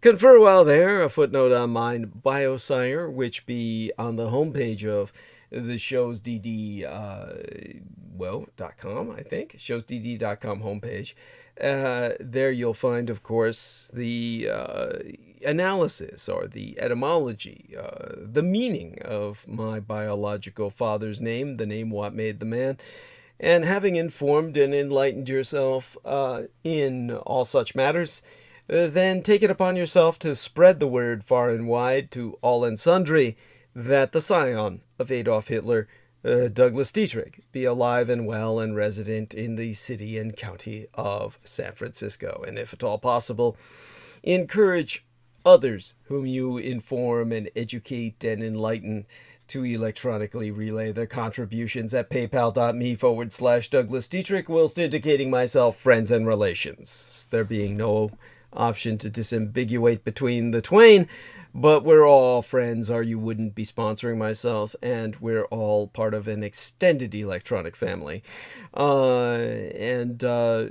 Confer while there, a footnote on mine biosire, which be on the homepage of the show's .com, I think. showsdd.com homepage. There you'll find, of course, the analysis or the etymology, the meaning of my biological father's name, the name what made the man. And having informed and enlightened yourself in all such matters, then take it upon yourself to spread the word far and wide to all and sundry that the scion of Adolf Hitler, Douglas Dietrich, be alive and well and resident in the city and county of San Francisco, and if at all possible, encourage others whom you inform and educate and enlighten to electronically relay their contributions at paypal.me/Douglas Dietrich, whilst indicating myself friends and relations. There being no option to disambiguate between the twain, but we're all friends or you wouldn't be sponsoring myself, and we're all part of an extended electronic family.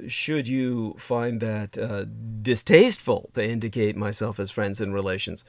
Should you find that distasteful to indicate myself as friends and relations,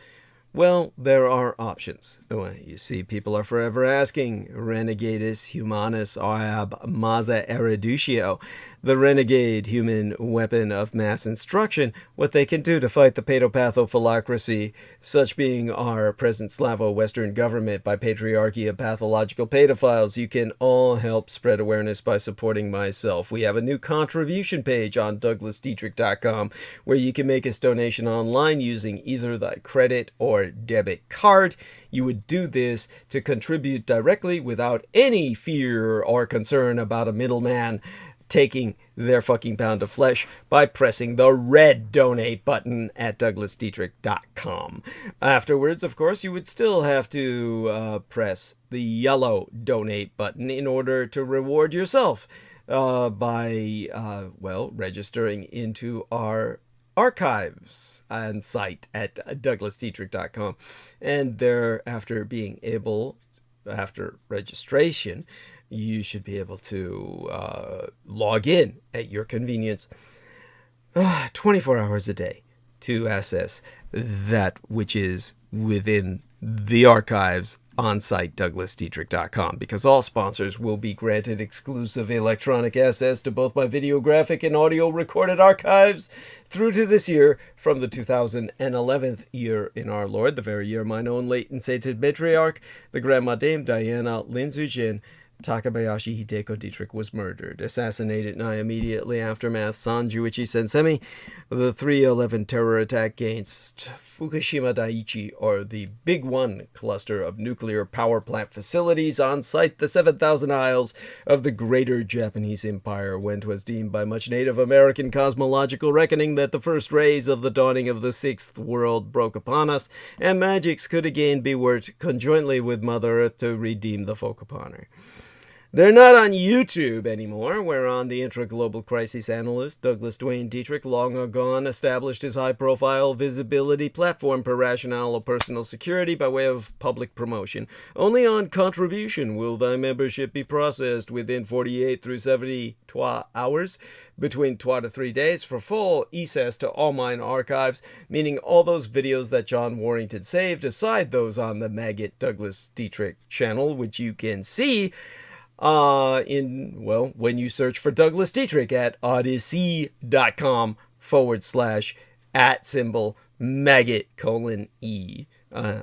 well, there are options. You see, people are forever asking, Renegadus Humanus ab Maza Erudicio, the renegade human weapon of mass instruction, what they can do to fight the pedopathophilocracy, such being our present Slavo-Western government by patriarchy of pathological pedophiles. You can all help spread awareness by supporting myself. We have a new contribution page on douglasdietrich.com where you can make a donation online using either the credit or debit card. You would do this to contribute directly without any fear or concern about a middleman taking their fucking pound of flesh by pressing the red donate button at douglasdietrich.com. Afterwards, of course, you would still have to press the yellow donate button in order to reward yourself by registering into our archives and site at douglasdietrich.com, and thereafter being able, after registration, you should be able to log in at your convenience 24 hours a day to access that which is within the archives on site douglasdietrich.com, because all sponsors will be granted exclusive electronic access to both my videographic and audio recorded archives through to this year, from the 2011 year in our Lord, the very year mine own late and sainted matriarch, the Grandma Dame Diana Linzujin Takabayashi Hideko Dietrich, was murdered, assassinated nigh immediately aftermath Sanjuichi Sensemi, the 3/11 terror attack against Fukushima Daiichi, or the Big One cluster of nuclear power plant facilities on site the 7,000 Isles of the Greater Japanese Empire, when 'twas deemed by much Native American cosmological reckoning that the first rays of the dawning of the sixth world broke upon us, and magics could again be worked conjointly with Mother Earth to redeem the folk upon her. They're not on YouTube anymore, whereon the intra-global crisis analyst Douglas Dwayne Dietrich long ago established his high-profile visibility platform per rationale of personal security by way of public promotion. Only on contribution will thy membership be processed within 48 through 72 hours, between 2 to 3 days, for full access to all mine archives, meaning all those videos that John Warrington saved, aside those on the Maggot Douglas Dietrich channel, which you can see when you search for Douglas Dietrich at odyssey.com/@maggot:E.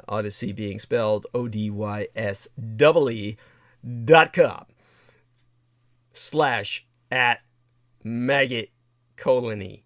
Odyssey being spelled ODYSEE.com/@maggot:E.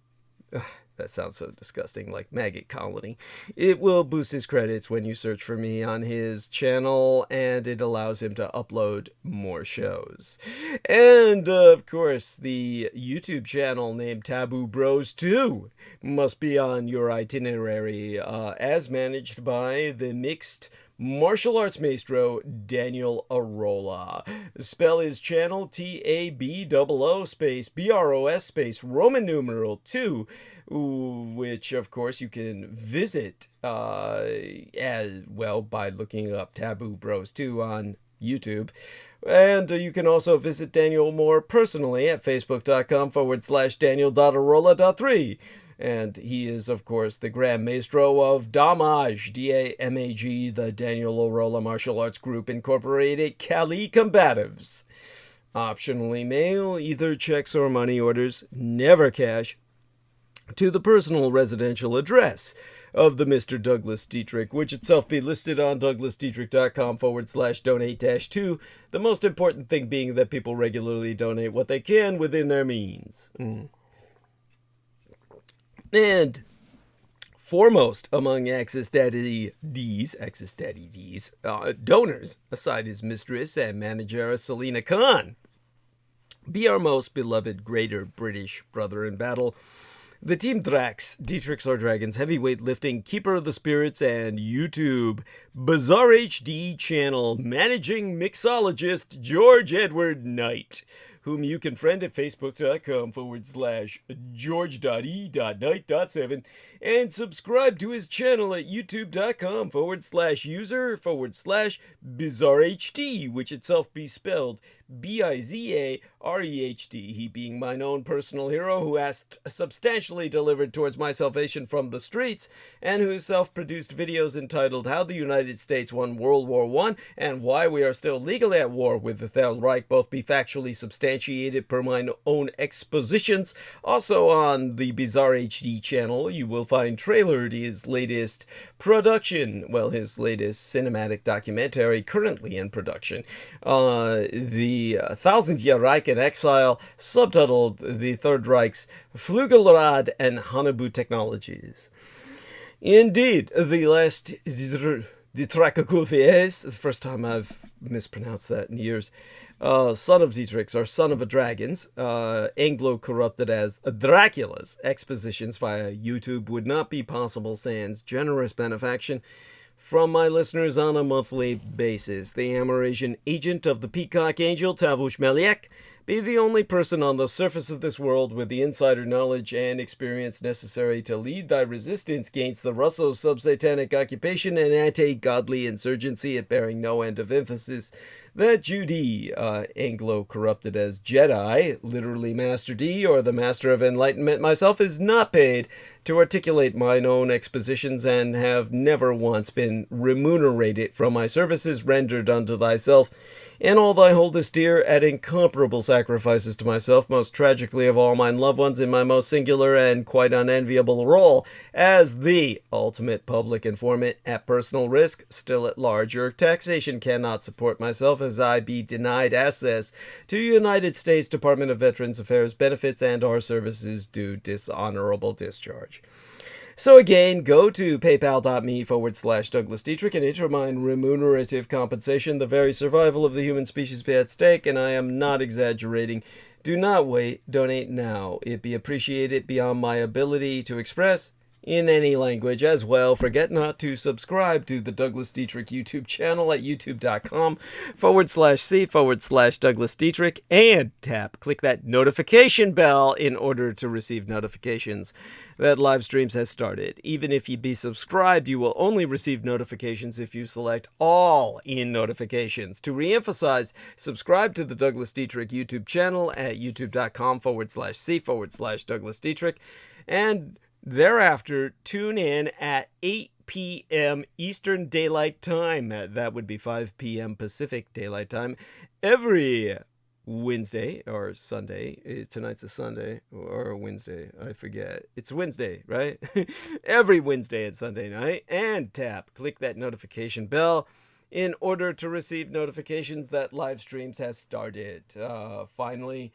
That sounds so disgusting, like maggot colony. It will boost his credits when you search for me on his channel, and it allows him to upload more shows. And, of course, the YouTube channel named Taboo Bros 2 must be on your itinerary, as managed by the mixed martial arts maestro Daniel Arola. Spell his channel TABOO space BROS space Roman numeral 2, which of course you can visit as well by looking up Taboo Bros 2 on YouTube. And you can also visit Daniel more personally at facebook.com/Daniel.Arola.3. And he is, of course, the Grand Maestro of Damage, DAMAG, the Daniel Arola Martial Arts Group Incorporated, Cali Combatives. Optionally mail either checks or money orders, never cash, to the personal residential address of the Mr. Douglas Dietrich, which itself be listed on douglasdietrich.com/donate-2. The most important thing being that people regularly donate what they can within their means. And Foremost among Access Daddy D's donors, aside his mistress and manager Selena Khan. Be our most beloved greater British brother in battle. The Team Drax, Dietrich or Dragons, heavyweight lifting, keeper of the spirits, and YouTube Bizarre HD channel managing mixologist George Edward Knight, whom you can friend at facebook.com/george.e.knight.7 and subscribe to his channel at youtube.com/user/bizarrehd, which itself be spelled Bizarrehd, he being mine own personal hero who asked substantially delivered towards my salvation from the streets, and whose self-produced videos entitled How the United States Won World War I and Why We Are Still Legally at War with the Third Reich both be factually substantiated per mine own expositions. Also on the Bizarre HD channel, you will find trailered his latest production, well, his latest cinematic documentary currently in production, the Thousand-Year Reich in Exile, subtitled The Third Reich's Flügelrad and Hanabu Technologies. Indeed, the last Dietrich, the first time I've mispronounced that in years, son of Dietrich's, or son of a dragon's, Anglo-corrupted as Dracula's, expositions via YouTube would not be possible sans generous benefaction from my listeners on a monthly basis. The Amerasian agent of the Peacock Angel, Tavush Meliek, be the only person on the surface of this world with the insider knowledge and experience necessary to lead thy resistance against the Russo-subsatanic occupation and anti-godly insurgency at bearing no end of emphasis. That Judy, Anglo-corrupted as Jedi, literally Master D, or the Master of Enlightenment myself, is not paid to articulate mine own expositions and have never once been remunerated from my services rendered unto thyself and all thy holdest dear at incomparable sacrifices to myself, most tragically of all mine loved ones, in my most singular and quite unenviable role as the ultimate public informant at personal risk, still at large. Your taxation cannot support myself, as I be denied access to United States Department of Veterans Affairs benefits and our services due dishonorable discharge. So again, go to paypal.me/Douglas Dietrich and enter mine remunerative compensation. The very survival of the human species be at stake, and I am not exaggerating. Do not wait, donate now. It be appreciated beyond my ability to express in any language as well. Forget not to subscribe to the Douglas Dietrich YouTube channel at youtube.com/C/Douglas Dietrich and click that notification bell in order to receive notifications that live streams has started. Even if you be subscribed, you will only receive notifications if you select all in notifications. To reemphasize, subscribe to the Douglas Dietrich YouTube channel at youtube.com/C/Douglas Dietrich, and thereafter tune in at 8 p.m. Eastern Daylight Time. That would be 5 p.m. Pacific Daylight Time every Wednesday or Sunday. Tonight's a Sunday or a Wednesday. I forget. It's Wednesday, right? Every Wednesday and Sunday night. And click that notification bell in order to receive notifications that live streams has started. Finally,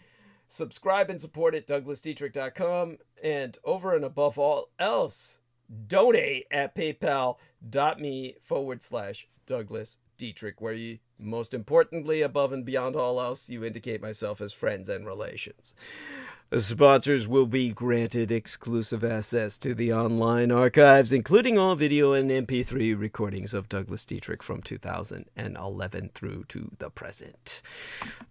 subscribe and support at douglasdietrich.com. And over and above all else, donate at paypal.me/Douglas Dietrich, where you, most importantly, above and beyond all else, you indicate myself as friends and relations. The sponsors will be granted exclusive access to the online archives, including all video and MP3 recordings of Douglas Dietrich from 2011 through to the present.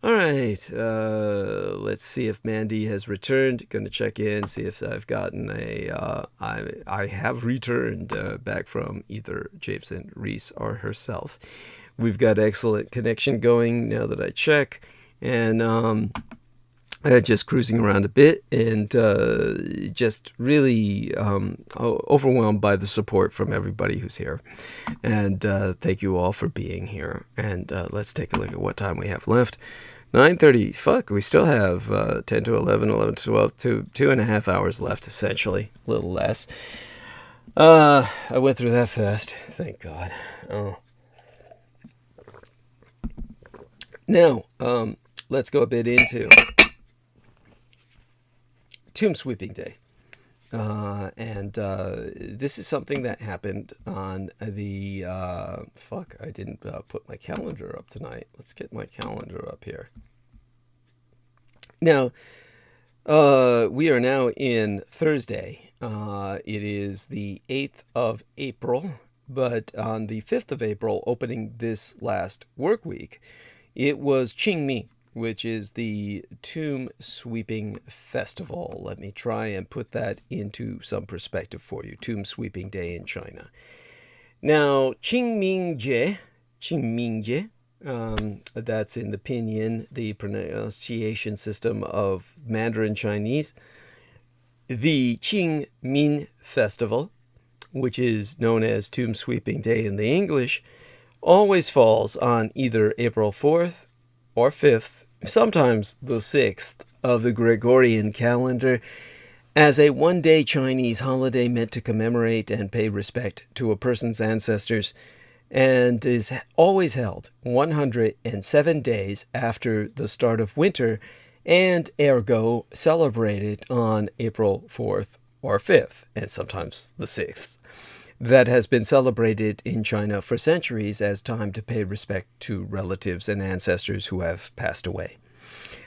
All right, let's see if Mandy has returned. Going to check in, see if I've gotten I have returned back from either Jameson, Reese, or herself. We've got excellent connection going now that I check, and just cruising around a bit, and just really overwhelmed by the support from everybody who's here. And thank you all for being here. And let's take a look at what time we have left. 9:30. Fuck, we still have 10 to 11, 11 to 12, 2.5 hours left, essentially. A little less. I went through that fast. Thank God. Oh. Now, let's go a bit into Tomb Sweeping Day. This is something that happened on the fuck. I didn't put my calendar up tonight. Let's get my calendar up here. Now, we are now in Thursday. It is the 8th of April, but on the 5th of April, opening this last work week, it was Qingming, which is the Tomb Sweeping Festival. Let me try and put that into some perspective for you. Tomb Sweeping Day in China. Now, Qingmingjie, that's in the pinyin, the pronunciation system of Mandarin Chinese. The Qingming Festival, which is known as Tomb Sweeping Day in the English, always falls on either April 4th or 5th, sometimes the 6th of the Gregorian calendar, as a one-day Chinese holiday meant to commemorate and pay respect to a person's ancestors, and is always held 107 days after the start of winter, and ergo celebrated on April 4th or 5th, and sometimes the 6th. That has been celebrated in China for centuries as time to pay respect to relatives and ancestors who have passed away.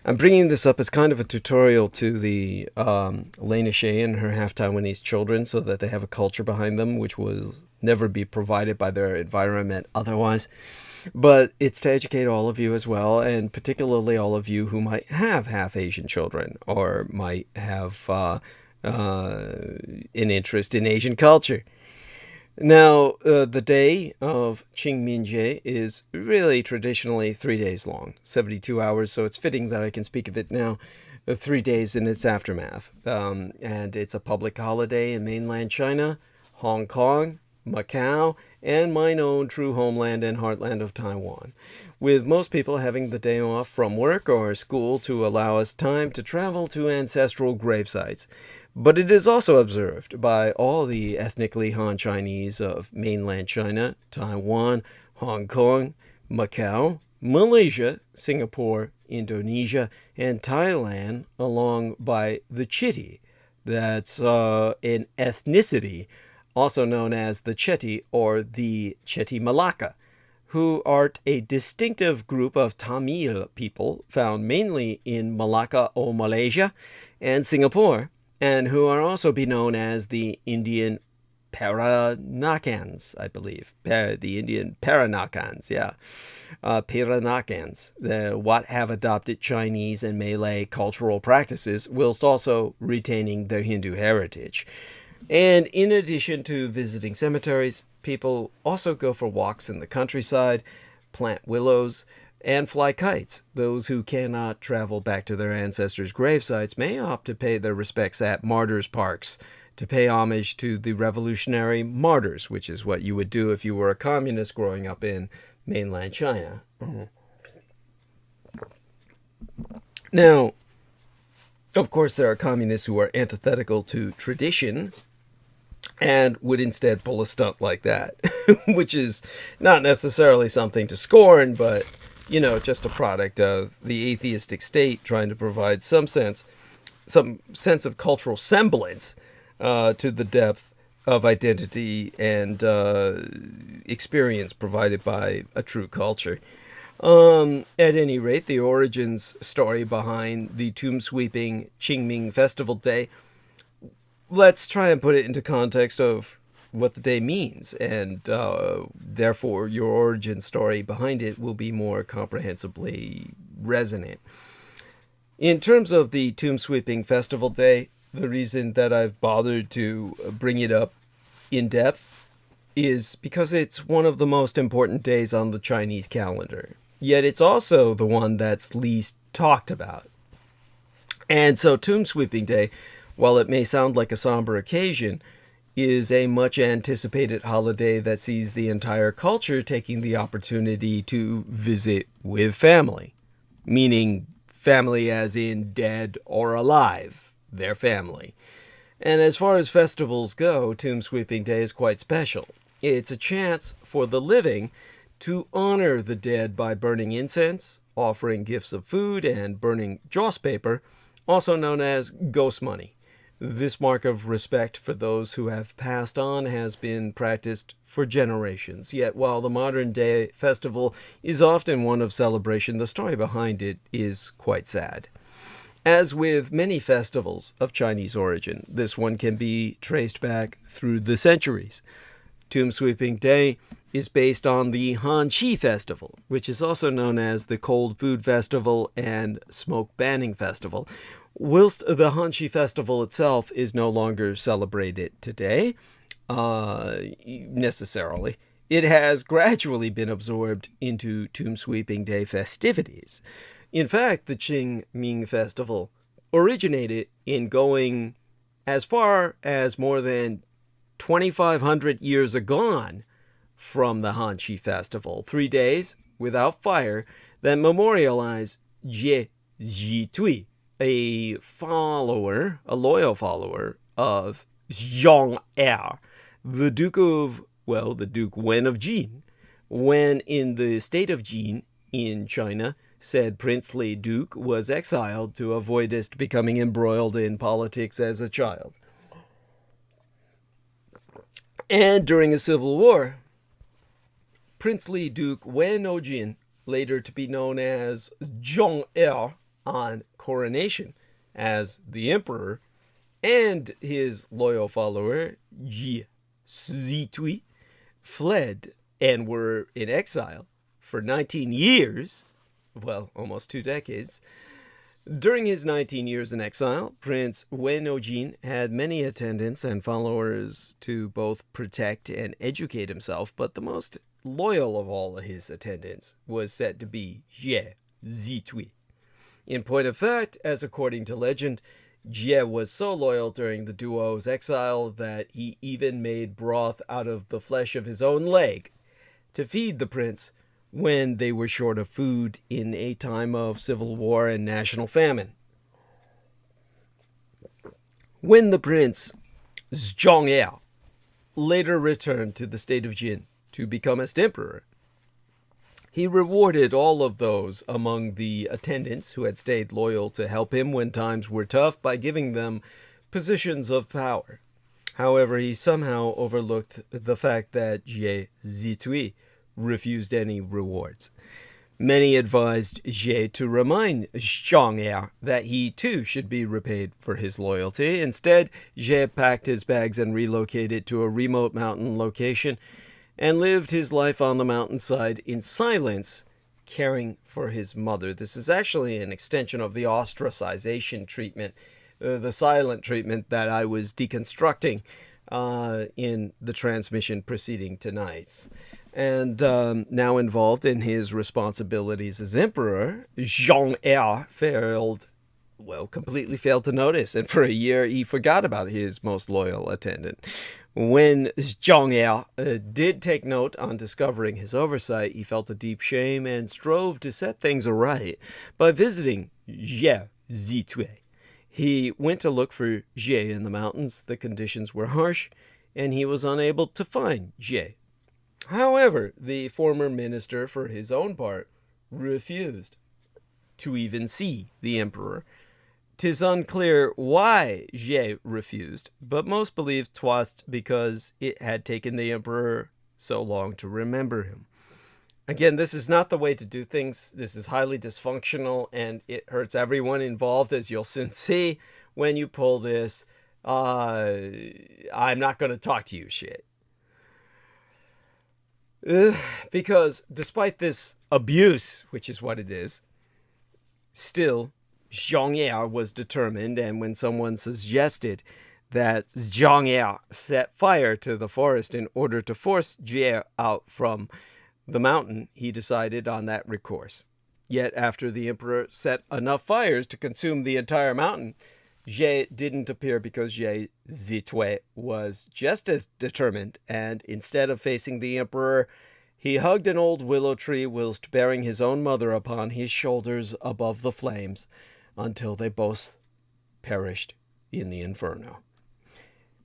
I'm bringing this up as kind of a tutorial to the Lena Shea and her half-Taiwanese children so that they have a culture behind them, which will never be provided by their environment otherwise. But it's to educate all of you as well, and particularly all of you who might have half-Asian children or might have an interest in Asian culture. Now, the day of Qingmingjie is really traditionally 3 days long, 72 hours, so it's fitting that I can speak of it now, 3 days in its aftermath. And it's a public holiday in mainland China, Hong Kong, Macau, and mine own true homeland and heartland of Taiwan, with most people having the day off from work or school to allow us time to travel to ancestral grave sites. But it is also observed by all the ethnically Han Chinese of mainland China, Taiwan, Hong Kong, Macau, Malaysia, Singapore, Indonesia, and Thailand, along by the Chiti. That's an ethnicity also known as the Chetty or the Chetty Malacca, who are a distinctive group of Tamil people found mainly in Malacca or Malaysia and Singapore, and who are also be known as the Indian Paranakans, I believe. The Indian Paranakans, yeah. Paranakans, what have adopted Chinese and Malay cultural practices whilst also retaining their Hindu heritage. And in addition to visiting cemeteries, people also go for walks in the countryside, plant willows, and fly kites. Those who cannot travel back to their ancestors' gravesites may opt to pay their respects at martyrs' parks to pay homage to the revolutionary martyrs, which is what you would do if you were a communist growing up in mainland China. Now, of course, there are communists who are antithetical to tradition and would instead pull a stunt like that, which is not necessarily something to scorn, but, you know, just a product of the atheistic state trying to provide some sense of cultural semblance to the depth of identity and experience provided by a true culture. At any rate, the origins story behind the tomb sweeping Qingming Festival Day, let's try and put it into context of what the day means, and therefore your origin story behind it will be more comprehensively resonant. In terms of the Tomb Sweeping Festival Day, the reason that I've bothered to bring it up in depth is because it's one of the most important days on the Chinese calendar. Yet it's also the one that's least talked about. And so Tomb Sweeping Day, while it may sound like a somber occasion, is a much anticipated holiday that sees the entire culture taking the opportunity to visit with family. Meaning family as in dead or alive, their family. And as far as festivals go, Tomb Sweeping Day is quite special. It's a chance for the living to honor the dead by burning incense, offering gifts of food, and burning joss paper, also known as ghost money, This mark of respect for those who have passed on has been practiced for generations. Yet, while the modern-day festival is often one of celebration, the story behind it is quite sad. As with many festivals of Chinese origin, this one can be traced back through the centuries. Tomb Sweeping Day is based on the Han-Chi Festival, which is also known as the Cold Food Festival and Smoke Banning Festival. Whilst the Han-Chi Festival itself is no longer celebrated today, necessarily, it has gradually been absorbed into Tomb Sweeping Day festivities. In fact, the Qingming Festival originated in going as far as more than 2,500 years agone from the Han-Chi Festival, 3 days without fire that memorialize Jie Zhitui, a loyal follower of Zhong-Er, the Duke Wen of Jin, when in the state of Jin in China, said princely duke was exiled to avoid becoming embroiled in politics as a child. And during a civil war, princely Duke Wen of Jin, later to be known as Zhong-Er, on coronation as the emperor, and his loyal follower Jie Zhitui fled and were in exile for 19 years, almost 2 decades. During his 19 years in exile, Prince Wen of Jin had many attendants and followers to both protect and educate himself, but the most loyal of all of his attendants was said to be Jie Zhitui. In point of fact, as according to legend, Jie was so loyal during the duo's exile that he even made broth out of the flesh of his own leg to feed the prince when they were short of food in a time of civil war and national famine. When the prince Zhong-Er later returned to the state of Jin to become emperor, he rewarded all of those among the attendants who had stayed loyal to help him when times were tough by giving them positions of power. However, he somehow overlooked the fact that Jie Zhitui refused any rewards. Many advised Jie to remind Zhong-Er that he too should be repaid for his loyalty. Instead, Jie packed his bags and relocated to a remote mountain location and lived his life on the mountainside in silence, caring for his mother. This is actually an extension of the ostracization treatment, the silent treatment that I was deconstructing in the transmission preceding tonight's. And now involved in his responsibilities as emperor, Zhong-Er completely failed to notice, and for a year he forgot about his most loyal attendant. When Zhong-Er did take note on discovering his oversight, he felt a deep shame and strove to set things aright by visiting Jie Zhitui. He went to look for Jie in the mountains. The conditions were harsh, and he was unable to find Jie. However, the former minister, for his own part, refused to even see the emperor. 'Tis unclear why Jie refused, but most believe 'twas because it had taken the emperor so long to remember him. Again, this is not the way to do things. This is highly dysfunctional, and it hurts everyone involved, as you'll soon see when you pull this. I'm not going to talk to you shit. Because despite this abuse, which is what it is, still, Zhong-Er was determined, and when someone suggested that Zhong-Er set fire to the forest in order to force Jie out from the mountain, he decided on that recourse. Yet after the emperor set enough fires to consume the entire mountain, Jie didn't appear because Jie Zhitui was just as determined, and instead of facing the emperor, he hugged an old willow tree whilst bearing his own mother upon his shoulders above the flames, until they both perished in the inferno.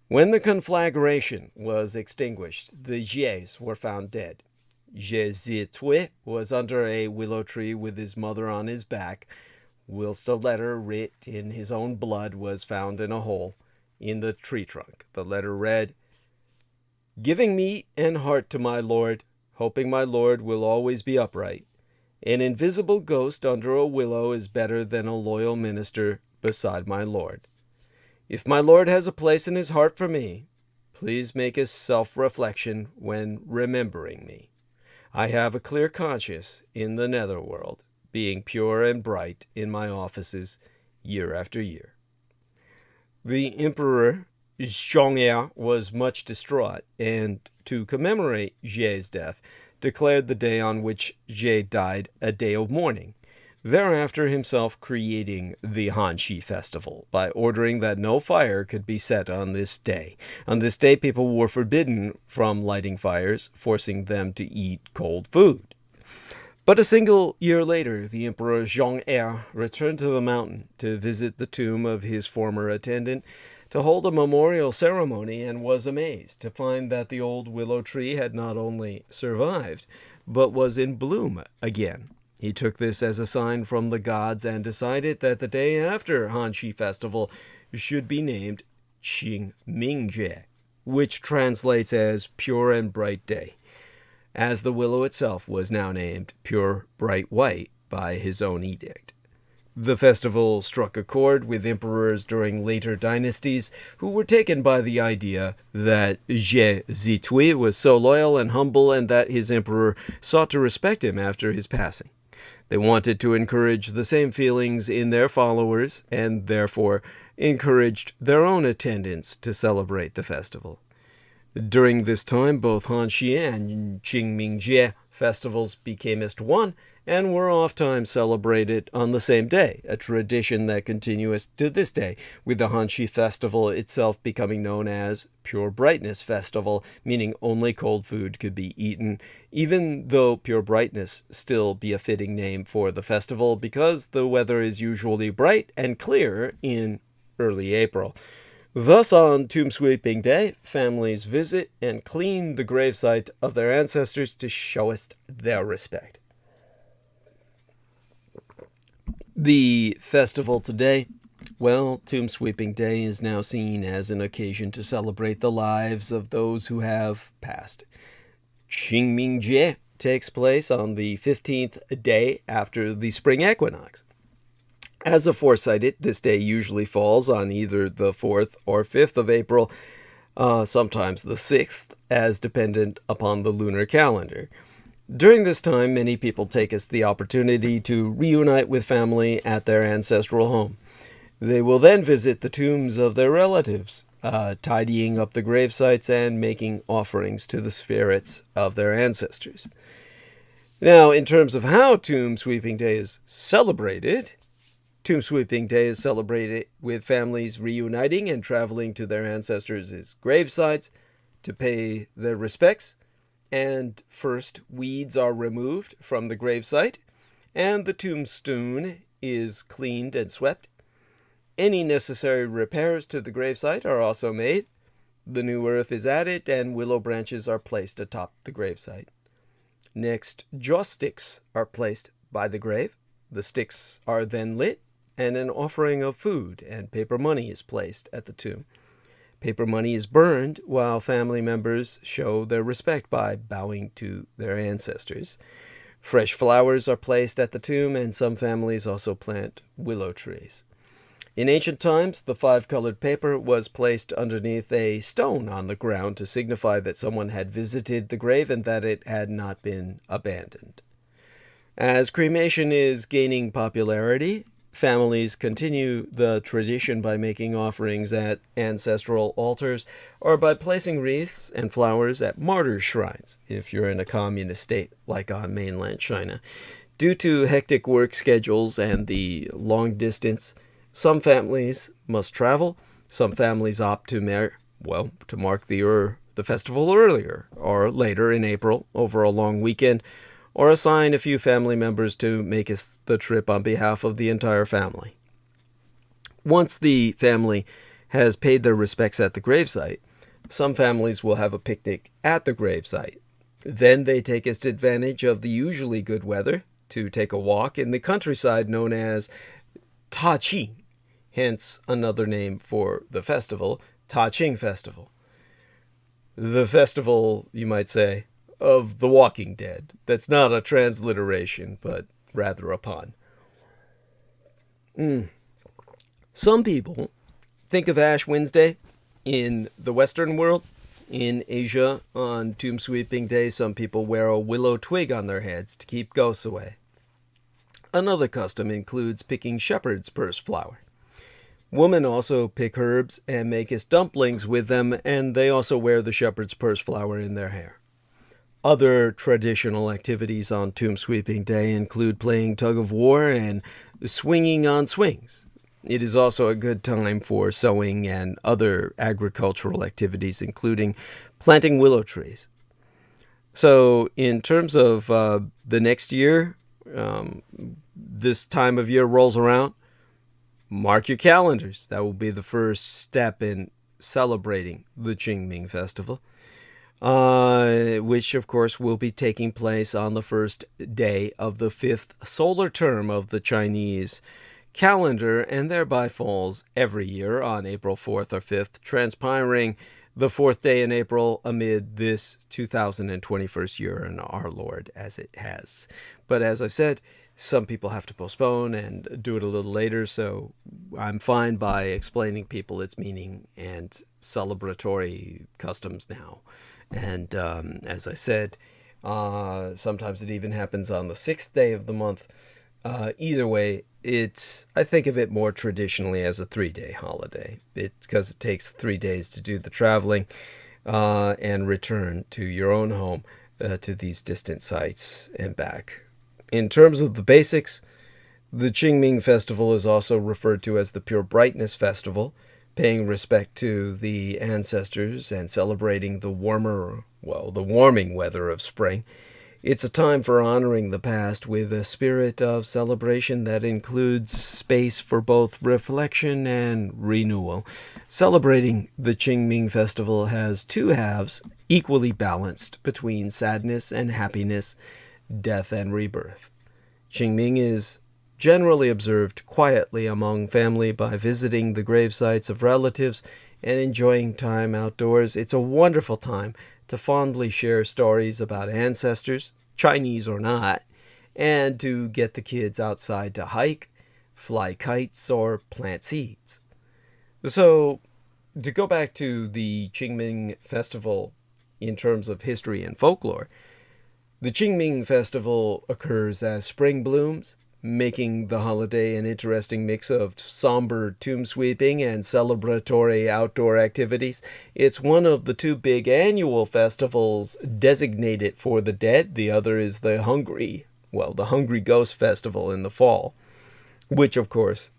When the conflagration was extinguished, the Jies were found dead. Jie Zhitui was under a willow tree with his mother on his back, whilst a letter writ in his own blood was found in a hole in the tree trunk. The letter read, "Giving meat and heart to my Lord, hoping my Lord will always be upright. An invisible ghost under a willow is better than a loyal minister beside my Lord. If my Lord has a place in his heart for me, please make a self-reflection when remembering me. I have a clear conscience in the netherworld, being pure and bright in my offices year after year." The Emperor Zhong'er was much distraught, and to commemorate Jie's death, declared the day on which Jie died a day of mourning, thereafter himself creating the Hanxi festival by ordering that no fire could be set on this day. On this day, people were forbidden from lighting fires, forcing them to eat cold food. But a single year later, the Emperor Zhong'er returned to the mountain to visit the tomb of his former attendant, to hold a memorial ceremony, and was amazed to find that the old willow tree had not only survived, but was in bloom again. He took this as a sign from the gods and decided that the day after Hanxi festival should be named Qingmingjie, which translates as Pure and Bright Day, as the willow itself was now named Pure Bright White by his own edict. The festival struck a chord with emperors during later dynasties who were taken by the idea that Jie Zitui was so loyal and humble and that his emperor sought to respect him after his passing. They wanted to encourage the same feelings in their followers and therefore encouraged their own attendants to celebrate the festival. During this time, both Hanxi and Qingmingjie festivals became as one and were oftentimes celebrated on the same day, a tradition that continues to this day, with the Hanxi festival itself becoming known as Pure Brightness Festival, meaning only cold food could be eaten, even though Pure Brightness still be a fitting name for the festival because the weather is usually bright and clear in early April. Thus, on Tomb Sweeping Day, families visit and clean the gravesite of their ancestors to show us their respect. The festival today, well, Tomb Sweeping Day is now seen as an occasion to celebrate the lives of those who have passed. Qingmingjie takes place on the 15th day after the spring equinox. As aforecited, this day usually falls on either the 4th or 5th of April, sometimes the 6th, as dependent upon the lunar calendar. During this time, many people take as the opportunity to reunite with family at their ancestral home. They will then visit the tombs of their relatives, tidying up the grave sites and making offerings to the spirits of their ancestors. Now, in terms of how Tomb Sweeping Day is celebrated, Tomb Sweeping Day is celebrated with families reuniting and traveling to their ancestors' grave sites to pay their respects. And first, weeds are removed from the gravesite, and the tombstone is cleaned and swept. Any necessary repairs to the gravesite are also made. The new earth is added, and willow branches are placed atop the gravesite. Next, joss sticks are placed by the grave. The sticks are then lit, and an offering of food and paper money is placed at the tomb. Paper money is burned while family members show their respect by bowing to their ancestors. Fresh flowers are placed at the tomb, and some families also plant willow trees. In ancient times, the 5-colored paper was placed underneath a stone on the ground to signify that someone had visited the grave and that it had not been abandoned. As cremation is gaining popularity, families continue the tradition by making offerings at ancestral altars or by placing wreaths and flowers at martyr shrines, if you're in a communist state like on mainland China. Due to hectic work schedules and the long distance, some families must travel. Some families opt to mark the festival earlier or later in April over a long weekend, or assign a few family members to make the trip on behalf of the entire family. Once the family has paid their respects at the gravesite, some families will have a picnic at the gravesite. Then they take advantage of the usually good weather to take a walk in the countryside known as Ta Qing. hence another name for the festival, Ta-Ching Festival. The festival, you might say, of the Walking Dead. That's not a transliteration, but rather a pun. Some people think of Ash Wednesday in the Western world. In Asia, on Tomb Sweeping Day, some people wear a willow twig on their heads to keep ghosts away. Another custom includes picking shepherd's purse flower. Women also pick herbs and make us dumplings with them, and they also wear the shepherd's purse flower in their hair. Other traditional activities on Tomb Sweeping Day include playing tug of war and swinging on swings. It is also a good time for sowing and other agricultural activities, including planting willow trees. So in terms of the next year, this time of year rolls around, mark your calendars. That will be the first step in celebrating the Qingming Festival, which of course will be taking place on the first day of the 5th solar term of the Chinese calendar, and thereby falls every year on April 4th or 5th, transpiring the 4th day in April amid this 2021 year in our Lord as it has. But as I said, some people have to postpone and do it a little later, so I'm fine by explaining people its meaning and celebratory customs now. And as I said, sometimes it even happens on the 6th day of the month. Either way, I think of it more traditionally as a 3-day holiday. It's because it takes 3 days to do the traveling and return to your own home to these distant sites and back. In terms of the basics, the Qingming Festival is also referred to as the Pure Brightness Festival, paying respect to the ancestors and celebrating the warming weather of spring. It's a time for honoring the past with a spirit of celebration that includes space for both reflection and renewal. Celebrating the Qingming Festival has two halves, equally balanced between sadness and happiness, death and rebirth. Qingming is generally observed quietly among family by visiting the grave sites of relatives and enjoying time outdoors. It's a wonderful time to fondly share stories about ancestors, Chinese or not, and to get the kids outside to hike, fly kites, or plant seeds. So, to go back to the Qingming Festival in terms of history and folklore, the Qingming Festival occurs as spring blooms, making the holiday an interesting mix of somber tomb sweeping and celebratory outdoor activities. It's one of the two big annual festivals designated for the dead. The other is the Hungry Ghost Festival in the fall, which of course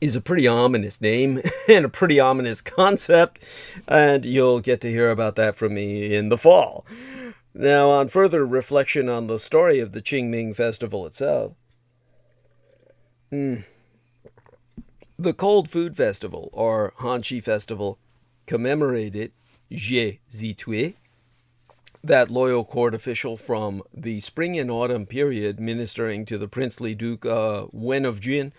is a pretty ominous name and a pretty ominous concept, and you'll get to hear about that from me in the fall. Now, on further reflection on the story of the Qingming Festival itself, the Cold Food Festival, or Hanshi Festival, commemorated Jie Zitui, that loyal court official from the spring and autumn period ministering to the princely Duke Wen of Jin,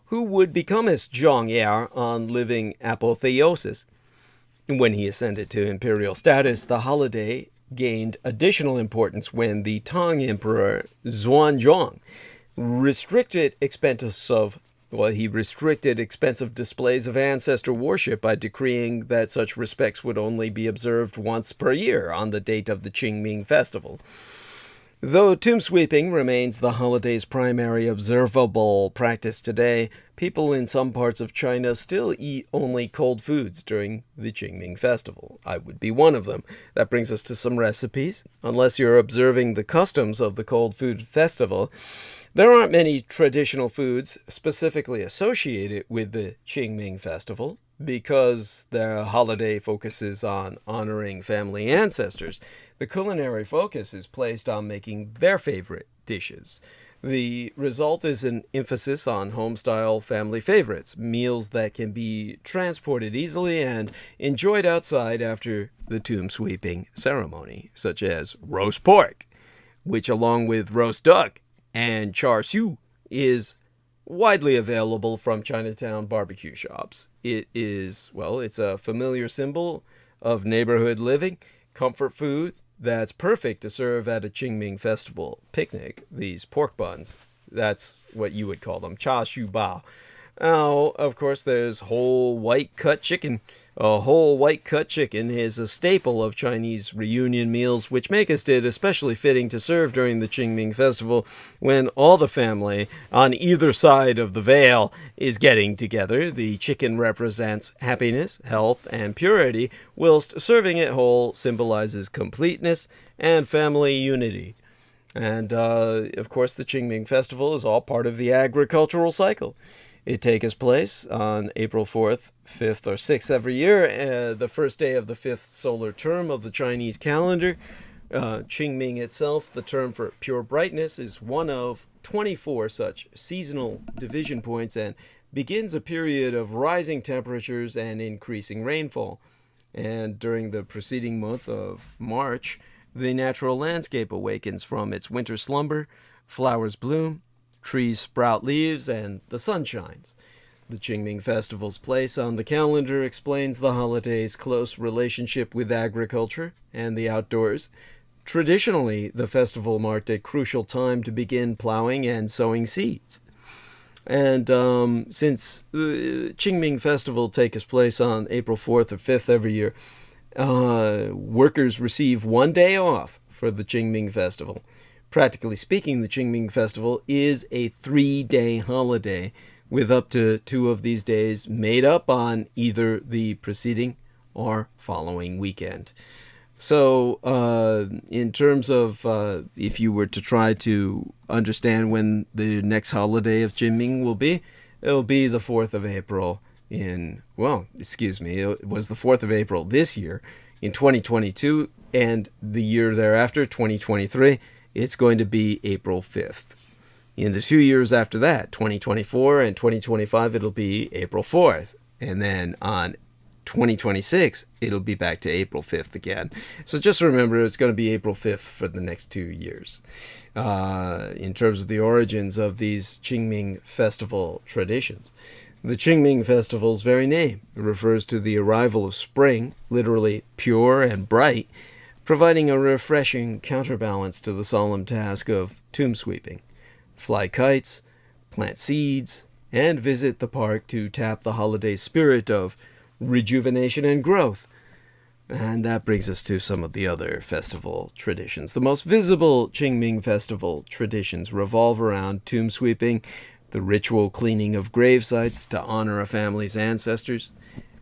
who would become his zhong-heir on living apotheosis. When he ascended to imperial status, the holiday gained additional importance when the Tang Emperor Xuanzong restricted expensive displays of ancestor worship by decreeing that such respects would only be observed once per year on the date of the Qingming Festival. Though tomb sweeping remains the holiday's primary observable practice today, people in some parts of China still eat only cold foods during the Qingming Festival. I would be one of them. That brings us to some recipes. Unless you're observing the customs of the Cold Food Festival, there aren't many traditional foods specifically associated with the Qingming Festival because the holiday focuses on honoring family ancestors. The culinary focus is placed on making their favorite dishes. The result is an emphasis on home-style family favorites, meals that can be transported easily and enjoyed outside after the tomb sweeping ceremony, such as roast pork, which along with roast duck and char siu is widely available from Chinatown barbecue shops. It is, well, it's a familiar symbol of neighborhood living, comfort food that's perfect to serve at a Qingming festival picnic. These pork buns, that's what you would call them, cha shu bao. Now, of course, there's whole white cut chicken. A whole white cut chicken is a staple of Chinese reunion meals, which makes it especially fitting to serve during the Qingming festival when all the family on either side of the veil is getting together. The chicken represents happiness, health, and purity, whilst serving it whole symbolizes completeness and family unity. And, of course, the Qingming festival is all part of the agricultural cycle. It takes place on April 4th, 5th, or 6th every year, the first day of the 5th solar term of the Chinese calendar. Qingming itself, the term for pure brightness, is one of 24 such seasonal division points and begins a period of rising temperatures and increasing rainfall. And during the preceding month of March, the natural landscape awakens from its winter slumber, flowers bloom, trees sprout leaves, and the sun shines. The Qingming festival's place on the calendar explains the holiday's close relationship with agriculture and the outdoors. Traditionally, the festival marked a crucial time to begin plowing and sowing seeds. And since the Qingming festival takes place on April 4th or 5th every year, workers receive one day off for the Qingming festival. Practically speaking, the Qingming festival is a 3-day holiday, with up to 2 of these days made up on either the preceding or following weekend. So, in terms of if you were to try to understand when the next holiday of Qingming will be, it'll be the 4th of April it was the 4th of April this year in 2022, and the year thereafter, 2023, it's going to be April 5th. In the 2 years after that, 2024 and 2025, it'll be April 4th. And then on 2026, it'll be back to April 5th again. So just remember, it's going to be April 5th for the next 2 years. In terms of the origins of these Qingming festival traditions, the Qingming festival's very name refers to the arrival of spring, literally pure and bright, providing a refreshing counterbalance to the solemn task of tomb sweeping. Fly kites, plant seeds, and visit the park to tap the holiday spirit of rejuvenation and growth. And that brings us to some of the other festival traditions. The most visible Qingming festival traditions revolve around tomb sweeping, the ritual cleaning of grave sites to honor a family's ancestors.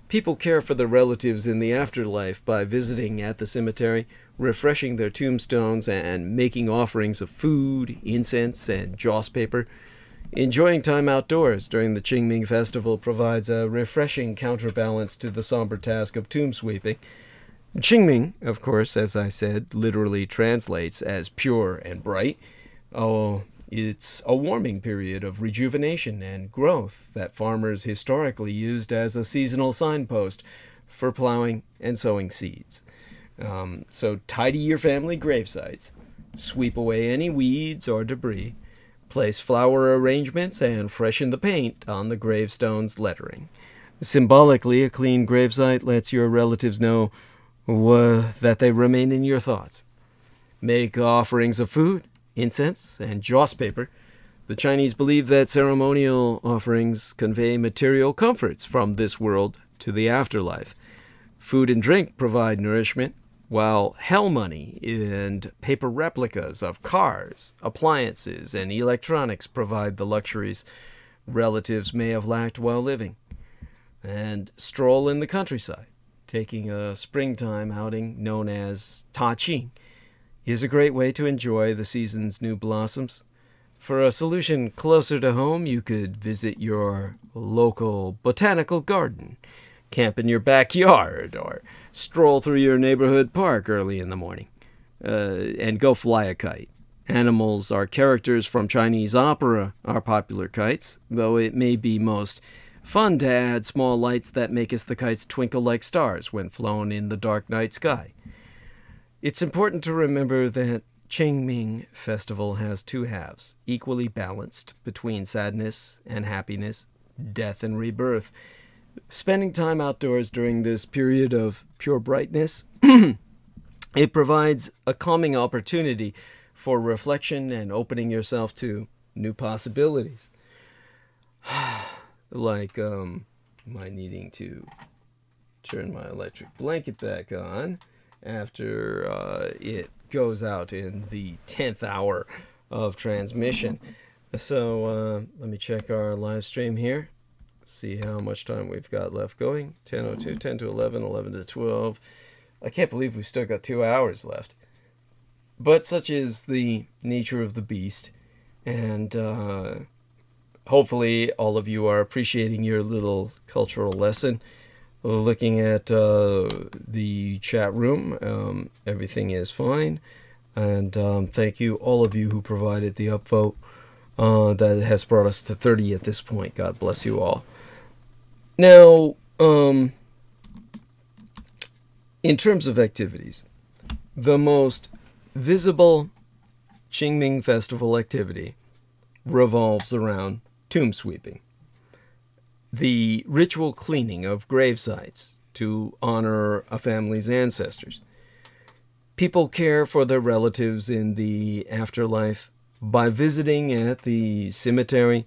People care for their relatives in the afterlife by visiting at the cemetery, refreshing their tombstones, and making offerings of food, incense, and joss paper. Enjoying time outdoors during the Qingming festival provides a refreshing counterbalance to the somber task of tomb sweeping. Qingming, of course, as I said, literally translates as pure and bright. It's a warming period of rejuvenation and growth that farmers historically used as a seasonal signpost for plowing and sowing seeds. So tidy your family gravesites, sweep away any weeds or debris, place flower arrangements, and freshen the paint on the gravestone's lettering. Symbolically, a clean gravesite lets your relatives know that they remain in your thoughts. Make offerings of food, incense, and joss paper. The Chinese believe that ceremonial offerings convey material comforts from this world to the afterlife. Food and drink provide nourishment, while hell money and paper replicas of cars, appliances, and electronics provide the luxuries relatives may have lacked while living. And stroll in the countryside, taking a springtime outing known as Ta-Qing, is a great way to enjoy the season's new blossoms. For a solution closer to home, you could visit your local botanical garden, camp in your backyard, or stroll through your neighborhood park early in the morning, and go fly a kite. Animals or characters from Chinese opera are popular kites, though it may be most fun to add small lights that make the kites twinkle like stars when flown in the dark night sky. It's important to remember that Qingming Festival has two halves, equally balanced between sadness and happiness, death and rebirth. Spending time outdoors during this period of pure brightness, it provides a calming opportunity for reflection and opening yourself to new possibilities. Like my needing to turn my electric blanket back on after it goes out in the 10th hour of transmission. So let me check our live stream here. See how much time we've got left going. 10:02, 10 to 11, 11 to 12. I can't believe we've still got 2 hours left. But such is the nature of the beast. And hopefully all of you are appreciating your little cultural lesson. Looking at the chat room, everything is fine. And thank you, all of you who provided the upvote. That has brought us to 30 at this point. God bless you all. Now, in terms of activities, the most visible Qingming Festival activity revolves around tomb sweeping, the ritual cleaning of grave sites to honor a family's ancestors. People care for their relatives in the afterlife by visiting at the cemetery,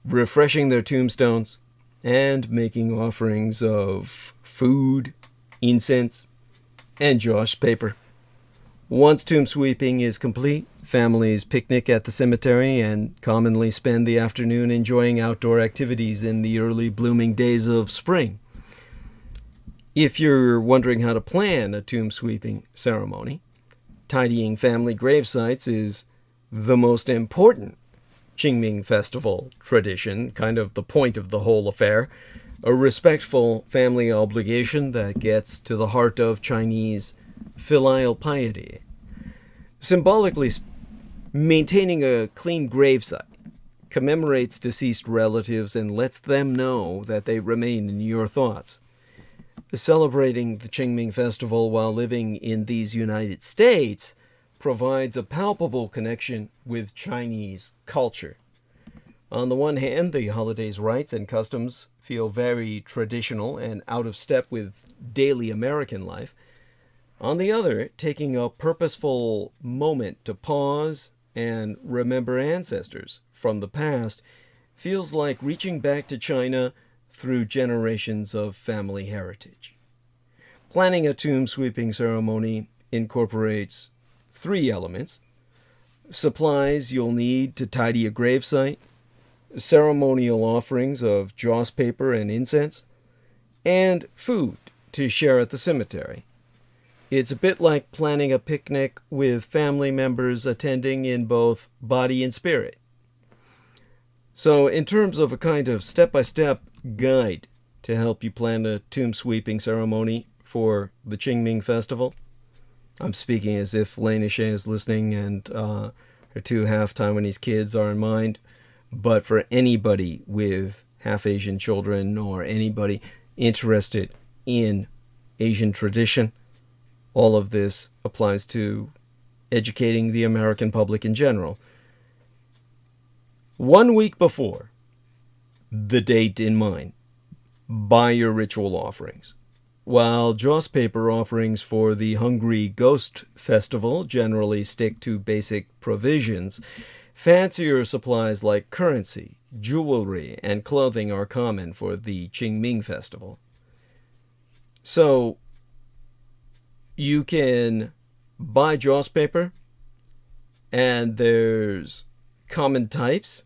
refreshing their tombstones, and making offerings of food, incense, and joss paper. Once tomb sweeping is complete, families picnic at the cemetery and commonly spend the afternoon enjoying outdoor activities in the early blooming days of spring. If you're wondering how to plan a tomb sweeping ceremony, tidying family grave sites is the most important Qingming Festival tradition, kind of the point of the whole affair, a respectful family obligation that gets to the heart of Chinese filial piety. Symbolically, maintaining a clean gravesite commemorates deceased relatives and lets them know that they remain in your thoughts. Celebrating the Qingming Festival while living in these United States provides a palpable connection with Chinese culture. On the one hand, the holiday's rites and customs feel very traditional and out of step with daily American life. On the other, taking a purposeful moment to pause and remember ancestors from the past feels like reaching back to China through generations of family heritage. Planning a tomb sweeping ceremony incorporates 3 elements: supplies you'll need to tidy a gravesite, ceremonial offerings of joss paper and incense, and food to share at the cemetery. It's a bit like planning a picnic with family members attending in both body and spirit. So in terms of a kind of step-by-step guide to help you plan a tomb sweeping ceremony for the Qingming Festival, I'm speaking as if Lena Shea is listening and her 2 half-Taiwanese kids are in mind. But for anybody with half-Asian children or anybody interested in Asian tradition, all of this applies to educating the American public in general. 1 week before the date in mind, buy your ritual offerings. While joss paper offerings for the Hungry Ghost Festival generally stick to basic provisions, fancier supplies like currency, jewelry, and clothing are common for the Qingming Festival. So, you can buy joss paper, and there's common types.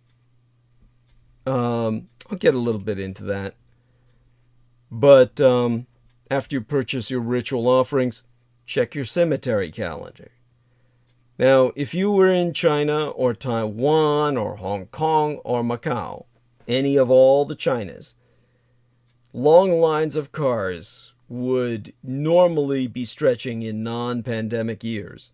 I'll get a little bit into that. But after you purchase your ritual offerings, check your cemetery calendar. Now, if you were in China or Taiwan or Hong Kong or Macau, any of all the Chinas, long lines of cars would normally be stretching in non-pandemic years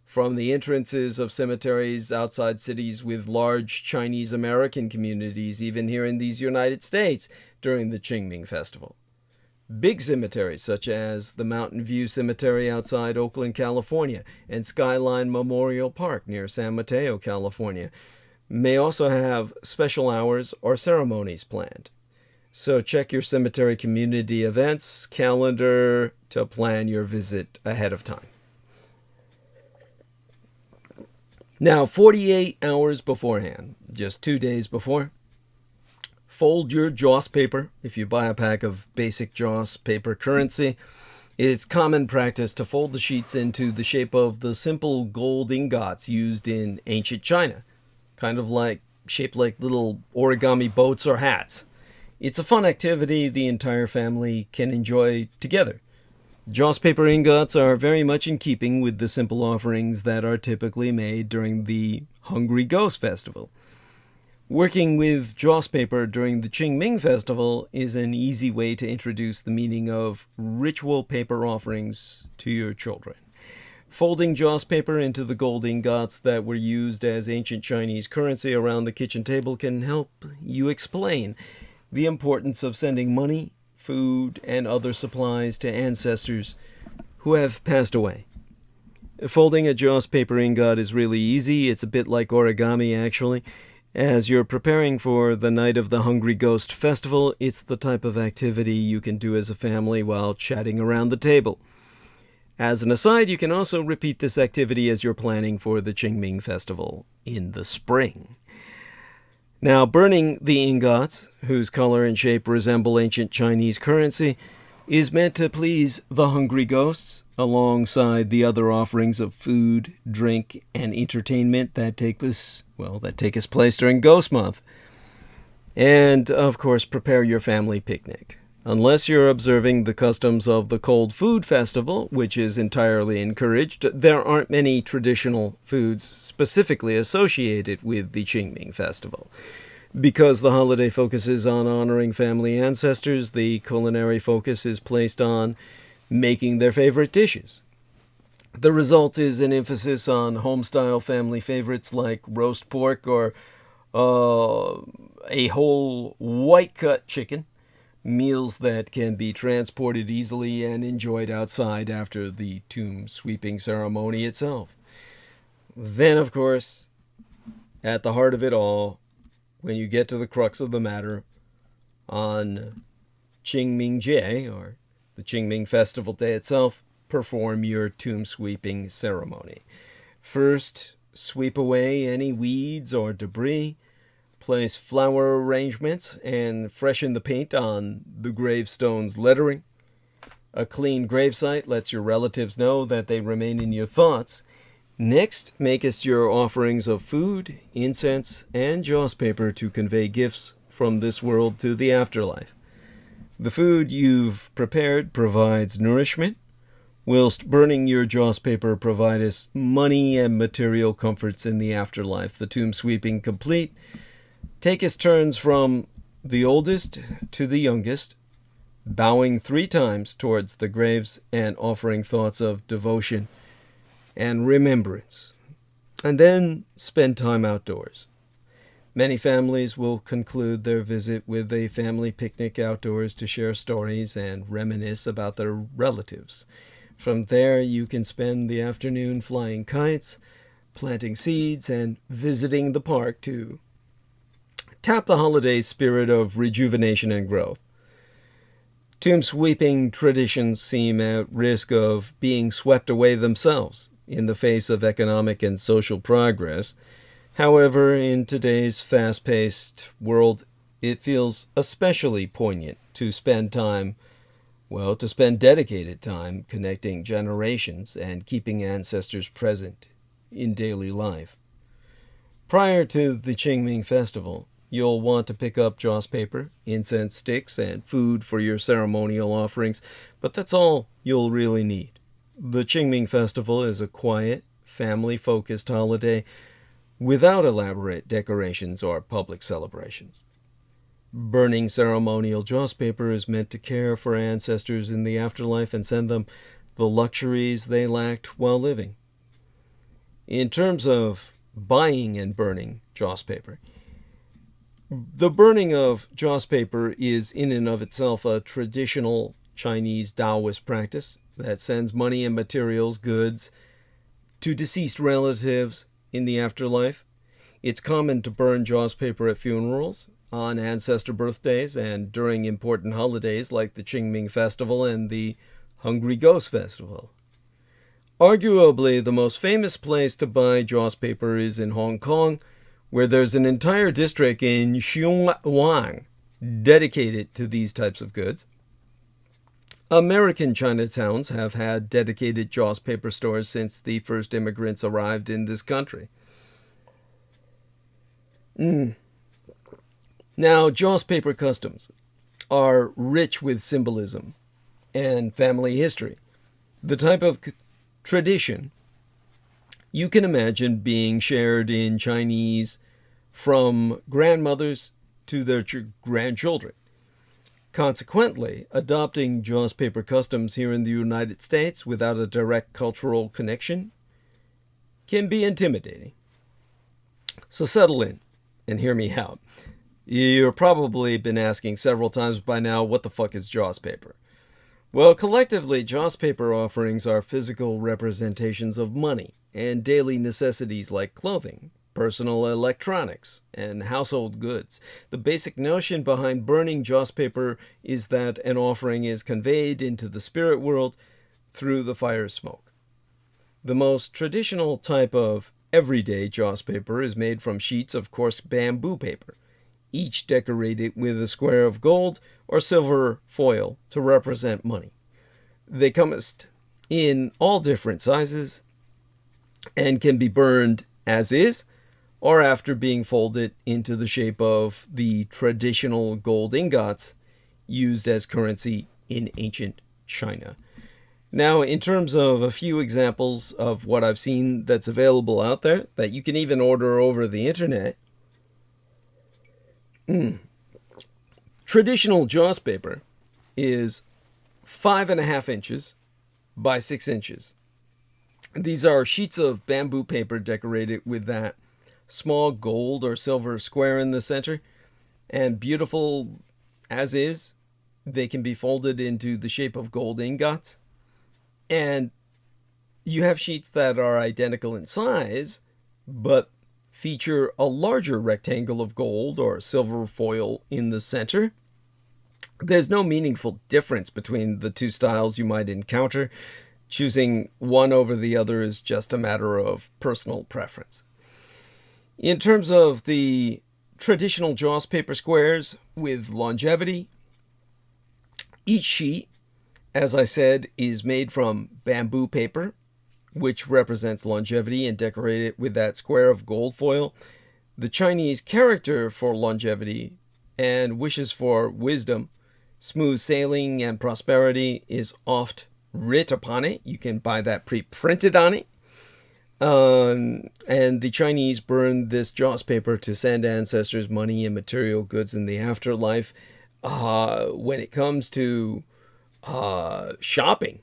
from the entrances of cemeteries outside cities with large Chinese American communities, even here in these United States during the Qingming Festival. Big cemeteries such as the Mountain View Cemetery outside Oakland, California, and Skyline Memorial Park near San Mateo, California, may also have special hours or ceremonies planned. So check your cemetery community events calendar to plan your visit ahead of time. Now, 48 hours beforehand, just 2 days before, fold your Joss paper. If you buy a pack of basic Joss paper currency, it's common practice to fold the sheets into the shape of the simple gold ingots used in ancient China, kind of shaped like little origami boats or hats. It's a fun activity the entire family can enjoy together. Joss paper ingots are very much in keeping with the simple offerings that are typically made during the Hungry Ghost Festival. Working with Joss paper during the Qingming Festival is an easy way to introduce the meaning of ritual paper offerings to your children. Folding Joss paper into the gold ingots that were used as ancient Chinese currency around the kitchen table can help you explain the importance of sending money, food, and other supplies to ancestors who have passed away. Folding a Joss paper ingot is really easy. It's a bit like origami, actually. As you're preparing for the night of the Hungry Ghost Festival, it's the type of activity you can do as a family while chatting around the table. As an aside, you can also repeat this activity as you're planning for the Qingming Festival in the spring. Now, burning the ingots, whose color and shape resemble ancient Chinese currency, is meant to please the hungry ghosts, alongside the other offerings of food, drink, and entertainment that take place during Ghost Month. And, of course, prepare your family picnic. Unless you're observing the customs of the Cold Food Festival, which is entirely encouraged, there aren't many traditional foods specifically associated with the Qingming Festival. Because the holiday focuses on honoring family ancestors, the culinary focus is placed on making their favorite dishes. The result is an emphasis on home-style family favorites like roast pork or a whole white-cut chicken, meals that can be transported easily and enjoyed outside after the tomb sweeping ceremony itself. Then, of course, at the heart of it all, when you get to the crux of the matter, on Qingmingjie, or the Qingming Festival Day itself, perform your tomb sweeping ceremony. First, sweep away any weeds or debris, place flower arrangements, and freshen the paint on the gravestone's lettering. A clean gravesite lets your relatives know that they remain in your thoughts. Next, makest your offerings of food, incense, and joss paper to convey gifts from this world to the afterlife. The food you've prepared provides nourishment, whilst burning your joss paper provides money and material comforts in the afterlife. The tomb sweeping complete, takest turns from the oldest to the youngest, bowing 3 times towards the graves and offering thoughts of devotion and remembrance, and then spend time outdoors. Many families will conclude their visit with a family picnic outdoors to share stories and reminisce about their relatives. From there, you can spend the afternoon flying kites, planting seeds, and visiting the park to tap the holiday spirit of rejuvenation and growth. Tomb sweeping traditions seem at risk of being swept away themselves in the face of economic and social progress. However, in today's fast-paced world, it feels especially poignant to spend dedicated time connecting generations and keeping ancestors present in daily life. Prior to the Qingming Festival, you'll want to pick up joss paper, incense sticks, and food for your ceremonial offerings, but that's all you'll really need. The Qingming Festival is a quiet, family-focused holiday without elaborate decorations or public celebrations. Burning ceremonial joss paper is meant to care for ancestors in the afterlife and send them the luxuries they lacked while living. In terms of buying and burning joss paper, the burning of joss paper is in and of itself a traditional Chinese Taoist practice that sends money and materials, goods, to deceased relatives in the afterlife. It's common to burn joss paper at funerals, on ancestor birthdays, and during important holidays like the Qingming Festival and the Hungry Ghost Festival. Arguably, the most famous place to buy joss paper is in Hong Kong, where there's an entire district in Xiongwang dedicated to these types of goods. American Chinatowns have had dedicated joss paper stores since the first immigrants arrived in this country. Now, joss paper customs are rich with symbolism and family history. The type of tradition you can imagine being shared in Chinese from grandmothers to their grandchildren. Consequently, adopting joss paper customs here in the United States without a direct cultural connection can be intimidating. So settle in and hear me out. You've probably been asking several times by now, what the fuck is joss paper? Well, collectively, joss paper offerings are physical representations of money and daily necessities like clothing, personal electronics, and household goods. The basic notion behind burning joss paper is that an offering is conveyed into the spirit world through the fire smoke. The most traditional type of everyday joss paper is made from sheets of coarse bamboo paper, each decorated with a square of gold or silver foil to represent money. They come in all different sizes and can be burned as is or after being folded into the shape of the traditional gold ingots used as currency in ancient China. Now, in terms of a few examples of what I've seen that's available out there that you can even order over the internet, traditional joss paper is 5.5 inches by 6 inches. These are sheets of bamboo paper decorated with that small gold or silver square in the center, and beautiful as is, they can be folded into the shape of gold ingots. And you have sheets that are identical in size, but feature a larger rectangle of gold or silver foil in the center. There's no meaningful difference between the two styles you might encounter. Choosing one over the other is just a matter of personal preference. In terms of the traditional joss paper squares with longevity, each sheet, as I said, is made from bamboo paper, which represents longevity, and decorated with that square of gold foil. The Chinese character for longevity and wishes for wisdom, smooth sailing, and prosperity is oft writ upon it. You can buy that pre-printed on it. And the Chinese burn this joss paper to send ancestors money and material goods in the afterlife. When it comes to shopping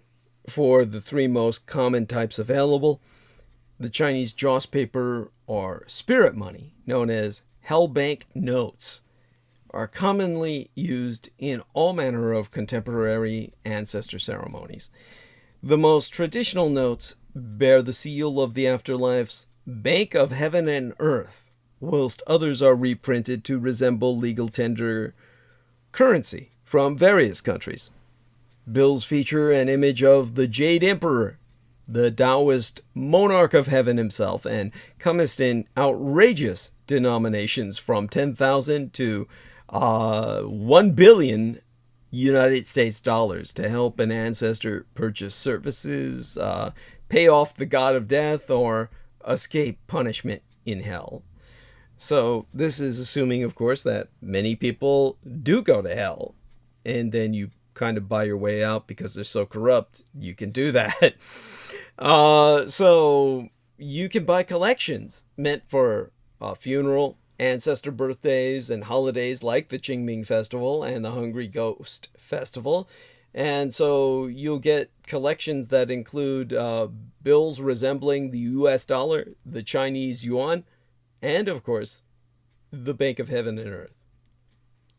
for the three most common types available, the Chinese joss paper or spirit money, known as hell bank notes, are commonly used in all manner of contemporary ancestor ceremonies. The most traditional notes bear the seal of the afterlife's Bank of Heaven and Earth, whilst others are reprinted to resemble legal tender currency from various countries. Bills feature an image of the Jade Emperor, the Taoist monarch of heaven himself, and comest in outrageous denominations from 10,000 to 1 billion United States dollars to help an ancestor purchase services, pay off the god of death, or escape punishment in hell. So this is assuming, of course, that many people do go to hell, and then you kind of buy your way out because they're so corrupt. You can do that. So you can buy collections meant for funeral, ancestor birthdays, and holidays like the Qingming Festival and the Hungry Ghost Festival. And so you'll get collections that include bills resembling the US dollar, the Chinese yuan, and of course, the Bank of Heaven and Earth.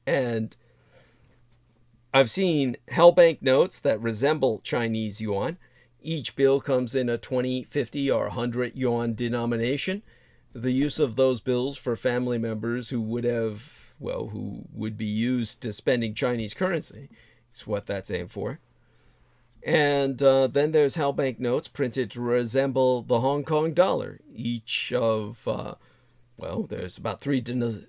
And I've seen hell bank notes that resemble Chinese yuan. Each bill comes in a 20, 50, or 100 yuan denomination. The use of those bills for family members who would be used to spending Chinese currency is what that's aimed for. And then there's hell bank notes printed to resemble the Hong Kong dollar. Each of, there's about 3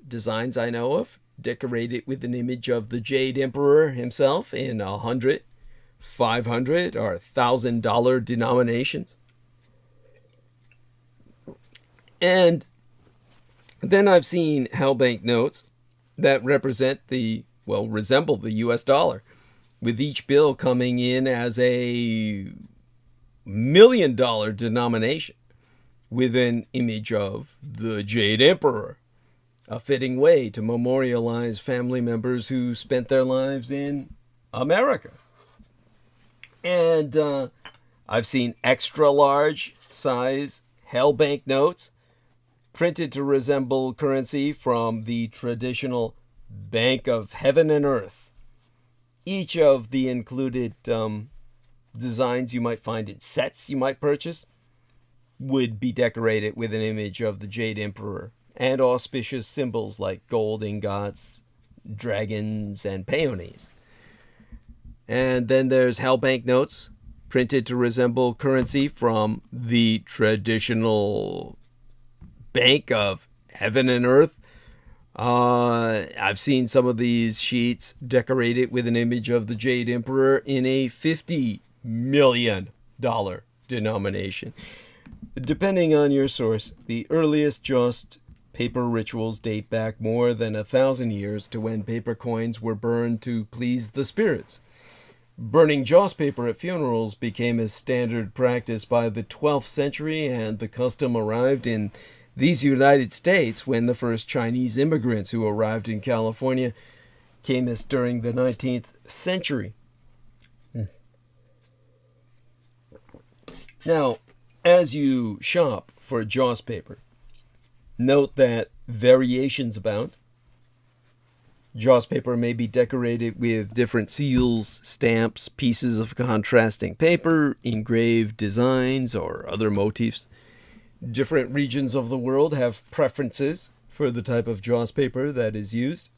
designs I know of, decorated with an image of the Jade Emperor himself in 100, 500, or $1,000 denominations. And then I've seen hell bank notes that resemble the US dollar, with each bill coming in as a $1 million denomination with an image of the Jade Emperor, a fitting way to memorialize family members who spent their lives in America. And I've seen extra large size hell bank notes printed to resemble currency from the traditional Bank of Heaven and Earth. Each of the included designs you might find in sets you might purchase would be decorated with an image of the Jade Emperor and auspicious symbols like gold ingots, dragons, and peonies. And then there's hell bank notes printed to resemble currency from the traditional Bank of Heaven and Earth. I've seen some of these sheets decorated with an image of the Jade Emperor in a $50 million denomination. Depending on your source, the earliest Jost paper rituals date back more than 1,000 years to when paper coins were burned to please the spirits. Burning Joss paper at funerals became a standard practice by the 12th century, and the custom arrived in these United States when the first Chinese immigrants who arrived in California came during the 19th century. Now, as you shop for Joss paper, note that variations abound. Joss paper may be decorated with different seals, stamps, pieces of contrasting paper, engraved designs, or other motifs. Different regions of the world have preferences for the type of Joss paper that is used.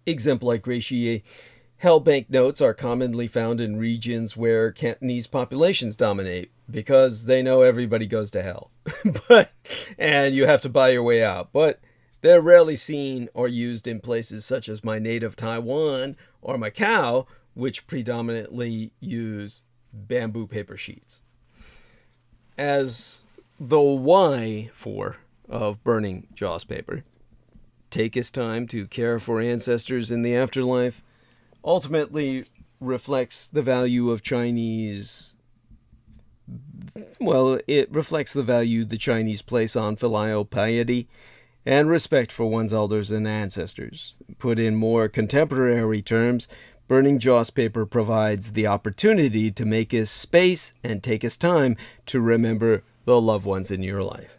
Exemplar hell bank notes are commonly found in regions where Cantonese populations dominate because they know everybody goes to hell. And you have to buy your way out. But they're rarely seen or used in places such as my native Taiwan or Macau, which predominantly use bamboo paper sheets. As the why of burning Joss paper, take his time to care for ancestors in the afterlife, ultimately reflects the value of it reflects the value the Chinese place on filial piety and respect for one's elders and ancestors. Put in more contemporary terms, burning Joss paper provides the opportunity to make his space and take his time to remember the loved ones in your life.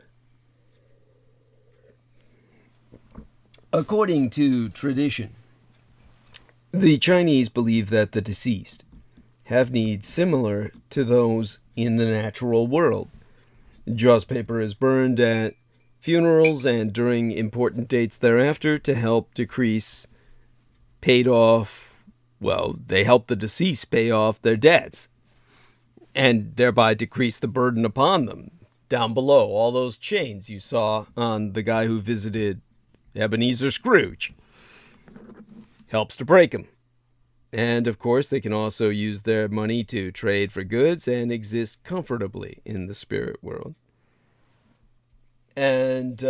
According to tradition, the Chinese believe that the deceased have needs similar to those in the natural world. Joss paper is burned at funerals and during important dates thereafter to help they help the deceased pay off their debts and thereby decrease the burden upon them. Down below, all those chains you saw on the guy who visited Ebenezer Scrooge helps to break them. And of course, they can also use their money to trade for goods and exist comfortably in the spirit world. And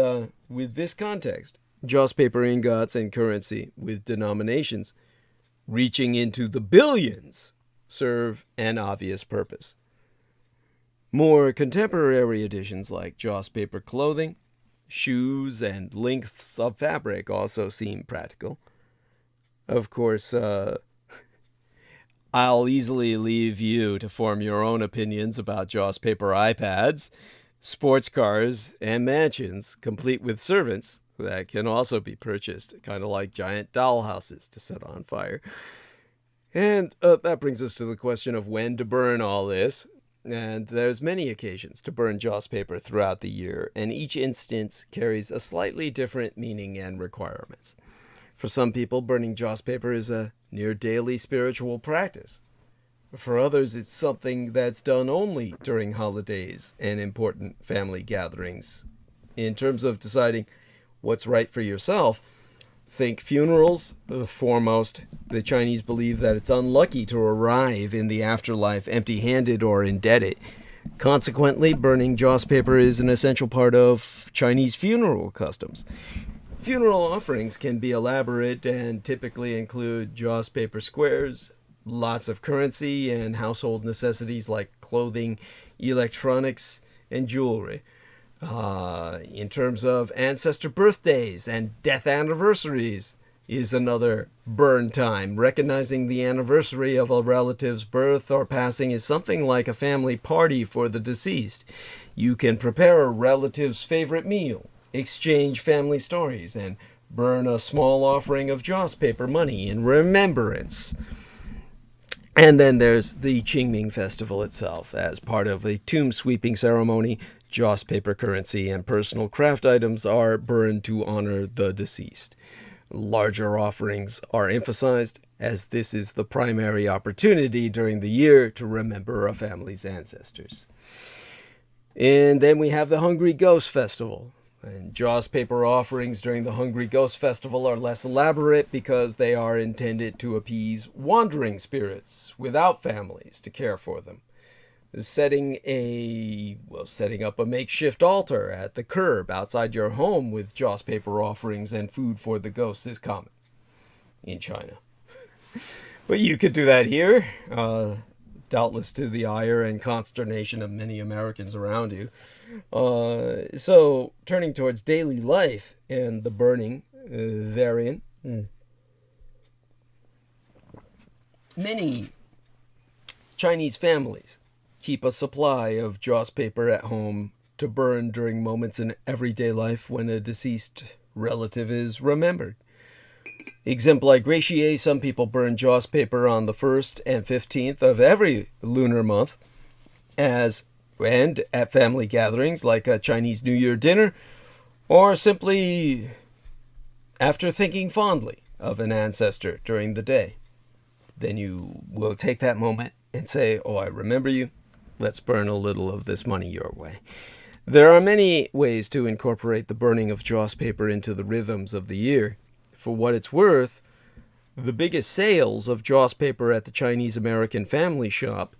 with this context, Joss paper ingots and currency with denominations reaching into the billions serve an obvious purpose. More contemporary additions like Joss paper clothing, shoes, and lengths of fabric also seem practical. Of course, I'll easily leave you to form your own opinions about Joss paper iPads, sports cars, and mansions, complete with servants that can also be purchased, kind of like giant dollhouses to set on fire. And that brings us to the question of when to burn all this. And there's many occasions to burn joss paper throughout the year, and each instance carries a slightly different meaning and requirements. For some people, burning joss paper is a near daily spiritual practice. For others, it's something that's done only during holidays and important family gatherings. In terms of deciding what's right for yourself, think funerals foremost. The Chinese believe that it's unlucky to arrive in the afterlife empty-handed or indebted. Consequently, burning joss paper is an essential part of Chinese funeral customs. Funeral offerings can be elaborate and typically include joss paper squares, lots of currency, and household necessities like clothing, electronics, and jewelry. In terms of ancestor birthdays and death anniversaries is another burn time. Recognizing the anniversary of a relative's birth or passing is something like a family party for the deceased. You can prepare a relative's favorite meal, exchange family stories, and burn a small offering of joss paper money in remembrance. And then there's the Qingming festival itself. As part of a tomb sweeping ceremony, joss paper currency and personal craft items are burned to honor the deceased. Larger offerings are emphasized, as this is the primary opportunity during the year to remember a family's ancestors. And then we have the Hungry Ghost Festival. And joss paper offerings during the Hungry Ghost Festival are less elaborate because they are intended to appease wandering spirits without families to care for them. Setting up a makeshift altar at the curb outside your home with joss paper offerings and food for the ghosts is common in China. But you could do that here, doubtless to the ire and consternation of many Americans around you. So, turning towards daily life and the burning therein, many Chinese families keep a supply of joss paper at home to burn during moments in everyday life when a deceased relative is remembered. Exempli gratiae, some people burn joss paper on the 1st and 15th of every lunar month, and at family gatherings like a Chinese New Year dinner, or simply after thinking fondly of an ancestor during the day. Then you will take that moment and say, "Oh, I remember you. Let's burn a little of this money your way." There are many ways to incorporate the burning of joss paper into the rhythms of the year. For what it's worth, the biggest sales of joss paper at the Chinese American Family Shop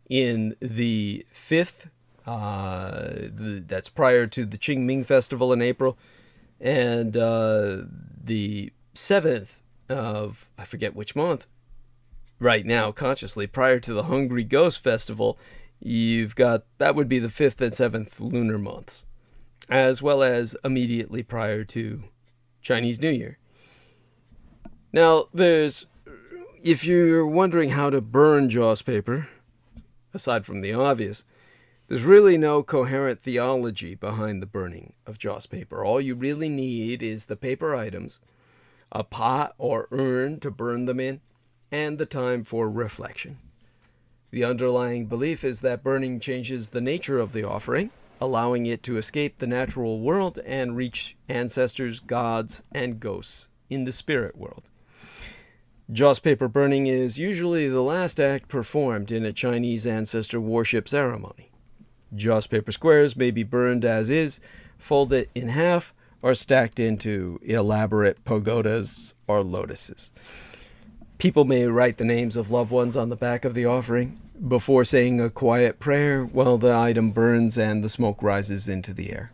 in the 5th, that's prior to the Qingming Festival in April, and the 7th of, I forget which month, right now, consciously, prior to the Hungry Ghost Festival, you've got, that would be the 5th and 7th lunar months, as well as immediately prior to Chinese New Year. Now, if you're wondering how to burn joss paper, aside from the obvious, there's really no coherent theology behind the burning of joss paper. All you really need is the paper items, a pot or urn to burn them in, and the time for reflection. The underlying belief is that burning changes the nature of the offering, allowing it to escape the natural world and reach ancestors, gods, and ghosts in the spirit world. Joss paper burning is usually the last act performed in a Chinese ancestor worship ceremony. Joss paper squares may be burned as is, folded in half, or stacked into elaborate pagodas or lotuses. People may write the names of loved ones on the back of the offering before saying a quiet prayer while the item burns and the smoke rises into the air.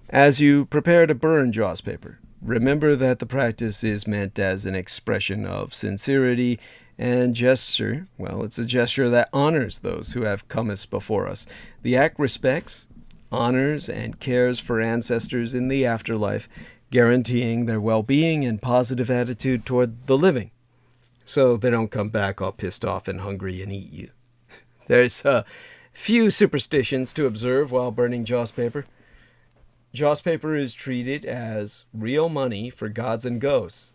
As you prepare to burn joss paper, remember that the practice is meant as an expression of sincerity and gesture. Well, it's a gesture that honors those who have come before us. The act respects, honors, and cares for ancestors in the afterlife, guaranteeing their well-being and positive attitude toward the living, so they don't come back all pissed off and hungry and eat you. There's a few superstitions to observe while burning joss paper. Joss paper is treated as real money for gods and ghosts.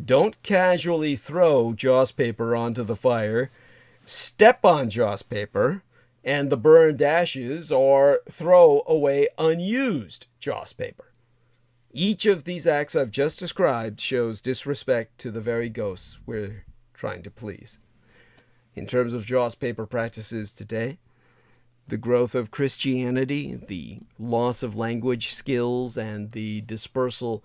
Don't casually throw joss paper onto the fire, step on joss paper and the burned ashes, or throw away unused joss paper. Each of these acts I've just described shows disrespect to the very ghosts we're trying to please. In terms of joss paper practices today, the growth of Christianity, the loss of language skills, and the dispersal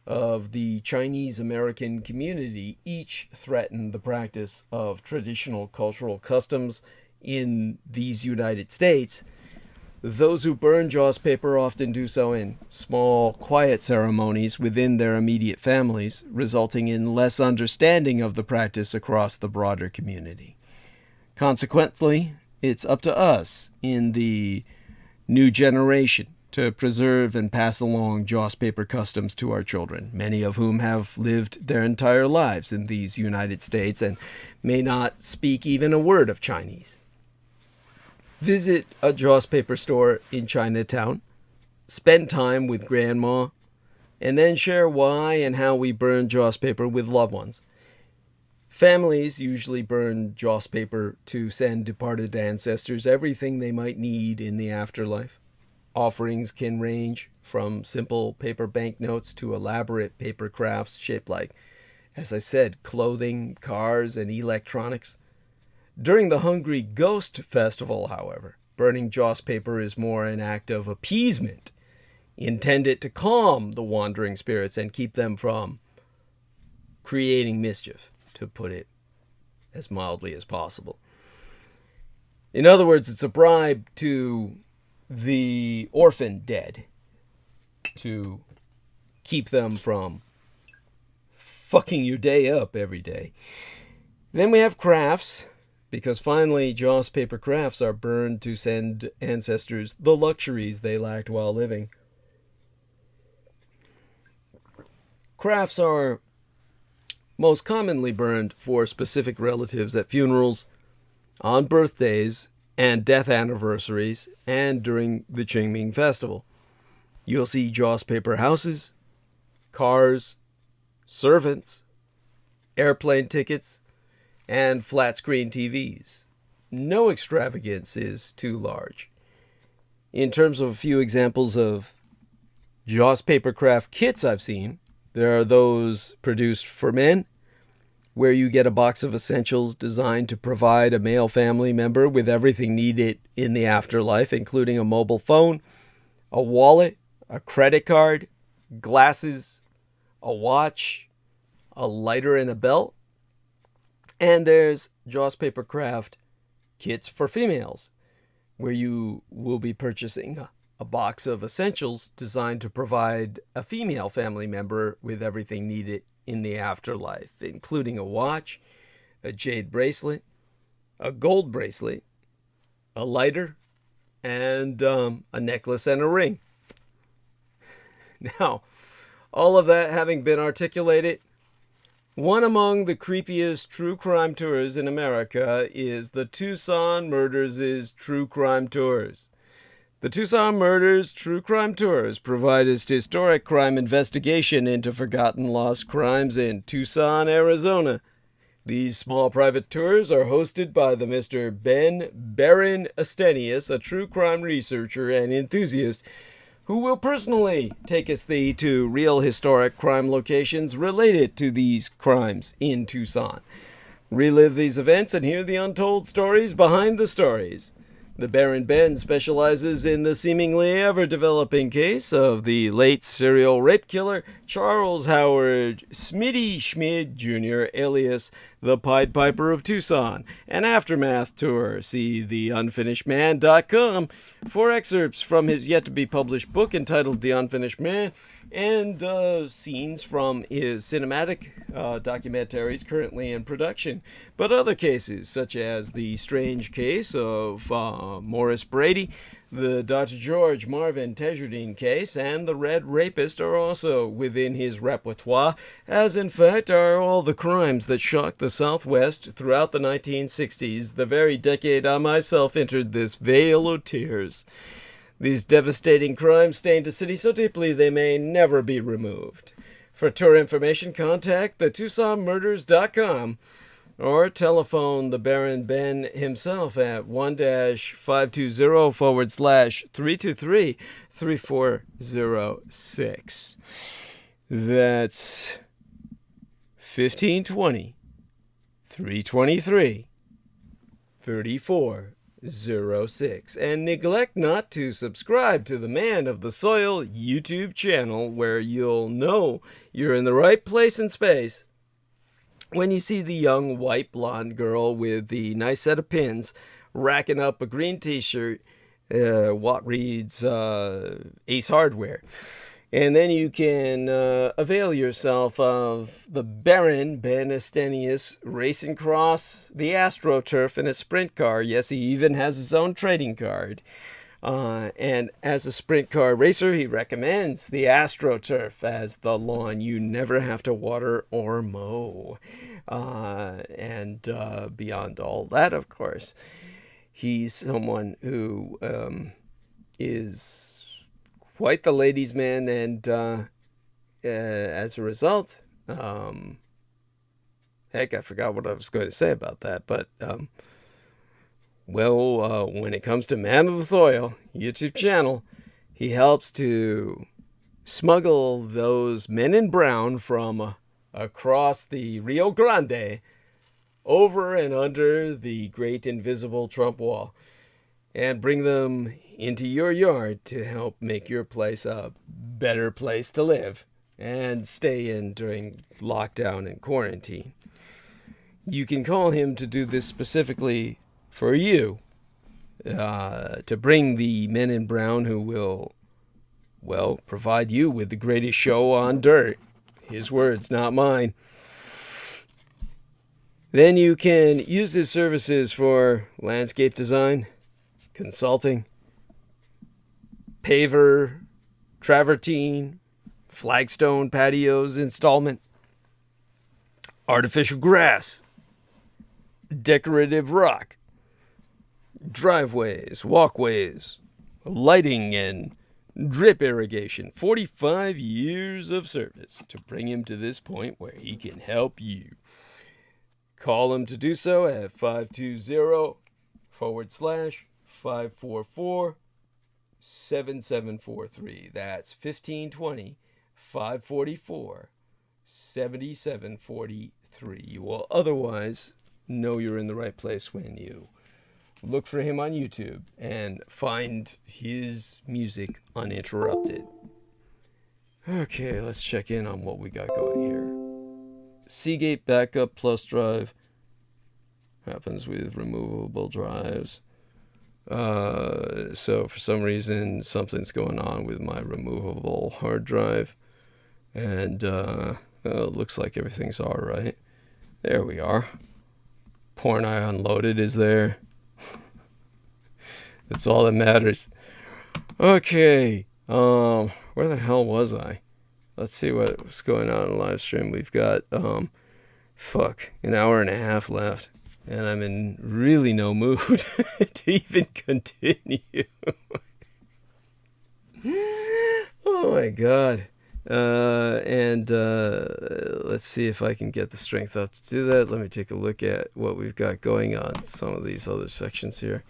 of the Chinese American community each threaten the practice of traditional cultural customs in these United States. Those who burn joss paper often do so in small, quiet ceremonies within their immediate families, resulting in less understanding of the practice across the broader community. Consequently, it's up to us in the new generation to preserve and pass along joss paper customs to our children, many of whom have lived their entire lives in these United States and may not speak even a word of Chinese. Visit a joss paper store in Chinatown, spend time with grandma, and then share why and how we burn joss paper with loved ones. Families usually burn joss paper to send departed ancestors everything they might need in the afterlife. Offerings can range from simple paper banknotes to elaborate paper crafts shaped like, as I said, clothing, cars, and electronics. During the Hungry Ghost Festival, however, burning joss paper is more an act of appeasement, intended to calm the wandering spirits and keep them from creating mischief, to put it as mildly as possible. In other words, it's a bribe to the orphan dead to keep them from fucking your day up every day. Then we have crafts, because finally joss paper crafts are burned to send ancestors the luxuries they lacked while living. Crafts are most commonly burned for specific relatives at funerals, on birthdays and death anniversaries, and during the Qingming festival. You'll see joss paper houses, cars, servants, airplane tickets, and flat-screen TVs. No extravagance is too large. In terms of a few examples of joss paper craft kits I've seen, there are those produced for men, where you get a box of essentials designed to provide a male family member with everything needed in the afterlife, including a mobile phone, a wallet, a credit card, glasses, a watch, a lighter and a belt. And there's joss paper craft kits for females, where you will be purchasing a box of essentials designed to provide a female family member with everything needed in the afterlife, including a watch, a jade bracelet, a gold bracelet, a lighter, and a necklace and a ring. Now, all of that having been articulated, one among the creepiest true crime tours in America is the Tucson Murders' True Crime Tours. The Tucson Murders True Crime Tours provide us historic crime investigation into forgotten lost crimes in Tucson, Arizona. These small private tours are hosted by the Mr. Ben Baron Astenius, a true crime researcher and enthusiast, who will personally take us to real historic crime locations related to these crimes in Tucson. Relive these events and hear the untold stories behind the stories. The Baron Ben specializes in the seemingly ever-developing case of the late serial rape killer Charles Howard Smitty Schmid Jr., alias the Pied Piper of Tucson. An aftermath tour. See theunfinishedman.com for excerpts from his yet-to-be-published book entitled The Unfinished Man, and scenes from his cinematic documentaries currently in production. But other cases, such as the strange case of Morris Brady, the Dr. George Marvin Tejardine case, and the Red Rapist are also within his repertoire, as in fact are all the crimes that shocked the Southwest throughout the 1960s, the very decade I myself entered this vale of tears. These devastating crimes stained a city so deeply they may never be removed. For tour information, contact the TucsonMurders.com or telephone the Baron Ben himself at 1-520/323-3406. That's 1520-323-3406. And neglect not to subscribe to the Man of the Soil YouTube channel, where you'll know you're in the right place and space when you see the young white blonde girl with the nice set of pins racking up a green t-shirt, what reads Ace Hardware. And then you can avail yourself of the Baron Ben Estenius racing across the AstroTurf in a sprint car. Yes, he even has his own trading card. And as a sprint car racer, he recommends the AstroTurf as the lawn you never have to water or mow. And beyond all that, of course, he's someone who is quite the ladies' man, and as a result, heck, I forgot what I was going to say about that, but when it comes to Man of the Soil YouTube channel, he helps to smuggle those men in brown from across the Rio Grande over and under the great invisible Trump wall and bring them into your yard to help make your place a better place to live and stay in during lockdown and quarantine. You can call him to do this specifically for you, to bring the men in brown who will, well, provide you with the greatest show on dirt. His words, not mine. Then you can use his services for landscape design, consulting, paver, travertine, flagstone patios installment, artificial grass, decorative rock, driveways, walkways, lighting, and drip irrigation. 45 years of service to bring him to this point where he can help you. Call him to do so at 520-544-7743. That's 1520-544-7743. You will otherwise know you're in the right place when you look for him on YouTube and find his music uninterrupted. Okay, let's check in on what we got going here. Seagate backup plus drive happens with removable drives. So for some reason, something's going on with my removable hard drive. And it looks like everything's all right. There we are. Porn I unloaded is there. That's all that matters. Okay. Where the hell was I? Let's see what's going on in live stream. We've got, an hour and a half left. And I'm in really no mood to even continue. Oh my God. Let's see if I can get the strength up to do that. Let me take a look at what we've got going on some of these other sections here.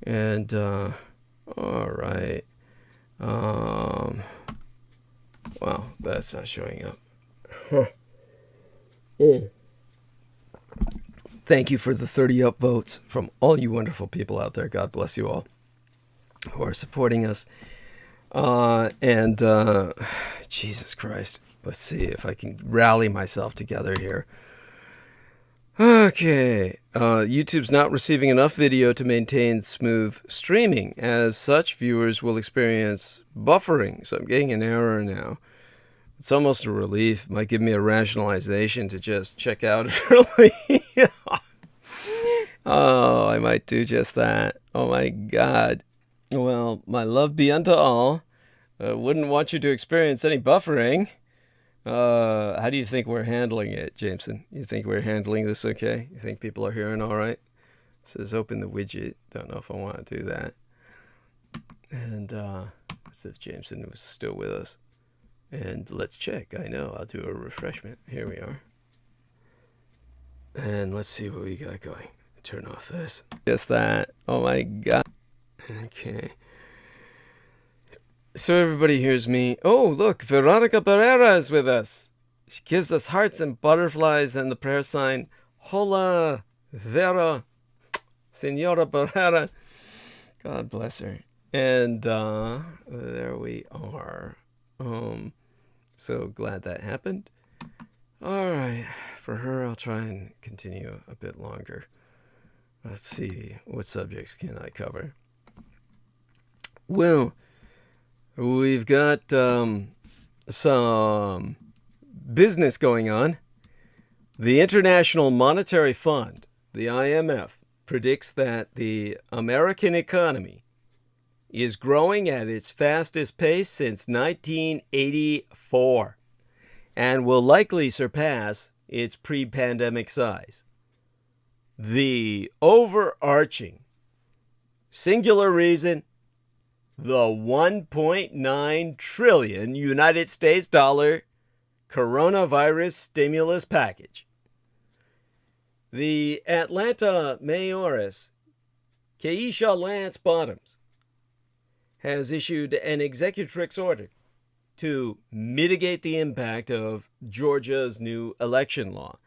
And, all right. Wow, that's not showing up. Huh. Thank you for the 30 upvotes from all you wonderful people out there. God bless you all who are supporting us. Jesus Christ. Let's see if I can rally myself together here. Okay. YouTube's not receiving enough video to maintain smooth streaming. As such, viewers will experience buffering. So I'm getting an error now. It's almost a relief. It might give me a rationalization to just check out early. Oh, I might do just that. Oh my God. Well, my love be unto all. Wouldn't want you to experience any buffering. How do you think we're handling it, Jameson? You think we're handling this okay? You think people are hearing all right? It says open the widget. Don't know if I want to do that. And let's see if Jameson was still with us. And let's check. I know. I'll do a refreshment. Here we are. And let's see what we got going. Turn off this. Just that. Oh my God. Okay. So everybody hears me. Oh, look. Veronica Barrera is with us. She gives us hearts and butterflies and the prayer sign. Hola, Vera. Senora Barrera. God bless her. And there we are. So glad that happened. All right. For her, I'll try and continue a bit longer. Let's see. What subjects can I cover? Well, we've got some business going on. The International Monetary Fund, the IMF, predicts that the American economy is growing at its fastest pace since 1984 and will likely surpass its pre-pandemic size. The overarching singular reason, the 1.9 trillion United States dollar coronavirus stimulus package. The Atlanta mayoress, Keisha Lance Bottoms, has issued an executrix order to mitigate the impact of Georgia's new election law.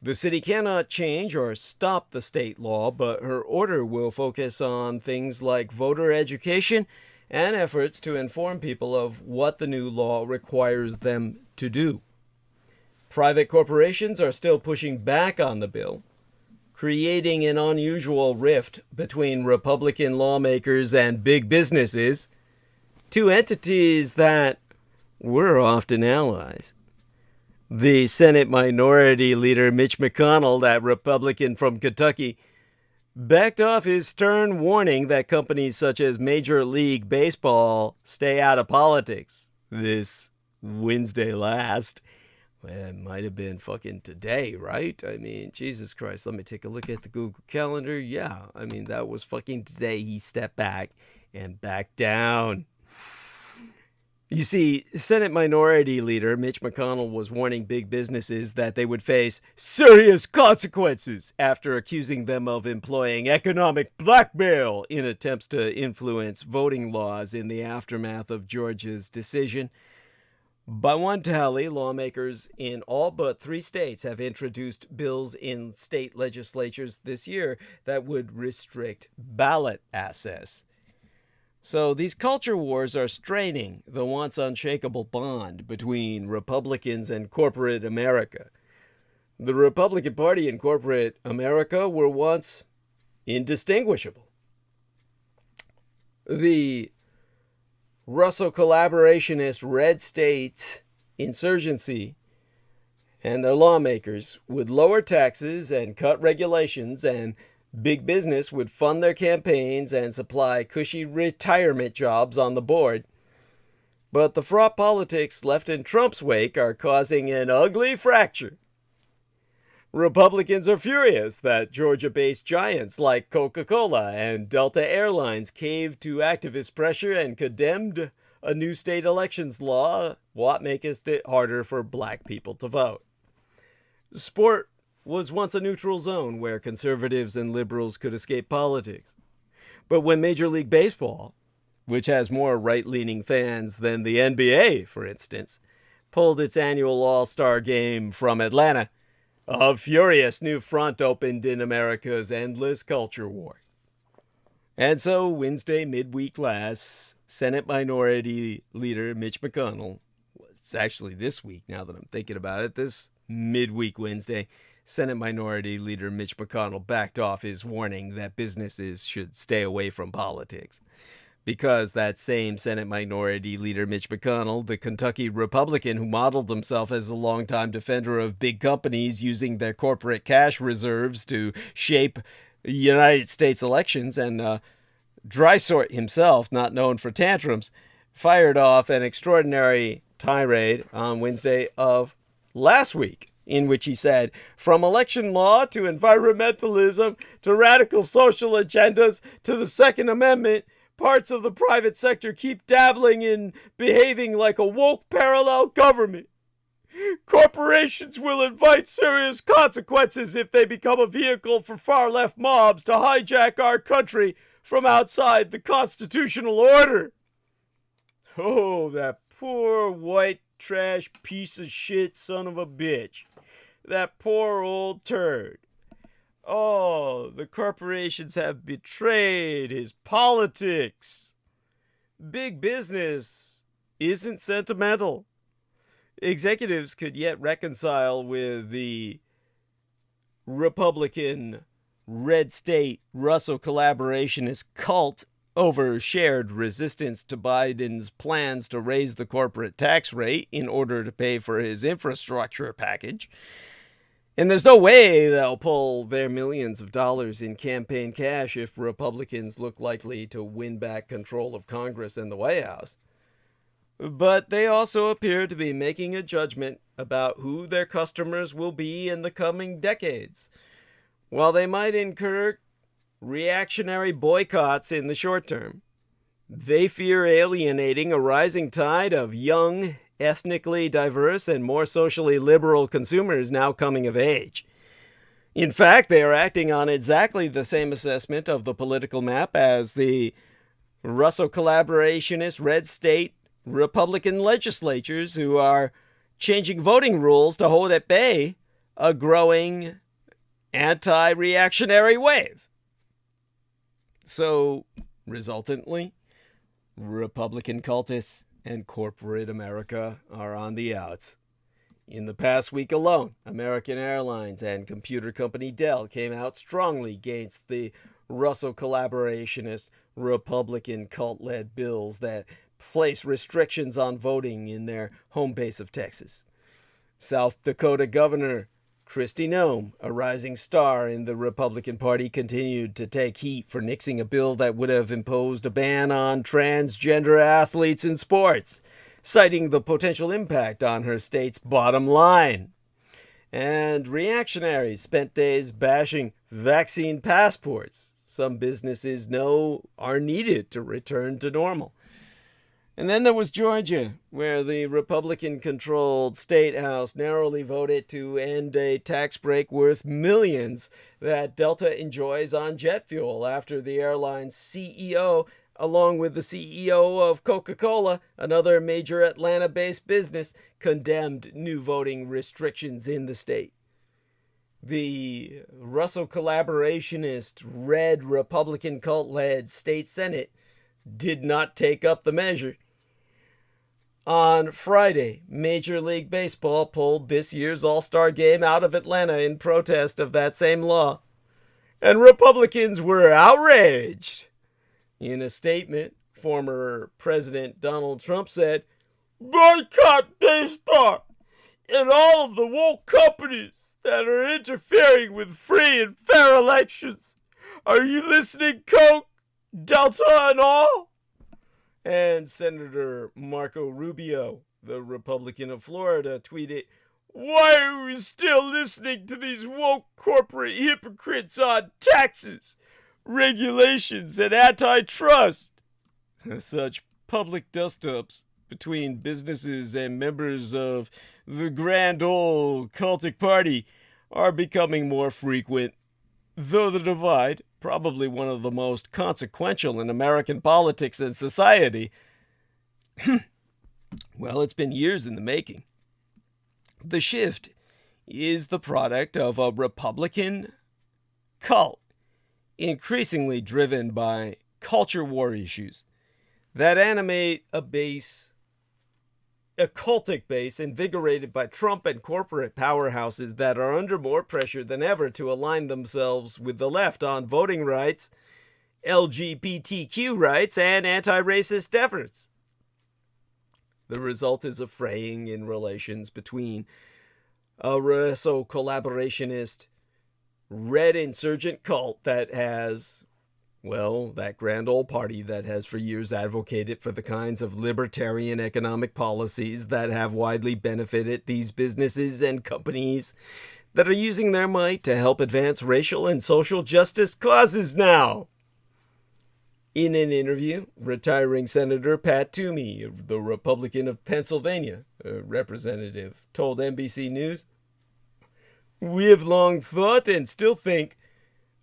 The city cannot change or stop the state law, but her order will focus on things like voter education and efforts to inform people of what the new law requires them to do. Private corporations are still pushing back on the bill, creating an unusual rift between Republican lawmakers and big businesses, two entities that were often allies. The Senate Minority Leader Mitch McConnell, that Republican from Kentucky, backed off his stern warning that companies such as Major League Baseball stay out of politics this Wednesday last. Well, it might have been fucking today, right? I mean, Jesus Christ, let me take a look at the Google Calendar. Yeah, I mean, that was fucking today. He stepped back and backed down. You see, Senate Minority Leader Mitch McConnell was warning big businesses that they would face serious consequences after accusing them of employing economic blackmail in attempts to influence voting laws in the aftermath of Georgia's decision. By one tally, lawmakers in all but 3 states have introduced bills in state legislatures this year that would restrict ballot access. So these culture wars are straining the once unshakable bond between Republicans and corporate America. The Republican Party and corporate America were once indistinguishable. The Russo collaborationist red state insurgency and their lawmakers would lower taxes and cut regulations, and big business would fund their campaigns and supply cushy retirement jobs on the board. But the fraught politics left in Trump's wake are causing an ugly fracture. Republicans are furious that Georgia-based giants like Coca-Cola and Delta Airlines caved to activist pressure and condemned a new state elections law, what makes it harder for black people to vote. Sport was once a neutral zone where conservatives and liberals could escape politics. But when Major League Baseball, which has more right-leaning fans than the NBA, for instance, pulled its annual All-Star game from Atlanta, a furious new front opened in America's endless culture war. And so Wednesday midweek last, Senate Minority Leader Mitch McConnell, it's actually this week now that I'm thinking about it, this midweek Wednesday, Senate Minority Leader Mitch McConnell backed off his warning that businesses should stay away from politics. Because that same Senate Minority Leader Mitch McConnell, the Kentucky Republican who modeled himself as a longtime defender of big companies using their corporate cash reserves to shape United States elections, and Dry-Sort himself, not known for tantrums, fired off an extraordinary tirade on Wednesday of last week, in which he said, from election law to environmentalism to radical social agendas to the Second Amendment, parts of the private sector keep dabbling in behaving like a woke parallel government. Corporations will invite serious consequences if they become a vehicle for far-left mobs to hijack our country from outside the constitutional order. Oh, that poor white trash piece of shit son of a bitch. That poor old turd. Oh, the corporations have betrayed his politics. Big business isn't sentimental. Executives could yet reconcile with the Republican red state Russo collaborationist cult over shared resistance to Biden's plans to raise the corporate tax rate in order to pay for his infrastructure package. And there's no way they'll pull their millions of dollars in campaign cash if Republicans look likely to win back control of Congress and the White House. But they also appear to be making a judgment about who their customers will be in the coming decades. While they might incur reactionary boycotts in the short term, they fear alienating a rising tide of young, ethnically diverse, and more socially liberal consumers now coming of age. In fact, they are acting on exactly the same assessment of the political map as the Russo collaborationist red state Republican legislatures who are changing voting rules to hold at bay a growing anti-reactionary wave. So, resultantly, Republican cultists and corporate America are on the outs. In the past week alone, American Airlines and computer company Dell came out strongly against the Russo collaborationist Republican cult-led bills that place restrictions on voting in their home base of Texas. South Dakota Governor Kristi Noem, a rising star in the Republican Party, continued to take heat for nixing a bill that would have imposed a ban on transgender athletes in sports, citing the potential impact on her state's bottom line. And reactionaries spent days bashing vaccine passports some businesses know are needed to return to normal. And then there was Georgia, where the Republican-controlled state house narrowly voted to end a tax break worth millions that Delta enjoys on jet fuel after the airline's CEO, along with the CEO of Coca-Cola, another major Atlanta-based business, condemned new voting restrictions in the state. The Russo collaborationist red Republican cult-led state Senate did not take up the measure. On Friday, Major League Baseball pulled this year's All-Star Game out of Atlanta in protest of that same law. And Republicans were outraged. In a statement, former President Donald Trump said, "Boycott baseball and all of the woke companies that are interfering with free and fair elections. Are you listening, Coke, Delta, and all?" And Senator Marco Rubio, the Republican of Florida, tweeted, "Why are we still listening to these woke corporate hypocrites on taxes, regulations, and antitrust?" Such public dust-ups between businesses and members of the grand old cultic party are becoming more frequent, though the divide, probably one of the most consequential in American politics and society, well, it's been years in the making. The shift is the product of a Republican cult, increasingly driven by culture war issues that animate a cultic base invigorated by Trump and corporate powerhouses that are under more pressure than ever to align themselves with the left on voting rights, LGBTQ rights, and anti-racist efforts. The result is a fraying in relations between a Russo collaborationist red insurgent cult that has, well, that grand old party that has for years advocated for the kinds of libertarian economic policies that have widely benefited these businesses and companies that are using their might to help advance racial and social justice causes now. In an interview, retiring Senator Pat Toomey, the Republican of Pennsylvania, a representative, told NBC News, "We have long thought and still think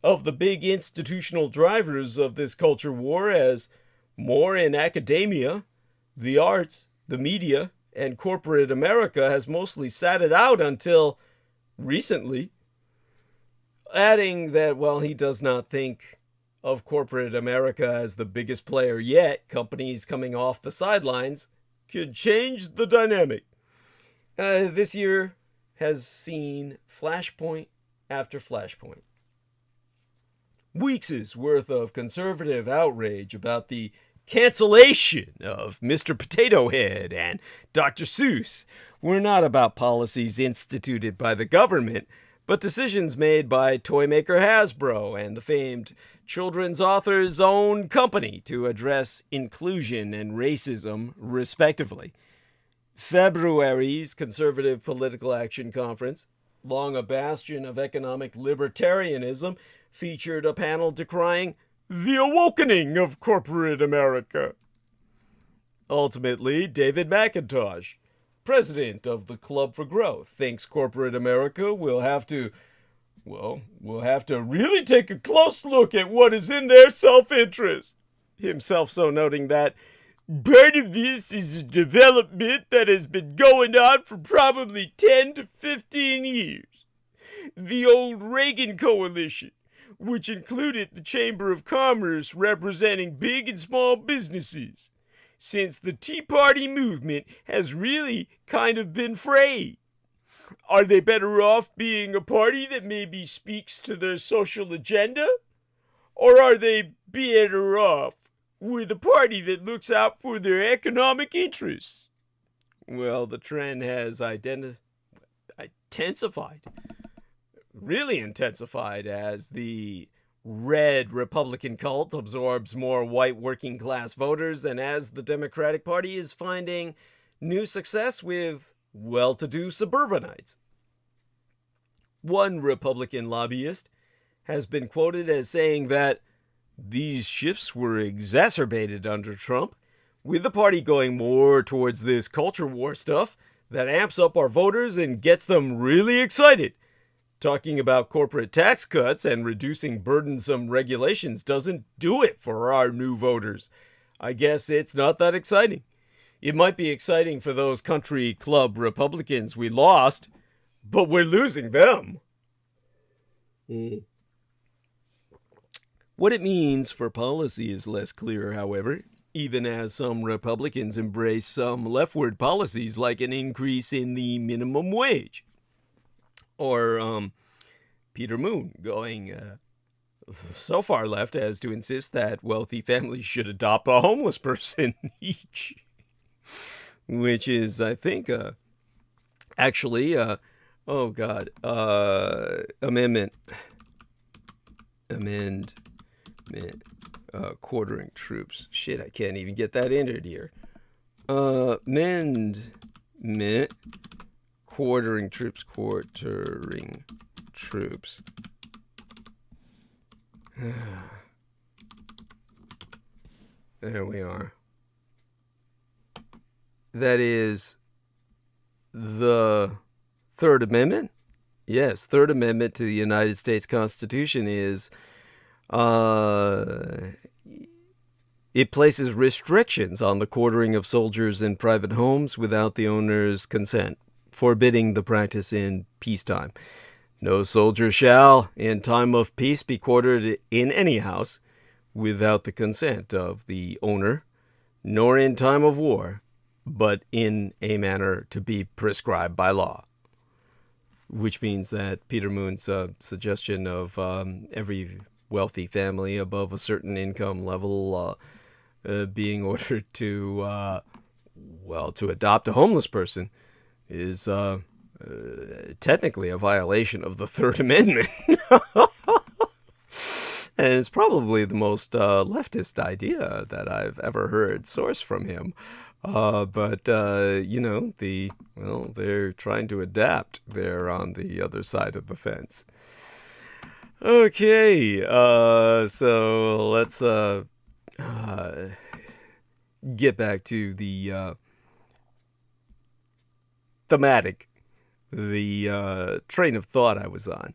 of the big institutional drivers of this culture war as more in academia, the arts, the media, and corporate America has mostly sat it out until recently," adding that while he does not think of corporate America as the biggest player yet, companies coming off the sidelines could change the dynamic. This year has seen flashpoint after flashpoint. Weeks' worth of conservative outrage about the cancellation of Mr. Potato Head and Dr. Seuss were not about policies instituted by the government, but decisions made by toy maker Hasbro and the famed children's author's own company to address inclusion and racism, respectively. February's Conservative Political Action Conference, long a bastion of economic libertarianism, featured a panel decrying the awakening of corporate America. Ultimately, David McIntosh, president of the Club for Growth, thinks corporate America will have to really take a close look at what is in their self-interest. Himself so noting that part of this is a development that has been going on for probably 10 to 15 years. The old Reagan coalition, which included the Chamber of Commerce representing big and small businesses, since the Tea Party movement has really kind of been frayed. Are they better off being a party that maybe speaks to their social agenda? Or are they better off with a party that looks out for their economic interests? Well, the trend has really intensified as the red Republican cult absorbs more white working class voters, and as the Democratic Party is finding new success with well-to-do suburbanites. One Republican lobbyist has been quoted as saying that these shifts were exacerbated under Trump, with the party going more towards this culture war stuff that amps up our voters and gets them really excited. Talking about corporate tax cuts and reducing burdensome regulations doesn't do it for our new voters. I guess it's not that exciting. It might be exciting for those country club Republicans we lost, but we're losing them. What it means for policy is less clear, however, even as some Republicans embrace some leftward policies like an increase in the minimum wage. Or Peter Moon going so far left as to insist that wealthy families should adopt a homeless person each. Which is, I think, quartering troops. Shit, I can't even get that entered here. Amendment, quartering troops. There we are. That is the Third Amendment? Yes, Third Amendment to the United States Constitution is, it places restrictions on the quartering of soldiers in private homes without the owner's consent, forbidding the practice in peacetime. No soldier shall, in time of peace, be quartered in any house without the consent of the owner, nor in time of war, but in a manner to be prescribed by law. Which means that Peter Moon's suggestion of every wealthy family above a certain income level being ordered to adopt a homeless person is technically a violation of the Third Amendment. And it's probably the most leftist idea that I've ever heard sourced from him. But they're trying to adapt. They're on the other side of the fence. Okay, so let's get back to the thematic, the train of thought I was on.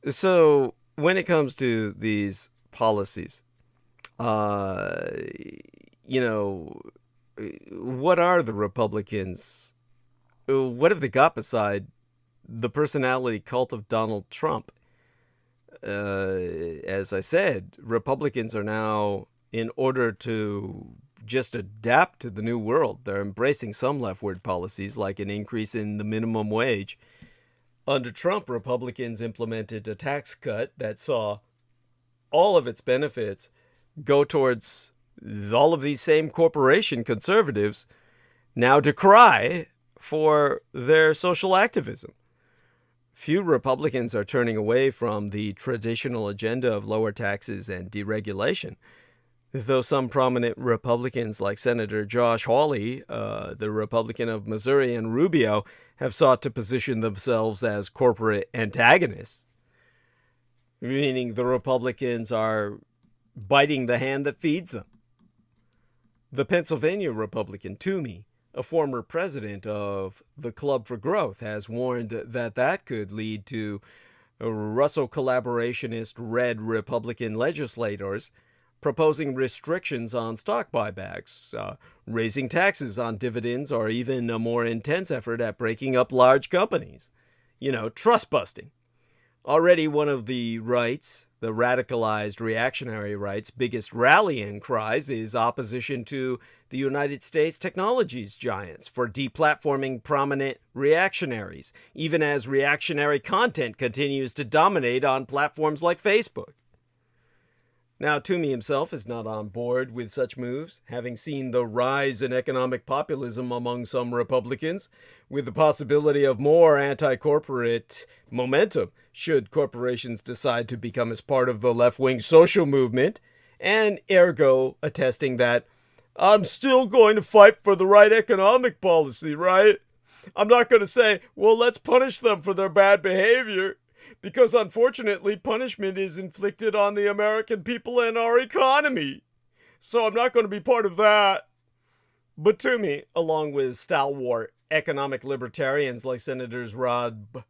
So when it comes to these policies, you know, what are the Republicans? What have they got beside the personality cult of Donald Trump? As I said, Republicans are now, in order to just adapt to the new world, they're embracing some leftward policies like an increase in the minimum wage. Under Trump, Republicans implemented a tax cut that saw all of its benefits go towards all of these same corporation conservatives now decry for their social activism. Few Republicans are turning away from the traditional agenda of lower taxes and deregulation, though some prominent Republicans like Senator Josh Hawley, the Republican of Missouri, and Rubio have sought to position themselves as corporate antagonists, meaning the Republicans are biting the hand that feeds them. The Pennsylvania Republican, Toomey, a former president of the Club for Growth, has warned that that could lead to Russo collaborationist red Republican legislators proposing restrictions on stock buybacks, raising taxes on dividends, or even a more intense effort at breaking up large companies. You know, trust busting. Already one of the right's, the radicalized reactionary right's, biggest rallying cries is opposition to the United States technologies giants for deplatforming prominent reactionaries, even as reactionary content continues to dominate on platforms like Facebook. Now, Toomey himself is not on board with such moves, having seen the rise in economic populism among some Republicans, with the possibility of more anti-corporate momentum should corporations decide to become as part of the left-wing social movement, and ergo attesting that, I'm still going to fight for the right economic policy, right? I'm not going to say, well, let's punish them for their bad behavior, because unfortunately punishment is inflicted on the American people and our economy. So I'm not going to be part of that. But Toomey, along with stalwart economic libertarians like Senators Rob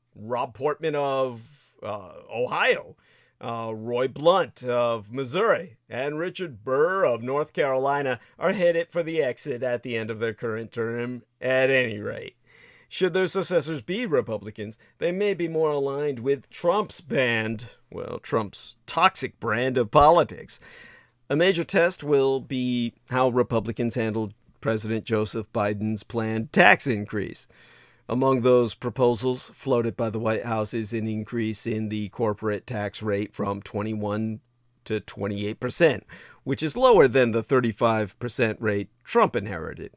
Portman of Ohio, Roy Blunt of Missouri, and Richard Burr of North Carolina, are headed for the exit at the end of their current term at any rate. Should their successors be Republicans, they may be more aligned with Trump's toxic brand of politics. A major test will be how Republicans handle President Joseph Biden's planned tax increase. Among those proposals floated by the White House is an increase in the corporate tax rate from 21 to 28%, which is lower than the 35% rate Trump inherited.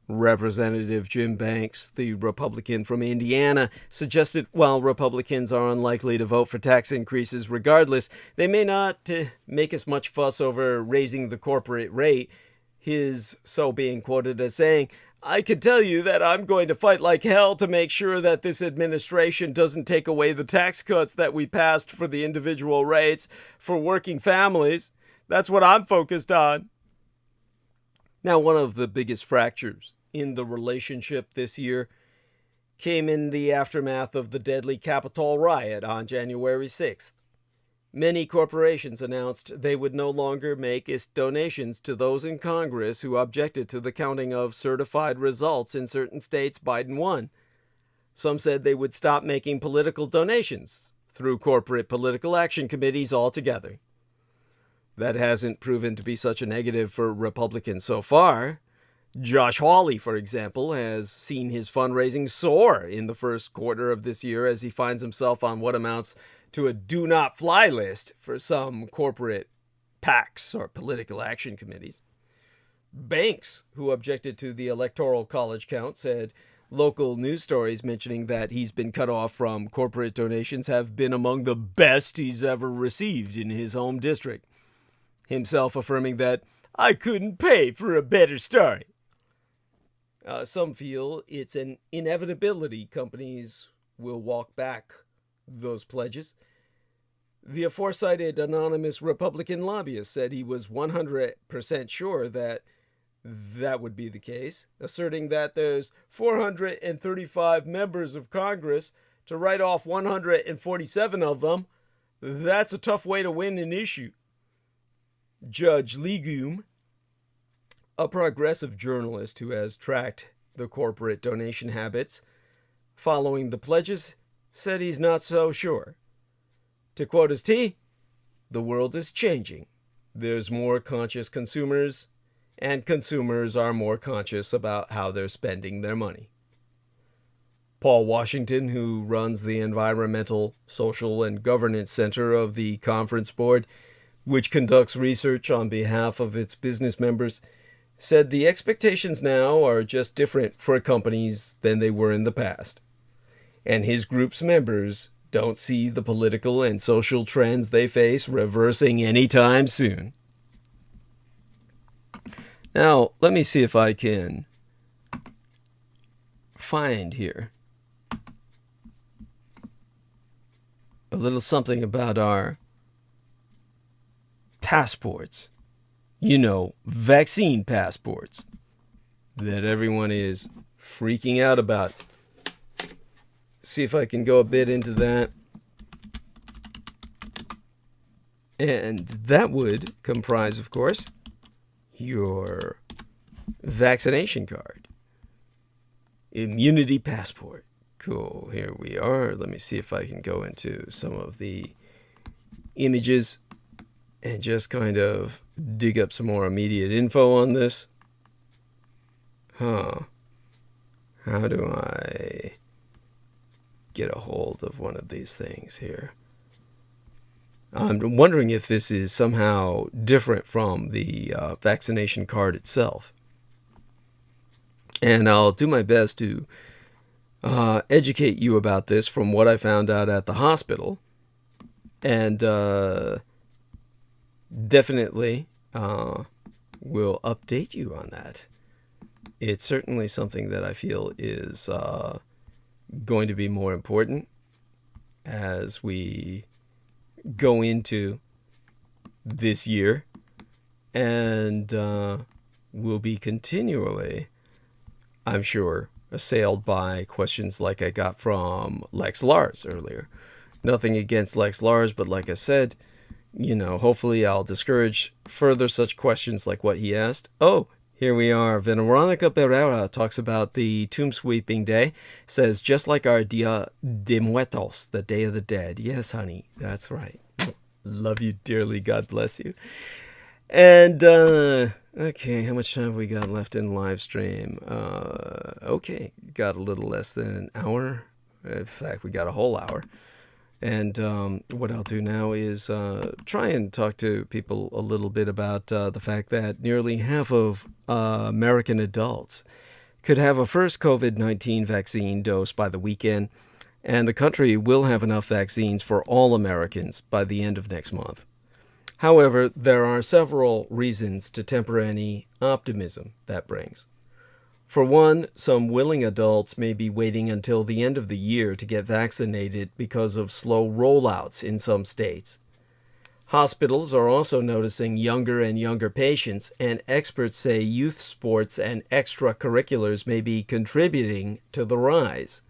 Representative Jim Banks, the Republican from Indiana, suggested while Republicans are unlikely to vote for tax increases regardless, they may not make as much fuss over raising the corporate rate, his so being quoted as saying, I can tell you that I'm going to fight like hell to make sure that this administration doesn't take away the tax cuts that we passed for the individual rates for working families. That's what I'm focused on. Now, one of the biggest fractures in the relationship this year came in the aftermath of the deadly Capitol riot on January 6th. Many corporations announced they would no longer make its donations to those in Congress who objected to the counting of certified results in certain states Biden won. Some said they would stop making political donations through corporate political action committees altogether. That hasn't proven to be such a negative for Republicans so far. Josh Hawley, for example, has seen his fundraising soar in the first quarter of this year as he finds himself on what amounts to a do-not-fly list for some corporate PACs or political action committees. Banks, who objected to the Electoral College count, said local news stories mentioning that he's been cut off from corporate donations have been among the best he's ever received in his home district, himself affirming that, I couldn't pay for a better story. Some feel it's an inevitability companies will walk back those pledges. The aforecited anonymous Republican lobbyist said he was 100% sure that that would be the case, asserting that there's 435 members of Congress to write off 147 of them. That's a tough way to win an issue. Judge Legume, a progressive journalist who has tracked the corporate donation habits following the pledges, said he's not so sure. To quote his T, the world is changing. There's more conscious consumers, and consumers are more conscious about how they're spending their money. Paul Washington, who runs the Environmental, Social, and Governance Center of the Conference Board, which conducts research on behalf of its business members, said the expectations now are just different for companies than they were in the past. And his group's members don't see the political and social trends they face reversing anytime soon. Now, let me see if I can find here a little something about our passports. You know, vaccine passports that everyone is freaking out about. See if I can go a bit into that. And that would comprise, of course, your vaccination card. Immunity passport. Cool, here we are. Let me see if I can go into some of the images and just kind of dig up some more immediate info on this. How do I get a hold of one of these things here? I'm wondering if this is somehow different from the vaccination card itself. And I'll do my best to educate you about this from what I found out at the hospital. And definitely will update you on that. It's certainly something that I feel is going to be more important as we go into this year, and will be continually, I'm sure, assailed by questions like I got from Lex Lars earlier. Nothing against Lex Lars, but like I said, you know, hopefully I'll discourage further such questions like what he asked. Oh, here we are. Veronica Pereira talks about the tomb sweeping day. Says, just like our Dia de Muertos, the Day of the Dead. Yes, honey, that's right. Love you dearly. God bless you. And, okay, how much time have we got left in live stream? Okay, got a little less than an hour. In fact, we got a whole hour. And what I'll do now is try and talk to people a little bit about the fact that nearly half of American adults could have a first COVID-19 vaccine dose by the weekend, and the country will have enough vaccines for all Americans by the end of next month. However, there are several reasons to temper any optimism that brings. For one, some willing adults may be waiting until the end of the year to get vaccinated because of slow rollouts in some states. Hospitals are also noticing younger and younger patients, and experts say youth sports and extracurriculars may be contributing to the rise.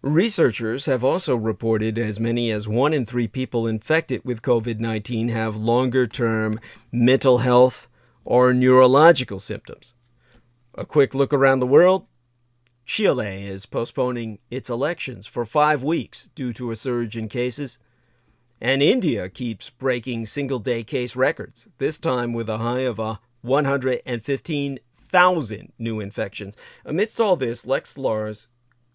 Researchers have also reported as many as 1 in 3 people infected with COVID-19 have longer-term mental health or neurological symptoms. A quick look around the world. Chile is postponing its elections for 5 weeks due to a surge in cases. And India keeps breaking single-day case records, this time with a high of 115,000 new infections. Amidst all this, Lex Lars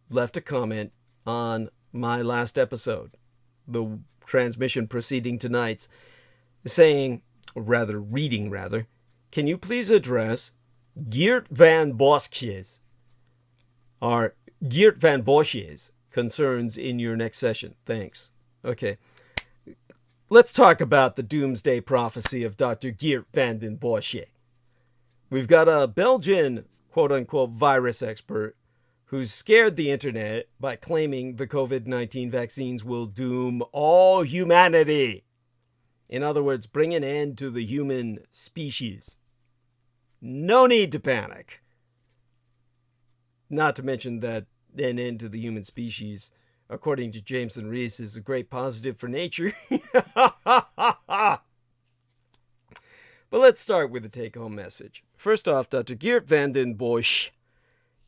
left a comment on my last episode, the transmission preceding tonight's, saying, reading, can you please address Geert van Bosch's concerns in your next session? Thanks. Okay. Let's talk about the doomsday prophecy of Dr. Geert van den Bosch. We've got a Belgian quote-unquote virus expert who scared the internet by claiming the COVID-19 vaccines will doom all humanity. In other words, bring an end to the human species. No need to panic. Not to mention that an end to the human species, according to Jameson Rees, is a great positive for nature. But let's start with the take-home message. First off, Dr. Geert Vanden Bossche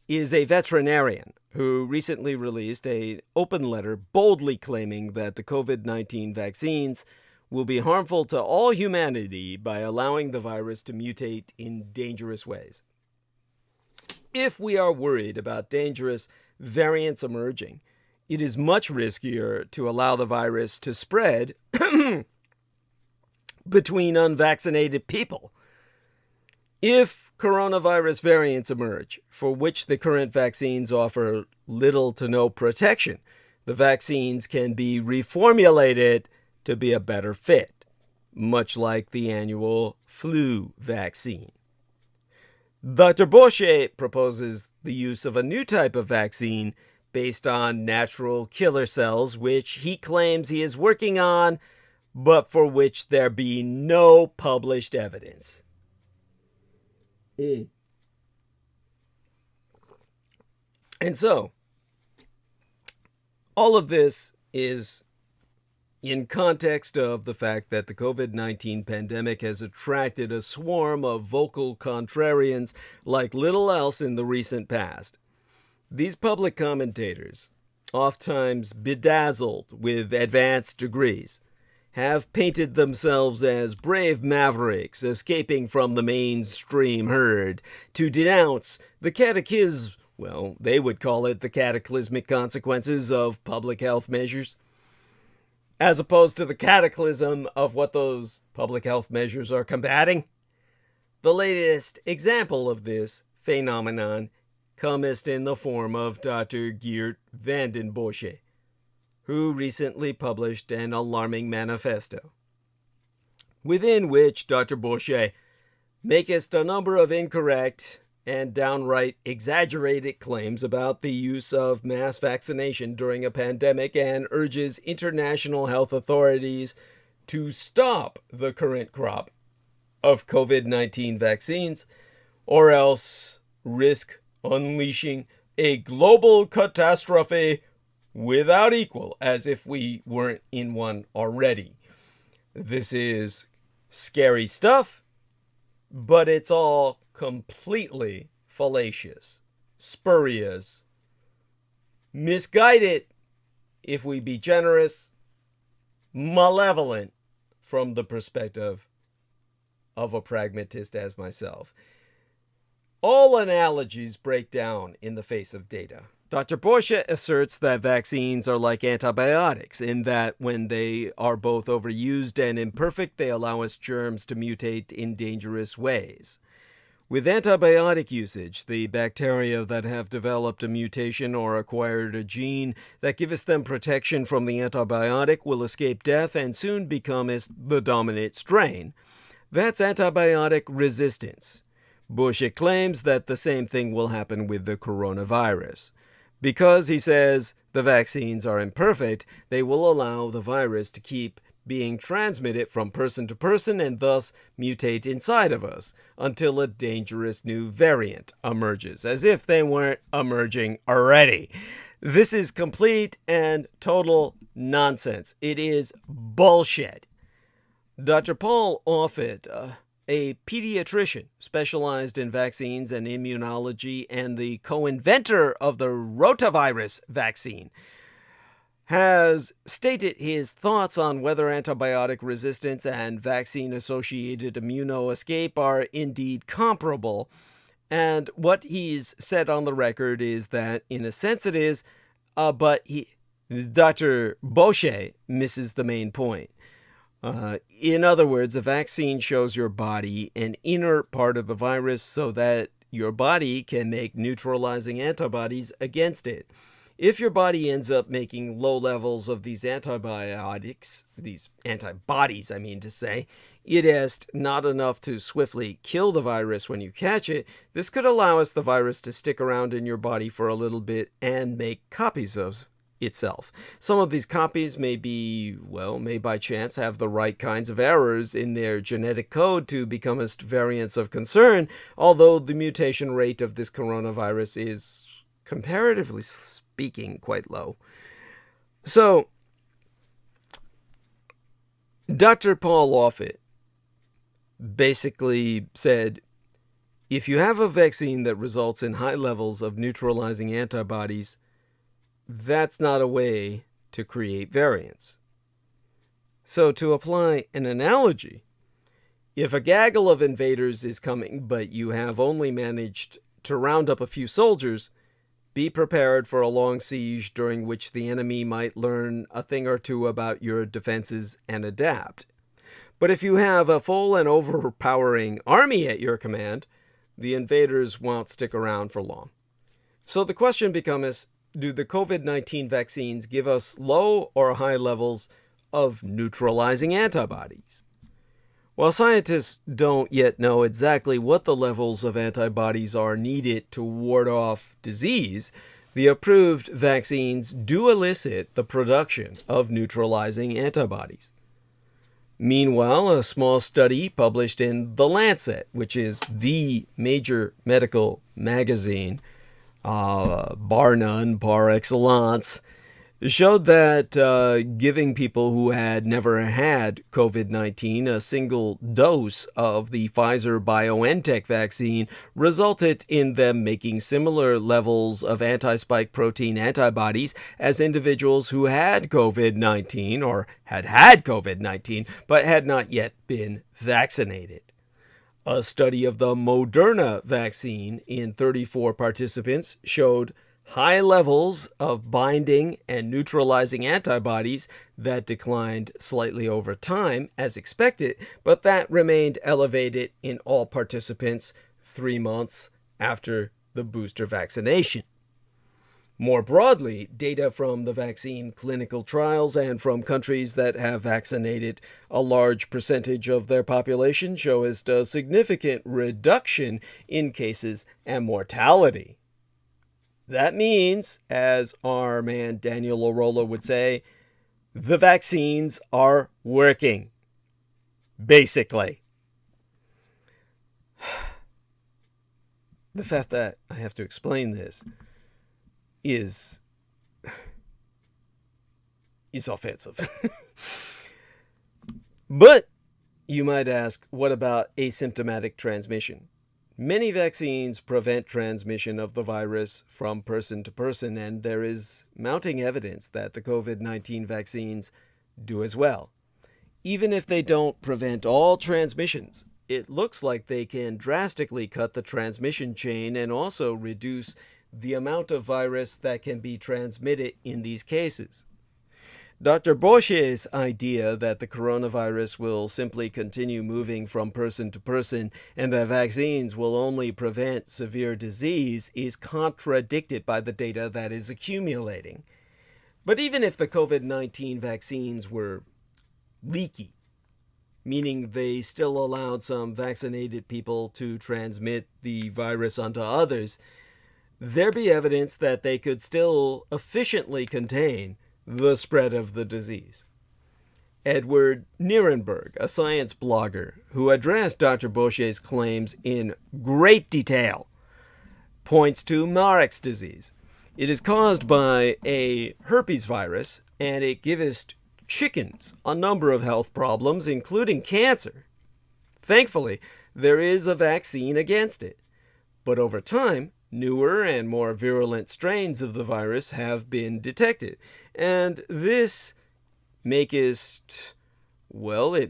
is a veterinarian who recently released an open letter boldly claiming that the COVID-19 vaccines will be harmful to all humanity by allowing the virus to mutate in dangerous ways. If we are worried about dangerous variants emerging, it is much riskier to allow the virus to spread between unvaccinated people. If coronavirus variants emerge, for which the current vaccines offer little to no protection, the vaccines can be reformulated to be a better fit, much like the annual flu vaccine. Dr. Bossche proposes the use of a new type of vaccine based on natural killer cells, which he claims he is working on, but for which there be no published evidence. And so, all of this is in context of the fact that the COVID-19 pandemic has attracted a swarm of vocal contrarians like little else in the recent past. These public commentators, oftentimes bedazzled with advanced degrees, have painted themselves as brave mavericks escaping from the mainstream herd to denounce the they would call it the cataclysmic consequences of public health measures, as opposed to the cataclysm of what those public health measures are combating. The latest example of this phenomenon cometh in the form of Dr. Geert Vanden Bossche, who recently published an alarming manifesto, within which Dr. Bossche maketh a number of incorrect and downright exaggerated claims about the use of mass vaccination during a pandemic and urges international health authorities to stop the current crop of COVID-19 vaccines or else risk unleashing a global catastrophe without equal, as if we weren't in one already. This is scary stuff, but it's all completely fallacious, spurious, misguided, if we be generous, malevolent from the perspective of a pragmatist as myself. All analogies break down in the face of data. Dr. Bossche asserts that vaccines are like antibiotics in that when they are both overused and imperfect, they allow us germs to mutate in dangerous ways. With antibiotic usage, the bacteria that have developed a mutation or acquired a gene that giveth them protection from the antibiotic will escape death and soon become the dominant strain. That's antibiotic resistance. Bossche claims that the same thing will happen with the coronavirus. Because, he says, the vaccines are imperfect, they will allow the virus to keep being transmitted from person to person and thus mutate inside of us until a dangerous new variant emerges, as if they weren't emerging already. This is complete and total nonsense. It is bullshit. Dr. Paul Offit, a pediatrician specialized in vaccines and immunology and the co-inventor of the rotavirus vaccine, has stated his thoughts on whether antibiotic resistance and vaccine-associated immunoescape are indeed comparable. And what he's said on the record is that, in a sense, it is, but Dr. Bossche misses the main point. In other words, a vaccine shows your body an inert part of the virus so that your body can make neutralizing antibodies against it. If your body ends up making low levels of these antibodies, I mean to say, It is not enough to swiftly kill the virus when you catch it. This could allow the virus to stick around in your body for a little bit and make copies of itself. Some of these copies may by chance have the right kinds of errors in their genetic code to become variants of concern, although the mutation rate of this coronavirus is, comparatively speaking, quite low. So, Dr. Paul Offit basically said, if you have a vaccine that results in high levels of neutralizing antibodies, that's not a way to create variants. So to apply an analogy, if a gaggle of invaders is coming, but you have only managed to round up a few soldiers, be prepared for a long siege during which the enemy might learn a thing or two about your defenses and adapt. But if you have a full and overpowering army at your command, the invaders won't stick around for long. So the question becomes, do the COVID-19 vaccines give us low or high levels of neutralizing antibodies? While scientists don't yet know exactly what the levels of antibodies are needed to ward off disease, the approved vaccines do elicit the production of neutralizing antibodies. Meanwhile, a small study published in The Lancet, which is the major medical magazine, bar none, par excellence, showed that giving people who had never had COVID-19 a single dose of the Pfizer-BioNTech vaccine resulted in them making similar levels of anti-spike protein antibodies as individuals who had COVID-19 or had had COVID-19 but had not yet been vaccinated. A study of the Moderna vaccine in 34 participants showed high levels of binding and neutralizing antibodies that declined slightly over time, as expected, but that remained elevated in all participants 3 months after the booster vaccination. More broadly, data from the vaccine clinical trials and from countries that have vaccinated a large percentage of their population show a significant reduction in cases and mortality. That means, as our man Daniel Arola would say, the vaccines are working. Basically. The fact that I have to explain this is offensive. But you might ask, what about asymptomatic transmission? Many vaccines prevent transmission of the virus from person to person, and there is mounting evidence that the COVID-19 vaccines do as well. Even if they don't prevent all transmissions, it looks like they can drastically cut the transmission chain and also reduce the amount of virus that can be transmitted in these cases. Dr. Bosch's idea that the coronavirus will simply continue moving from person to person and that vaccines will only prevent severe disease is contradicted by the data that is accumulating. But even if the COVID-19 vaccines were leaky, meaning they still allowed some vaccinated people to transmit the virus onto others, there be evidence that they could still efficiently contain the spread of the disease. Edward Nierenberg, a science blogger who addressed Dr. Bosch's claims in great detail, points to Marek's disease. It is caused by a herpes virus, and it gives chickens a number of health problems, including cancer. Thankfully, there is a vaccine against it. But over time, newer and more virulent strains of the virus have been detected. And this it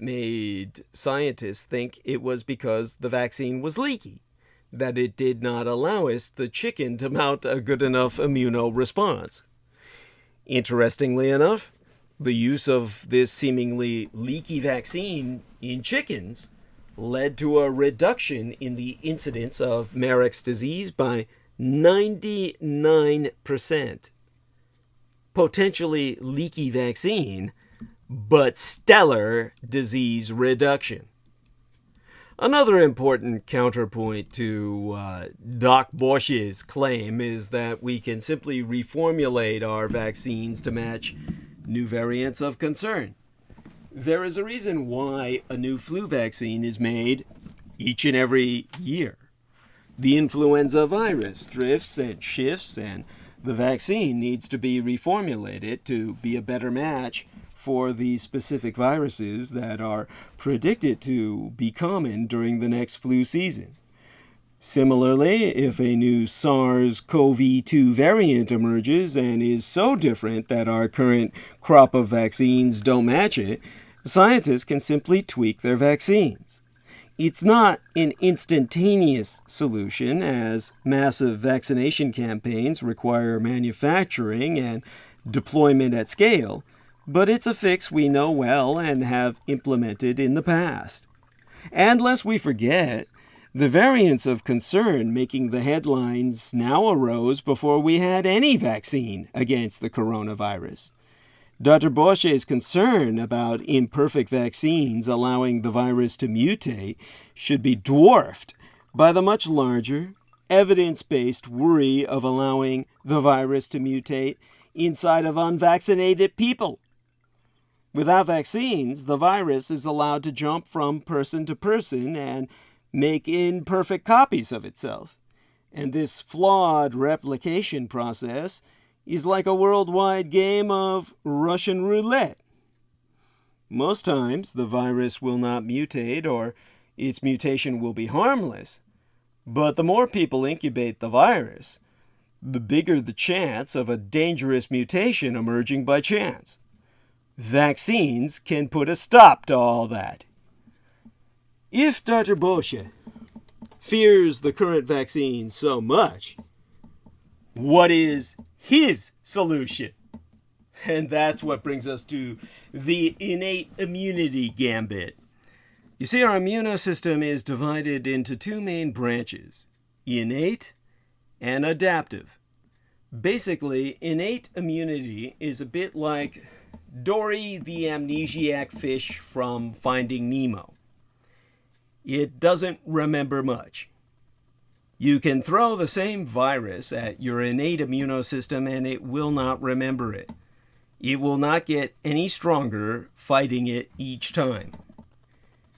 made scientists think it was because the vaccine was leaky, that it did not allow the chicken to mount a good enough immunoresponse. Interestingly enough, the use of this seemingly leaky vaccine in chickens led to a reduction in the incidence of Marek's disease by 99%. Potentially leaky vaccine, but stellar disease reduction. Another important counterpoint to Doc Bosch's claim is that we can simply reformulate our vaccines to match new variants of concern. There is a reason why a new flu vaccine is made each and every year. The influenza virus drifts and shifts, and the vaccine needs to be reformulated to be a better match for the specific viruses that are predicted to be common during the next flu season. Similarly, if a new SARS-CoV-2 variant emerges and is so different that our current crop of vaccines don't match it, scientists can simply tweak their vaccines. It's not an instantaneous solution, as massive vaccination campaigns require manufacturing and deployment at scale, but it's a fix we know well and have implemented in the past. And lest we forget, the variants of concern making the headlines now arose before we had any vaccine against the coronavirus. Dr. Bosch's concern about imperfect vaccines allowing the virus to mutate should be dwarfed by the much larger, evidence-based worry of allowing the virus to mutate inside of unvaccinated people. Without vaccines, the virus is allowed to jump from person to person and make imperfect copies of itself. And this flawed replication process is like a worldwide game of Russian roulette. Most times, the virus will not mutate or its mutation will be harmless. But the more people incubate the virus, the bigger the chance of a dangerous mutation emerging by chance. Vaccines can put a stop to all that. If Dr. Bosch fears the current vaccine so much, what is his solution? And that's what brings us to the innate immunity gambit. You see, our immune system is divided into two main branches, innate and adaptive. Basically, innate immunity is a bit like Dory the amnesiac fish from Finding Nemo. It doesn't remember much. You can throw the same virus at your innate immunosystem and it will not remember it. It will not get any stronger fighting it each time.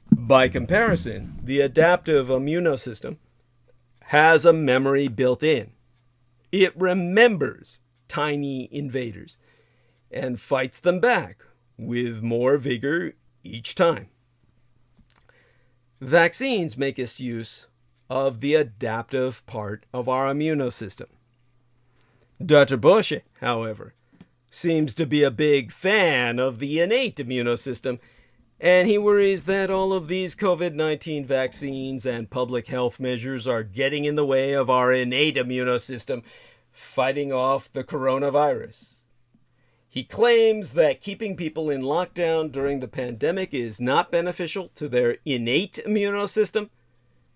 By comparison, the adaptive immunosystem has a memory built in. It remembers tiny invaders and fights them back with more vigor each time. Vaccines make us use of the adaptive part of our immunosystem. Dr. Bosch, however, seems to be a big fan of the innate immunosystem, and he worries that all of these COVID-19 vaccines and public health measures are getting in the way of our innate immunosystem fighting off the coronavirus. He claims that keeping people in lockdown during the pandemic is not beneficial to their innate immunosystem,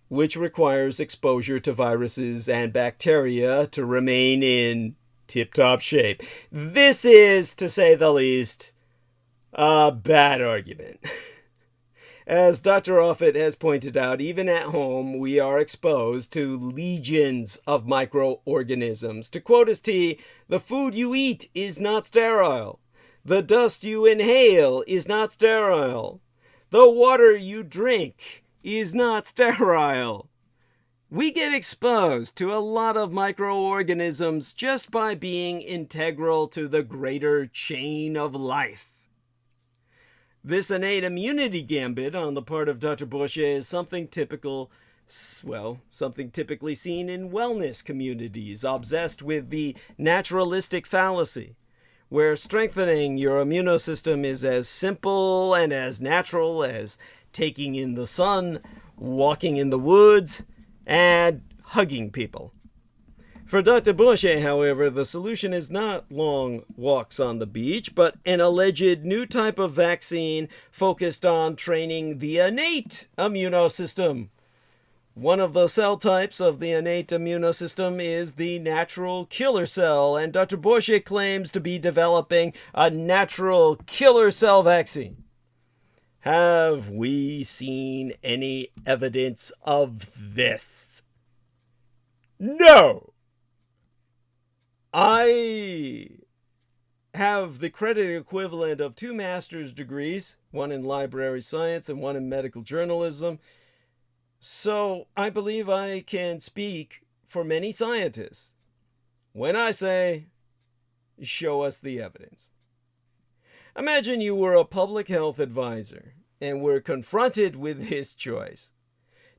which requires exposure to viruses and bacteria to remain in tip-top shape. This is, to say the least, a bad argument. As Dr. Offit has pointed out, even at home, we are exposed to legions of microorganisms. To quote his T, the food you eat is not sterile. The dust you inhale is not sterile. The water you drink is not sterile. We get exposed to a lot of microorganisms just by being integral to the greater chain of life. This innate immunity gambit on the part of Dr. Bosch is something typically seen in wellness communities obsessed with the naturalistic fallacy, where strengthening your immunosystem is as simple and as natural as taking in the sun, walking in the woods, and hugging people. For Dr. Bosch, however, the solution is not long walks on the beach, but an alleged new type of vaccine focused on training the innate immunosystem. One of the cell types of the innate immunosystem is the natural killer cell, and Dr. Bosch claims to be developing a natural killer cell vaccine. Have we seen any evidence of this? No! I have the credit equivalent of 2 master's degrees, one in library science and one in medical journalism. So I believe I can speak for many scientists when I say, show us the evidence. Imagine you were a public health advisor and were confronted with this choice: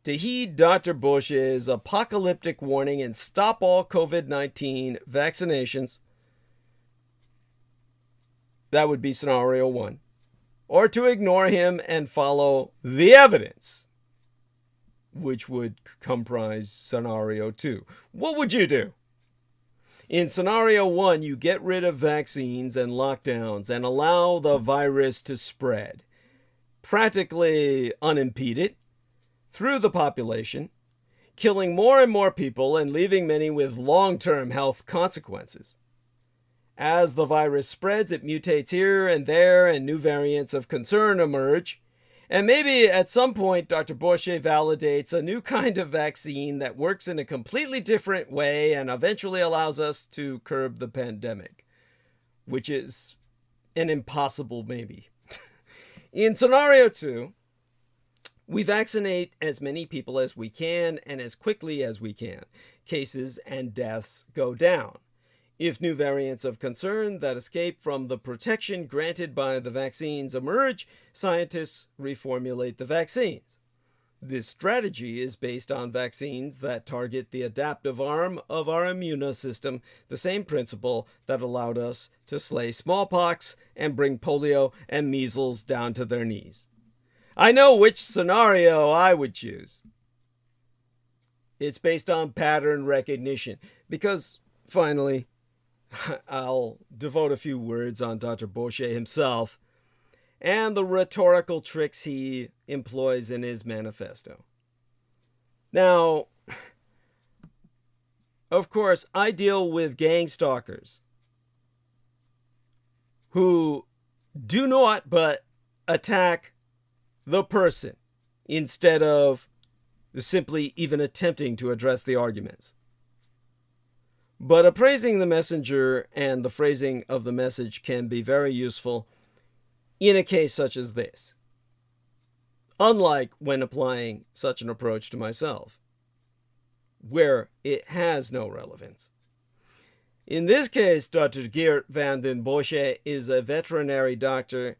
to heed Dr. Bush's apocalyptic warning and stop all COVID-19 vaccinations. That would be scenario 1. Or to ignore him and follow the evidence, which would comprise scenario 2. What would you do? In scenario 1, you get rid of vaccines and lockdowns and allow the virus to spread, practically unimpeded, through the population, killing more and more people and leaving many with long-term health consequences. As the virus spreads, it mutates here and there, and new variants of concern emerge. And maybe at some point, Dr. Bush validates a new kind of vaccine that works in a completely different way and eventually allows us to curb the pandemic, which is an impossible maybe. In scenario 2, we vaccinate as many people as we can and as quickly as we can. Cases and deaths go down. If new variants of concern that escape from the protection granted by the vaccines emerge, scientists reformulate the vaccines. This strategy is based on vaccines that target the adaptive arm of our immune system, the same principle that allowed us to slay smallpox and bring polio and measles down to their knees. I know which scenario I would choose. It's based on pattern recognition, because, finally, I'll devote a few words on Dr. Bush himself and the rhetorical tricks he employs in his manifesto. Now, of course, I deal with gang stalkers who do not but attack the person instead of simply even attempting to address the arguments. But appraising the messenger and the phrasing of the message can be very useful in a case such as this, unlike when applying such an approach to myself, where it has no relevance. In this case, Dr. Geert van den Bossche is a veterinary doctor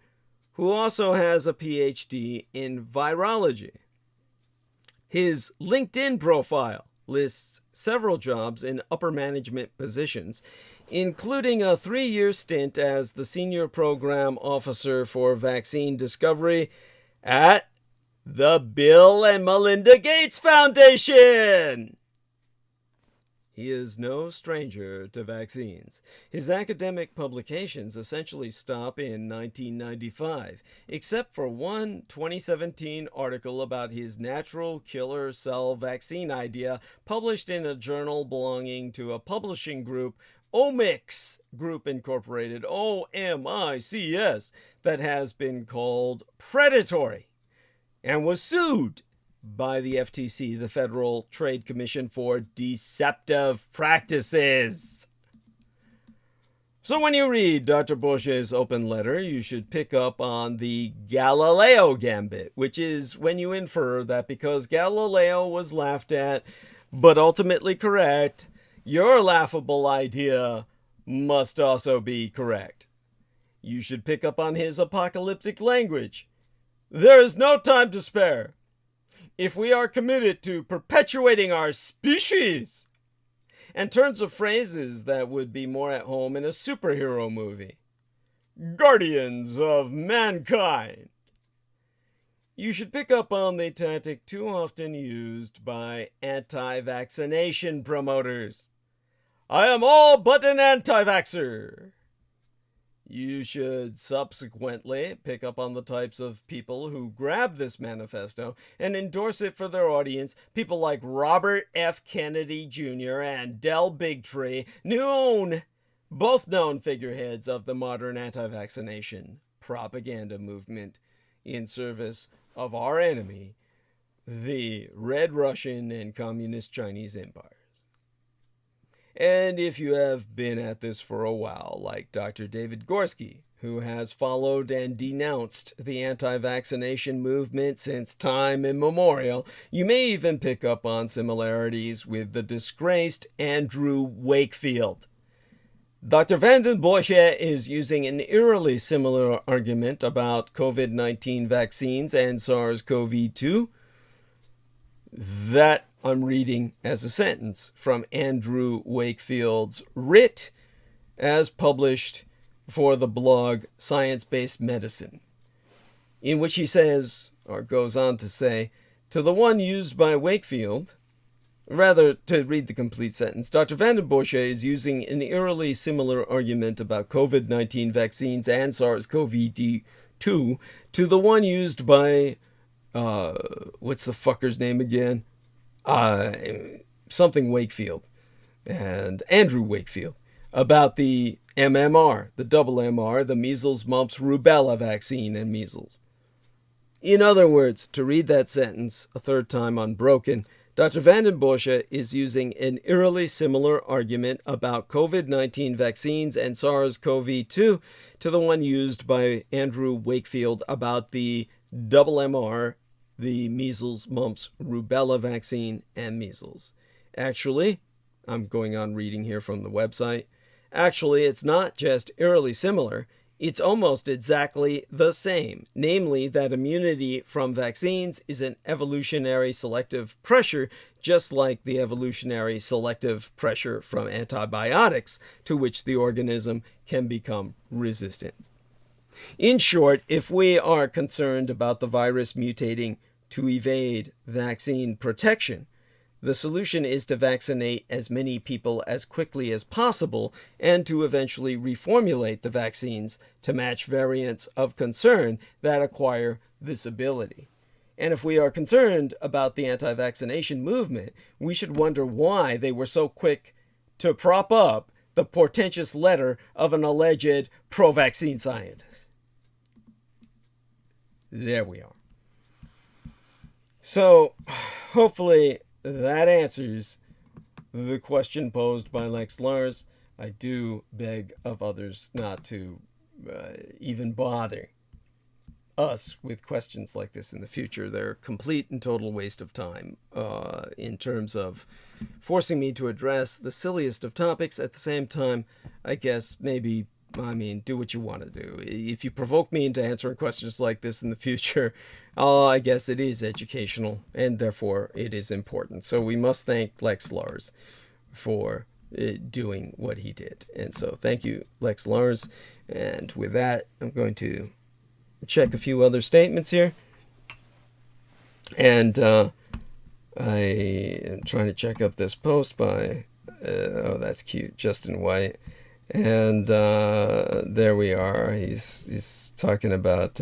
who also has a PhD in virology. His LinkedIn profile lists several jobs in upper management positions, including a 3-year stint as the Senior Program Officer for Vaccine Discovery at the Bill and Melinda Gates Foundation. He is no stranger to vaccines. His academic publications essentially stop in 1995, except for one 2017 article about his natural killer cell vaccine idea published in a journal belonging to a publishing group, Omics Group Incorporated, OMICS, that has been called predatory and was sued by the FTC, the Federal Trade Commission, for deceptive practices. So when you read Dr. Bush's open letter, you should pick up on the Galileo gambit, which is when you infer that because Galileo was laughed at, but ultimately correct, your laughable idea must also be correct. You should pick up on his apocalyptic language. There is no time to spare. If we are committed to perpetuating our species, and turns of phrases that would be more at home in a superhero movie. Guardians of mankind. You should pick up on the tactic too often used by anti-vaccination promoters. I am all but an anti-vaxxer. You should subsequently pick up on the types of people who grab this manifesto and endorse it for their audience, people like Robert F. Kennedy Jr. and Del Bigtree, both known figureheads of the modern anti-vaccination propaganda movement in service of our enemy, the Red Russian and Communist Chinese empires. And if you have been at this for a while, like Dr. David Gorski, who has followed and denounced the anti-vaccination movement since time immemorial, you may even pick up on similarities with the disgraced Andrew Wakefield. Dr. Vanden Bossche is using an eerily similar argument about COVID-19 vaccines and SARS-CoV-2. That I'm reading as a sentence from Andrew Wakefield's writ as published for the blog Science-Based Medicine, in which he says, or goes on to say, to the one used by Wakefield, rather, to read the complete sentence, Dr. Vanden Bossche is using an eerily similar argument about COVID-19 vaccines and SARS-CoV-2 to the one used by, what's the fucker's name again? Something Wakefield, and Andrew Wakefield, about the MMR, the double MR, the measles, mumps, rubella vaccine, and measles. In other words, to read that sentence a third time unbroken, Dr. Vanden Bossche is using an eerily similar argument about COVID-19 vaccines and SARS-CoV-2 to the one used by Andrew Wakefield about the double MR, the measles, mumps, rubella vaccine, and measles. Actually, I'm going on reading here from the website. Actually, it's not just eerily similar, it's almost exactly the same. Namely, that immunity from vaccines is an evolutionary selective pressure, just like the evolutionary selective pressure from antibiotics, to which the organism can become resistant. In short, if we are concerned about the virus mutating to evade vaccine protection, the solution is to vaccinate as many people as quickly as possible and to eventually reformulate the vaccines to match variants of concern that acquire this ability. And if we are concerned about the anti-vaccination movement, we should wonder why they were so quick to prop up the portentous letter of an alleged pro-vaccine scientist. There we are. So, hopefully that answers the question posed by Lex Lars. I do beg of others not to even bother us with questions like this in the future. They're a complete and total waste of time in terms of forcing me to address the silliest of topics. At the same time, I guess maybe, do what you want to do. If you provoke me into answering questions like this in the future, I guess it is educational, and therefore it is important. So we must thank Lex Lars for doing what he did. And so thank you, Lex Lars. And with that, I'm going to check a few other statements here. And I am trying to check up this post by, oh, that's cute, Justin White. And there we are. He's talking about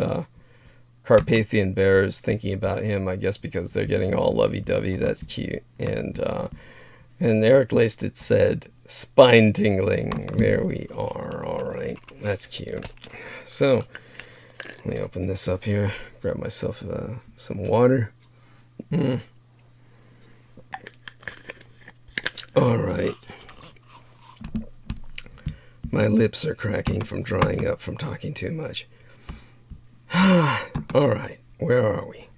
Carpathian bears, thinking about him, I guess because they're getting all lovey-dovey. That's cute. And Eric Laced said, spine tingling. There we are. All right. That's cute. So, let me open this up here. Grab myself some water. All right. My lips are cracking from drying up from talking too much. All right, where are we?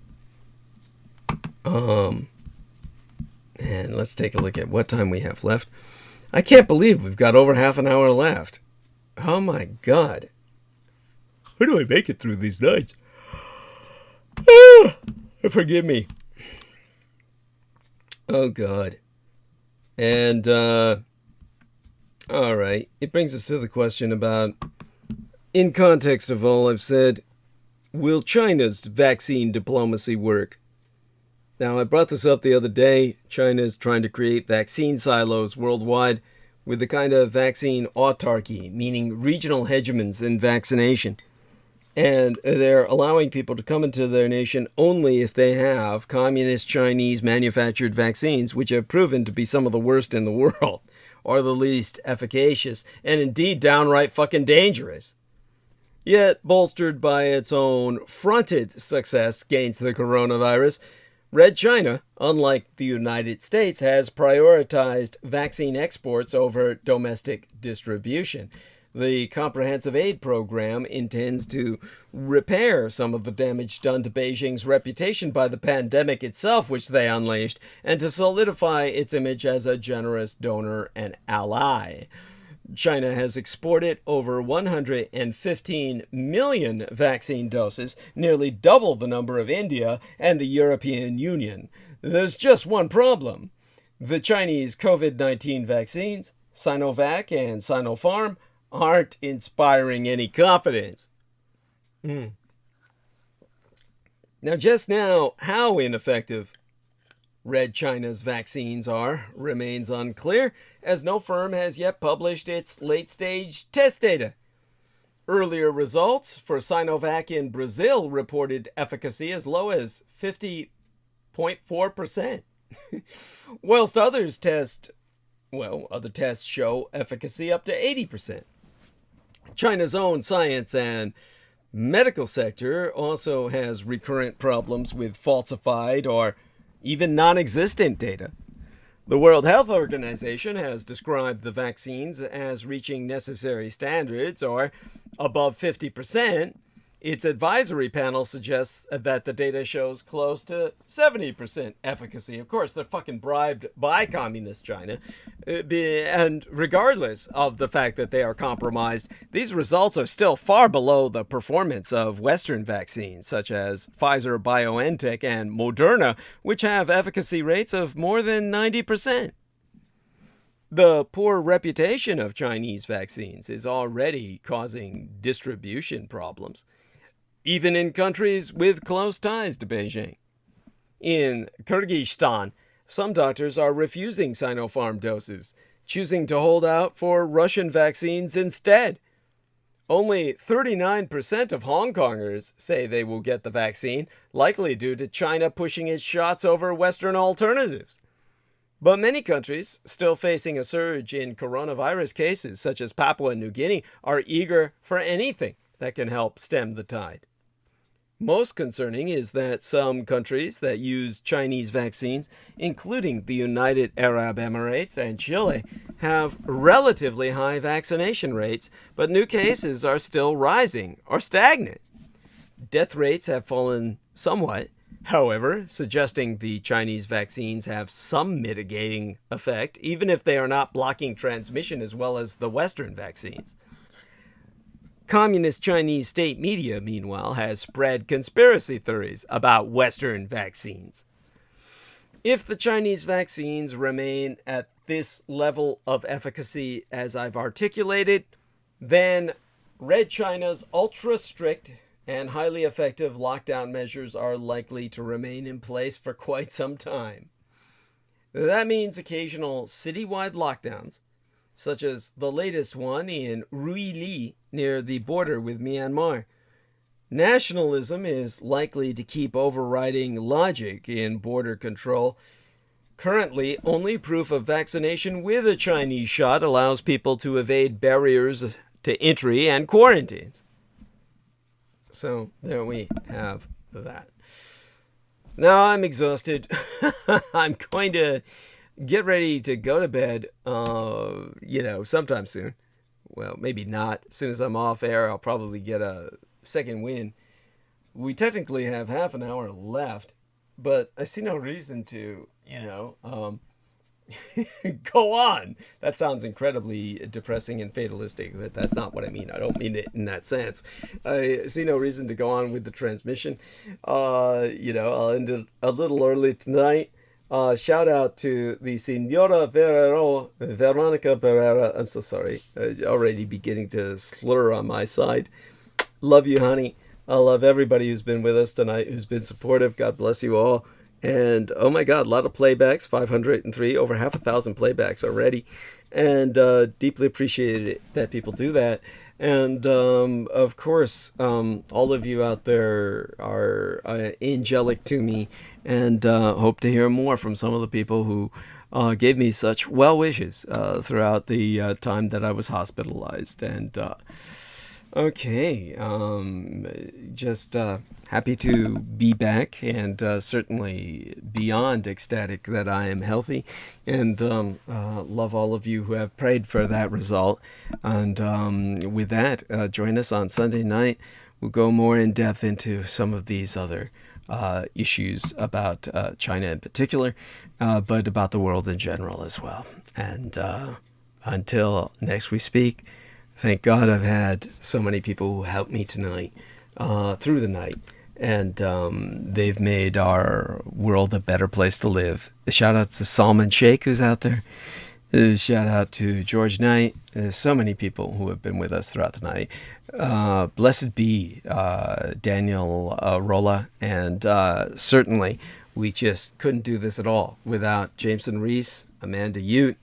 And let's take a look at what time we have left. I can't believe we've got over half an hour left. Oh my God. How do I make it through these nights? Forgive me. Oh God. And, all right, it brings us to the question about, in context of all I've said, will China's vaccine diplomacy work? Now, I brought this up the other day. China is trying to create vaccine silos worldwide with the kind of vaccine autarky, meaning regional hegemons in vaccination. And they're allowing people to come into their nation only if they have communist Chinese manufactured vaccines, which have proven to be some of the worst in the world, or the least efficacious, and indeed downright fucking dangerous. Yet, bolstered by its own fronted success against the coronavirus, Red China, unlike the United States, has prioritized vaccine exports over domestic distribution. The Comprehensive Aid Program intends to repair some of the damage done to Beijing's reputation by the pandemic itself, which they unleashed, and to solidify its image as a generous donor and ally. China has exported over 115 million vaccine doses, nearly double the number of India and the European Union. There's just one problem. The Chinese COVID-19 vaccines, Sinovac and Sinopharm, aren't inspiring any confidence. Now, how ineffective Red China's vaccines are remains unclear, as no firm has yet published its late-stage test data. Earlier results for Sinovac in Brazil reported efficacy as low as 50.4%, whilst other tests show efficacy up to 80%. China's own science and medical sector also has recurrent problems with falsified or even non-existent data. The World Health Organization has described the vaccines as reaching necessary standards, or above 50%. Its advisory panel suggests that the data shows close to 70% efficacy. Of course, they're fucking bribed by communist China. And regardless of the fact that they are compromised, these results are still far below the performance of Western vaccines, such as Pfizer, BioNTech, and Moderna, which have efficacy rates of more than 90%. The poor reputation of Chinese vaccines is already causing distribution problems, even in countries with close ties to Beijing. In Kyrgyzstan, some doctors are refusing Sinopharm doses, choosing to hold out for Russian vaccines instead. Only 39% of Hong Kongers say they will get the vaccine, likely due to China pushing its shots over Western alternatives. But many countries, still facing a surge in coronavirus cases, such as Papua New Guinea, are eager for anything that can help stem the tide. Most concerning is that some countries that use Chinese vaccines, including the United Arab Emirates and Chile, have relatively high vaccination rates, but new cases are still rising or stagnant. Death rates have fallen somewhat, however, suggesting the Chinese vaccines have some mitigating effect, even if they are not blocking transmission as well as the Western vaccines. Communist Chinese state media, meanwhile, has spread conspiracy theories about Western vaccines. If the Chinese vaccines remain at this level of efficacy as I've articulated, then Red China's ultra-strict and highly effective lockdown measures are likely to remain in place for quite some time. That means occasional citywide lockdowns, such as the latest one in Ruili near the border with Myanmar. Nationalism is likely to keep overriding logic in border control. Currently, only proof of vaccination with a Chinese shot allows people to evade barriers to entry and quarantines. So there we have that. Now I'm exhausted. I'm going to get ready to go to bed, sometime soon. Well, maybe not. As soon as I'm off air, I'll probably get a second wind. We technically have half an hour left, but I see no reason to, go on. That sounds incredibly depressing and fatalistic, but that's not what I mean. I don't mean it in that sense. I see no reason to go on with the transmission. I'll end it a little early tonight. Shout out to the Senora Veronica Pereira. I'm so sorry. Already beginning to slur on my side. Love you, honey. I love everybody who's been with us tonight, who's been supportive. God bless you all. And oh my God, a lot of playbacks, 503, over 5,000 playbacks already. And deeply appreciated it that people do that. And of course, all of you out there are angelic to me, and hope to hear more from some of the people who gave me such well wishes throughout the time that I was hospitalized. And Okay, just happy to be back, and certainly beyond ecstatic that I am healthy, and love all of you who have prayed for that result. And with that, join us on Sunday night. We'll go more in depth into some of these other issues about China in particular, but about the world in general as well. And until next we speak, thank God I've had so many people who helped me tonight, through the night, and they've made our world a better place to live. A shout out to Salman Sheikh, who's out there. A shout out to George Knight. There's so many people who have been with us throughout the night. Blessed be Daniel Rolla, and certainly we just couldn't do this at all without Jameson Reese, Amanda Ute,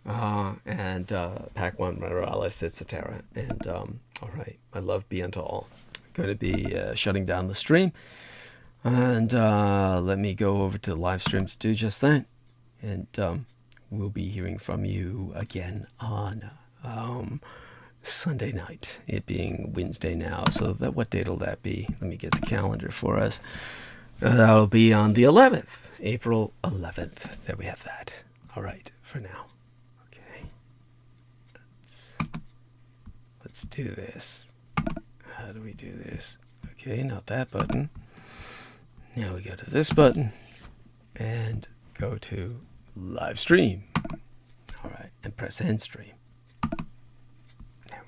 and Pac-1 Morales, etc. And all right, my love be unto all. Going to be shutting down the stream, and let me go over to the live stream to do just that, and we'll be hearing from you again on Sunday night, it being Wednesday now. So that, what date will that be? Let me get the calendar for us. That'll be on the 11th, April 11th. There we have that. All right, for now. Let's do this. How do we do this? Okay, not that button. Now we go to this button and go to live stream. All right, and press end stream.